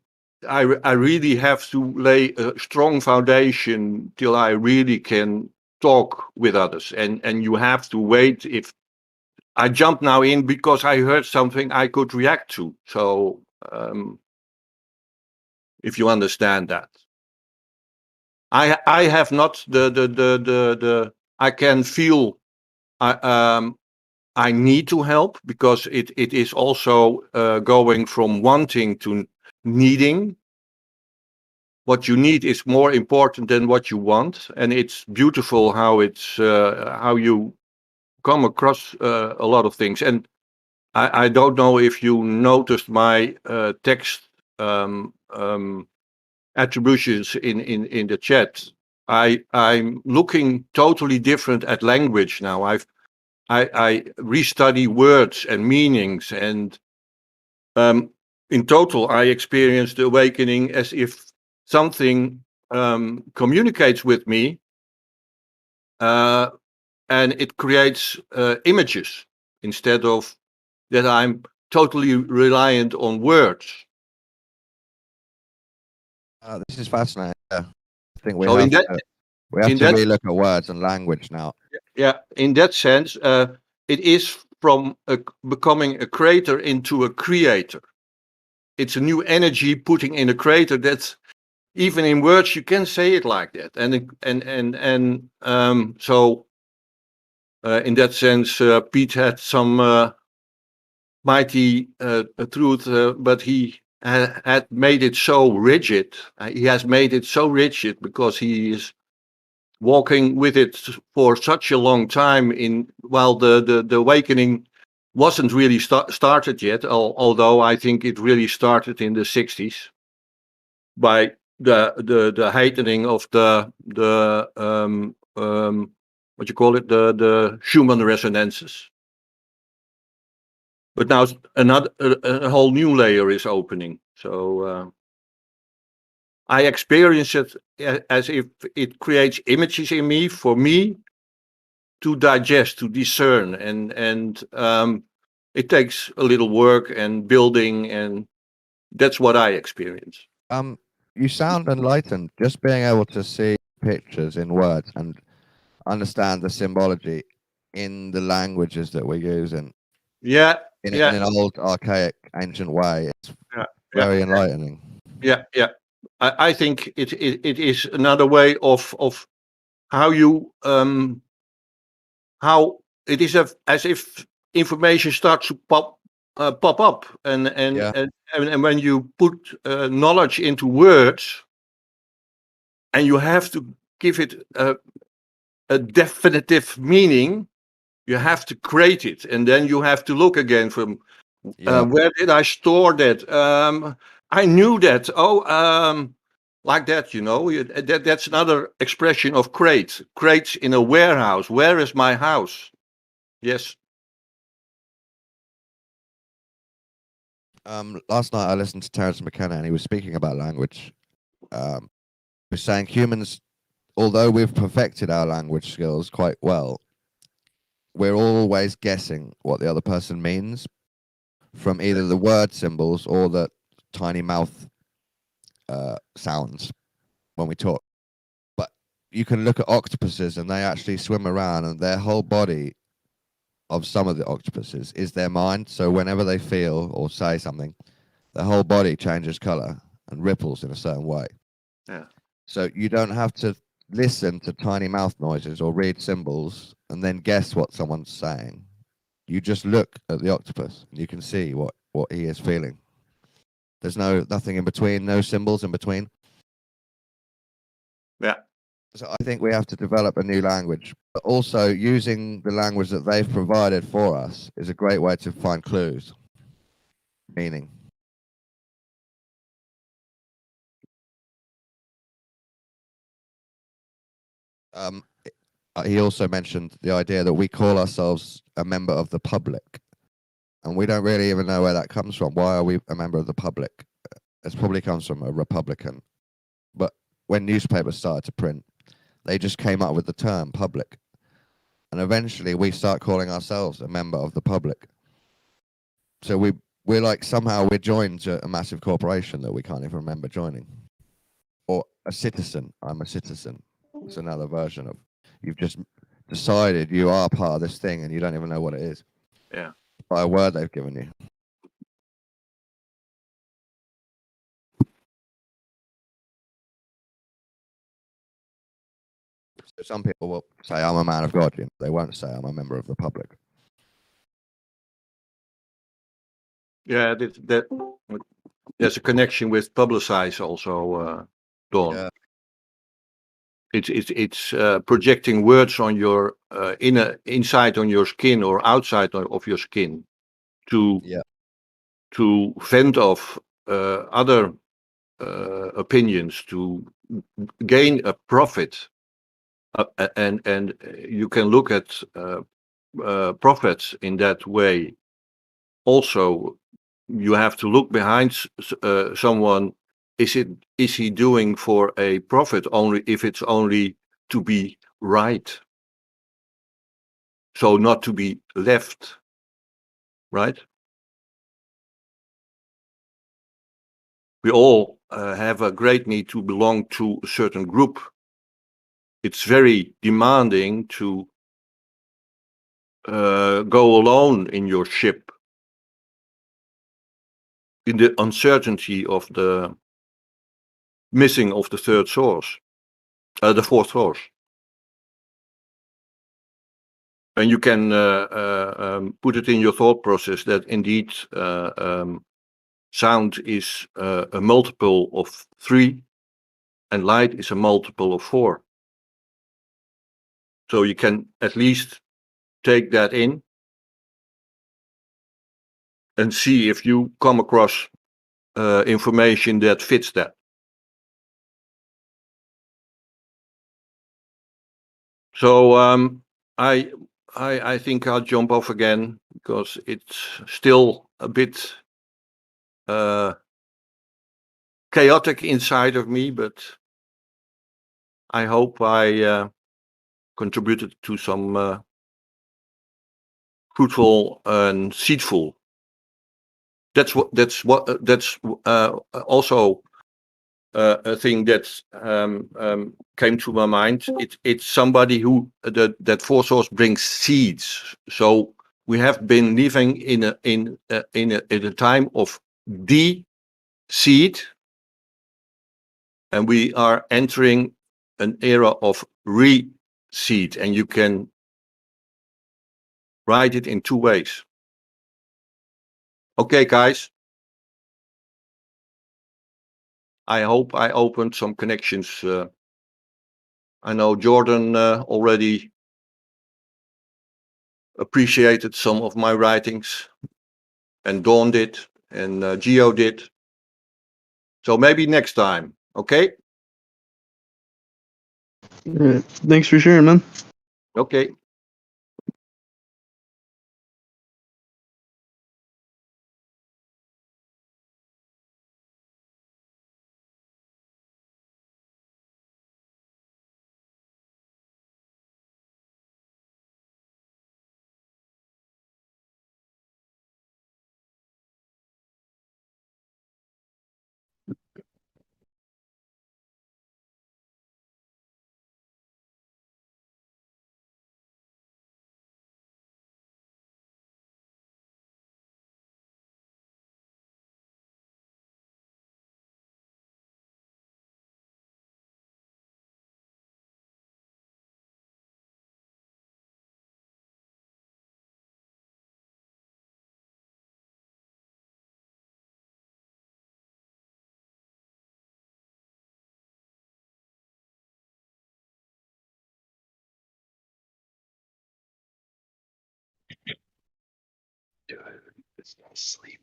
I really have to lay a strong foundation till I really can talk with others, and you have to wait. If I jump now in because I heard something I could react to, so if you understand that, I have not the I can feel I need to help, because it is also going from wanting to needing. What you need is more important than what you want, and it's beautiful how it's how you come across a lot of things. And I don't know if you noticed my text attributions in the chat. I'm looking totally different at language now. I restudy words and meanings, and in total, I experienced the awakening as if something communicates with me, and it creates images instead of that I'm totally reliant on words. This is fascinating. Yeah. I think we So have to relook at words and language now. Yeah, in that sense, it is from becoming a creator into a creator. It's a new energy putting in a creator. That's even in words you can say it like that. So in that sense, Pete had some mighty truth, but he had made it so rigid. He has made it so rigid because he is walking with it for such a long time, while the awakening wasn't really started yet, although I think it really started in the 60s by the heightening of the what you call it, the Schumann resonances. But now another a whole new layer is opening. So I experience it as if it creates images in me for me to digest, to discern, and it takes a little work and building, and that's what I experience. You sound enlightened. Just being able to see pictures in words and understand the symbology in the languages that we're using. Yeah, in an old, archaic, ancient way. It's very enlightening. Yeah. I think it is another way of how you how it is as if information starts to pop up, and when you put knowledge into words, and you have to give it a definitive meaning, you have to create it, and then you have to look again from where did I store that? I knew that. Like that, that's another expression of crates in a warehouse. Where is my house? Yes. Last night I listened to Terence McKenna, and he was speaking about language. He was saying humans, although we've perfected our language skills quite well, we're always guessing what the other person means from either the word symbols or the tiny mouth sounds when we talk. But you can look at octopuses, and they actually swim around, and their whole body of some of the octopuses is their mind. So whenever they feel or say something, the whole body changes color and ripples in a certain way. Yeah. So you don't have to listen to tiny mouth noises or read symbols and then guess what someone's saying. You just look at the octopus and you can see what he is feeling. There's nothing in between, no symbols in between. Yeah. So I think we have to develop a new language, but also using the language that they've provided for us is a great way to find clues, meaning. He also mentioned the idea that we call ourselves a member of the public, and we don't really even know where that comes from. Why are we a member of the public? It probably comes from a Republican. But when newspapers started to print, they just came up with the term public. And eventually we start calling ourselves a member of the public. So we're like somehow we're joined to a massive corporation that we can't even remember joining, or a citizen. I'm a citizen. It's another version of you've just decided you are part of this thing and you don't even know what it is. Yeah. By a word they've given you. So some people will say I'm a man of God. You know? They won't say I'm a member of the public. Yeah, there's a connection with publicize also, Dawn. Yeah. It's projecting words on your inside on your skin or outside of your skin to vent off other opinions to gain a profit, and you can look at profits in that way. Also, you have to look behind someone. Is he doing for a profit only if it's only to be right? So not to be left, right? We all have a great need to belong to a certain group. It's very demanding to go alone in your ship, in the uncertainty of the missing of the third source, the fourth source. And you can put it in your thought process that indeed sound is a multiple of 3 and light is a multiple of 4. So you can at least take that in and see if you come across information that fits that. So I think I'll jump off again because it's still a bit chaotic inside of me, but I hope I contributed to some fruitful and seedful. That's also a thing that came to my mind. It's somebody who that fourth source brings seeds. So we have been living in a time of de-seed, and we are entering an era of re-seed, and you can write it in 2 ways. Okay, guys. I hope I opened some connections. I know Jordan already appreciated some of my writings, and Dawn did, and Geo did. So maybe next time, okay? Thanks for sharing, man. Okay. Dude, this guy's sleeping.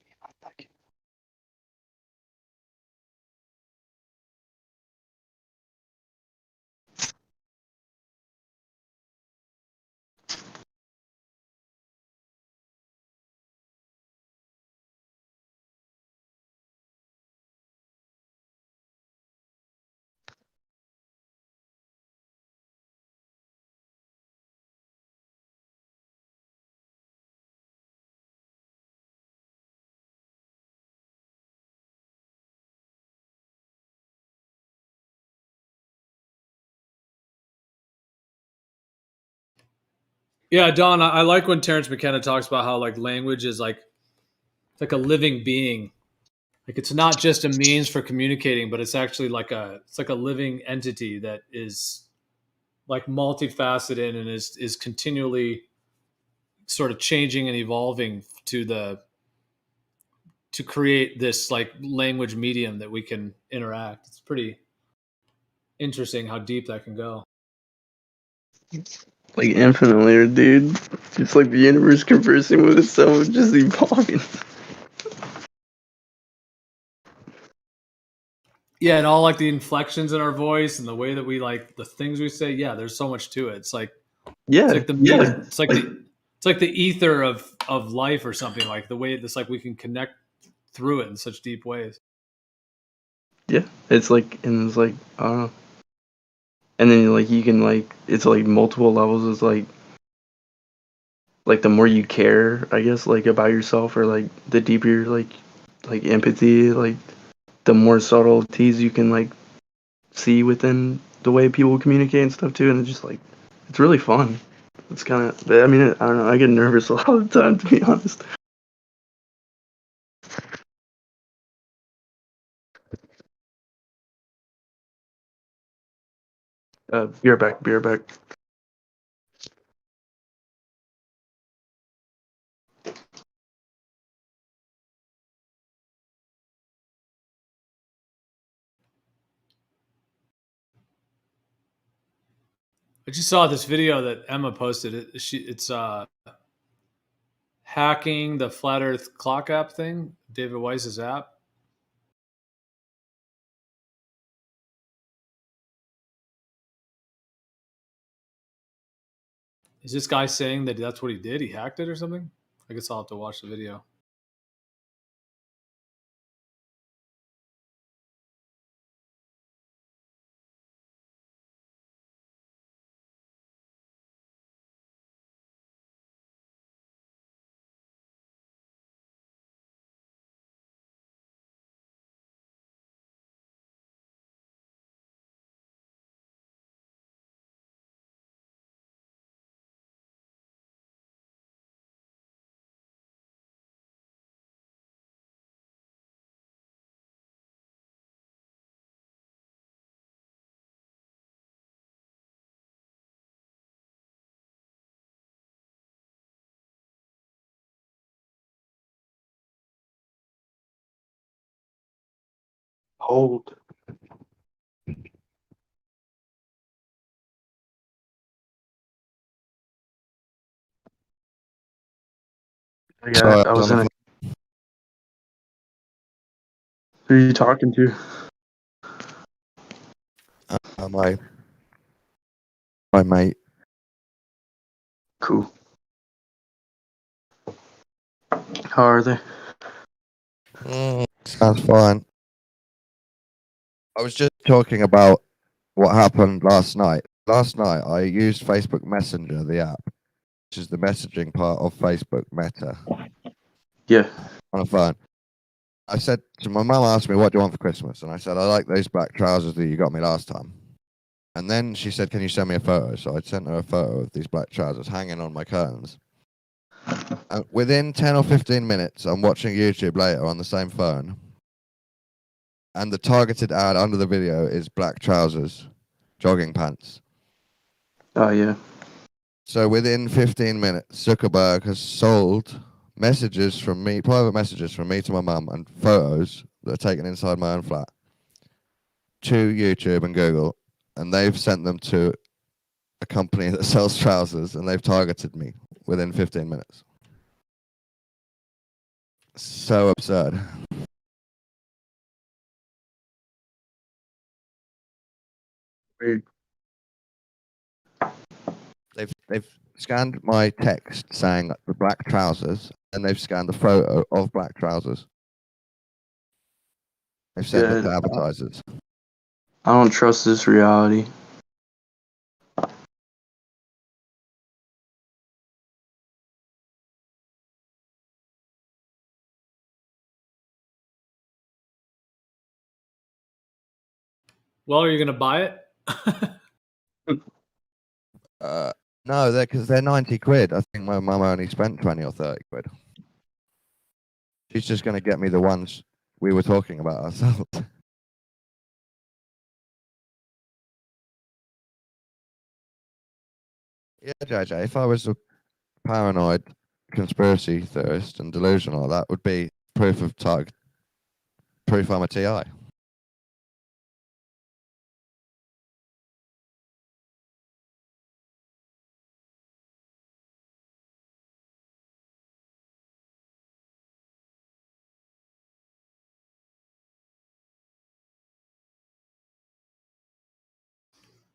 Yeah, Don, I like when Terrence McKenna talks about how like language is like it's like a living being. Like it's not just a means for communicating, but it's actually like a living entity that is like multifaceted and is continually sort of changing and evolving to create this like language medium that we can interact. It's pretty interesting how deep that can go. Like infinite layer, dude. It's like the universe conversing with itself, just evolving. Yeah, and all like the inflections in our voice and the way that we like the things we say. Yeah, there's so much to it. It's like Yeah, it's like the ether of life or something, like the way it's like we can connect through it in such deep ways. Yeah, it's like, and it's like, I don't know. And then like you can like, it's like multiple levels. It's like the more you care, I guess, like about yourself, or like the deeper like empathy, like the more subtleties you can like see within the way people communicate and stuff too. And it's just like, it's really fun. It's kind of, I mean, I don't know. I get nervous a lot of the time, to be honest. Be right back. Be right back. I just saw this video that Emma posted. It's hacking the flat Earth clock app thing, David Weiss's app. Is this guy saying that that's what he did? He hacked it or something? I guess I'll have to watch the video. Hold. Yeah, I was in a. Who are you talking to? My mate. Cool. How are they? Sounds fine. I was just talking about what happened last night. Last night, I used Facebook Messenger, the app, which is the messaging part of Facebook Meta. Yeah. On a phone. I said to my mum, asked me, "What do you want for Christmas?" And I said, "I like those black trousers that you got me last time." And then she said, "Can you send me a photo?" So I sent her a photo of these black trousers hanging on my curtains. And within 10 or 15 minutes, I'm watching YouTube later on the same phone. And the targeted ad under the video is black trousers, jogging pants. Oh, yeah. So within 15 minutes, Zuckerberg has sold messages from me, private messages from me to my mum, and photos that are taken inside my own flat to YouTube and Google. And they've sent them to a company that sells trousers, and they've targeted me within 15 minutes. So absurd. Weird. They've scanned my text saying the black trousers, and they've scanned the photo of black trousers. They've sent it to advertisers. I don't trust this reality. Well, are you going to buy it? No, because they're 90 quid. I think my mum only spent 20 or 30 quid. She's just going to get me the ones we were talking about ourselves. Yeah, JJ, if I was a paranoid conspiracy theorist and delusional, that would be proof I'm a TI.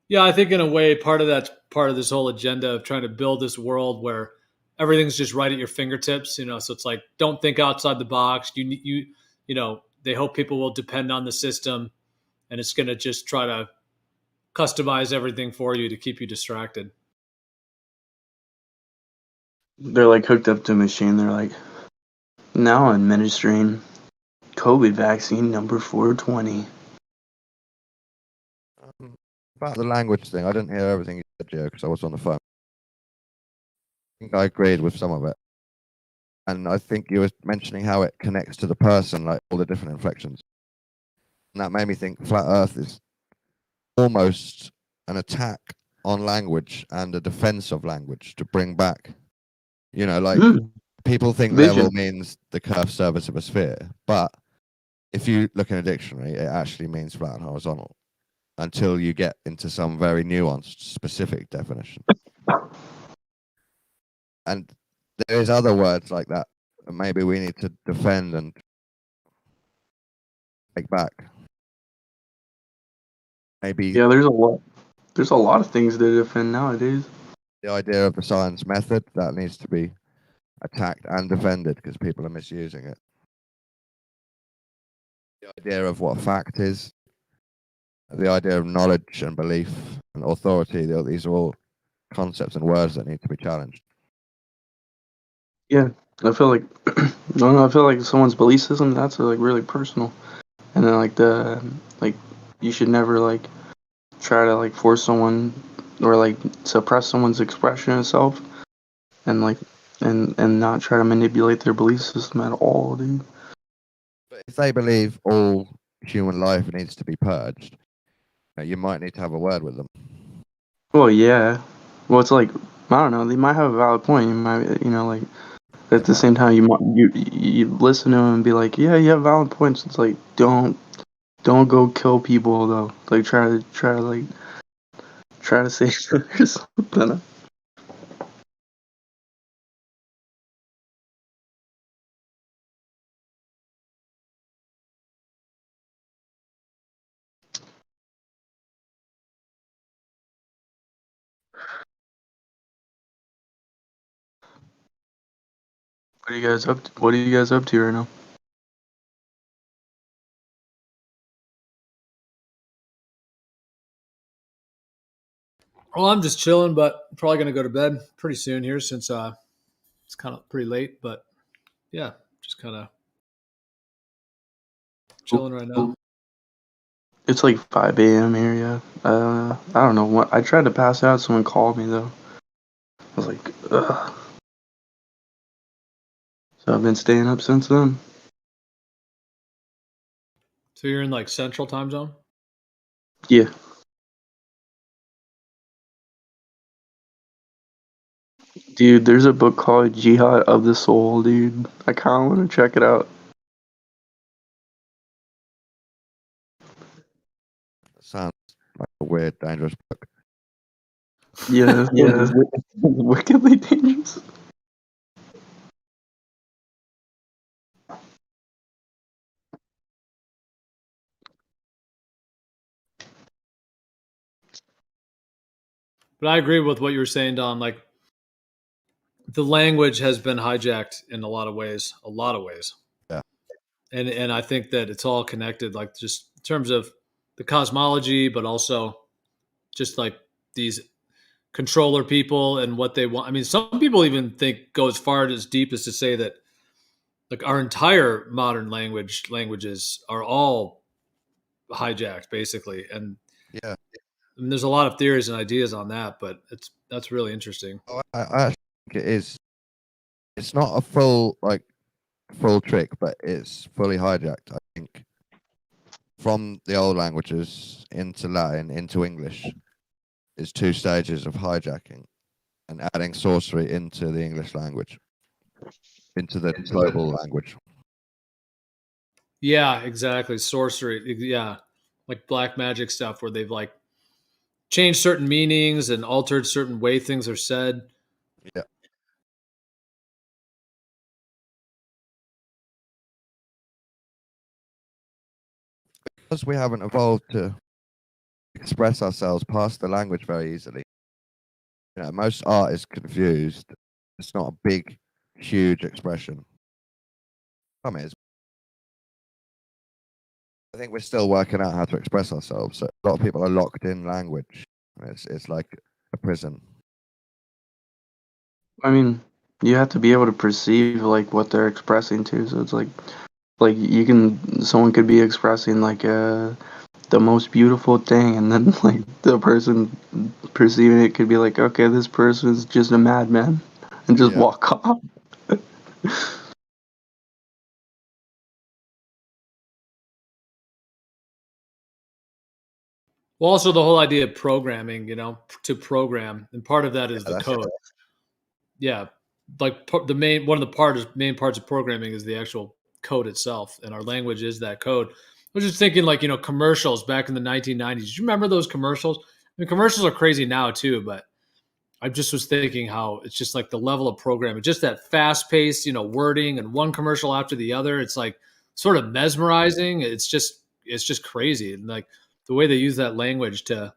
Yeah, I think in a way, that's part of this whole agenda of trying to build this world where everything's just right at your fingertips. So it's like, don't think outside the box. They hope people will depend on the system, and it's going to just try to customize everything for you to keep you distracted. They're like hooked up to a machine. They're like, now administering COVID vaccine number 420. About the language thing, I didn't hear everything you said, Joe, because I was on the phone. I think I agreed with some of it. And I think you were mentioning how it connects to the person, like all the different inflections. And that made me think Flat Earth is almost an attack on language and a defense of language to bring back, people think Vision. level means the curved surface of a sphere. But if you look in a dictionary, it actually means flat and horizontal until you get into some very nuanced, specific definition. And there is other words like that maybe we need to defend and take back. Maybe there's a lot of things to defend nowadays. The idea of the science method, that needs to be attacked and defended because people are misusing it. The idea of what fact is, the idea of knowledge and belief and authority, these are all concepts and words that need to be challenged. Yeah, I feel like I feel like someone's belief system, that's like really personal, and then you should never try to force someone or suppress someone's expression itself, and and not try to manipulate their belief system at all, dude. But if they believe all human life needs to be purged, you might need to have a word with them. Well, yeah. Well, it's I don't know. They might have a valid point. You might, at the same time, you listen to them and be like, yeah, you have valid points. It's like, don't go kill people though. Try to save others. What are you guys up to right now? Well, I'm just chilling, but probably going to go to bed pretty soon here since it's kind of pretty late. But yeah, just kind of chilling right now. It's 5 a.m. here, yeah. I don't know what. I tried to pass out. Someone called me though. I was like, ugh. So I've been staying up since then. So you're in Central Time Zone? Yeah. Dude, there's a book called Jihad of the Soul, dude. I kind of want to check it out. Sounds like a weird, dangerous book. Yeah, it's wickedly dangerous. But I agree with what you were saying, Don. The language has been hijacked in a lot of ways. Yeah. And I think that it's all connected, just in terms of the cosmology, but also just these controller people and what they want. I mean, some people even go as far as deep as to say that our entire modern languages are all hijacked basically. And yeah, I mean, there's a lot of theories and ideas on that, but that's really interesting. I actually think it is. It's not a full trick, but it's fully hijacked. I think from the old languages into Latin into English is 2 stages of hijacking and adding sorcery into the English language, into the global language. Yeah, exactly. Sorcery. Yeah, like black magic stuff where they've like changed certain meanings and altered certain way things are said. Yeah. Because we haven't evolved to express ourselves past the language very easily. You know, most art is confused. It's not a big, huge expression. I mean, I think we're still working out how to express ourselves. So a lot of people are locked in language. It's like a prison. I mean, you have to be able to perceive like what they're expressing too. So it's like someone could be expressing like the most beautiful thing, and then like the person perceiving it could be like, okay, this person is just a madman, and just walk off. Well, also the whole idea of programming, to program, and part of that is the that's code. Yeah, like one of the main parts of programming is the actual code itself, and our language is that code. I was just thinking, like, commercials back in the 1990s. Do you remember those commercials? I mean, commercials are crazy now too, but I just was thinking how it's just like the level of programming, just that fast paced, wording and one commercial after the other. It's like sort of mesmerizing. It's just crazy, and like the way they use that language to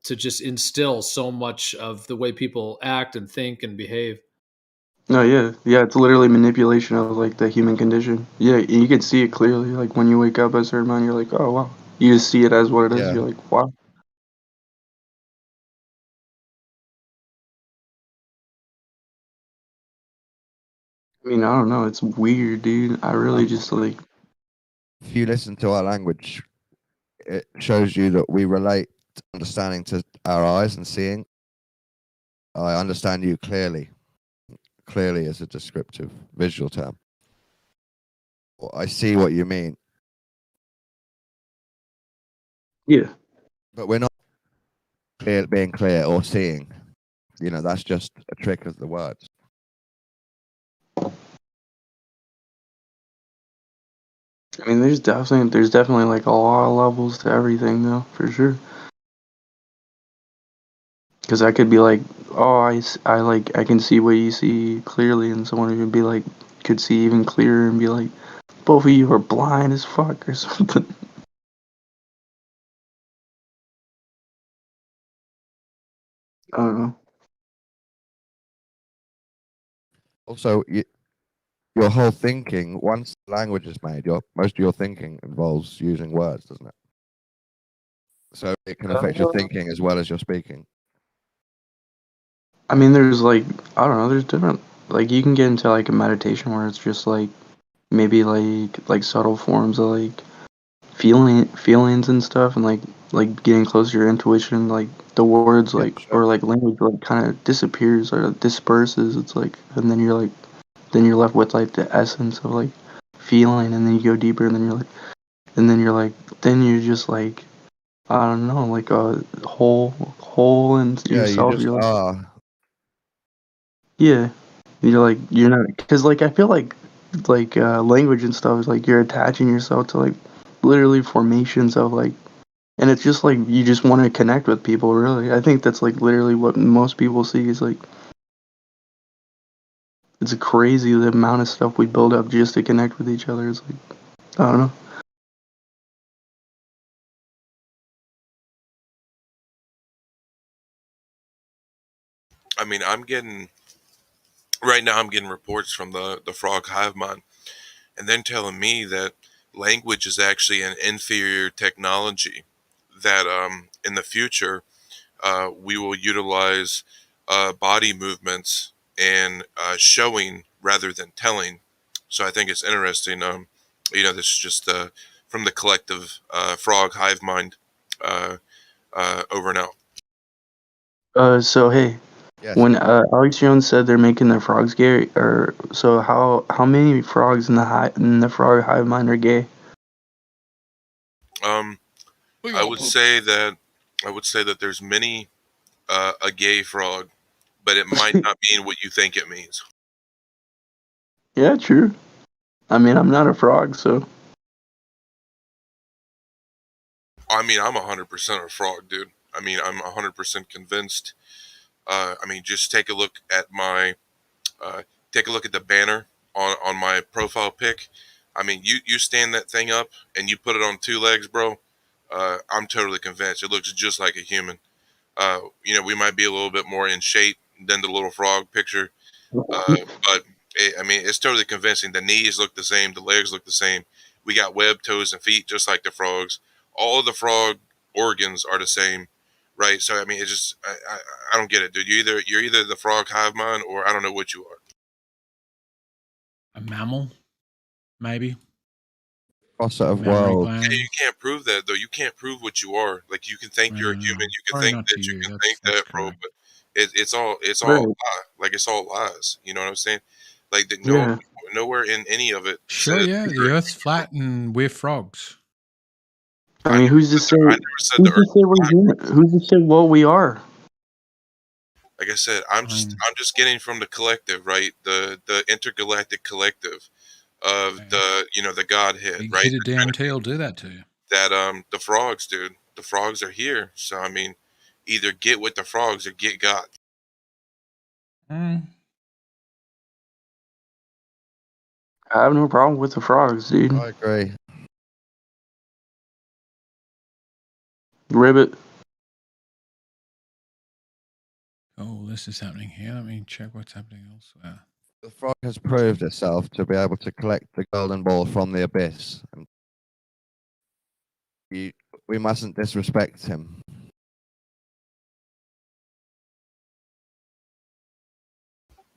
just instill so much of the way people act and think and behave. No, yeah, it's literally manipulation of like the human condition. Yeah, you can see it clearly. Like when you wake up at a certain moment, you're like, oh wow. You just see it as what it is. Yeah. You're like, wow. I mean, I don't know. It's weird, dude. I really just like. If you listen to our language, it shows you that we relate understanding to our eyes and seeing. I understand you clearly. Clearly is a descriptive visual term. I see what you mean. Yeah. But we're not being clear or seeing. That's just a trick of the words. I mean, there's definitely like a lot of levels to everything, though, for sure. Because I could be like, oh, I can see what you see clearly, and someone could be like, could see even clearer and be like, both of you are blind as fuck or something. I don't know. Also, your whole thinking, once the language is made, most of your thinking involves using words, doesn't it? So it can affect your thinking as well as your speaking. I mean, there's like, I don't know, there's different, like you can get into like a meditation where it's just like, maybe like subtle forms of like feelings and stuff, and like getting closer to your intuition, like the words or like language like kind of disappears or disperses. It's like, and then you're left with like the essence of like feeling, and then you go deeper, and then you're just like, I don't know, like a whole in yourself. You just You're like, are. yeah, you're not, because like I feel like language and stuff is like you're attaching yourself to like literally formations of like, and it's just like you just want to connect with people. Really, I think that's like literally what most people see is like, it's crazy the amount of stuff we build up just to connect with each other. It's like, I don't know. I mean, right now I'm getting reports from the Frog Hive Mind, and then telling me that language is actually an inferior technology, that in the future we will utilize body movements and showing rather than telling. So I think it's interesting. This is just from the collective Frog Hive Mind. Over and out. So hey, Yes. when Alex Jones said they're making their frogs gay, or so how many frogs in the frog hive mind are gay? I would say that there's many a gay frog, but it might not mean what you think it means. Yeah, true. I mean, I'm not a frog, so I mean, I'm 100% a frog, dude. I mean, I'm 100% convinced. I mean, just take a look at the banner on my profile pic. I mean, you stand that thing up and you put it on 2 legs, bro. I'm totally convinced it looks just like a human. We might be a little bit more in shape than the little frog picture, but I mean, it's totally convincing. The knees look the same, the legs look the same. We got webbed toes and feet just like the frogs. All of the frog organs are the same, right? So I mean, it's just I don't get it, dude. You're either the frog hive mind or I don't know what you are. A mammal, maybe. Faucet of Mammary world. Yeah, gland. you can't prove that though. You can't prove what you are. Like you can think you're a human, you can Probably think not that, to you you. can That's think that, bro. correct. But it's all Right. lie. Like it's all lies. You know what I'm saying? Like Yeah. nowhere in any of it Sure, says yeah. the The earth. Earth's flat and we're frogs. I mean, who's to say? I never said Who's the to earth say is we're flat. human? Who's to say what we are? Like I said, I'm just getting from the collective, right? The intergalactic collective of the Godhead, Big right? hit of DMT will do that to you. That the frogs, dude. The frogs are here. So I mean, either get with the frogs or get God. I have no problem with the frogs, dude. I agree. Ribbit. Oh, this is happening here. Let me check what's happening elsewhere. The frog has proved itself to be able to collect the golden ball from the abyss. And we mustn't disrespect him.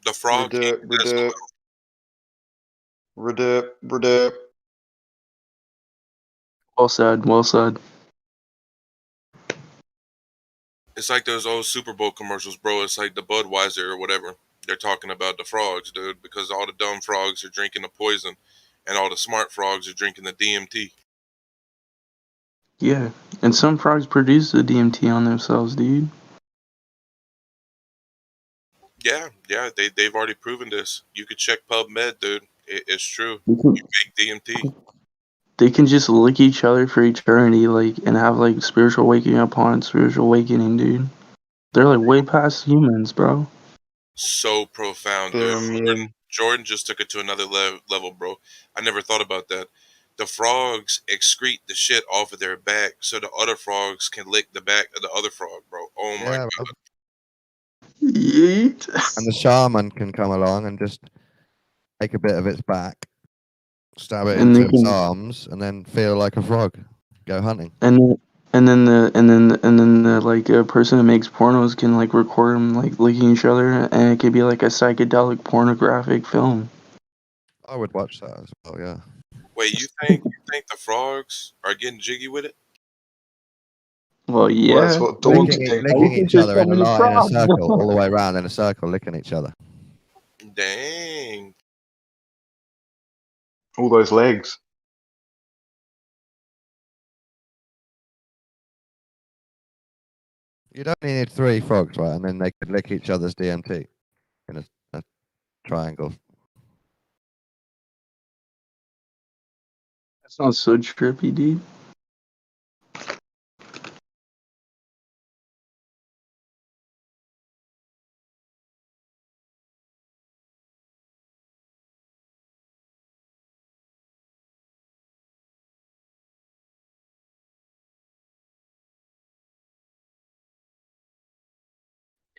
The frog can't possess the Redup. Well said. Well said. It's like those old Super Bowl commercials, bro. It's like the Budweiser or whatever. They're talking about the frogs, dude, because all the dumb frogs are drinking the poison and all the smart frogs are drinking the DMT. Yeah, and some frogs produce the DMT on themselves, dude. Yeah, they've already proven this. You could check PubMed, dude. It's true. They can, You make DMT. they can just lick each other for eternity, like, and have like spiritual waking upon spiritual awakening, dude. They're like way past humans, bro. So profound, dude. Jordan just took it to another level, bro. I never thought about that. The frogs excrete the shit off of their back so the other frogs can lick the back of the other frog, bro. Oh my Yeah, god. Yeet. And the shaman can come along and just take a bit of its back, stab it And into they its can, arms, and then feel like a frog. Go hunting. and then the like a person who makes pornos can like record them like licking each other, and it could be like a psychedelic pornographic film. I would watch that as well. Yeah. Wait, you think the frogs are getting jiggy with it? Well, yeah. Well, that's what Dawn thinks. Licking each other in a circle, all the way around in a circle, licking each other. Dang. All those legs. You'd only need 3 frogs, right? And then they could lick each other's DMT in a triangle. That sounds so trippy, dude.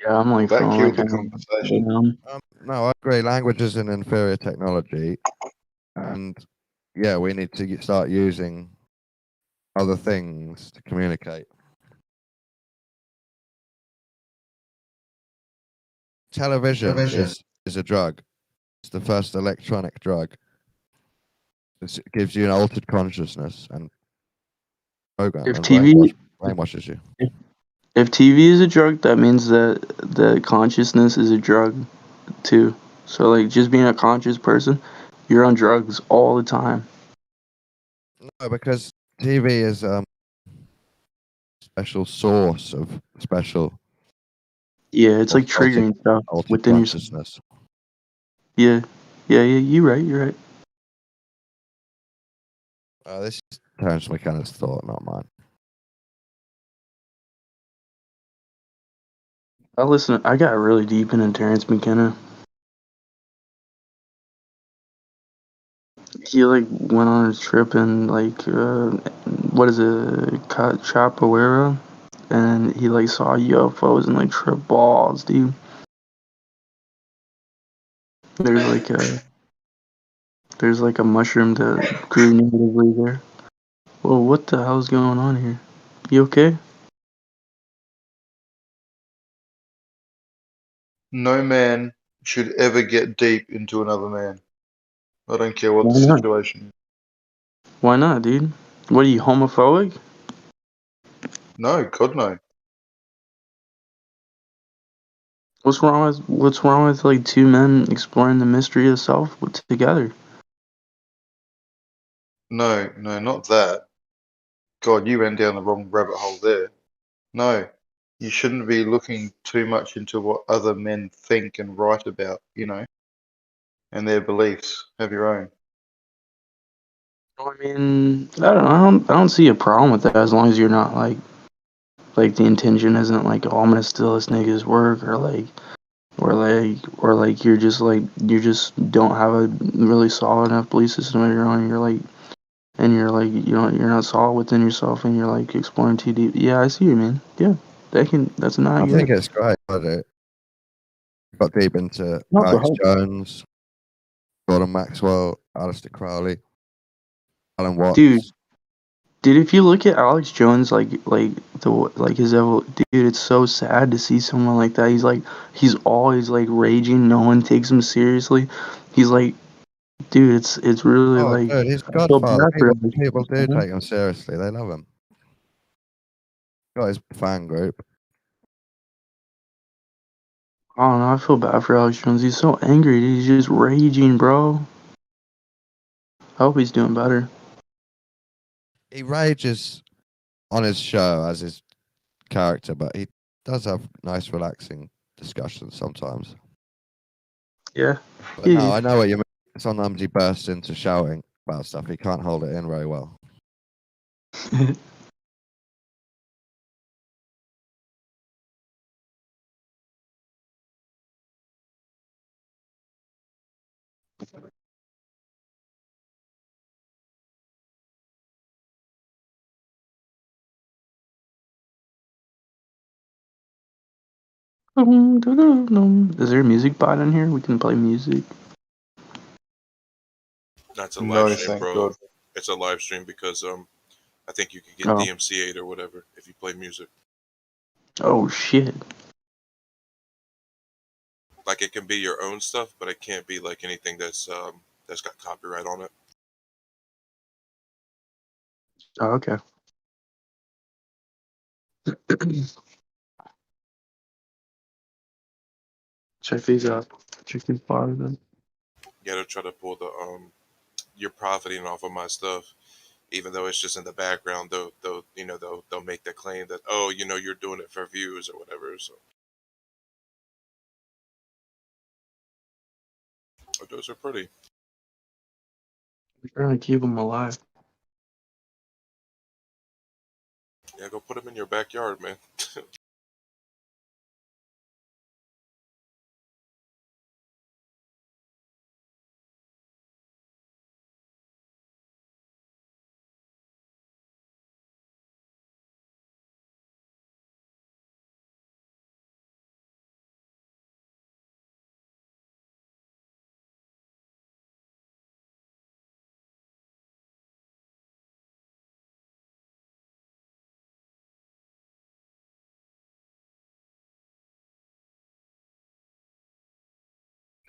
Yeah, I'm like That feeling killed like the I'm conversation. No, I agree. Language is an inferior technology, and yeah, we need to start using other things to communicate. Television is a drug. It's the first electronic drug. It gives you an altered consciousness and program If and TV brainwashes you. If TV is a drug, that means that the consciousness is a drug too. So like just being a conscious person, you're on drugs all the time. No, because TV is special source of special. Yeah, it's like triggering stuff altered within your. consciousness. Yeah, you're right. You're right. This is Terence McKenna's thought, not mine. I got really deep into Terence McKenna. He like went on a trip in like what is it, Capoeira, and he like saw UFOs and like tripped balls, dude. There's like a mushroom that grew natively there. Well, what the hell's going on here? You okay? No man should ever get deep into another man. I don't care what the Why not? situation is. Why not, dude? What are you, homophobic? No, God no. What's wrong with like two men exploring the mystery of self together? No, not that. God, you went down the wrong rabbit hole there. No, you shouldn't be looking too much into what other men think and write about, and their beliefs. Have your own. I mean, I don't know. I don't see a problem with that as long as you're not like the intention isn't like, oh, I'm gonna steal this nigga's work, or like you're just you just don't have a really solid enough belief system of your own. And you're like you're not solid within yourself, and you're like exploring too deep. Yeah, I see you, man. Yeah, that's not I good. think it's great. I got deep into Not for Alex hope. Jones, Gordon Maxwell, Aleister Crowley, Alan Watts. Dude, if you look at Alex Jones, dude, it's so sad to see someone like that. He's always like raging. No one takes him seriously. He's like, dude, it's really Oh, like, dude, he's I feel Godfather. bad for him. People do take him seriously. They love him. Got his fan group. I don't know. I feel bad for Alex Jones. He's so angry. He's just raging, bro. I hope he's doing better. He rages on his show as his character, but he does have nice, relaxing discussions sometimes. Yeah. But no, I know what you mean. Sometimes he bursts into shouting about stuff. He can't hold it in very well. Is there a music bot in here? We can play music. That's a No, live stream, thank bro. God. It's a live stream because I think you could get Oh. DMCA'd or whatever if you play music. Oh shit. Like it can be your own stuff, but it can't be like anything that's got copyright on it. Oh, okay. Check these out. Check these bars out. You gotta try to pull the you're profiting off of my stuff, even though it's just in the background. They'll make the claim that, oh, you're doing it for views or whatever. So but those are pretty. We're trying to keep them alive. Yeah, go put them in your backyard, man.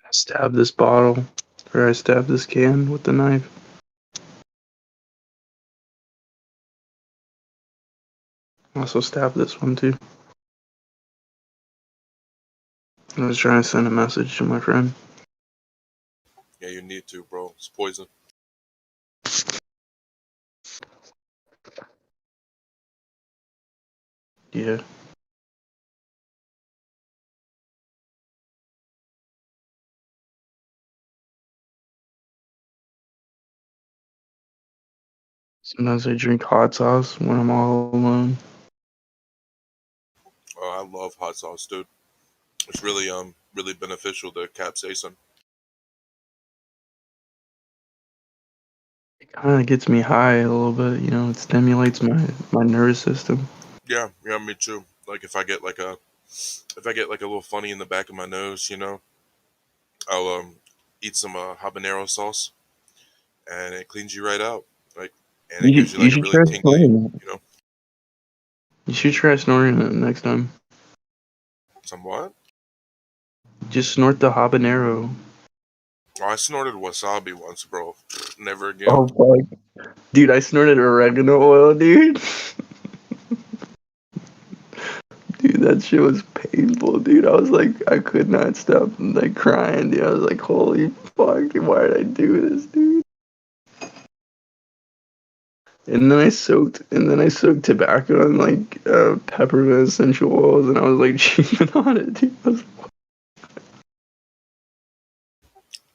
I stabbed this bottle, or I stabbed this can with the knife. Also stabbed this one too. I was trying to send a message to my friend. Yeah, you need to, bro. It's poison. Yeah. Sometimes I drink hot sauce when I'm all alone. Oh, I love hot sauce, dude. It's really beneficial to capsaicin. It kind of gets me high a little bit, you know. It stimulates my nervous system. Yeah, me too. Like if I get like a little funny in the back of my nose, I'll eat some habanero sauce, and it cleans you right out. Like, and it gives you You like a should really try tingly, snorting it. You should try snorting it next time. some what? Just snort the habanero. Oh, I snorted wasabi once, bro. Never again. Oh fuck, dude! I snorted oregano oil, dude. Dude, that shit was painful, dude. I was like, I could not stop like crying, dude. I was like, holy fuck, dude, why did I do this, dude? And then I soaked tobacco and like peppermint essential oils, and I was like chewing on it, dude. I was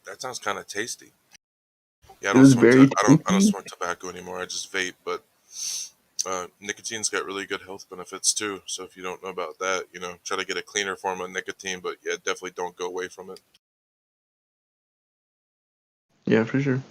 That sounds kind of tasty. Yeah, I It don't was smoke. very I don't tasty. smoke tobacco anymore. I just vape. But nicotine's got really good health benefits too. So if you don't know about that, try to get a cleaner form of nicotine. But yeah, definitely don't go away from it. Yeah, for sure.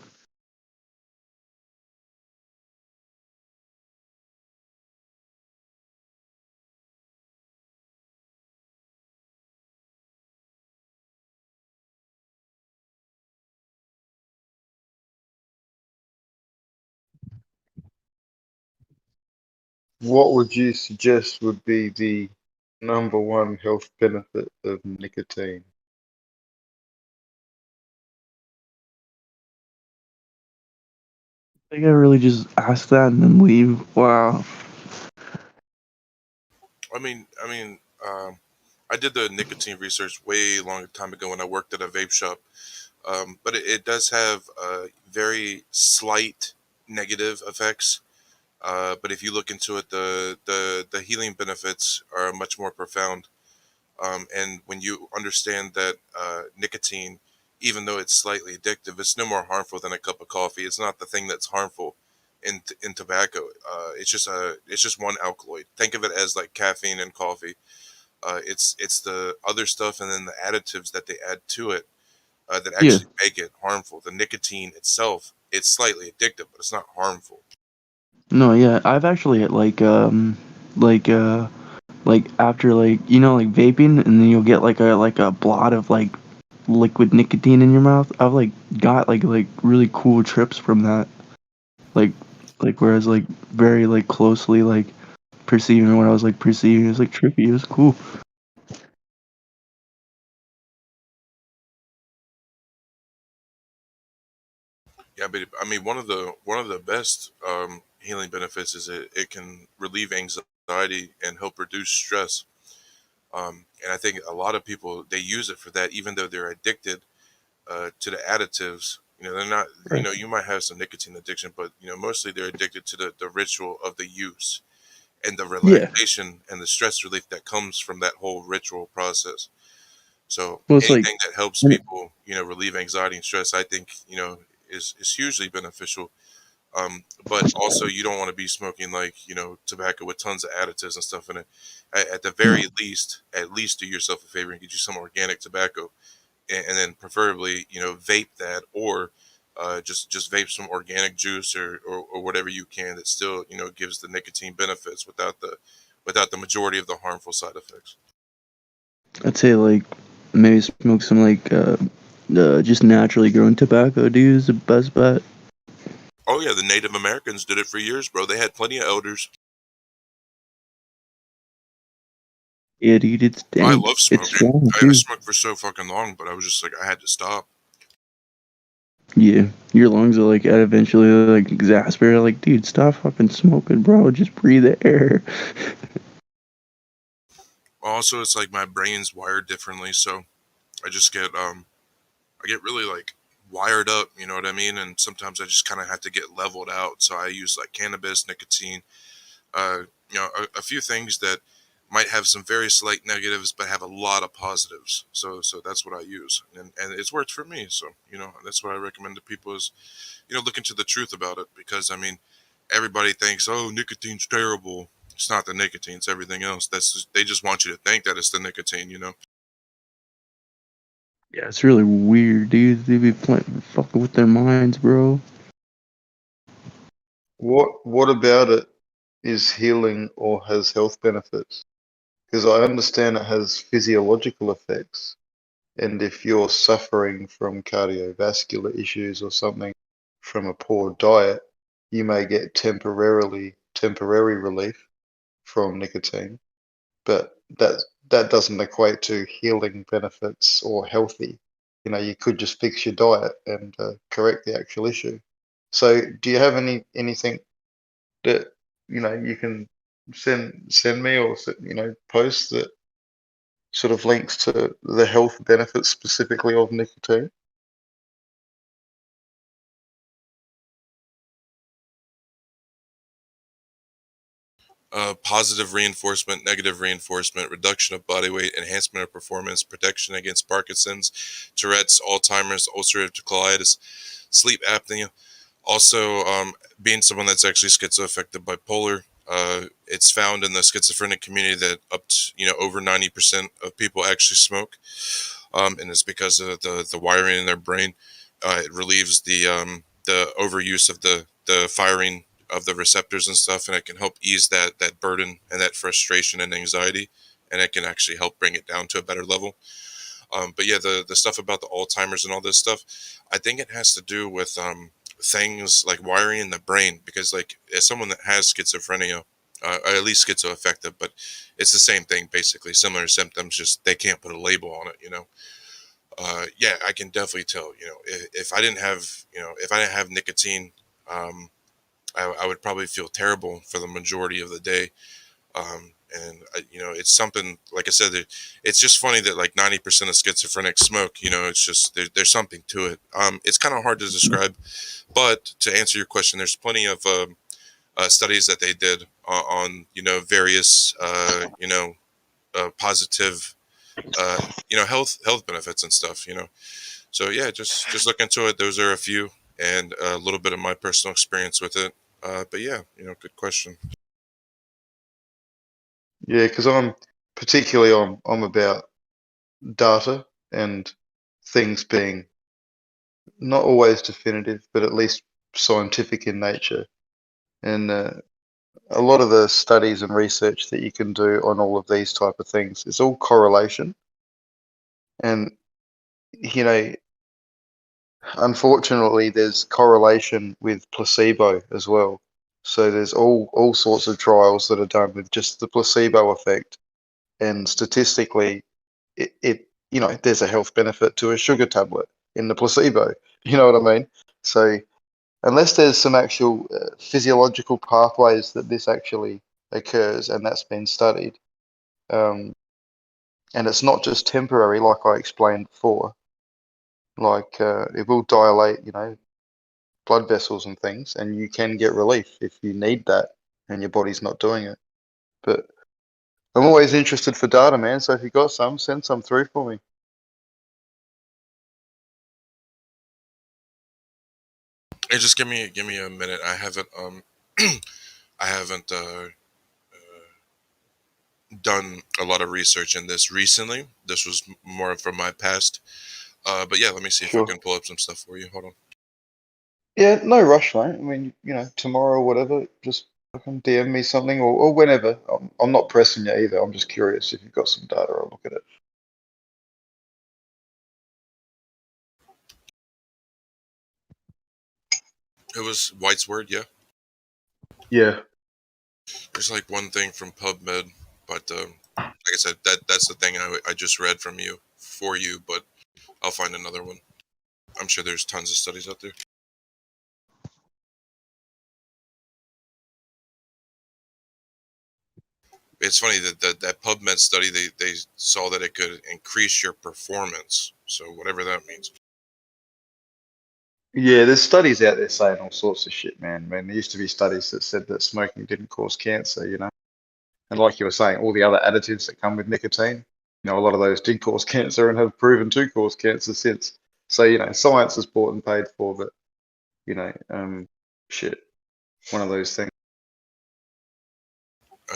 What would you suggest would be the #1 health benefit of nicotine? I think I really just ask that and then leave. Wow. I did the nicotine research way long time ago when I worked at a vape shop. But it does have very slight negative effects. But if you look into it, the healing benefits are much more profound. And when you understand that nicotine, even though it's slightly addictive, it's no more harmful than a cup of coffee. It's not the thing that's harmful in tobacco. It's just one alkaloid. Think of it as like caffeine and coffee. It's the other stuff and then the additives that they add to it that Yeah. actually make it harmful. The nicotine itself, it's slightly addictive, but it's not harmful. No, yeah, I've actually like like after like like vaping, and then you'll get like a blot of like liquid nicotine in your mouth. I've like got like really cool trips from that. Like where I was like very like closely like perceiving what I was like perceiving. It was like trippy. It was cool. Yeah, but I mean, one of the best healing benefits is it can relieve anxiety and help reduce stress. And I think a lot of people they use it for that, even though they're addicted to the additives. They're not. Right. You might have some nicotine addiction, but mostly they're addicted to the ritual of the use and the Yeah. relaxation and the stress relief that comes from that whole ritual process. So Well, it's like anything that helps people, relieve anxiety and stress, I think, is hugely beneficial. But also you don't want to be smoking like, tobacco with tons of additives and stuff in it. At the very least, do yourself a favor and get you some organic tobacco and then preferably, vape that or just vape some organic juice or whatever you can that still, gives the nicotine benefits without the majority of the harmful side effects. I'd say like maybe smoke some like just naturally grown tobacco, dude, is the best bet. Oh yeah, the Native Americans did it for years, bro. They had plenty of elders. Yeah, dude, it's I dank. love It's smoking. strong I too. smoked for so fucking long, but I was just like, I had to stop. Yeah, your lungs are like eventually like exasperated. Like, dude, stop fucking smoking, bro. Just breathe the air. Also, it's like my brain's wired differently, so I just get I get really like wired up, you know what I mean? And sometimes I just kind of have to get leveled out. So I use like cannabis, nicotine, a few things that might have some very slight negatives, but have a lot of positives. So that's what I use, and it's worked for me. So that's what I recommend to people is look into the truth about it, because I mean, everybody thinks, oh, nicotine's terrible. It's not the nicotine; it's everything else. They just want you to think that it's the nicotine, Yeah, it's really weird, dude. They be fucking with their minds, bro. What about it is healing or has health benefits? Because I understand it has physiological effects, and if you're suffering from cardiovascular issues or something from a poor diet, you may get temporary relief from nicotine, but that doesn't equate to healing benefits or healthy. You could just fix your diet and correct the actual issue. So, do you have anything that you can send me or post that sort of links to the health benefits specifically of nicotine? Positive reinforcement, negative reinforcement, reduction of body weight, enhancement of performance, protection against Parkinson's, Tourette's, Alzheimer's, ulcerative colitis, sleep apnea. Also, being someone that's actually schizoaffective bipolar, it's found in the schizophrenic community that up to over 90% of people actually smoke, and it's because of the wiring in their brain. It relieves the overuse of the firing of the receptors and stuff, and it can help ease that burden and that frustration and anxiety, and it can actually help bring it down to a better level. But yeah, the stuff about the Alzheimer's and all this stuff, I think it has to do with things like wiring in the brain, because like as someone that has schizophrenia, or at least schizoaffective, but it's the same thing basically, similar symptoms, just they can't put a label on it. Yeah, I can definitely tell. If I didn't have nicotine, I would probably feel terrible for the majority of the day. And it's something, like I said, it's just funny that like 90% of schizophrenics smoke. It's just there's something to it. It's kind of hard to describe, but to answer your question, there's plenty of studies that they did on various positive health benefits and stuff. So yeah, just look into it. Those are a few, and a little bit of my personal experience with it. But yeah, good question. Yeah, because I'm about data and things being not always definitive, but at least scientific in nature. And a lot of the studies and research that you can do on all of these type of things, it's all correlation. And you know, unfortunately, there's correlation with placebo as well. So there's all sorts of trials that are done with just the placebo effect, and statistically, it there's a health benefit to a sugar tablet in the placebo. You know what I mean? So unless there's some actual physiological pathways that this actually occurs and that's been studied, um, and it's not just temporary, like I explained before. Like it will dilate, blood vessels and things, and you can get relief if you need that and your body's not doing it. But I'm always interested for data, man. So if you got some, send some through for me. Hey, just give me a minute. I haven't I haven't done a lot of research in this recently. This was more from my past. But yeah, let me see if I Sure. can pull up some stuff for you. Hold on. Yeah, no rush, mate. I mean, tomorrow or whatever, just fucking DM me something or whenever. I'm not pressing you either. I'm just curious if you've got some data. I'll look at it. It was White's word, yeah. Yeah. There's like one thing from PubMed, but like I said, that's the thing I just read from you for you, but I'll find another one. I'm sure there's tons of studies out there. It's funny that that PubMed study, they saw that it could increase your performance. So whatever that means. Yeah, there's studies out there saying all sorts of shit, man. Man, there used to be studies that said that smoking didn't cause cancer, you know. And like you were saying, all the other additives that come with nicotine, you know, a lot of those did cause cancer and have proven to cause cancer since. So, you know, science is bought and paid for, but, you know, shit, one of those things.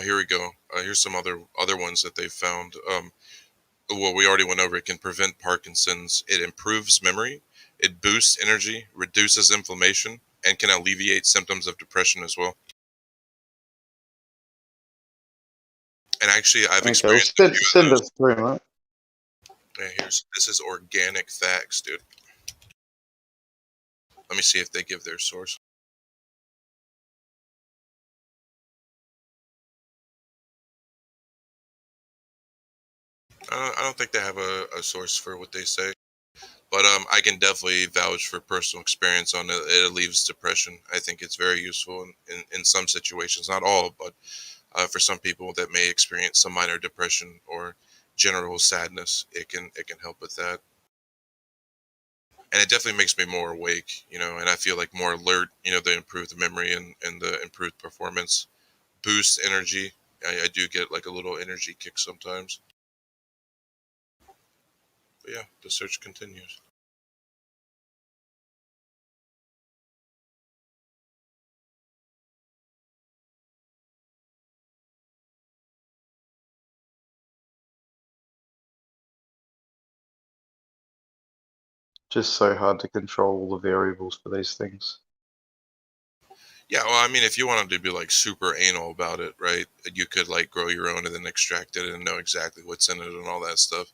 Here we go. Here's some other ones that they found. Well, we already went over. It can prevent Parkinson's. It improves memory. It boosts energy, reduces inflammation, and can alleviate symptoms of depression as well. And actually, I've Okay, well, experienced a few of send those. us through, mate. Yeah, this is organic facts, dude. Let me see if they give their source. I don't think they have a source for what they say, but I can definitely vouch for personal experience on it. It alleviates depression. I think it's very useful in some situations, not all, but for some people that may experience some minor depression or general sadness, it can help with that. And it definitely makes me more awake, you know, and I feel like more alert, you know, the improved memory and the improved performance, boosts energy. I do get like a little energy kick sometimes. But yeah, the search continues. Just so hard to control all the variables for these things. Yeah, well, I mean, if you wanted to be like super anal about it, right, you could like grow your own and then extract it and know exactly what's in it and all that stuff.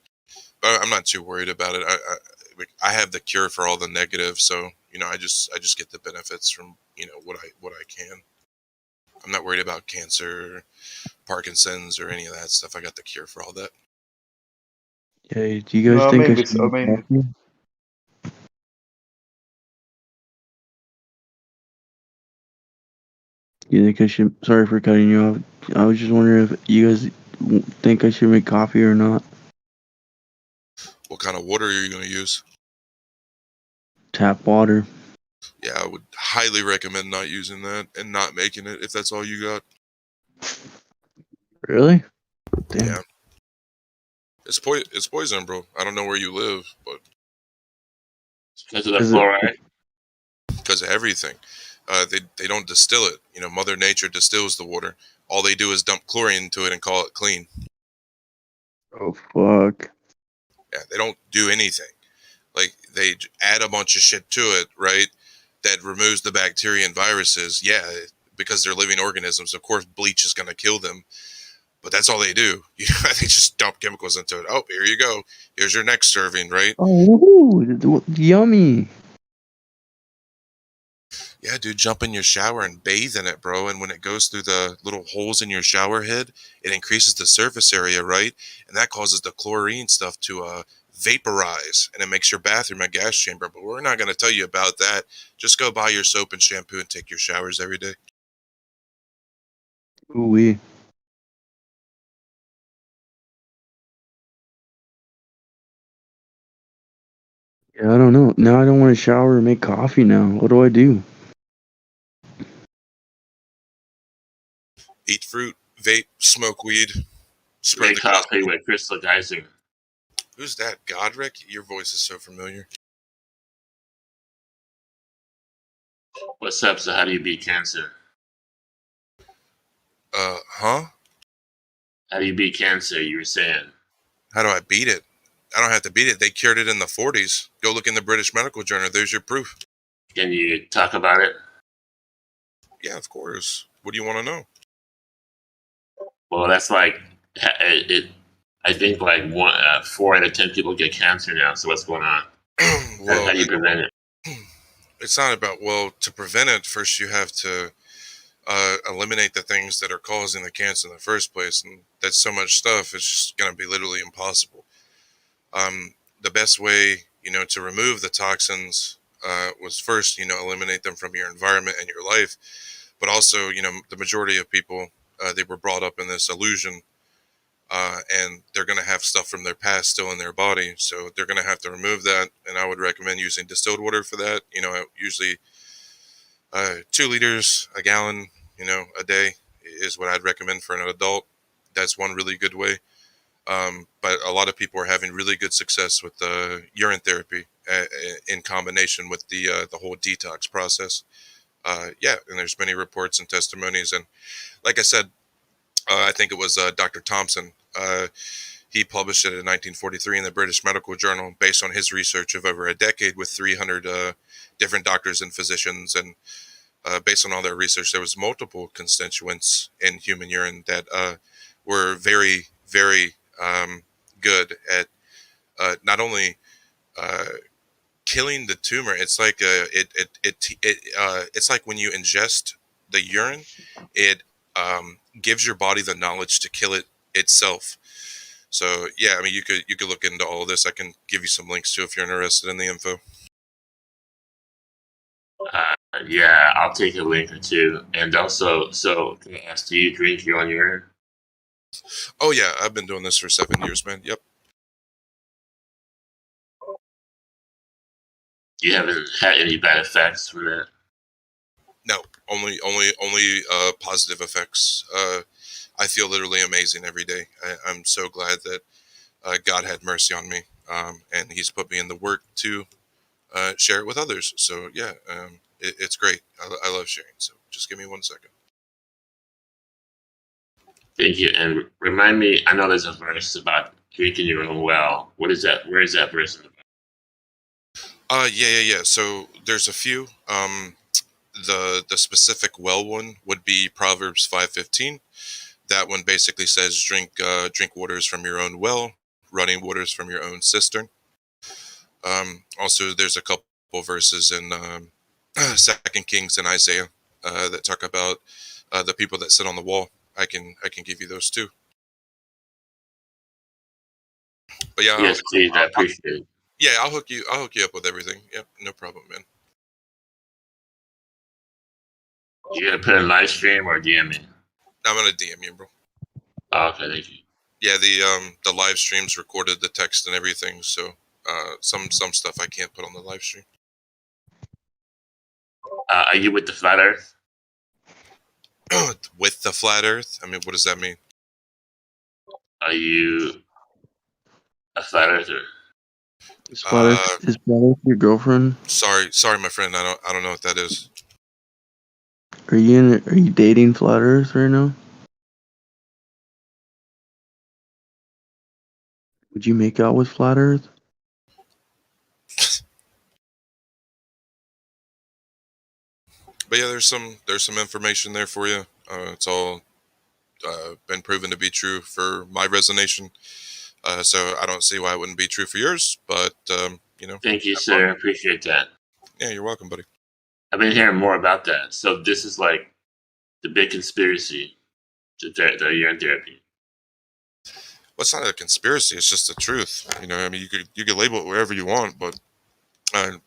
But I'm not too worried about it. I have the cure for all the negatives, so you know, I just get the benefits from, you know, what I can. I'm not worried about cancer, Parkinson's, or any of that stuff. I got the cure for all that. Yeah, do you guys No, I think mean, I should make coffee? You think I should? Sorry for cutting you off. I was just wondering if you guys think I should make coffee or not. What kind of water are you going to use? Tap water. Yeah, I would highly recommend not using that and not making it if that's all you got. Really? Damn. Yeah. It's poison, bro. I don't know where you live, but because of the fluoride. Because of everything. They don't distill it. You know, Mother Nature distills the water. All they do is dump chlorine into it and call it clean. Oh fuck. Yeah, they don't do anything. Like, they add a bunch of shit to it, right? That removes the bacteria and viruses. Yeah, because they're living organisms. Of course, bleach is going to kill them. But that's all they do. They just dump chemicals into it. Oh, here you go. Here's your next serving, right? Oh, yummy. Yeah, dude, jump in your shower and bathe in it, bro. And when it goes through the little holes in your shower head, it increases the surface area, right? And that causes the chlorine stuff to vaporize, and it makes your bathroom a gas chamber. But we're not going to tell you about that. Just go buy your soap and shampoo and take your showers every day. Ooh-wee. Yeah, I don't know. Now I don't want to shower or make coffee now. What do I do? Eat fruit, vape, smoke weed, spread Make the coffee gospel. with crystal geyser. Who's that? Godric? Your voice is so familiar. What's up? So how do you beat cancer? Huh? How do you beat cancer? You were saying. How do I beat it? I don't have to beat it. They cured it in the 40s. Go look in the British Medical Journal. There's your proof. Can you talk about it? Yeah, of course. What do you want to know? Well, that's like it. I think like 4 out of 10 people get cancer now. So what's going on? Well, how do you prevent it? It's not about, well, to prevent it, first you have to eliminate the things that are causing the cancer in the first place. And that's so much stuff, it's just going to be literally impossible. The best way, you know, to remove the toxins was first, you know, eliminate them from your environment and your life. But also, you know, the majority of people they were brought up in this illusion, and they're going to have stuff from their past still in their body, so they're going to have to remove that. And I would recommend using distilled water for that. Usually 2 liters, a gallon, a day is what I'd recommend for an adult. That's one really good way. But a lot of people are having really good success with urine therapy in combination with the whole detox process. And there's many reports and testimonies. And like I said, I think it was Dr. Thompson. He published it in 1943 in the British Medical Journal based on his research of over a decade with 300 different doctors and physicians. And based on all their research, there was multiple constituents in human urine that were very, very good at not only killing the tumor. It's like it's like when you ingest the urine, it gives your body the knowledge to kill it itself. So yeah, I mean, you could look into all of this. I can give you some links too if you're interested in the info. Yeah, I'll take a link or two. And also, so can I ask, do you drink your own urine? Oh yeah, I've been doing this for 7 years, man. Yep. You haven't had any bad effects from that? No, only positive effects. I feel literally amazing every day. I'm so glad that God had mercy on me, and He's put me in the work to share it with others. So yeah, it's great. I love sharing. So just give me 1 second. Thank you. And remind me, I know there's a verse about drinking your own well. What is that? Where is that verse in the Bible? Yeah. So there's a few. The specific well one would be Proverbs 5:15. That one basically says drink waters from your own well, running waters from your own cistern. Also, there's a couple verses in 2 Kings and Isaiah that talk about the people that sit on the wall. I can give you those too. But yeah, yes, please, I appreciate it. Yeah, I'll hook you up with everything. Yep, no problem, man. You gonna put in live stream or DM me? I'm gonna DM you, bro. Oh, okay, thank you. Yeah, the live streams recorded the text and everything, so some stuff I can't put on the live stream. Are you with the flat Earth? With the flat Earth? I mean, what does that mean? Are you a flat earther? Is flat Earth your girlfriend? Sorry, my friend. I don't know what that is. Are you dating flat Earth right now? Would you make out with flat Earth? But yeah, there's some information there for you. It's all been proven to be true for my resonation. So I don't see why it wouldn't be true for yours. But Thank you, sir. I appreciate that. Yeah, you're welcome, buddy. I've been hearing more about that. So this is like the big conspiracy to the urine therapy. Well, it's not a conspiracy. It's just the truth. I mean, you could label it wherever you want, but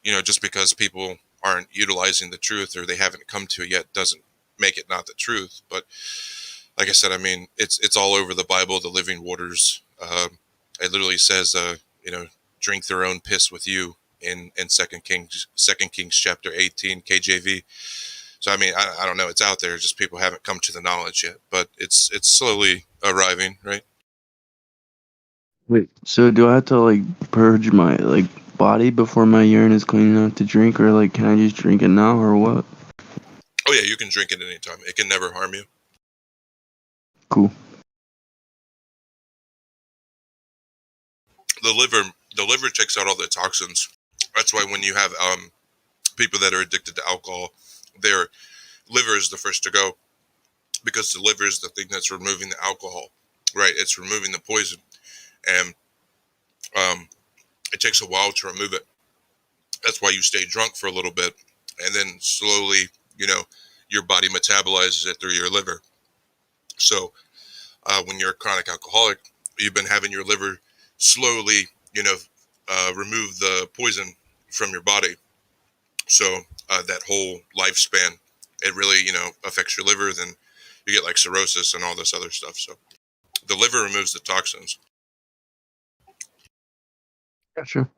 just because people aren't utilizing the truth or they haven't come to it yet doesn't make it not the truth. But like I said, I mean, it's all over the Bible, the living waters. It literally says, drink their own piss with you in 2 Kings chapter 18 KJV. So I mean, I don't know. It's out there. Just people haven't come to the knowledge yet, but it's slowly arriving, right? Wait, so do I have to like purge my body before my urine is clean enough to drink, or like can I just drink it now, or what? Oh yeah, you can drink it anytime. It can never harm you. Cool. The liver takes out all the toxins. That's why when you have people that are addicted to alcohol, their liver is the first to go, because the liver is the thing that's removing the alcohol, right? It's removing the poison, and it takes a while to remove it. That's why you stay drunk for a little bit, and then slowly, your body metabolizes it through your liver. So when you're a chronic alcoholic, you've been having your liver slowly, remove the poison from your body. So that whole lifespan, it really, affects your liver. Then you get like cirrhosis and all this other stuff. So the liver removes the toxins. Gotcha.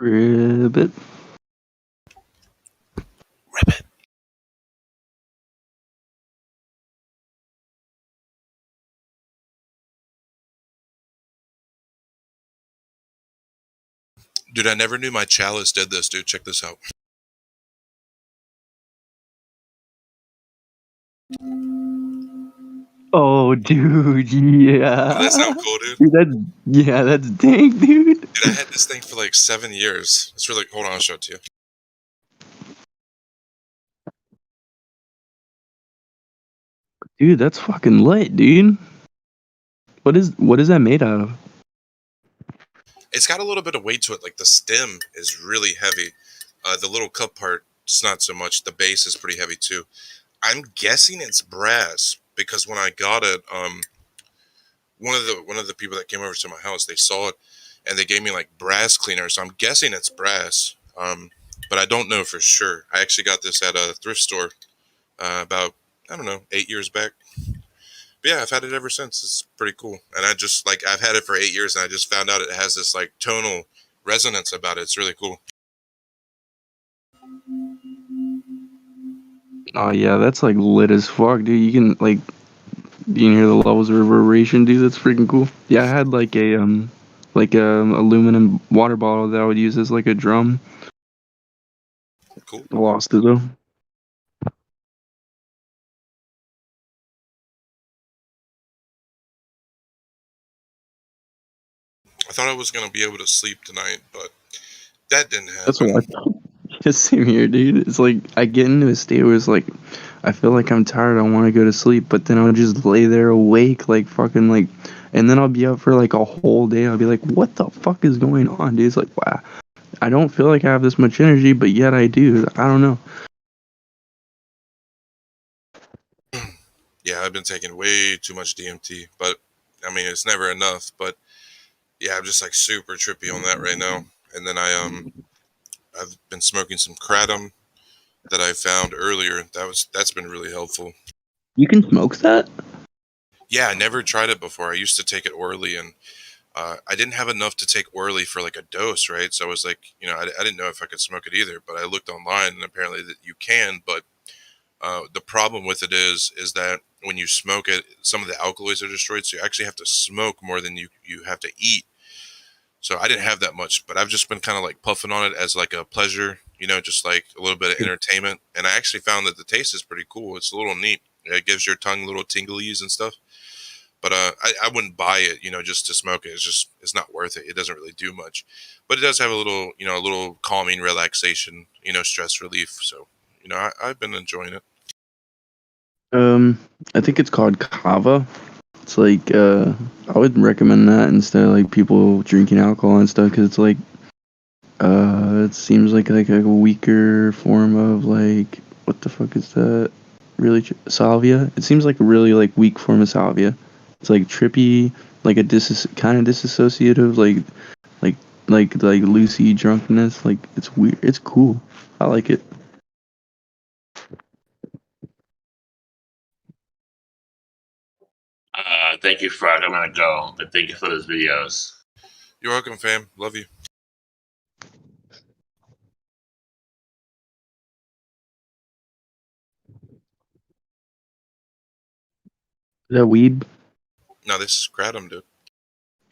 Ribbit. Dude, I never knew my chalice did this, dude. Check this out. Oh, dude, yeah. Oh, that sound cool, dude. That's dang, dude. Dude, I had this thing for like 7 years. It's really, hold on, I'll show it to you. Dude, that's fucking lit, dude. What is that made out of? It's got a little bit of weight to it. Like the stem is really heavy. The little cup part, it's not so much. The base is pretty heavy too. I'm guessing it's brass because when I got it, one of the people that came over to my house, they saw it and they gave me like brass cleaner. So I'm guessing it's brass. But I don't know for sure. I actually got this at a thrift store about, I don't know, 8 years back. But yeah, I've had it ever since. It's pretty cool. And I just like, I've had it for 8 years and I just found out it has this like tonal resonance about it. It's really cool. Oh yeah, that's like lit as fuck, dude. You can hear the levels of reverberation, dude. That's freaking cool. Yeah, I had like a aluminum water bottle that I would use as like a drum. Cool. I lost it though. I thought I was going to be able to sleep tonight, but that didn't happen. That's what I thought. Just same here, dude. It's like I get into a state where it's like I feel like I'm tired. I want to go to sleep, but then I'll just lay there awake, like fucking like, and then I'll be up for like a whole day. I'll be like, what the fuck is going on, dude? It's like, wow, I don't feel like I have this much energy, but yet I do. I don't know. Yeah, I've been taking way too much DMT, but I mean, it's never enough. But yeah, I'm just like super trippy on that right now. And then I've been smoking some kratom that I found earlier. That's been really helpful. You can smoke that? Yeah, I never tried it before. I used to take it orally, and I didn't have enough to take orally for like a dose, right? So I was like, I didn't know if I could smoke it either. But I looked online, and apparently that you can. But the problem with it is that when you smoke it, some of the alkaloids are destroyed. So you actually have to smoke more than you have to eat. So I didn't have that much, but I've just been kind of like puffing on it as like a pleasure, just like a little bit of entertainment. And I actually found that the taste is pretty cool. It's a little neat. It gives your tongue little tinglies and stuff. But I wouldn't buy it, just to smoke it. It's not worth it. It doesn't really do much. But it does have a little calming relaxation, stress relief. So, I've been enjoying it. I think it's called kava. It's like I would recommend that instead of like people drinking alcohol and stuff, because it's like it seems like a weaker form of like, what the fuck is that? Really, salvia. It seems like a really like weak form of salvia. It's like trippy, like a kind of disassociative, like Lucy drunkenness. Like it's weird. It's cool. I like it. Thank you, Frog. I'm gonna go, but thank you for those videos. You're welcome, fam. Love you. Is that weed? No, this is kratom, dude.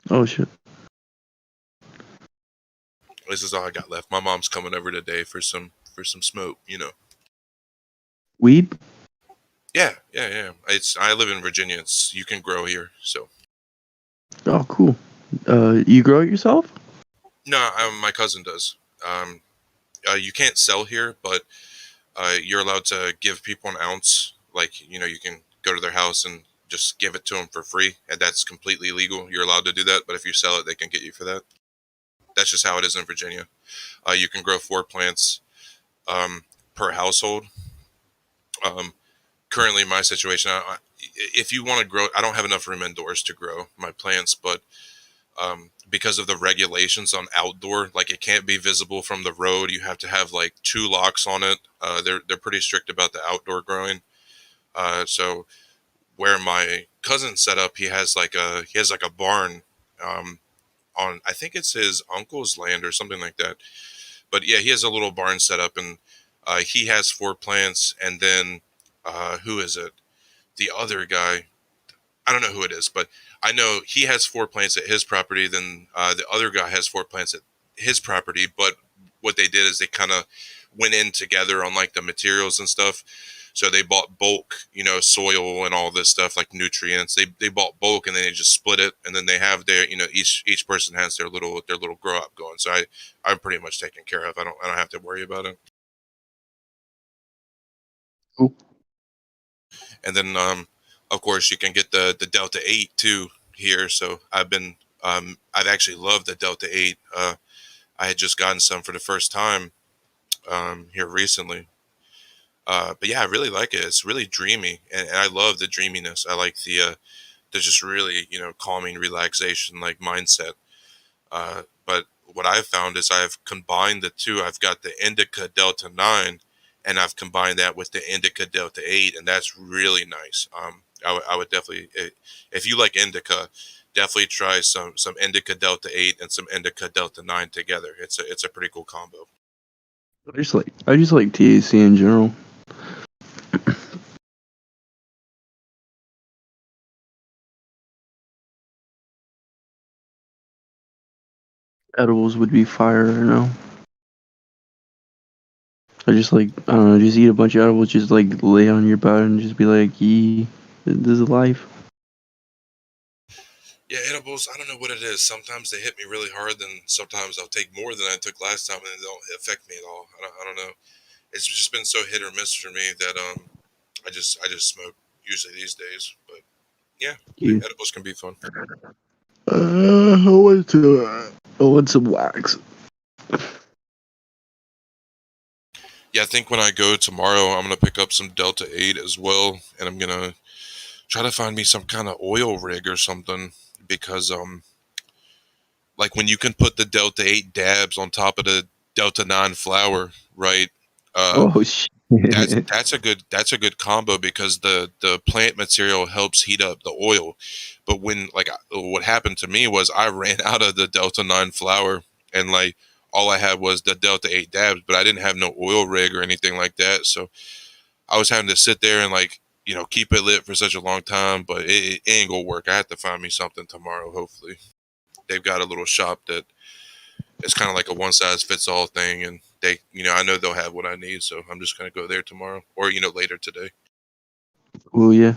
Oh shit. This is all I got left. My mom's coming over today for some smoke, Weed? Yeah. I live in Virginia. You can grow here, so. Oh, cool. You grow it yourself? No, my cousin does. You can't sell here, but you're allowed to give people an ounce. Like, you can go to their house and just give it to them for free, and that's completely legal. You're allowed to do that, but if you sell it, they can get you for that. That's just how it is in Virginia. You can grow 4 plants per household, Currently, my situation, if you want to grow, I don't have enough room indoors to grow my plants, but because of the regulations on outdoor, like it can't be visible from the road. You have to have like 2 locks on it. They're pretty strict about the outdoor growing. So where my cousin set up, he has like a barn on, I think it's his uncle's land or something like that. But yeah, he has a little barn set up, and he has 4 plants, and then who is it? The other guy, I don't know who it is, but I know he has 4 plants at his property. Then the other guy has 4 plants at his property. But what they did is they kind of went in together on like the materials and stuff. So they bought bulk, soil and all this stuff like nutrients. They bought bulk, and then they just split it, and then they have their, each person has their little grow up going. So I'm pretty much taken care of. I don't have to worry about it. Cool. And then of course you can get the Delta 8 too here. So I've actually loved the Delta 8. I had just gotten some for the first time here recently. But yeah, I really like it. It's really dreamy, and I love the dreaminess. I like the just really, calming relaxation like mindset. But what I've found is I've combined the two. I've got the Indica Delta 9, and I've combined that with the Indica Delta 8, and that's really nice. I would definitely, if you like Indica, definitely try some Indica Delta 8 and some Indica Delta 9 together. It's a pretty cool combo. I just like THC in general. Edibles would be fire right now. I just like, I don't know, just eat a bunch of edibles, just like lay on your bed and just be like, this is life. Yeah, edibles, I don't know what it is. Sometimes they hit me really hard, then sometimes I'll take more than I took last time, and they don't affect me at all. I don't know. It's just been so hit or miss for me that I just smoke usually these days. But yeah, Yeah. edibles can be fun. I want some wax. Yeah, I think when I go tomorrow, I'm gonna pick up some Delta 8 as well, and I'm gonna try to find me some kind of oil rig or something, because like when you can put the Delta 8 dabs on top of the Delta 9 flower, right? Oh shit. That's a good combo, because the plant material helps heat up the oil. But when, like, what happened to me was I ran out of the Delta 9 flower, and like all I had was the Delta 8 dabs, but I didn't have no oil rig or anything like that. So I was having to sit there and like, keep it lit for such a long time, but it ain't gonna work. I have to find me something tomorrow, hopefully. They've got a little shop that it's kind of like a one size fits all thing, and they, I know they'll have what I need, so I'm just gonna go there tomorrow, or later today. Oh yeah.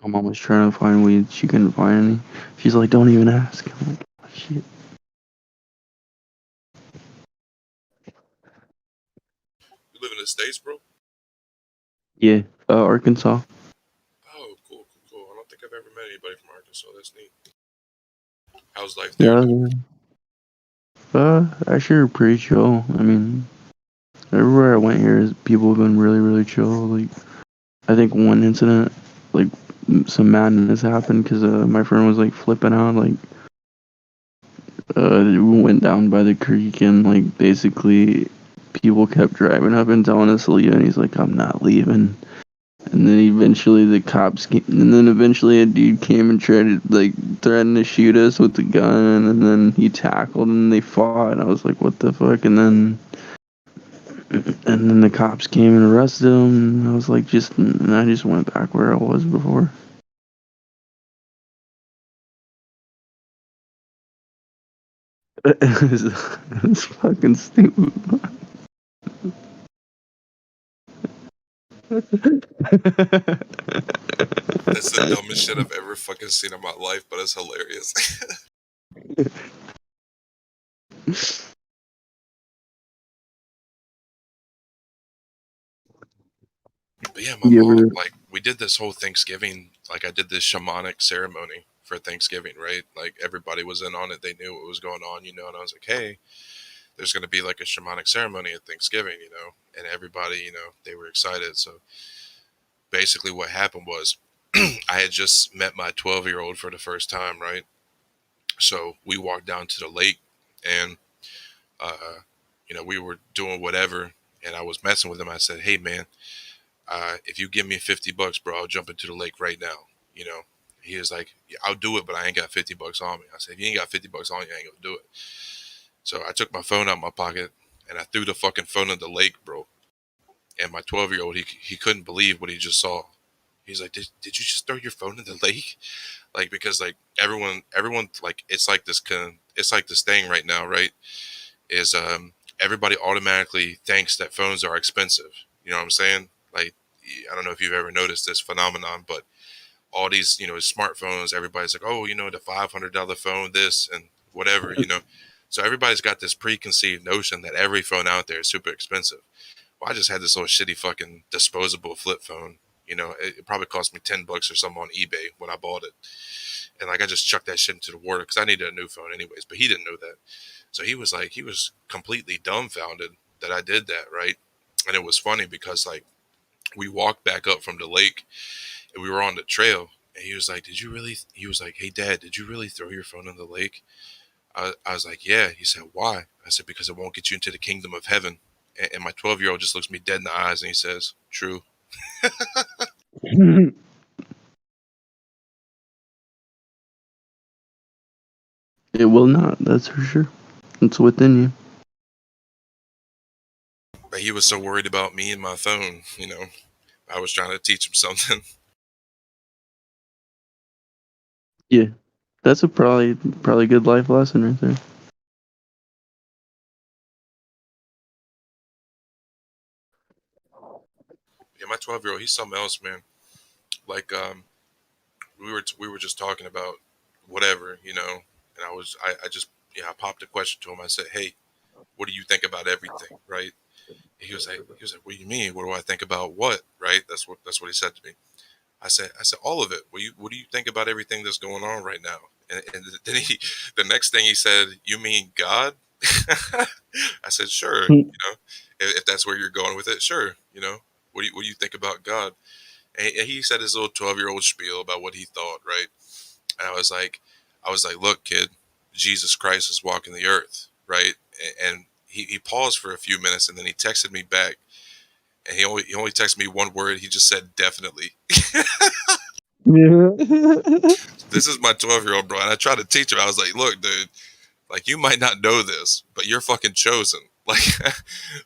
My mom was trying to find weed. She couldn't find any. She's like, don't even ask. I'm like, oh, shit. You live in the States, bro? Yeah, Arkansas. Oh, cool. I don't think I've ever met anybody from Arkansas. That's neat. How's life there? Actually pretty chill. I mean, everywhere I went here, people have been really, really chill. Like, I think one incident, like, some madness happened because my friend was like flipping out. Like, we went down by the creek, and like basically people kept driving up and telling us to leave, and he's like, I'm not leaving. And then eventually the cops came, and then eventually a dude came and tried to like threaten to shoot us with the gun, and then he tackled and they fought, and I was like, what the fuck? And then the cops came and arrested him, and I was like, and I just went back where I was before. It's fucking stupid. That's the dumbest shit I've ever fucking seen in my life, but it's hilarious. But yeah, my mom, like, we did this whole Thanksgiving like I did this shamanic ceremony for Thanksgiving, right? Like everybody was in on it. They knew what was going on, you know, and I was like, hey, there's going to be like a shamanic ceremony at Thanksgiving, you know, and everybody, you know, they were excited. So basically what happened was I had just met my 12-year-old for the first time, right? So we walked down to the lake and, you know, we were doing whatever and I was messing with him. I said, hey man, if you give me $50, bro, I'll jump into the lake right now. You know, he was like, yeah, I'll do it, but I ain't got $50 on me. I said, if you ain't got $50 on you, I ain't gonna do it. So I took my phone out of my pocket and I threw the fucking phone in the lake, bro. And my 12-year-old, he couldn't believe what he just saw. He's like, did you just throw your phone in the lake? Like, because like everyone, like, it's like this thing right now, right? Is, everybody automatically thinks that phones are expensive. You know what I'm saying? Like, I don't know if you've ever noticed this phenomenon, but all these, you know, smartphones, everybody's like, oh, you know, the $500 phone, this and whatever, you know. So everybody's got this preconceived notion that every phone out there is super expensive. Well, I just had this little shitty fucking disposable flip phone. You know, it probably cost me $10 or something on eBay when I bought it. And like, I just chucked that shit into the water because I needed a new phone anyways, but he didn't know that. So he was like, he was completely dumbfounded that I did that, right? And it was funny because like we walked back up from the lake and we were on the trail and he was like, he was like, hey dad, did you really throw your phone in the lake? I was like, yeah. He said, why? I said, because it won't get you into the kingdom of heaven. And my 12-year-old just looks me dead in the eyes and he says, true. It will not, that's for sure. It's within you. But he was so worried about me and my phone, you know. I was trying to teach him something. Yeah. That's a probably good life lesson right there. Yeah, my 12-year-old, he's something else, man. Like, we were just talking about whatever, you know, and I just, yeah, I popped a question to him. I said, hey, what do you think about everything, right? He was like, what do you mean? What do I think about what, right? That's what he said to me. I said, all of it. What do you think about everything that's going on right now? And then the next thing he said, you mean God? I said, sure. You know, if that's where you're going with it, sure. You know, what do you think about God? And he said his little 12-year-old spiel about what he thought, right? And I was like, look, kid, Jesus Christ is walking the earth, right? And he paused for a few minutes and then he texted me back. And he only texted me one word. He just said, definitely. This is my 12-year-old, bro. And I tried to teach him. I was like, look, dude, like, you might not know this, but you're fucking chosen. Like,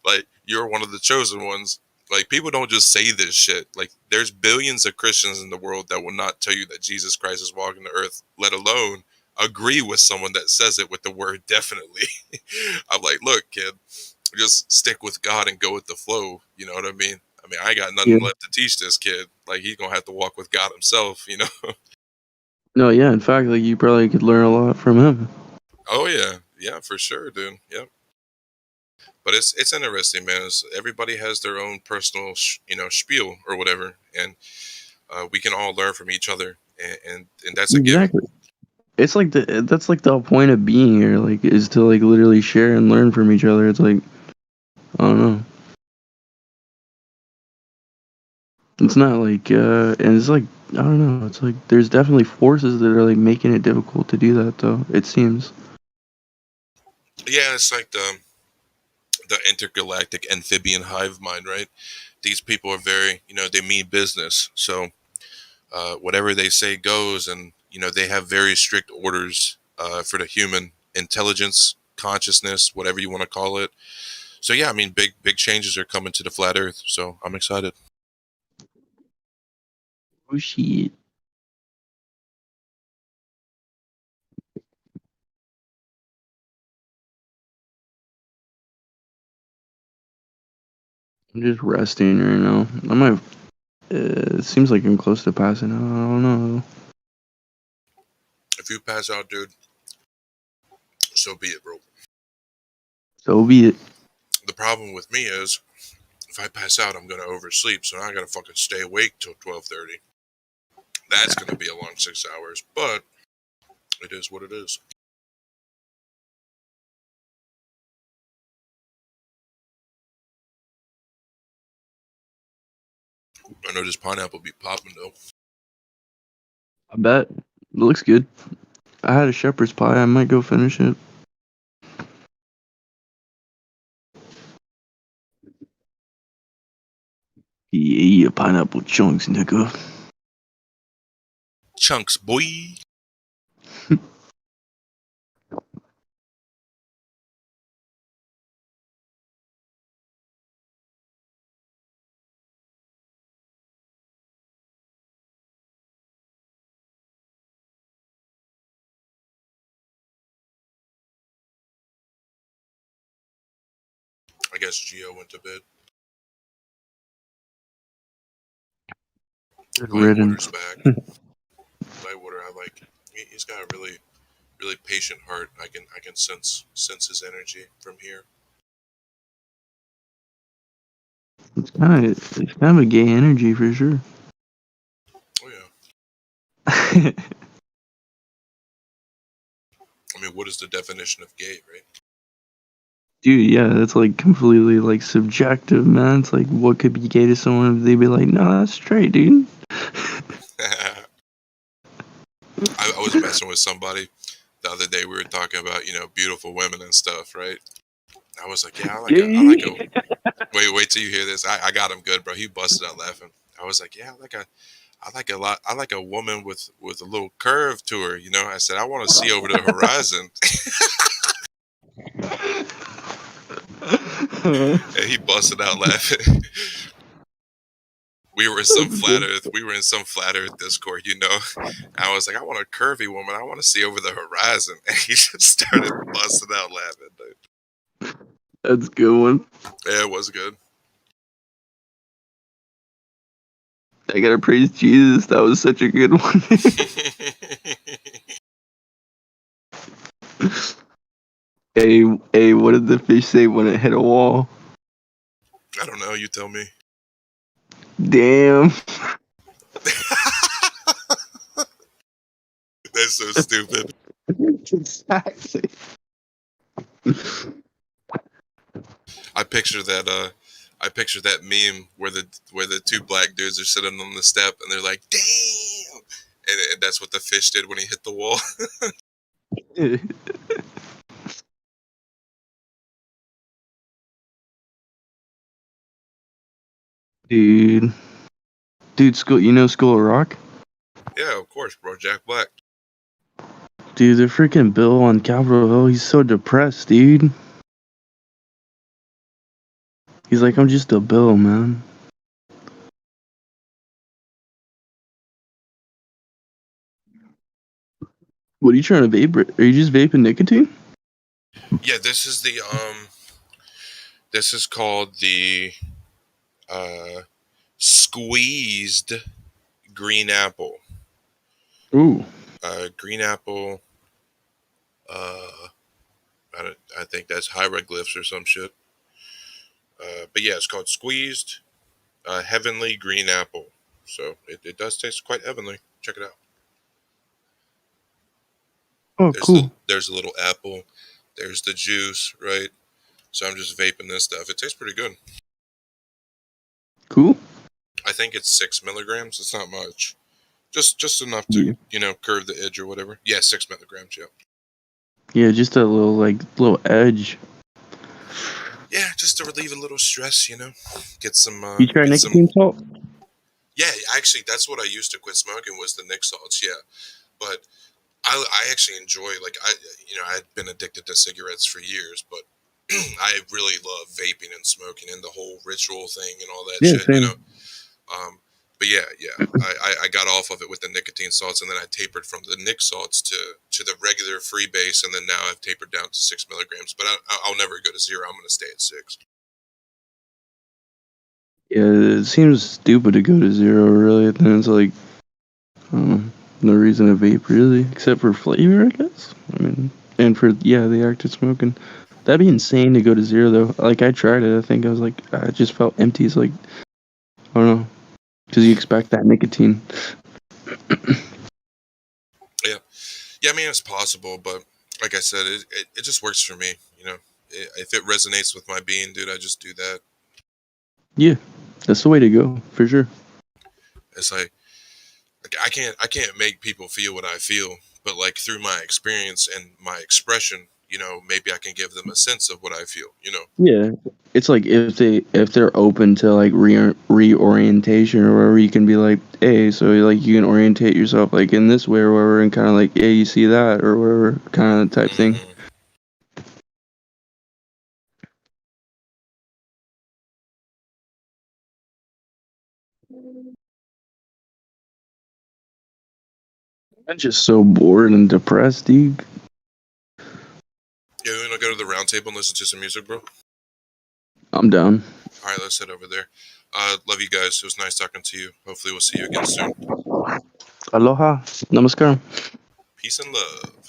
like, you're one of the chosen ones. Like, people don't just say this shit. Like, there's billions of Christians in the world that will not tell you that Jesus Christ is walking the earth, let alone agree with someone that says it with the word definitely. I'm like, look, kid, just stick with God and go with the flow. You know what I mean? I got nothing left to teach this kid. Like, he's gonna have to walk with God himself, you know? No, yeah, in fact, like you probably could learn a lot from him. Oh yeah, yeah, for sure, dude. Yep. But it's interesting, man. Everybody has their own personal, you know, spiel or whatever, and we can all learn from each other, and that's a given. Exactly. It's like that's like the point of being here, like, is to like literally share and learn from each other. It's like, I don't know. It's not like, and it's like, I don't know. It's like there's definitely forces that are like making it difficult to do that, though. It seems. Yeah, it's like the intergalactic amphibian hive mind, right? These people are very, you know, they mean business, so whatever they say goes, and you know, they have very strict orders for the human intelligence, consciousness, whatever you want to call it. So yeah, I mean, big changes are coming to the flat Earth, so I'm excited. Oh shit. I'm just resting right now. I might. It seems like I'm close to passing out. I don't know. If you pass out, dude, so be it, bro. So be it. The problem with me is, if I pass out, I'm gonna oversleep, so now I gotta fucking stay awake till 12:30. That's going to be a long 6 hours, but it is what it is. I know this pineapple be popping though. I bet. It looks good. I had a shepherd's pie. I might go finish it. Yeah, pineapple chunks, nigga. Chunks, boy. I guess Gio went to bed. Good Lightwater's riddance. back. Lightwater, he's got a really, really patient heart. I can sense his energy from here. It's kind of a gay energy for sure. Oh yeah. I mean, what is the definition of gay, right? Dude, yeah, that's like completely like subjective, man. It's like what could be gay to someone if they'd be like, no, that's straight, dude. I was messing with somebody the other day. We were talking about, beautiful women and stuff, right? I was like, yeah, I like a. Wait till you hear this. I got him good, bro. He busted out laughing. I was like, yeah, I like a woman with a little curve to her. I said, I want to see over the horizon. And he busted out laughing. We were in some flat Earth Discord, I was like, I want a curvy woman. I want to see over the horizon. And he just started busting out laughing, dude. That's a good one. Yeah, it was good. I gotta praise Jesus. That was such a good one. Hey, what did the fish say when it hit a wall? I don't know. You tell me. Damn. That's so stupid. Exactly. I picture that meme where the two black dudes are sitting on the step and they're like, "Damn!" And that's what the fish did when he hit the wall. Dude, School of Rock? Yeah, of course, bro. Jack Black. Dude, the freaking Bill on Capitol Hill, he's so depressed, dude. He's like, I'm just a Bill, man. What are you trying to vape? Are you just vaping nicotine? Yeah, this is called the squeezed green apple. Ooh. Green apple. I think that's hieroglyphs or some shit. But yeah, it's called squeezed heavenly green apple. So it does taste quite heavenly. Check it out. Oh, cool. There's a little apple. There's the juice, right? So I'm just vaping this stuff. It tastes pretty good. Cool. I think it's 6 milligrams. It's not much. Just enough to, curve the edge or whatever. Yeah, 6 milligrams, yeah. Yeah, just a little edge. Yeah, just to relieve a little stress, Get some. You try nicotine salt? Yeah, actually, that's what I used to quit smoking was the Nic salts. Yeah, but I actually enjoy I'd been addicted to cigarettes for years, but I really love vaping and smoking and the whole ritual thing and all that shit. Same. But yeah, I got off of it with the nicotine salts, and then I tapered from the Nic salts to the regular free base, and then now I've tapered down to 6 milligrams. But I'll never go to 0. I'm going to stay at 6. Yeah, it seems stupid to go to 0, really. Then it's like, no reason to vape, really, except for flavor, I guess. I mean, and for, the active smoking. That'd be insane to go to 0, though. Like, I tried it. I think I was like, I just felt empty. It's like, I don't know. Because you expect that nicotine. Yeah, I mean, it's possible, but like I said, it just works for me. You know, if it resonates with my being, dude, I just do that. Yeah, that's the way to go for sure. It's like I can't make people feel what I feel, but like through my experience and my expression, you know, maybe I can give them a sense of what I feel. You know. Yeah, it's like if they're open to like reorientation or whatever, you can be like, hey, so like you can orientate yourself like in this way or whatever, and kind of like, yeah, you see that or whatever kind of type thing. I'm just so bored and depressed, dude. Yeah, you wanna go to the round table and listen to some music, bro? I'm down. All right, let's head over there. Love you guys. It was nice talking to you. Hopefully, we'll see you again soon. Aloha, namaskaram. Peace and love.